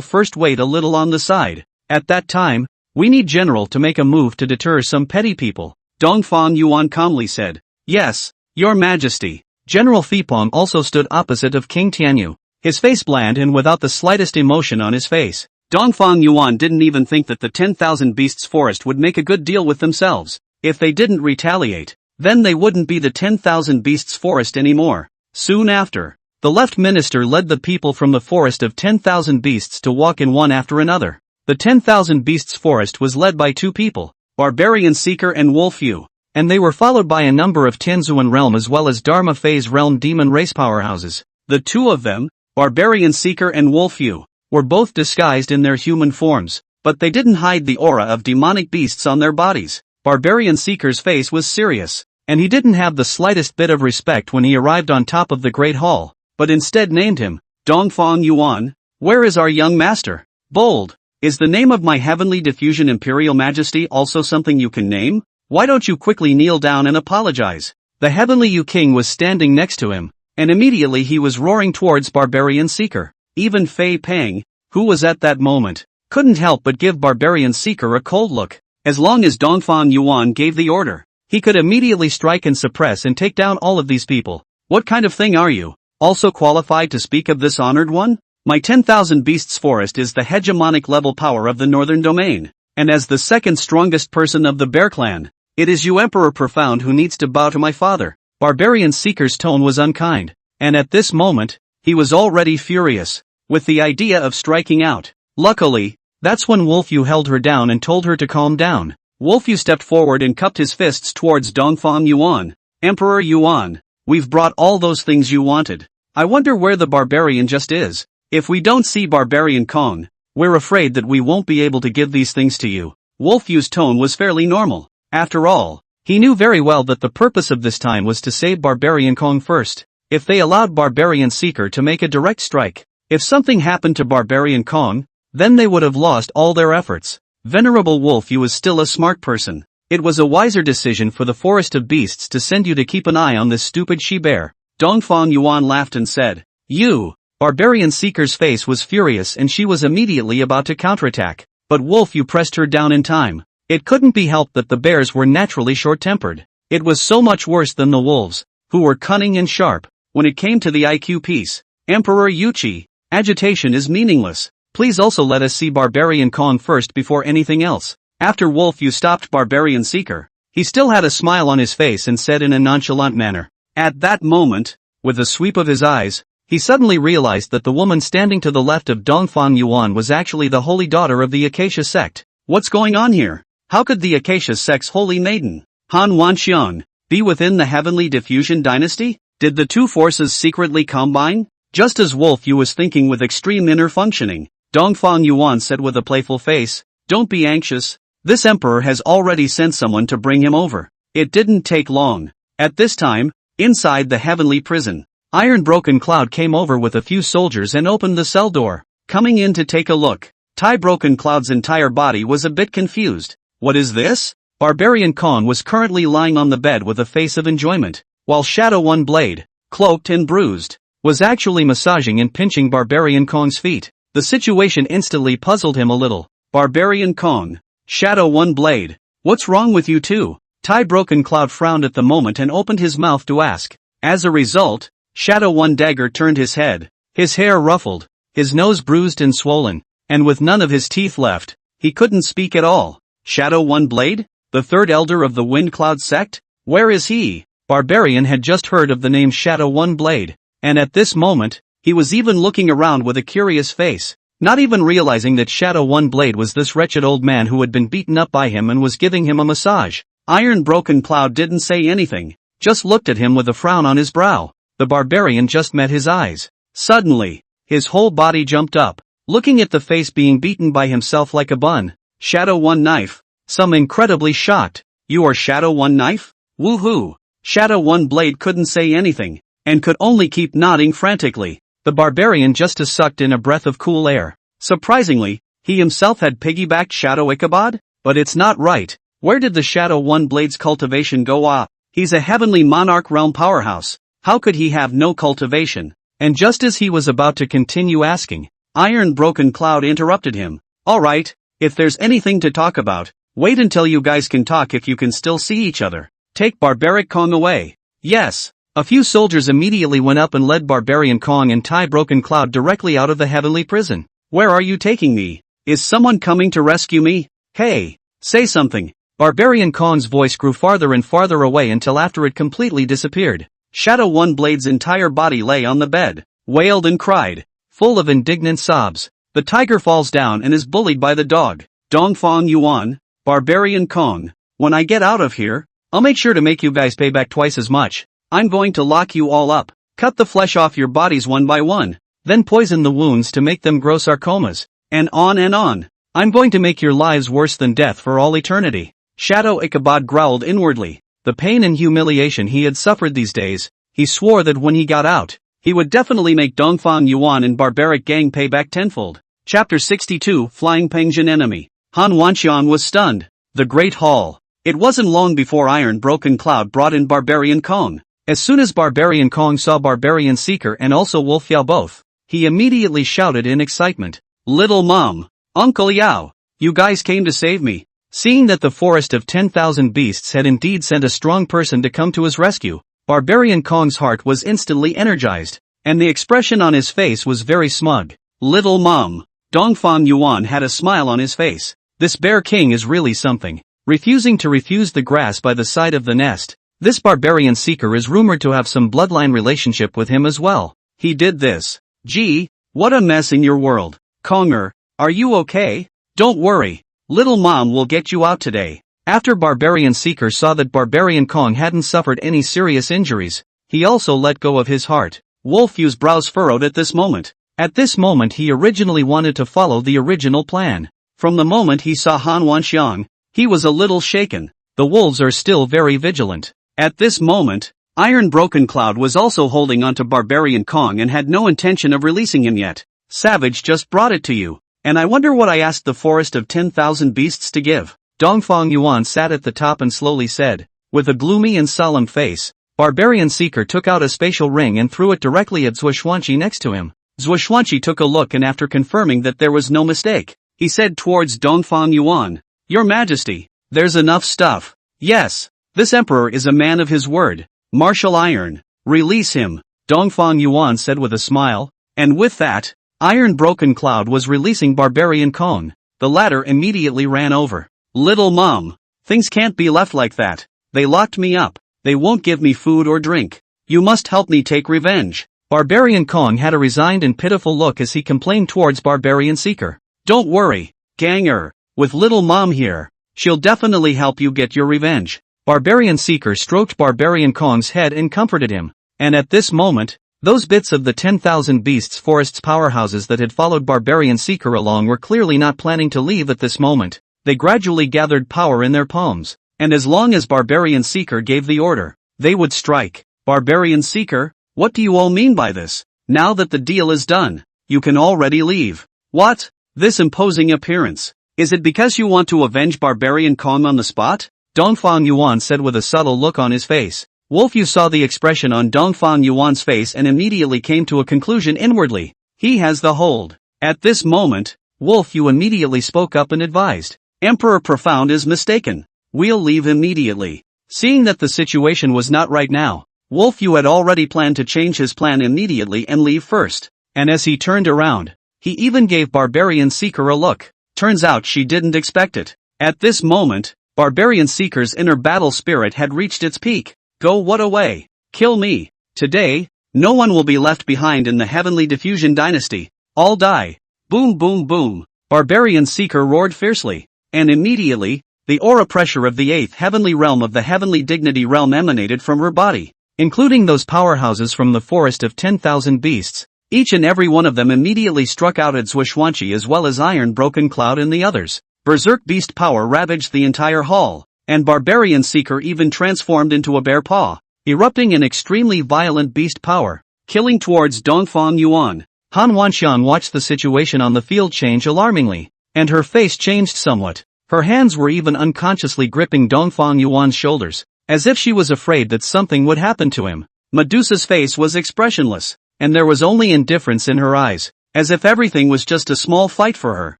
first wait a little on the side. At that time, we need General to make a move to deter some petty people. Dongfang Yuan calmly said. Yes, your majesty. General Fei Peng also stood opposite of King Tianyu, his face bland and without the slightest emotion on his face. Dongfang Yuan didn't even think that the 10,000 beasts forest would make a good deal with themselves. If they didn't retaliate, then they wouldn't be the 10,000 beasts forest anymore. Soon after, the left minister led the people from the forest of 10,000 beasts to walk in one after another. The 10,000 beasts forest was led by 2 people, Barbarian Seeker and Wolf Yu, and they were followed by a number of Tianzuan realm as well as Dharma Phase realm demon race powerhouses. The 2 of them, Barbarian Seeker and Wolf Yu, were both disguised in their human forms, but they didn't hide the aura of demonic beasts on their bodies. Barbarian Seeker's face was serious, and he didn't have the slightest bit of respect when he arrived on top of the Great Hall, but instead named him, Dongfang Yuan. Where is our young master? Bold. Is the name of my heavenly diffusion imperial majesty also something you can name? Why don't you quickly kneel down and apologize? The heavenly Yu King was standing next to him, and immediately he was roaring towards Barbarian Seeker. Even Fei Peng, who was at that moment, couldn't help but give Barbarian Seeker a cold look. As long as Dongfang Yuan gave the order, he could immediately strike and suppress and take down all of these people. What kind of thing are you? Also qualified to speak of this honored one? My 10,000 beasts forest is the hegemonic level power of the northern domain, and as the second strongest person of the Bear Clan, it is you Emperor Profound who needs to bow to my father. Barbarian Seeker's tone was unkind, and at this moment, he was already furious, with the idea of striking out. Luckily, that's when Wolf Yu held her down and told her to calm down. Wolf Yu stepped forward and cupped his fists towards Dongfang Yuan. Emperor Yuan, we've brought all those things you wanted. I wonder where the barbarian just is. If we don't see Barbarian Kong, we're afraid that we won't be able to give these things to you. Wolf Yu's tone was fairly normal. After all, he knew very well that the purpose of this time was to save Barbarian Kong first. If they allowed Barbarian Seeker to make a direct strike, if something happened to Barbarian Kong, Then they would have lost all their efforts. Venerable Wolf, you was still a smart person. It was a wiser decision for the Forest of Beasts to send you to keep an eye on this stupid she-bear. Dongfang Yuan laughed and said, "You." Barbarian Seeker's face was furious and she was immediately about to counterattack. But Wolf, you pressed her down in time. It couldn't be helped that the bears were naturally short-tempered. It was so much worse than the wolves, who were cunning and sharp. When it came to the IQ piece, Emperor Yuchi, agitation is meaningless. Please also let us see Barbarian Kong first before anything else. After Wolf, you stopped Barbarian Seeker. He still had a smile on his face and said in a nonchalant manner. At that moment, with a sweep of his eyes, he suddenly realized that the woman standing to the left of Dongfang Yuan was actually the holy daughter of the Acacia sect. What's going on here? How could the Acacia sect's holy maiden, Han Wanxiang, be within the heavenly diffusion dynasty? Did the two forces secretly combine? Just as Wolf Yu was thinking with extreme inner functioning, Dongfang Yuan said with a playful face, "Don't be anxious. This emperor has already sent someone to bring him over." It didn't take long. At this time, inside the heavenly prison, Iron Broken Cloud came over with a few soldiers and opened the cell door. Coming in to take a look, Tai Broken Cloud's entire body was a bit confused. What is this? Barbarian Kong was currently lying on the bed with a face of enjoyment, while Shadow One Blade, cloaked and bruised, was actually massaging and pinching Barbarian Kong's feet. The situation instantly puzzled him a little. Barbarian Kong, Shadow One Blade, what's wrong with you two? Tai Broken Cloud frowned at the moment and opened his mouth to ask. As a result, Shadow One Dagger turned his head, his hair ruffled, his nose bruised and swollen, and with none of his teeth left, he couldn't speak at all. Shadow One Blade? The third elder of the Wind Cloud sect? Where is he? Barbarian had just heard of the name Shadow One Blade, and at this moment, he was even looking around with a curious face, not even realizing that Shadow One Blade was this wretched old man who had been beaten up by him and was giving him a massage. Iron Broken Cloud didn't say anything, just looked at him with a frown on his brow. The barbarian just met his eyes. Suddenly, his whole body jumped up, looking at the face being beaten by himself like a bun. Shadow One Knife. Some incredibly shocked. You are Shadow One Knife? Woohoo! Shadow One Blade couldn't say anything, and could only keep nodding frantically. The barbarian just sucked in a breath of cool air. Surprisingly, he himself had piggybacked Shadow Ichabod? But it's not right. Where did the Shadow One Blade's cultivation go? He's a heavenly monarch realm powerhouse. How could he have no cultivation? And just as he was about to continue asking, Iron Broken Cloud interrupted him. Alright, if there's anything to talk about, wait until you guys can talk if you can still see each other. Take Barbaric Kong away. Yes. A few soldiers immediately went up and led Barbarian Kong and Tai Broken Cloud directly out of the heavenly prison. Where are you taking me? Is someone coming to rescue me? Hey, say something. Barbarian Kong's voice grew farther and farther away until after it completely disappeared. Shadow One Blade's entire body lay on the bed, wailed and cried, full of indignant sobs. The tiger falls down and is bullied by the dog. Dongfang Yuan, Barbarian Kong, when I get out of here, I'll make sure to make you guys pay back twice as much. I'm going to lock you all up, cut the flesh off your bodies one by one, then poison the wounds to make them grow sarcomas, and on and on. I'm going to make your lives worse than death for all eternity. Shadow Ichabod growled inwardly. The pain and humiliation he had suffered these days, he swore that when he got out, he would definitely make Dongfang Yuan and Barbaric Gang pay back tenfold. Chapter 62 Flying Pengjin Enemy. Han Wanxiang was stunned. The Great Hall. It wasn't long before Iron Broken Cloud brought in Barbarian Kong. As soon as Barbarian Kong saw Barbarian Seeker and also Wolf Yao both, he immediately shouted in excitement. Little Mom, Uncle Yao, you guys came to save me. Seeing that the forest of 10,000 beasts had indeed sent a strong person to come to his rescue, Barbarian Kong's heart was instantly energized, and the expression on his face was very smug. Little Mom. Dongfang Yuan had a smile on his face. This Bear King is really something. Refusing to refuse the grass by the side of the nest, this Barbarian Seeker is rumored to have some bloodline relationship with him as well. He did this. Gee, what a mess in your world. Konger, are you okay? Don't worry. Little Mom will get you out today. After Barbarian Seeker saw that Barbarian Kong hadn't suffered any serious injuries, he also let go of his heart. Wolf Yu's brows furrowed at this moment. At this moment he originally wanted to follow the original plan. From the moment he saw Han Wanxiang, he was a little shaken. The wolves are still very vigilant. At this moment, Iron Broken Cloud was also holding onto Barbarian Kong and had no intention of releasing him yet. Savage just brought it to you. And I wonder what I asked the forest of 10,000 beasts to give. Dongfang Yuan sat at the top and slowly said, with a gloomy and solemn face. Barbarian Seeker took out a spatial ring and threw it directly at Zhuoxuanqi next to him. Zhuoxuanqi took a look, and after confirming that there was no mistake, he said towards Dongfang Yuan, "Your Majesty, there's enough stuff. Yes, this emperor is a man of his word. Martial Iron, release him," Dongfang Yuan said with a smile, and with that, Iron Broken Cloud was releasing Barbarian Kong. The latter immediately ran over. "Little mom, things can't be left like that. They locked me up. They won't give me food or drink. You must help me take revenge." Barbarian Kong had a resigned and pitiful look as he complained towards Barbarian Seeker. "Don't worry, Ganger, with little mom here, she'll definitely help you get your revenge." Barbarian Seeker stroked Barbarian Kong's head and comforted him. And at this moment, those bits of the 10,000 Beasts Forest's powerhouses that had followed Barbarian Seeker along were clearly not planning to leave at this moment. They gradually gathered power in their palms, and as long as Barbarian Seeker gave the order, they would strike. "Barbarian Seeker, what do you all mean by this? Now that the deal is done, you can already leave." "What? This imposing appearance? Is it because you want to avenge Barbarian Kong on the spot?" Dongfang Yuan said with a subtle look on his face. Wolf Yu saw the expression on Dongfang Yuan's face and immediately came to a conclusion inwardly. He has the hold. At this moment, Wolf Yu immediately spoke up and advised, "Emperor Profound is mistaken. We'll leave immediately." Seeing that the situation was not right now, Wolf Yu had already planned to change his plan immediately and leave first. And as he turned around, he even gave Barbarian Seeker a look. Turns out she didn't expect it. At this moment, Barbarian Seeker's inner battle spirit had reached its peak. "Go what away. Kill me. Today, no one will be left behind in the Heavenly Diffusion Dynasty. All die." Boom boom boom. Barbarian Seeker roared fiercely. And immediately, the aura pressure of the 8th heavenly realm of the Heavenly Dignity realm emanated from her body, including those powerhouses from the forest of 10,000 beasts. Each and every one of them immediately struck out at Zhuoxuanqi as well as Iron Broken Cloud and the others. Berserk beast power ravaged the entire hall, and Barbarian Seeker even transformed into a bear paw, erupting in extremely violent beast power, killing towards Dongfang Yuan. Han Wanxian watched the situation on the field change alarmingly, and her face changed somewhat. Her hands were even unconsciously gripping Dongfang Yuan's shoulders, as if she was afraid that something would happen to him. Medusa's face was expressionless, and there was only indifference in her eyes, as if everything was just a small fight for her.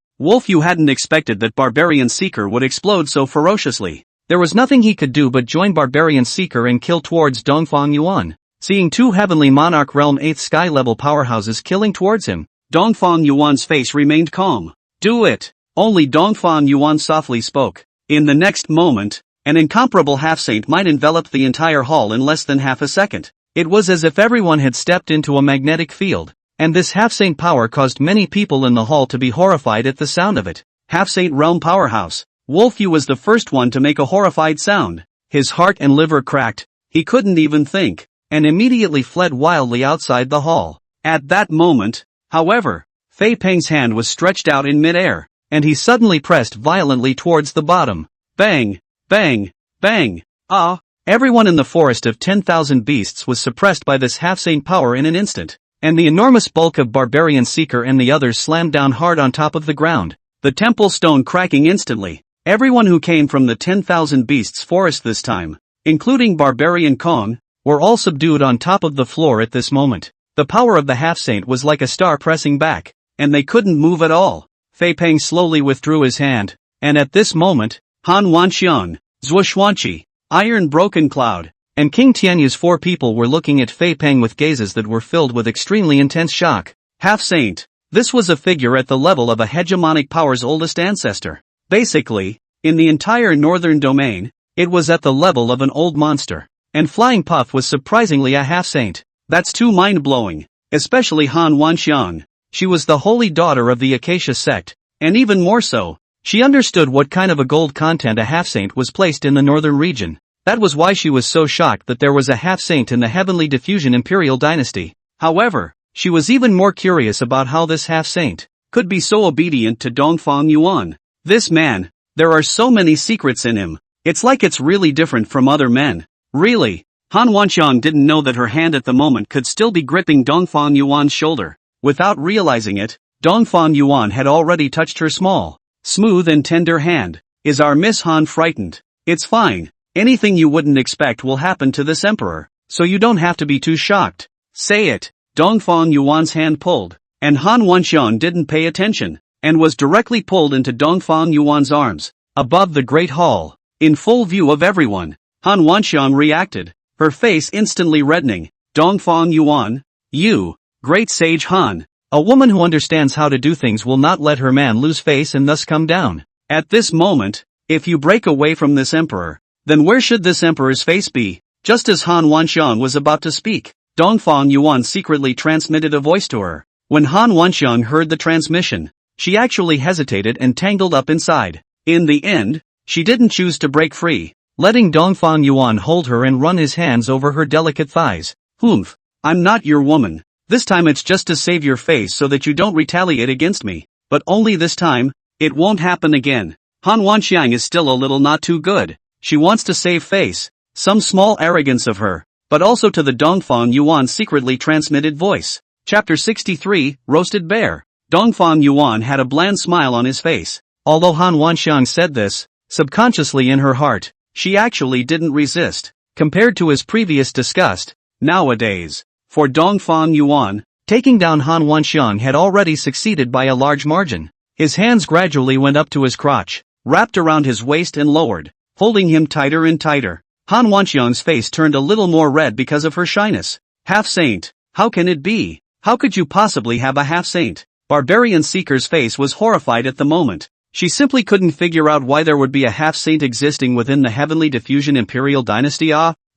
Wolf Yu hadn't expected that Barbarian Seeker would explode so ferociously. There was nothing he could do but join Barbarian Seeker and kill towards Dongfang Yuan. Seeing two Heavenly Monarch Realm 8th sky-level powerhouses killing towards him, Dongfang Yuan's face remained calm. "Do it!" Only Dongfang Yuan softly spoke. In the next moment, an incomparable half-saint might envelop the entire hall in less than half a second. It was as if everyone had stepped into a magnetic field, and this half-saint power caused many people in the hall to be horrified at the sound of it. Half-saint realm powerhouse. Wolf Yu was the first one to make a horrified sound. His heart and liver cracked. He couldn't even think, and immediately fled wildly outside the hall. At that moment, however, Fei Peng's hand was stretched out in mid-air, and he suddenly pressed violently towards the bottom. Bang! Bang! Bang! Ah! Everyone in the forest of 10,000 beasts was suppressed by this half-saint power in an instant, and the enormous bulk of Barbarian Seeker and the others slammed down hard on top of the ground, the temple stone cracking instantly. Everyone who came from the 10,000 beasts forest this time, including Barbarian Kong, were all subdued on top of the floor at this moment. The power of the half-saint was like a star pressing back, and they couldn't move at all. Fei Peng slowly withdrew his hand, and at this moment, Han Wanxian, Zhuoxuanqi, Iron Broken Cloud, and King Tianyu's 4 people were looking at Fei Peng with gazes that were filled with extremely intense shock. Half-saint. This was a figure at the level of a hegemonic power's oldest ancestor. Basically, in the entire northern domain, it was at the level of an old monster. And Flying Puff was surprisingly a half-saint. That's too mind-blowing, especially Han Wanxian. She was the holy daughter of the Acacia sect, and even more so, she understood what kind of a gold content a half-saint was placed in the northern region. That was why she was so shocked that there was a half-saint in the Heavenly Diffusion Imperial Dynasty. However, she was even more curious about how this half-saint could be so obedient to Dongfang Yuan. This man, there are so many secrets in him. It's like it's really different from other men. Really? Han Wanxian didn't know that her hand at the moment could still be gripping Dongfang Yuan's shoulder. Without realizing it, Dongfang Yuan had already touched her small, smooth and tender hand. Is our Miss Han frightened? It's fine. Anything you wouldn't expect will happen to this emperor, so you don't have to be too shocked. Say it. Dongfang Yuan's hand pulled, and Han Wanxian didn't pay attention, and was directly pulled into Dongfang Yuan's arms, above the great hall, in full view of everyone. Han Wanxian reacted, her face instantly reddening. Dongfang Yuan, you, great sage Han. A woman who understands how to do things will not let her man lose face and thus come down. At this moment, if you break away from this emperor, then where should this emperor's face be? Just as Han Wanxian was about to speak, Dongfang Yuan secretly transmitted a voice to her. When Han Wanxian heard the transmission, she actually hesitated and tangled up inside. In the end, she didn't choose to break free, letting Dongfang Yuan hold her and run his hands over her delicate thighs. Humph, I'm not your woman. This time it's just to save your face so that you don't retaliate against me. But only this time. It won't happen again. Han Wanxiang is still a little not too good. She wants to save face. Some small arrogance of her, but also to the Dongfang Yuan secretly transmitted voice. Chapter 63, Roasted Bear. Dongfang Yuan had a bland smile on his face. Although Han Wanxiang said this, subconsciously in her heart, she actually didn't resist. Compared to his previous disgust, nowadays, for Dongfang Yuan, taking down Han Wanxiang had already succeeded by a large margin. His hands gradually went up to his crotch, wrapped around his waist and lowered, holding him tighter and tighter. Han Wanxiang's face turned a little more red because of her shyness. Half-saint, how can it be? How could you possibly have a half-saint? Barbarian Seeker's face was horrified at the moment. She simply couldn't figure out why there would be a half-saint existing within the Heavenly Diffusion Imperial Dynasty.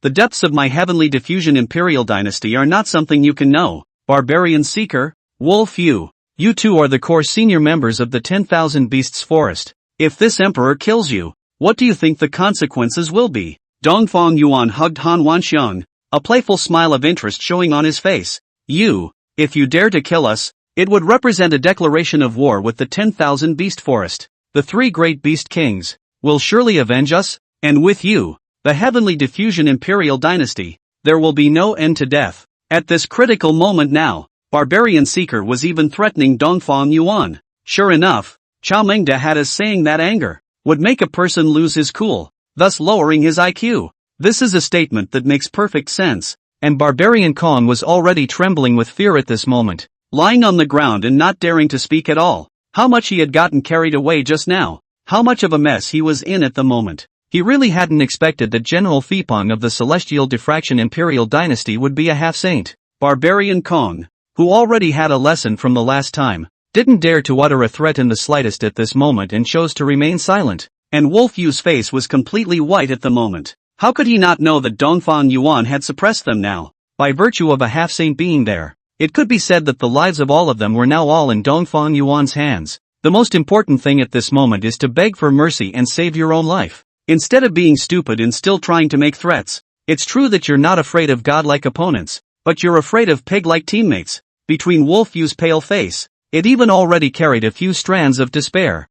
The depths of my Heavenly Diffusion Imperial Dynasty are not something you can know. Barbarian Seeker, Wolf You two are the core senior members of the 10,000 Beasts Forest. If this emperor kills you, what do you think the consequences will be? Dongfang Yuan hugged Han Wanxiang, a playful smile of interest showing on his face. If you dare to kill us, it would represent a declaration of war with the 10,000 Beast Forest. The three great beast kings will surely avenge us, and with you, the Heavenly Diffusion Imperial Dynasty, there will be no end to death. At this critical moment now, Barbarian Seeker was even threatening Dongfang Yuan. Sure enough, Chao Mengda had us saying that anger would make a person lose his cool, thus lowering his IQ. This is a statement that makes perfect sense, and Barbarian Kong was already trembling with fear at this moment, lying on the ground and not daring to speak at all. How much he had gotten carried away just now, how much of a mess he was in at the moment. He really hadn't expected that General Fei Peng of the Celestial Diffraction Imperial Dynasty would be a half-saint. Barbarian Kong, who already had a lesson from the last time, didn't dare to utter a threat in the slightest at this moment and chose to remain silent. And Wolf Yu's face was completely white at the moment. How could he not know that Dongfang Yuan had suppressed them now? By virtue of a half-saint being there, it could be said that the lives of all of them were now all in Dongfang Yuan's hands. The most important thing at this moment is to beg for mercy and save your own life. Instead of being stupid and still trying to make threats. It's true that you're not afraid of godlike opponents, but you're afraid of pig-like teammates. Between Wolf Yu's pale face, it even already carried a few strands of despair.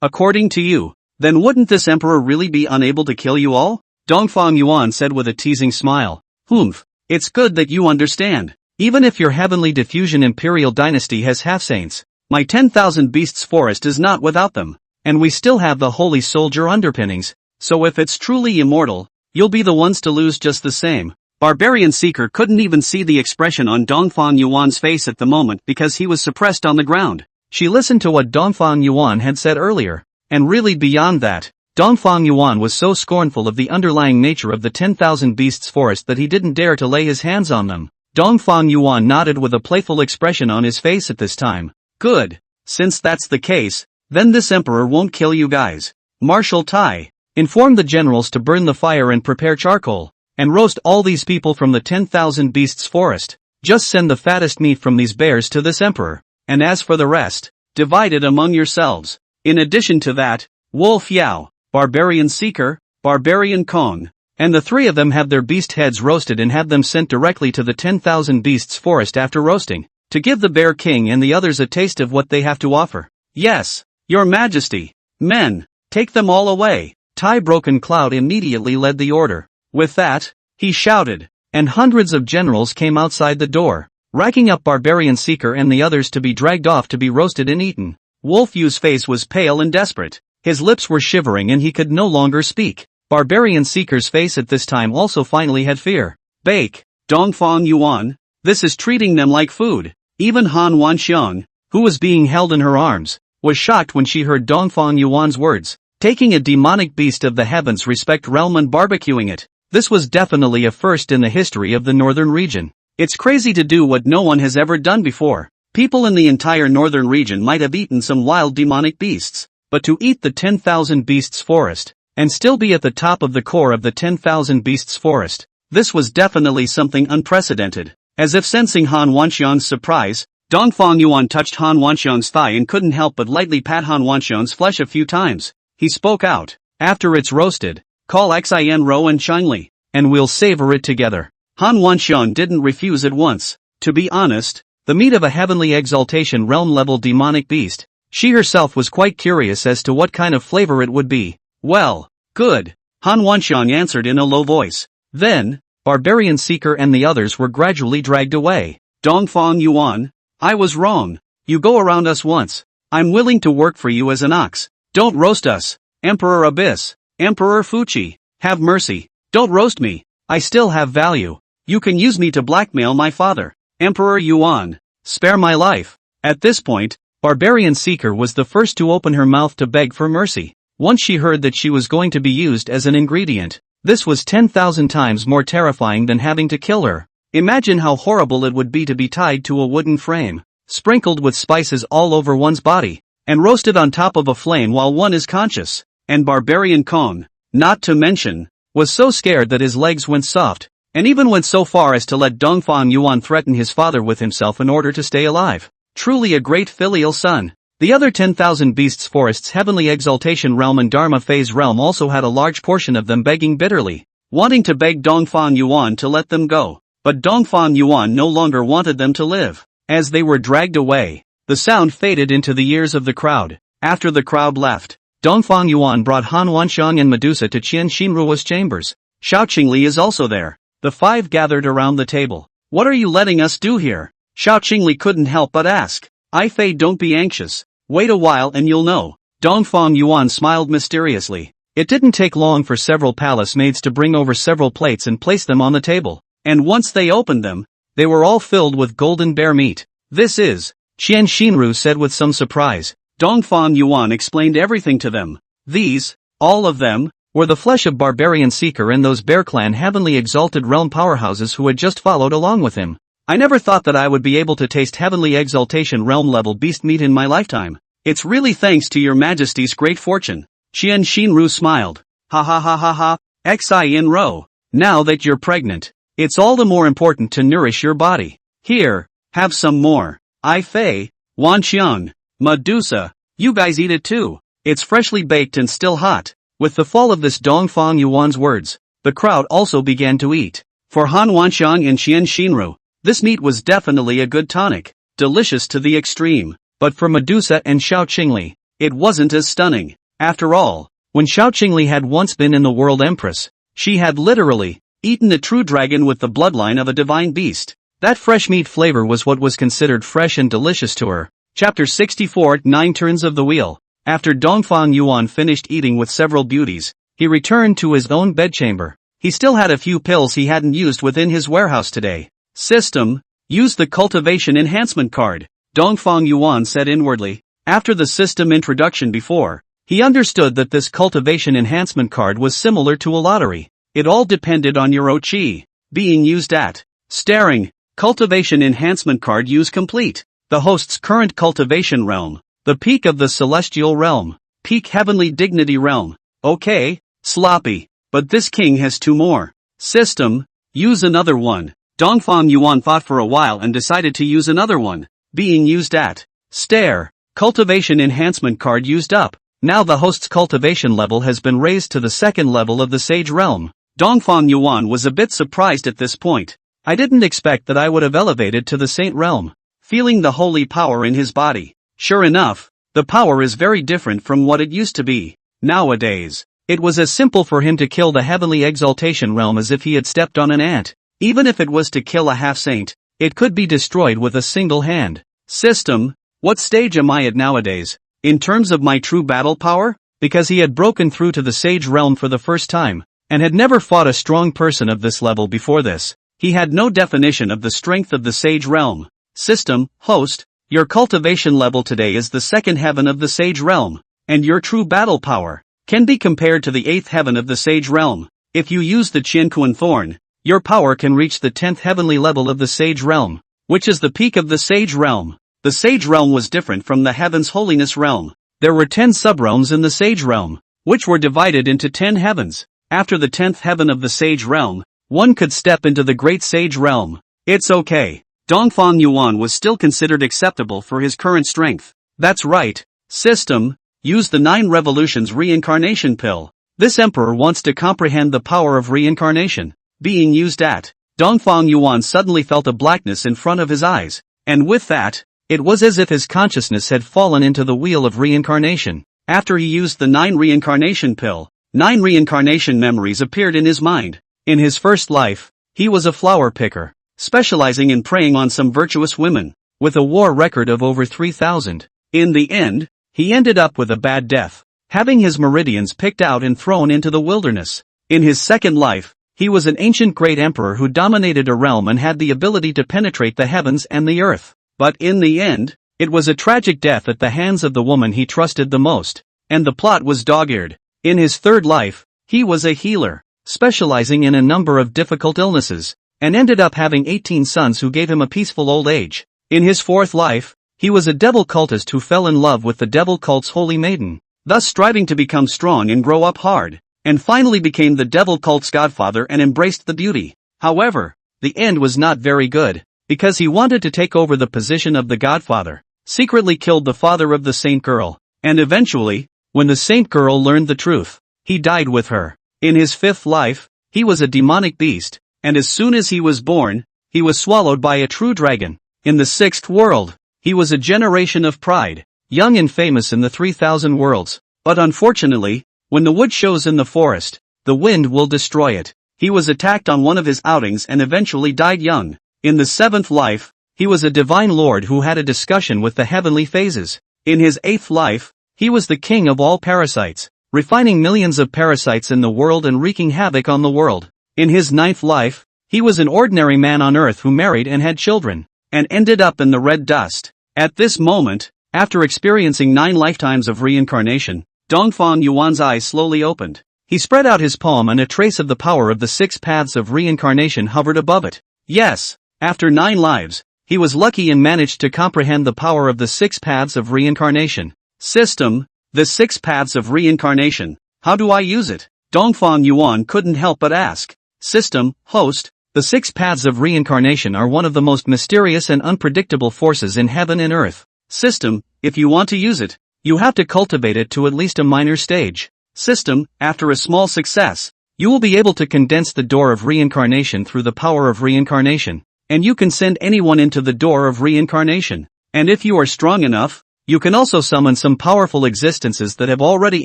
According to you, then wouldn't this emperor really be unable to kill you all? Dongfang Yuan said with a teasing smile. Humph, it's good that you understand. Even if your Heavenly Diffusion Imperial Dynasty has half-saints, my 10,000 Beasts Forest is not without them, and we still have the Holy Soldier underpinnings, so if it's truly immortal, you'll be the ones to lose just the same. Barbarian Seeker couldn't even see the expression on Dongfang Yuan's face at the moment because he was suppressed on the ground. She listened to what Dongfang Yuan had said earlier, and really beyond that, Dongfang Yuan was so scornful of the underlying nature of the 10,000 Beasts Forest that he didn't dare to lay his hands on them. Dongfang Yuan nodded with a playful expression on his face at this time. Good. Since that's the case, then this emperor won't kill you guys. Marshal Tai, inform the generals to burn the fire and prepare charcoal, and roast all these people from the 10,000 Beasts Forest. Just send the fattest meat from these bears to this emperor, and as for the rest, divide it among yourselves. In addition to that, Wolf Yao, Barbarian Seeker, Barbarian Kong, and the three of them have their beast heads roasted and have them sent directly to the 10,000 Beasts Forest after roasting, to give the Bear King and the others a taste of what they have to offer. Yes, Your Majesty. Men, take them all away. Tai Broken Cloud immediately led the order. With that, he shouted, and hundreds of generals came outside the door, racking up Barbarian Seeker and the others to be dragged off to be roasted and eaten. Wolf Yu's face was pale and desperate. His lips were shivering and he could no longer speak. Barbarian Seeker's face at this time also finally had fear. Bake, Dongfang Yuan. This is treating them like food. Even Han Wanxiang, who was being held in her arms, was shocked when she heard Dongfang Yuan's words. Taking a demonic beast of the heavens respect realm and barbecuing it. This was definitely a first in the history of the northern region. It's crazy to do what no one has ever done before. People in the entire northern region might have eaten some wild demonic beasts, but to eat the 10,000 beasts forest, and still be at the top of the core of the 10,000 beasts forest, this was definitely something unprecedented. As if sensing Han Wanxiang's surprise, Dongfang Yuan touched Han Wanxiang's thigh and couldn't help but lightly pat Han Wanxiang's flesh a few times. He spoke out, after it's roasted, call Xin Ro and Changli, and we'll savor it together. Han Wanxiang didn't refuse at once. To be honest, the meat of a heavenly exaltation realm-level demonic beast, she herself was quite curious as to what kind of flavor it would be. Well, good, Han Wanxiang answered in a low voice. Then, Barbarian Seeker and the others were gradually dragged away. Dongfang Yuan, I was wrong. You go around us once. I'm willing to work for you as an ox. Don't roast us. Emperor Abyss, Emperor Fuchi, have mercy. Don't roast me. I still have value. You can use me to blackmail my father. Emperor Yuan, spare my life. At this point, Barbarian Seeker was the first to open her mouth to beg for mercy. Once she heard that she was going to be used as an ingredient, this was 10,000 times more terrifying than having to kill her. Imagine how horrible it would be to be tied to a wooden frame, sprinkled with spices all over one's body, and roasted on top of a flame while one is conscious. And Barbarian Kong, not to mention, was so scared that his legs went soft, and even went so far as to let Dongfang Yuan threaten his father with himself in order to stay alive. Truly a great filial son. The other 10,000 beasts forest's heavenly exaltation realm and Dharma phase realm also had a large portion of them begging bitterly, wanting to beg Dongfang Yuan to let them go. But Dongfang Yuan no longer wanted them to live. As they were dragged away, the sound faded into the ears of the crowd. After the crowd left, Dongfang Yuan brought Han Wanxiang and Medusa to Qian Xinruo's chambers. Xiao Qingli is also there. The five gathered around the table. What are you letting us do here? Xiao Qingli couldn't help but ask. I Fei, don't be anxious. Wait a while and you'll know. Dongfang Yuan smiled mysteriously. It didn't take long for several palace maids to bring over several plates and place them on the table. And once they opened them, they were all filled with golden bear meat. This is, Qian Xinru said with some surprise. Dongfang Yuan explained everything to them. These, all of them, were the flesh of Barbarian Seeker and those Bear Clan heavenly exalted realm powerhouses who had just followed along with him. I never thought that I would be able to taste heavenly exaltation realm level beast meat in my lifetime. It's really thanks to your majesty's great fortune. Qian Xinru smiled. Ha ha ha ha ha, Xin Ro. Now that you're pregnant, it's all the more important to nourish your body. Here, have some more. I Fei, Wanxiang, Medusa, you guys eat it too. It's freshly baked and still hot. With the fall of this Dongfang Yuan's words, the crowd also began to eat. For Han Wanxiang and Qian Xinru, this meat was definitely a good tonic, delicious to the extreme. But for Medusa and Xiao Qingli, it wasn't as stunning. After all, when Xiao Qingli had once been in the world Empress, she had literally eaten a true dragon with the bloodline of a divine beast. That fresh meat flavor was what was considered fresh and delicious to her. Chapter 64 9 Turns of the Wheel. After Dongfang Yuan finished eating with several beauties, he returned to his own bedchamber. He still had a few pills he hadn't used within his warehouse today. System, use the cultivation enhancement card, Dongfang Yuan said inwardly. After the system introduction before, he understood that this cultivation enhancement card was similar to a lottery. It all depended on your OCHI being used at. Staring, cultivation enhancement card use complete. The host's current cultivation realm, the peak of the celestial realm, peak heavenly dignity realm. Okay, sloppy, but this king has two more. System, use another one. Dongfang Yuan thought for a while and decided to use another one. Being used at. Stare, cultivation enhancement card used up. Now the host's cultivation level has been raised to the second level of the sage realm. Dongfang Yuan was a bit surprised at this point. I didn't expect that I would have elevated to the saint realm. Feeling the holy power in his body. Sure enough, the power is very different from what it used to be. Nowadays, it was as simple for him to kill the heavenly exaltation realm as if he had stepped on an ant. Even if it was to kill a half-saint, It could be destroyed with a single hand. System, what stage am I at nowadays? In terms of my true battle power? Because he had broken through to the Sage realm for the first time, and had never fought a strong person of this level before this. He had no definition of the strength of the Sage realm. System, host, your cultivation level today is the second heaven of the Sage realm, and your true battle power can be compared to the eighth heaven of the Sage realm. If you use the Qianquan Thorn, your power can reach the 10th heavenly level of the Sage realm, which is the peak of the Sage realm. The Sage realm was different from the Heaven's Holiness realm. There were 10 subrealms in the Sage realm, which were divided into 10 heavens. After the 10th heaven of the Sage realm, one could step into the Great Sage realm. It's okay. Dongfang Yuan was still considered acceptable for his current strength. That's right. System, use the 9 revolutions reincarnation pill. This emperor wants to comprehend the power of reincarnation. Being used at. Dongfang Yuan suddenly felt a blackness in front of his eyes, and with that, it was as if his consciousness had fallen into the wheel of reincarnation. After he used the 9 reincarnation pill, 9 reincarnation memories appeared in his mind. In his first life, he was a flower picker, specializing in preying on some virtuous women, with a war record of over 3,000. In the end, he ended up with a bad death, having his meridians picked out and thrown into the wilderness. In his second life, he was an ancient great emperor who dominated a realm and had the ability to penetrate the heavens and the earth. But in the end, it was a tragic death at the hands of the woman he trusted the most, and the plot was dog-eared. In his third life, he was a healer, specializing in a number of difficult illnesses, and ended up having 18 sons who gave him a peaceful old age. In his fourth life, he was a devil cultist who fell in love with the devil cult's holy maiden, thus striving to become strong and grow up hard, and finally became the devil cult's godfather and embraced the beauty. However, the end was not very good, because he wanted to take over the position of the godfather, secretly killed the father of the saint girl, and eventually, when the saint girl learned the truth, he died with her. In his fifth life, he was a demonic beast, and as soon as he was born, he was swallowed by a true dragon. In the sixth world, he was a generation of pride, young and famous in the 3,000 worlds, but unfortunately, when the wood shows in the forest, the wind will destroy it. He was attacked on one of his outings and eventually died young. In the seventh life, he was a divine lord who had a discussion with the heavenly phases. In his eighth life, he was the king of all parasites, refining millions of parasites in the world and wreaking havoc on the world. In his ninth life, he was an ordinary man on earth who married and had children, and ended up in the red dust. At this moment, after experiencing 9 lifetimes of reincarnation, Dongfang Yuan's eyes slowly opened. He spread out his palm and a trace of the power of the 6 paths of reincarnation hovered above it. Yes, after 9 lives, he was lucky and managed to comprehend the power of the 6 paths of reincarnation. System, the 6 paths of reincarnation. How do I use it? Dongfang Yuan couldn't help but ask. System, host, the 6 paths of reincarnation are one of the most mysterious and unpredictable forces in heaven and earth. System, if you want to use it, you have to cultivate it to at least a minor stage. System, after a small success, you will be able to condense the door of reincarnation through the power of reincarnation, and you can send anyone into the door of reincarnation. And if you are strong enough, you can also summon some powerful existences that have already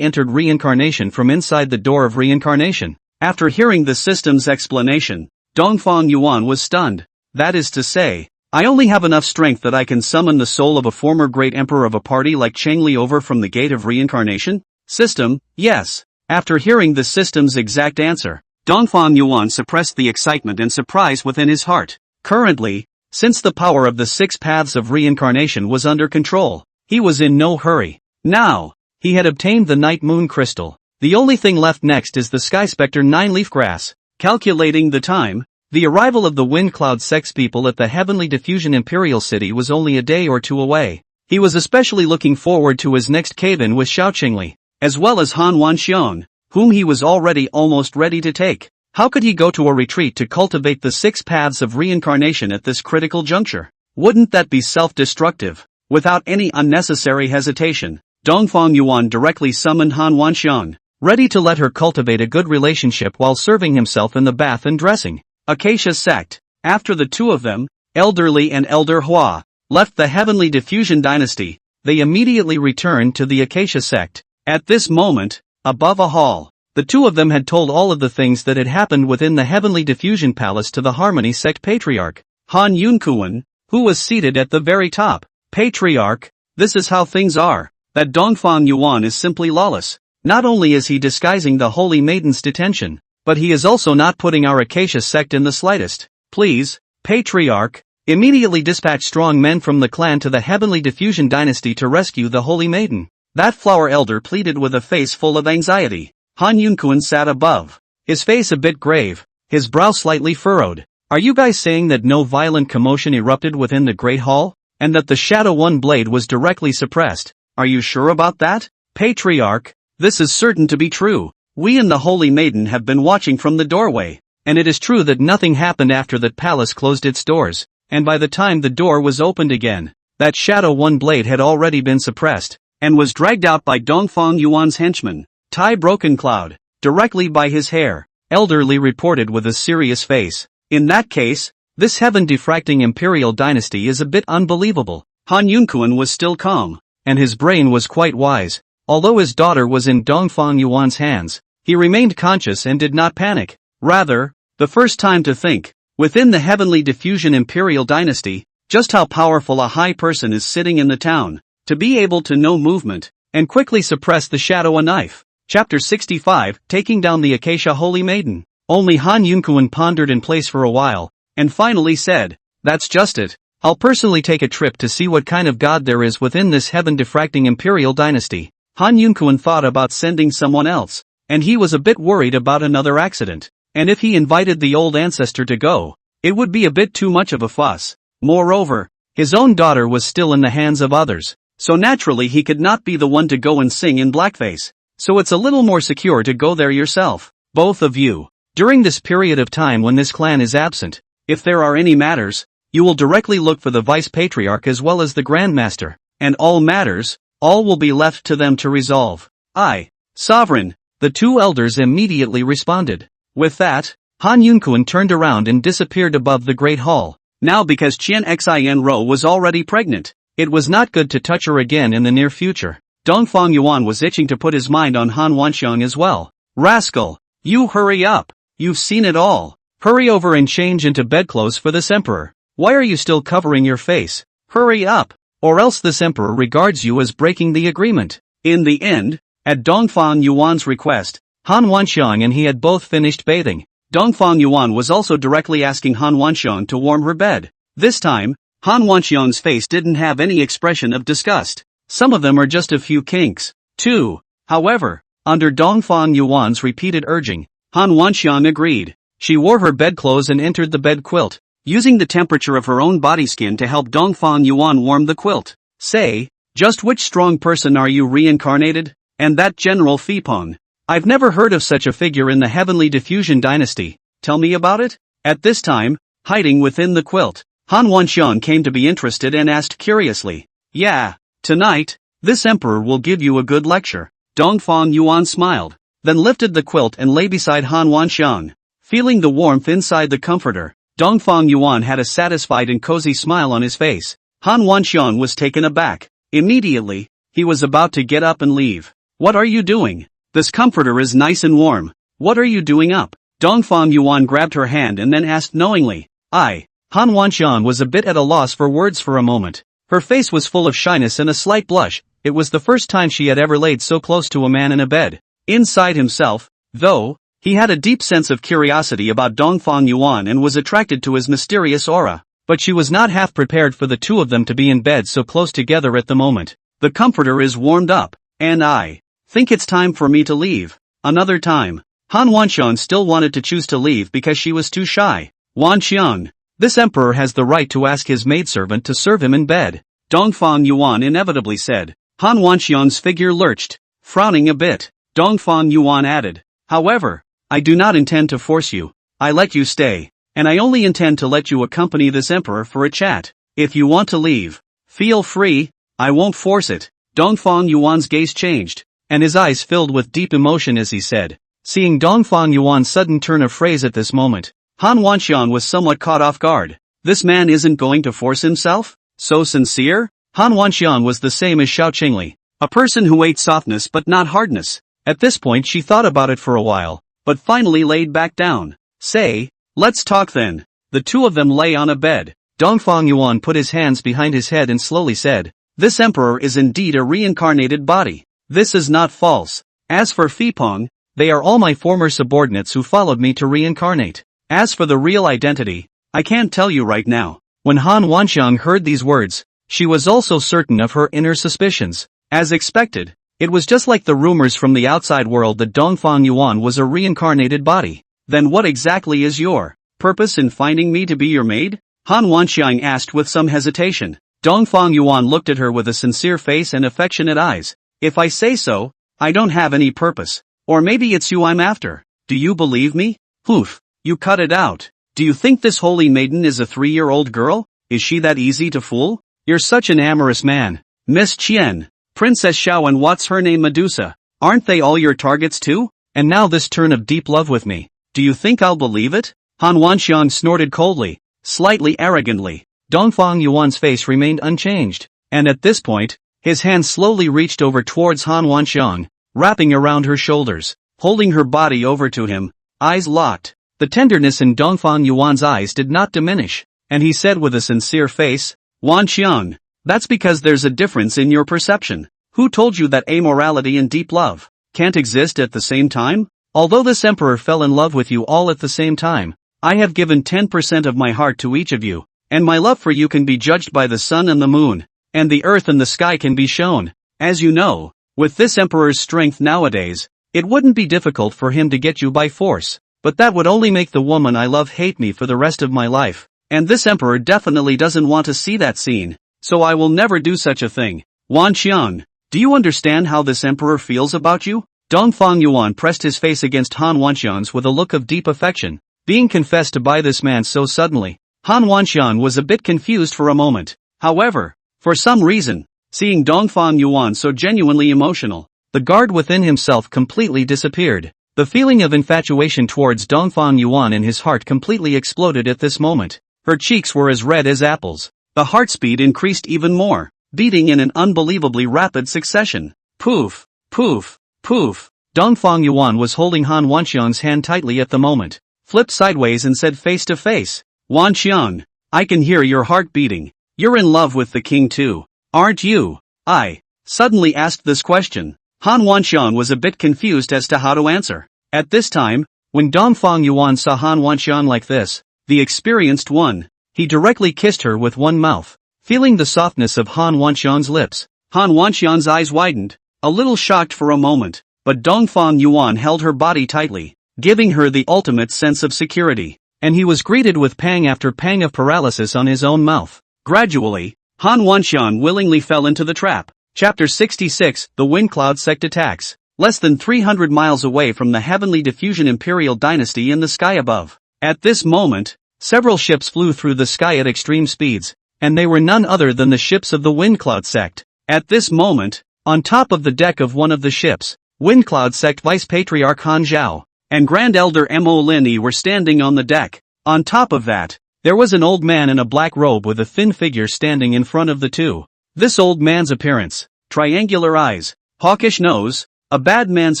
entered reincarnation from inside the door of reincarnation. After hearing the system's explanation, Dongfang Yuan was stunned. That is to say, I only have enough strength that I can summon the soul of a former great emperor of a party like Chengli over from the gate of reincarnation? System, yes. After hearing the system's exact answer, Dongfang Yuan suppressed the excitement and surprise within his heart. Currently, since the power of the 6 paths of reincarnation was under control, he was in no hurry. Now, he had obtained the night moon crystal. The only thing left next is the sky specter 9-leaf grass. Calculating the time, the arrival of the wind cloud sex people at the heavenly diffusion imperial city was only a day or 2 away. He was especially looking forward to his next cave-in with Xiaoqingli, as well as Han Wanxiong, whom he was already almost ready to take. How could he go to a retreat to cultivate the 6 paths of reincarnation at this critical juncture? Wouldn't that be self-destructive? Without any unnecessary hesitation, Dongfang Yuan directly summoned Han Wanxiong, ready to let her cultivate a good relationship while serving himself in the bath and dressing. Acacia sect. After the 2 of them, Elder Li and Elder Hua, left the heavenly diffusion dynasty, they immediately returned to the Acacia sect. At this moment, above a hall, the 2 of them had told all of the things that had happened within the heavenly diffusion palace to the Harmony sect patriarch. Han Yunkuan, who was seated at the very top. Patriarch, this is how things are. That Dongfang Yuan is simply lawless. Not only is he disguising the Holy Maiden's detention, but he is also not putting our Acacia sect in the slightest. Please, Patriarch, immediately dispatch strong men from the clan to the Heavenly Diffusion Dynasty to rescue the Holy Maiden. That flower elder pleaded with a face full of anxiety. Han Yunkuan sat above, his face a bit grave, his brow slightly furrowed. Are you guys saying that no violent commotion erupted within the Great Hall? And that the Shadow One blade was directly suppressed? Are you sure about that? Patriarch, this is certain to be true. We and the Holy Maiden have been watching from the doorway, and it is true that nothing happened after that palace closed its doors, and by the time the door was opened again, that Shadow One blade had already been suppressed, and was dragged out by Dongfang Yuan's henchman, Tai Broken Cloud, directly by his hair. Elderly reported with a serious face. In that case, this heaven-diffracting imperial dynasty is a bit unbelievable. Han Yunkuan was still calm, and his brain was quite wise. Although his daughter was in Dongfang Yuan's hands, he remained conscious and did not panic. Rather, the first time to think, within the Heavenly Diffusion Imperial Dynasty, just how powerful a high person is sitting in the town, to be able to know movement, and quickly suppress the shadow a knife. Chapter 65, Taking Down the Acacia Holy Maiden. Only Han Yunkuan pondered in place for a while, and finally said, that's just it. I'll personally take a trip to see what kind of god there is within this heaven-diffracting imperial dynasty. Han Yunkuan thought about sending someone else, and he was a bit worried about another accident. And if he invited the old ancestor to go, it would be a bit too much of a fuss. Moreover, his own daughter was still in the hands of others, so naturally he could not be the one to go and sing in blackface. So it's a little more secure to go there yourself, both of you. During this period of time when this clan is absent, if there are any matters, you will directly look for the Vice Patriarch as well as the Grandmaster, and all matters, all will be left to them to resolve. Aye, Sovereign, the two elders immediately responded. With that, Han Yunkuan turned around and disappeared above the Great Hall. Now because Qian Xin Ro was already pregnant, it was not good to touch her again in the near future. Dongfang Yuan was itching to put his mind on Han Wanxiang as well. Rascal, you hurry up. You've seen it all. Hurry over and change into bedclothes for this emperor. Why are you still covering your face? Hurry up, or else this emperor regards you as breaking the agreement. In the end, at Dongfang Yuan's request, Han Wanxiang and he had both finished bathing. Dongfang Yuan was also directly asking Han Wanxiang to warm her bed. This time, Han Wanxiang's face didn't have any expression of disgust. Some of them are just a few kinks, too. However, under Dongfang Yuan's repeated urging, Han Wanxiang agreed. She wore her bedclothes and entered the bed quilt, using the temperature of her own body skin to help Dongfang Yuan warm the quilt. Say, just which strong person are you reincarnated? And that General Fei Peng. I've never heard of such a figure in the Heavenly Diffusion Dynasty. Tell me about it? At this time, hiding within the quilt, Han Wanxiang came to be interested and asked curiously. Yeah, tonight, this emperor will give you a good lecture. Dongfang Yuan smiled, then lifted the quilt and lay beside Han Wanxiang. Feeling the warmth inside the comforter, Dongfang Yuan had a satisfied and cozy smile on his face. Han Wanxiang was taken aback. Immediately, he was about to get up and leave. What are you doing? This comforter is nice and warm. What are you doing up? Dongfang Yuan grabbed her hand and then asked knowingly. Han Wanxiang was a bit at a loss for words for a moment. Her face was full of shyness and a slight blush. It was the first time she had ever laid so close to a man in a bed. Inside himself, though, he had a deep sense of curiosity about Dongfang Yuan and was attracted to his mysterious aura. But she was not half prepared for the two of them to be in bed so close together at the moment. The comforter is warmed up, and I think it's time for me to leave. Another time. Han Wanxiang still wanted to choose to leave because she was too shy. Wanxiang, this emperor has the right to ask his maidservant to serve him in bed, Dongfang Yuan inevitably said. Han Wanxiang's figure lurched, frowning a bit. Dongfang Yuan added, however, I do not intend to force you. I let you stay, and I only intend to let you accompany this emperor for a chat. If you want to leave, feel free, I won't force it. Dongfang Yuan's gaze changed, and his eyes filled with deep emotion as he said. Seeing Dongfang Yuan's sudden turn of phrase at this moment, Han Wanxiang was somewhat caught off guard. This man isn't going to force himself? So sincere? Han Wanxiang was the same as Xiao Qingli, a person who ate softness but not hardness. At this point she thought about it for a while, but finally laid back down. Say, let's talk then. The two of them lay on a bed. Dongfang Yuan put his hands behind his head and slowly said, "This emperor is indeed a reincarnated body. This is not false. As for Fei Peng, they are all my former subordinates who followed me to reincarnate. As for the real identity, I can't tell you right now." When Han Wanxiang heard these words, she was also certain of her inner suspicions. As expected, it was just like the rumors from the outside world that Dongfang Yuan was a reincarnated body. "Then what exactly is your purpose in finding me to be your maid?" Han Wanxiang asked with some hesitation. Dongfang Yuan looked at her with a sincere face and affectionate eyes. "If I say so, I don't have any purpose. Or maybe it's you I'm after. Do you believe me?" "Poof, you cut it out. Do you think this holy maiden is a 3-year-old girl? Is she that easy to fool? You're such an amorous man. Miss Chen, Princess Xiao and what's her name Medusa, aren't they all your targets too? And now this turn of deep love with me. Do you think I'll believe it?" Han Wanxiang snorted coldly, slightly arrogantly. Dongfang Yuan's face remained unchanged, and at this point, his hand slowly reached over towards Han Wanxiang, wrapping around her shoulders, holding her body over to him, eyes locked. The tenderness in Dongfang Yuan's eyes did not diminish, and he said with a sincere face, "Wanxiang, that's because there's a difference in your perception. Who told you that amorality and deep love can't exist at the same time? Although this emperor fell in love with you all at the same time, I have given 10% of my heart to each of you, and my love for you can be judged by the sun and the moon, and the earth and the sky can be shown. As you know, with this emperor's strength nowadays, it wouldn't be difficult for him to get you by force, but that would only make the woman I love hate me for the rest of my life, and this emperor definitely doesn't want to see that scene, so I will never do such a thing. Wanxiang, do you understand how this emperor feels about you?" Dongfang Yuan pressed his face against Han Wanxiang's with a look of deep affection. Being confessed to by this man so suddenly, Han Wanxiang was a bit confused for a moment. However, for some reason, seeing Dongfang Yuan so genuinely emotional, the guard within himself completely disappeared. The feeling of infatuation towards Dongfang Yuan in his heart completely exploded at this moment. Her cheeks were as red as apples. The heart speed increased even more, beating in an unbelievably rapid succession. Poof, poof, poof. Dongfang Yuan was holding Han Wanxiang's hand tightly at the moment, flipped sideways and said face to face, "Wanxiang, I can hear your heart beating. You're in love with the king too, aren't you?" I suddenly asked this question. Han Wanxiang was a bit confused as to how to answer. At this time, when Dongfang Yuan saw Han Wanxiang like this, the experienced one, he directly kissed her with one mouth. Feeling the softness of Han Wanxiang's lips, Han Wanxiang's eyes widened, a little shocked for a moment, but Dongfang Yuan held her body tightly, giving her the ultimate sense of security, and he was greeted with pang after pang of paralysis on his own mouth. Gradually, Han Wanxiang willingly fell into the trap. Chapter 66, The Wind Cloud Sect Attacks. Less than 300 miles away from the Heavenly Diffusion Imperial Dynasty in the sky above. At this moment, several ships flew through the sky at extreme speeds, and they were none other than the ships of the Wind Cloud Sect. At this moment, on top of the deck of one of the ships, Wind Cloud Sect Vice Patriarch Han Zhao and Grand Elder Mo Lin Yi were standing on the deck. On top of that, there was an old man in a black robe with a thin figure standing in front of the two. This old man's appearance, triangular eyes, hawkish nose, a bad man's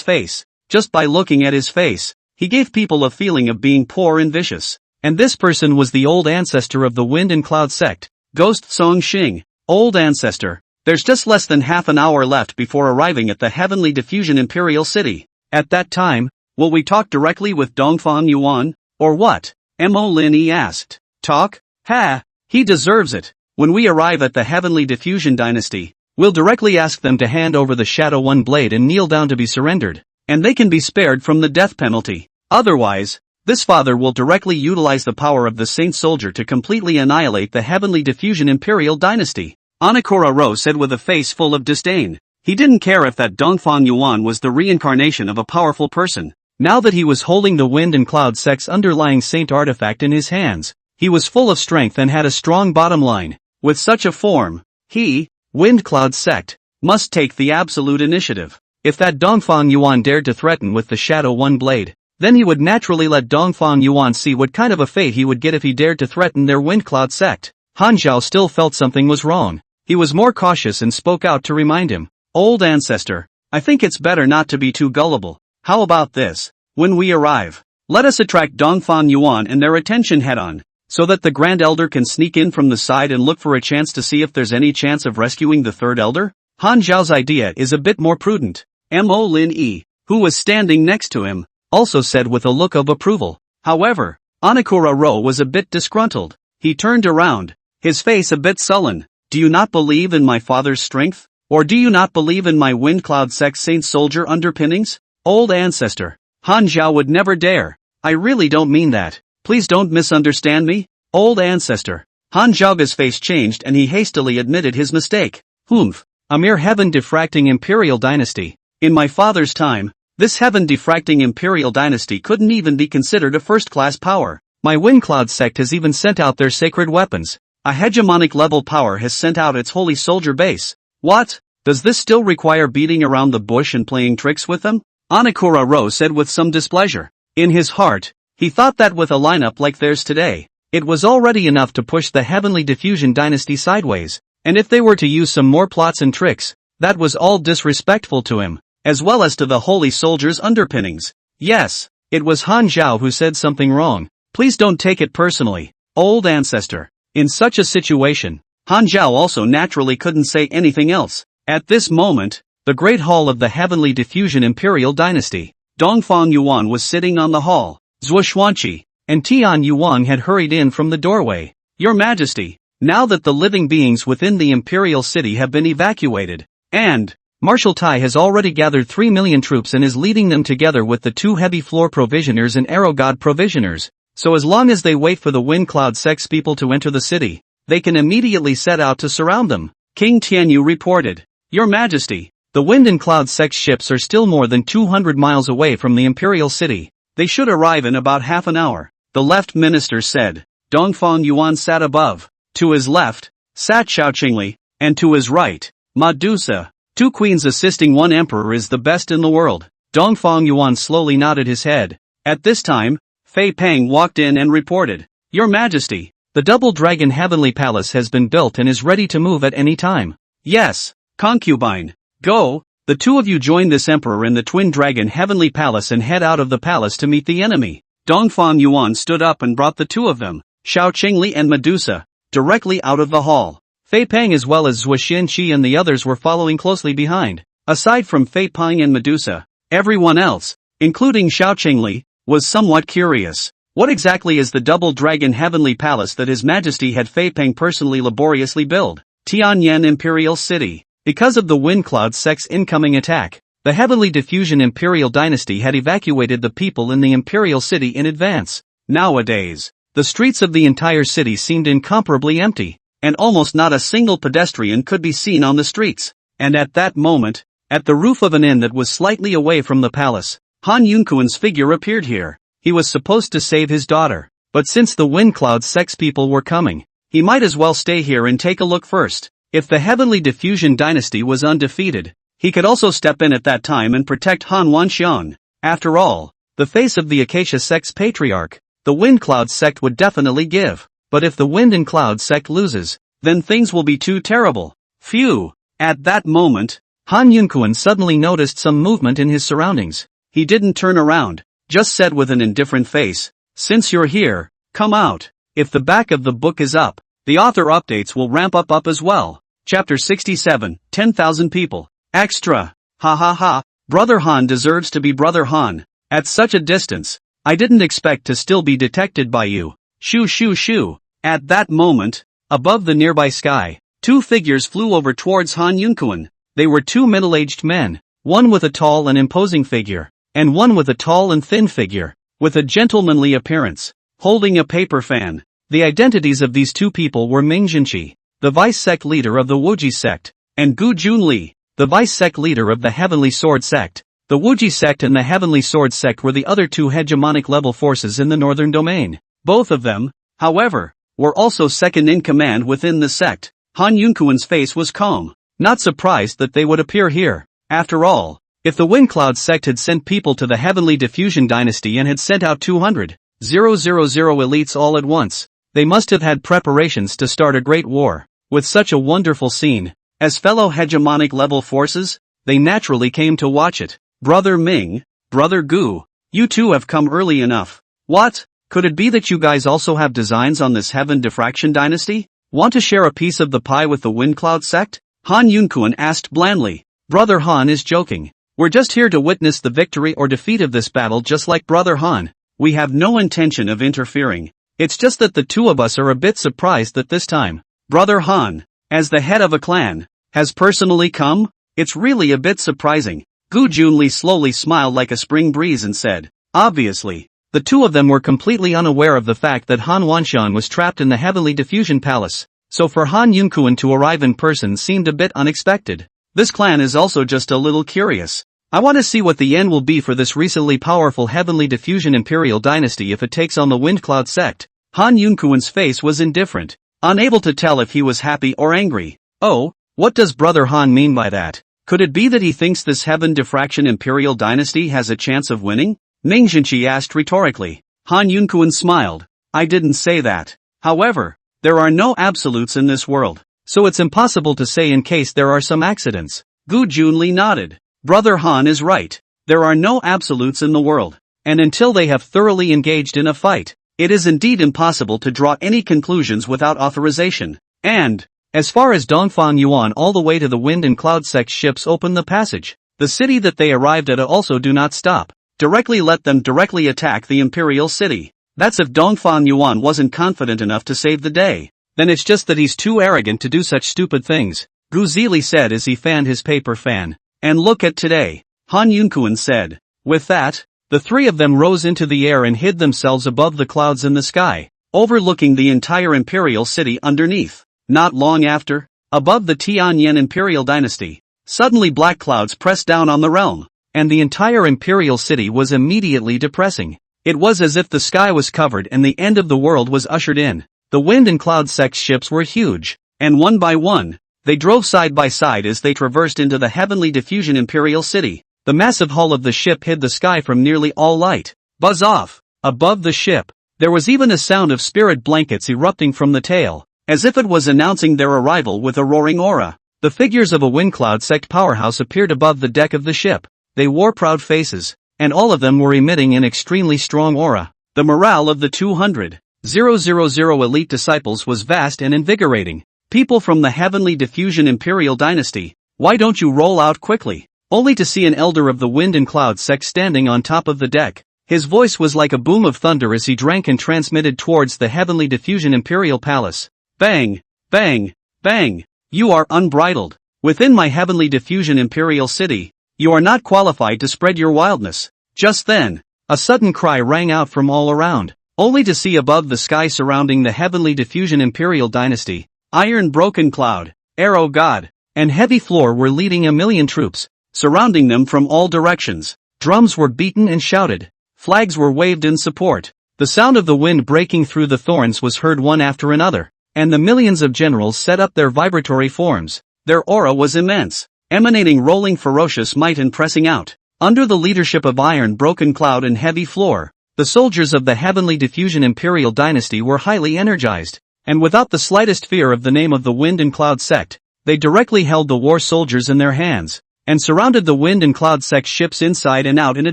face. Just by looking at his face, he gave people a feeling of being poor and vicious. And this person was the old ancestor of the Wind and Cloud Sect, Ghost Song Xing. Old ancestor, there's just less than half an hour left before arriving at the Heavenly Diffusion Imperial City. At that time, will we talk directly with Dongfang Yuan, or what? Mo Lin Yi asked. Talk? Ha! He deserves it. When we arrive at the Heavenly Diffusion Dynasty, we'll directly ask them to hand over the Shadow One blade and kneel down to be surrendered, and they can be spared from the death penalty. Otherwise, this father will directly utilize the power of the Saint Soldier to completely annihilate the Heavenly Diffusion Imperial Dynasty. Anakura Ro said with a face full of disdain. He didn't care if that Dongfang Yuan was the reincarnation of a powerful person. Now that he was holding the Wind and Cloud Sect's underlying saint artifact in his hands, he was full of strength and had a strong bottom line. With such a form, he, Wind Cloud Sect, must take the absolute initiative. If that Dongfang Yuan dared to threaten with the Shadow One blade, then he would naturally let Dongfang Yuan see what kind of a fate he would get if he dared to threaten their Wind Cloud Sect. Han Zhao still felt something was wrong. He was more cautious and spoke out to remind him. Old ancestor, I think it's better not to be too gullible. How about this? When we arrive, let us attract Dongfang Yuan and their attention head on. so that the Grand Elder can sneak in from the side and look for a chance to see if there's any chance of rescuing the Third Elder? Han Zhao's idea is a bit more prudent. Mo Lin Yi, who was standing next to him, also said with a look of approval. However, Anakura Ro was a bit disgruntled. He turned around, his face a bit sullen. Do you not believe in my father's strength? Or do you not believe in my Wind Cloud Sect Saint Soldier underpinnings? Old ancestor. Han Zhao would never dare. I really don't mean that. Please don't misunderstand me. Old ancestor. Han Zhao's face changed and he hastily admitted his mistake. Humph. A mere heaven-diffracting imperial dynasty. In my father's time, this heaven-diffracting imperial dynasty couldn't even be considered a first-class power. My Wind Cloud sect has even sent out their sacred weapons. A hegemonic level power has sent out its holy soldier base. What? Does this still require beating around the bush and playing tricks with them? Anakura Ro said with some displeasure. In his heart, he thought that with a lineup like theirs today, it was already enough to push the Heavenly Diffusion dynasty sideways, and if they were to use some more plots and tricks, that was all disrespectful to him, as well as to the holy soldier's underpinnings. Yes, it was Han Zhao who said something wrong. Please don't take it personally, old ancestor. In such a situation, Han Zhao also naturally couldn't say anything else. At this moment, the Great Hall of the Heavenly Diffusion Imperial Dynasty, Dongfang Yuan was sitting on the hall. Zhuo Xuanqi and Tian Yuan had hurried in from the doorway. Your Majesty, now that the living beings within the Imperial City have been evacuated, and Marshal Tai has already gathered 3 million troops and is leading them together with the 2 heavy floor provisioners and arrow god provisioners. So as long as they wait for the Wind Cloud Sect's people to enter the city, they can immediately set out to surround them. King Tianyu reported. Your Majesty, the Wind and Cloud Sect ships are still more than 200 miles away from the Imperial City. They should arrive in about half an hour, the left minister said. Dongfang Yuan sat above. To his left, sat Xiaoqingli, and to his right, Medusa. 2 queens assisting 1 emperor is the best in the world. Dongfang Yuan slowly nodded his head. At this time, Fei Peng walked in and reported. Your Majesty, the Double Dragon Heavenly Palace has been built and is ready to move at any time. Yes, concubine. Go, the 2 of you join this emperor in the Twin Dragon Heavenly Palace and head out of the palace to meet the enemy. Dongfang Yuan stood up and brought the 2 of them, Xiaoqingli and Medusa, directly out of the hall. Fei Peng as well as Zhuo Xuanqi and the others were following closely behind. Aside from Fei Peng and Medusa, everyone else, including Xiaoqingli, was somewhat curious. What exactly is the Double Dragon Heavenly Palace that His Majesty had Fei Peng personally laboriously build? Tianlin Imperial City. Because of the Wind Cloud Sect's incoming attack, the Heavenly Diffusion Imperial Dynasty had evacuated the people in the Imperial City in advance. Nowadays, the streets of the entire city seemed incomparably empty, and almost not a single pedestrian could be seen on the streets. And at that moment, at the roof of an inn that was slightly away from the palace, Han Yunkuan's figure appeared here. He was supposed to save his daughter, but since the Wind Cloud Sect's people were coming, he might as well stay here and take a look first. If the Heavenly Diffusion Dynasty was undefeated, he could also step in at that time and protect Han Wanxiang. After all, the face of the Acacia Sect's patriarch, the Wind Cloud Sect would definitely give. But if the Wind and Cloud Sect loses, then things will be too terrible. Phew! At that moment, Han Yunkuan suddenly noticed some movement in his surroundings. He didn't turn around, just said with an indifferent face, since you're here, come out. If the back of the book is up, the author updates will ramp up as well. Chapter 67, 10,000 people. Extra. Ha ha ha, Brother Han deserves to be Brother Han. At such a distance, I didn't expect to still be detected by you. Shoo shoo shoo. At that moment, above the nearby sky, 2 figures flew over towards Han Yunkuan. They were 2 middle-aged men, one with a tall and imposing figure, and one with a tall and thin figure, with a gentlemanly appearance, holding a paper fan. The identities of these 2 people were Ming Jinqi, the vice-sect leader of the Wuji sect, and Gu Junli, the vice-sect leader of the Heavenly Sword sect. The Wuji sect and the Heavenly Sword sect were the other 2 hegemonic level forces in the northern domain. Both of them, however, were also second in command within the sect. Han Yunkuan's face was calm, not surprised that they would appear here. After all, if the Wind Cloud sect had sent people to the Heavenly Diffusion Dynasty and had sent out 200,000 elites all at once, they must have had preparations to start a great war. With such a wonderful scene, as fellow hegemonic level forces, they naturally came to watch it. Brother Ming, Brother Gu, you 2 have come early enough. What? Could it be that you guys also have designs on this Heaven Diffraction Dynasty? Want to share a piece of the pie with the Wind Cloud sect? Han Yunkuan asked blandly. Brother Han is joking. We're just here to witness the victory or defeat of this battle just like Brother Han. We have no intention of interfering. It's just that the two of us are a bit surprised that this time, Brother Han, as the head of a clan, has personally come? It's really a bit surprising. Gu Junli slowly smiled like a spring breeze and said, obviously. The two of them were completely unaware of the fact that Han Wanxian was trapped in the Heavenly Diffusion Palace, so for Han Yunkuan to arrive in person seemed a bit unexpected. This clan is also just a little curious. I want to see what the end will be for this recently powerful Heavenly Diffusion Imperial Dynasty if it takes on the Wind Cloud sect. Han Yunkuan's face was indifferent, unable to tell if he was happy or angry. Oh, what does Brother Han mean by that? Could it be that he thinks this Heaven Diffraction Imperial Dynasty has a chance of winning? Ning Zhenqi asked rhetorically. Han Yunkuan smiled. I didn't say that. However, there are no absolutes in this world, so it's impossible to say in case there are some accidents. Gu Junli nodded. Brother Han is right. There are no absolutes in the world, and until they have thoroughly engaged in a fight, it is indeed impossible to draw any conclusions without authorization. And, as far as Dongfang Yuan all the way to the Wind and Cloud sect ships open the passage, the city that they arrived at also do not stop. Directly let them directly attack the Imperial City. That's if Dongfang Yuan wasn't confident enough to save the day. Then it's just that he's too arrogant to do such stupid things, Gu Zili said as he fanned his paper fan. And look at today, Han Yunkuan said. With that, the three of them rose into the air and hid themselves above the clouds in the sky, overlooking the entire Imperial City underneath. Not long after, above the Tianlin Imperial Dynasty, suddenly black clouds pressed down on the realm, and the entire Imperial City was immediately depressing. It was as if the sky was covered and the end of the world was ushered in. The Wind and Cloud sect ships were huge, and one by one, they drove side by side as they traversed into the Heavenly Diffusion Imperial City. The massive hull of the ship hid the sky from nearly all light. Buzz off! Above the ship, there was even a sound of spirit blankets erupting from the tail, as if it was announcing their arrival with a roaring aura. The figures of a Wind Cloud sect powerhouse appeared above the deck of the ship. They wore proud faces, and all of them were emitting an extremely strong aura. The morale of the 200,000 elite disciples was vast and invigorating. People from the Heavenly Diffusion Imperial Dynasty, why don't you roll out quickly? Only to see an elder of the Wind and Cloud sect standing on top of the deck. His voice was like a boom of thunder as he drank and transmitted towards the Heavenly Diffusion Imperial Palace. Bang! Bang! Bang! You are unbridled. Within my Heavenly Diffusion Imperial City, you are not qualified to spread your wildness. Just then, a sudden cry rang out from all around, only to see above the sky surrounding the Heavenly Diffusion Imperial Dynasty, Iron Broken Cloud, Arrow God, and Heavy Floor were leading 1,000,000 troops, surrounding them from all directions. Drums were beaten and shouted. Flags were waved in support. The sound of the wind breaking through the thorns was heard one after another, and the millions of generals set up their vibratory forms. Their aura was immense, emanating rolling ferocious might and pressing out. Under the leadership of Iron Broken Cloud and Heavy Floor, the soldiers of the Heavenly Diffusion Imperial Dynasty were highly energized, and without the slightest fear of the name of the Wind and Cloud sect, they directly held the war soldiers in their hands, and surrounded the Wind and Cloud sect ships inside and out in a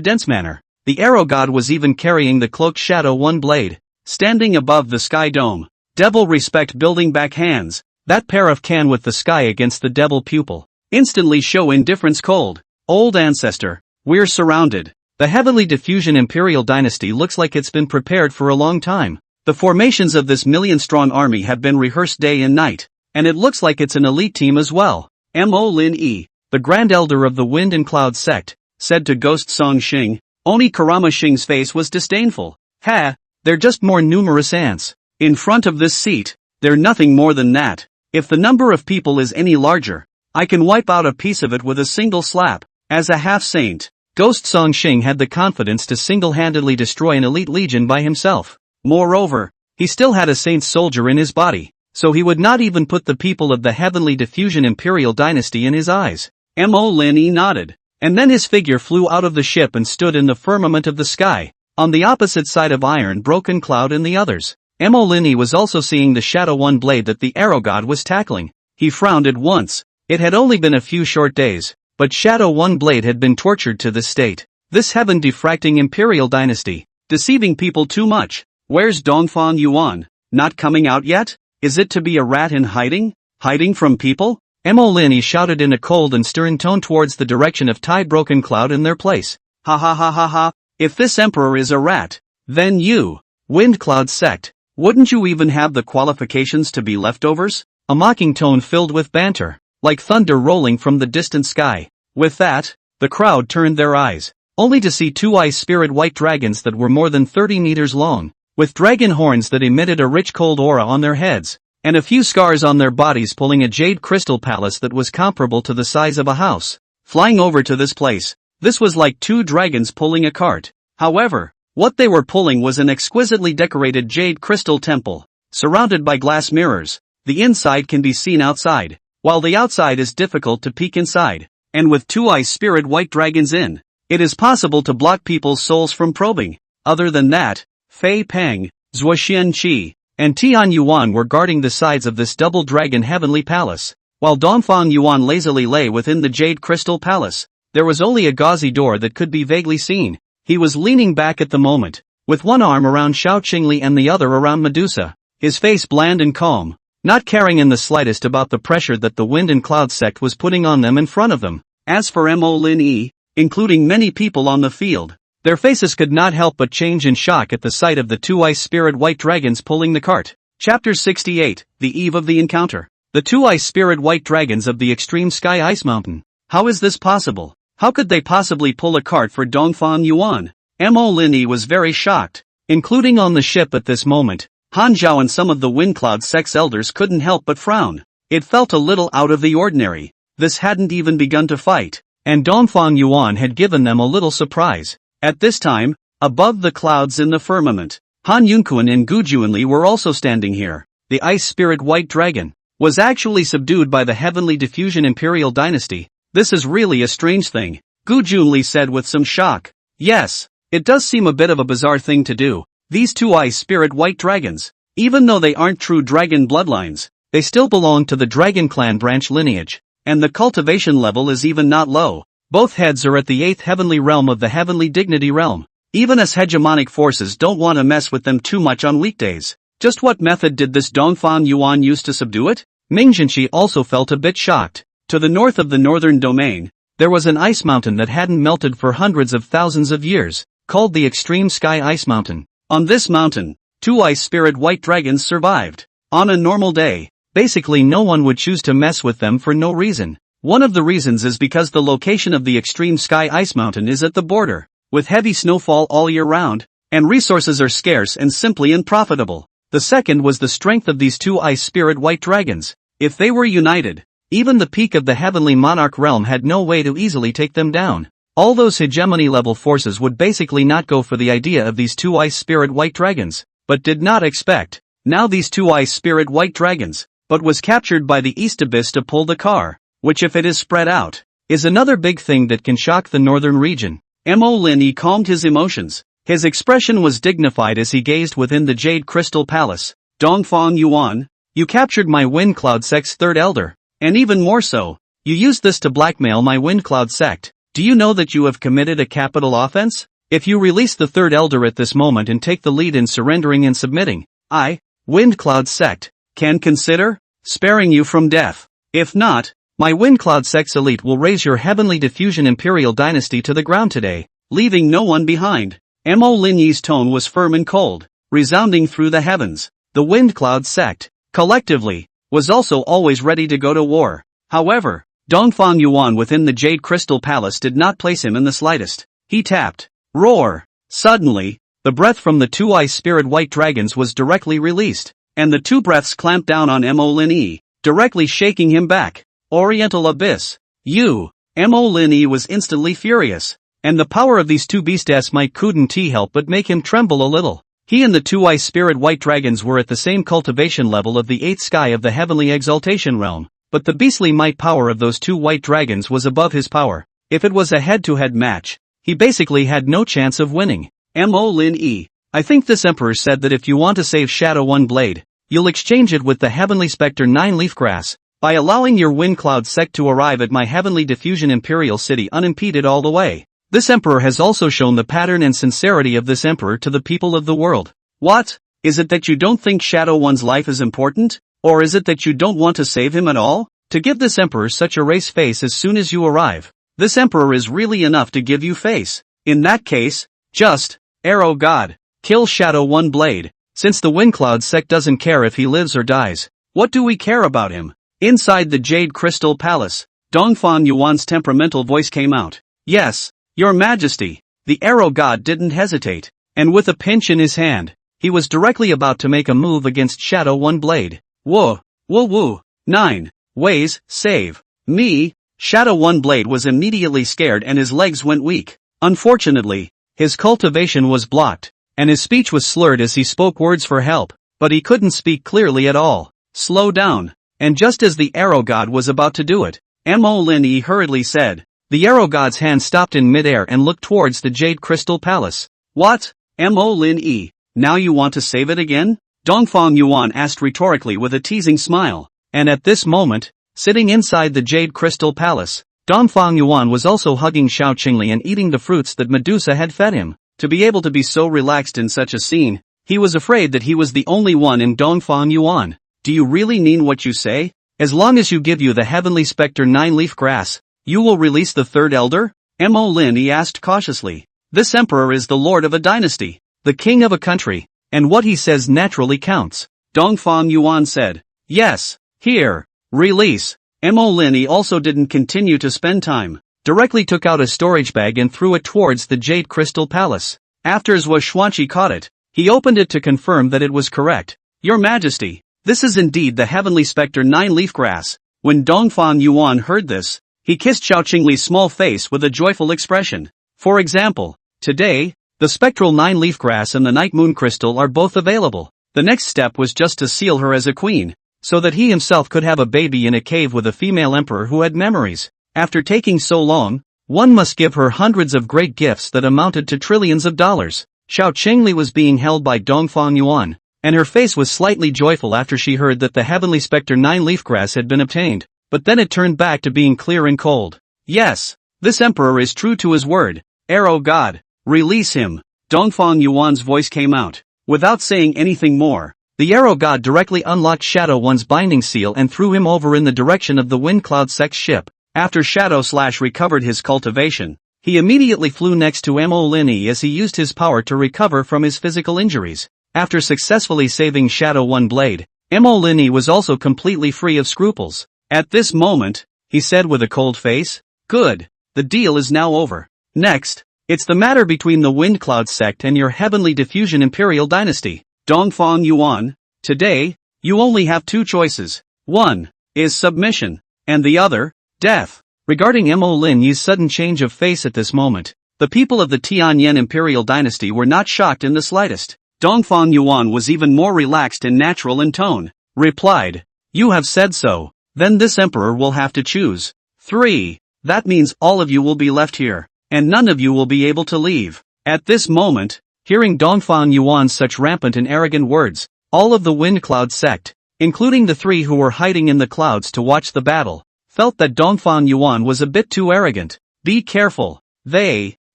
dense manner. The Arrow God was even carrying the cloaked Shadow One blade, standing above the sky dome. Devil respect building back hands, that pair of can with the sky against the devil pupil. Instantly show indifference cold. Old ancestor, we're surrounded. The Heavenly Diffusion Imperial Dynasty looks like it's been prepared for a long time. The formations of this million-strong army have been rehearsed day and night, and it looks like it's an elite team as well. Mo Lin Yi, the Grand Elder of the Wind and Cloud sect, said to Ghost Song Xing. Oni Karama Xing's face was disdainful. Ha, they're just more numerous ants. In front of this seat, they're nothing more than that. If the number of people is any larger, I can wipe out a piece of it with a single slap. As a half-saint, Ghost Song Xing had the confidence to single-handedly destroy an elite legion by himself. Moreover, he still had a saint's soldier in his body, so he would not even put the people of the Heavenly Diffusion Imperial Dynasty in his eyes. Mo Lin Yi nodded, and then his figure flew out of the ship and stood in the firmament of the sky, on the opposite side of Iron Broken Cloud and the others. Mo Lin Yi was also seeing the Shadow One blade that the Arrow God was tackling. He frowned at once. It had only been a few short days, but Shadow One blade had been tortured to this state. This heaven-diffracting Imperial Dynasty, deceiving people too much. Where's Dongfang Yuan? Not coming out yet? Is it to be a rat in hiding? Hiding from people? Mo Lin shouted in a cold and stern tone towards the direction of tide-broken cloud in their place. Ha ha ha ha ha, if this emperor is a rat, then you, Wind Cloud sect, wouldn't you even have the qualifications to be leftovers? A mocking tone filled with banter, like thunder rolling from the distant sky. With that, the crowd turned their eyes, only to see two ice spirit white dragons that were more than 30 meters long, with dragon horns that emitted a rich cold aura on their heads, and a few scars on their bodies pulling a jade crystal palace that was comparable to the size of a house. Flying over to this place, this was like two dragons pulling a cart. However, what they were pulling was an exquisitely decorated jade crystal temple, surrounded by glass mirrors. The inside can be seen outside, while the outside is difficult to peek inside. And with two ice spirit white dragons in, it is possible to block people's souls from probing. Other than that, Fei Peng, Zhuoxian Qi, and Tian Yuan were guarding the sides of this double dragon heavenly palace, while Dongfang Yuan lazily lay within the jade crystal palace. There was only a gauzy door that could be vaguely seen. He was leaning back at the moment, with one arm around Xiao Qingli and the other around Medusa, his face bland and calm, not caring in the slightest about the pressure that the Wind and Cloud sect was putting on them in front of them. As for Mo Lin, including many people on the field, their faces could not help but change in shock at the sight of the two ice spirit white dragons pulling the cart. Chapter 68, The Eve of the Encounter. The two ice spirit white dragons of the extreme sky ice mountain. How is this possible? How could they possibly pull a cart for Dongfang Yuan? Mo Lin was very shocked. Including on the ship at this moment, Han Zhao and some of the Wind Cloud sect's elders couldn't help but frown. It felt a little out of the ordinary. This hadn't even begun to fight, and Dongfang Yuan had given them a little surprise. At this time, above the clouds in the firmament, Han Yunquan and Gu Juanli were also standing here. The ice spirit white dragon was actually subdued by the heavenly diffusion imperial dynasty. This is really a strange thing, Gu Juanli said with some shock. Yes, it does seem a bit of a bizarre thing to do. These two ice spirit white dragons, even though they aren't true dragon bloodlines, they still belong to the dragon clan branch lineage, and the cultivation level is even not low. Both heads are at the 8th heavenly realm of the heavenly dignity realm. Even as hegemonic forces don't want to mess with them too much on weekdays. Just what method did this Dongfang Yuan use to subdue it? Ming Jinshi also felt a bit shocked. To the north of the northern domain, there was an ice mountain that hadn't melted for hundreds of thousands of years, called the Extreme Sky Ice Mountain. On this mountain, two ice spirit white dragons survived. On a normal day, basically no one would choose to mess with them for no reason. One of the reasons is because the location of the Extreme Sky Ice Mountain is at the border, with heavy snowfall all year round, and resources are scarce and simply unprofitable. The second was the strength of these two ice spirit white dragons. If they were united, even the peak of the heavenly monarch realm had no way to easily take them down. All those hegemony-level forces would basically not go for the idea of these two ice spirit white dragons, but did not expect. Now these two ice spirit white dragons, but was captured by the East Abyss to pull the car, which if it is spread out, is another big thing that can shock the northern region. Mo Lin calmed his emotions. His expression was dignified as he gazed within the Jade Crystal Palace. Dongfang Yuan, you captured my Wind Cloud sect's third elder. And even more so, you used this to blackmail my Wind Cloud sect. Do you know that you have committed a capital offense? If you release the third elder at this moment and take the lead in surrendering and submitting, I, Wind Cloud sect, can consider sparing you from death. If not, my Wind Cloud sect's elite will raise your heavenly diffusion imperial dynasty to the ground today, leaving no one behind. Mo Linyi's tone was firm and cold, resounding through the heavens. The Wind Cloud sect, collectively, was also always ready to go to war. However, Dongfang Yuan within the Jade Crystal Palace did not place him in the slightest. He tapped. Roar! Suddenly, the breath from the two ice spirit white dragons was directly released, and the two breaths clamped down on Mo Lin, directly shaking him back. Oriental Abyss. You! Mo Lin was instantly furious, and the power of these two beasts might couldn't help but make him tremble a little. He and the two ice spirit white dragons were at the same cultivation level of the 8th sky of the heavenly exaltation realm, but the beastly might power of those two white dragons was above his power. If it was a head-to-head match, he basically had no chance of winning. Mo Lin, I think this emperor said that if you want to save Shadow One Blade, you'll exchange it with the heavenly specter 9 Leafgrass, by allowing your Wind Cloud sect to arrive at my heavenly diffusion imperial city unimpeded all the way. This emperor has also shown the pattern and sincerity of this emperor to the people of the world. What? Is it that you don't think Shadow One's life is important? Or is it that you don't want to save him at all? To give this emperor such a race face as soon as you arrive. This emperor is really enough to give you face. In that case, just, arrow God, kill Shadow One Blade. Since the Windcloud sect doesn't care if he lives or dies, what do we care about him? Inside the Jade Crystal Palace, Dongfang Yuan's temperamental voice came out. Yes, Your Majesty. The arrow God didn't hesitate, and with a pinch in his hand, he was directly about to make a move against Shadow One Blade. Whoa, whoa woo, 9 ways, save me. Shadow One Blade was immediately scared and his legs went weak. Unfortunately, his cultivation was blocked, and his speech was slurred as he spoke words for help, but he couldn't speak clearly at all. Slow down. And just as the arrow god was about to do it, Mo Lin Yi hurriedly said. The arrow god's hand stopped in midair and looked towards the Jade Crystal Palace. What? Mo Lin Yi, now you want to save it again? Dongfang Yuan asked rhetorically with a teasing smile. And at this moment, sitting inside the Jade Crystal Palace, Dongfang Yuan was also hugging Xiao Qingli and eating the fruits that Medusa had fed him. To be able to be so relaxed in such a scene, he was afraid that he was the only one in Dongfang Yuan. Do you really mean what you say? As long as you give you the heavenly specter 9-leaf grass, you will release the third elder? Mo Lin he asked cautiously. This emperor is the lord of a dynasty, the king of a country, and what he says naturally counts. Dongfang Yuan said. Yes, here, release. Mo Lin he also didn't continue to spend time, directly took out a storage bag and threw it towards the Jade Crystal Palace. After Zhou Xuanqi caught it, he opened it to confirm that it was correct. Your Majesty, this is indeed the heavenly specter 9-leaf grass. When Dongfang Yuan heard this, he kissed Xiao Qingli's small face with a joyful expression. For example, today, the spectral 9-leaf grass and the night moon crystal are both available. The next step was just to seal her as a queen, so that he himself could have a baby in a cave with a female emperor who had memories. After taking so long, one must give her hundreds of great gifts that amounted to trillions of dollars. Xiao Qingli was being held by Dongfang Yuan, and her face was slightly joyful after she heard that the heavenly specter 9-leaf grass had been obtained, but then it turned back to being clear and cold. Yes, this emperor is true to his word. Arrow God, release him. Dongfang Yuan's voice came out. Without saying anything more, the arrow god directly unlocked Shadow One's binding seal and threw him over in the direction of the Windcloud sect's ship. After Shadow Slash recovered his cultivation, he immediately flew next to Mo Lin Yi as he used his power to recover from his physical injuries. After successfully saving Shadow One Blade, Mo Lin Yi was also completely free of scruples. At this moment, he said with a cold face, good, the deal is now over. Next, it's the matter between the Windcloud sect and your heavenly diffusion imperial dynasty. Dongfang Yuan, today, you only have two choices. One is submission, and the other, death. Regarding Mo Lin Yi's sudden change of face at this moment, the people of the Tianlin imperial dynasty were not shocked in the slightest. Dongfang Yuan was even more relaxed and natural in tone. Replied, you have said so, then this emperor will have to choose. 3. That means all of you will be left here, and none of you will be able to leave. At this moment, hearing Dongfang Yuan's such rampant and arrogant words, all of the Windcloud sect, including the 3 who were hiding in the clouds to watch the battle, felt that Dongfang Yuan was a bit too arrogant. Be careful.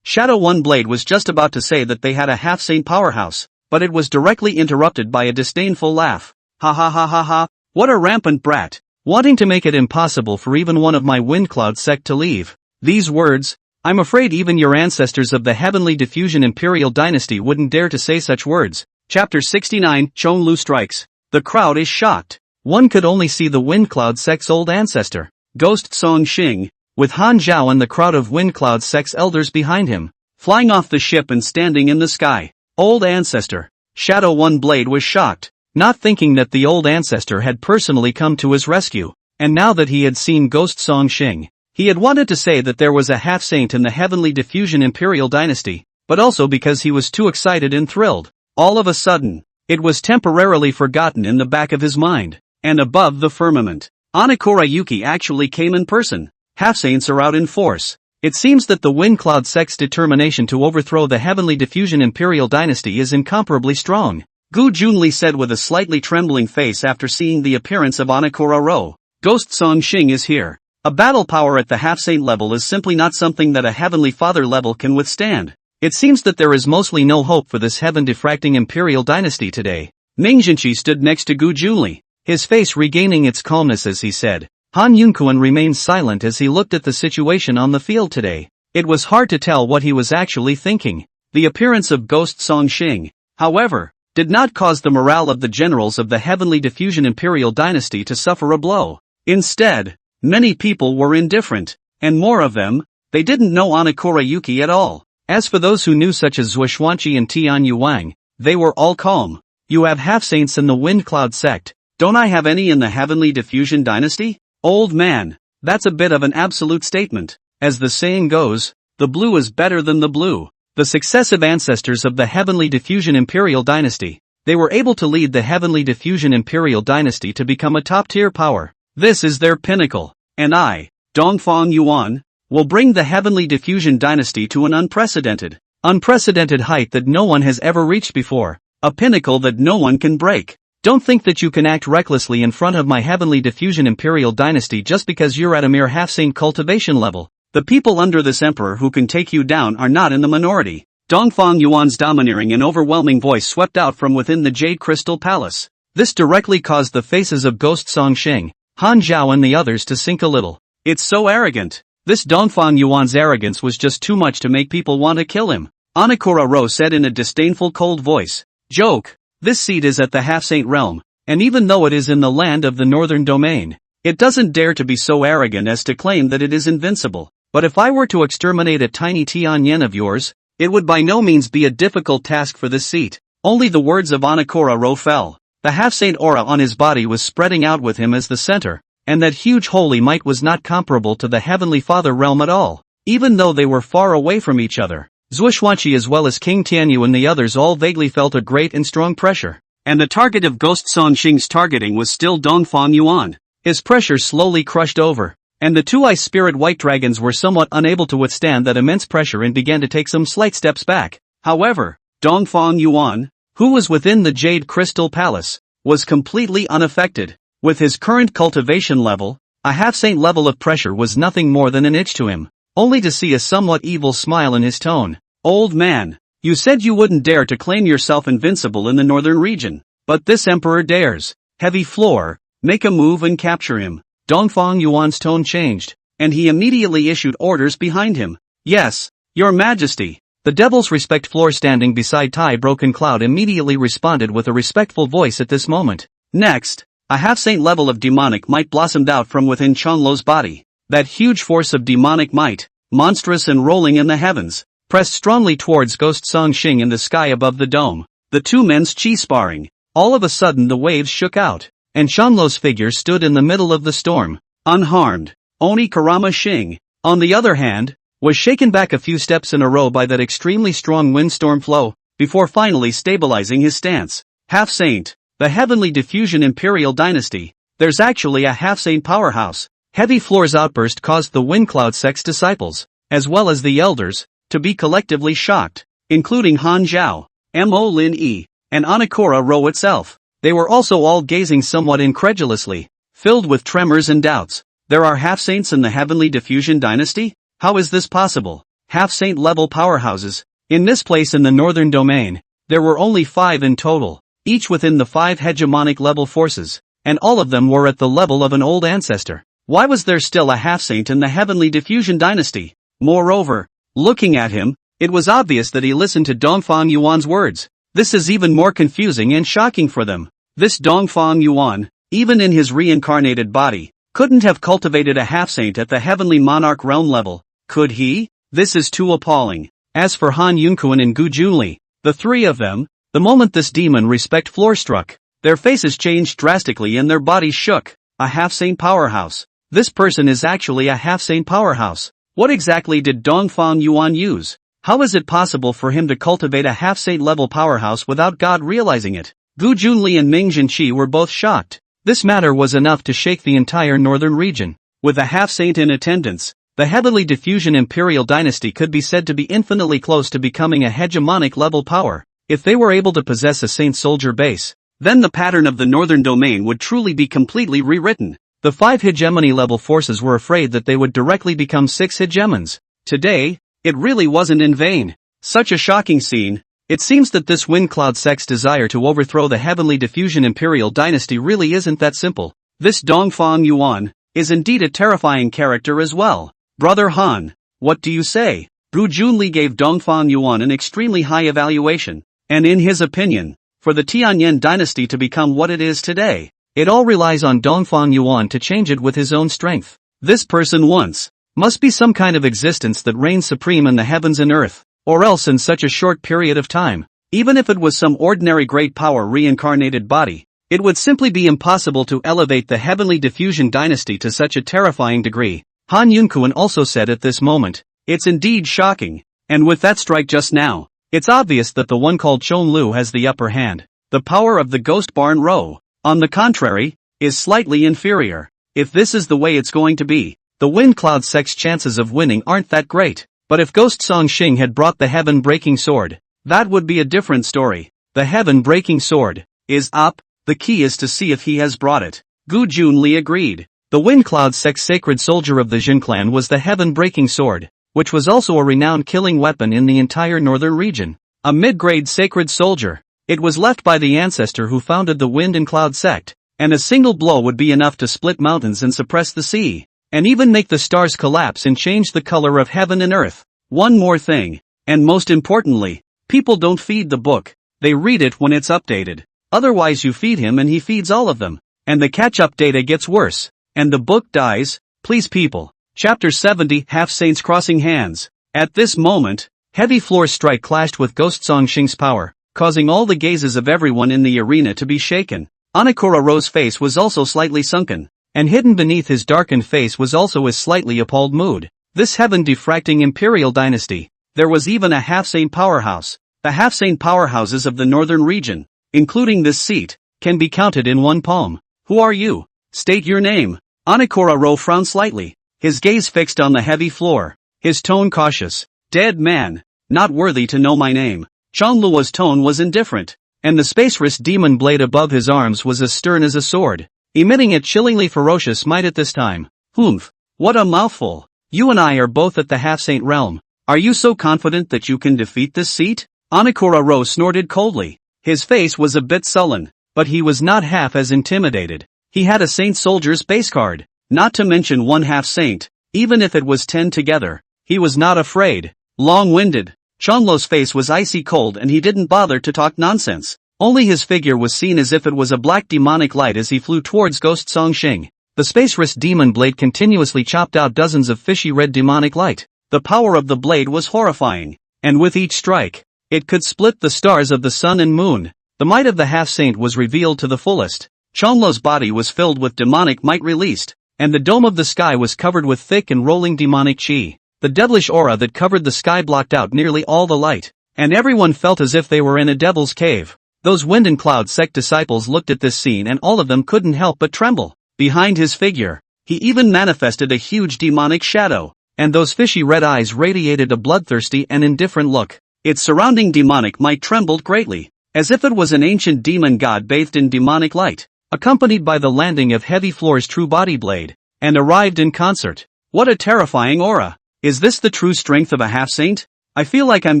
Shadow One Blade was just about to say that they had a half-saint powerhouse, but it was directly interrupted by a disdainful laugh. Ha ha ha ha ha, what a rampant brat, wanting to make it impossible for even one of my Windcloud sect to leave. These words, I'm afraid even your ancestors of the heavenly diffusion imperial dynasty wouldn't dare to say such words. Chapter 69, Chong Lu strikes. The crowd is shocked. One could only see the Windcloud sect's old ancestor, Ghost Song Xing, with Han Zhao and the crowd of Windcloud sect's elders behind him, flying off the ship and standing in the sky. Old ancestor. Shadow One Blade was shocked, not thinking that the old ancestor had personally come to his rescue, and now that he had seen Ghost Song Xing, he had wanted to say that there was a half-saint in the heavenly diffusion imperial dynasty, but also because he was too excited and thrilled. All of a sudden, it was temporarily forgotten in the back of his mind, and above the firmament, Anakura Yuki actually came in person. Half-saints are out in force. It seems that the Windcloud sect's determination to overthrow the heavenly diffusion imperial dynasty is incomparably strong, Gu Junli said with a slightly trembling face after seeing the appearance of Anakura Ro. Ghost Song Xing is here. A battle power at the half-saint level is simply not something that a heavenly father level can withstand. It seems that there is mostly no hope for this heaven-diffracting imperial dynasty today. Ming Jinqi stood next to Gu Junli, his face regaining its calmness as he said. Han Yunquan remained silent as he looked at the situation on the field today. It was hard to tell what he was actually thinking. The appearance of Ghost Song Xing, however, did not cause the morale of the generals of the Heavenly Diffusion Imperial Dynasty to suffer a blow. Instead, many people were indifferent, and more of them, they didn't know Anakura Yuki at all. As for those who knew such as Zhuo Xuanqi and Tian Yuang, they were all calm. You have half-saints in the Wind Cloud sect, don't I have any in the Heavenly Diffusion Dynasty? Old man, that's a bit of an absolute statement. As the saying goes, the blue is better than the blue. The successive ancestors of the Heavenly Diffusion Imperial Dynasty, they were able to lead the Heavenly Diffusion Imperial Dynasty to become a top-tier power. This is their pinnacle, and I, Dongfang Yuan, will bring the Heavenly Diffusion Dynasty to an unprecedented height that no one has ever reached before. A pinnacle that no one can break. Don't think that you can act recklessly in front of my Heavenly Diffusion Imperial Dynasty just because you're at a mere half-saint cultivation level. The people under this emperor who can take you down are not in the minority. Dongfang Yuan's domineering and overwhelming voice swept out from within the Jade Crystal Palace. This directly caused the faces of Ghost Song Xing, Han Zhao and the others to sink a little. It's so arrogant. This Dongfang Yuan's arrogance was just too much to make people want to kill him. Anakura Ro said in a disdainful cold voice. Joke. This seat is at the half-saint realm, and even though it is in the land of the northern domain, it doesn't dare to be so arrogant as to claim that it is invincible. But if I were to exterminate a tiny Tianyin of yours, it would by no means be a difficult task for this seat. Only the words of Anakura Ro fell. The half-saint aura on his body was spreading out with him as the center, and that huge holy might was not comparable to the Heavenly Father realm at all, even though they were far away from each other. Zhuo Xuanqi as well as King Tianyu and the others all vaguely felt a great and strong pressure. And the target of Ghost Song Xing's targeting was still Dongfang Yuan. His pressure slowly crushed over, and the two ice spirit white dragons were somewhat unable to withstand that immense pressure and began to take some slight steps back. However, Dongfang Yuan, who was within the Jade Crystal Palace, was completely unaffected. With his current cultivation level, a half-saint level of pressure was nothing more than an itch to him, only to see a somewhat evil smile in his tone. Old man, you said you wouldn't dare to claim yourself invincible in the northern region, but this emperor dares. Heavy floor, make a move and capture him. Dongfang Yuan's tone changed, and he immediately issued orders behind him. Yes, your majesty. The devil's respect floor standing beside Tai Broken Cloud immediately responded with a respectful voice at this moment. Next, a half-saint level of demonic might blossomed out from within Chonlo's body. That huge force of demonic might, monstrous and rolling in the heavens, pressed strongly towards Ghost Song Xing in the sky above the dome. The two men's chi sparring. All of a sudden the waves shook out, and Chonlo's figure stood in the middle of the storm, unharmed. Oni Karama Xing, on the other hand, was shaken back a few steps in a row by that extremely strong windstorm flow, before finally stabilizing his stance. Half-saint, the Heavenly Diffusion Imperial Dynasty. There's actually a half-saint powerhouse. Heavy floor's outburst caused the Wind Cloud sect's disciples, as well as the elders, to be collectively shocked, including Han Zhao, Mo Lin Yi, and Anakura Ro itself. They were also all gazing somewhat incredulously, filled with tremors and doubts. There are half-saints in the Heavenly Diffusion Dynasty? How is this possible? Half-saint level powerhouses. In this place in the northern domain, there were only 5 in total, each within the 5 hegemonic level forces, and all of them were at the level of an old ancestor. Why was there still a half-saint in the Heavenly Diffusion Dynasty? Moreover, looking at him, it was obvious that he listened to Dongfang Yuan's words. This is even more confusing and shocking for them. This Dongfang Yuan, even in his reincarnated body, couldn't have cultivated a half-saint at the Heavenly Monarch realm level, could he? This is too appalling. As for Han Yunquan and Gu Junli, the three of them, the moment this demon respect floor struck, their faces changed drastically and their bodies shook. A half-saint powerhouse. This person is actually a half-saint powerhouse. What exactly did Dongfang Yuan use? How is it possible for him to cultivate a half-saint level powerhouse without God realizing it? Gu Junli and Ming Jinqi were both shocked. This matter was enough to shake the entire northern region. With a half-saint in attendance, the Heavenly Diffusion Imperial Dynasty could be said to be infinitely close to becoming a hegemonic level power. If they were able to possess a saint soldier base, then the pattern of the northern domain would truly be completely rewritten. The 5 hegemony level forces were afraid that they would directly become 6 hegemons. Today, it really wasn't in vain. Such a shocking scene. It seems that this wind cloud sect's desire to overthrow the heavenly diffusion imperial dynasty really isn't that simple. This Dongfang Yuan is indeed a terrifying character as well. Brother Han, what do you say? Gu Junli gave Dongfang Yuan an extremely high evaluation, and in his opinion, for the Tianlin dynasty to become what it is today, it all relies on Dongfang Yuan to change it with his own strength. This person once must be some kind of existence that reigns supreme in the heavens and earth, or else in such a short period of time, even if it was some ordinary great power reincarnated body, it would simply be impossible to elevate the heavenly diffusion dynasty to such a terrifying degree. Han Yunkuan also said at this moment, it's indeed shocking, and with that strike just now, it's obvious that the one called Chon Lu has the upper hand. The power of the Ghost Barn Row, on the contrary, is slightly inferior. If this is the way it's going to be, the Wind Cloud sect's chances of winning aren't that great. But if Ghost Song Xing had brought the heaven-breaking sword, that would be a different story. The heaven-breaking sword is up, the key is to see if he has brought it. Gu Junli agreed. The Wind Cloud sect's sacred soldier of the Jin clan was the heaven-breaking sword, which was also a renowned killing weapon in the entire northern region. A mid-grade sacred soldier. It was left by the ancestor who founded the Wind and Cloud sect, and a single blow would be enough to split mountains and suppress the sea, and even make the stars collapse and change the color of heaven and earth. One more thing, and most importantly, people don't feed the book, they read it when it's updated. Otherwise you feed him and he feeds all of them, and the catch-up data gets worse, and the book dies. Please people. Chapter 70, Half-Saints Crossing Hands. At this moment, heavy floor strike clashed with Ghost Song Xing's power, causing all the gazes of everyone in the arena to be shaken. Anakura Ro's face was also slightly sunken, and hidden beneath his darkened face was also his slightly appalled mood. This heaven-diffracting imperial dynasty. There was even a half-saint powerhouse. The half-saint powerhouses of the northern region, including this seat, can be counted in one palm. Who are you? State your name. Anakura Ro frowned slightly, his gaze fixed on the heavy floor, his tone cautious. Dead man, not worthy to know my name. Chongluo's tone was indifferent, and the space wrist demon blade above his arms was as stern as a sword, emitting a chillingly ferocious might at this time. Humph, what a mouthful. You and I are both at the half-saint realm. Are you so confident that you can defeat this seat? Anakura Ro snorted coldly. His face was a bit sullen, but he was not half as intimidated. He had a saint soldier's base card, not to mention one half-saint, even if it was 10 together. He was not afraid. Long-winded. Chonlo's face was icy cold and he didn't bother to talk nonsense. Only his figure was seen as if it was a black demonic light as he flew towards Ghost Song Xing. The space wrist demon blade continuously chopped out dozens of fishy red demonic light. The power of the blade was horrifying, and with each strike, it could split the stars of the sun and moon. The might of the half-saint was revealed to the fullest. Chonlo's body was filled with demonic might released, and the dome of the sky was covered with thick and rolling demonic chi. The devilish aura that covered the sky blocked out nearly all the light, and everyone felt as if they were in a devil's cave. Those Wind and Cloud sect disciples looked at this scene and all of them couldn't help but tremble. Behind his figure, he even manifested a huge demonic shadow, and those fishy red eyes radiated a bloodthirsty and indifferent look. Its surrounding demonic might trembled greatly, as if it was an ancient demon god bathed in demonic light, accompanied by the landing of Heavy Floor's true body blade, and arrived in concert. What a terrifying aura! Is this the true strength of a half-saint? I feel like I'm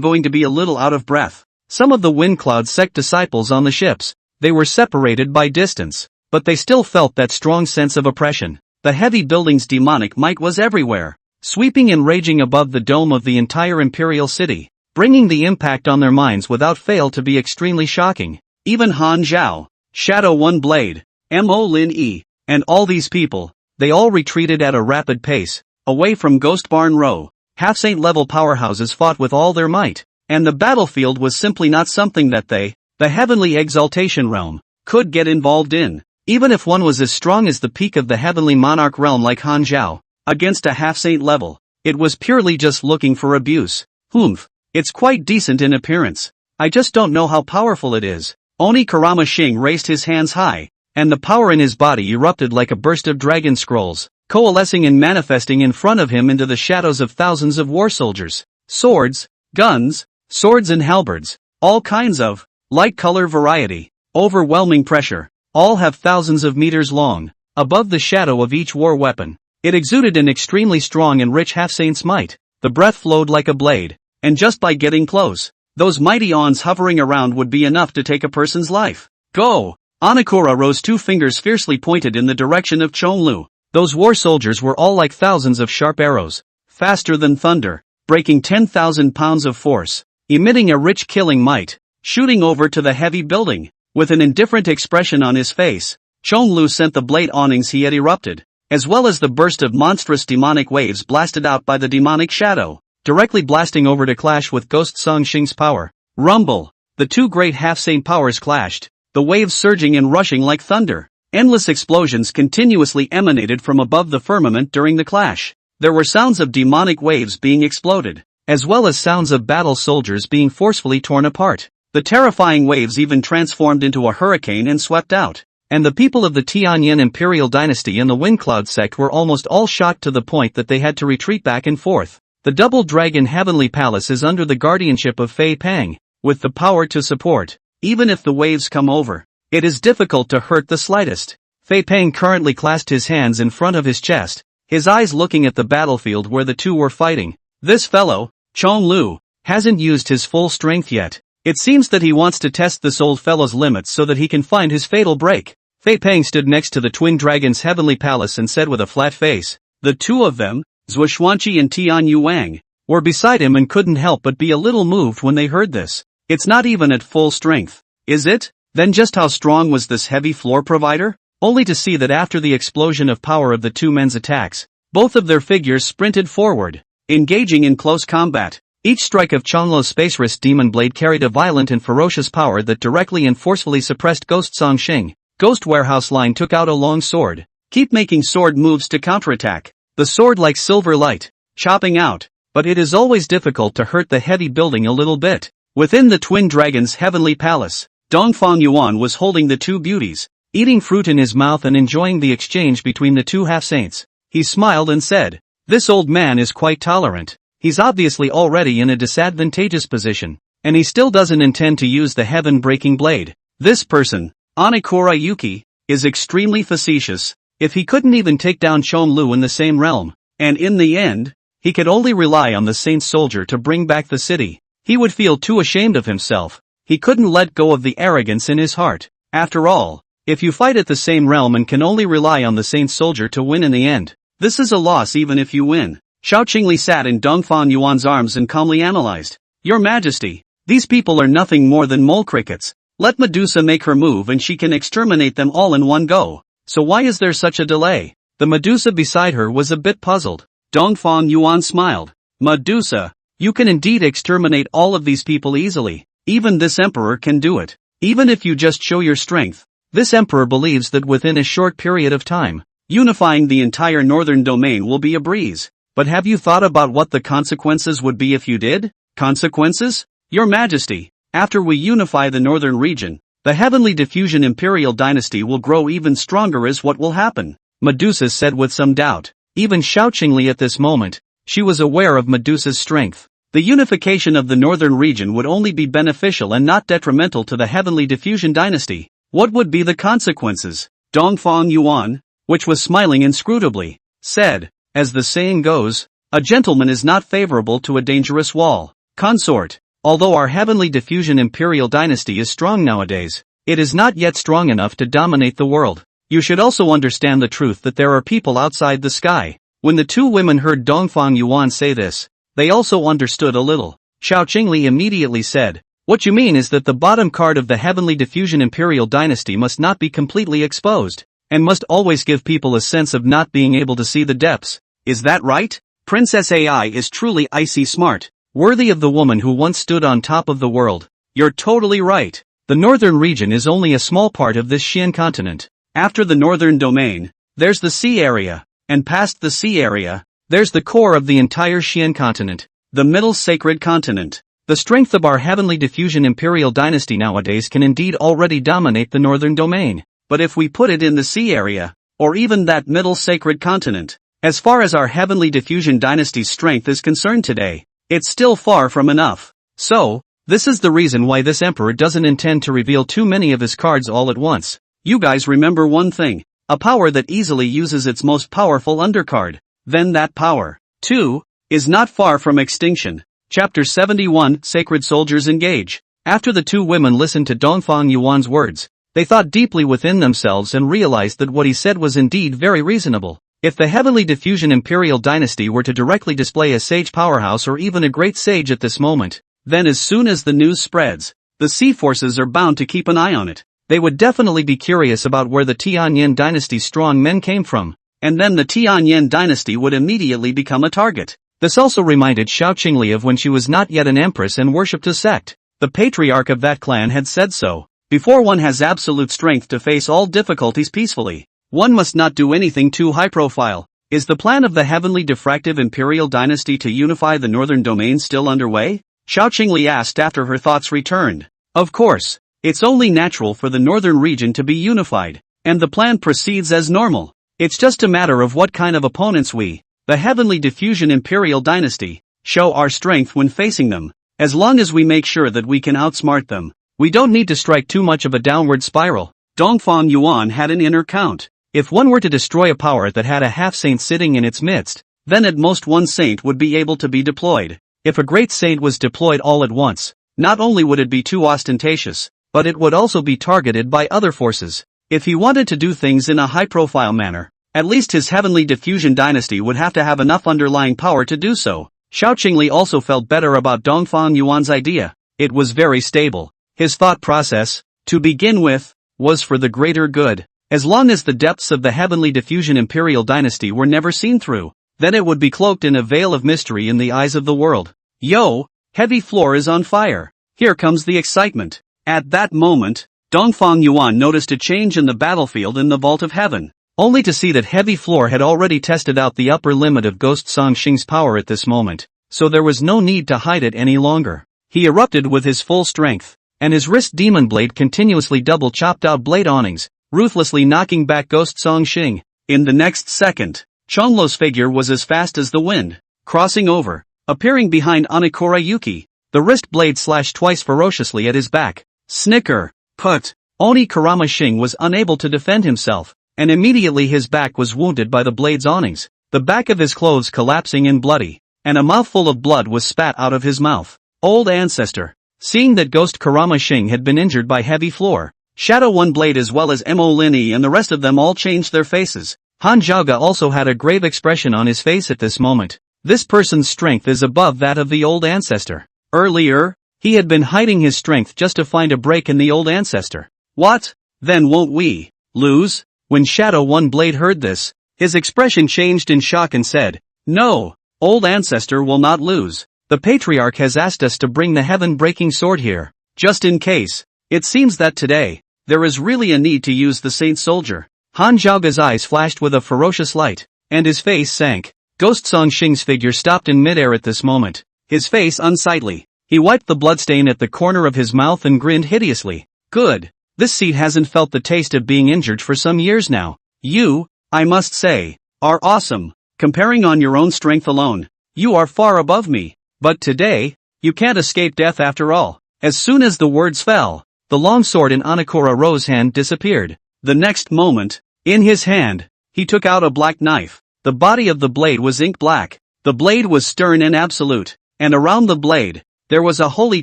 going to be a little out of breath. Some of the Wind Cloud sect disciples on the ships, they were separated by distance, but they still felt that strong sense of oppression. The heavy building's demonic might was everywhere, sweeping and raging above the dome of the entire imperial city, bringing the impact on their minds without fail to be extremely shocking. Even Han Zhao, Shadow One Blade, Mo Lin Yi, and all these people, they all retreated at a rapid pace, away from Ghost Barn Row. Half-saint level powerhouses fought with all their might, and the battlefield was simply not something that they, the heavenly exaltation realm, could get involved in. Even if one was as strong as the peak of the heavenly monarch realm like Han Zhao, against a half-saint level, it was purely just looking for abuse. Humph, it's quite decent in appearance. I just don't know how powerful it is. Oni Karama Xing raised his hands high, and the power in his body erupted like a burst of dragon scrolls, coalescing and manifesting in front of him into the shadows of thousands of war soldiers. Swords, guns, swords and halberds, all kinds of, light color variety, overwhelming pressure. All have thousands of meters long. Above the shadow of each war weapon, it exuded an extremely strong and rich half-saint's might. The breath flowed like a blade, and just by getting close, those mighty awns hovering around would be enough to take a person's life. Go! Anakura rose, 2 fingers fiercely pointed in the direction of Chonlu. Those war soldiers were all like thousands of sharp arrows, faster than thunder, breaking 10,000 pounds of force, emitting a rich killing might, shooting over to the heavy building. With an indifferent expression on his face, Chonlu sent the blade awnings he had erupted, as well as the burst of monstrous demonic waves blasted out by the demonic shadow, directly blasting over to clash with Ghost Song Xing's power. Rumble! The 2 great half-saint powers clashed, the waves surging and rushing like thunder. Endless explosions continuously emanated from above the firmament during the clash. There were sounds of demonic waves being exploded, as well as sounds of battle soldiers being forcefully torn apart. The terrifying waves even transformed into a hurricane and swept out. And the people of the Tianlin Imperial Dynasty and the Windcloud sect were almost all shocked to the point that they had to retreat back and forth. The Double Dragon Heavenly Palace is under the guardianship of Fei Peng, with the power to support. Even if the waves come over, it is difficult to hurt the slightest. Fei Peng currently clasped his hands in front of his chest, his eyes looking at the battlefield where the 2 were fighting. This fellow, Chonlu, hasn't used his full strength yet. It seems that he wants to test this old fellow's limits so that he can find his fatal break. Fei Peng stood next to the Twin Dragon's Heavenly Palace and said with a flat face. The 2 of them, Zhuoxuanqi and Tian Yuang, were beside him and couldn't help but be a little moved when they heard this. It's not even at full strength, is it? Then just how strong was this heavy floor provider? Only to see that after the explosion of power of the 2 men's attacks, both of their figures sprinted forward, engaging in close combat. Each strike of Chonlu's Space Wrist Demon Blade carried a violent and ferocious power that directly and forcefully suppressed Ghost Song Xing. Ghost Warehouse Line took out a long sword. Keep making sword moves to counterattack. The sword like silver light, chopping out, but it is always difficult to hurt the heavy building a little bit. Within the Twin Dragon's Heavenly Palace, Dongfang Yuan was holding the 2 beauties, eating fruit in his mouth and enjoying the exchange between the 2 half-saints. He smiled and said, "This old man is quite tolerant. He's obviously already in a disadvantageous position, and he still doesn't intend to use the heaven-breaking blade. This person, Anakura Yuki, is extremely facetious. If he couldn't even take down Chonlu in the same realm, and in the end, he could only rely on the Saint Soldier to bring back the city, he would feel too ashamed of himself. He couldn't let go of the arrogance in his heart. After all, if you fight at the same realm and can only rely on the Saint Soldier to win in the end, this is a loss even if you win." Xiao Qingli sat in Dongfang Yuan's arms and calmly analyzed. "Your Majesty, these people are nothing more than mole crickets. Let Medusa make her move and she can exterminate them all in one go. So why is there such a delay?" The Medusa beside her was a bit puzzled. Dongfang Yuan smiled. "Medusa, you can indeed exterminate all of these people easily. Even this emperor can do it. Even if you just show your strength. This emperor believes that within a short period of time, unifying the entire northern domain will be a breeze. But have you thought about what the consequences would be if you did?" "Consequences? Your Majesty, after we unify the northern region, the Heavenly Diffusion Imperial Dynasty will grow even stronger is what will happen," Medusa said with some doubt. Even Xiao Qingli at this moment, she was aware of Medusa's strength. The unification of the northern region would only be beneficial and not detrimental to the Heavenly Diffusion Dynasty. What would be the consequences? Dongfang Yuan, which was smiling inscrutably, said, "As the saying goes, a gentleman is not favorable to a dangerous wall. Consort, although our Heavenly Diffusion Imperial Dynasty is strong nowadays, it is not yet strong enough to dominate the world. You should also understand the truth that there are people outside the sky." When the 2 women heard Dongfang Yuan say this, they also understood a little. Xiao Qingli immediately said, "What you mean is that the bottom card of the Heavenly Diffusion Imperial Dynasty must not be completely exposed, and must always give people a sense of not being able to see the depths. Is that right? Princess AI is truly icy smart, worthy of the woman who once stood on top of the world. You're totally right. The northern region is only a small part of this Xian continent. After the northern domain, there's the sea area, and past the sea area, there's the core of the entire Xian continent, the middle sacred continent. The strength of our Heavenly Diffusion Imperial Dynasty nowadays can indeed already dominate the northern domain. But if we put it in the sea area, or even that middle sacred continent, as far as our Heavenly Diffusion Dynasty's strength is concerned today, it's still far from enough. So, this is the reason why this emperor doesn't intend to reveal too many of his cards all at once. You guys remember one thing, a power that easily uses its most powerful undercard, then that power, too, is not far from extinction. Chapter 71, Sacred Soldiers Engage. After the two women listened to Dongfang Yuan's words, they thought deeply within themselves and realized that what he said was indeed very reasonable. If the Heavenly Diffusion Imperial Dynasty were to directly display a sage powerhouse or even a great sage at this moment, then as soon as the news spreads, the sea forces are bound to keep an eye on it. They would definitely be curious about where the Tianlin Dynasty's strong men came from, and then the Tianlin Dynasty would immediately become a target. This also reminded Xiao Qingli of when she was not yet an empress and worshipped a sect. The patriarch of that clan had said so. Before one has absolute strength to face all difficulties peacefully, one must not do anything too high profile. Is the plan of the Heavenly Diffractive Imperial Dynasty to unify the northern domain still underway? Xiao Qingli asked after her thoughts returned. Of course, it's only natural for the northern region to be unified, and the plan proceeds as normal. It's just a matter of what kind of opponents we, the Heavenly Diffusion Imperial Dynasty, show our strength when facing them. As long as we make sure that we can outsmart them, we don't need to strike too much of a downward spiral. Dongfang Yuan had an inner count. If one were to destroy a power that had a half-saint sitting in its midst, then at most one saint would be able to be deployed. If a great saint was deployed all at once, not only would it be too ostentatious, but it would also be targeted by other forces. If he wanted to do things in a high-profile manner, at least his Heavenly Diffusion Dynasty would have to have enough underlying power to do so. Xiao Qingli also felt better about Dongfang Yuan's idea. It was very stable. His thought process, to begin with, was for the greater good. As long as the depths of the Heavenly Diffusion Imperial Dynasty were never seen through, then it would be cloaked in a veil of mystery in the eyes of the world. Yo, heavy floor is on fire. Here comes the excitement. At that moment, Dongfang Yuan noticed a change in the battlefield in the Vault of Heaven, only to see that heavy floor had already tested out the upper limit of Ghost Song Xing's power at this moment, so there was no need to hide it any longer. He erupted with his full strength, and his wrist demon blade continuously double chopped out blade awnings, ruthlessly knocking back Ghost Song Xing. In the next second, Chonglo's figure was as fast as the wind, crossing over, appearing behind Anakura Yuki. The wrist blade slashed twice ferociously at his back. Snicker, put. Oni Karama Xing was unable to defend himself, and immediately his back was wounded by the blade's awnings, the back of his clothes collapsing and bloody, and a mouthful of blood was spat out of his mouth. Old ancestor. Seeing that Ghost Karama Xing had been injured by heavy floor, Shadow One Blade as well as Mo Lin Yi and the rest of them all changed their faces. Han Zhaoga also had a grave expression on his face at this moment. This person's strength is above that of the old ancestor. Earlier, he had been hiding his strength just to find a break in the old ancestor. What? Then won't we lose? When Shadow One Blade heard this, his expression changed in shock and said, No, old ancestor will not lose. The Patriarch has asked us to bring the heaven-breaking sword here, just in case. It seems that today, there is really a need to use the Saint Soldier. Han Zhaoga's eyes flashed with a ferocious light, and his face sank. Ghost Song Xing's figure stopped in midair at this moment, his face unsightly. He wiped the bloodstain at the corner of his mouth and grinned hideously. Good. This seat hasn't felt the taste of being injured for some years now. You, I must say, are awesome. Comparing on your own strength alone, you are far above me. But today, you can't escape death after all. As soon as the words fell, the long sword in Anakura Ro's hand disappeared. The next moment, in his hand, he took out a black knife. The body of the blade was ink black. The blade was stern and absolute, and around the blade, there was a holy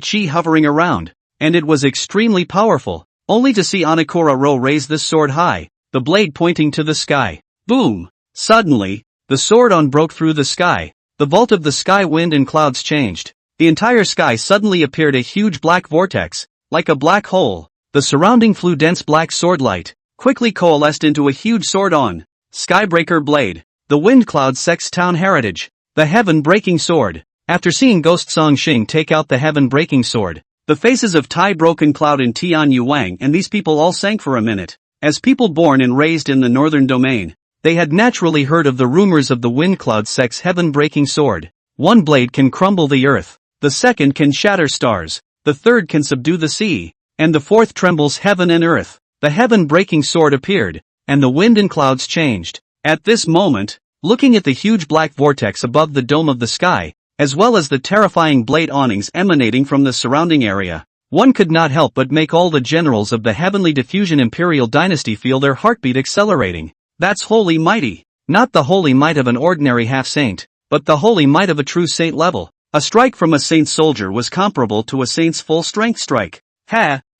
chi hovering around, and it was extremely powerful. Only to see Anakura Ro raise this sword high, the blade pointing to the sky. Boom! Suddenly, the sword broke through the sky. The vault of the sky, wind and clouds changed. The entire sky suddenly appeared a huge black vortex, like a black hole. The surrounding flew dense black sword light, quickly coalesced into a huge sword on Skybreaker blade. The wind cloud sex town heritage. The heaven-breaking sword. After seeing Ghost Song Xing take out the heaven-breaking sword, the faces of Tai Broken Cloud and Tian Yuang and these people all sank for a minute. As people born and raised in the northern domain, they had naturally heard of the rumors of the wind cloud sex heaven-breaking sword. One blade can crumble the earth, the second can shatter stars, the third can subdue the sea, and the fourth trembles heaven and earth. The heaven-breaking sword appeared, and the wind and clouds changed. At this moment, looking at the huge black vortex above the dome of the sky, as well as the terrifying blade awnings emanating from the surrounding area, one could not help but make all the generals of the Heavenly Diffusion Imperial Dynasty feel their heartbeat accelerating. That's holy mighty. Not the holy might of an ordinary half-saint, but the holy might of a true saint level. A strike from a saint's soldier was comparable to a saint's full-strength strike.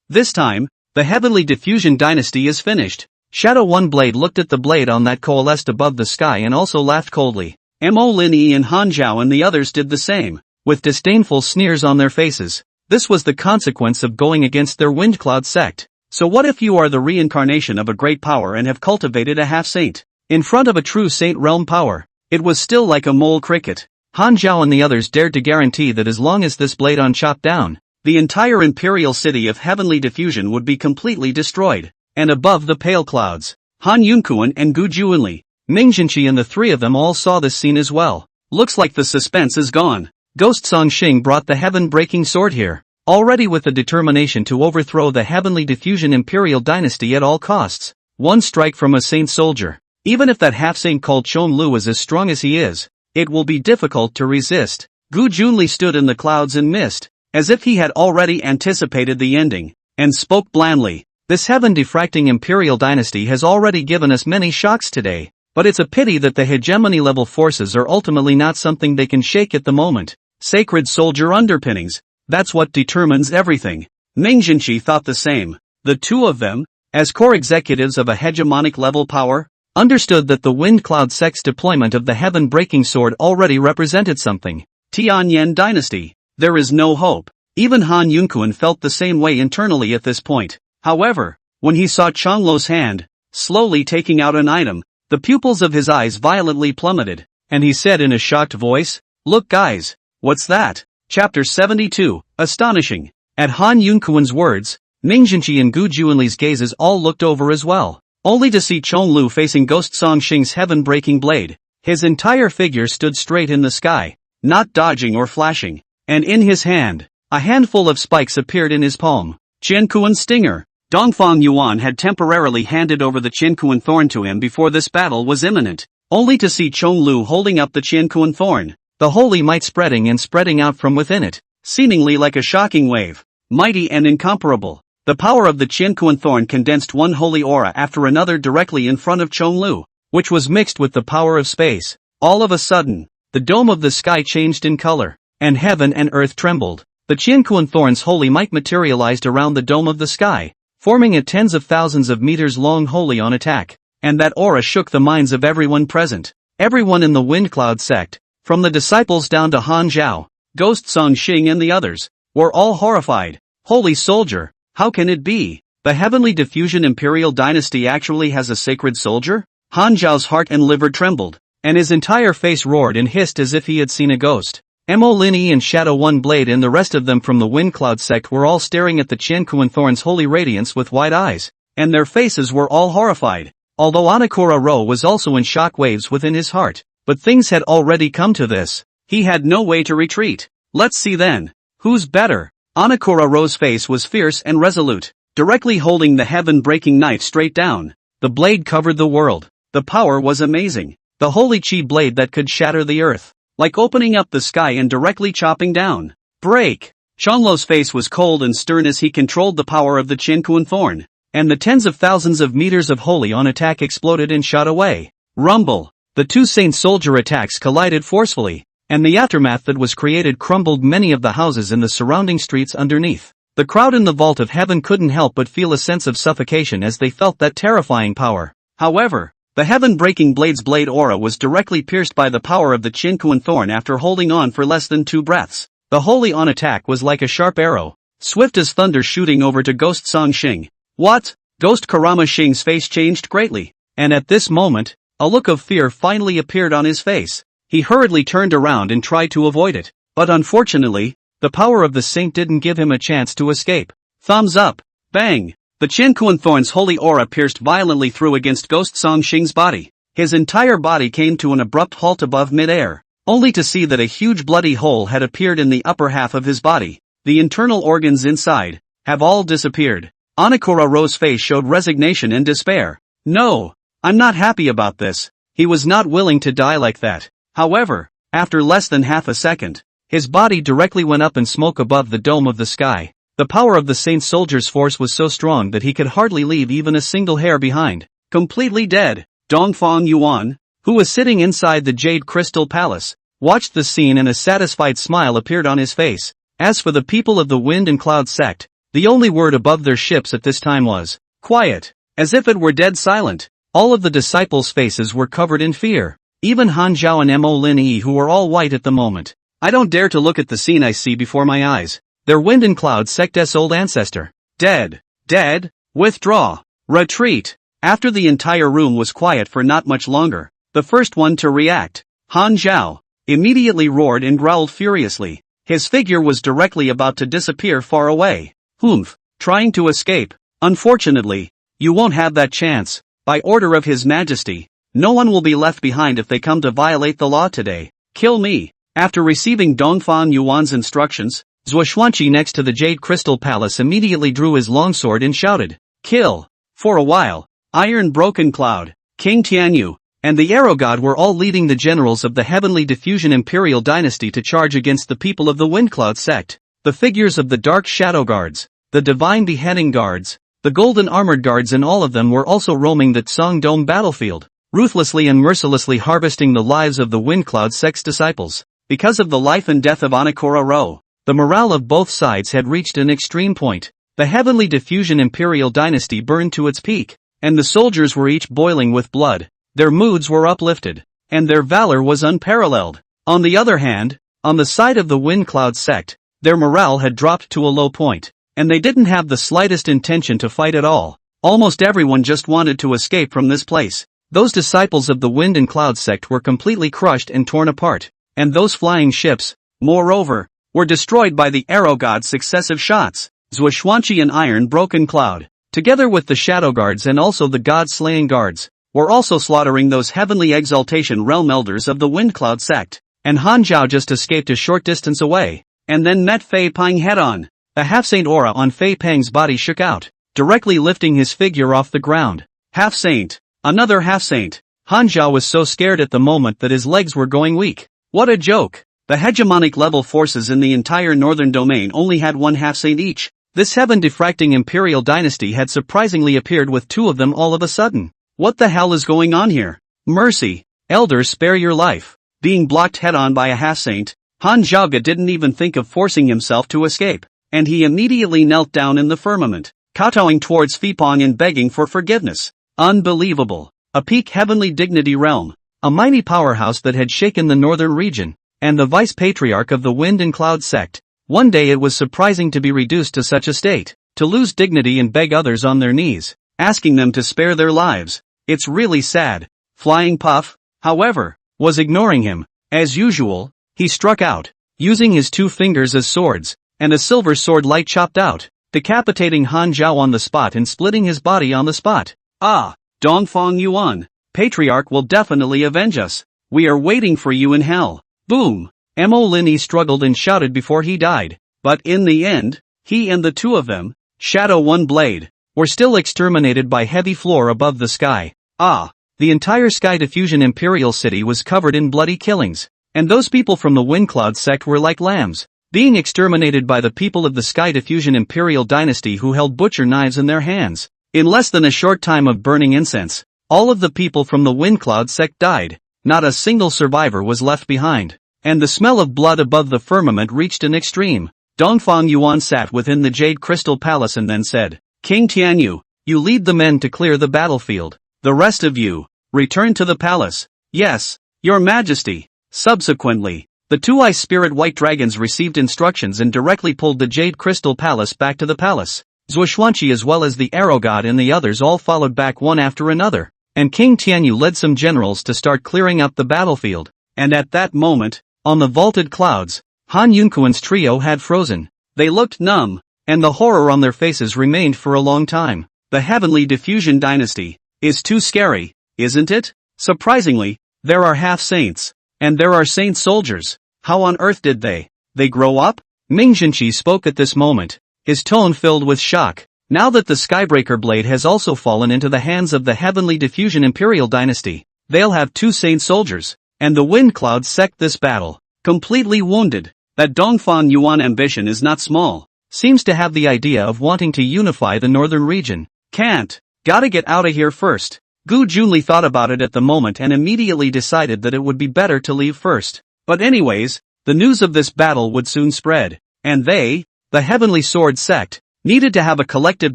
This time, the heavenly diffusion dynasty is finished. Shadow One Blade looked at the blade on that coalesced above the sky and also laughed coldly. Mo Lin Yi and Han Zhao and the others did the same, with disdainful sneers on their faces. This was the consequence of going against their Wind Cloud sect. So what if you are the reincarnation of a great power and have cultivated a half-saint? In front of a true saint realm power, it was still like a mole cricket. Han Zhao and the others dared to guarantee that as long as this blade on chopped down, the entire imperial city of heavenly diffusion would be completely destroyed. And above the pale clouds, Han Yunkuan and Gu Juanli, Ming Jinqi and the three of them all saw this scene as well. Looks like the suspense is gone. Ghost Song Xing brought the heaven-breaking sword here, already with the determination to overthrow the heavenly diffusion imperial dynasty at all costs. One strike from a saint soldier. Even if that half-saint called Chon Lu is as strong as he is, it will be difficult to resist. Gu Junli stood in the clouds and mist, as if he had already anticipated the ending, and spoke blandly. This heaven-diffracting imperial dynasty has already given us many shocks today, but it's a pity that the hegemony-level forces are ultimately not something they can shake at the moment. Sacred soldier underpinnings, that's what determines everything. Ming Jinqi thought the same. The two of them, as core executives of a hegemonic-level power, understood that the Wind Cloud sect's deployment of the heaven-breaking sword already represented something. Tianlin Dynasty. There is no hope. Even Han Yunkuan felt the same way internally at this point. However, when he saw Changlu's hand, slowly taking out an item, the pupils of his eyes violently plummeted, and he said in a shocked voice, "Look guys, what's that?" Chapter 72, Astonishing. At Han Yunkuan's words, Ming Jinqi and Gu Juanli's gazes all looked over as well, only to see Chon Lu facing Ghost Song Xing's heaven-breaking blade. His entire figure stood straight in the sky, not dodging or flashing, and in his hand, a handful of spikes appeared in his palm. Qiankuan Stinger. Dongfang Yuan had temporarily handed over the Qiankuan Thorn to him before this battle was imminent, only to see Chon Lu holding up the Qiankuan Thorn, the holy might spreading and spreading out from within it, seemingly like a shocking wave, mighty and incomparable. The power of the Qiankuan Thorn condensed one holy aura after another directly in front of Chon Lu, which was mixed with the power of space. All of a sudden, the dome of the sky changed in color, and heaven and earth trembled. The Qiankuan Thorn's holy might materialized around the dome of the sky, forming a tens of thousands of meters long holy on attack, and that aura shook the minds of everyone present. Everyone in the Wind Cloud sect, from the disciples down to Han Zhao, Ghost Song Xing and the others, were all horrified. Holy soldier, how can it be? The heavenly diffusion imperial dynasty actually has a sacred soldier? Han Zhao's heart and liver trembled, and his entire face roared and hissed as if he had seen a ghost. Mo Lin Yi and Shadow One Blade and the rest of them from the Wind Cloud sect were all staring at the Qiankuan Thorn's holy radiance with wide eyes, and their faces were all horrified. Although Anakura Ro was also in shock waves within his heart, but things had already come to this. He had no way to retreat. Let's see then. Who's better? Anakura Ro's face was fierce and resolute, directly holding the heaven-breaking knife straight down. The blade covered the world. The power was amazing. The holy chi blade that could shatter the earth, like opening up the sky and directly chopping down. Break! Changlu's face was cold and stern as he controlled the power of the Qiankuan Thorn, and the tens of thousands of meters of holy on attack exploded and shot away. Rumble! The two saint soldier attacks collided forcefully, and the aftermath that was created crumbled many of the houses in the surrounding streets underneath. The crowd in the vault of heaven couldn't help but feel a sense of suffocation as they felt that terrifying power. However, the heaven-breaking blade's blade aura was directly pierced by the power of the Qiankuan Thorn after holding on for less than 2 breaths. The holy on attack was like a sharp arrow, swift as thunder shooting over to Ghost Song Xing. What? Ghost Karama Xing's face changed greatly, and at this moment, a look of fear finally appeared on his face. He hurriedly turned around and tried to avoid it, but unfortunately, the power of the saint didn't give him a chance to escape. Thumbs up! Bang! The Qiankuan Thorn's holy aura pierced violently through against Ghost Song Xing's body. His entire body came to an abrupt halt above mid-air, only to see that a huge bloody hole had appeared in the upper half of his body. The internal organs inside have all disappeared. Anakura Ro's face showed resignation and despair. No, I'm not happy about this. He was not willing to die like that. However, after less than half a second, his body directly went up in smoke above the dome of the sky. The power of the saint soldier's force was so strong that he could hardly leave even a single hair behind. Completely dead. Dongfang Yuan, who was sitting inside the Jade Crystal Palace, watched the scene and a satisfied smile appeared on his face. As for the people of the Wind and Cloud sect, the only word above their ships at this time was, quiet, as if it were dead silent. All of the disciples' faces were covered in fear. Even Han Zhao and Mo Lin Yi, who were all white at the moment. I don't dare to look at the scene I see before my eyes. Their Wind and Cloud sect's old ancestor. Dead. Dead. Withdraw. Retreat. After the entire room was quiet for not much longer, the first one to react, Han Zhao, immediately roared and growled furiously. His figure was directly about to disappear far away. Humph. Trying to escape. Unfortunately, you won't have that chance. By order of His Majesty, no one will be left behind if they come to violate the law today. Kill me. After receiving Dongfang Yuan's instructions, Zhuo Xuanqi next to the Jade Crystal Palace immediately drew his longsword and shouted, kill. For a while, Iron Broken Cloud, King Tianyu, and the Arrow God were all leading the generals of the Heavenly Diffusion Imperial Dynasty to charge against the people of the Windcloud sect. The figures of the Dark Shadow Guards, the Divine Beheading Guards, the Golden Armored Guards, and all of them were also roaming the Tsang Dome battlefield, ruthlessly and mercilessly harvesting the lives of the Windcloud sect's disciples. Because of the life and death of Anakura Ro, the morale of both sides had reached an extreme point. The Heavenly Diffusion Imperial Dynasty burned to its peak, and the soldiers were each boiling with blood. Their moods were uplifted, and their valor was unparalleled. On the other hand, on the side of the Windcloud sect, their morale had dropped to a low point, and they didn't have the slightest intention to fight at all. Almost everyone just wanted to escape from this place. Those disciples of the Wind and Cloud sect were completely crushed and torn apart, and those flying ships, moreover, were destroyed by the Arrow God's successive shots. Zhuo Xuanqi and Iron Broken Cloud, together with the Shadow Guards and also the God-slaying guards, were also slaughtering those Heavenly Exaltation Realm Elders of the Windcloud sect, and Han Zhao just escaped a short distance away, and then met Fei Peng head-on. A half-saint aura on Fei Peng's body shook out, directly lifting his figure off the ground. Half-saint. Another half-saint. Han Zhao was so scared at the moment that his legs were going weak. What a joke. The hegemonic level forces in the entire northern domain only had one half-saint each. This heaven-diffracting imperial dynasty had surprisingly appeared with two of them all of a sudden. What the hell is going on here? Mercy. Elders, spare your life. Being blocked head-on by a half-saint, Han Zhao didn't even think of forcing himself to escape, and he immediately knelt down in the firmament, kowtowing towards Fei Peng and begging for forgiveness. Unbelievable. A peak heavenly dignity realm. A mighty powerhouse that had shaken the northern region, and the vice-patriarch of the Wind and Cloud sect. One day it was surprising to be reduced to such a state, to lose dignity and beg others on their knees, asking them to spare their lives. It's really sad. Flying Puff, however, was ignoring him. As usual, he struck out, using his two fingers as swords, and a silver sword light chopped out, decapitating Han Zhao on the spot and splitting his body on the spot. Ah, Dongfang Yuan, Patriarch will definitely avenge us. We are waiting for you in hell. Boom. Mo Lin Yi struggled and shouted before he died, but in the end, he and the two of them, Shadow One Blade, were still exterminated by heavy floor above the sky. Ah, the entire Sky Diffusion Imperial City was covered in bloody killings, and those people from the Windcloud sect were like lambs, being exterminated by the people of the Sky Diffusion Imperial Dynasty who held butcher knives in their hands. In less than a short time of burning incense, all of the people from the Windcloud sect died. Not a single survivor was left behind, and the smell of blood above the firmament reached an extreme. Dongfang Yuan sat within the Jade Crystal Palace and then said, King Tianyu, you lead the men to clear the battlefield. The rest of you, return to the palace. Yes, Your Majesty. Subsequently, the two ice spirit white dragons received instructions and directly pulled the Jade Crystal Palace back to the palace. Zhuo Xuanqi as well as the Arrow God and the others all followed back one after another, and King Tianyu led some generals to start clearing up the battlefield, and at that moment, on the vaulted clouds, Han Yunquan's trio had frozen. They looked numb, and the horror on their faces remained for a long time. The Heavenly Diffusion Dynasty is too scary, isn't it? Surprisingly, there are half-saints, and there are saint soldiers. How on earth did they grow up? Ming Xinqi spoke at this moment, his tone filled with shock. Now that the Skybreaker Blade has also fallen into the hands of the Heavenly Diffusion Imperial Dynasty, they'll have two saint soldiers, and the Wind Cloud sect this battle, completely wounded. That Dongfang Yuan ambition is not small, seems to have the idea of wanting to unify the northern region. Can't. Gotta get out of here first. Gu Junli thought about it at the moment and immediately decided that it would be better to leave first. But anyways, the news of this battle would soon spread, and they, the Heavenly Sword sect, needed to have a collective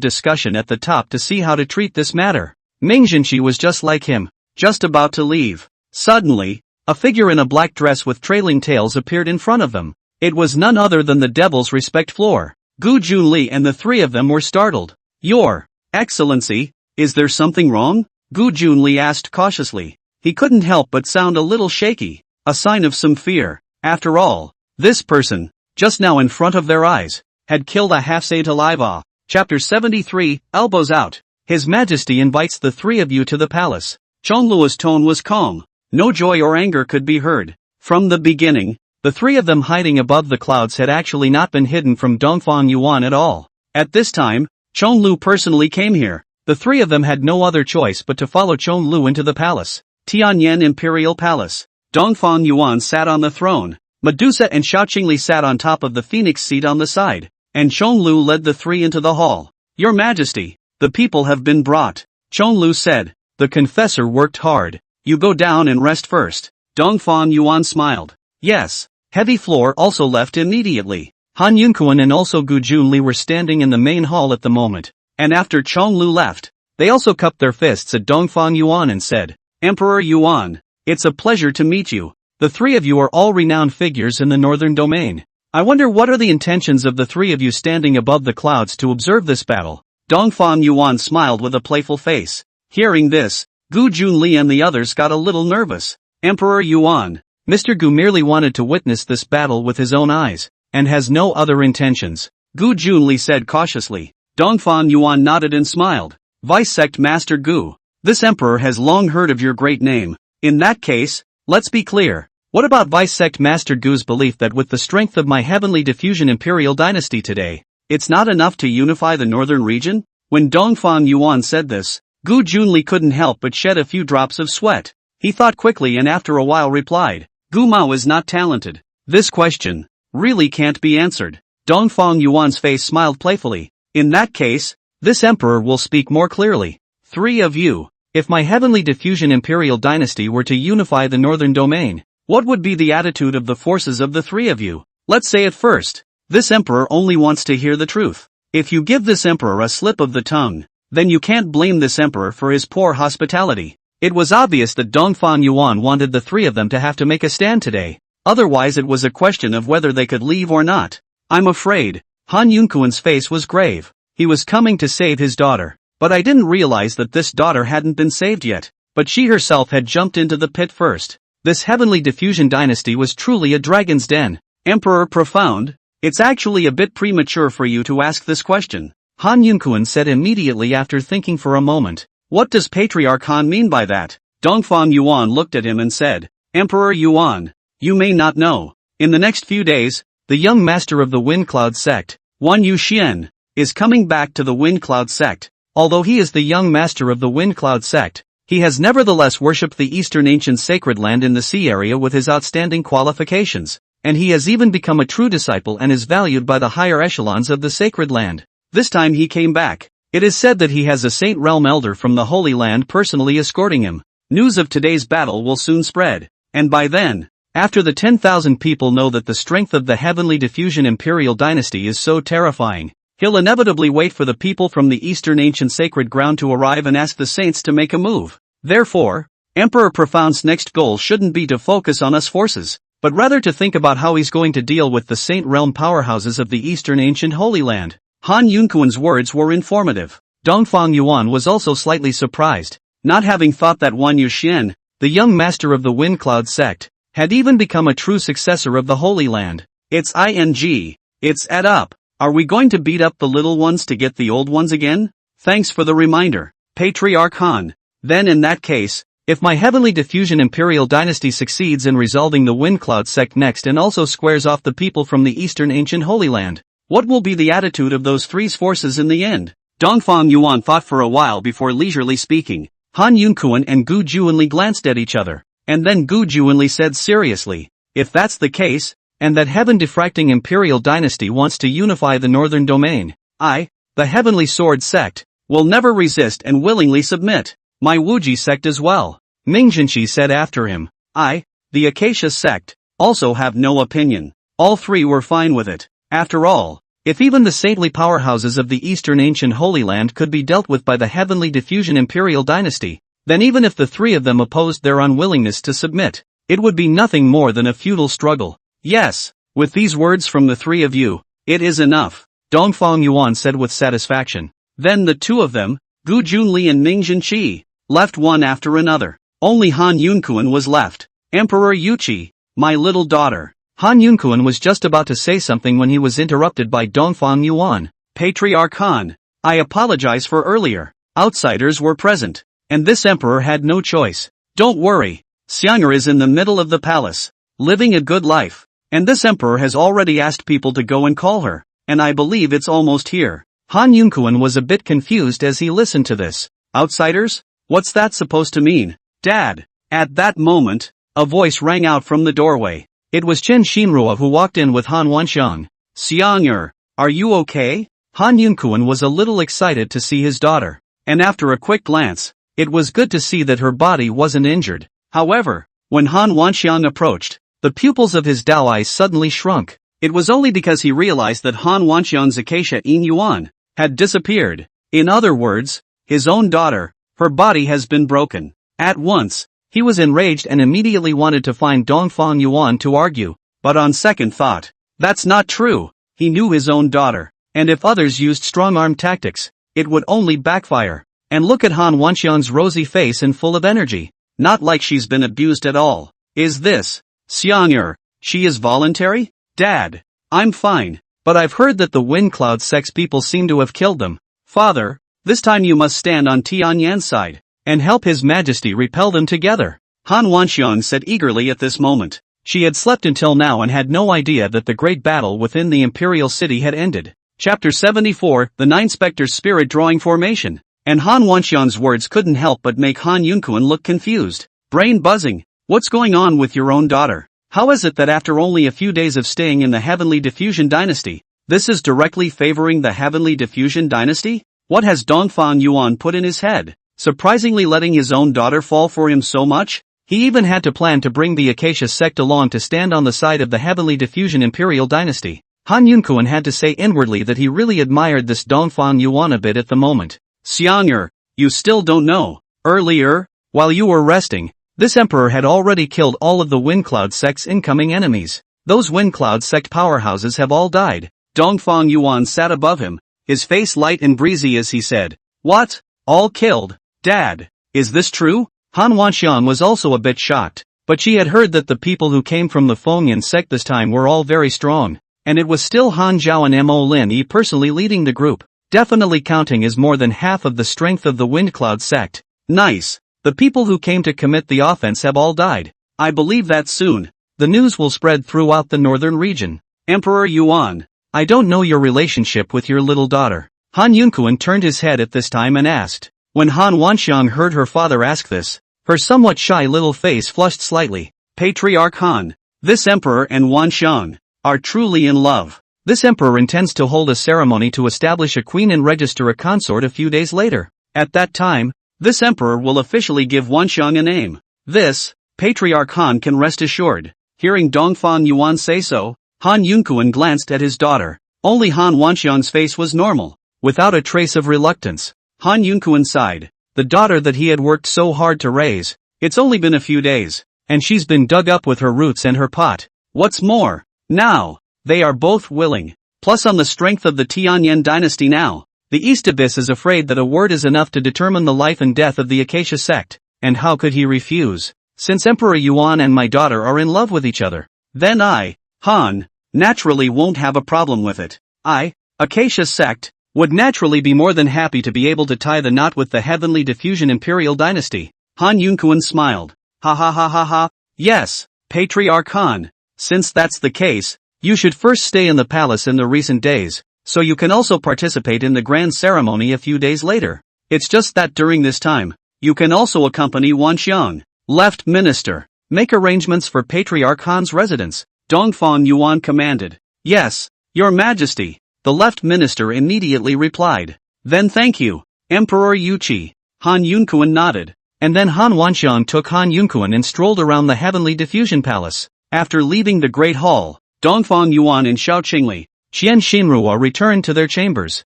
discussion at the top to see how to treat this matter. Ming Jinshi was just like him, just about to leave. Suddenly, a figure in a black dress with trailing tails appeared in front of them. It was none other than the Devil's Respect Floor. Gu Junli and the three of them were startled. Your Excellency, is there something wrong? Gu Junli asked cautiously. He couldn't help but sound a little shaky, a sign of some fear. After all, this person, just now in front of their eyes, had killed a half-saint alive. Chapter 73, Elbows Out. His Majesty invites the three of you to the palace. Chongluo's tone was calm. No joy or anger could be heard. From the beginning, the three of them hiding above the clouds had actually not been hidden from Dongfang Yuan at all. At this time, Chonglu personally came here. The three of them had no other choice but to follow Chonglu into the palace. Tianlin Imperial Palace. Dongfang Yuan sat on the throne. Medusa and Xiaoqingli sat on top of the phoenix seat on the side, and Chonglu led the three into the hall. Your Majesty, the people have been brought. Chonglu said. The confessor worked hard. You go down and rest first. Dongfang Yuan smiled. Yes. Heavy Floor also left immediately. Han Yunquan and also Gu Junli were standing in the main hall at the moment, and after Chonglu left, they also cupped their fists at Dongfang Yuan and said, Emperor Yuan, it's a pleasure to meet you. The three of you are all renowned figures in the northern domain. I wonder what are the intentions of the three of you standing above the clouds to observe this battle. Dongfang Yuan smiled with a playful face. Hearing this, Gu Junli and the others got a little nervous. Emperor Yuan, Mr. Gu merely wanted to witness this battle with his own eyes, and has no other intentions. Gu Junli said cautiously. Dongfang Yuan nodded and smiled. Vice Sect Master Gu, this emperor has long heard of your great name. In that case, let's be clear. What about Vice Sect Master Gu's belief that with the strength of my heavenly diffusion imperial dynasty today, it's not enough to unify the northern region? When Dongfang Yuan said this, Gu Junli couldn't help but shed a few drops of sweat. He thought quickly and after a while replied, Gu Mao is not talented. This question really can't be answered. Dongfang Yuan's face smiled playfully. In that case, this emperor will speak more clearly. Three of you, if my heavenly diffusion imperial dynasty were to unify the northern domain, what would be the attitude of the forces of the three of you? Let's say it first. This emperor only wants to hear the truth. If you give this emperor a slip of the tongue, then you can't blame this emperor for his poor hospitality. It was obvious that Dongfang Yuan wanted the three of them to have to make a stand today. Otherwise it was a question of whether they could leave or not. I'm afraid. Han Yunquan's face was grave. He was coming to save his daughter. But I didn't realize that this daughter hadn't been saved yet. But she herself had jumped into the pit first. This heavenly diffusion dynasty was truly a dragon's den. Emperor Profound, it's actually a bit premature for you to ask this question. Han Yunquan said immediately after thinking for a moment. What does Patriarch Han mean by that? Dongfang Yuan looked at him and said, Emperor Yuan, you may not know. In the next few days, the young master of the Wind Cloud sect, Wan Yuxian, is coming back to the Wind Cloud sect. Although he is the young master of the Wind Cloud sect, he has nevertheless worshipped the Eastern Ancient Sacred Land in the sea area with his outstanding qualifications, and he has even become a true disciple and is valued by the higher echelons of the Sacred Land. This time he came back. It is said that he has a Saint Realm Elder from the Holy Land personally escorting him. News of today's battle will soon spread, and by then, after the 10,000 people know that the strength of the Heavenly Diffusion Imperial Dynasty is so terrifying, he'll inevitably wait for the people from the Eastern Ancient Sacred Ground to arrive and ask the saints to make a move. Therefore, Emperor Profound's next goal shouldn't be to focus on us forces, but rather to think about how he's going to deal with the Saint Realm powerhouses of the Eastern Ancient Holy Land. Han Yunquan's words were informative. Dongfang Yuan was also slightly surprised, not having thought that Wan Yuxian, the young master of the Wind Cloud sect, had even become a true successor of the Holy Land. It's add up. Are we going to beat up the little ones to get the old ones again? Thanks for the reminder, Patriarch Han. Then in that case, if my Heavenly Diffusion Imperial Dynasty succeeds in resolving the Wind Cloud sect next and also squares off the people from the Eastern Ancient Holy Land, what will be the attitude of those three's forces in the end? Dongfang Yuan thought for a while before leisurely speaking. Han Yunquan and Gu Junli glanced at each other, and then Gu Junli said seriously, if that's the case, and that heaven-diffracting imperial dynasty wants to unify the northern domain, I, the Heavenly Sword sect, will never resist and willingly submit. My Wuji sect as well. Ming Jinshi said after him. I, the Acacia sect, also have no opinion. All three were fine with it. After all, if even the saintly powerhouses of the Eastern ancient Holy Land could be dealt with by the heavenly diffusion imperial dynasty, then even if the three of them opposed their unwillingness to submit, it would be nothing more than a futile struggle. Yes, with these words from the three of you, it is enough, Dongfang Yuan said with satisfaction. Then the two of them, Gu Junli and Ming Zhenqi, left one after another. Only Han Yunkuan was left. Emperor Yuqi, my little daughter. Han Yunkuan was just about to say something when he was interrupted by Dongfang Yuan. Patriarch Han, I apologize for earlier. Outsiders were present, and this emperor had no choice. Don't worry, Xiang'er is in the middle of the palace, living a good life, and this emperor has already asked people to go and call her, and I believe it's almost here. Han Yunkuan was a bit confused as he listened to this. Outsiders? What's that supposed to mean? Dad. At that moment, a voice rang out from the doorway. It was Chen Xinrua who walked in with Han Wanxiang. Xiang'er, are you okay? Han Yunkuan was a little excited to see his daughter, and after a quick glance, it was good to see that her body wasn't injured. However, when Han Wanxiang approached, the pupils of his Dao eyes suddenly shrunk. It was only because he realized that Han Wanxiang's Acacia Yin Yuan had disappeared. In other words, his own daughter, her body has been broken. At once, he was enraged and immediately wanted to find Dongfang Yuan to argue, but on second thought, that's not true. He knew his own daughter, and if others used strong-arm tactics, it would only backfire. And look at Han Wanxiang's rosy face and full of energy. Not like she's been abused at all. Is this, Xiang'er, she is voluntary? Dad, I'm fine, but I've heard that the Wind Cloud sex people seem to have killed them. Father, this time you must stand on Tianyan's side, and help His Majesty repel them together. Han Wanxiang said eagerly at this moment. She had slept until now and had no idea that the great battle within the imperial city had ended. Chapter 74, The Nine Specters' Spirit Drawing Formation. And Han Wanxiang's words couldn't help but make Han Yunkuan look confused. Brain buzzing. What's going on with your own daughter? How is it that after only a few days of staying in the Heavenly Diffusion Dynasty, this is directly favoring the Heavenly Diffusion Dynasty? What has Dongfang Yuan put in his head, surprisingly letting his own daughter fall for him so much? He even had to plan to bring the Acacia sect along to stand on the side of the Heavenly Diffusion Imperial Dynasty. Han Yunkuan had to say inwardly that he really admired this Dongfang Yuan a bit at the moment. Xiang'er, you still don't know. Earlier, while you were resting, this emperor had already killed all of the Wind Cloud sect's incoming enemies. Those Wind Cloud sect powerhouses have all died. Dongfang Yuan sat above him, his face light and breezy as he said, What? All killed? Dad, is this true? Han Wanxiang was also a bit shocked, but she had heard that the people who came from the Fengyan sect this time were all very strong, and it was still Han Zhao and Mo Lin Yi personally leading the group, definitely counting as more than half of the strength of the Wind Cloud sect. Nice. The people who came to commit the offense have all died. I believe that soon, the news will spread throughout the northern region. Emperor Yuan, I don't know your relationship with your little daughter. Han Yunkuan turned his head at this time and asked. When Han Wanxiang heard her father ask this, her somewhat shy little face flushed slightly. Patriarch Han, this emperor and Wanxiang are truly in love. This emperor intends to hold a ceremony to establish a queen and register a consort a few days later. At that time, this emperor will officially give Wanxiang a name. This, Patriarch Han can rest assured. Hearing Dongfang Yuan say so, Han Yunkuan glanced at his daughter. Only Han Wanxiang's face was normal, without a trace of reluctance. Han Yunkuan sighed. The daughter that he had worked so hard to raise, it's only been a few days, and she's been dug up with her roots and her pot. What's more, now, they are both willing. Plus on the strength of the Tianlin Dynasty now, the East Abyss is afraid that a word is enough to determine the life and death of the Acacia sect, and how could he refuse? Since Emperor Yuan and my daughter are in love with each other, then I, Han, naturally won't have a problem with it. I, Acacia sect, would naturally be more than happy to be able to tie the knot with the Heavenly Diffusion Imperial Dynasty. Han Yunkuan smiled. Ha ha ha ha ha. Yes, Patriarch Han, since that's the case, you should first stay in the palace in the recent days, so you can also participate in the grand ceremony a few days later. It's just that during this time, you can also accompany Wanxiang, left minister. Make arrangements for Patriarch Han's residence, Dongfang Yuan commanded. Yes, Your Majesty, the left minister immediately replied. Then thank you, Emperor Yuqi. Han Yunkuan nodded, and then Han Wanxiang took Han Yunkuan and strolled around the Heavenly Diffusion Palace. After leaving the Great Hall, Dongfang Yuan and Xiao Qingli, Qian Xinruo returned to their chambers.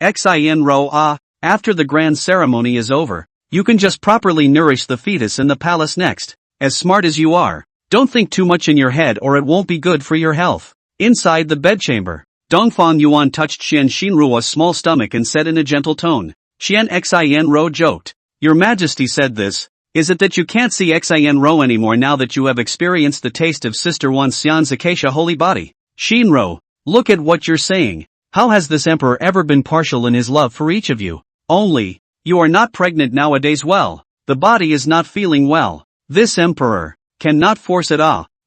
After the grand ceremony is over, you can just properly nourish the fetus in the palace next. As smart as you are, don't think too much in your head or it won't be good for your health. Inside the bedchamber, Dongfang Yuan touched Qian Xinruo's small stomach and said in a gentle tone. Qian Xinruo joked. Your Majesty said this. Is it that you can't see Xinruo anymore now that you have experienced the taste of Sister Wan Xian's acacia holy body? Xinruo, look at what you're saying. How has this emperor ever been partial in his love for each of you? Only, you are not pregnant nowadays. Well, the body is not feeling well. This emperor cannot force it.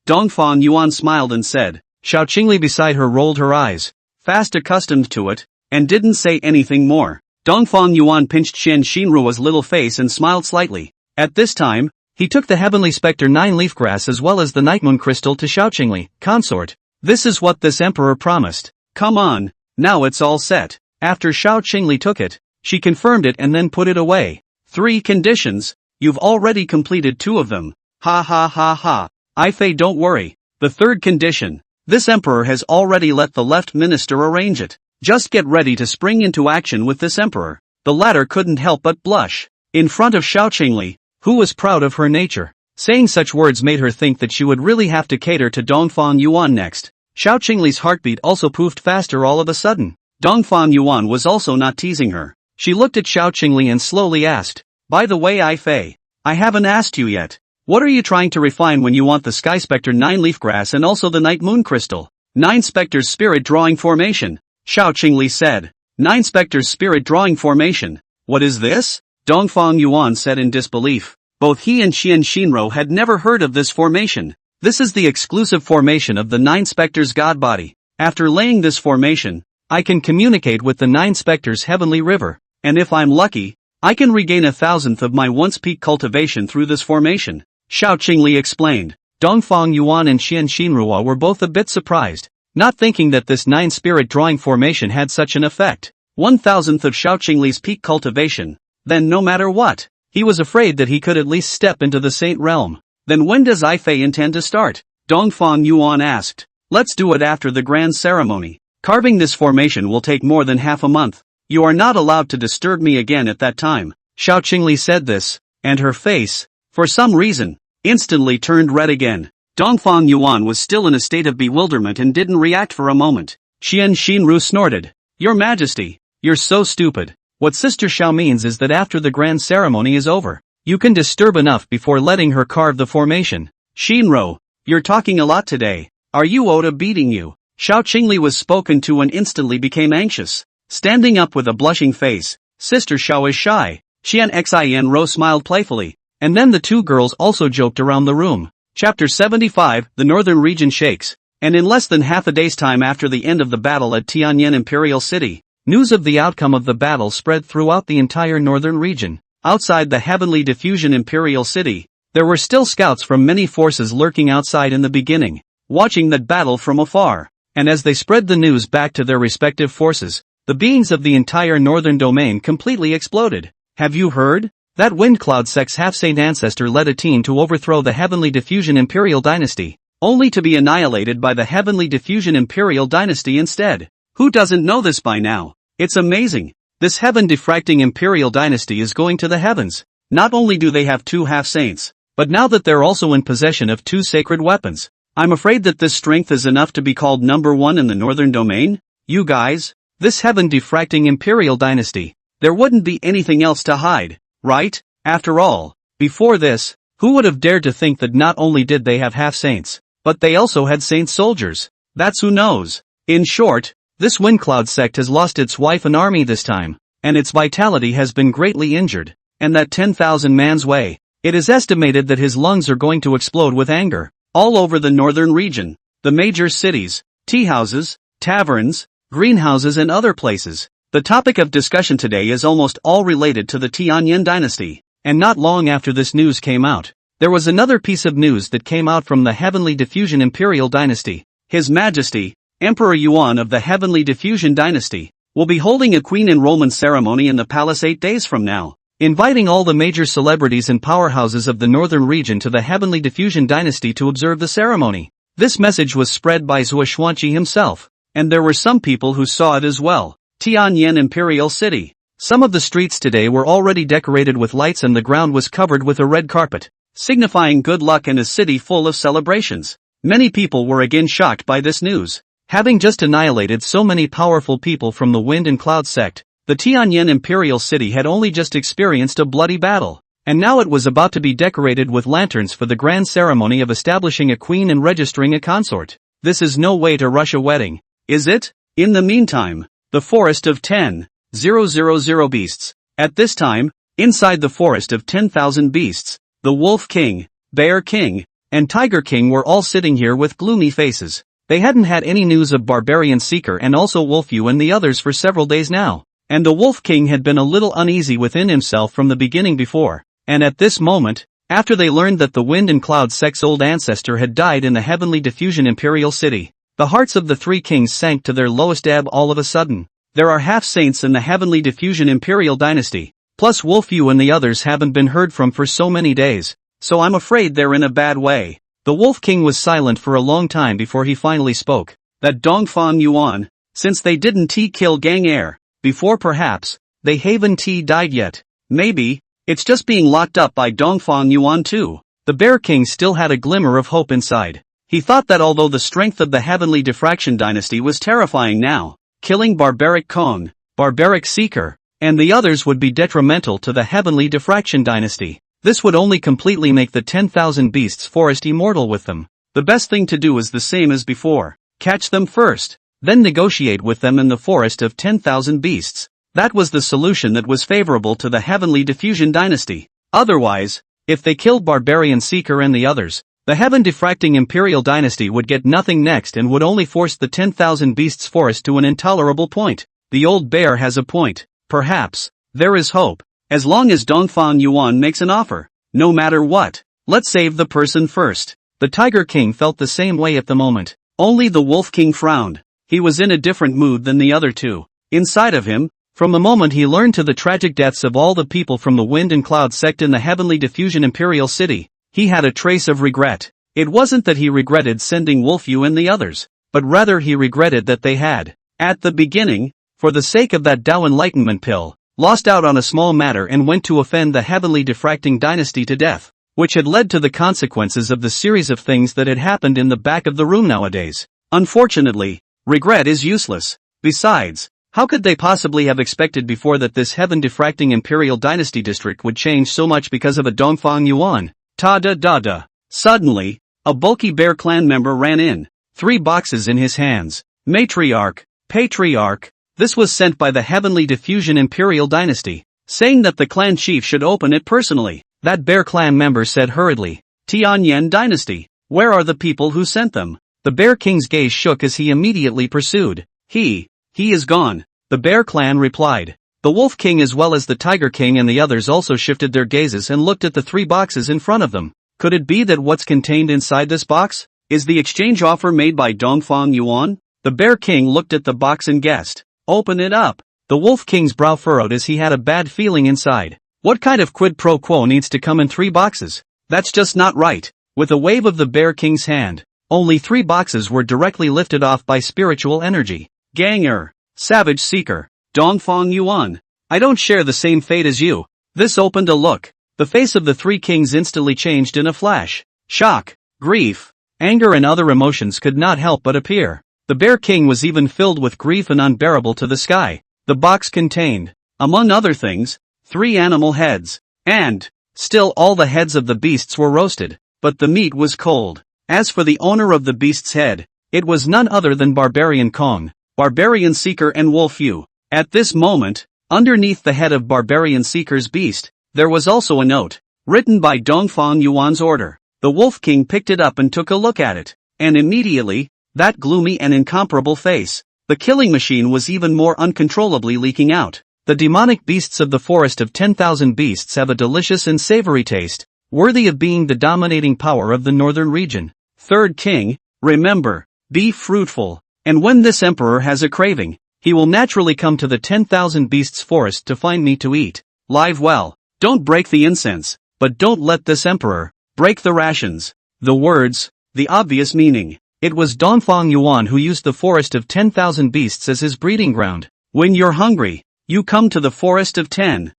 Dongfang Yuan smiled and said. Xiao Qingli beside her rolled her eyes, fast accustomed to it, and didn't say anything more. Dongfang Yuan pinched Qian Xinruo's little face and smiled slightly. At this time, he took the heavenly specter 9 leaf grass as well as the night moon crystal to Xiao Qingli, consort. This is what this emperor promised. Come on, now it's all set. After Xiao Qingli took it, she confirmed it and then put it away. 3 conditions, you've already completed 2 of them. Ha ha ha ha. Fei, don't worry. The 3rd condition, this emperor has already let the left minister arrange it. Just get ready to spring into action with this emperor. The latter couldn't help but blush. In front of Xiao Qingli, who was proud of her nature. Saying such words made her think that she would really have to cater to Dongfang Yuan next. Xiao Qingli's heartbeat also poofed faster all of a sudden. Dongfang Yuan was also not teasing her. She looked at Xiao Qingli and slowly asked, by the way, Fei, I haven't asked you yet. What are you trying to refine when you want the Sky Spectre 9 leaf grass and also the Night Moon Crystal? 9 Spectre's Spirit Drawing Formation, Xiao Qingli said. 9 Spectre's Spirit Drawing Formation. What is this? Dongfang Yuan said in disbelief. Both he and Qian Xinruo had never heard of this formation. This is the exclusive formation of the 9 Spectre's god body. After laying this formation, I can communicate with the 9 Spectre's heavenly river. And if I'm lucky, I can regain 1,000th of my once peak cultivation through this formation. Xiao Qingli explained. Dongfang Yuan and Qian Xinruo were both a bit surprised, not thinking that this 9 spirit drawing formation had such an effect. 1,000th of Xiao Qingli's peak cultivation. Then no matter what, he was afraid that he could at least step into the saint realm. Then when does Fei intend to start? Dongfang Yuan asked. Let's do it after the grand ceremony. Carving this formation will take more than half a month. You are not allowed to disturb me again at that time. Xiao Qingli said this, and her face, for some reason, instantly turned red again. Dongfang Yuan was still in a state of bewilderment and didn't react for a moment. Qian Xinru snorted. Your Majesty, you're so stupid. What Sister Xiao means is that after the grand ceremony is over, you can disturb enough before letting her carve the formation. Xinru, you're talking a lot today. Are you Oda beating you? Xiao Qingli was spoken to and instantly became anxious. Standing up with a blushing face, Sister Xiao is shy. Qian Xinru smiled playfully, and then the 2 girls also joked around the room. Chapter 75, The Northern Region Shakes. And in less than half a day's time after the end of the battle at Tianlin Imperial City, news of the outcome of the battle spread throughout the entire northern region. Outside the Heavenly Diffusion Imperial City, there were still scouts from many forces lurking outside in the beginning, watching that battle from afar. And as they spread the news back to their respective forces, the beings of the entire northern domain completely exploded. Have you heard? That Windcloud Sect's half-saint ancestor led a team to overthrow the Heavenly Diffusion Imperial Dynasty, only to be annihilated by the Heavenly Diffusion Imperial Dynasty instead. Who doesn't know this by now? It's amazing. This heaven-diffracting Imperial Dynasty is going to the heavens. Not only do they have 2 half-saints, but now that they're also in possession of 2 sacred weapons, I'm afraid that this strength is enough to be called number 1 in the northern domain. You guys, this heaven-diffracting Imperial Dynasty, there wouldn't be anything else to hide, right? After all, before this, who would have dared to think that not only did they have half-saints, but they also had saint soldiers? That's who knows. In short, this Windcloud sect has lost its wife and army this time, and its vitality has been greatly injured, and that 10,000 man's way, it is estimated that his lungs are going to explode with anger. All over the northern region, the major cities, tea houses, taverns, greenhouses and other places. The topic of discussion today is almost all related to the Tianlin Dynasty, and not long after this news came out, there was another piece of news that came out from the Heavenly Diffusion Imperial Dynasty. His Majesty, Emperor Yuan of the Heavenly Diffusion Dynasty, will be holding a queen enrollment ceremony in the palace 8 days from now, inviting all the major celebrities and powerhouses of the northern region to the Heavenly Diffusion Dynasty to observe the ceremony. This message was spread by Zhou Xuanqi himself, and there were some people who saw it as well. Tianlin Imperial City. Some of the streets today were already decorated with lights and the ground was covered with a red carpet, signifying good luck and a city full of celebrations. Many people were again shocked by this news. Having just annihilated so many powerful people from the Wind and Cloud sect, the Tianlin Imperial City had only just experienced a bloody battle, and now it was about to be decorated with lanterns for the grand ceremony of establishing a queen and registering a consort. This is no way to rush a wedding, is it? In the meantime, the forest of 10,000 beasts. At this time, inside the forest of 10,000 beasts, the Wolf King, Bear King, and Tiger King were all sitting here with gloomy faces. They hadn't had any news of Barbarian Seeker and also Wolfyu and the others for several days now, and the Wolf King had been a little uneasy within himself from the beginning before, and at this moment, after they learned that the Wind and Cloud sect's old ancestor had died in the Heavenly Diffusion Imperial City, the hearts of the three kings sank to their lowest ebb all of a sudden. There are half-saints in the Heavenly Diffusion Imperial Dynasty, plus Wolfyu and the others haven't been heard from for so many days, so I'm afraid they're in a bad way. The Wolf King was silent for a long time before he finally spoke. That Dongfang Yuan, since they didn't kill Gang Air, before perhaps, they haven't died yet. Maybe, it's just being locked up by Dongfang Yuan too. The Bear King still had a glimmer of hope inside. He thought that although the strength of the Heavenly Diffraction Dynasty was terrifying now, killing Barbaric Kong, Barbaric Seeker, and the others would be detrimental to the Heavenly Diffraction Dynasty. This would only completely make the 10,000 beasts forest immortal with them. The best thing to do is the same as before. Catch them first, then negotiate with them in the forest of 10,000 beasts. That was the solution that was favorable to the Heavenly Diffusion Dynasty. Otherwise, if they killed Barbarian Seeker and the others, the Heaven Diffracting Imperial Dynasty would get nothing next and would only force the 10,000 beasts forest to an intolerable point. The old bear has a point. Perhaps, there is hope. As long as Dongfang Yuan makes an offer, no matter what, let's save the person first. The Tiger King felt the same way at the moment. Only the Wolf King frowned. He was in a different mood than the other two. Inside of him, from the moment he learned to the tragic deaths of all the people from the Wind and Cloud sect in the Heavenly Diffusion Imperial City, he had a trace of regret. It wasn't that he regretted sending Wolfyu and the others, but rather he regretted that they had, at the beginning, for the sake of that Tao Enlightenment pill, lost out on a small matter and went to offend the Heavenly Diffracting Dynasty to death, which had led to the consequences of the series of things that had happened in the back of the room nowadays. Unfortunately, regret is useless. Besides, how could they possibly have expected before that this Heaven Diffracting Imperial Dynasty district would change so much because of a Dongfang Yuan? Ta-da-da-da. Suddenly, a bulky Bear Clan member ran in, 3 boxes in his hands. Matriarch, Patriarch. This was sent by the Heavenly Diffusion Imperial Dynasty, saying that the clan chief should open it personally. That Bear Clan member said hurriedly, Tianlin Dynasty, where are the people who sent them? The Bear King's gaze shook as he immediately pursued. He is gone, the Bear Clan replied. The Wolf King as well as the Tiger King and the others also shifted their gazes and looked at the 3 boxes in front of them. Could it be that what's contained inside this box is the exchange offer made by Dongfang Yuan? The Bear King looked at the box and guessed. Open it up. The Wolf King's brow furrowed as he had a bad feeling inside. What kind of quid pro quo needs to come in 3 boxes? That's just not right. With a wave of the Bear King's hand, only 3 boxes were directly lifted off by spiritual energy. Ganger, Savage Seeker, Dongfang Yuan. I don't share the same fate as you. This opened a look. The face of the 3 kings instantly changed in a flash. Shock, grief, anger and other emotions could not help but appear. The Bear King was even filled with grief and unbearable to the sky. The box contained, among other things, 3 animal heads, and, still all the heads of the beasts were roasted, but the meat was cold. As for the owner of the beast's head, it was none other than Barbarian Kong, Barbarian Seeker and Wolfyu. At this moment, underneath the head of Barbarian Seeker's beast, there was also a note, written by Dongfang Yuan's order. The Wolf King picked it up and took a look at it, and immediately, that gloomy and incomparable face, the killing machine was even more uncontrollably leaking out. The demonic beasts of the forest of 10,000 beasts have a delicious and savory taste, worthy of being the dominating power of the northern region. Third King, remember, be fruitful, and when this emperor has a craving, he will naturally come to the 10,000 beasts forest to find me to eat. Live well, don't break the incense, but don't let this emperor break the rations. The words, the obvious meaning. It was Dongfang Yuan who used the forest of 10,000 beasts as his breeding ground. When you're hungry, you come to the forest of 10,000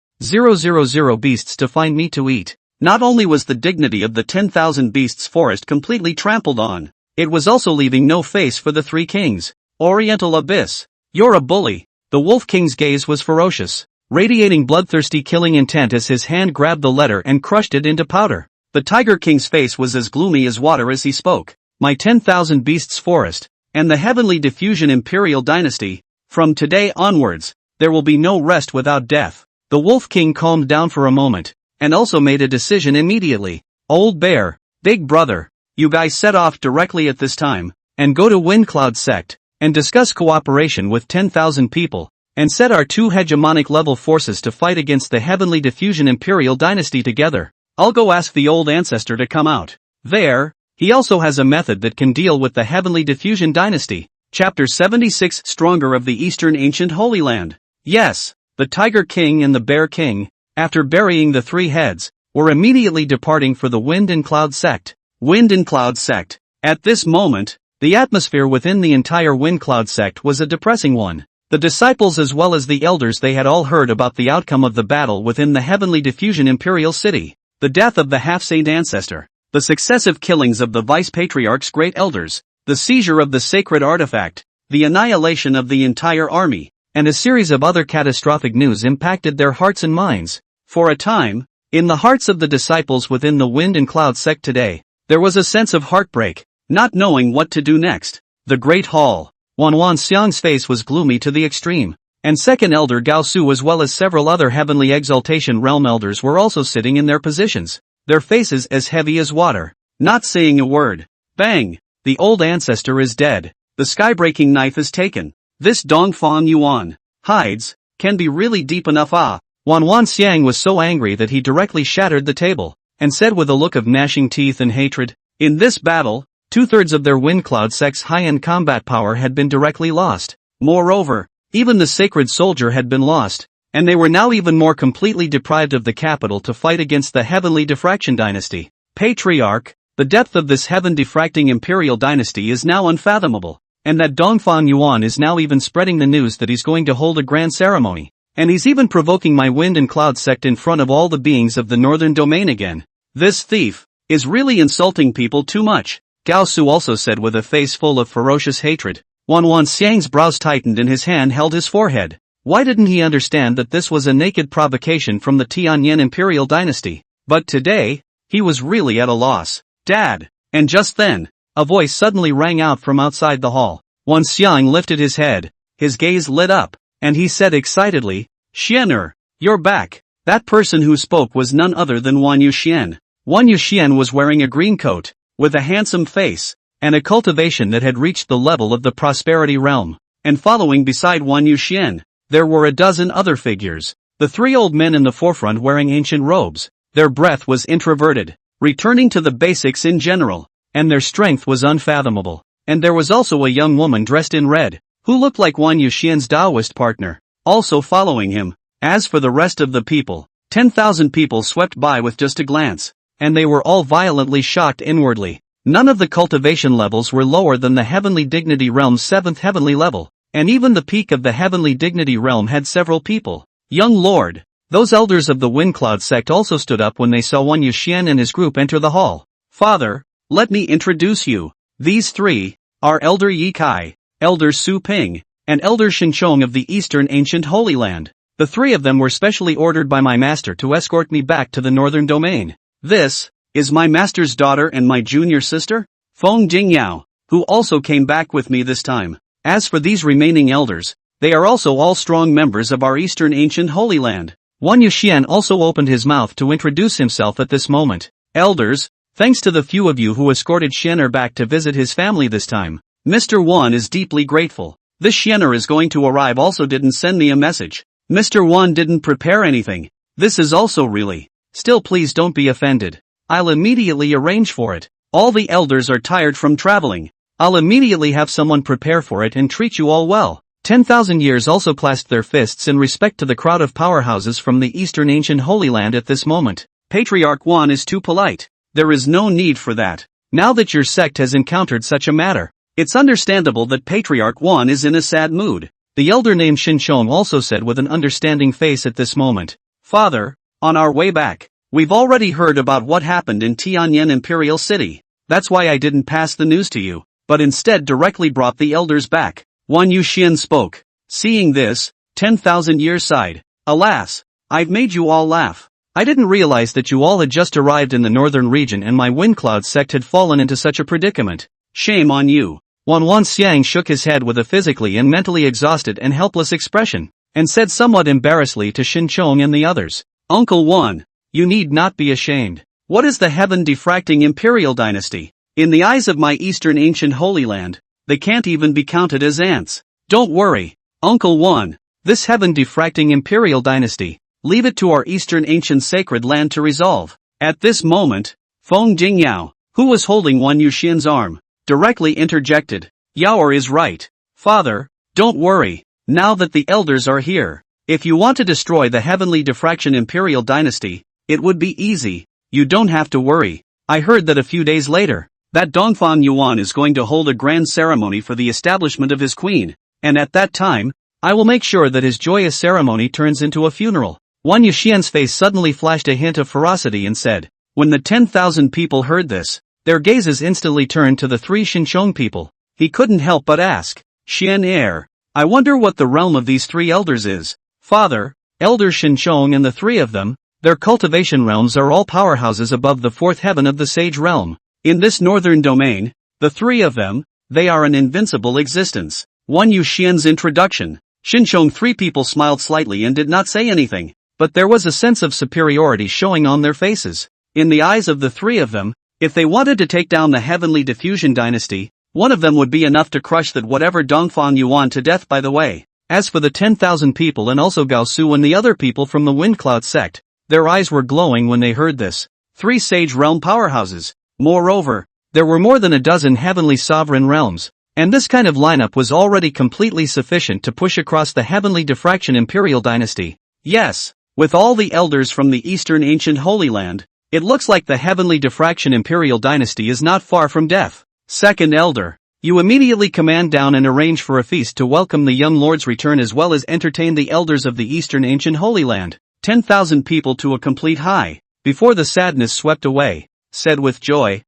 beasts to find meat to eat. Not only was the dignity of the 10,000 beasts forest completely trampled on, it was also leaving no face for the three kings. Oriental Abyss. You're a bully. The Wolf King's gaze was ferocious, radiating bloodthirsty killing intent as his hand grabbed the letter and crushed it into powder. The Tiger King's face was as gloomy as water as he spoke. My 10,000 beasts forest, and the heavenly diffusion imperial dynasty, from today onwards, there will be no rest without death. The Wolf King calmed down for a moment, and also made a decision immediately. Old Bear, Big Brother, you guys set off directly at this time, and go to Windcloud Sect, and discuss cooperation with 10,000 people, and set our two hegemonic level forces to fight against the heavenly diffusion imperial dynasty together. I'll go ask the old ancestor to come out. There, he also has a method that can deal with the heavenly diffusion dynasty. Chapter 76 Stronger of the Eastern Ancient Holy Land. Yes, the Tiger King and the Bear King, after burying the three heads, were immediately departing for the Wind and Cloud Sect. Wind and Cloud Sect. At this moment, the atmosphere within the entire Wind Cloud Sect was a depressing one. The disciples as well as the elders, they had all heard about the outcome of the battle within the heavenly diffusion imperial city. The death of the half-saint ancestor, the successive killings of the vice-patriarch's great elders, the seizure of the sacred artifact, the annihilation of the entire army, and a series of other catastrophic news impacted their hearts and minds. For a time, in the hearts of the disciples within the Wind and Cloud Sect today, there was a sense of heartbreak, not knowing what to do next. The Great Hall. Wan Xiang's face was gloomy to the extreme, and second elder Gao Su as well as several other heavenly exaltation realm elders were also sitting in their positions, their faces as heavy as water, not saying a word. Bang! The old ancestor is dead. The sky-breaking knife is taken. This Dongfang Yuan hides can be really deep enough. Wan Xiang was so angry that he directly shattered the table, and said with a look of gnashing teeth and hatred, in this battle, 2/3 of their Wind Cloud Sect's high-end combat power had been directly lost. Moreover, even the sacred soldier had been lost, and they were now even more completely deprived of the capital to fight against the heavenly diffraction dynasty. Patriarch, the depth of this heaven-diffracting imperial dynasty is now unfathomable, and that Dongfang Yuan is now even spreading the news that he's going to hold a grand ceremony, and he's even provoking my Wind and Cloud Sect in front of all the beings of the northern domain again. This thief is really insulting people too much, Gao Su also said with a face full of ferocious hatred. Wan Xiang's brows tightened and his hand held his forehead. Why didn't he understand that this was a naked provocation from the Tianlin imperial dynasty? But today, he was really at a loss. Dad! And just then, a voice suddenly rang out from outside the hall. Wan Xiang lifted his head, his gaze lit up, and he said excitedly, Xianer, you're back. That person who spoke was none other than Wan Yuxian. Wan Yuxian was wearing a green coat, with a handsome face, and a cultivation that had reached the level of the prosperity realm, and following beside Wan Yuxian, there were a dozen other figures, the three old men in the forefront wearing ancient robes. Their breath was introverted, returning to the basics in general, and their strength was unfathomable. And there was also a young woman dressed in red, who looked like Wan Yuxian's Taoist partner, also following him. As for the rest of the people, 10,000 people swept by with just a glance, and they were all violently shocked inwardly. None of the cultivation levels were lower than the heavenly dignity realm's 7th heavenly level, and even the peak of the heavenly dignity realm had several people. Young Lord, those elders of the Windcloud Sect also stood up when they saw Wan Yuxian and his group enter the hall. Father, let me introduce you. These three are Elder Yi Kai, Elder Su Ping, and Elder Shinchong of the Eastern Ancient Holy Land. The three of them were specially ordered by my master to escort me back to the northern domain. This is my master's daughter and my junior sister, Feng Jingyao, who also came back with me this time. As for these remaining elders, they are also all strong members of our Eastern Ancient Holy Land. Wan Yuxian also opened his mouth to introduce himself at this moment. Elders, thanks to the few of you who escorted Xianer back to visit his family this time, Mr. Wan is deeply grateful. This Xianer is going to arrive also didn't send me a message. Mr. Wan didn't prepare anything. This is also really. Still please don't be offended. I'll immediately arrange for it. All the elders are tired from traveling. I'll immediately have someone prepare for it and treat you all well. 10,000 years also clasped their fists in respect to the crowd of powerhouses from the Eastern Ancient Holy Land at this moment. Patriarch Wan is too polite. There is no need for that. Now that your sect has encountered such a matter, It's understandable that Patriarch Wan is in a sad mood. The elder named Xinchong also said with an understanding face at this moment. Father, on our way back, we've already heard about what happened in Tianlin Imperial City. That's why I didn't pass the news to you, but instead directly brought the elders back. Wan Yuxian spoke. Seeing this, 10,000 years sighed. Alas, I've made you all laugh. I didn't realize that you all had just arrived in the northern region and my Windcloud sect had fallen into such a predicament. Shame on you. Wan Xiang shook his head with a physically and mentally exhausted and helpless expression, and said somewhat embarrassedly to Xinchong and the others, Uncle Wan, you need not be ashamed. What is the heaven-diffracting imperial dynasty? In the eyes of my eastern ancient holy land, they can't even be counted as ants. Don't worry, Uncle Wan, this heaven-diffracting imperial dynasty, leave it to our eastern ancient sacred land to resolve. At this moment, Feng Jingyao, who was holding Wan Yuxian's arm, directly interjected. Yaoer is right. Father, don't worry, now that the elders are here. If you want to destroy the heavenly diffraction imperial dynasty, it would be easy, you don't have to worry. I heard that a few days later, that Dongfang Yuan is going to hold a grand ceremony for the establishment of his queen, and at that time, I will make sure that his joyous ceremony turns into a funeral. Wan Yuxian's face suddenly flashed a hint of ferocity and said, when the 10,000 people heard this, their gazes instantly turned to the three Xinchong people. He couldn't help but ask, Xian heir, I wonder what the realm of these three elders is. Father, Elder Xinchong and the three of them, their cultivation realms are all powerhouses above the fourth heaven of the sage realm. In this northern domain, the three of them, they are an invincible existence. Wan Yuxian's introduction. Xinchong three people smiled slightly and did not say anything, but there was a sense of superiority showing on their faces. In the eyes of the three of them, if they wanted to take down the heavenly diffusion dynasty, one of them would be enough to crush that whatever Dongfang Yuan to death by the way. As for the 10,000 people and also Gao Su and the other people from the Windcloud sect, their eyes were glowing when they heard this. Three sage realm powerhouses. Moreover, there were more than a dozen heavenly sovereign realms, and this kind of lineup was already completely sufficient to push across the heavenly diffraction imperial dynasty. Yes, with all the elders from the eastern ancient holy land, it looks like the heavenly diffraction imperial dynasty is not far from death. Second elder, you immediately command down and arrange for a feast to welcome the young lord's return as well as entertain the elders of the eastern ancient holy land. 10,000 people to a complete high, before the sadness swept away, said with joy,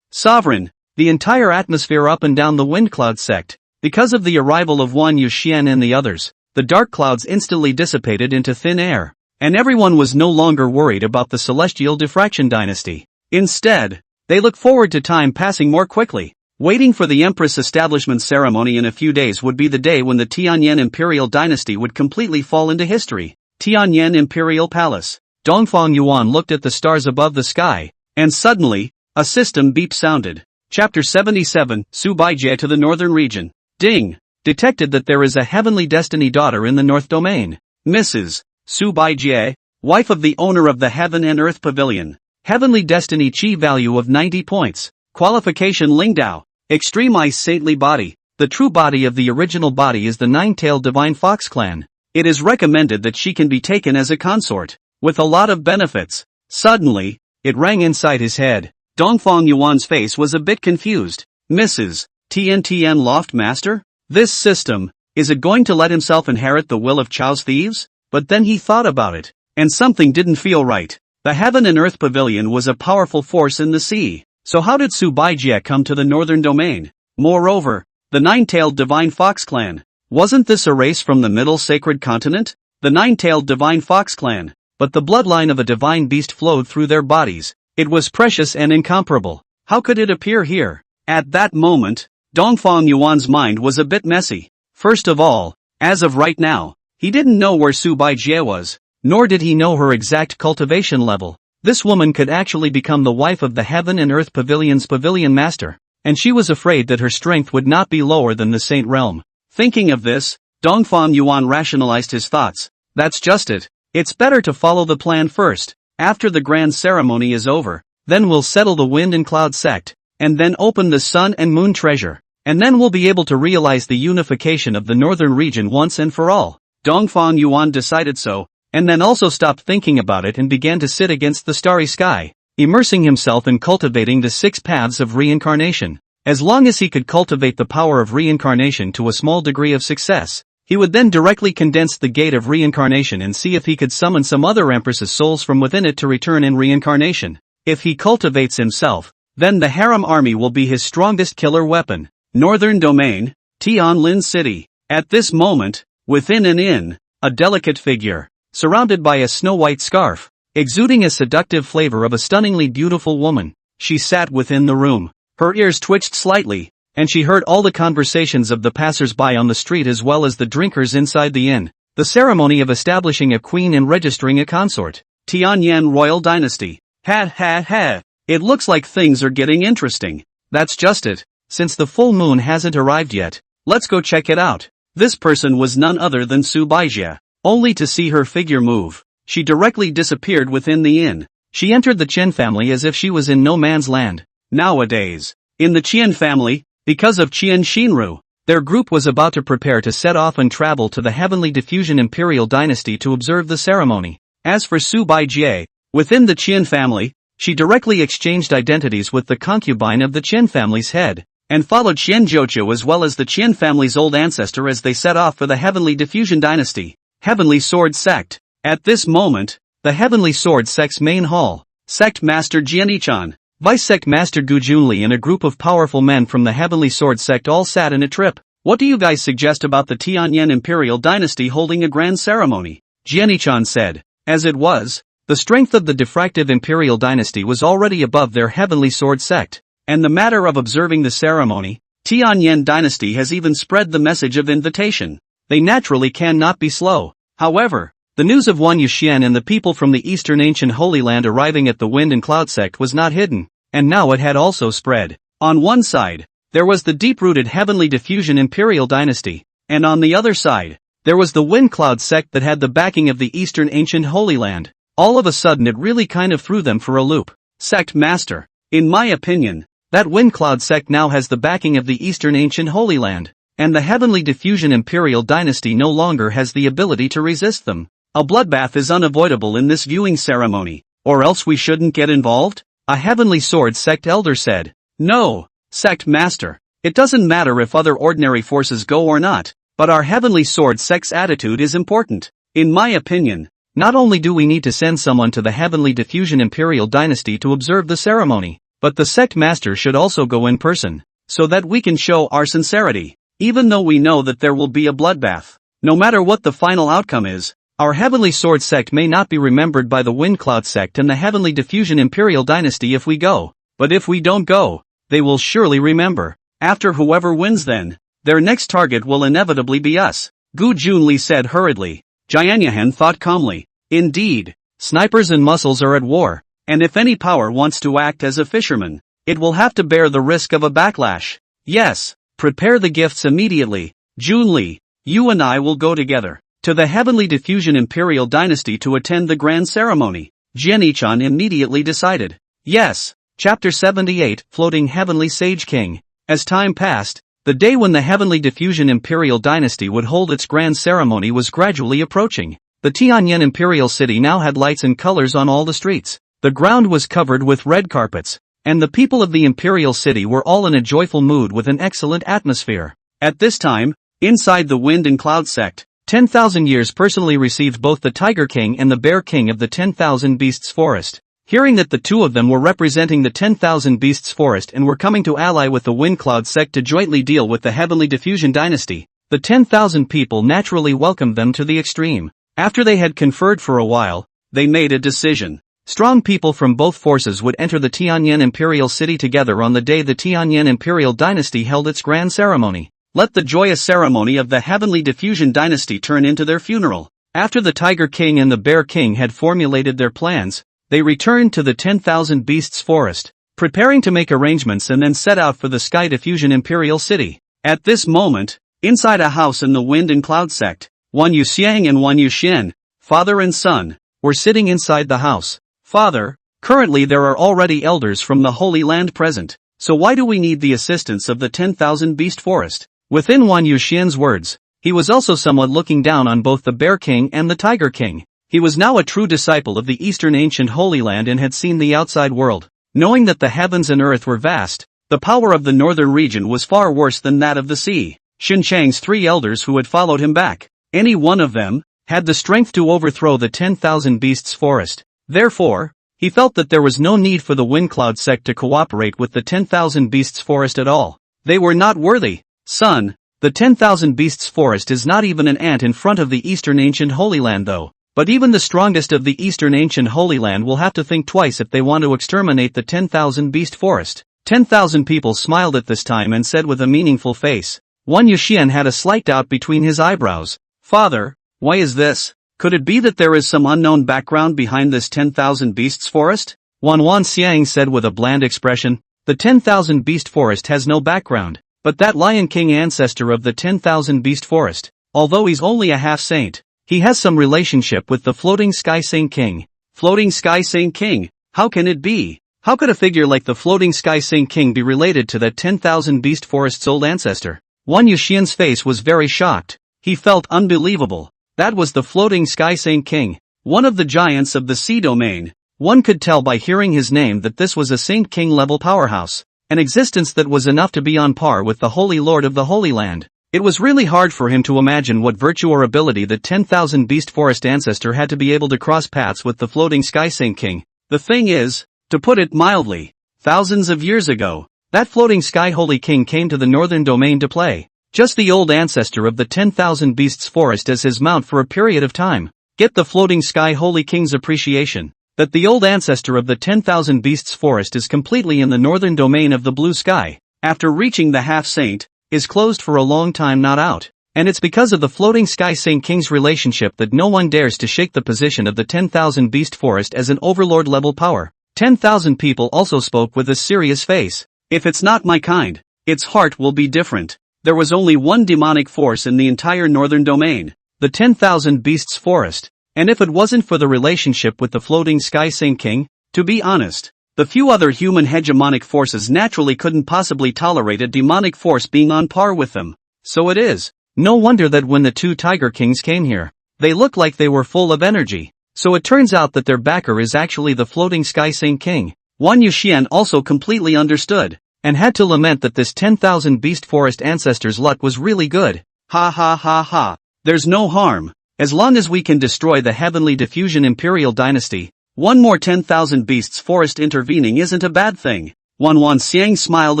Sovereign, the entire atmosphere up and down the Windcloud sect, because of the arrival of Wan Yuxian and the others, the dark clouds instantly dissipated into thin air. And everyone was no longer worried about the celestial diffraction dynasty. Instead, they looked forward to time passing more quickly. Waiting for the Empress establishment ceremony in a few days would be the day when the Tianlin imperial dynasty would completely fall into history. Tianlin Imperial Palace. Dongfang Yuan looked at the stars above the sky, and suddenly, a system beep sounded. Chapter 77, Su Baijie to the northern region. Ding! Detected that there is a heavenly destiny daughter in the north domain. Mrs. Su Baijie, wife of the owner of the Heaven and Earth Pavilion. Heavenly Destiny Chi value of 90 points. Qualification Lingdao. Extreme Ice Saintly Body. The true body of the original body is the nine-tailed Divine Fox clan. It is recommended that she can be taken as a consort, with a lot of benefits. Suddenly, it rang inside his head. Dongfang Yuan's face was a bit confused. Mrs. TNTN Loft Master? This system, is it going to let himself inherit the will of Chao's thieves? But then he thought about it, and something didn't feel right. The Heaven and Earth Pavilion was a powerful force in the sea, so how did Su Baijie come to the northern domain? Moreover, the nine-tailed Divine Fox clan, wasn't this a race from the Middle Sacred Continent? The nine-tailed Divine Fox clan, but the bloodline of a divine beast flowed through their bodies. It was precious and incomparable. How could it appear here? At that moment, Dongfang Yuan's mind was a bit messy. First of all, as of right now, he didn't know where Su Baijie was, nor did he know her exact cultivation level. This woman could actually become the wife of the Heaven and Earth Pavilion's pavilion master, and she was afraid that her strength would not be lower than the Saint Realm. Thinking of this, Dongfang Yuan rationalized his thoughts. That's just it. It's better to follow the plan first. After the grand ceremony is over, then we'll settle the Wind and Cloud sect, and then open the Sun and Moon treasure, and then we'll be able to realize the unification of the northern region once and for all. Dongfang Yuan decided so, and then also stopped thinking about it and began to sit against the starry sky, immersing himself in cultivating the 6 paths of reincarnation. As long as he could cultivate the power of reincarnation to a small degree of success, he would then directly condense the gate of reincarnation and see if he could summon some other Empress's souls from within it to return in reincarnation. If he cultivates himself, then the harem army will be his strongest killer weapon. Northern Domain, Tianlin City. At this moment, within an inn, a delicate figure, surrounded by a snow-white scarf, exuding a seductive flavor of a stunningly beautiful woman, she sat within the room. Her ears twitched slightly, and she heard all the conversations of the passers-by on the street as well as the drinkers inside the inn. The ceremony of establishing a queen and registering a consort. Tianyan Royal Dynasty. Ha ha ha. It looks like things are getting interesting. That's just it. Since the full moon hasn't arrived yet, let's go check it out. This person was none other than Su Baijia. Only to see her figure move, she directly disappeared within the inn. She entered the Chen family as if she was in no man's land. Nowadays, in the Chen family, because of Qian Shinru, their group was about to prepare to set off and travel to the Heavenly Diffusion Imperial Dynasty to observe the ceremony. As for Su Baijie, within the Qian family, she directly exchanged identities with the concubine of the Chen family's head, and followed Qian Zhouqiu as well as the Qian family's old ancestor as they set off for the Heavenly Diffusion Dynasty. Heavenly Sword Sect. At this moment, the Heavenly Sword Sect's main hall, Sect Master Jianichan, Vice Sect Master Gu Junli and a group of powerful men from the Heavenly Sword Sect all sat in a trip. What do you guys suggest about the Tianyan Imperial Dynasty holding a grand ceremony? Jianichan said. As it was, the strength of the diffractive Imperial Dynasty was already above their Heavenly Sword Sect, and the matter of observing the ceremony, Tianyan Dynasty has even spread the message of invitation. They naturally cannot be slow. However, the news of Wan Yuxian and the people from the Eastern Ancient Holy Land arriving at the Wind and Cloud Sect was not hidden, and now it had also spread. On one side, there was the deep-rooted Heavenly Diffusion Imperial Dynasty, and on the other side, there was the Wind Cloud Sect that had the backing of the Eastern Ancient Holy Land. All of a sudden it really kind of threw them for a loop. Sect Master, in my opinion, that Wind Cloud Sect now has the backing of the Eastern Ancient Holy Land, and the Heavenly Diffusion Imperial Dynasty no longer has the ability to resist them. A bloodbath is unavoidable in this viewing ceremony, or else we shouldn't get involved? A Heavenly Sword Sect elder said. No, Sect Master, it doesn't matter if other ordinary forces go or not, but our Heavenly Sword Sect's attitude is important. In my opinion, not only do we need to send someone to the Heavenly Diffusion Imperial Dynasty to observe the ceremony, but the Sect Master should also go in person, so that we can show our sincerity, even though we know that there will be a bloodbath. No matter what the final outcome is, our Heavenly Sword Sect may not be remembered by the Wind Cloud Sect and the Heavenly Diffusion Imperial Dynasty if we go, but if we don't go, they will surely remember. After whoever wins then, their next target will inevitably be us, Gu Junli said hurriedly. Jianyahan thought calmly. Indeed, snipers and muscles are at war, and if any power wants to act as a fisherman, it will have to bear the risk of a backlash. Yes, prepare the gifts immediately. Junli, you and I will go together to the Heavenly Diffusion Imperial Dynasty to attend the grand ceremony. Jianichan immediately decided. Yes. Chapter 78, Floating Heavenly Sage King. As time passed, the day when the Heavenly Diffusion Imperial Dynasty would hold its grand ceremony was gradually approaching. The Tianyan Imperial City now had lights and colors on all the streets. The ground was covered with red carpets, and the people of the Imperial City were all in a joyful mood with an excellent atmosphere. At this time, inside the Wind and Cloud Sect, 10,000 Years personally received both the Tiger King and the Bear King of the 10,000 Beasts Forest. Hearing that the two of them were representing the 10,000 Beasts Forest and were coming to ally with the Wind Cloud Sect to jointly deal with the Heavenly Diffusion Dynasty, the 10,000 people naturally welcomed them to the extreme. After they had conferred for a while, they made a decision. Strong people from both forces would enter the Tianyan Imperial City together on the day the Tianyan Imperial Dynasty held its grand ceremony. Let the joyous ceremony of the Heavenly Diffusion Dynasty turn into their funeral. After the Tiger King and the Bear King had formulated their plans, they returned to the 10,000 Beasts Forest, preparing to make arrangements and then set out for the Sky Diffusion Imperial City. At this moment, inside a house in the Wind and Cloud Sect, Wan Yuxiang and Wan Yuxian, father and son, were sitting inside the house. Father, currently there are already elders from the Holy Land present, so why do we need the assistance of the 10,000 Beast Forest? Within Wan Yuxian's words, he was also somewhat looking down on both the Bear King and the Tiger King. He was now a true disciple of the Eastern Ancient Holy Land and had seen the outside world. Knowing that the heavens and earth were vast, The power of the northern region was far worse than that of the sea. Xin Chang's 3 elders who had followed him back, any one of them, had the strength to overthrow the 10,000 Beasts forest. Therefore, he felt that there was no need for the Windcloud sect to cooperate with the 10,000 Beasts forest at all. They were not worthy. Son, the 10,000 Beasts forest is not even an ant in front of the Eastern Ancient Holy Land though. But even the strongest of the Eastern Ancient Holy Land will have to think twice if they want to exterminate the 10,000 Beast forest. 10,000 people smiled at this time and said with a meaningful face. Wan Yuxian had a slight doubt between his eyebrows. Father, why is this? Could it be that there is some unknown background behind this 10,000 Beasts forest? Wan Xiang said with a bland expression. The 10,000 Beast forest has no background, but that Lion King ancestor of the 10,000 Beast forest, although he's only a half-saint, he has some relationship with the Floating Sky Saint King. Floating Sky Saint King? How can it be? How could a figure like the Floating Sky Saint King be related to that 10,000 Beast forest's old ancestor? Wan Yuxian's face was very shocked. He felt unbelievable. That was the Floating Sky Saint King, one of the giants of the sea domain. One could tell by hearing his name that this was a Saint King level powerhouse, an existence that was enough to be on par with the Holy Lord of the Holy Land. It was really hard for him to imagine what virtue or ability the 10,000 Beast forest ancestor had to be able to cross paths with the Floating Sky Saint King. The thing is, to put it mildly, thousands of years ago, that Floating Sky Holy King came to the northern domain to play just the old ancestor of the 10,000 Beasts forest as his mount for a period of time. Get the Floating Sky Holy King's appreciation that the old ancestor of the 10,000 Beasts forest is completely in the northern domain of the blue sky, after reaching the half-saint, is closed for a long time not out. And it's because of the Floating Sky Saint King's relationship that no one dares to shake the position of the 10,000 Beast forest as an overlord level power. 10,000 people also spoke with a serious face. If it's not my kind, its heart will be different. There was only one demonic force in the entire northern domain, the 10,000 Beasts forest. And if it wasn't for the relationship with the Floating Sky Saint King, to be honest, the few other human hegemonic forces naturally couldn't possibly tolerate a demonic force being on par with them. So it is no wonder that when the 2 Tiger Kings came here, they looked like they were full of energy. So it turns out that their backer is actually the Floating Sky Saint King. Wan Yuxian also completely understood, and had to lament that this 10,000 Beast forest ancestor's luck was really good. Ha ha ha ha. There's no harm. As long as we can destroy the Heavenly Diffusion Imperial Dynasty, one more 10,000 Beasts forest intervening isn't a bad thing. Wan Xiang smiled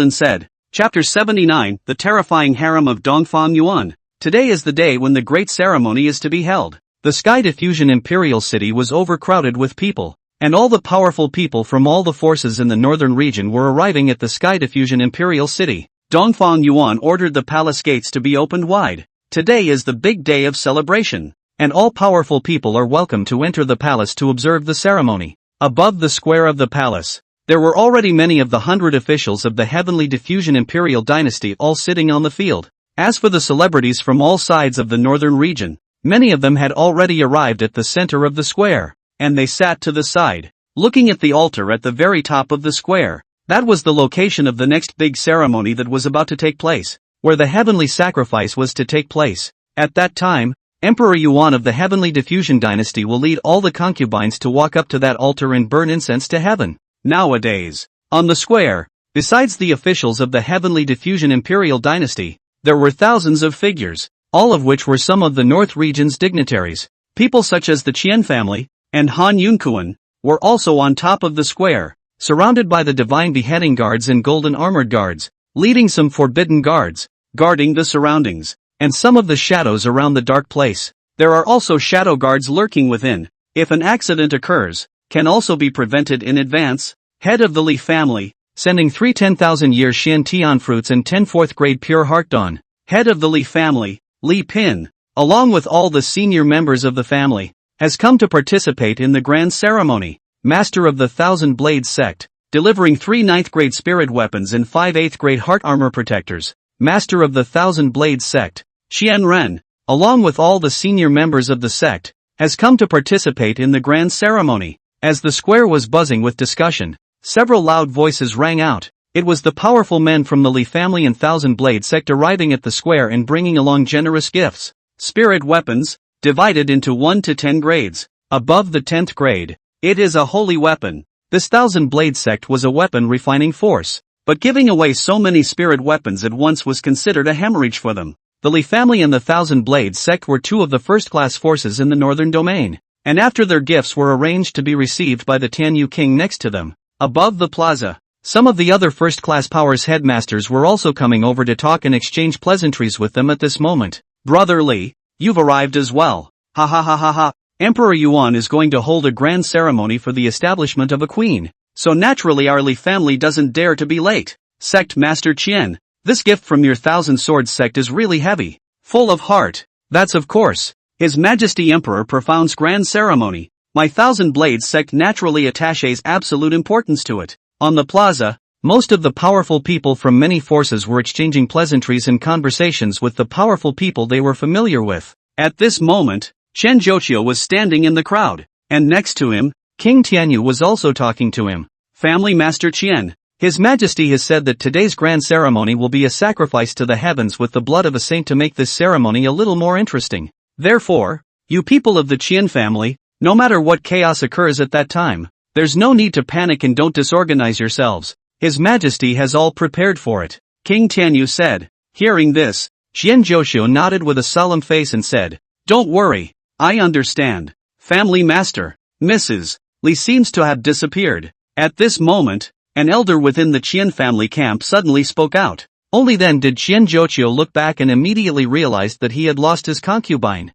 and said, Chapter 79, The Terrifying Harem of Dongfang Yuan. Today is the day when the great ceremony is to be held. The Sky Diffusion Imperial City was overcrowded with people, and all the powerful people from all the forces in the northern region were arriving at the Sky Diffusion Imperial City. Dongfang Yuan ordered the palace gates to be opened wide. Today is the big day of celebration, and all powerful people are welcome to enter the palace to observe the ceremony. Above the square of the palace, there were already many of the 100 officials of the Heavenly Diffusion Imperial Dynasty all sitting on the field. As for the celebrities from all sides of the northern region, many of them had already arrived at the center of the square, and they sat to the side, looking at the altar at the very top of the square. That was the location of the next big ceremony that was about to take place, where the heavenly sacrifice was to take place. At that time, Emperor Yuan of the Heavenly Diffusion Dynasty will lead all the concubines to walk up to that altar and burn incense to heaven. Nowadays, on the square, besides the officials of the Heavenly Diffusion Imperial Dynasty, there were thousands of figures, all of which were some of the North region's dignitaries. People such as the Qian family and Han Yunkuan were also on top of the square, surrounded by the divine beheading guards and golden armored guards, leading some forbidden guards, guarding the surroundings, and some of the shadows around the dark place. There are also shadow guards lurking within. If an accident occurs, can also be prevented in advance. Head of the Li family, sending 3 10,000-year Xian Tian fruits and 10 4th grade pure heart dawn. Head of the Li family, Li Pin, along with all the senior members of the family, has come to participate in the grand ceremony. Master of the Thousand Blades sect, delivering 3 9th grade spirit weapons and 5 8th grade heart armor protectors. Master of the Thousand Blades sect, Qian Ren, along with all the senior members of the sect, has come to participate in the grand ceremony. As the square was buzzing with discussion, several loud voices rang out. It was the powerful men from the Li family and Thousand Blade sect arriving at the square and bringing along generous gifts. Spirit weapons, divided into 1 to 10 grades. Above the 10th grade, it is a holy weapon. This Thousand Blade sect was a weapon refining force. but giving away so many spirit weapons at once was considered a hemorrhage for them. The Li family and the Thousand Blades sect were two of the first-class forces in the northern domain, and after their gifts were arranged to be received by the Tianyu king next to them, above the plaza, some of the other first-class powers headmasters were also coming over to talk and exchange pleasantries with them at this moment. Brother Li, you've arrived as well. Ha ha ha ha ha. Emperor Yuan is going to hold a grand ceremony for the establishment of a queen, so naturally our Li family doesn't dare to be late. Sect Master Chen, this gift from your Thousand Swords sect is really heavy, full of heart. That's of course, His Majesty Emperor Profound's grand ceremony. My Thousand Blades sect naturally attaches absolute importance to it. On the plaza, most of the powerful people from many forces were exchanging pleasantries and conversations with the powerful people they were familiar with. At this moment, Chen Zhoqiu was standing in the crowd, and next to him, King Tianyu was also talking to him. Family Master Chen, His Majesty has said that today's grand ceremony will be a sacrifice to the heavens with the blood of a saint to make this ceremony a little more interesting. Therefore, you people of the Qian family, no matter what chaos occurs at that time, there's no need to panic and don't disorganize yourselves. His Majesty has all prepared for it. King Tianyu said. Hearing this, Chen Zhoqiu nodded with a solemn face and said, Don't worry, I understand. Family Master, Mrs. Li seems to have disappeared. At this moment, an elder within the Qian family camp suddenly spoke out. Only then did Chen Zhoqiu look back and immediately realized that he had lost his concubine.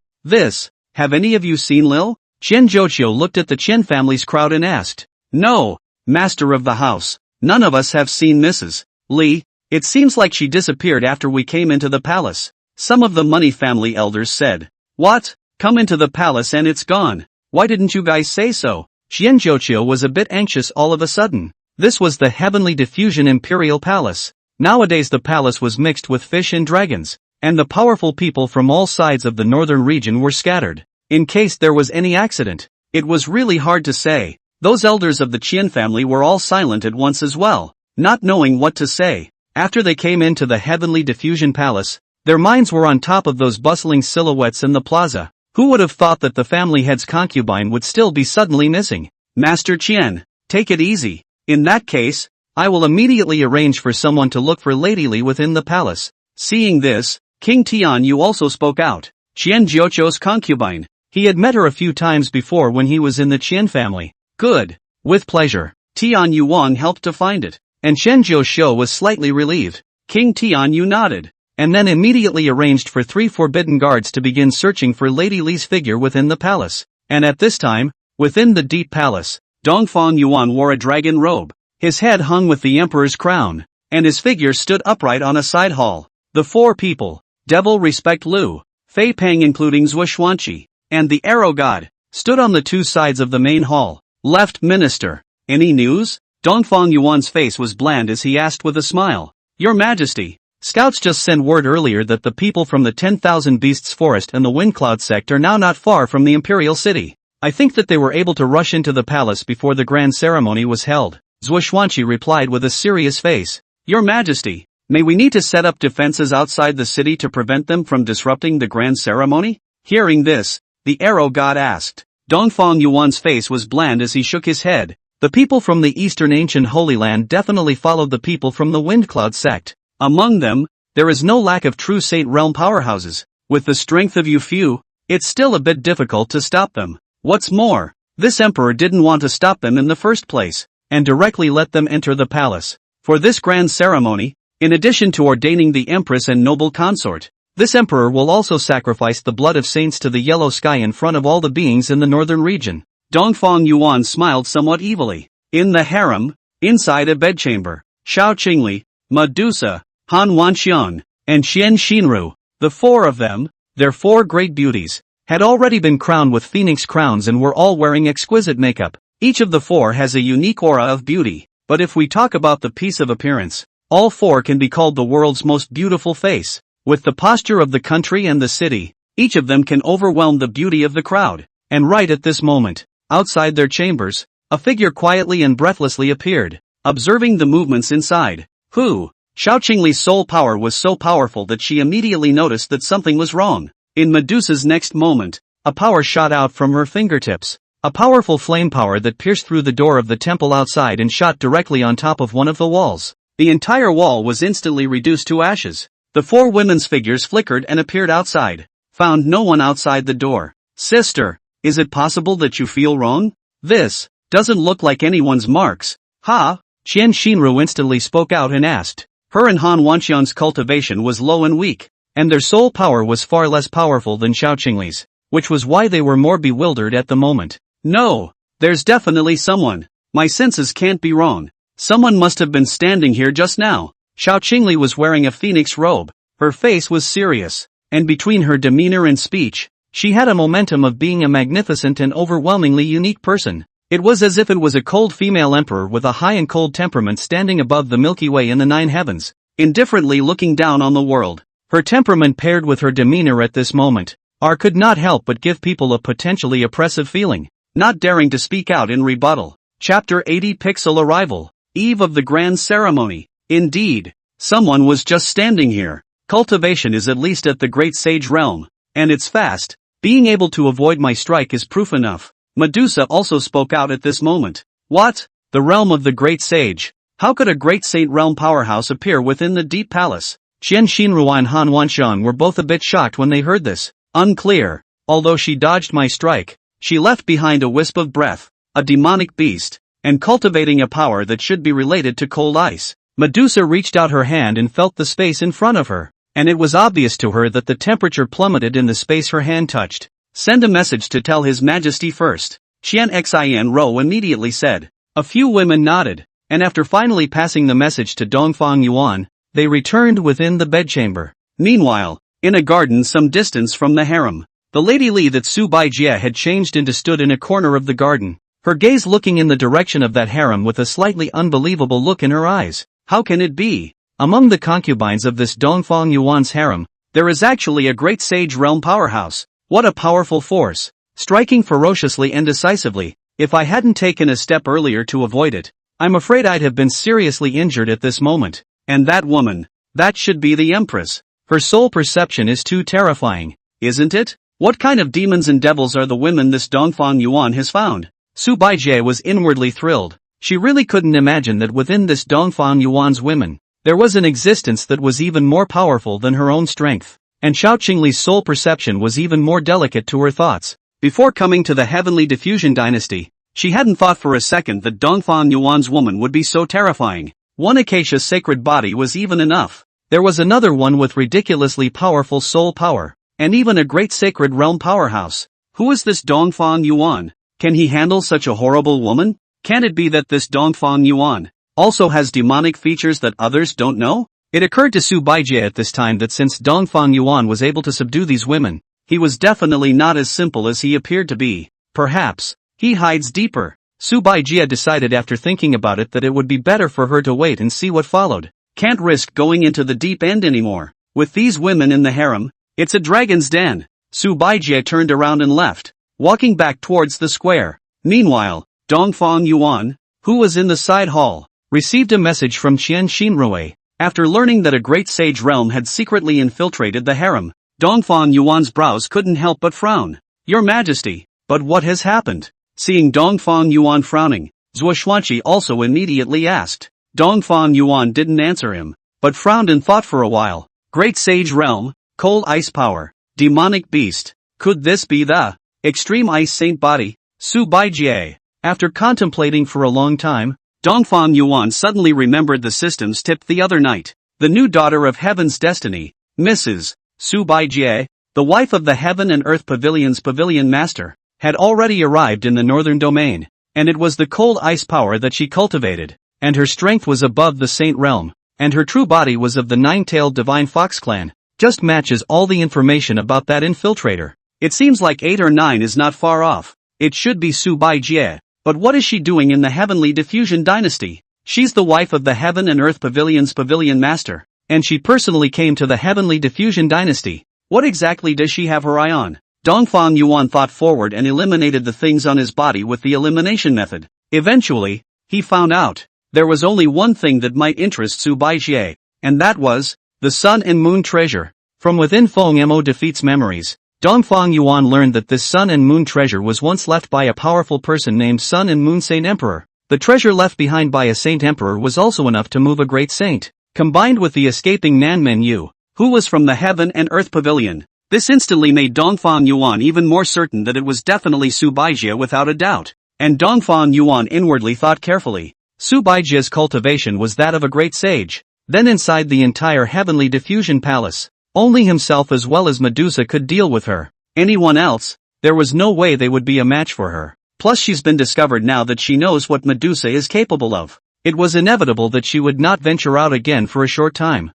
Have any of you seen Lil? Chen Zhoqiu looked at the Chen family's crowd and asked. No, Master of the House, none of us have seen Mrs. Li. It seems like she disappeared after we came into the palace. Some of the Money family elders said. What? Come into the palace and it's gone. Why didn't you guys say so? Chen Zhoqiu was a bit anxious all of a sudden. This was the Heavenly Diffusion Imperial Palace. Nowadays the palace was mixed with fish and dragons, and the powerful people from all sides of the northern region were scattered. In case there was any accident, it was really hard to say. Those elders of the Qian family were all silent at once as well, not knowing what to say. After they came into the Heavenly Diffusion Palace, their minds were on top of those bustling silhouettes in the plaza. Who would have thought that the family head's concubine would still be suddenly missing? Master Qian, take it easy. In that case, I will immediately arrange for someone to look for Lady Li within the palace. Seeing this, King Tianyu also spoke out. Chen Zhoqiu's concubine. He had met her a few times before when he was in the Qian family. Good. With pleasure. Tianyu Wang helped to find it, and Chen Zhoqiu was slightly relieved. King Tianyu nodded, and then immediately arranged for 3 forbidden guards to begin searching for Lady Li's figure within the palace. And at this time, within the deep palace, Dongfang Yuan wore a dragon robe. His head hung with the emperor's crown, and his figure stood upright on a side hall. The 4 people, Devil Respect Lu, Fei Peng including Zhuo Xuanqi, and the Arrow God, stood on the 2 sides of the main hall. Left Minister, any news? Dongfang Yuan's face was bland as he asked with a smile. Your Majesty, scouts just sent word earlier that the people from the 10,000 Beasts Forest and the Windcloud sect are now not far from the Imperial City. I think that they were able to rush into the palace before the grand ceremony was held. Zhuo Xuanqi replied with a serious face. Your Majesty, may we need to set up defenses outside the city to prevent them from disrupting the grand ceremony? Hearing this, the Arrow God asked. Dongfang Yuan's face was bland as he shook his head. The people from the Eastern Ancient Holy Land definitely followed the people from the Windcloud sect. Among them, there is no lack of true Saint Realm powerhouses. With the strength of you few, it's still a bit difficult to stop them. What's more, this emperor didn't want to stop them in the first place, and directly let them enter the palace. For this grand ceremony, in addition to ordaining the Empress and noble consort, this emperor will also sacrifice the blood of saints to the yellow sky in front of all the beings in the northern region. Dongfang Yuan smiled somewhat evilly. In the harem, inside a bedchamber, Xiao Qingli, Medusa, Han Wanxian, and Xian Xinru, the 4 of them, their 4 great beauties, had already been crowned with phoenix crowns and were all wearing exquisite makeup. Each of the 4 has a unique aura of beauty, but if we talk about the piece of appearance, all 4 can be called the world's most beautiful face. With the posture of the country and the city, each of them can overwhelm the beauty of the crowd. And right at this moment, outside their chambers, a figure quietly and breathlessly appeared, observing the movements inside. Who? Xiao Qingli's soul power was so powerful that she immediately noticed that something was wrong. In Medusa's next moment, a power shot out from her fingertips. A powerful flame power that pierced through the door of the temple outside and shot directly on top of one of the walls. the entire wall was instantly reduced to ashes. The four women's figures flickered and appeared outside. Found no one outside the door. Sister, is it possible that you feel wrong? This doesn't look like anyone's marks. Ha? Qian Shinru instantly spoke out and asked. Her and Han Wanxian's cultivation was low and weak, and their soul power was far less powerful than Xiao Qingli's, which was why they were more bewildered at the moment. No, there's definitely someone. My senses can't be wrong. Someone must have been standing here just now. Xiao Qingli was wearing a phoenix robe. Her face was serious, and between her demeanor and speech, she had a momentum of being a magnificent and overwhelmingly unique person. It was as if it was a cold female emperor with a high and cold temperament standing above the Milky Way in the nine heavens, indifferently looking down on the world. Her temperament paired with her demeanor at this moment, could not help but give people a potentially oppressive feeling. Not daring to speak out in rebuttal. Chapter 80 Pixel Arrival. Eve of the Grand Ceremony. Indeed, someone was just standing here. Cultivation is at least at the Great Sage realm, and it's fast. Being able to avoid my strike is proof enough. Medusa also spoke out at this moment. What? The realm of the Great Sage? How could a Great Saint realm powerhouse appear within the Deep Palace? Qian Shinru and Han Wanxian were both a bit shocked when they heard this. Unclear. Although she dodged my strike, she left behind a wisp of breath, a demonic beast, and cultivating a power that should be related to cold ice. Medusa reached out her hand and felt the space in front of her, and it was obvious to her that the temperature plummeted in the space her hand touched. Send a message to tell His Majesty first. Qian Xin Ro immediately said. A few women nodded, and after finally passing the message to Dongfang Yuan, they returned within the bedchamber. Meanwhile, in a garden some distance from the harem, the Lady Li that Su Baijie had changed into stood in a corner of the garden, her gaze looking in the direction of that harem with a slightly unbelievable look in her eyes. How can it be? Among the concubines of this Dongfang Yuan's harem, there is actually a great sage realm powerhouse. What a powerful force, striking ferociously and decisively. If I hadn't taken a step earlier to avoid it, I'm afraid I'd have been seriously injured at this moment. And that woman, that should be the Empress. Her soul perception is too terrifying, isn't it? What kind of demons and devils are the women this Dongfang Yuan has found? Su Baijie was inwardly thrilled. She really couldn't imagine that within this Dongfang Yuan's women, there was an existence that was even more powerful than her own strength. And Xiao Qingli's soul perception was even more delicate to her thoughts. Before coming to the Heavenly Diffusion Dynasty, she hadn't thought for a second that Dongfang Yuan's woman would be so terrifying. One acacia's sacred body was even enough. There was another one with ridiculously powerful soul power, and even a great sacred realm powerhouse. Who is this Dongfang Yuan? Can he handle such a horrible woman? Can it be that this Dongfang Yuan also has demonic features that others don't know? It occurred to Su Baijie at this time that since Dongfang Yuan was able to subdue these women, he was definitely not as simple as he appeared to be. Perhaps he hides deeper. Su Baijie decided after thinking about it that it would be better for her to wait and see what followed. Can't risk going into the deep end anymore. With these women in the harem, it's a dragon's den. Su Baijie turned around and left, walking back towards the square. Meanwhile, Dongfang Yuan, who was in the side hall, received a message from Qian Shinrui. After learning that a great sage realm had secretly infiltrated the harem, Dongfang Yuan's brows couldn't help but frown. Your Majesty, but what has happened? Seeing Dongfang Yuan frowning, Zhuo Xuanqi also immediately asked. Dongfang Yuan didn't answer him, but frowned and thought for a while. Great sage realm, cold ice power, demonic beast. Could this be the extreme ice saint body? Su Baijie. After contemplating for a long time, Dongfang Yuan suddenly remembered the systems tipped the other night. The new daughter of Heaven's destiny, Mrs. Su Baijie, the wife of the Heaven and Earth Pavilion's pavilion master, had already arrived in the northern domain, and it was the cold ice power that she cultivated, and her strength was above the saint realm, and her true body was of the nine-tailed divine fox clan. Just matches all the information about that infiltrator. It seems like 8 or 9 is not far off. It should be Su Baijie. But what is she doing in the Heavenly Diffusion Dynasty? She's the wife of the Heaven and Earth Pavilion's pavilion master, and she personally came to the Heavenly Diffusion Dynasty. What exactly does she have her eye on? Dongfang Yuan thought forward and eliminated the things on his body with the elimination method. Eventually, he found out there was only one thing that might interest Su Baijie, and that was the Sun and Moon treasure. From within Feng Mo Defeat's memories, Dongfang Yuan learned that this Sun and Moon treasure was once left by a powerful person named Sun and Moon Saint Emperor. The treasure left behind by a saint emperor was also enough to move a great saint. Combined with the escaping Nanmen Yu, who was from the Heaven and Earth Pavilion, this instantly made Dongfang Yuan even more certain that it was definitely Su Baijie without a doubt. And Dongfang Yuan inwardly thought carefully. Su Baijie's cultivation was that of a great sage. Then inside the entire heavenly diffusion palace, only himself as well as Medusa could deal with her. Anyone else, there was no way they would be a match for her. Plus she's been discovered now that she knows what Medusa is capable of. It was inevitable that she would not venture out again for a short time.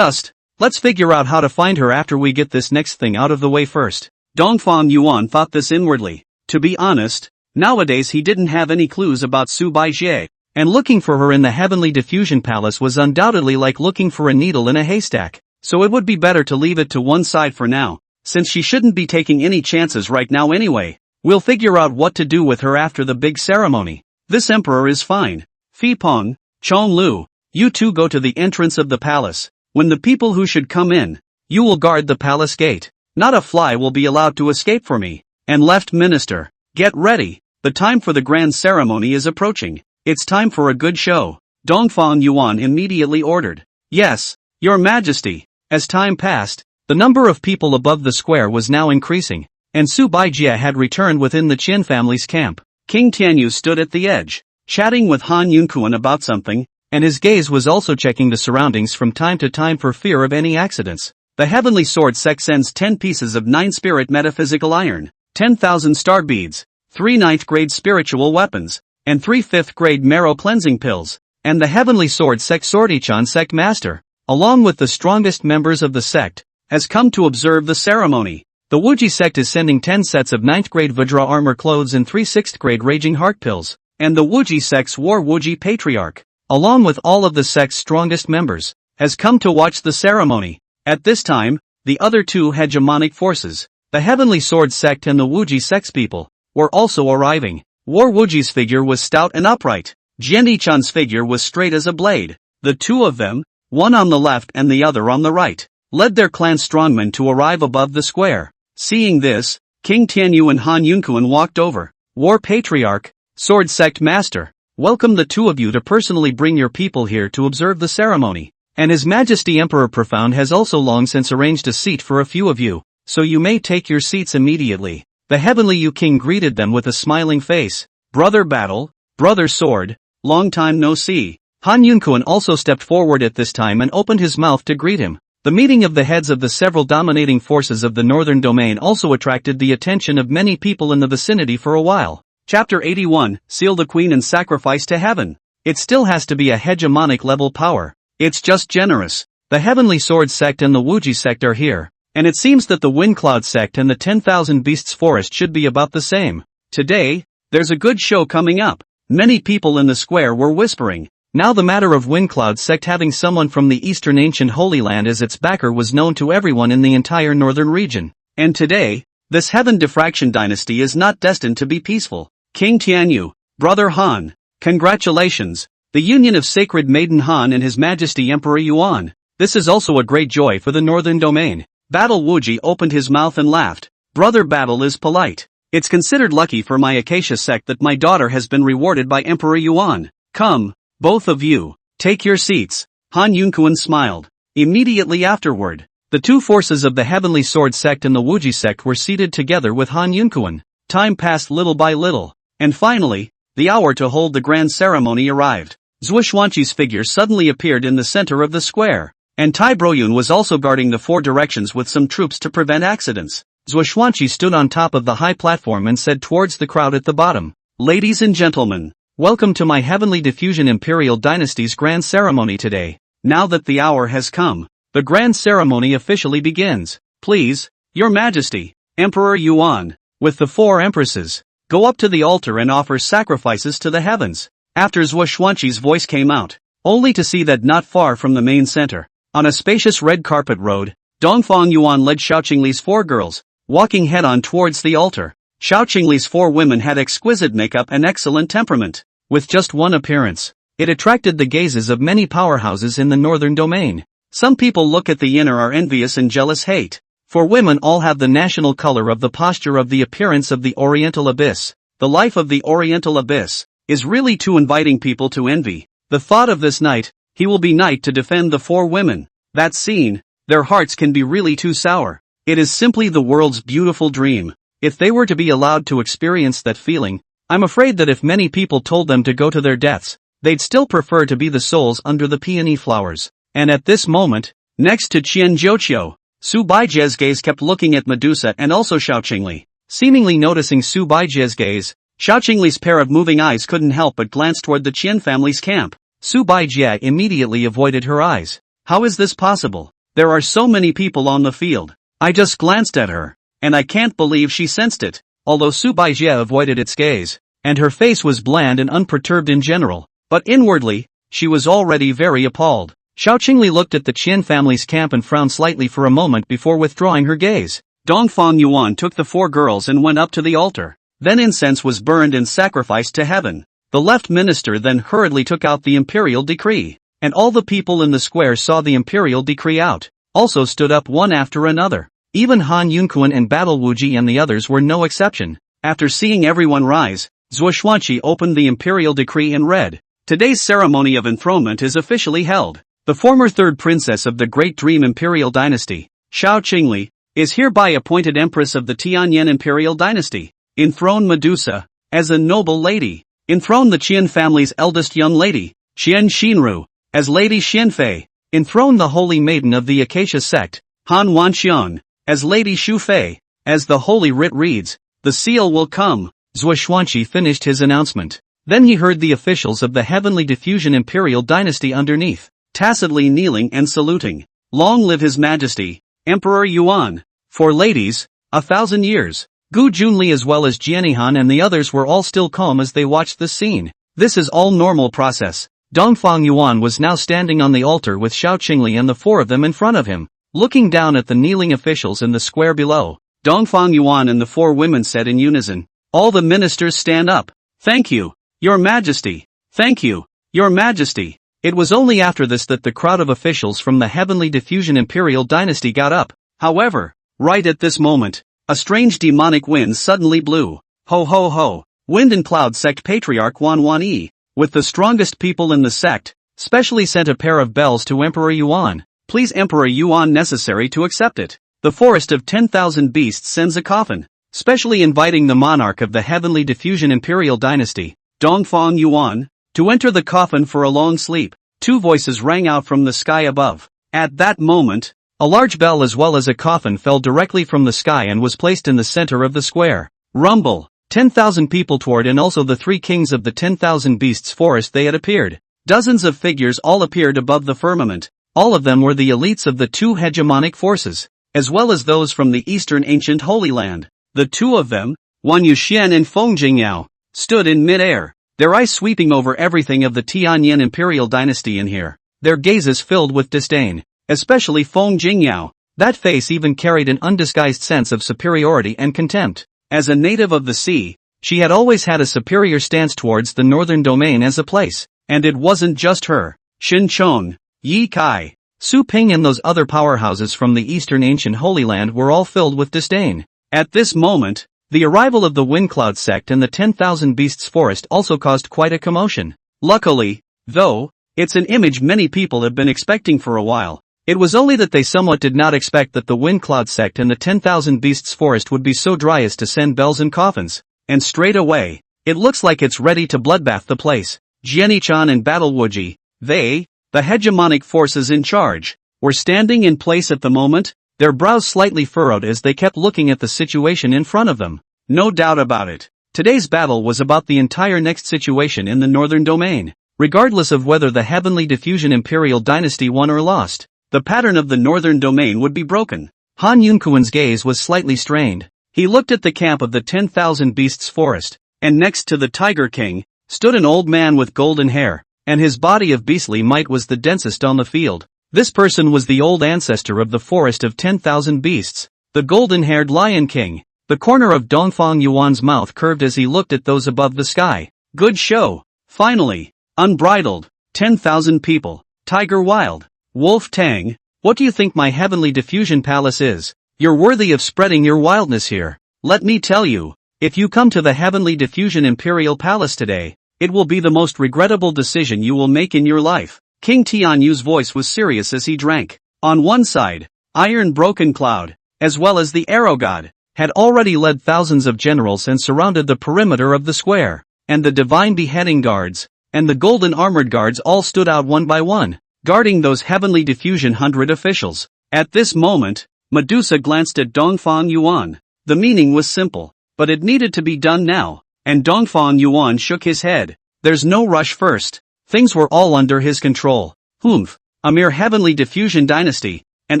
Let's figure out how to find her after we get this next thing out of the way first. Dongfang Yuan thought this inwardly. To be honest, nowadays he didn't have any clues about Su Baijie, and looking for her in the heavenly diffusion palace was undoubtedly like looking for a needle in a haystack, so it would be better to leave it to one side for now, since she shouldn't be taking any chances right now anyway. We'll figure out what to do with her after the big ceremony. This emperor is fine. Fei Peng, Chong Lu, you two go to the entrance of the palace. When the people who should come in, you will guard the palace gate. Not a fly will be allowed to escape for me. And left minister, get ready. The time for the grand ceremony is approaching. It's time for a good show. Dongfang Yuan immediately ordered. Yes, your majesty. As time passed, the number of people above the square was now increasing, and Su Baijie had returned within the Chen family's camp. King Tianyu stood at the edge, chatting with Han Yunkuan about something, and his gaze was also checking the surroundings from time to time for fear of any accidents. The heavenly sword sect sends 10 pieces of 9 spirit metaphysical iron, 10,000 star beads, 3 9th grade spiritual weapons, and 3 5th grade marrow cleansing pills, and the heavenly sword sect Swordichan sect master, along with the strongest members of the sect, has come to observe the ceremony. The Wuji sect is sending 10 sets of 9th grade Vajra armor clothes and 3 6th grade raging heart pills, and the Wuji sect's War Wuji patriarch, along with all of the sect's strongest members, has come to watch the ceremony. At this time, the other two hegemonic forces, the Heavenly Sword sect and the Wuji sect's people, were also arriving. War Wuji's figure was stout and upright. Jianichan's figure was straight as a blade. The two of them, one on the left and the other on the right, led their clan strongmen to arrive above the square. Seeing this, King Tianyu and Han Yunkuan walked over. War Patriarch, Sword Sect Master, welcome the two of you to personally bring your people here to observe the ceremony. And His Majesty Emperor Profound has also long since arranged a seat for a few of you, so you may take your seats immediately. The Heavenly Yu King greeted them with a smiling face. Brother Battle, Brother Sword, long time no see. Han Yunkuan also stepped forward at this time and opened his mouth to greet him. The meeting of the heads of the several dominating forces of the northern domain also attracted the attention of many people in the vicinity for a while. Chapter 81, Seal the Queen and Sacrifice to Heaven. It still has to be a hegemonic level power. It's just generous. The Heavenly Sword sect and the Wuji sect are here, and it seems that the Windcloud sect and the 10,000 Beasts Forest should be about the same. Today, there's a good show coming up. Many people in the square were whispering. Now the matter of Windcloud sect having someone from the Eastern Ancient Holy Land as its backer was known to everyone in the entire northern region. And today, this Heaven Diffraction dynasty is not destined to be peaceful. King Tianyu, Brother Han, congratulations. The union of Sacred Maiden Han and His Majesty Emperor Yuan. This is also a great joy for the northern domain. Battle Wuji opened his mouth and laughed. Brother Battle is polite. It's considered lucky for my Acacia sect that my daughter has been rewarded by Emperor Yuan. Come, both of you, take your seats. Han Yunkuan smiled. Immediately afterward, the two forces of the Heavenly Sword sect and the Wuji sect were seated together with Han Yunkuan. Time passed little by little, and finally, the hour to hold the grand ceremony arrived. Zhuoxuanqi's figure suddenly appeared in the center of the square, and Tai Broyun was also guarding the four directions with some troops to prevent accidents. Zhuoxuanqi stood on top of the high platform and said towards the crowd at the bottom, "Ladies and gentlemen, welcome to my Heavenly Diffusion Imperial Dynasty's grand ceremony today. Now that the hour has come, the grand ceremony officially begins. Please, Your Majesty, Emperor Yuan, with the four empresses, go up to the altar and offer sacrifices to the heavens." After Zhuoxuanqi's voice came out, only to see that not far from the main center, on a spacious red carpet road, Dongfang Yuan led Xiaoqingli's four girls, walking head-on towards the altar. Xiaoqingli's four women had exquisite makeup and excellent temperament. With just one appearance, it attracted the gazes of many powerhouses in the northern domain. Some people look at the inner are envious and jealous hate. For women all have the national color of the posture of the appearance of the Oriental Abyss, the life of the Oriental Abyss. is really too inviting people to envy. The thought of this night, he will be knight to defend the 4 women. That scene, their hearts can be really too sour. It is simply the world's beautiful dream. If they were to be allowed to experience that feeling, I'm afraid that if many people told them to go to their deaths, they'd still prefer to be the souls under the peony flowers. And at this moment, next to Qian Jiuqiu, Su Baijia's gaze kept looking at Medusa and also Xiao Qingli. Seemingly noticing Su Baijia's gaze, Xiao Qingli's pair of moving eyes couldn't help but glance toward the Qian family's camp. Su Baijia immediately avoided her eyes. How is this possible? There are so many people on the field. I just glanced at her, and I can't believe she sensed it. Although Su Baijia avoided its gaze, and her face was bland and unperturbed in general, but inwardly, she was already very appalled. Xiao Qingli looked at the Qian family's camp and frowned slightly for a moment before withdrawing her gaze. Dongfang Yuan took the 4 girls and went up to the altar. Then incense was burned and sacrificed to heaven. The left minister then hurriedly took out the imperial decree, and all the people in the square saw the imperial decree out, also stood up one after another. Even Han Yunquan and Battle Wuji and the others were no exception. After seeing everyone rise, Zhuo Xuanqi opened the imperial decree and read, "Today's ceremony of enthronement is officially held. The former 3rd princess of the Great Dream Imperial Dynasty, Xiao Qingli, is hereby appointed Empress of the Tianlin Imperial Dynasty. Enthrone Medusa, as a noble lady. Enthrone the Qian family's eldest young lady, Qian Xinru, as Lady Xianfei. Enthrone the holy maiden of the Acacia sect, Han Wanxian, as Lady Xufei. As the holy writ reads, the seal will come." Zhuo Xuanqi finished his announcement. Then he heard the officials of the Heavenly Diffusion Imperial Dynasty underneath, tacitly kneeling and saluting. "Long live His Majesty, Emperor Yuan. For ladies, 1,000 years. Gu Junli as well as Jianihan and the others were all still calm as they watched the scene. This is all normal process. Dongfang Yuan was now standing on the altar with Xiao Qingli and the 4 of them in front of him, looking down at the kneeling officials in the square below. Dongfang Yuan and the 4 women said in unison, "All the ministers stand up. Thank you, Your Majesty. Thank you, Your Majesty." It was only after this that the crowd of officials from the Heavenly Diffusion Imperial Dynasty got up. However, right at this moment, a strange demonic wind suddenly blew. Ho ho ho! Wind and Cloud Sect Patriarch Wan Wan Yi, with the strongest people in the sect, specially sent a pair of bells to Emperor Yuan. Please Emperor Yuan necessary to accept it. The Forest of 10,000 Beasts sends a coffin, specially inviting the monarch of the Heavenly Diffusion Imperial Dynasty, Dongfang Yuan, to enter the coffin for a long sleep. 2 voices rang out from the sky above. At that moment, a large bell as well as a coffin fell directly from the sky and was placed in the center of the square. Rumble! 10,000 people toward and also the 3 kings of the 10,000 beasts forest they had appeared. Dozens of figures all appeared above the firmament. All of them were the elites of the 2 hegemonic forces, as well as those from the eastern ancient Holy Land. The 2 of them, Wan Yuxian and Feng Jingyao, stood in mid-air, their eyes sweeping over everything of the Tianlin Imperial Dynasty in here, their gazes filled with disdain, especially Feng Jingyao. That face even carried an undisguised sense of superiority and contempt. As a native of the sea, she had always had a superior stance towards the northern domain as a place, and it wasn't just her. Xin Chong, Yi Kai, Su Ping and those other powerhouses from the eastern ancient Holy Land were all filled with disdain. At this moment, the arrival of the Windcloud sect and the 10,000 Beasts Forest also caused quite a commotion. Luckily, though, it's an image many people have been expecting for a while. It was only that they somewhat did not expect that the Windcloud sect and the 10,000 Beasts Forest would be so dry as to send bells and coffins. And straight away, it looks like it's ready to bloodbath the place. Jianichan and Battle Wuji, they, the hegemonic forces in charge, were standing in place at the moment, their brows slightly furrowed as they kept looking at the situation in front of them. No doubt about it. Today's battle was about the entire next situation in the northern domain. Regardless of whether the Heavenly Diffusion Imperial Dynasty won or lost, the pattern of the northern domain would be broken. Han Yunquan's gaze was slightly strained. He looked at the camp of the 10,000 Beasts Forest, and next to the Tiger King, stood an old man with golden hair, and his body of beastly might was the densest on the field. This person was the old ancestor of the Forest of 10,000 Beasts, the golden-haired Lion King. The corner of Dongfang Yuan's mouth curved as he looked at those above the sky. Good show. Finally. Unbridled. 10,000 people. Tiger Wild. Wolf Tang. What do you think my Heavenly Diffusion Palace is? You're worthy of spreading your wildness here. Let me tell you, if you come to the Heavenly Diffusion Imperial Palace today, It will be the most regrettable decision you will make in your life. King Tianyu's voice was serious as he drank. On one side, Iron Broken Cloud, as well as the Arrow God, had already led thousands of generals and surrounded the perimeter of the square, and the Divine Beheading Guards, and the Golden Armored Guards all stood out one by one, guarding those Heavenly Diffusion 100 officials. At this moment, Medusa glanced at Dongfang Yuan. The meaning was simple, but it needed to be done now, and Dongfang Yuan shook his head. There's no rush first. Things were all under his control. Humph, a mere Heavenly Diffusion dynasty, an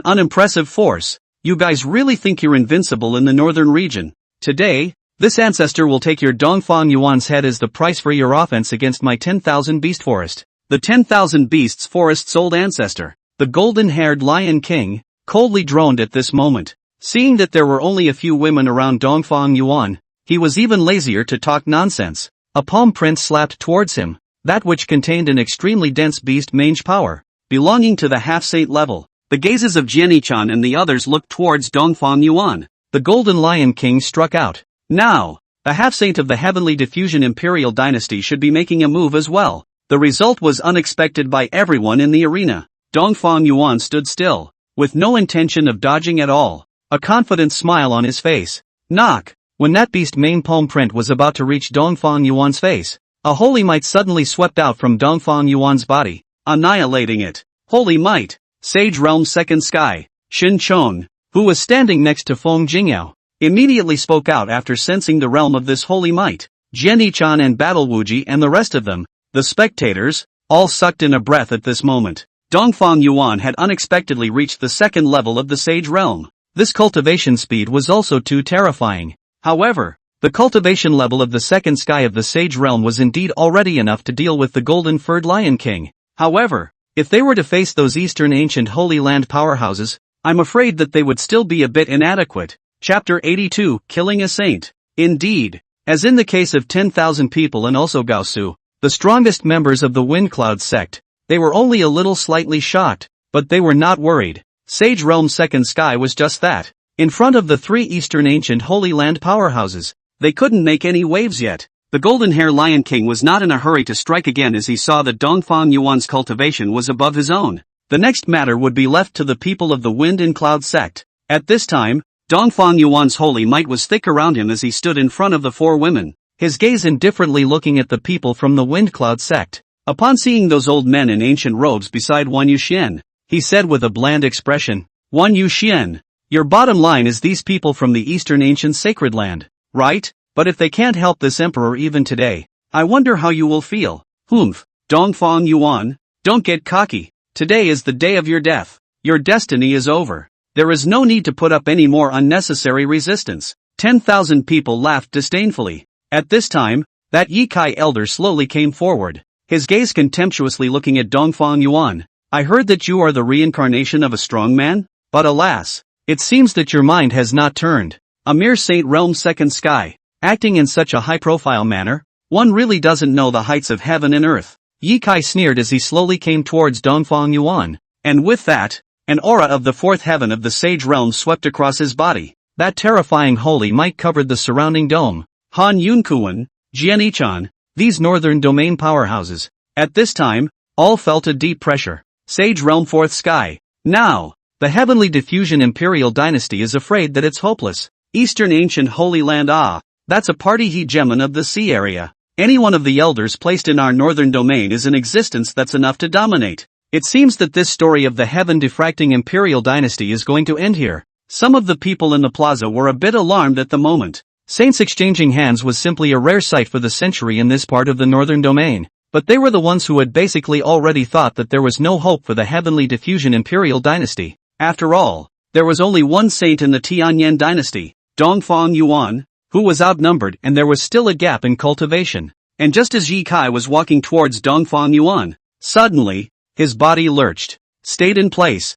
unimpressive force. You guys really think you're invincible in the northern region? Today, this ancestor will take your Dongfang Yuan's head as the price for your offense against my 10,000 beast forest. The 10,000 beasts forest's old ancestor, the golden-haired Lion King, coldly droned at this moment. Seeing that there were only a few women around Dongfang Yuan, he was even lazier to talk nonsense. A palm print slapped towards him, that which contained an extremely dense beast mange power, belonging to the half-saint level. The gazes of Jianichan and the others looked towards Dongfang Yuan. The Golden Lion King struck out. Now, the half-saint of the Heavenly Diffusion Imperial Dynasty should be making a move as well. The result was unexpected by everyone in the arena. Dongfang Yuan stood still, with no intention of dodging at all, a confident smile on his face. Knock! When that beast main palm print was about to reach Dongfang Yuan's face, a holy might suddenly swept out from Dongfang Yuan's body, annihilating it. Holy might! Sage Realm Second Sky, Shin Chong, who was standing next to Feng Jingyao, immediately spoke out after sensing the realm of this holy might. Jianichan and Battle Wuji and the rest of them, the spectators, all sucked in a breath at this moment. Dongfang Yuan had unexpectedly reached the second level of the Sage Realm. This cultivation speed was also too terrifying. However, the cultivation level of the second sky of the Sage Realm was indeed already enough to deal with the Golden-Furred Lion King. However, if they were to face those Eastern Ancient Holy Land powerhouses, I'm afraid that they would still be a bit inadequate. Chapter 82, Killing a Saint. Indeed, as in the case of 10,000 people and also Gaosu, the strongest members of the Wind Cloud sect, they were only a little slightly shocked, but they were not worried. Sage Realm Second Sky was just that. In front of the three Eastern Ancient Holy Land powerhouses, they couldn't make any waves yet. The Golden Hair Lion King was not in a hurry to strike again as he saw that Dongfang Yuan's cultivation was above his own. The next matter would be left to the people of the Wind and Cloud sect. At this time, Dongfang Yuan's holy might was thick around him as he stood in front of the four women, his gaze indifferently looking at the people from the Wind Cloud sect. Upon seeing those old men in ancient robes beside Wan Yuxian, he said with a bland expression, Wan Yuxian, your bottom line is these people from the Eastern Ancient Sacred Land, right? But if they can't help this emperor even today, I wonder how you will feel. Humph, Dongfang Yuan, don't get cocky. Today is the day of your death. Your destiny is over. There is no need to put up any more unnecessary resistance. 10,000 people laughed disdainfully. At this time, that Ye Kai elder slowly came forward, his gaze contemptuously looking at Dongfang Yuan. I heard that you are the reincarnation of a strong man, but alas, it seems that your mind has not turned. A mere Saint Realm Second Sky. Acting in such a high-profile manner, one really doesn't know the heights of heaven and earth. Ye Kai sneered as he slowly came towards Dongfang Yuan, and with that, an aura of the fourth heaven of the Sage Realm swept across his body. That terrifying holy might covered the surrounding dome. Han Yunkuan, Jianichan, these northern domain powerhouses, at this time, all felt a deep pressure. Sage Realm Fourth Sky. Now, the Heavenly Diffusion Imperial Dynasty is afraid that it's hopeless. Eastern Ancient Holy Land that's a party hegemon of the sea area. Any one of the elders placed in our northern domain is an existence that's enough to dominate. It seems that this story of the heaven-diffracting Imperial Dynasty is going to end here. Some of the people in the plaza were a bit alarmed at the moment. Saints exchanging hands was simply a rare sight for the century in this part of the northern domain, but they were the ones who had basically already thought that there was no hope for the Heavenly Diffusion Imperial Dynasty. After all, there was only one saint in the Tianlin Dynasty, Dongfang Yuan, who was outnumbered and there was still a gap in cultivation. And just as Ye Kai was walking towards Dongfang Yuan, suddenly, his body lurched, stayed in place.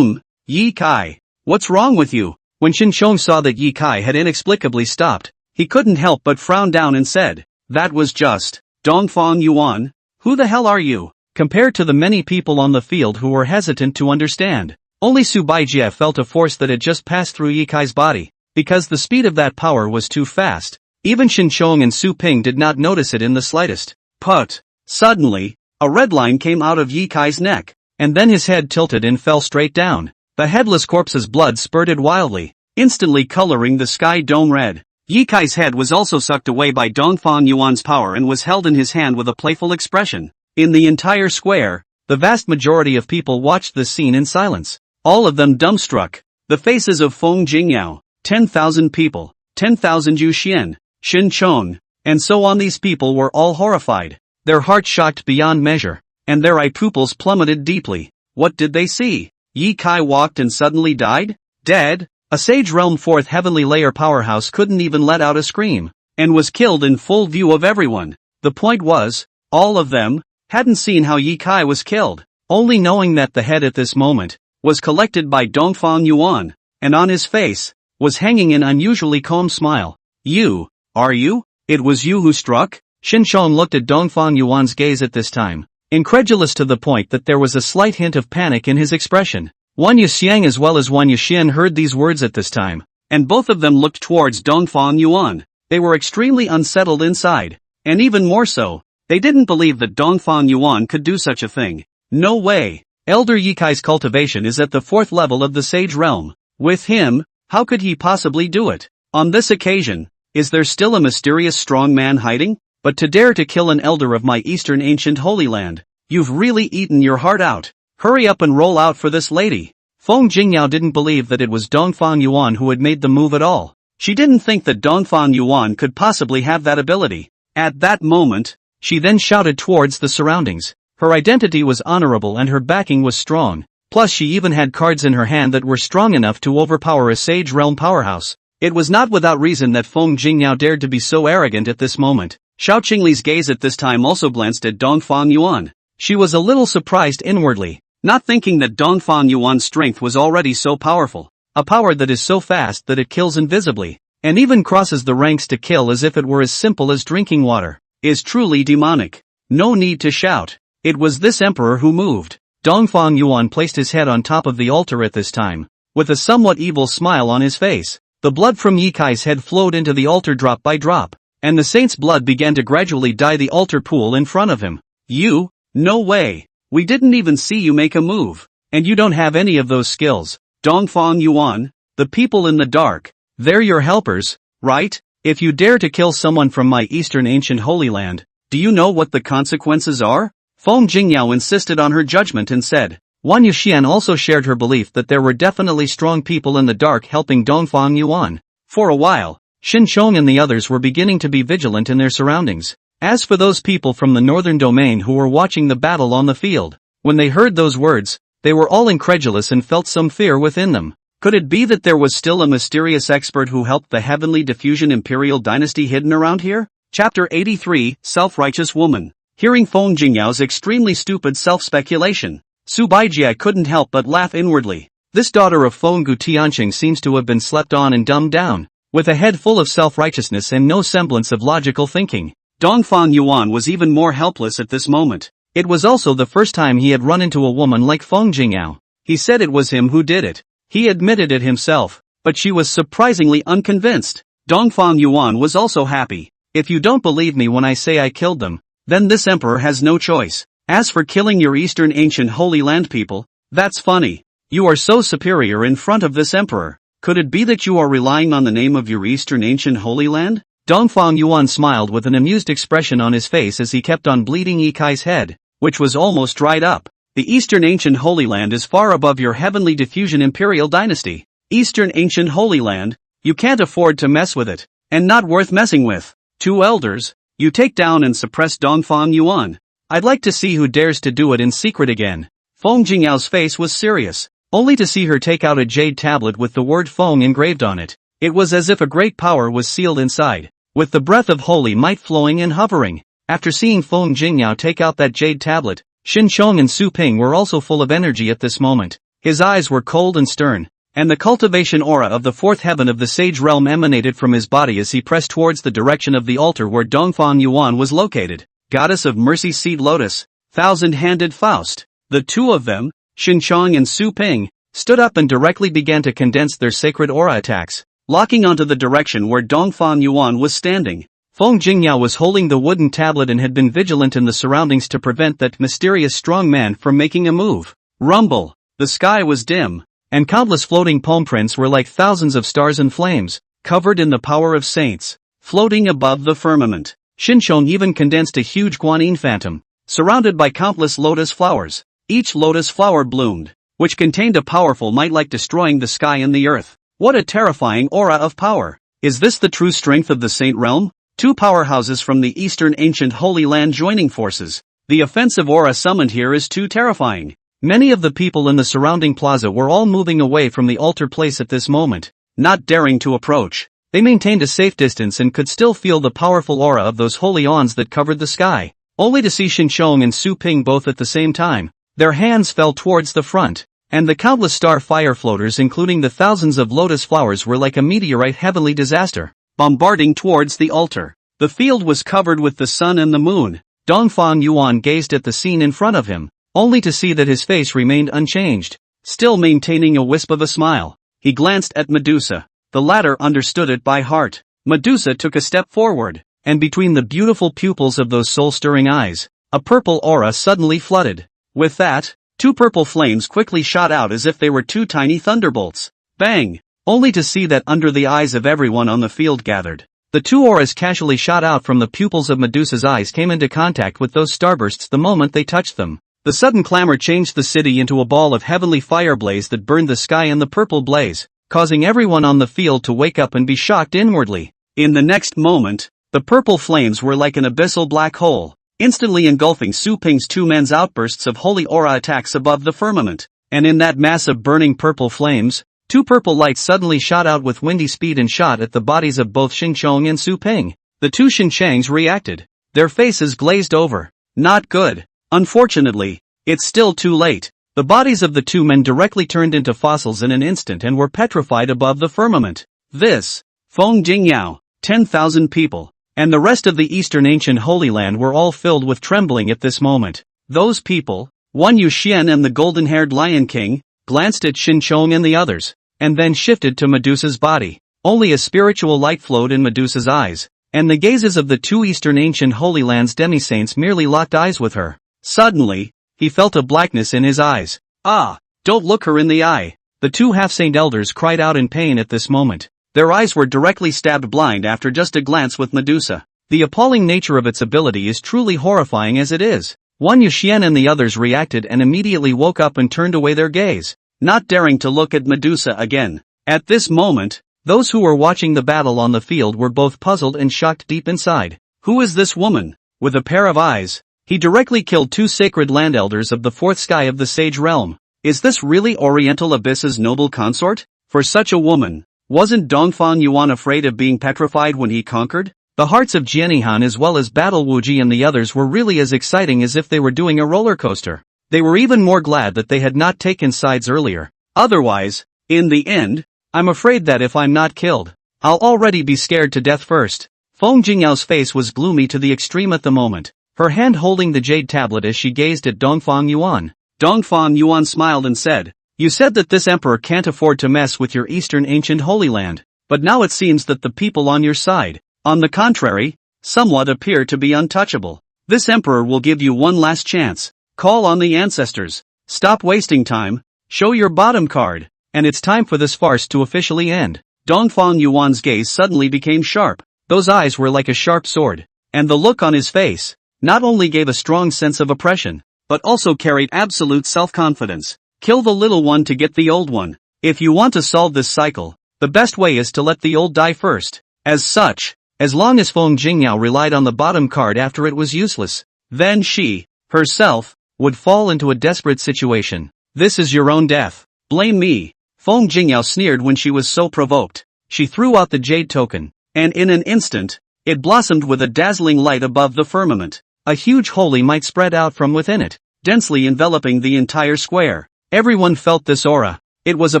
Ye Kai, what's wrong with you? When Shinchong saw that Ye Kai had inexplicably stopped, he couldn't help but frown down and said, that was just, Dongfang Yuan, who the hell are you? Compared to the many people on the field who were hesitant to understand, only Su Baijie felt a force that had just passed through Ye Kai's body. Because the speed of that power was too fast, even Shinchong and Su Ping did not notice it in the slightest. Put. Suddenly, a red line came out of Ye Kai's neck, and then his head tilted and fell straight down. The headless corpse's blood spurted wildly, instantly coloring the sky dome red. Ye Kai's head was also sucked away by Dongfang Yuan's power and was held in his hand with a playful expression. In the entire square, the vast majority of people watched this scene in silence, all of them dumbstruck. The faces of Feng Jingyao, 10,000 people, 10,000 Yu Xian, Xin Chong, and so on. These people were all horrified, their hearts shocked beyond measure, and their eye pupils plummeted deeply. What did they see? Ye Kai walked and suddenly died? Dead? A Sage Realm 4th Heavenly Layer powerhouse couldn't even let out a scream, and was killed in full view of everyone. The point was, all of them hadn't seen how Ye Kai was killed, only knowing that the head at this moment was collected by Dongfang Yuan, and on his face was hanging an unusually calm smile. You, are you? It was you who struck? Xinsheng looked at Dongfang Yuan's gaze at this time, incredulous to the point that there was a slight hint of panic in his expression. Wan Yixiang as well as Wan Yixian heard these words at this time, and both of them looked towards Dongfang Yuan. They were extremely unsettled inside, and even more so, they didn't believe that Dongfang Yuan could do such a thing. No way. Elder Ye Kai's cultivation is at the 4th level of the Sage Realm. With him, how could he possibly do it? On this occasion, is there still a mysterious strong man hiding? But to dare to kill an elder of my Eastern Ancient Holy Land, you've really eaten your heart out. Hurry up and roll out for this lady. Feng Jingyao didn't believe that it was Dongfang Yuan who had made the move at all. She didn't think that Dongfang Yuan could possibly have that ability. At that moment, she then shouted towards the surroundings. Her identity was honorable and her backing was strong, plus she even had cards in her hand that were strong enough to overpower a Sage Realm powerhouse. It was not without reason that Feng Jingyao dared to be so arrogant at this moment. Xiao Qingli's gaze at this time also glanced at Dongfang Yuan. She was a little surprised inwardly, not thinking that Dongfang Yuan's strength was already so powerful, a power that is so fast that it kills invisibly, and even crosses the ranks to kill as if it were as simple as drinking water, is truly demonic. No need to shout. It was this emperor who moved. Dongfang Yuan placed his head on top of the altar at this time, with a somewhat evil smile on his face. The blood from Ye Kai's head flowed into the altar drop by drop, and the saint's blood began to gradually dye the altar pool in front of him. You? No way. We didn't even see you make a move, and you don't have any of those skills. Dongfang Yuan, the people in the dark, they're your helpers, right? If you dare to kill someone from my Eastern Ancient Holy Land, do you know what the consequences are? Feng Jingyao insisted on her judgment and said. Wan Yixian also shared her belief that there were definitely strong people in the dark helping Dongfang Yuan. For a while, Xin Chong and the others were beginning to be vigilant in their surroundings. As for those people from the northern domain who were watching the battle on the field, when they heard those words, they were all incredulous and felt some fear within them. Could it be that there was still a mysterious expert who helped the Heavenly Diffusion Imperial Dynasty hidden around here? Chapter 83, Self-Righteous Woman. Hearing Feng Jingyao's extremely stupid self-speculation, Su Baijie couldn't help but laugh inwardly. This daughter of Feng Gu Tianqing seems to have been slept on and dumbed down, with a head full of self-righteousness and no semblance of logical thinking. Dongfang Yuan was even more helpless at this moment. It was also the first time he had run into a woman like Feng Jingyao. He said it was him who did it. He admitted it himself, but she was surprisingly unconvinced. Dongfang Yuan was also happy. If you don't believe me when I say I killed them, then this emperor has no choice. As for killing your Eastern Ancient Holy Land people, that's funny. You are so superior in front of this emperor. Could it be that you are relying on the name of your Eastern Ancient Holy Land? Dongfang Yuan smiled with an amused expression on his face as he kept on bleeding Ye Kai's head, which was almost dried up. The Eastern Ancient Holy Land is far above your Heavenly Diffusion Imperial Dynasty. Eastern Ancient Holy Land, you can't afford to mess with it, and not worth messing with. 2 elders, you take down and suppress Dongfang Yuan. I'd like to see who dares to do it in secret again. Feng Jingyao's face was serious, only to see her take out a jade tablet with the word Feng engraved on it. It was as if a great power was sealed inside, with the breath of holy might flowing and hovering. After seeing Feng Jingyao take out that jade tablet, Xin Chong and Su Ping were also full of energy at this moment. His eyes were cold and stern, and the cultivation aura of the 4th heaven of the Sage Realm emanated from his body as he pressed towards the direction of the altar where Dongfang Yuan was located. Goddess of Mercy Seed Lotus, Thousand-Handed Faust. The 2 of them, Xin Chong and Su Ping, stood up and directly began to condense their sacred aura attacks, locking onto the direction where Dongfang Yuan was standing. Feng Jingyao was holding the wooden tablet and had been vigilant in the surroundings to prevent that mysterious strong man from making a move. Rumble. The sky was dim, and countless floating palm prints were like thousands of stars and flames, covered in the power of saints, floating above the firmament. Xinqiang even condensed a huge guanyin phantom, surrounded by countless lotus flowers. Each lotus flower bloomed, which contained a powerful might like destroying the sky and the earth. What a terrifying aura of power! Is this the true strength of the Saint Realm? Two powerhouses from the Eastern Ancient Holy Land joining forces. The offensive aura summoned here is too terrifying. Many of the people in the surrounding plaza were all moving away from the altar place at this moment, not daring to approach. They maintained a safe distance and could still feel the powerful aura of those holy awns that covered the sky, only to see Xinqiang and Su Ping both at the same time. Their hands fell towards the front, and the countless star fire floaters including the thousands of lotus flowers were like a meteorite heavenly disaster, bombarding towards the altar. The field was covered with the sun and the moon. Dongfang Yuan gazed at the scene in front of him, only to see that his face remained unchanged, still maintaining a wisp of a smile. He glanced at Medusa. The latter understood it by heart. Medusa took a step forward, and between the beautiful pupils of those soul-stirring eyes, a purple aura suddenly flooded. With that, two purple flames quickly shot out as if they were two tiny thunderbolts. Bang! Only to see that under the eyes of everyone on the field gathered, the two auras casually shot out from the pupils of Medusa's eyes came into contact with those starbursts the moment they touched them. The sudden clamor changed the city into a ball of heavenly fire blaze that burned the sky in the purple blaze, causing everyone on the field to wake up and be shocked inwardly. In the next moment, the purple flames were like an abyssal black hole, instantly engulfing Su Ping's two men's outbursts of holy aura attacks above the firmament. And in that mass of burning purple flames, two purple lights suddenly shot out with windy speed and shot at the bodies of both Xinqiang and Su Ping. The two Xinqiangs reacted. Their faces glazed over. Not good. Unfortunately, it's still too late. The bodies of the two men directly turned into fossils in an instant and were petrified above the firmament. This, Feng Jingyao, 10,000 people, and the rest of the Eastern Ancient Holy Land were all filled with trembling at this moment. Those people, Wan Yuxian and the golden-haired Lion King, glanced at Xinqiang and the others, and then shifted to Medusa's body. Only a spiritual light flowed in Medusa's eyes, and the gazes of the two Eastern Ancient Holy Land's demi-saints merely locked eyes with her. Suddenly, he felt a blackness in his eyes. Ah! Don't look her in the eye! The two half-saint elders cried out in pain at this moment. Their eyes were directly stabbed blind after just a glance with Medusa. The appalling nature of its ability is truly horrifying as it is. Wan Yuxian and the others reacted and immediately woke up and turned away their gaze, not daring to look at Medusa again. At this moment, those who were watching the battle on the field were both puzzled and shocked deep inside. Who is this woman? With a pair of eyes, he directly killed two sacred land elders of the fourth sky of the Sage Realm. Is this really Oriental Abyss's noble consort? For such a woman, wasn't Dongfang Yuan afraid of being petrified when he conquered? The hearts of Jianihan as well as Battle Wuji and the others were really as exciting as if they were doing a roller coaster. They were even more glad that they had not taken sides earlier. Otherwise, in the end, I'm afraid that if I'm not killed, I'll already be scared to death first. Feng Jingyao's face was gloomy to the extreme at the moment, her hand holding the jade tablet as she gazed at Dongfang Yuan. Dongfang Yuan smiled and said, "You said that this emperor can't afford to mess with your Eastern Ancient Holy Land, but now it seems that the people on your side, on the contrary, somewhat appear to be untouchable. This emperor will give you one last chance. Call on the ancestors. Stop wasting time, show your bottom card, and it's time for this farce to officially end." Dongfang Yuan's gaze suddenly became sharp. Those eyes were like a sharp sword, and the look on his face not only gave a strong sense of oppression, but also carried absolute self-confidence. Kill the little one to get the old one. If you want to solve this cycle, the best way is to let the old die first. As such, as long as Feng Jingyao relied on the bottom card after it was useless, then she, herself, would fall into a desperate situation. This is your own death. Blame me. Feng Jingyao sneered when she was so provoked. She threw out the jade token, and in an instant, it blossomed with a dazzling light above the firmament. A huge holy might spread out from within it, densely enveloping the entire square. Everyone felt this aura. It was a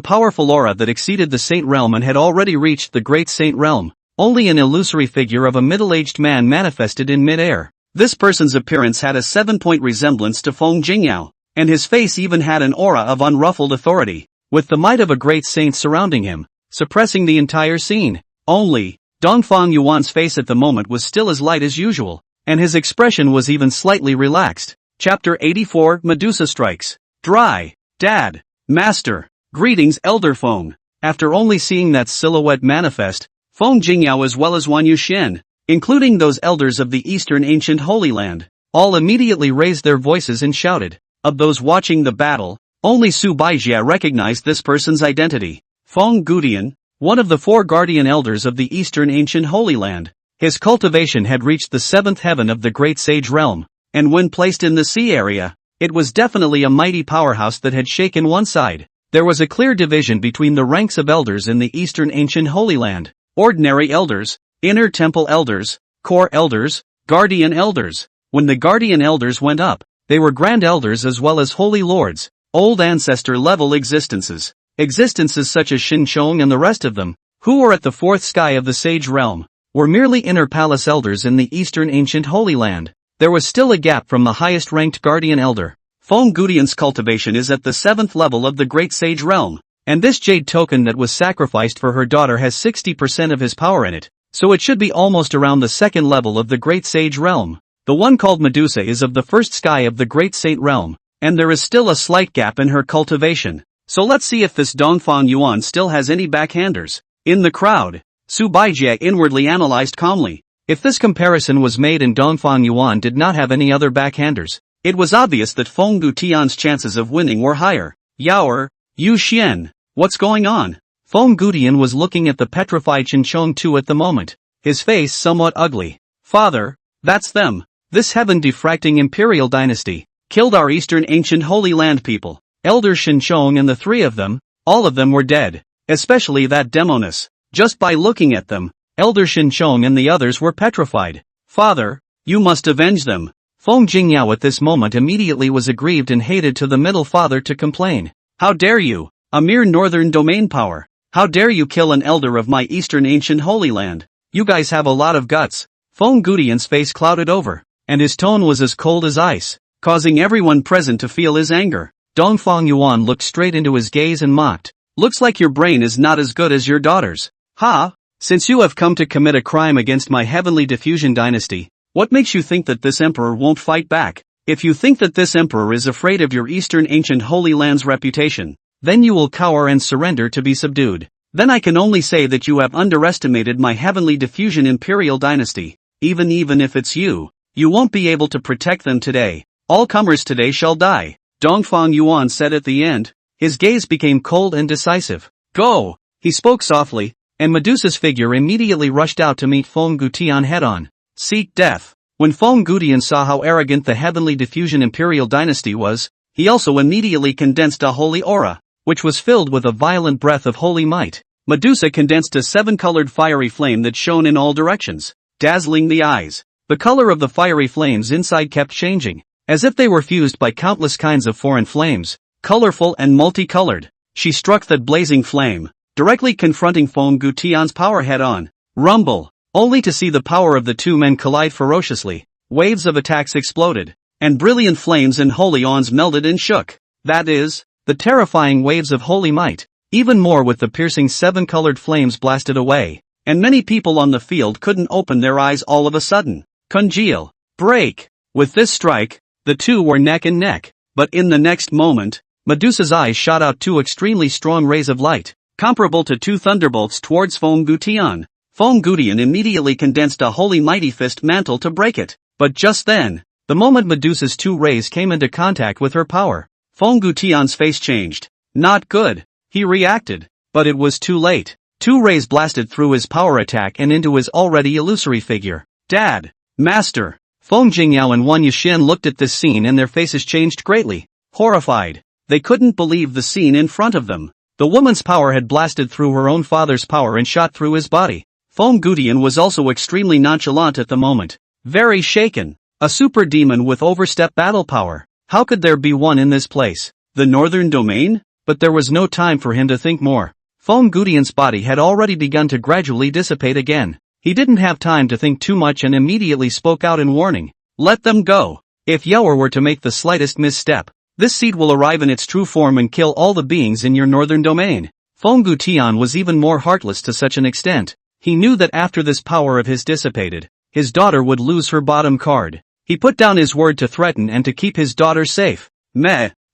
powerful aura that exceeded the Saint Realm and had already reached the Great Saint Realm. Only an illusory figure of a middle-aged man manifested in mid-air. This person's appearance had a 7-point resemblance to Feng Jingyao, and his face even had an aura of unruffled authority, with the might of a great saint surrounding him, suppressing the entire scene. Only, Dongfang Yuan's face at the moment was still as light as usual, and his expression was even slightly relaxed. Chapter 84 Medusa Strikes. Dry. Dad. Master. Greetings Elder Feng. After only seeing that silhouette manifest, Feng Jingyao as well as Wan Yuxian, including those elders of the Eastern Ancient Holy Land, all immediately raised their voices and shouted. Of those watching the battle, only Su Baijia recognized this person's identity. Feng Gudian, one of the 4 guardian elders of the Eastern Ancient Holy Land. His cultivation had reached the 7th heaven of the Great Sage Realm, and when placed in the sea area, it was definitely a mighty powerhouse that had shaken one side. There was a clear division between the ranks of elders in the Eastern Ancient Holy Land: ordinary elders, inner temple elders, core elders, guardian elders. When the guardian elders went up, they were grand elders as well as holy lords, old ancestor-level existences such as Xinqiang and the rest of them, who were at the 4th sky of the Sage Realm, were merely inner palace elders in the Eastern Ancient Holy Land. There was still a gap from the highest-ranked guardian elder. Feng Gudian's cultivation is at the 7th level of the Great Sage Realm, and this jade token that was sacrificed for her daughter has 60% of his power in it, so it should be almost around the 2nd level of the Great Sage Realm. The one called Medusa is of the 1st sky of the Great Saint Realm, and there is still a slight gap in her cultivation. So let's see if this Dongfang Yuan still has any backhanders. In the crowd, Su Baijia inwardly analyzed calmly. If this comparison was made and Dongfang Yuan did not have any other backhanders, it was obvious that Feng Gutian's chances of winning were higher. Yaoer, Yu Xian, what's going on? Feng Gutian was looking at the petrified Xinqiang too at the moment, his face somewhat ugly. Father, that's them. This heaven-diffracting imperial dynasty killed our Eastern Ancient Holy Land people. Elder Xinqiang and the 3 of them, all of them were dead, especially that demoness. Just by looking at them, Elder Xinqiang and the others were petrified. Father, you must avenge them. Feng Jingyao at this moment immediately was aggrieved and hated to the middle father to complain. How dare you, a mere northern domain power? How dare you kill an elder of my Eastern Ancient Holy Land? You guys have a lot of guts. Feng Gudian's face clouded over, and his tone was as cold as ice, causing everyone present to feel his anger. Dongfang Yuan looked straight into his gaze and mocked. Looks like your brain is not as good as your daughter's. Ha! Since you have come to commit a crime against my heavenly diffusion dynasty, what makes you think that this emperor won't fight back? If you think that this emperor is afraid of your Eastern Ancient Holy Land's reputation, then you will cower and surrender to be subdued. Then I can only say that you have underestimated my heavenly diffusion imperial dynasty. Even if it's you, you won't be able to protect them today. All comers today shall die. Dongfang Yuan said at the end. His gaze became cold and decisive. Go! He spoke softly, and Medusa's figure immediately rushed out to meet Feng Gutian head-on. Seek death. When Feng Gutian saw how arrogant the heavenly diffusion imperial dynasty was, he also immediately condensed a holy aura, which was filled with a violent breath of holy might. Medusa condensed a 7-colored fiery flame that shone in all directions, dazzling the eyes. The color of the fiery flames inside kept changing, as if they were fused by countless kinds of foreign flames, colorful and multicolored. She struck that blazing flame, directly confronting Feng Gutian's power head-on. Rumble! Only to see the power of the 2 men collide ferociously. Waves of attacks exploded, and brilliant flames and holy awns melded and shook. That is, the terrifying waves of holy might. Even more with the piercing 7-colored flames blasted away, and many people on the field couldn't open their eyes all of a sudden. Congeal. Break. With this strike, the 2 were neck and neck, but in the next moment, Medusa's eyes shot out 2 extremely strong rays of light, comparable to 2 thunderbolts towards Feng Gutian. Feng Gutian immediately condensed a holy mighty fist mantle to break it, but just then, the moment Medusa's 2 rays came into contact with her power, Feng Gutian's face changed. Not good. He reacted, but it was too late. 2 rays blasted through his power attack and into his already illusory figure. Dad! Master! Feng Jingyao and Wan Yuxian looked at this scene and their faces changed greatly. Horrified. They couldn't believe the scene in front of them. The woman's power had blasted through her own father's power and shot through his body. Feng Gutian was also extremely nonchalant at the moment. Very shaken. A super demon with overstep battle power. How could there be one in this place? The northern domain? But there was no time for him to think more. Feng Gutian's body had already begun to gradually dissipate again. He didn't have time to think too much and immediately spoke out in warning. Let them go. If Yaoer were to make the slightest misstep, this seed will arrive in its true form and kill all the beings in your northern domain. Feng Gutian was even more heartless to such an extent. He knew that after this power of his dissipated, his daughter would lose her bottom card. He put down his word to threaten and to keep his daughter safe.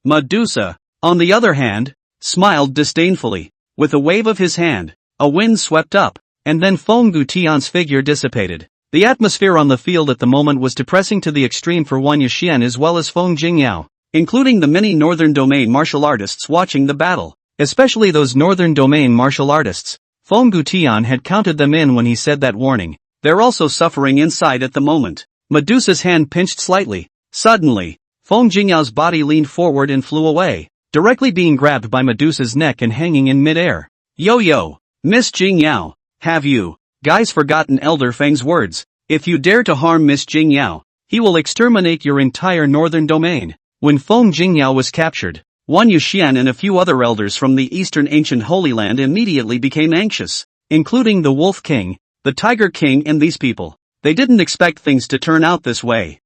Medusa, on the other hand, smiled disdainfully. With a wave of his hand, a wind swept up, and then Feng Gutian's figure dissipated. The atmosphere on the field at the moment was depressing to the extreme for Wang Yuxian as well as Feng Jingyao, including the many Northern Domain martial artists watching the battle, especially those Northern Domain martial artists. Feng Gutian had counted them in when he said that warning. They're also suffering inside at the moment. Medusa's hand pinched slightly. Suddenly, Feng Jingyao's body leaned forward and flew away, directly being grabbed by Medusa's neck and hanging in midair. Yo, Miss Jingyao, have you guys forgotten Elder Feng's words? If you dare to harm Miss Jingyao, he will exterminate your entire northern domain. When Feng Jingyao was captured, Wang Yuxian and a few other elders from the eastern ancient Holy Land immediately became anxious, including the Wolf King, the Tiger King and these people. They didn't expect things to turn out this way.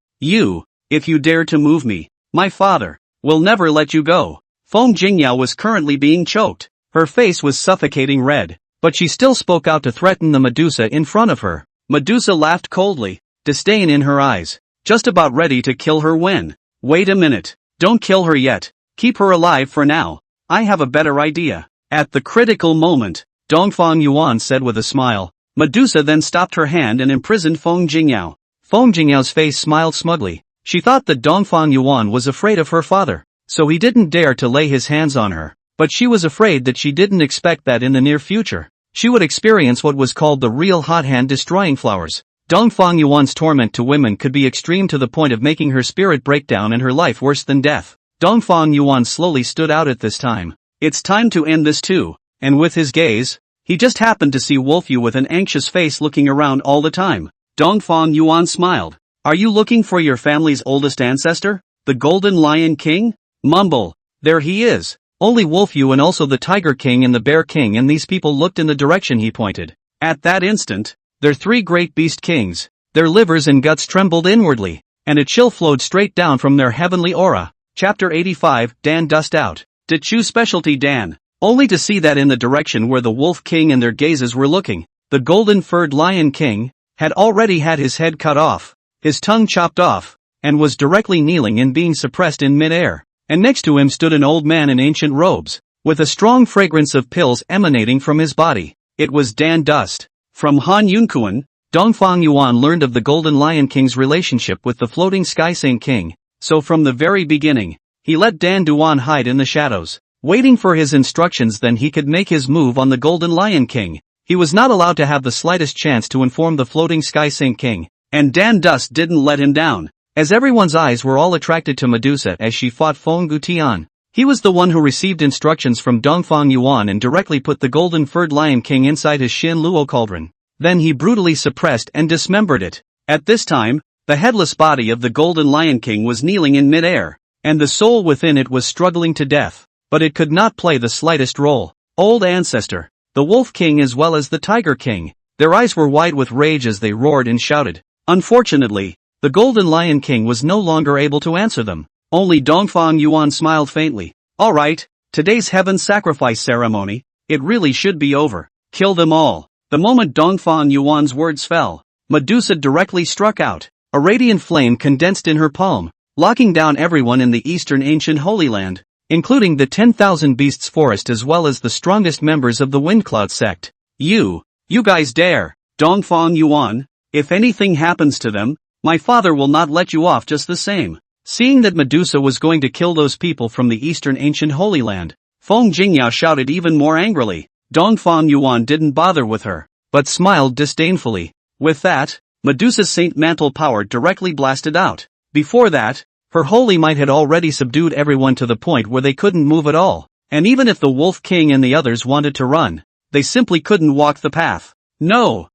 If you dare to move me, my father will never let you go. Feng Jingyao was currently being choked. Her face was suffocating red, but she still spoke out to threaten the Medusa in front of her. Medusa laughed coldly, disdain in her eyes, just about ready to kill her when. Wait a minute, don't kill her yet, keep her alive for now, I have a better idea. At the critical moment, Dongfang Yuan said with a smile. Medusa then stopped her hand and imprisoned Feng Jingyao. Feng Jingyao's face smiled smugly. She thought that Dongfang Yuan was afraid of her father, so he didn't dare to lay his hands on her, but she was afraid that she didn't expect that in the near future she would experience what was called the real hot hand destroying flowers. Dongfang Yuan's torment to women could be extreme to the point of making her spirit break down and her life worse than death. Dongfang Yuan slowly stood out at this time. It's time to end this too, and with his gaze, he just happened to see Wolfyu with an anxious face looking around all the time. Dongfang Yuan smiled. Are you looking for your family's oldest ancestor, the Golden Lion King? Mumble. There he is. Only Wolfyu and also the Tiger King and the Bear King and these people looked in the direction he pointed. At that instant, their three great beast kings, their livers and guts trembled inwardly, and a chill flowed straight down from their heavenly aura. Chapter 85, Dan Dust Out. Dechu Specialty Dan. Only to see that in the direction where the Wolf King and their gazes were looking, the Golden-Furred Lion King had already had his head cut off, his tongue chopped off, and was directly kneeling and being suppressed in mid-air. And next to him stood an old man in ancient robes, with a strong fragrance of pills emanating from his body. It was Dan Dust. From Han Yunkuan, Dongfang Yuan learned of the Golden Lion King's relationship with the Floating Sky Saint King, so from the very beginning, he let Dan Duan hide in the shadows, waiting for his instructions then he could make his move on the Golden Lion King. He was not allowed to have the slightest chance to inform the Floating Sky Saint King, and Dan Dust didn't let him down, as everyone's eyes were all attracted to Medusa as she fought Feng Gutian. He was the one who received instructions from Dongfang Yuan and directly put the Golden-Furred Lion King inside his Xin Luo cauldron. Then he brutally suppressed and dismembered it. At this time, the headless body of the Golden Lion King was kneeling in mid-air, and the soul within it was struggling to death, but it could not play the slightest role. Old ancestor, the Wolf King as well as the Tiger King, their eyes were wide with rage as they roared and shouted. Unfortunately, the Golden Lion King was no longer able to answer them. Only Dongfang Yuan smiled faintly. Alright, today's heaven sacrifice ceremony, it really should be over. Kill them all. The moment Dongfang Yuan's words fell, Medusa directly struck out. A radiant flame condensed in her palm, locking down everyone in the eastern ancient Holy Land, including the 10,000 Beasts Forest as well as the strongest members of the Windcloud sect. You guys dare, Dongfang Yuan, if anything happens to them, my father will not let you off just the same. Seeing that Medusa was going to kill those people from the eastern ancient Holy Land, Feng Jingyao shouted even more angrily. Dongfang Yuan didn't bother with her, but smiled disdainfully. With that, Medusa's Saint Mantle power directly blasted out. Before that, her holy might had already subdued everyone to the point where they couldn't move at all, and even if the Wolf King and the others wanted to run, they simply couldn't walk the path. No!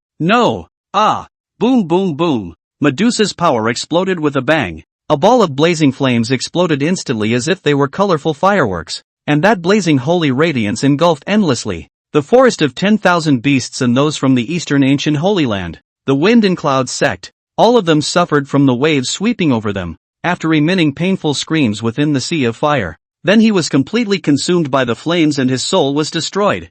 Boom boom boom! Medusa's power exploded with a bang. A ball of blazing flames exploded instantly as if they were colorful fireworks, and that blazing holy radiance engulfed endlessly the forest of 10,000 beasts and those from the eastern ancient Holy Land, the Wind and Cloud sect. All of them suffered from the waves sweeping over them, after emitting painful screams within the sea of fire. Then he was completely consumed by the flames and his soul was destroyed.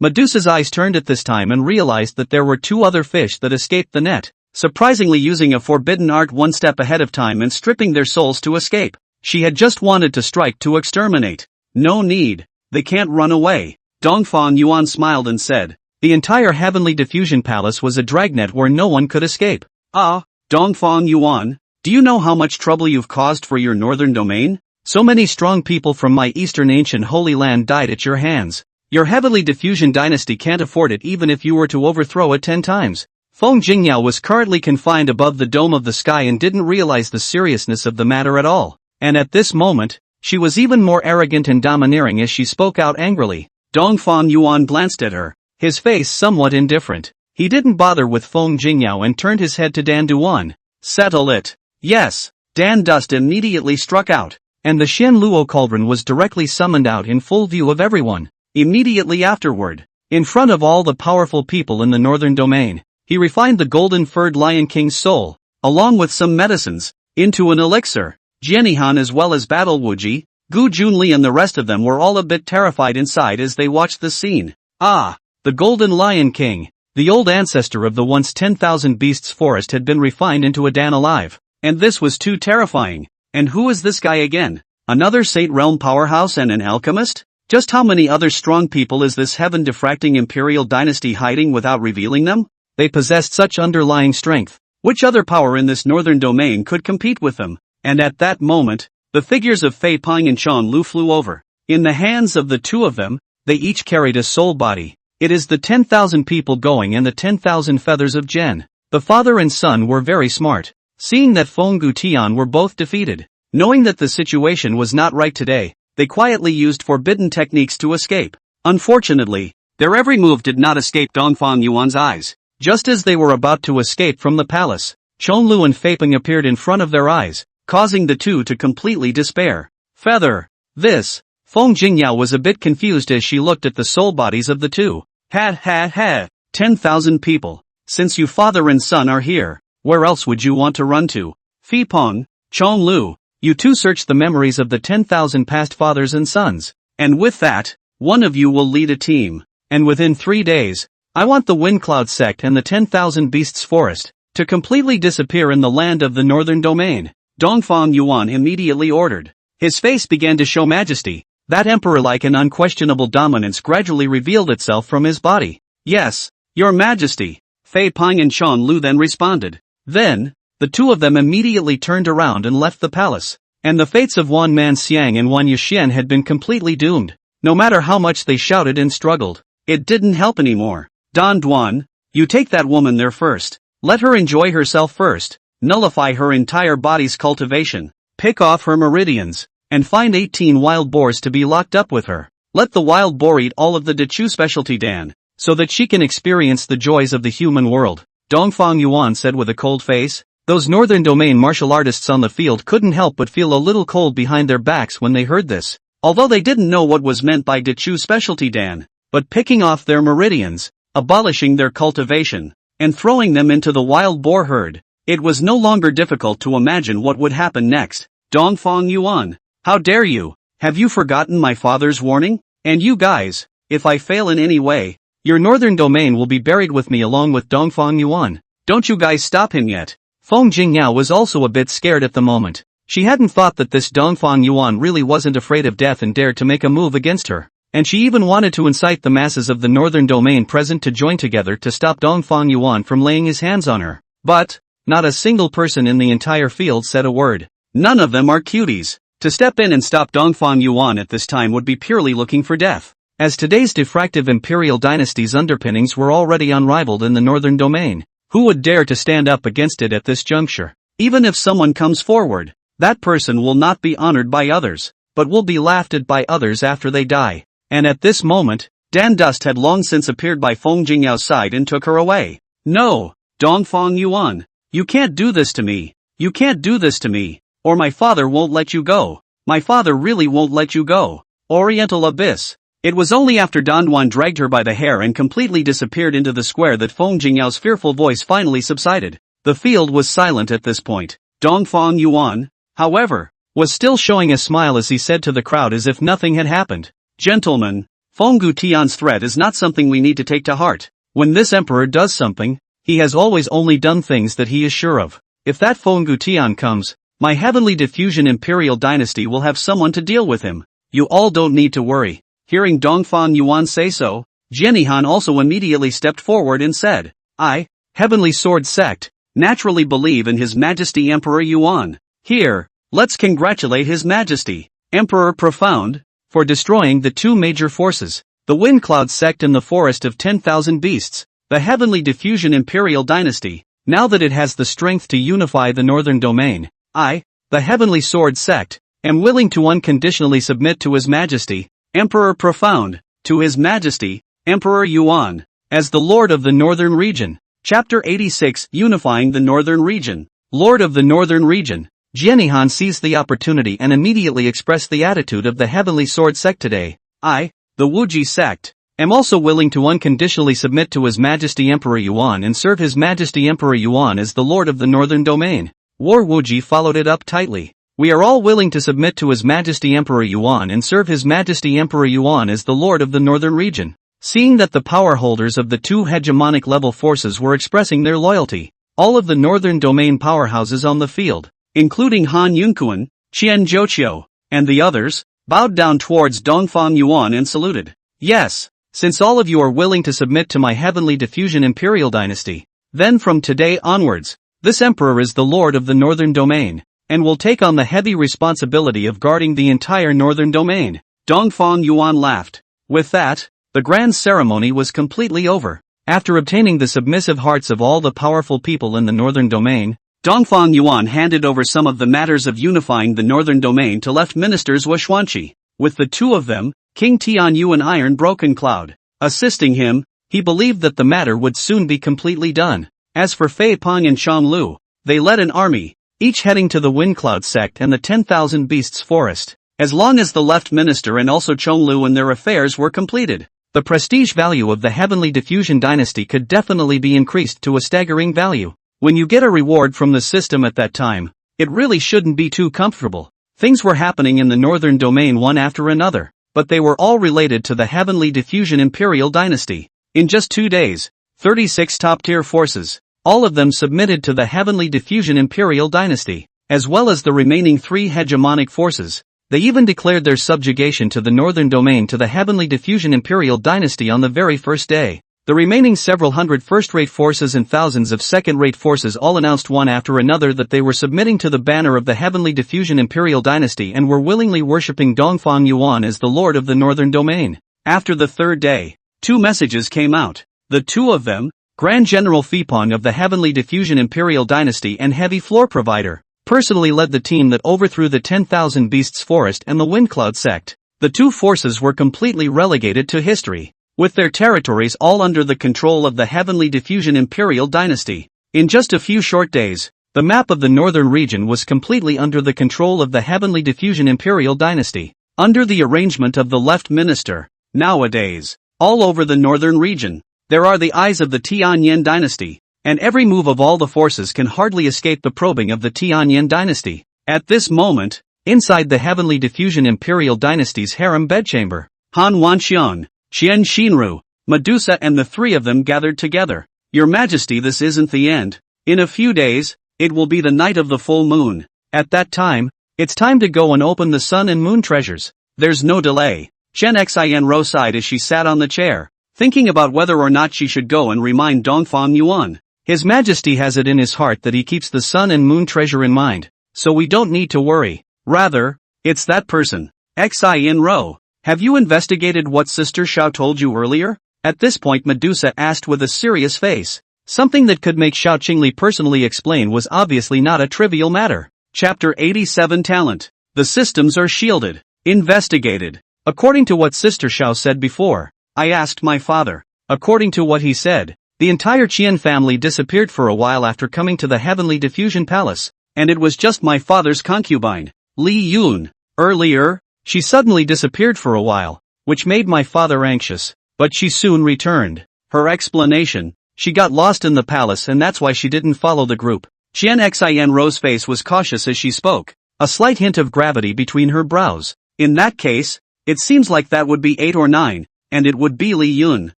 Medusa's eyes turned at this time and realized that there were two other fish that escaped the net, surprisingly using a forbidden art one step ahead of time and stripping their souls to escape. She had just wanted to strike to exterminate. No need. They can't run away. Dongfang Yuan smiled and said. The entire Heavenly Diffusion Palace was a dragnet where no one could escape. Ah, Dongfang Yuan, do you know how much trouble you've caused for your northern domain? So many strong people from my eastern ancient holy land died at your hands. Your Heavenly Diffusion dynasty can't afford it even if you were to overthrow it 10 times. Feng Jingyao was currently confined above the dome of the sky and didn't realize the seriousness of the matter at all. And at this moment, she was even more arrogant and domineering as she spoke out angrily. Dongfang Yuan glanced at her, his face somewhat indifferent. He didn't bother with Feng Jingyao and turned his head to Dan Duan. Settle it. Yes. Dan Dust immediately struck out, and the Xian Luo cauldron was directly summoned out in full view of everyone. Immediately afterward, in front of all the powerful people in the northern domain, he refined the golden-furred Lion King's soul, along with some medicines, into an elixir. Jianihan as well as Battle Wuji, Gu Junli and the rest of them were all a bit terrified inside as they watched the scene. Ah! The Golden Lion King, the old ancestor of the once 10,000 beasts forest had been refined into a Dan alive. And this was too terrifying. And who is this guy again? Another Sate Realm powerhouse and an alchemist? Just how many other strong people is this heaven-diffracting imperial dynasty hiding without revealing them? They possessed such underlying strength. Which other power in this northern domain could compete with them? And at that moment, the figures of Fei Peng and Chen Lu flew over. In the hands of the two of them, they each carried a soul body. It is the 10,000 people going and the 10,000 feathers of Chen. The father and son were very smart. Seeing that Feng Gutian were both defeated, knowing that the situation was not right today, they quietly used forbidden techniques to escape. Unfortunately, their every move did not escape Dongfang Yuan's eyes. Just as they were about to escape from the palace, Chen Lu and Fei Peng appeared in front of their eyes, causing the two to completely despair. Feather. This. Feng Jingyao was a bit confused as she looked at the soul bodies of the two. Ha. 10,000 people. Since you father and son are here, where else would you want to run to? Fei Peng, Chen Lu, you two search the memories of the 10,000 past fathers and sons. And with that, one of you will lead a team. And within 3 days, I want the Windcloud sect and the 10,000 beasts forest to completely disappear in the land of the northern domain. Dongfang Yuan immediately ordered. His face began to show majesty. That emperor-like and unquestionable dominance gradually revealed itself from his body. Yes, your majesty. Fei Peng and Chen Lu then responded. Then, the two of them immediately turned around and left the palace. And the fates of Wan Manxiang and Wan Yuxian had been completely doomed. No matter how much they shouted and struggled, it didn't help anymore. Don Duan, you take that woman there first. Let her enjoy herself first. Nullify her entire body's cultivation. Pick off her meridians. And find 18 wild boars to be locked up with her. Let the wild boar eat all of the Dechu specialty Dan, so that she can experience the joys of the human world. Dongfang Yuan said with a cold face. Those northern domain martial artists on the field couldn't help but feel a little cold behind their backs when they heard this. Although they didn't know what was meant by Dechu specialty Dan, but picking off their meridians, abolishing their cultivation, and throwing them into the wild boar herd, it was no longer difficult to imagine what would happen next. Dongfang Yuan. How dare you? Have you forgotten my father's warning? And you guys, if I fail in any way, your northern domain will be buried with me along with Dongfang Yuan. Don't you guys stop him yet. Feng Jingyao was also a bit scared at the moment. She hadn't thought that this Dongfang Yuan really wasn't afraid of death and dared to make a move against her. And she even wanted to incite the masses of the northern domain present to join together to stop Dongfang Yuan from laying his hands on her. But, not a single person in the entire field said a word. None of them are cuties. To step in and stop Dongfang Yuan at this time would be purely looking for death. As today's diffractive imperial dynasty's underpinnings were already unrivaled in the northern domain, who would dare to stand up against it at this juncture? Even if someone comes forward, that person will not be honored by others, but will be laughed at by others after they die. And at this moment, Dan Dust had long since appeared by Feng Jingyao's side and took her away. No, Dongfang Yuan, you can't do this to me. You can't do this to me. Or my father won't let you go. My father really won't let you go. Oriental Abyss. It was only after Don Duan dragged her by the hair and completely disappeared into the square that Feng Jingyao's fearful voice finally subsided. The field was silent at this point. Dongfang Yuan, however, was still showing a smile as he said to the crowd as if nothing had happened. Gentlemen, Fenggu Tian's threat is not something we need to take to heart. When this emperor does something, he has always only done things that he is sure of. If that Fenggu Tian comes, my heavenly diffusion imperial dynasty will have someone to deal with him. You all don't need to worry. Hearing Dongfang Yuan say so, Jianihan also immediately stepped forward and said, I, Heavenly Sword Sect, naturally believe in His Majesty Emperor Yuan. Here, let's congratulate His Majesty, Emperor Profound, for destroying the two major forces, the Wind Cloud Sect and the Forest of 10,000 Beasts, the Heavenly Diffusion Imperial Dynasty. Now that it has the strength to unify the Northern Domain, I, the Heavenly Sword Sect, am willing to unconditionally submit to His Majesty, Emperor Profound, to His Majesty, Emperor Yuan, as the Lord of the Northern Region. Chapter 86 Unifying the Northern Region. Lord of the Northern Region. Jianihan seized the opportunity and immediately expressed the attitude of the Heavenly Sword Sect today. I, the Wuji Sect, am also willing to unconditionally submit to His Majesty Emperor Yuan and serve His Majesty Emperor Yuan as the Lord of the Northern Domain. War Wuji followed it up tightly. We are all willing to submit to His Majesty Emperor Yuan and serve His Majesty Emperor Yuan as the Lord of the Northern Region. Seeing that the power holders of the two hegemonic level forces were expressing their loyalty, all of the Northern Domain powerhouses on the field, including Han Yunquan, Qian Zhouqiu, and the others, bowed down towards Dongfang Yuan and saluted. Yes. Since all of you are willing to submit to my Heavenly Diffusion Imperial Dynasty, then from today onwards, this emperor is the Lord of the Northern Domain, and will take on the heavy responsibility of guarding the entire Northern Domain. Dongfang Yuan laughed. With that, the grand ceremony was completely over. After obtaining the submissive hearts of all the powerful people in the Northern Domain, Dongfang Yuan handed over some of the matters of unifying the Northern Domain to Left Ministers Washuanqi. With the two of them, King Tianyu and Iron Broken Cloud, assisting him, he believed that the matter would soon be completely done. As for Fei Peng and Shanglu, they led an army, each heading to the Wind Cloud Sect and the 10,000 Beasts Forest. As long as the Left Minister and also Chonglu and their affairs were completed, the prestige value of the Heavenly Diffusion Dynasty could definitely be increased to a staggering value. When you get a reward from the system at that time, it really shouldn't be too comfortable. Things were happening in the Northern Domain one after another, but they were all related to the Heavenly Diffusion Imperial Dynasty. In just 2 days, 36 top-tier forces, all of them submitted to the Heavenly Diffusion Imperial Dynasty, as well as the remaining 3 hegemonic forces. They even declared their subjugation to the Northern Domain to the Heavenly Diffusion Imperial Dynasty on the very first day. The remaining several hundred first-rate forces and thousands of second-rate forces all announced one after another that they were submitting to the banner of the Heavenly Diffusion Imperial Dynasty and were willingly worshipping Dongfang Yuan as the Lord of the Northern Domain. After the third day, 2 messages came out. The two of them, Grand General Fei Peng of the Heavenly Diffusion Imperial Dynasty and Heavy Floor Provider, personally led the team that overthrew the 10,000 Beasts Forest and the Wind Cloud Sect. The two forces were completely relegated to history, with their territories all under the control of the Heavenly Diffusion Imperial Dynasty. In just a few short days, the map of the northern region was completely under the control of the Heavenly Diffusion Imperial Dynasty, under the arrangement of the Left Minister. Nowadays, all over the northern region, there are the eyes of the Tianlin Dynasty, and every move of all the forces can hardly escape the probing of the Tianlin Dynasty. At this moment, inside the Heavenly Diffusion Imperial Dynasty's harem bedchamber, Han Wanxian, Qian Xinru, Medusa and the 3 of them gathered together. Your Majesty, this isn't the end. In a few days, it will be the night of the full moon. At that time, it's time to go and open the sun and moon treasures. There's no delay. Chen Xin sighed as she sat on the chair, thinking about whether or not she should go and remind Dongfang Yuan. His Majesty has it in his heart that he keeps the sun and moon treasure in mind, so we don't need to worry. Rather, it's that person. Xin. Have you investigated what Sister Xiao told you earlier? At this point Medusa asked with a serious face. Something that could make Xiao Qingli personally explain was obviously not a trivial matter. Chapter 87 Talent. The systems are shielded. Investigated. According to what Sister Xiao said before, I asked my father. According to what he said, the entire Qian family disappeared for a while after coming to the Heavenly Diffusion Palace, and it was just my father's concubine, Li Yun. Earlier, she suddenly disappeared for a while, which made my father anxious, but she soon returned. Her explanation, she got lost in the palace and that's why she didn't follow the group. Qian Xian's face was cautious as she spoke, a slight hint of gravity between her brows. In that case, it seems like that would be 8 or 9. and it would be Li Yun.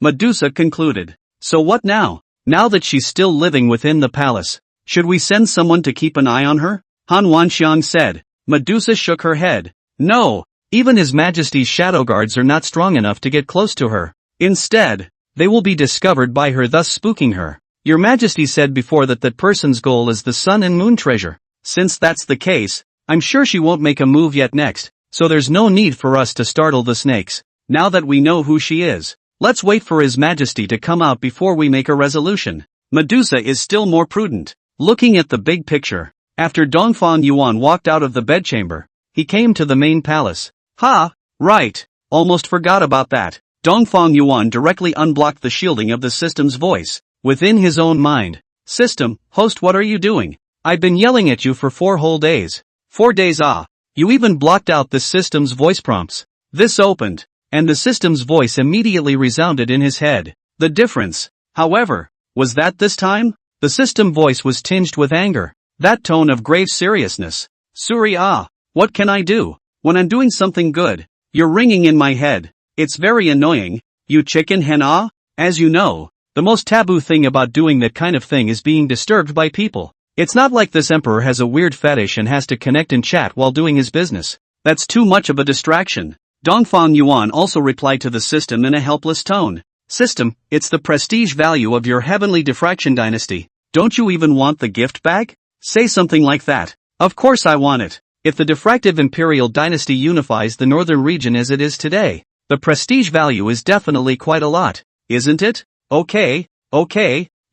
Medusa concluded. So what now? Now that she's still living within the palace, should we send someone to keep an eye on her? Han Wanxiang said. Medusa shook her head. No, even His Majesty's shadow guards are not strong enough to get close to her. Instead, they will be discovered by her, thus spooking her. Your Majesty said before that person's goal is the sun and moon treasure. Since that's the case, I'm sure she won't make a move yet next, so there's no need for us to startle the snakes. Now that we know who she is, let's wait for His Majesty to come out before we make a resolution. Medusa is still more prudent. Looking at the big picture, after Dongfang Yuan walked out of the bedchamber, he came to the main palace. Ha! Right! Almost forgot about that. Dongfang Yuan directly unblocked the shielding of the system's voice. Within his own mind. System, host, what are you doing? I've been yelling at you for 4 whole days. 4 days, ah. You even blocked out the system's voice prompts. This opened, and the system's voice immediately resounded in his head. The difference, however, was that this time, the system voice was tinged with anger. That tone of grave seriousness. Suri, ah, what can I do? When I'm doing something good, you're ringing in my head. It's very annoying. You chicken hen, ah? As you know, the most taboo thing about doing that kind of thing is being disturbed by people. It's not like this emperor has a weird fetish and has to connect and chat while doing his business. That's too much of a distraction. Dongfang Yuan also replied to the system in a helpless tone. System, it's the prestige value of your heavenly diffraction dynasty. Don't you even want the gift bag? Say something like that. Of course I want it. If the diffractive imperial dynasty unifies the northern region as it is today, the prestige value is definitely quite a lot, isn't it? Okay,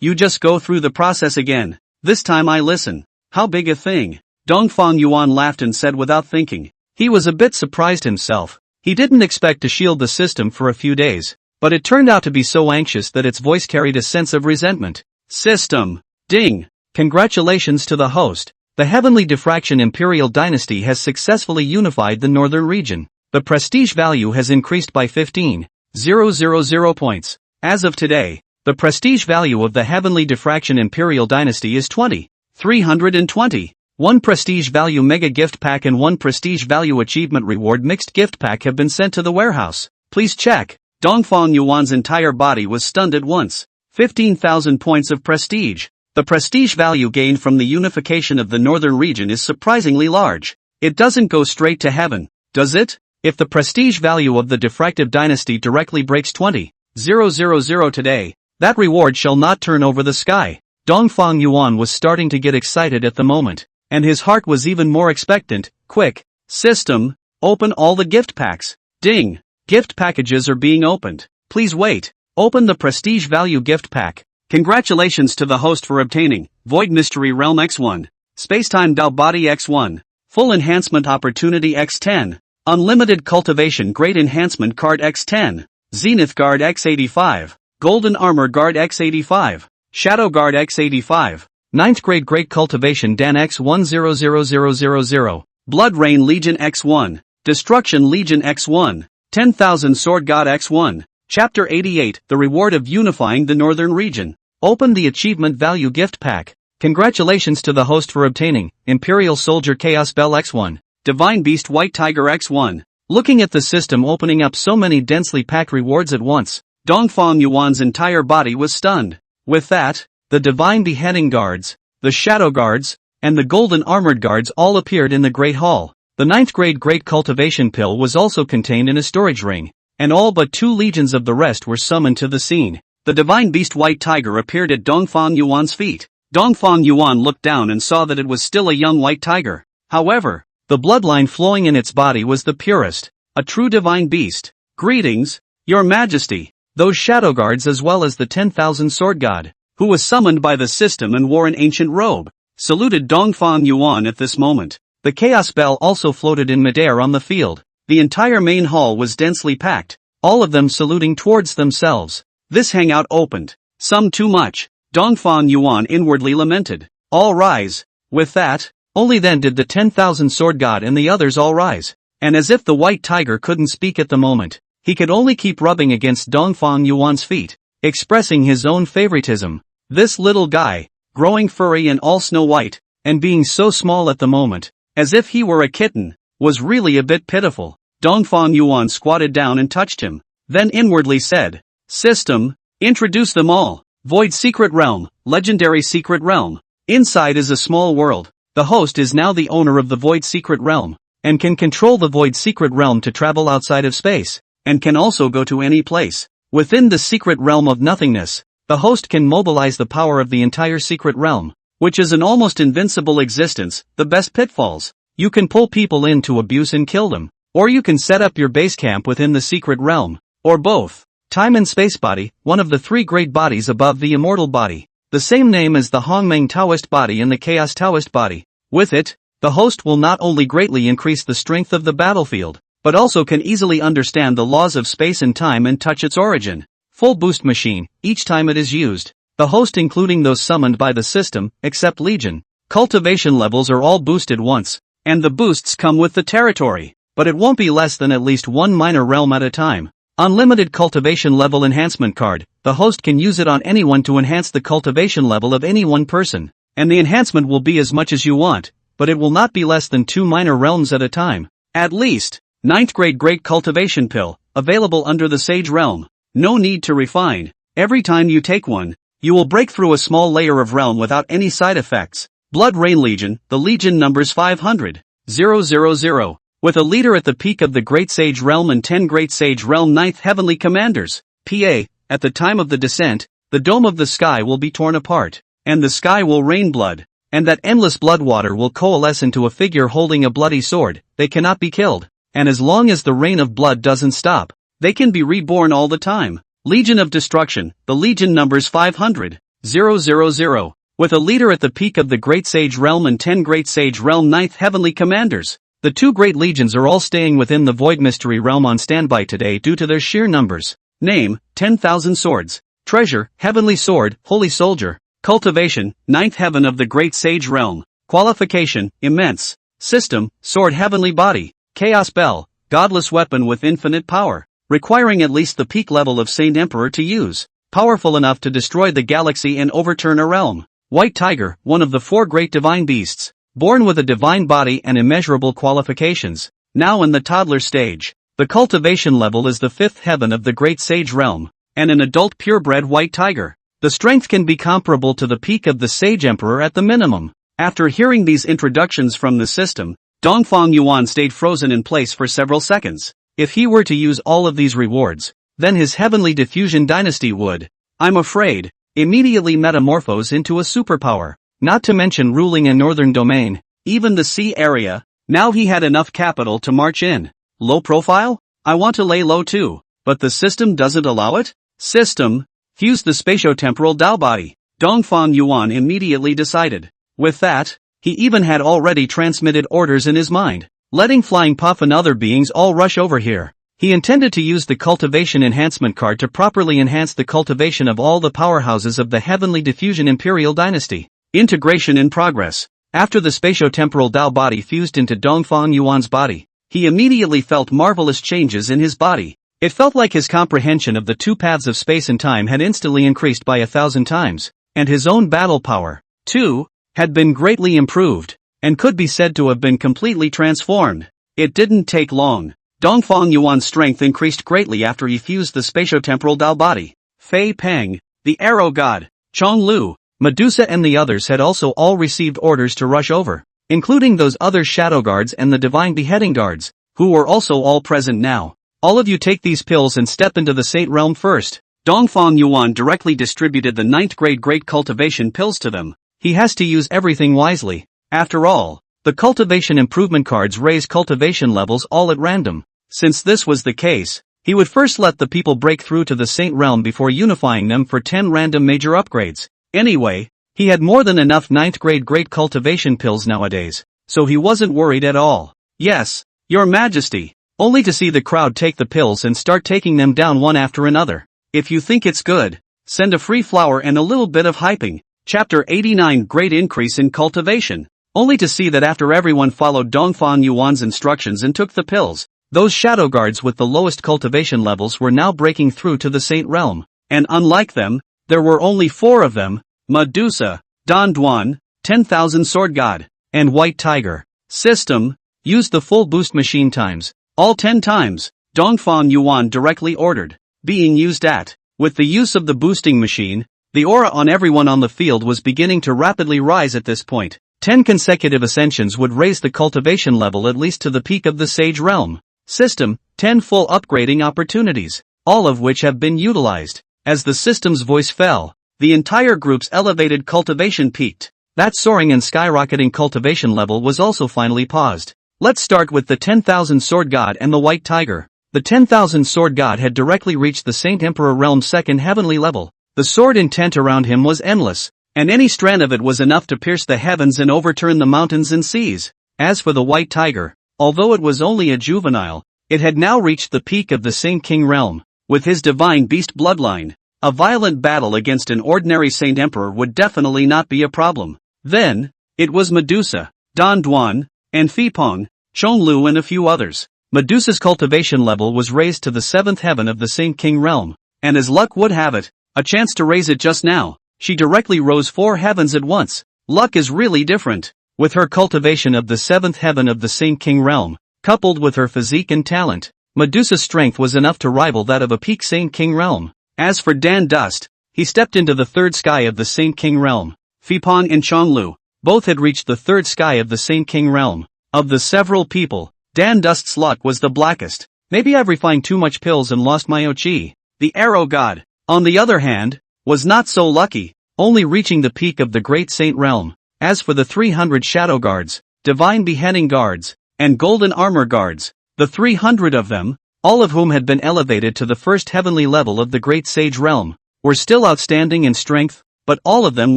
you just go through the process again. This time I listen. How big a thing? Dongfang Yuan laughed and said without thinking. He was a bit surprised himself. He didn't expect to shield the system for a few days, but it turned out to be so anxious that its voice carried a sense of resentment. System. Ding. Congratulations to the host. The Heavenly Diffraction Imperial Dynasty has successfully unified the northern region. The prestige value has increased by 15,000 points. As of today, the prestige value of the Heavenly Diffraction Imperial Dynasty is 20,320. 1 prestige value mega gift pack and 1 prestige value achievement reward mixed gift pack have been sent to the warehouse. Please check. Dongfang Yuan's entire body was stunned at once. 15,000 points of prestige. The prestige value gained from the unification of the northern region is surprisingly large. It doesn't go straight to heaven, does it? If the prestige value of the diffractive dynasty directly breaks 20,000 today, that reward shall not turn over the sky. Dongfang Yuan was starting to get excited at the moment, and his heart was even more expectant. Quick, system, open all the gift packs. Ding, gift packages are being opened. Please wait, open the prestige value gift pack. Congratulations to the host for obtaining Void Mystery Realm X1, Spacetime Dao Body X1, Full Enhancement Opportunity X10, Unlimited Cultivation Great Enhancement Card X10, Zenith Guard X85, Golden Armor Guard X85, Shadow Guard X85, 9th Grade Great Cultivation Dan X100000, Blood Rain Legion X1, Destruction Legion X1, 10,000 Sword God X1, Chapter 88, The Reward of Unifying the Northern Region. Open the Achievement Value Gift Pack. Congratulations to the host for obtaining Imperial Soldier Chaos Bell X1, Divine Beast White Tiger X1. Looking at the system opening up so many densely packed rewards at once, Dongfang Yuan's entire body was stunned. With that, the Divine Beheading Guards, the Shadow Guards, and the Golden Armored Guards all appeared in the Great Hall. The 9th Grade Great Cultivation Pill was also contained in a storage ring, and all but 2 legions of the rest were summoned to the scene. The Divine Beast White Tiger appeared at Dongfang Yuan's feet. Dongfang Yuan looked down and saw that it was still a young white tiger. However, the bloodline flowing in its body was the purest, a true divine beast. Greetings, Your Majesty. Those shadow guards as well as the 10,000 sword god, who was summoned by the system and wore an ancient robe, saluted Dongfang Yuan at this moment. The chaos bell also floated in midair on the field. The entire main hall was densely packed, all of them saluting towards themselves. This hangout opened. Some too much. Dongfang Yuan inwardly lamented. All rise. With that, only then did the 10,000 sword god and the others all rise. And as if the white tiger couldn't speak at the moment, he could only keep rubbing against Dongfang Yuan's feet, expressing his own favoritism. This little guy, growing furry and all snow white, and being so small at the moment, as if he were a kitten, was really a bit pitiful. Dongfang Yuan squatted down and touched him. then inwardly said, "System, introduce them all. Void Secret Realm, Legendary Secret Realm. Inside is a small world. The host is now the owner of the Void Secret Realm, and can control the Void Secret Realm to travel outside of space, and can also go to any place. Within the Secret Realm of Nothingness, the host can mobilize the power of the entire Secret Realm, which is an almost invincible existence. The best pitfalls. You can pull people in to abuse and kill them, or you can set up your base camp within the Secret Realm, or both. Time and Space Body, one of the three great bodies above the Immortal Body, the same name as the Hongmeng Taoist Body and the Chaos Taoist Body. With it, the host will not only greatly increase the strength of the battlefield, but also can easily understand the laws of space and time and touch its origin. Full boost machine, each time it is used. The host, including those summoned by the system, except Legion, cultivation levels are all boosted once, and the boosts come with the territory, but it won't be less than at least one minor realm at a time. Unlimited cultivation level enhancement card, the host can use it on anyone to enhance the cultivation level of any one person, and the enhancement will be as much as you want, but it will not be less than 2 minor realms at a time. At least. 9th grade Great Cultivation Pill, available under the Sage Realm. No need to refine. Every time you take one, you will break through a small layer of realm without any side effects. Blood Rain Legion, the Legion numbers 500. 000. With a leader at the peak of the Great Sage Realm and 10 Great Sage Realm 9th Heavenly Commanders. PA, at the time of the descent, the dome of the sky will be torn apart, and the sky will rain blood, and that endless blood water will coalesce into a figure holding a bloody sword. They cannot be killed. And as long as the rain of blood doesn't stop, they can be reborn all the time. Legion of Destruction, the Legion numbers 500. 000. With a leader at the peak of the Great Sage Realm and 10 Great Sage Realm 9th Heavenly Commanders. The 2 great legions are all staying within the Void Mystery Realm on standby today due to their sheer numbers. Name, 10,000 Swords. Treasure, Heavenly Sword, Holy Soldier. Cultivation, 9th Heaven of the Great Sage Realm. Qualification, Immense. System, Sword Heavenly Body. Chaos Bell, godless weapon with infinite power, requiring at least the peak level of Saint Emperor to use, powerful enough to destroy the galaxy and overturn a realm. White Tiger, one of the 4 great divine beasts, born with a divine body and immeasurable qualifications, now in the toddler stage. The cultivation level is the 5th heaven of the Great Sage Realm, and an adult purebred white tiger. The strength can be comparable to the peak of the Sage Emperor at the minimum. After hearing these introductions from the system, Dongfang Yuan stayed frozen in place for several seconds. If he were to use all of these rewards, then his Heavenly Diffusion Dynasty would, I'm afraid, immediately metamorphose into a superpower, not to mention ruling a northern domain, even the sea area. Now he had enough capital to march in. Low profile? I want to lay low too, but the system doesn't allow it? System, fuse the spatio-temporal Dao body. Dongfang Yuan immediately decided. With that, he even had already transmitted orders in his mind, letting Flying Puff and other beings all rush over here. He intended to use the cultivation enhancement card to properly enhance the cultivation of all the powerhouses of the Heavenly Diffusion Imperial Dynasty. Integration in progress. After the spatio-temporal Dao body fused into Dongfang Yuan's body, he immediately felt marvelous changes in his body. It felt like his comprehension of the 2 paths of space and time had instantly increased by 1,000 times, and his own battle power, too, had been greatly improved, and could be said to have been completely transformed. It didn't take long. Dongfang Yuan's strength increased greatly after he fused the spatio-temporal Dao body. Fei Peng, the Arrow God, Chong Lu, Medusa and the others had also all received orders to rush over, including those other Shadow Guards and the Divine Beheading Guards, who were also all present now. All of you take these pills and step into the Saint Realm first. Dongfang Yuan directly distributed the 9th grade Great Cultivation pills to them. He has to use everything wisely. After all, the cultivation improvement cards raise cultivation levels all at random. Since this was the case, he would first let the people break through to the Saint Realm before unifying them for 10 random major upgrades. Anyway, he had more than enough 9th grade Great Cultivation pills nowadays, so he wasn't worried at all. Yes, Your Majesty, only to see the crowd take the pills and start taking them down one after another. If you think it's good, send a free flower and a little bit of hyping. Chapter 89 Great Increase in Cultivation. Only to see that after everyone followed Dongfang Yuan's instructions and took the pills, those shadow guards with the lowest cultivation levels were now breaking through to the Saint Realm. And unlike them, there were only 4 of them: Medusa, Don Duan, 10,000 Sword God, and White Tiger. System, use the full boost machine times, all 10 times. Dongfang Yuan directly ordered. Being used at. With the use of the boosting machine, the aura on everyone on the field was beginning to rapidly rise at this point. 10 consecutive ascensions would raise the cultivation level at least to the peak of the Sage Realm. System, 10 full upgrading opportunities, all of which have been utilized. As the system's voice fell, the entire group's elevated cultivation peaked. That soaring and skyrocketing cultivation level was also finally paused. Let's start with the 10,000 Sword God and the White Tiger. The 10,000 Sword God had directly reached the Saint Emperor Realm's second heavenly level. The sword intent around him was endless, and any strand of it was enough to pierce the heavens and overturn the mountains and seas. As for the White Tiger, although it was only a juvenile, it had now reached the peak of the Saint King Realm. With his divine beast bloodline, a violent battle against an ordinary Saint Emperor would definitely not be a problem. Then, it was Medusa, Don Duan, and Fei Peng, Chong Lu and a few others. Medusa's cultivation level was raised to the 7th heaven of the Saint King Realm, and as luck would have it, a chance to raise it just now, she directly rose 4 heavens at once. Luck is really different. With her cultivation of the 7th heaven of the Saint King Realm, coupled with her physique and talent, Medusa's strength was enough to rival that of a peak Saint King Realm. As for Dan Dust, he stepped into the 3rd sky of the Saint King Realm. Fei Peng and Chong Lu, both had reached the 3rd sky of the Saint King Realm. Of the several people, Dan Dust's luck was the blackest. Maybe I've refined too much pills and lost my Ochi. The Arrow God, on the other hand, was not so lucky, only reaching the peak of the Great Saint Realm. As for the 300 Shadow Guards, Divine Beheading Guards, and Golden Armor Guards, the 300 of them, all of whom had been elevated to the 1st heavenly level of the Great Sage Realm, were still outstanding in strength, but all of them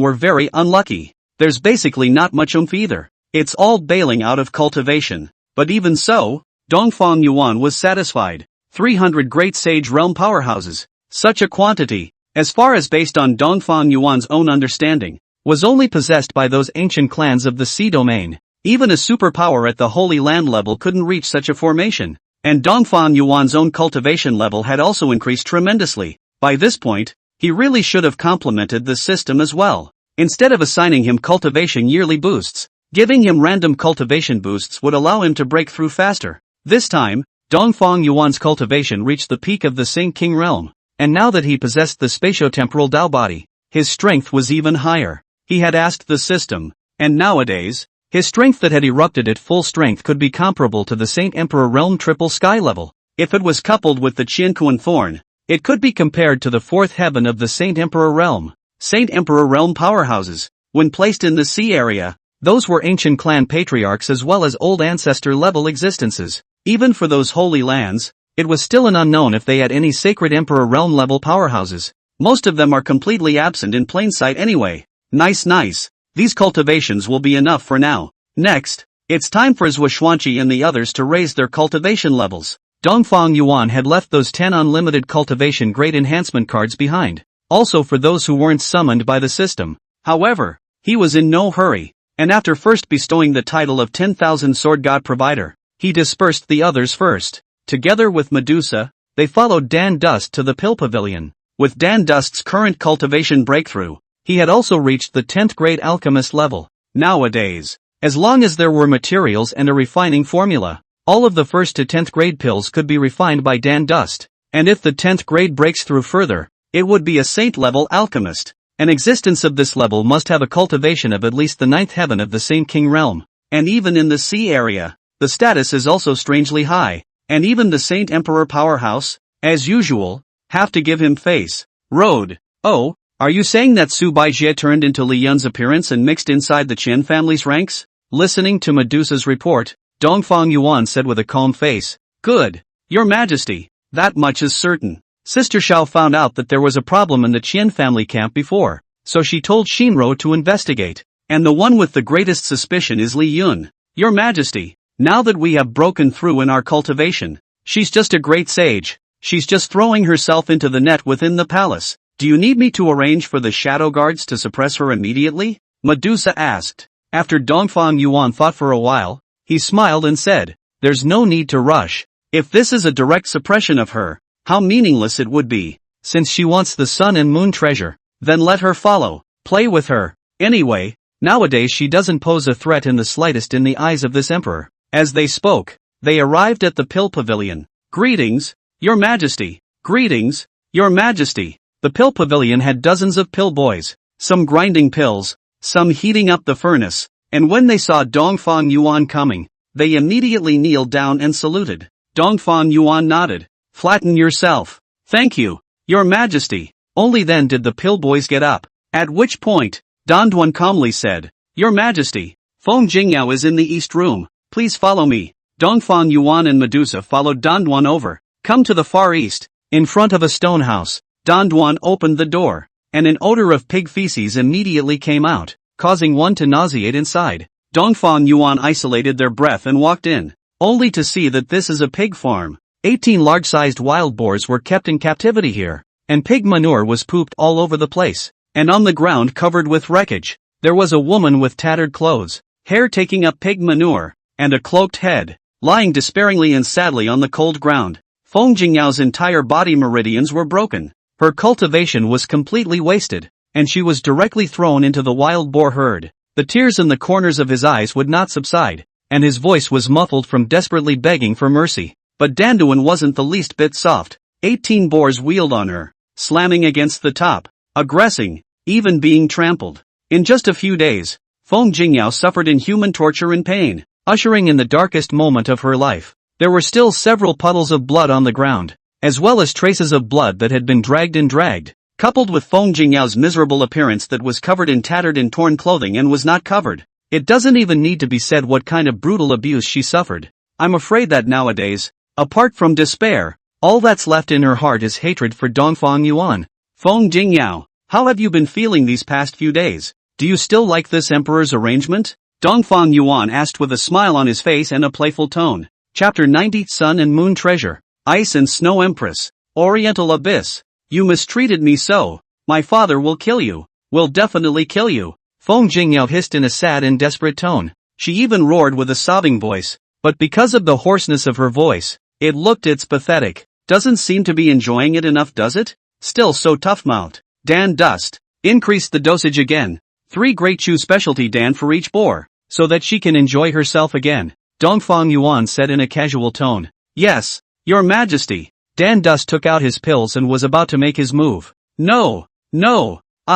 were very unlucky. There's basically not much oomph either. It's all bailing out of cultivation. But even so, Dongfang Yuan was satisfied. 300 Great Sage Realm powerhouses. Such a quantity, as far as based on Dongfang Yuan's own understanding, was only possessed by those ancient clans of the Sea Domain. Even a superpower at the Holy Land level couldn't reach such a formation. And Dongfang Yuan's own cultivation level had also increased tremendously. By this point, he really should have complemented the system as well. Instead of assigning him cultivation yearly boosts, giving him random cultivation boosts would allow him to break through faster. This time, Dongfang Yuan's cultivation reached the peak of the Saint King Realm, and now that he possessed the spatiotemporal Dao body, his strength was even higher. He had asked the system, and nowadays, his strength that had erupted at full strength could be comparable to the Saint Emperor Realm triple sky level. If it was coupled with the Qianquan Thorn, it could be compared to the 4th heaven of the Saint Emperor Realm. Saint Emperor Realm powerhouses, when placed in the sea area, those were ancient clan patriarchs as well as old ancestor-level existences. Even for those holy lands, it was still an unknown if they had any sacred Emperor Realm-level powerhouses. Most of them are completely absent in plain sight anyway. Nice. These cultivations will be enough for now. Next, it's time for Zhuanshuanqi and the others to raise their cultivation levels. Dongfang Yuan had left those 10 unlimited cultivation grade enhancement cards behind, also for those who weren't summoned by the system. However, he was in no hurry, and after first bestowing the title of 10,000 Sword God Provider, he dispersed the others first. Together with Medusa, they followed Dan Dust to the Pill Pavilion. With Dan Dust's current cultivation breakthrough, he had also reached the 10th grade alchemist level. Nowadays, as long as there were materials and a refining formula, all of the 1st to 10th grade pills could be refined by Dan Dust, and if the 10th grade breaks through further, it would be a saint-level alchemist. An existence of this level must have a cultivation of at least the 9th heaven of the Saint King Realm, and even in the sea area, the status is also strangely high, and even the Saint Emperor powerhouse, as usual, have to give him face. Road. Oh, are you saying that Su Baijie turned into Li Yun's appearance and mixed inside the Chen family's ranks? Listening to Medusa's report, Dongfang Yuan said with a calm face, "Good, Your Majesty, that much is certain. Sister Xiao found out that there was a problem in the Chen family camp before, so she told Shinro to investigate, and the one with the greatest suspicion is Li Yun. Your Majesty, now that we have broken through in our cultivation, she's just a great sage, she's just throwing herself into the net within the palace. Do you need me to arrange for the shadow guards to suppress her immediately?" Medusa asked. After Dongfang Yuan thought for a while, he smiled and said, "There's no need to rush. If this is a direct suppression of her, how meaningless it would be. Since she wants the sun and moon treasure, then let her follow, play with her. Anyway, nowadays she doesn't pose a threat in the slightest in the eyes of this emperor." As they spoke, they arrived at the Pill Pavilion. Greetings, Your Majesty. Greetings, Your Majesty. The pill pavilion had dozens of pill boys, some grinding pills, some heating up the furnace, and when they saw Dongfang Yuan coming, they immediately kneeled down and saluted. Dongfang Yuan nodded. Flatten yourself. Thank you, Your Majesty. Only then did the pill boys get up, at which point, Danduan calmly said, Your Majesty, Feng Jingyao is in the east room, please follow me. Dongfang Yuan and Medusa followed Danduan over. Come to the far east. In front of a stone house, Danduan opened the door, and an odor of pig feces immediately came out, causing one to nauseate inside. Dongfang Yuan isolated their breath and walked in, only to see that this is a pig farm. 18 large-sized wild boars were kept in captivity here, and pig manure was pooped all over the place, and on the ground covered with wreckage, there was a woman with tattered clothes, hair taking up pig manure, and a cloaked head, lying despairingly and sadly on the cold ground. Feng Jingyao's entire body meridians were broken, her cultivation was completely wasted, and she was directly thrown into the wild boar herd. The tears in the corners of his eyes would not subside, and his voice was muffled from desperately begging for mercy. But Danduan wasn't the least bit soft. 18 boars wheeled on her, slamming against the top, aggressing, even being trampled. In just a few days, Feng Jingyao suffered inhuman torture and pain, ushering in the darkest moment of her life. There were still several puddles of blood on the ground, as well as traces of blood that had been dragged, coupled with Feng Jingyao's miserable appearance that was covered in tattered and torn clothing and was not covered. It doesn't even need to be said what kind of brutal abuse she suffered. I'm afraid that nowadays, apart from despair, all that's left in her heart is hatred for Dongfang Yuan. Feng Jingyao, how have you been feeling these past few days? Do you still like this emperor's arrangement? Dongfang Yuan asked with a smile on his face and a playful tone. Chapter 90 Sun and Moon Treasure. Ice and Snow Empress. Oriental Abyss. You mistreated me so. My father will kill you. Will definitely kill you. Feng Jingyao hissed in a sad and desperate tone. She even roared with a sobbing voice. But because of the hoarseness of her voice, it's pathetic. Doesn't seem to be enjoying it enough, does it? Still so tough-mouthed. Dan Dust. Increase the dosage again. 3 Great Chew specialty Dan for each boar, so that she can enjoy herself again. Dongfang Yuan said in a casual tone. Yes, Your Majesty. Dan Dust took out his pills and was about to make his move. No,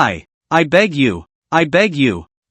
I beg you,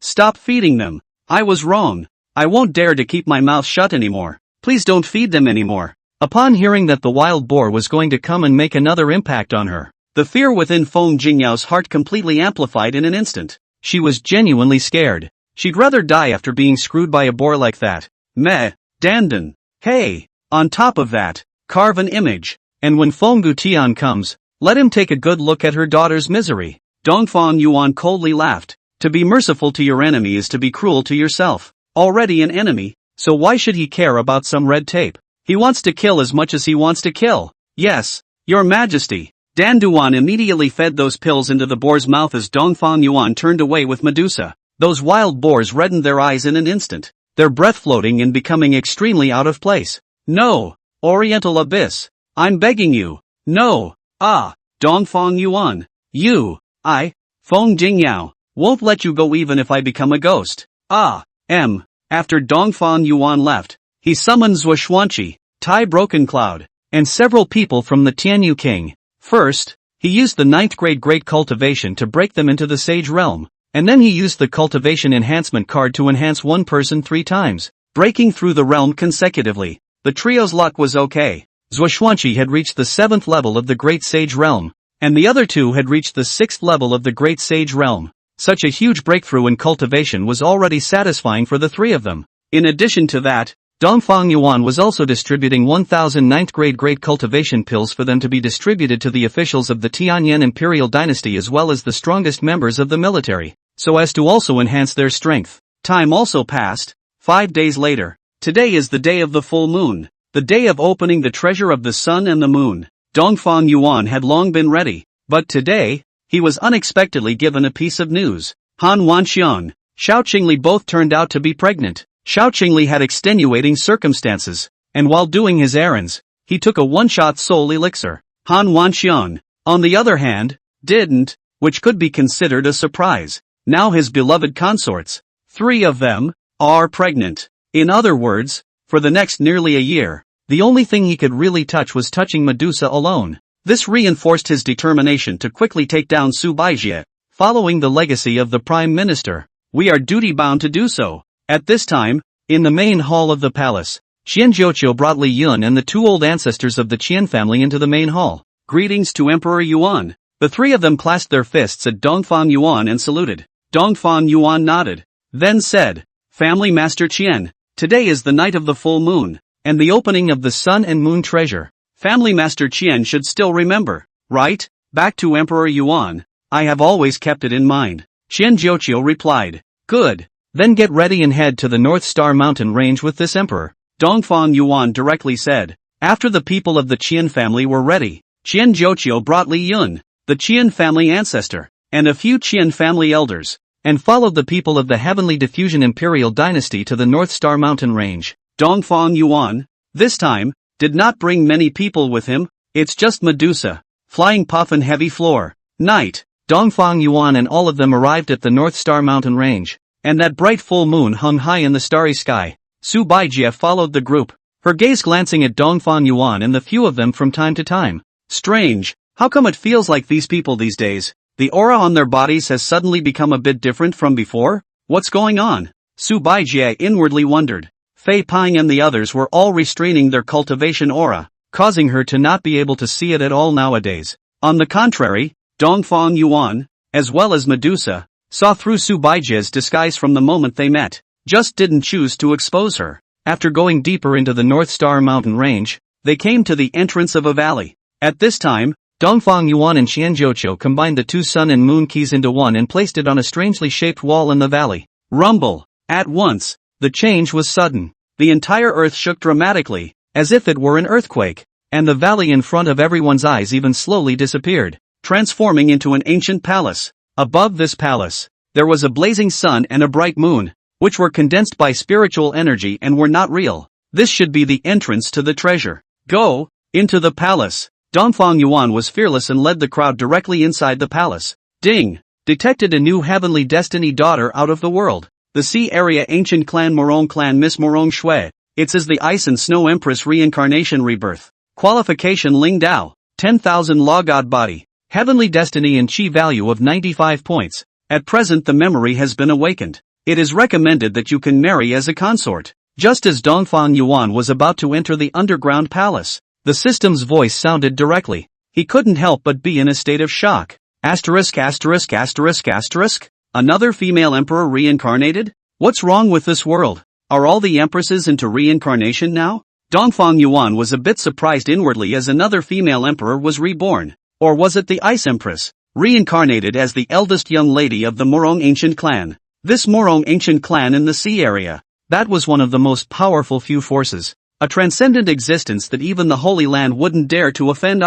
stop feeding them. I was wrong. I won't dare to keep my mouth shut anymore. Please don't feed them anymore. Upon hearing that the wild boar was going to come and make another impact on her, the fear within Feng Jingyao's heart completely amplified in an instant. She was genuinely scared. She'd rather die after being screwed by a boar like that. Meh, Dandan. Hey, on top of that, carve an image, and when Feng Gutian comes, let him take a good look at her daughter's misery. Dongfang Yuan coldly laughed. To be merciful to your enemy is to be cruel to yourself. Already an enemy, so why should he care about some red tape? He wants to kill as much as he wants to kill. Yes, Your Majesty. Danduan immediately fed those pills into the boar's mouth as Dongfang Yuan turned away with Medusa. Those wild boars reddened their eyes in an instant, their breath floating and becoming extremely out of place. No, Oriental Abyss. I'm begging you. No. Dongfang Yuan. Feng Jingyao, won't let you go even if I become a ghost. After Dongfang Yuan left, he summoned Zhuoxuanqi, Tai Broken Cloud, and several people from the Tianyu King. First, he used the 9th grade Great Cultivation to break them into the Sage Realm, and then he used the Cultivation Enhancement card to enhance one person 3 times, breaking through the realm consecutively. The trio's luck was okay. Zhuoxuanqi had reached the 7th level of the Great Sage Realm, and the other 2 had reached the 6th level of the Great Sage Realm. Such a huge breakthrough in cultivation was already satisfying for the 3 of them. In addition to that, Dongfang Yuan was also distributing 1,000 9th grade Great Cultivation pills for them to be distributed to the officials of the Tianlin Imperial Dynasty as well as the strongest members of the military, so as to also enhance their strength. Time also passed. 5 days later. Today is the day of the full moon, the day of opening the treasure of the sun and the moon. Dongfang Yuan had long been ready, but today, he was unexpectedly given a piece of news. Han Wanxiang, Xiao Qingli both turned out to be pregnant. Xiao Qingli had extenuating circumstances, and while doing his errands, he took a one-shot soul elixir. Han Wanxiang, on the other hand, didn't, which could be considered a surprise. Now his beloved consorts, 3 of them, are pregnant. In other words, for the next nearly a year, The only thing he could really touch was touching Medusa alone. This reinforced his determination to quickly take down Su Baijie, following the legacy of the Prime Minister. We are duty-bound to do so. At this time, in the main hall of the palace, Qian Jiuqiu brought Li Yun and the two old ancestors of the Qian family into the main hall. Greetings to Emperor Yuan. The three of them clasped their fists at Dongfang Yuan and saluted. Dongfang Yuan nodded, then said, Family Master Qian, today is the night of the full moon, and the opening of the sun and moon treasure. Family Master Qian should still remember, right? Back to Emperor Yuan. I have always kept it in mind. Qian Jiuqiu replied. Good. Then get ready and head to the North Star Mountain range with this emperor. Dongfang Yuan directly said. After the people of the Qian family were ready, Qian Jiuqiu brought Li Yun, the Qian family ancestor, and a few Qian family elders, and followed the people of the Heavenly Diffusion Imperial Dynasty to the North Star Mountain range. Dongfang Yuan, this time, did not bring many people with him. It's just Medusa, Flying Puffin Heavy Floor, Night. Dongfang Yuan and all of them arrived at the North Star Mountain range, and that bright full moon hung high in the starry sky. Su Baijie followed the group, her gaze glancing at Dongfang Yuan and the few of them from time to time. Strange, how come it feels like these people these days, the aura on their bodies has suddenly become a bit different from before? What's going on? Su Baijie inwardly wondered. Fei Peng and the others were all restraining their cultivation aura, causing her to not be able to see it at all nowadays. On the contrary, Dongfang Yuan, as well as Medusa, saw through Su Baijie's disguise from the moment they met, just didn't choose to expose her. After going deeper into the North Star Mountain range, they came to the entrance of a valley. At this time, Dongfang Yuan and Qian Jiuqiu combined the two sun and moon keys into one and placed it on a strangely shaped wall in the valley. Rumble! At once, the change was sudden. The entire earth shook dramatically, as if it were an earthquake, and the valley in front of everyone's eyes even slowly disappeared, transforming into an ancient palace. Above this palace, there was a blazing sun and a bright moon, which were condensed by spiritual energy and were not real. This should be the entrance to the treasure. Go, into the palace. Dongfang Yuan was fearless and led the crowd directly inside the palace. Ding! Detected a new heavenly destiny daughter out of the world. The Sea Area Ancient Clan Morong Clan Miss Morong Shui. It's as the Ice and Snow Empress Reincarnation Rebirth. Qualification Ling Dao. 10,000 Law God Body. Heavenly Destiny and Chi value of 95 points. At present the memory has been awakened. It is recommended that you can marry as a consort. Just as Dongfang Yuan was about to enter the underground palace, the system's voice sounded directly. He couldn't help but be in a state of shock. Asterisk asterisk asterisk asterisk? Another female emperor reincarnated? What's wrong with this world? Are all the empresses into reincarnation now? Dongfang Yuan was a bit surprised inwardly as another female emperor was reborn. Or was it the Ice Empress, reincarnated as the eldest young lady of the Morong Ancient Clan? This Morong Ancient Clan in the sea area, that was one of the most powerful few forces. A transcendent existence that even the Holy Land wouldn't dare to offend.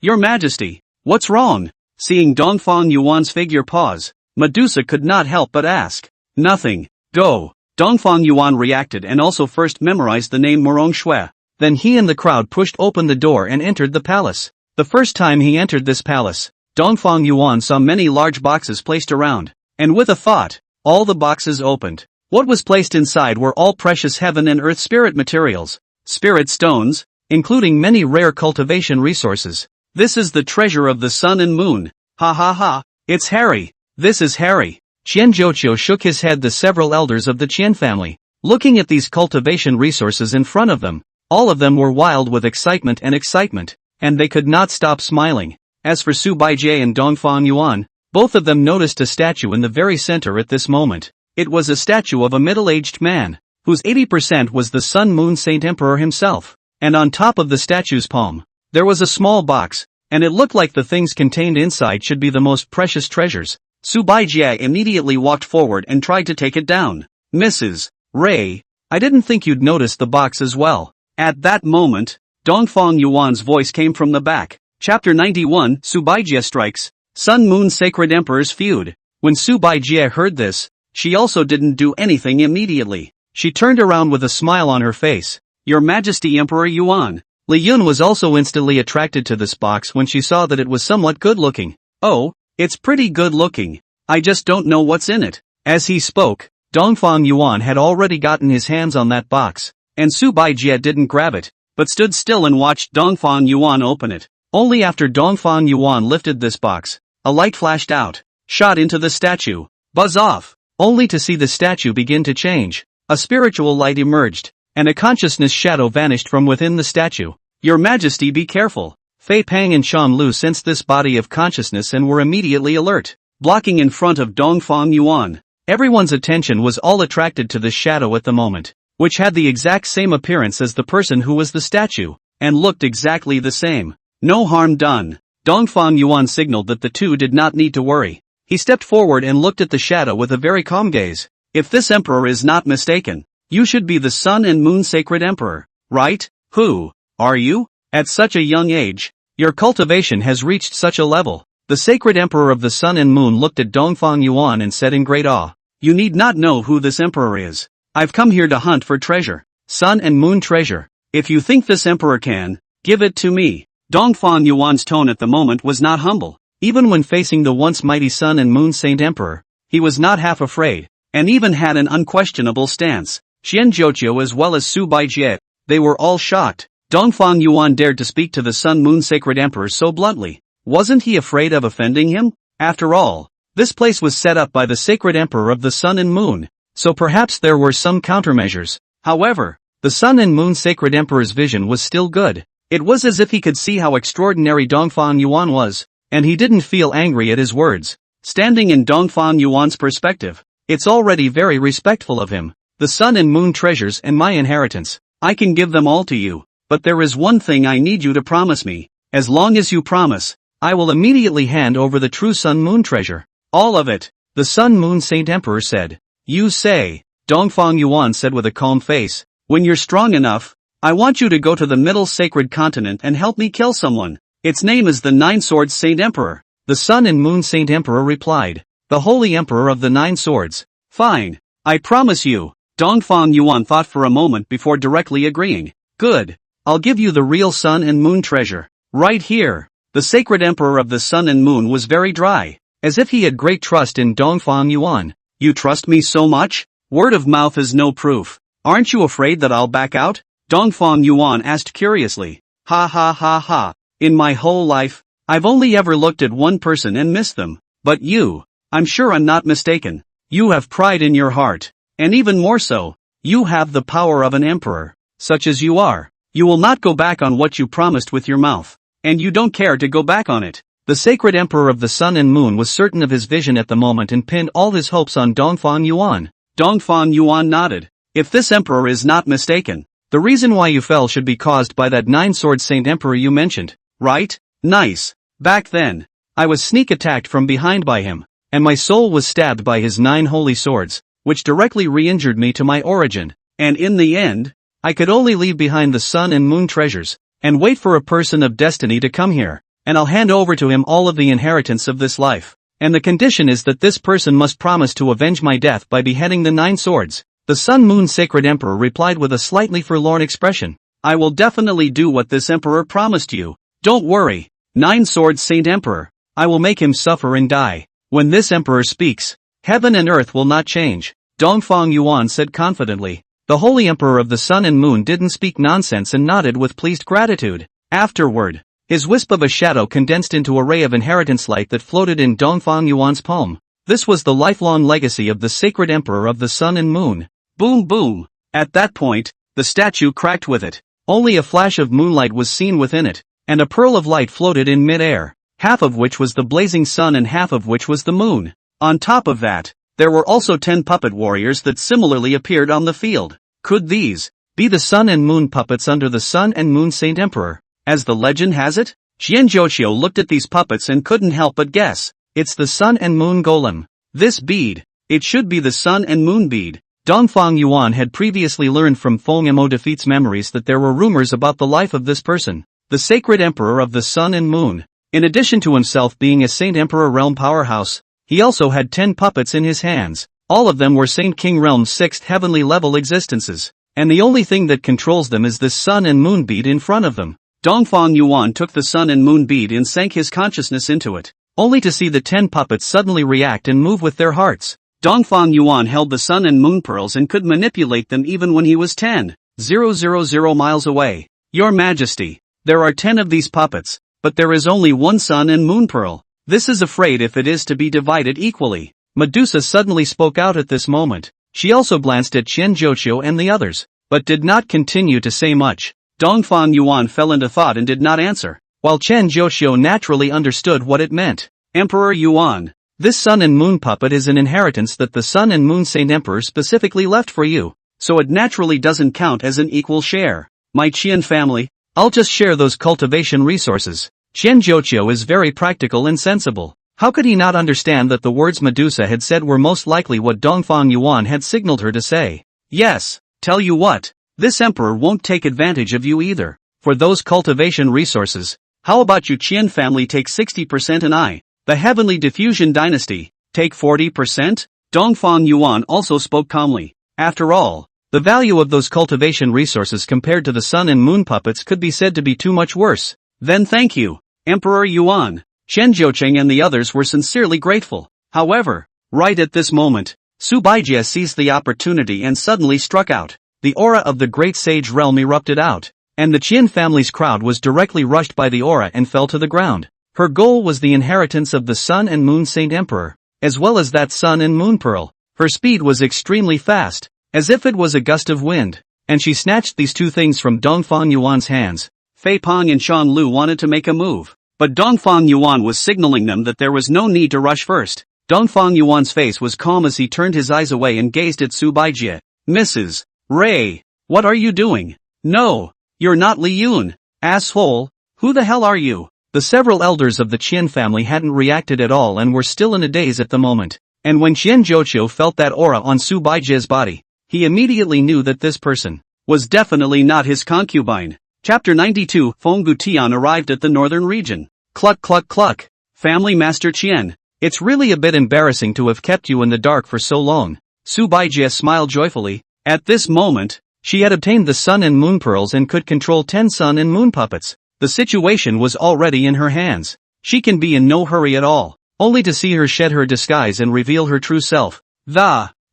Your Majesty, what's wrong? Seeing Dongfang Yuan's figure pause, Medusa could not help but ask. Nothing. Go. Dongfang Yuan reacted and also first memorized the name Morong Shui. Then he and the crowd pushed open the door and entered the palace. The first time he entered this palace, Dongfang Yuan saw many large boxes placed around, and with a thought, all the boxes opened. What was placed inside were all precious heaven and earth spirit materials, spirit stones, including many rare cultivation resources. This is the treasure of the sun and moon. Ha ha ha, it's Harry. This is Harry. Qian Jiuqiu shook his head. The several elders of the Qian family, looking at these cultivation resources in front of them, all of them were wild with excitement, and they could not stop smiling. As for Su Baijie and Dongfang Yuan, both of them noticed a statue in the very center at this moment. It was a statue of a middle-aged man, whose 80% was the Sun Moon Saint Emperor himself, and on top of the statue's palm, there was a small box, and it looked like the things contained inside should be the most precious treasures. Su Baijie immediately walked forward and tried to take it down. Mrs. Ray, I didn't think you'd notice the box as well. At that moment, Dongfang Yuan's voice came from the back. Chapter 91, Su Baijie Strikes, Sun Moon Sacred Emperor's Feud. When Su Baijie heard this, she also didn't do anything immediately. She turned around with a smile on her face. Your Majesty Emperor Yuan. Li Yun was also instantly attracted to this box when she saw that it was somewhat good-looking. Oh, it's pretty good-looking. I just don't know what's in it. As he spoke, Dongfang Yuan had already gotten his hands on that box, and Su Baijie didn't grab it. but stood still and watched Dongfang Yuan open it. Only after Dongfang Yuan lifted this box, a light flashed out, shot into the statue. Buzz off! Only to see the statue begin to change. A spiritual light emerged, and a consciousness shadow vanished from within the statue. Your Majesty, be careful. Fei Peng and Shan Lu sensed this body of consciousness and were immediately alert, blocking in front of Dongfang Yuan. Everyone's attention was all attracted to the shadow at the moment, which had the exact same appearance as the person who was the statue, and looked exactly the same. No harm done. Dongfang Yuan signaled that the two did not need to worry. He stepped forward and looked at the shadow with a very calm gaze. If this emperor is not mistaken, you should be the Sun and Moon Sacred Emperor, right? Who are you? At such a young age, your cultivation has reached such a level. The Sacred Emperor of the Sun and Moon looked at Dongfang Yuan and said in great awe, you need not know who this emperor is. I've come here to hunt for treasure. Sun and Moon treasure. If you think this emperor can, give it to me. Dongfang Yuan's tone at the moment was not humble. Even when facing the once mighty Sun and Moon Saint Emperor, he was not half afraid, and even had an unquestionable stance. Xian Jiuqiu as well as Su Baijie, they were all shocked. Dongfang Yuan dared to speak to the Sun Moon Sacred Emperor so bluntly. Wasn't he afraid of offending him? After all, this place was set up by the Sacred Emperor of the Sun and Moon, so perhaps there were some countermeasures. However, the Sun and Moon Sacred Emperor's vision was still good. It was as if he could see how extraordinary Dongfang Yuan was, and he didn't feel angry at his words. Standing in Dongfang Yuan's perspective, it's already very respectful of him. The Sun and Moon treasures and my inheritance, I can give them all to you, but there is one thing I need you to promise me. As long as you promise, I will immediately hand over the true Sun Moon treasure. All of it, the Sun Moon Saint Emperor said. You say, Dongfang Yuan said with a calm face, when you're strong enough, I want you to go to the Middle Sacred Continent and help me kill someone. Its name is the Nine Swords Saint Emperor. The Sun and Moon Saint Emperor replied. The Holy Emperor of the Nine Swords. Fine. I promise you. Dongfang Yuan thought for a moment before directly agreeing. Good. I'll give you the real Sun and Moon treasure. Right here. The Sacred Emperor of the Sun and Moon was very dry, as if he had great trust in Dongfang Yuan. You trust me so much? Word of mouth is no proof. Aren't you afraid that I'll back out? Dongfang Yuan asked curiously. Ha ha ha ha. In my whole life, I've only ever looked at one person and missed them. But you, I'm sure I'm not mistaken. You have pride in your heart. And even more so, you have the power of an emperor. Such as you are, you will not go back on what you promised with your mouth. And you don't care to go back on it. The Sacred Emperor of the Sun and Moon was certain of his vision at the moment and pinned all his hopes on Dongfang Yuan. Dongfang Yuan nodded. If this emperor is not mistaken, the reason why you fell should be caused by that Nine-Sword Saint Emperor you mentioned, right? Nice. Back then, I was sneak attacked from behind by him, and my soul was stabbed by his 9 holy swords, which directly re-injured me to my origin, and in the end, I could only leave behind the Sun and Moon treasures, and wait for a person of destiny to come here, and I'll hand over to him all of the inheritance of this life. And the condition is that this person must promise to avenge my death by beheading the 9 swords. The Sun Moon Sacred Emperor replied with a slightly forlorn expression. I will definitely do what this emperor promised you. Don't worry, 9 Swords Saint Emperor. I will make him suffer and die. When this emperor speaks, heaven and earth will not change. Dongfang Yuan said confidently. The Holy Emperor of the Sun and Moon didn't speak nonsense and nodded with pleased gratitude. Afterward, his wisp of a shadow condensed into a ray of inheritance light that floated in Dongfang Yuan's palm. This was the lifelong legacy of the Sacred Emperor of the Sun and Moon. Boom boom. At that point, the statue cracked with it. Only a flash of moonlight was seen within it, and a pearl of light floated in mid-air, half of which was the blazing sun and half of which was the moon. On top of that, there were also 10 puppet warriors that similarly appeared on the field. Could these be the Sun and Moon puppets under the Sun and Moon Saint Emperor, as the legend has it? Chen Jiuqiu looked at these puppets and couldn't help but guess. It's the Sun and Moon Golem. This bead, it should be the Sun and Moon bead. Dongfang Yuan had previously learned from Feng Mo Defeat's memories that there were rumors about the life of this person, the Sacred Emperor of the Sun and Moon. In addition to himself being a Saint Emperor realm powerhouse, he also had 10 puppets in his hands. All of them were Saint King realm's 6th heavenly level existences, and the only thing that controls them is this Sun and Moon bead in front of them. Dongfang Yuan took the Sun and Moon bead and sank his consciousness into it, only to see the 10 puppets suddenly react and move with their hearts. Dongfang Yuan held the Sun and Moon pearls and could manipulate them even when he was 10,000 miles away. Your Majesty, there are 10 of these puppets, but there is only one sun and moon pearl. This is afraid if it is to be divided equally. Medusa suddenly spoke out at this moment. She also glanced at Chen Zhuoqiu and the others, but did not continue to say much. Dongfang Yuan fell into thought and did not answer, while Chen Zhuoqiu naturally understood what it meant. Emperor Yuan, this sun and moon puppet is an inheritance that the sun and moon Saint Emperor specifically left for you, so it naturally doesn't count as an equal share. My Qian family, I'll just share those cultivation resources. Chen Zhuoqiu is very practical and sensible. How could he not understand that the words Medusa had said were most likely what Dongfang Yuan had signaled her to say? Yes, tell you what, this emperor won't take advantage of you either. For those cultivation resources, how about you Qian family take 60% and I, the Heavenly Diffusion Dynasty, take 40%? Dongfang Yuan also spoke calmly. After all, the value of those cultivation resources compared to the sun and moon puppets could be said to be too much worse. Then thank you, Emperor Yuan. Chen Zhuoqiu and the others were sincerely grateful. However, right at this moment, Su Baijie seized the opportunity and suddenly struck out. The aura of the great sage realm erupted out, and the Qian family's crowd was directly rushed by the aura and fell to the ground. Her goal was the inheritance of the sun and moon Saint Emperor, as well as that sun and moon pearl. Her speed was extremely fast, as if it was a gust of wind, and she snatched these two things from Dongfang Yuan's hands. Fei Peng and Shan Lu wanted to make a move, but Dongfang Yuan was signaling them that there was no need to rush first. Dongfang Yuan's face was calm as he turned his eyes away and gazed at Su Baijie. Mrs. Ray, what are you doing? No, you're not Li Yun. Asshole, who the hell are you? The several elders of the Qian family hadn't reacted at all and were still in a daze at the moment. And when Chen Zhuoqiu felt that aura on Su Baijie's body, he immediately knew that this person was definitely not his concubine. Chapter 92 Feng Gutian arrived at the northern region. Cluck cluck cluck. Family Master Qian, it's really a bit embarrassing to have kept you in the dark for so long. Su Baijie smiled joyfully. At this moment, she had obtained the sun and moon pearls and could control 10 sun and moon puppets. The situation was already in her hands. She can be in no hurry at all, only to see her shed her disguise and reveal her true self.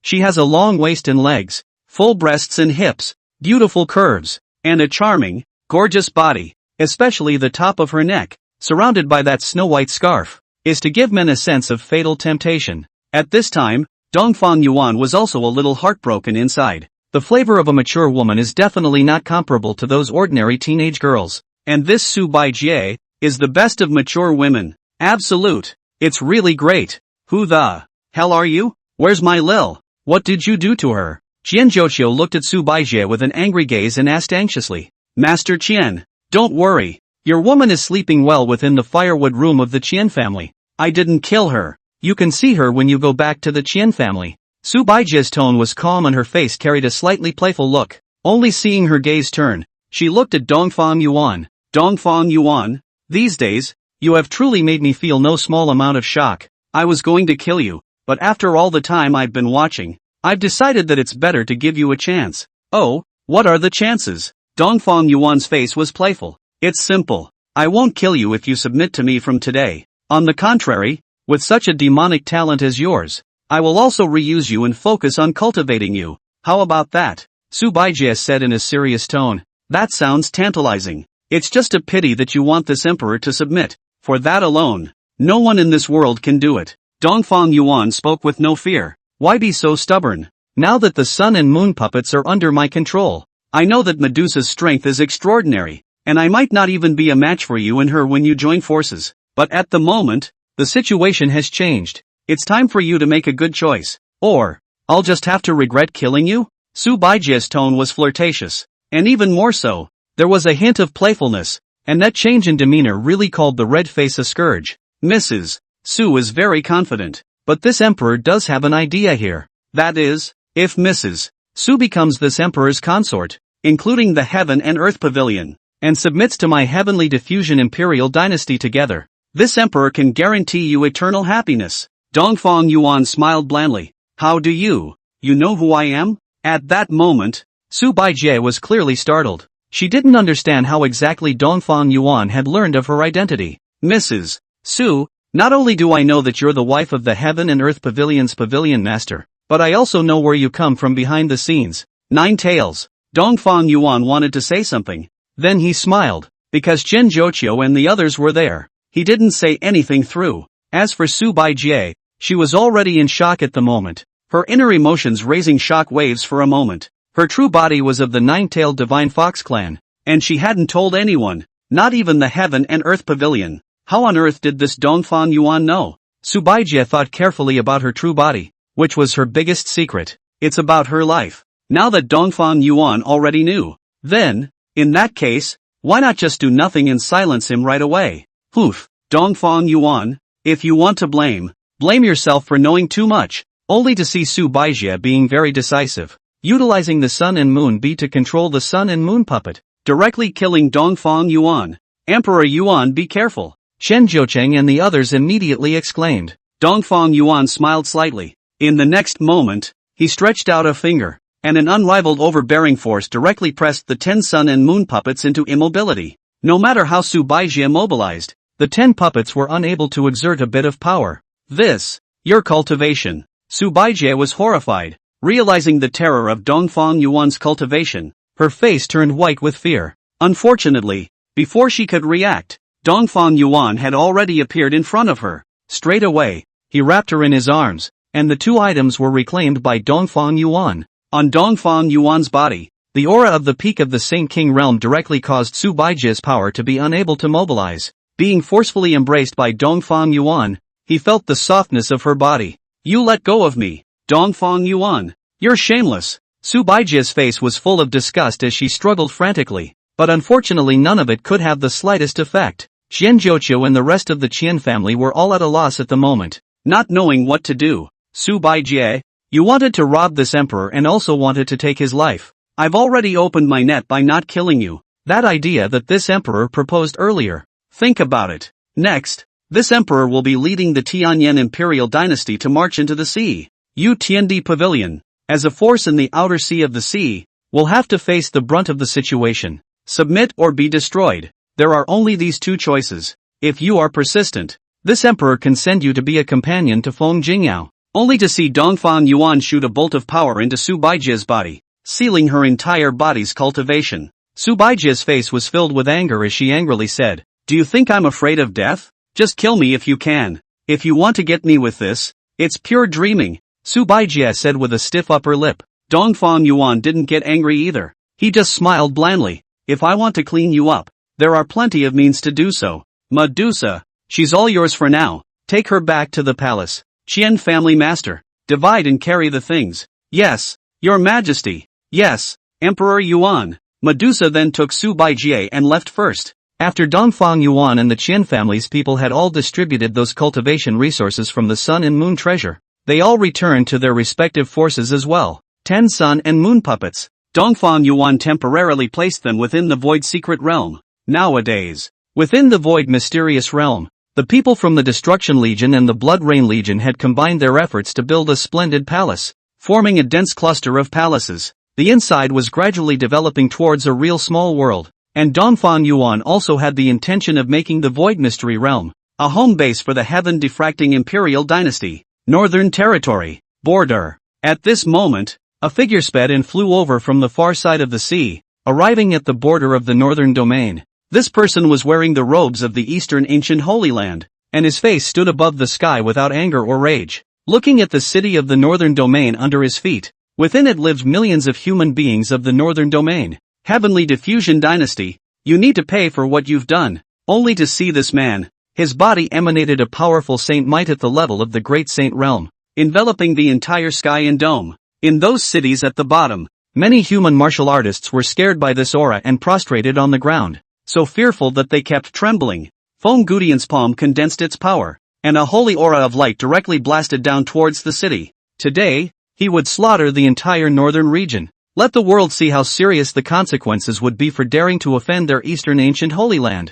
She has a long waist and legs, full breasts and hips, beautiful curves, and a charming, gorgeous body, especially the top of her neck, surrounded by that snow-white scarf, is to give men a sense of fatal temptation. At this time, Dongfang Yuan was also a little heartbroken inside. The flavor of a mature woman is definitely not comparable to those ordinary teenage girls. And this Su Baijie is the best of mature women. Absolute. It's really great. Who the hell are you? Where's my Lil? What did you do to her? Chen Zhuoqiu looked at Su Baijie with an angry gaze and asked anxiously. Master Qian, don't worry. Your woman is sleeping well within the firewood room of the Qian family. I didn't kill her. You can see her when you go back to the Qian family. Su Baijie's tone was calm and her face carried a slightly playful look. Only seeing her gaze turn, she looked at Dongfang Yuan. Dongfang Yuan, these days, you have truly made me feel no small amount of shock. I was going to kill you, but after all the time I've been watching, I've decided that it's better to give you a chance. Oh, what are the chances? Dongfang Yuan's face was playful. It's simple. I won't kill you if you submit to me from today. On the contrary, with such a demonic talent as yours, I will also reuse you and focus on cultivating you. How about that? Su Baijie said in a serious tone. That sounds tantalizing. It's just a pity that you want this emperor to submit. For that alone, no one in this world can do it. Dongfang Yuan spoke with no fear. Why be so stubborn? Now that the sun and moon puppets are under my control, I know that Medusa's strength is extraordinary, and I might not even be a match for you and her when you join forces. But at the moment, the situation has changed. It's time for you to make a good choice, or I'll just have to regret killing you? Su Baijie's tone was flirtatious, and even more so, there was a hint of playfulness, and that change in demeanor really called the red face a scourge. Mrs. Su is very confident, but this emperor does have an idea here. That is, if Mrs. Su becomes this emperor's consort, including the Heaven and Earth Pavilion, and submits to my Heavenly Diffusion Imperial Dynasty together, this emperor can guarantee you eternal happiness. Dongfang Yuan smiled blandly. How do you know who I am? At that moment, Su Baijie was clearly startled. She didn't understand how exactly Dongfang Yuan had learned of her identity. Mrs. Su, not only do I know that you're the wife of the Heaven and Earth Pavilion's Pavilion Master, but I also know where you come from behind the scenes. 9 Tails. Dongfang Yuan wanted to say something, Then he smiled, because Chen Zhuoqiu and the others were there. He didn't say anything through. As for Su Baijie, she was already in shock at the moment, her inner emotions raising shock waves for a moment. Her true body was of the nine-tailed divine fox clan, and she hadn't told anyone, not even the Heaven and Earth Pavilion. How on earth did this Dongfang Yuan know? Su Baijie thought carefully about her true body, which was her biggest secret. It's about her life. Now that Dongfang Yuan already knew, then, in that case, why not just do nothing and silence him right away? Poof, Dongfang Yuan, if you want to blame yourself for knowing too much, only to see Su Baijie being very decisive, utilizing the Sun and Moon Bee to control the Sun and Moon puppet, directly killing Dongfang Yuan. Emperor Yuan, be careful, Chen Zhuoqiu and the others immediately exclaimed. Dongfang Yuan smiled slightly. In the next moment, he stretched out a finger, and an unrivaled overbearing force directly pressed the 10 Sun and Moon puppets into immobility. No matter how Su Baijie mobilized, the 10 puppets were unable to exert a bit of power. This, your cultivation. Su Baijie was horrified, realizing the terror of Dongfang Yuan's cultivation. Her face turned white with fear. Unfortunately, before she could react, Dongfang Yuan had already appeared in front of her. Straight away, he wrapped her in his arms, and the two items were reclaimed by Dongfang Yuan. On Dongfang Yuan's body, the aura of the peak of the Saint King realm directly caused Su Baijie's power to be unable to mobilize. Being forcefully embraced by Dongfang Yuan, he felt the softness of her body. You let go of me, Dongfang Yuan. You're shameless. Su Baijie's face was full of disgust as she struggled frantically, but unfortunately none of it could have the slightest effect. Chen Zhuoqiu and the rest of the Qian family were all at a loss at the moment, not knowing what to do. Su Baijie, you wanted to rob this emperor and also wanted to take his life. I've already opened my net by not killing you. That idea that this emperor proposed earlier. Think about it. Next, this emperor will be leading the Tianlin Imperial Dynasty to march into the sea. You Tiandi Pavilion, as a force in the outer sea of the sea, will have to face the brunt of the situation. Submit or be destroyed. There are only these two choices. If you are persistent, this emperor can send you to be a companion to Feng Jingyao, only to see Dongfang Yuan shoot a bolt of power into Su Baijie's body, sealing her entire body's cultivation. Su Baijie's face was filled with anger as she angrily said, "Do you think I'm afraid of death? Just kill me if you can. If you want to get me with this, it's pure dreaming," Su Baijie said with a stiff upper lip. Dongfang Yuan didn't get angry either. He just smiled blandly. If I want to clean you up, there are plenty of means to do so. Medusa, she's all yours for now. Take her back to the palace. Qian family master, divide and carry the things. Yes, your majesty. Yes, Emperor Yuan. Medusa then took Su Baijie and left first. After Dongfang Yuan and the Qian family's people had all distributed those cultivation resources from the Sun and Moon treasure, they all returned to their respective forces as well. 10 Sun and Moon puppets. Dongfang Yuan temporarily placed them within the Void Secret Realm. Nowadays, within the Void Mysterious Realm, the people from the Destruction Legion and the Blood Rain Legion had combined their efforts to build a splendid palace, forming a dense cluster of palaces. The inside was gradually developing towards a real small world, and Dongfang Yuan also had the intention of making the Void Mystery Realm a home base for the heaven-diffracting Imperial Dynasty. Northern Territory. Border. At this moment, a figure sped and flew over from the far side of the sea, arriving at the border of the Northern Domain. This person was wearing the robes of the Eastern Ancient Holy Land, and his face stood above the sky without anger or rage, looking at the city of the Northern Domain under his feet. Within it lived millions of human beings of the Northern Domain. Heavenly Diffusion Dynasty, you need to pay for what you've done. Only to see this man. His body emanated a powerful saint might at the level of the Great Saint Realm, enveloping the entire sky and dome. In those cities at the bottom, many human martial artists were scared by this aura and prostrated on the ground, so fearful that they kept trembling. Feng Gudian's palm condensed its power, and a holy aura of light directly blasted down towards the city. Today, he would slaughter the entire northern region. Let the world see how serious the consequences would be for daring to offend their Eastern Ancient Holy Land.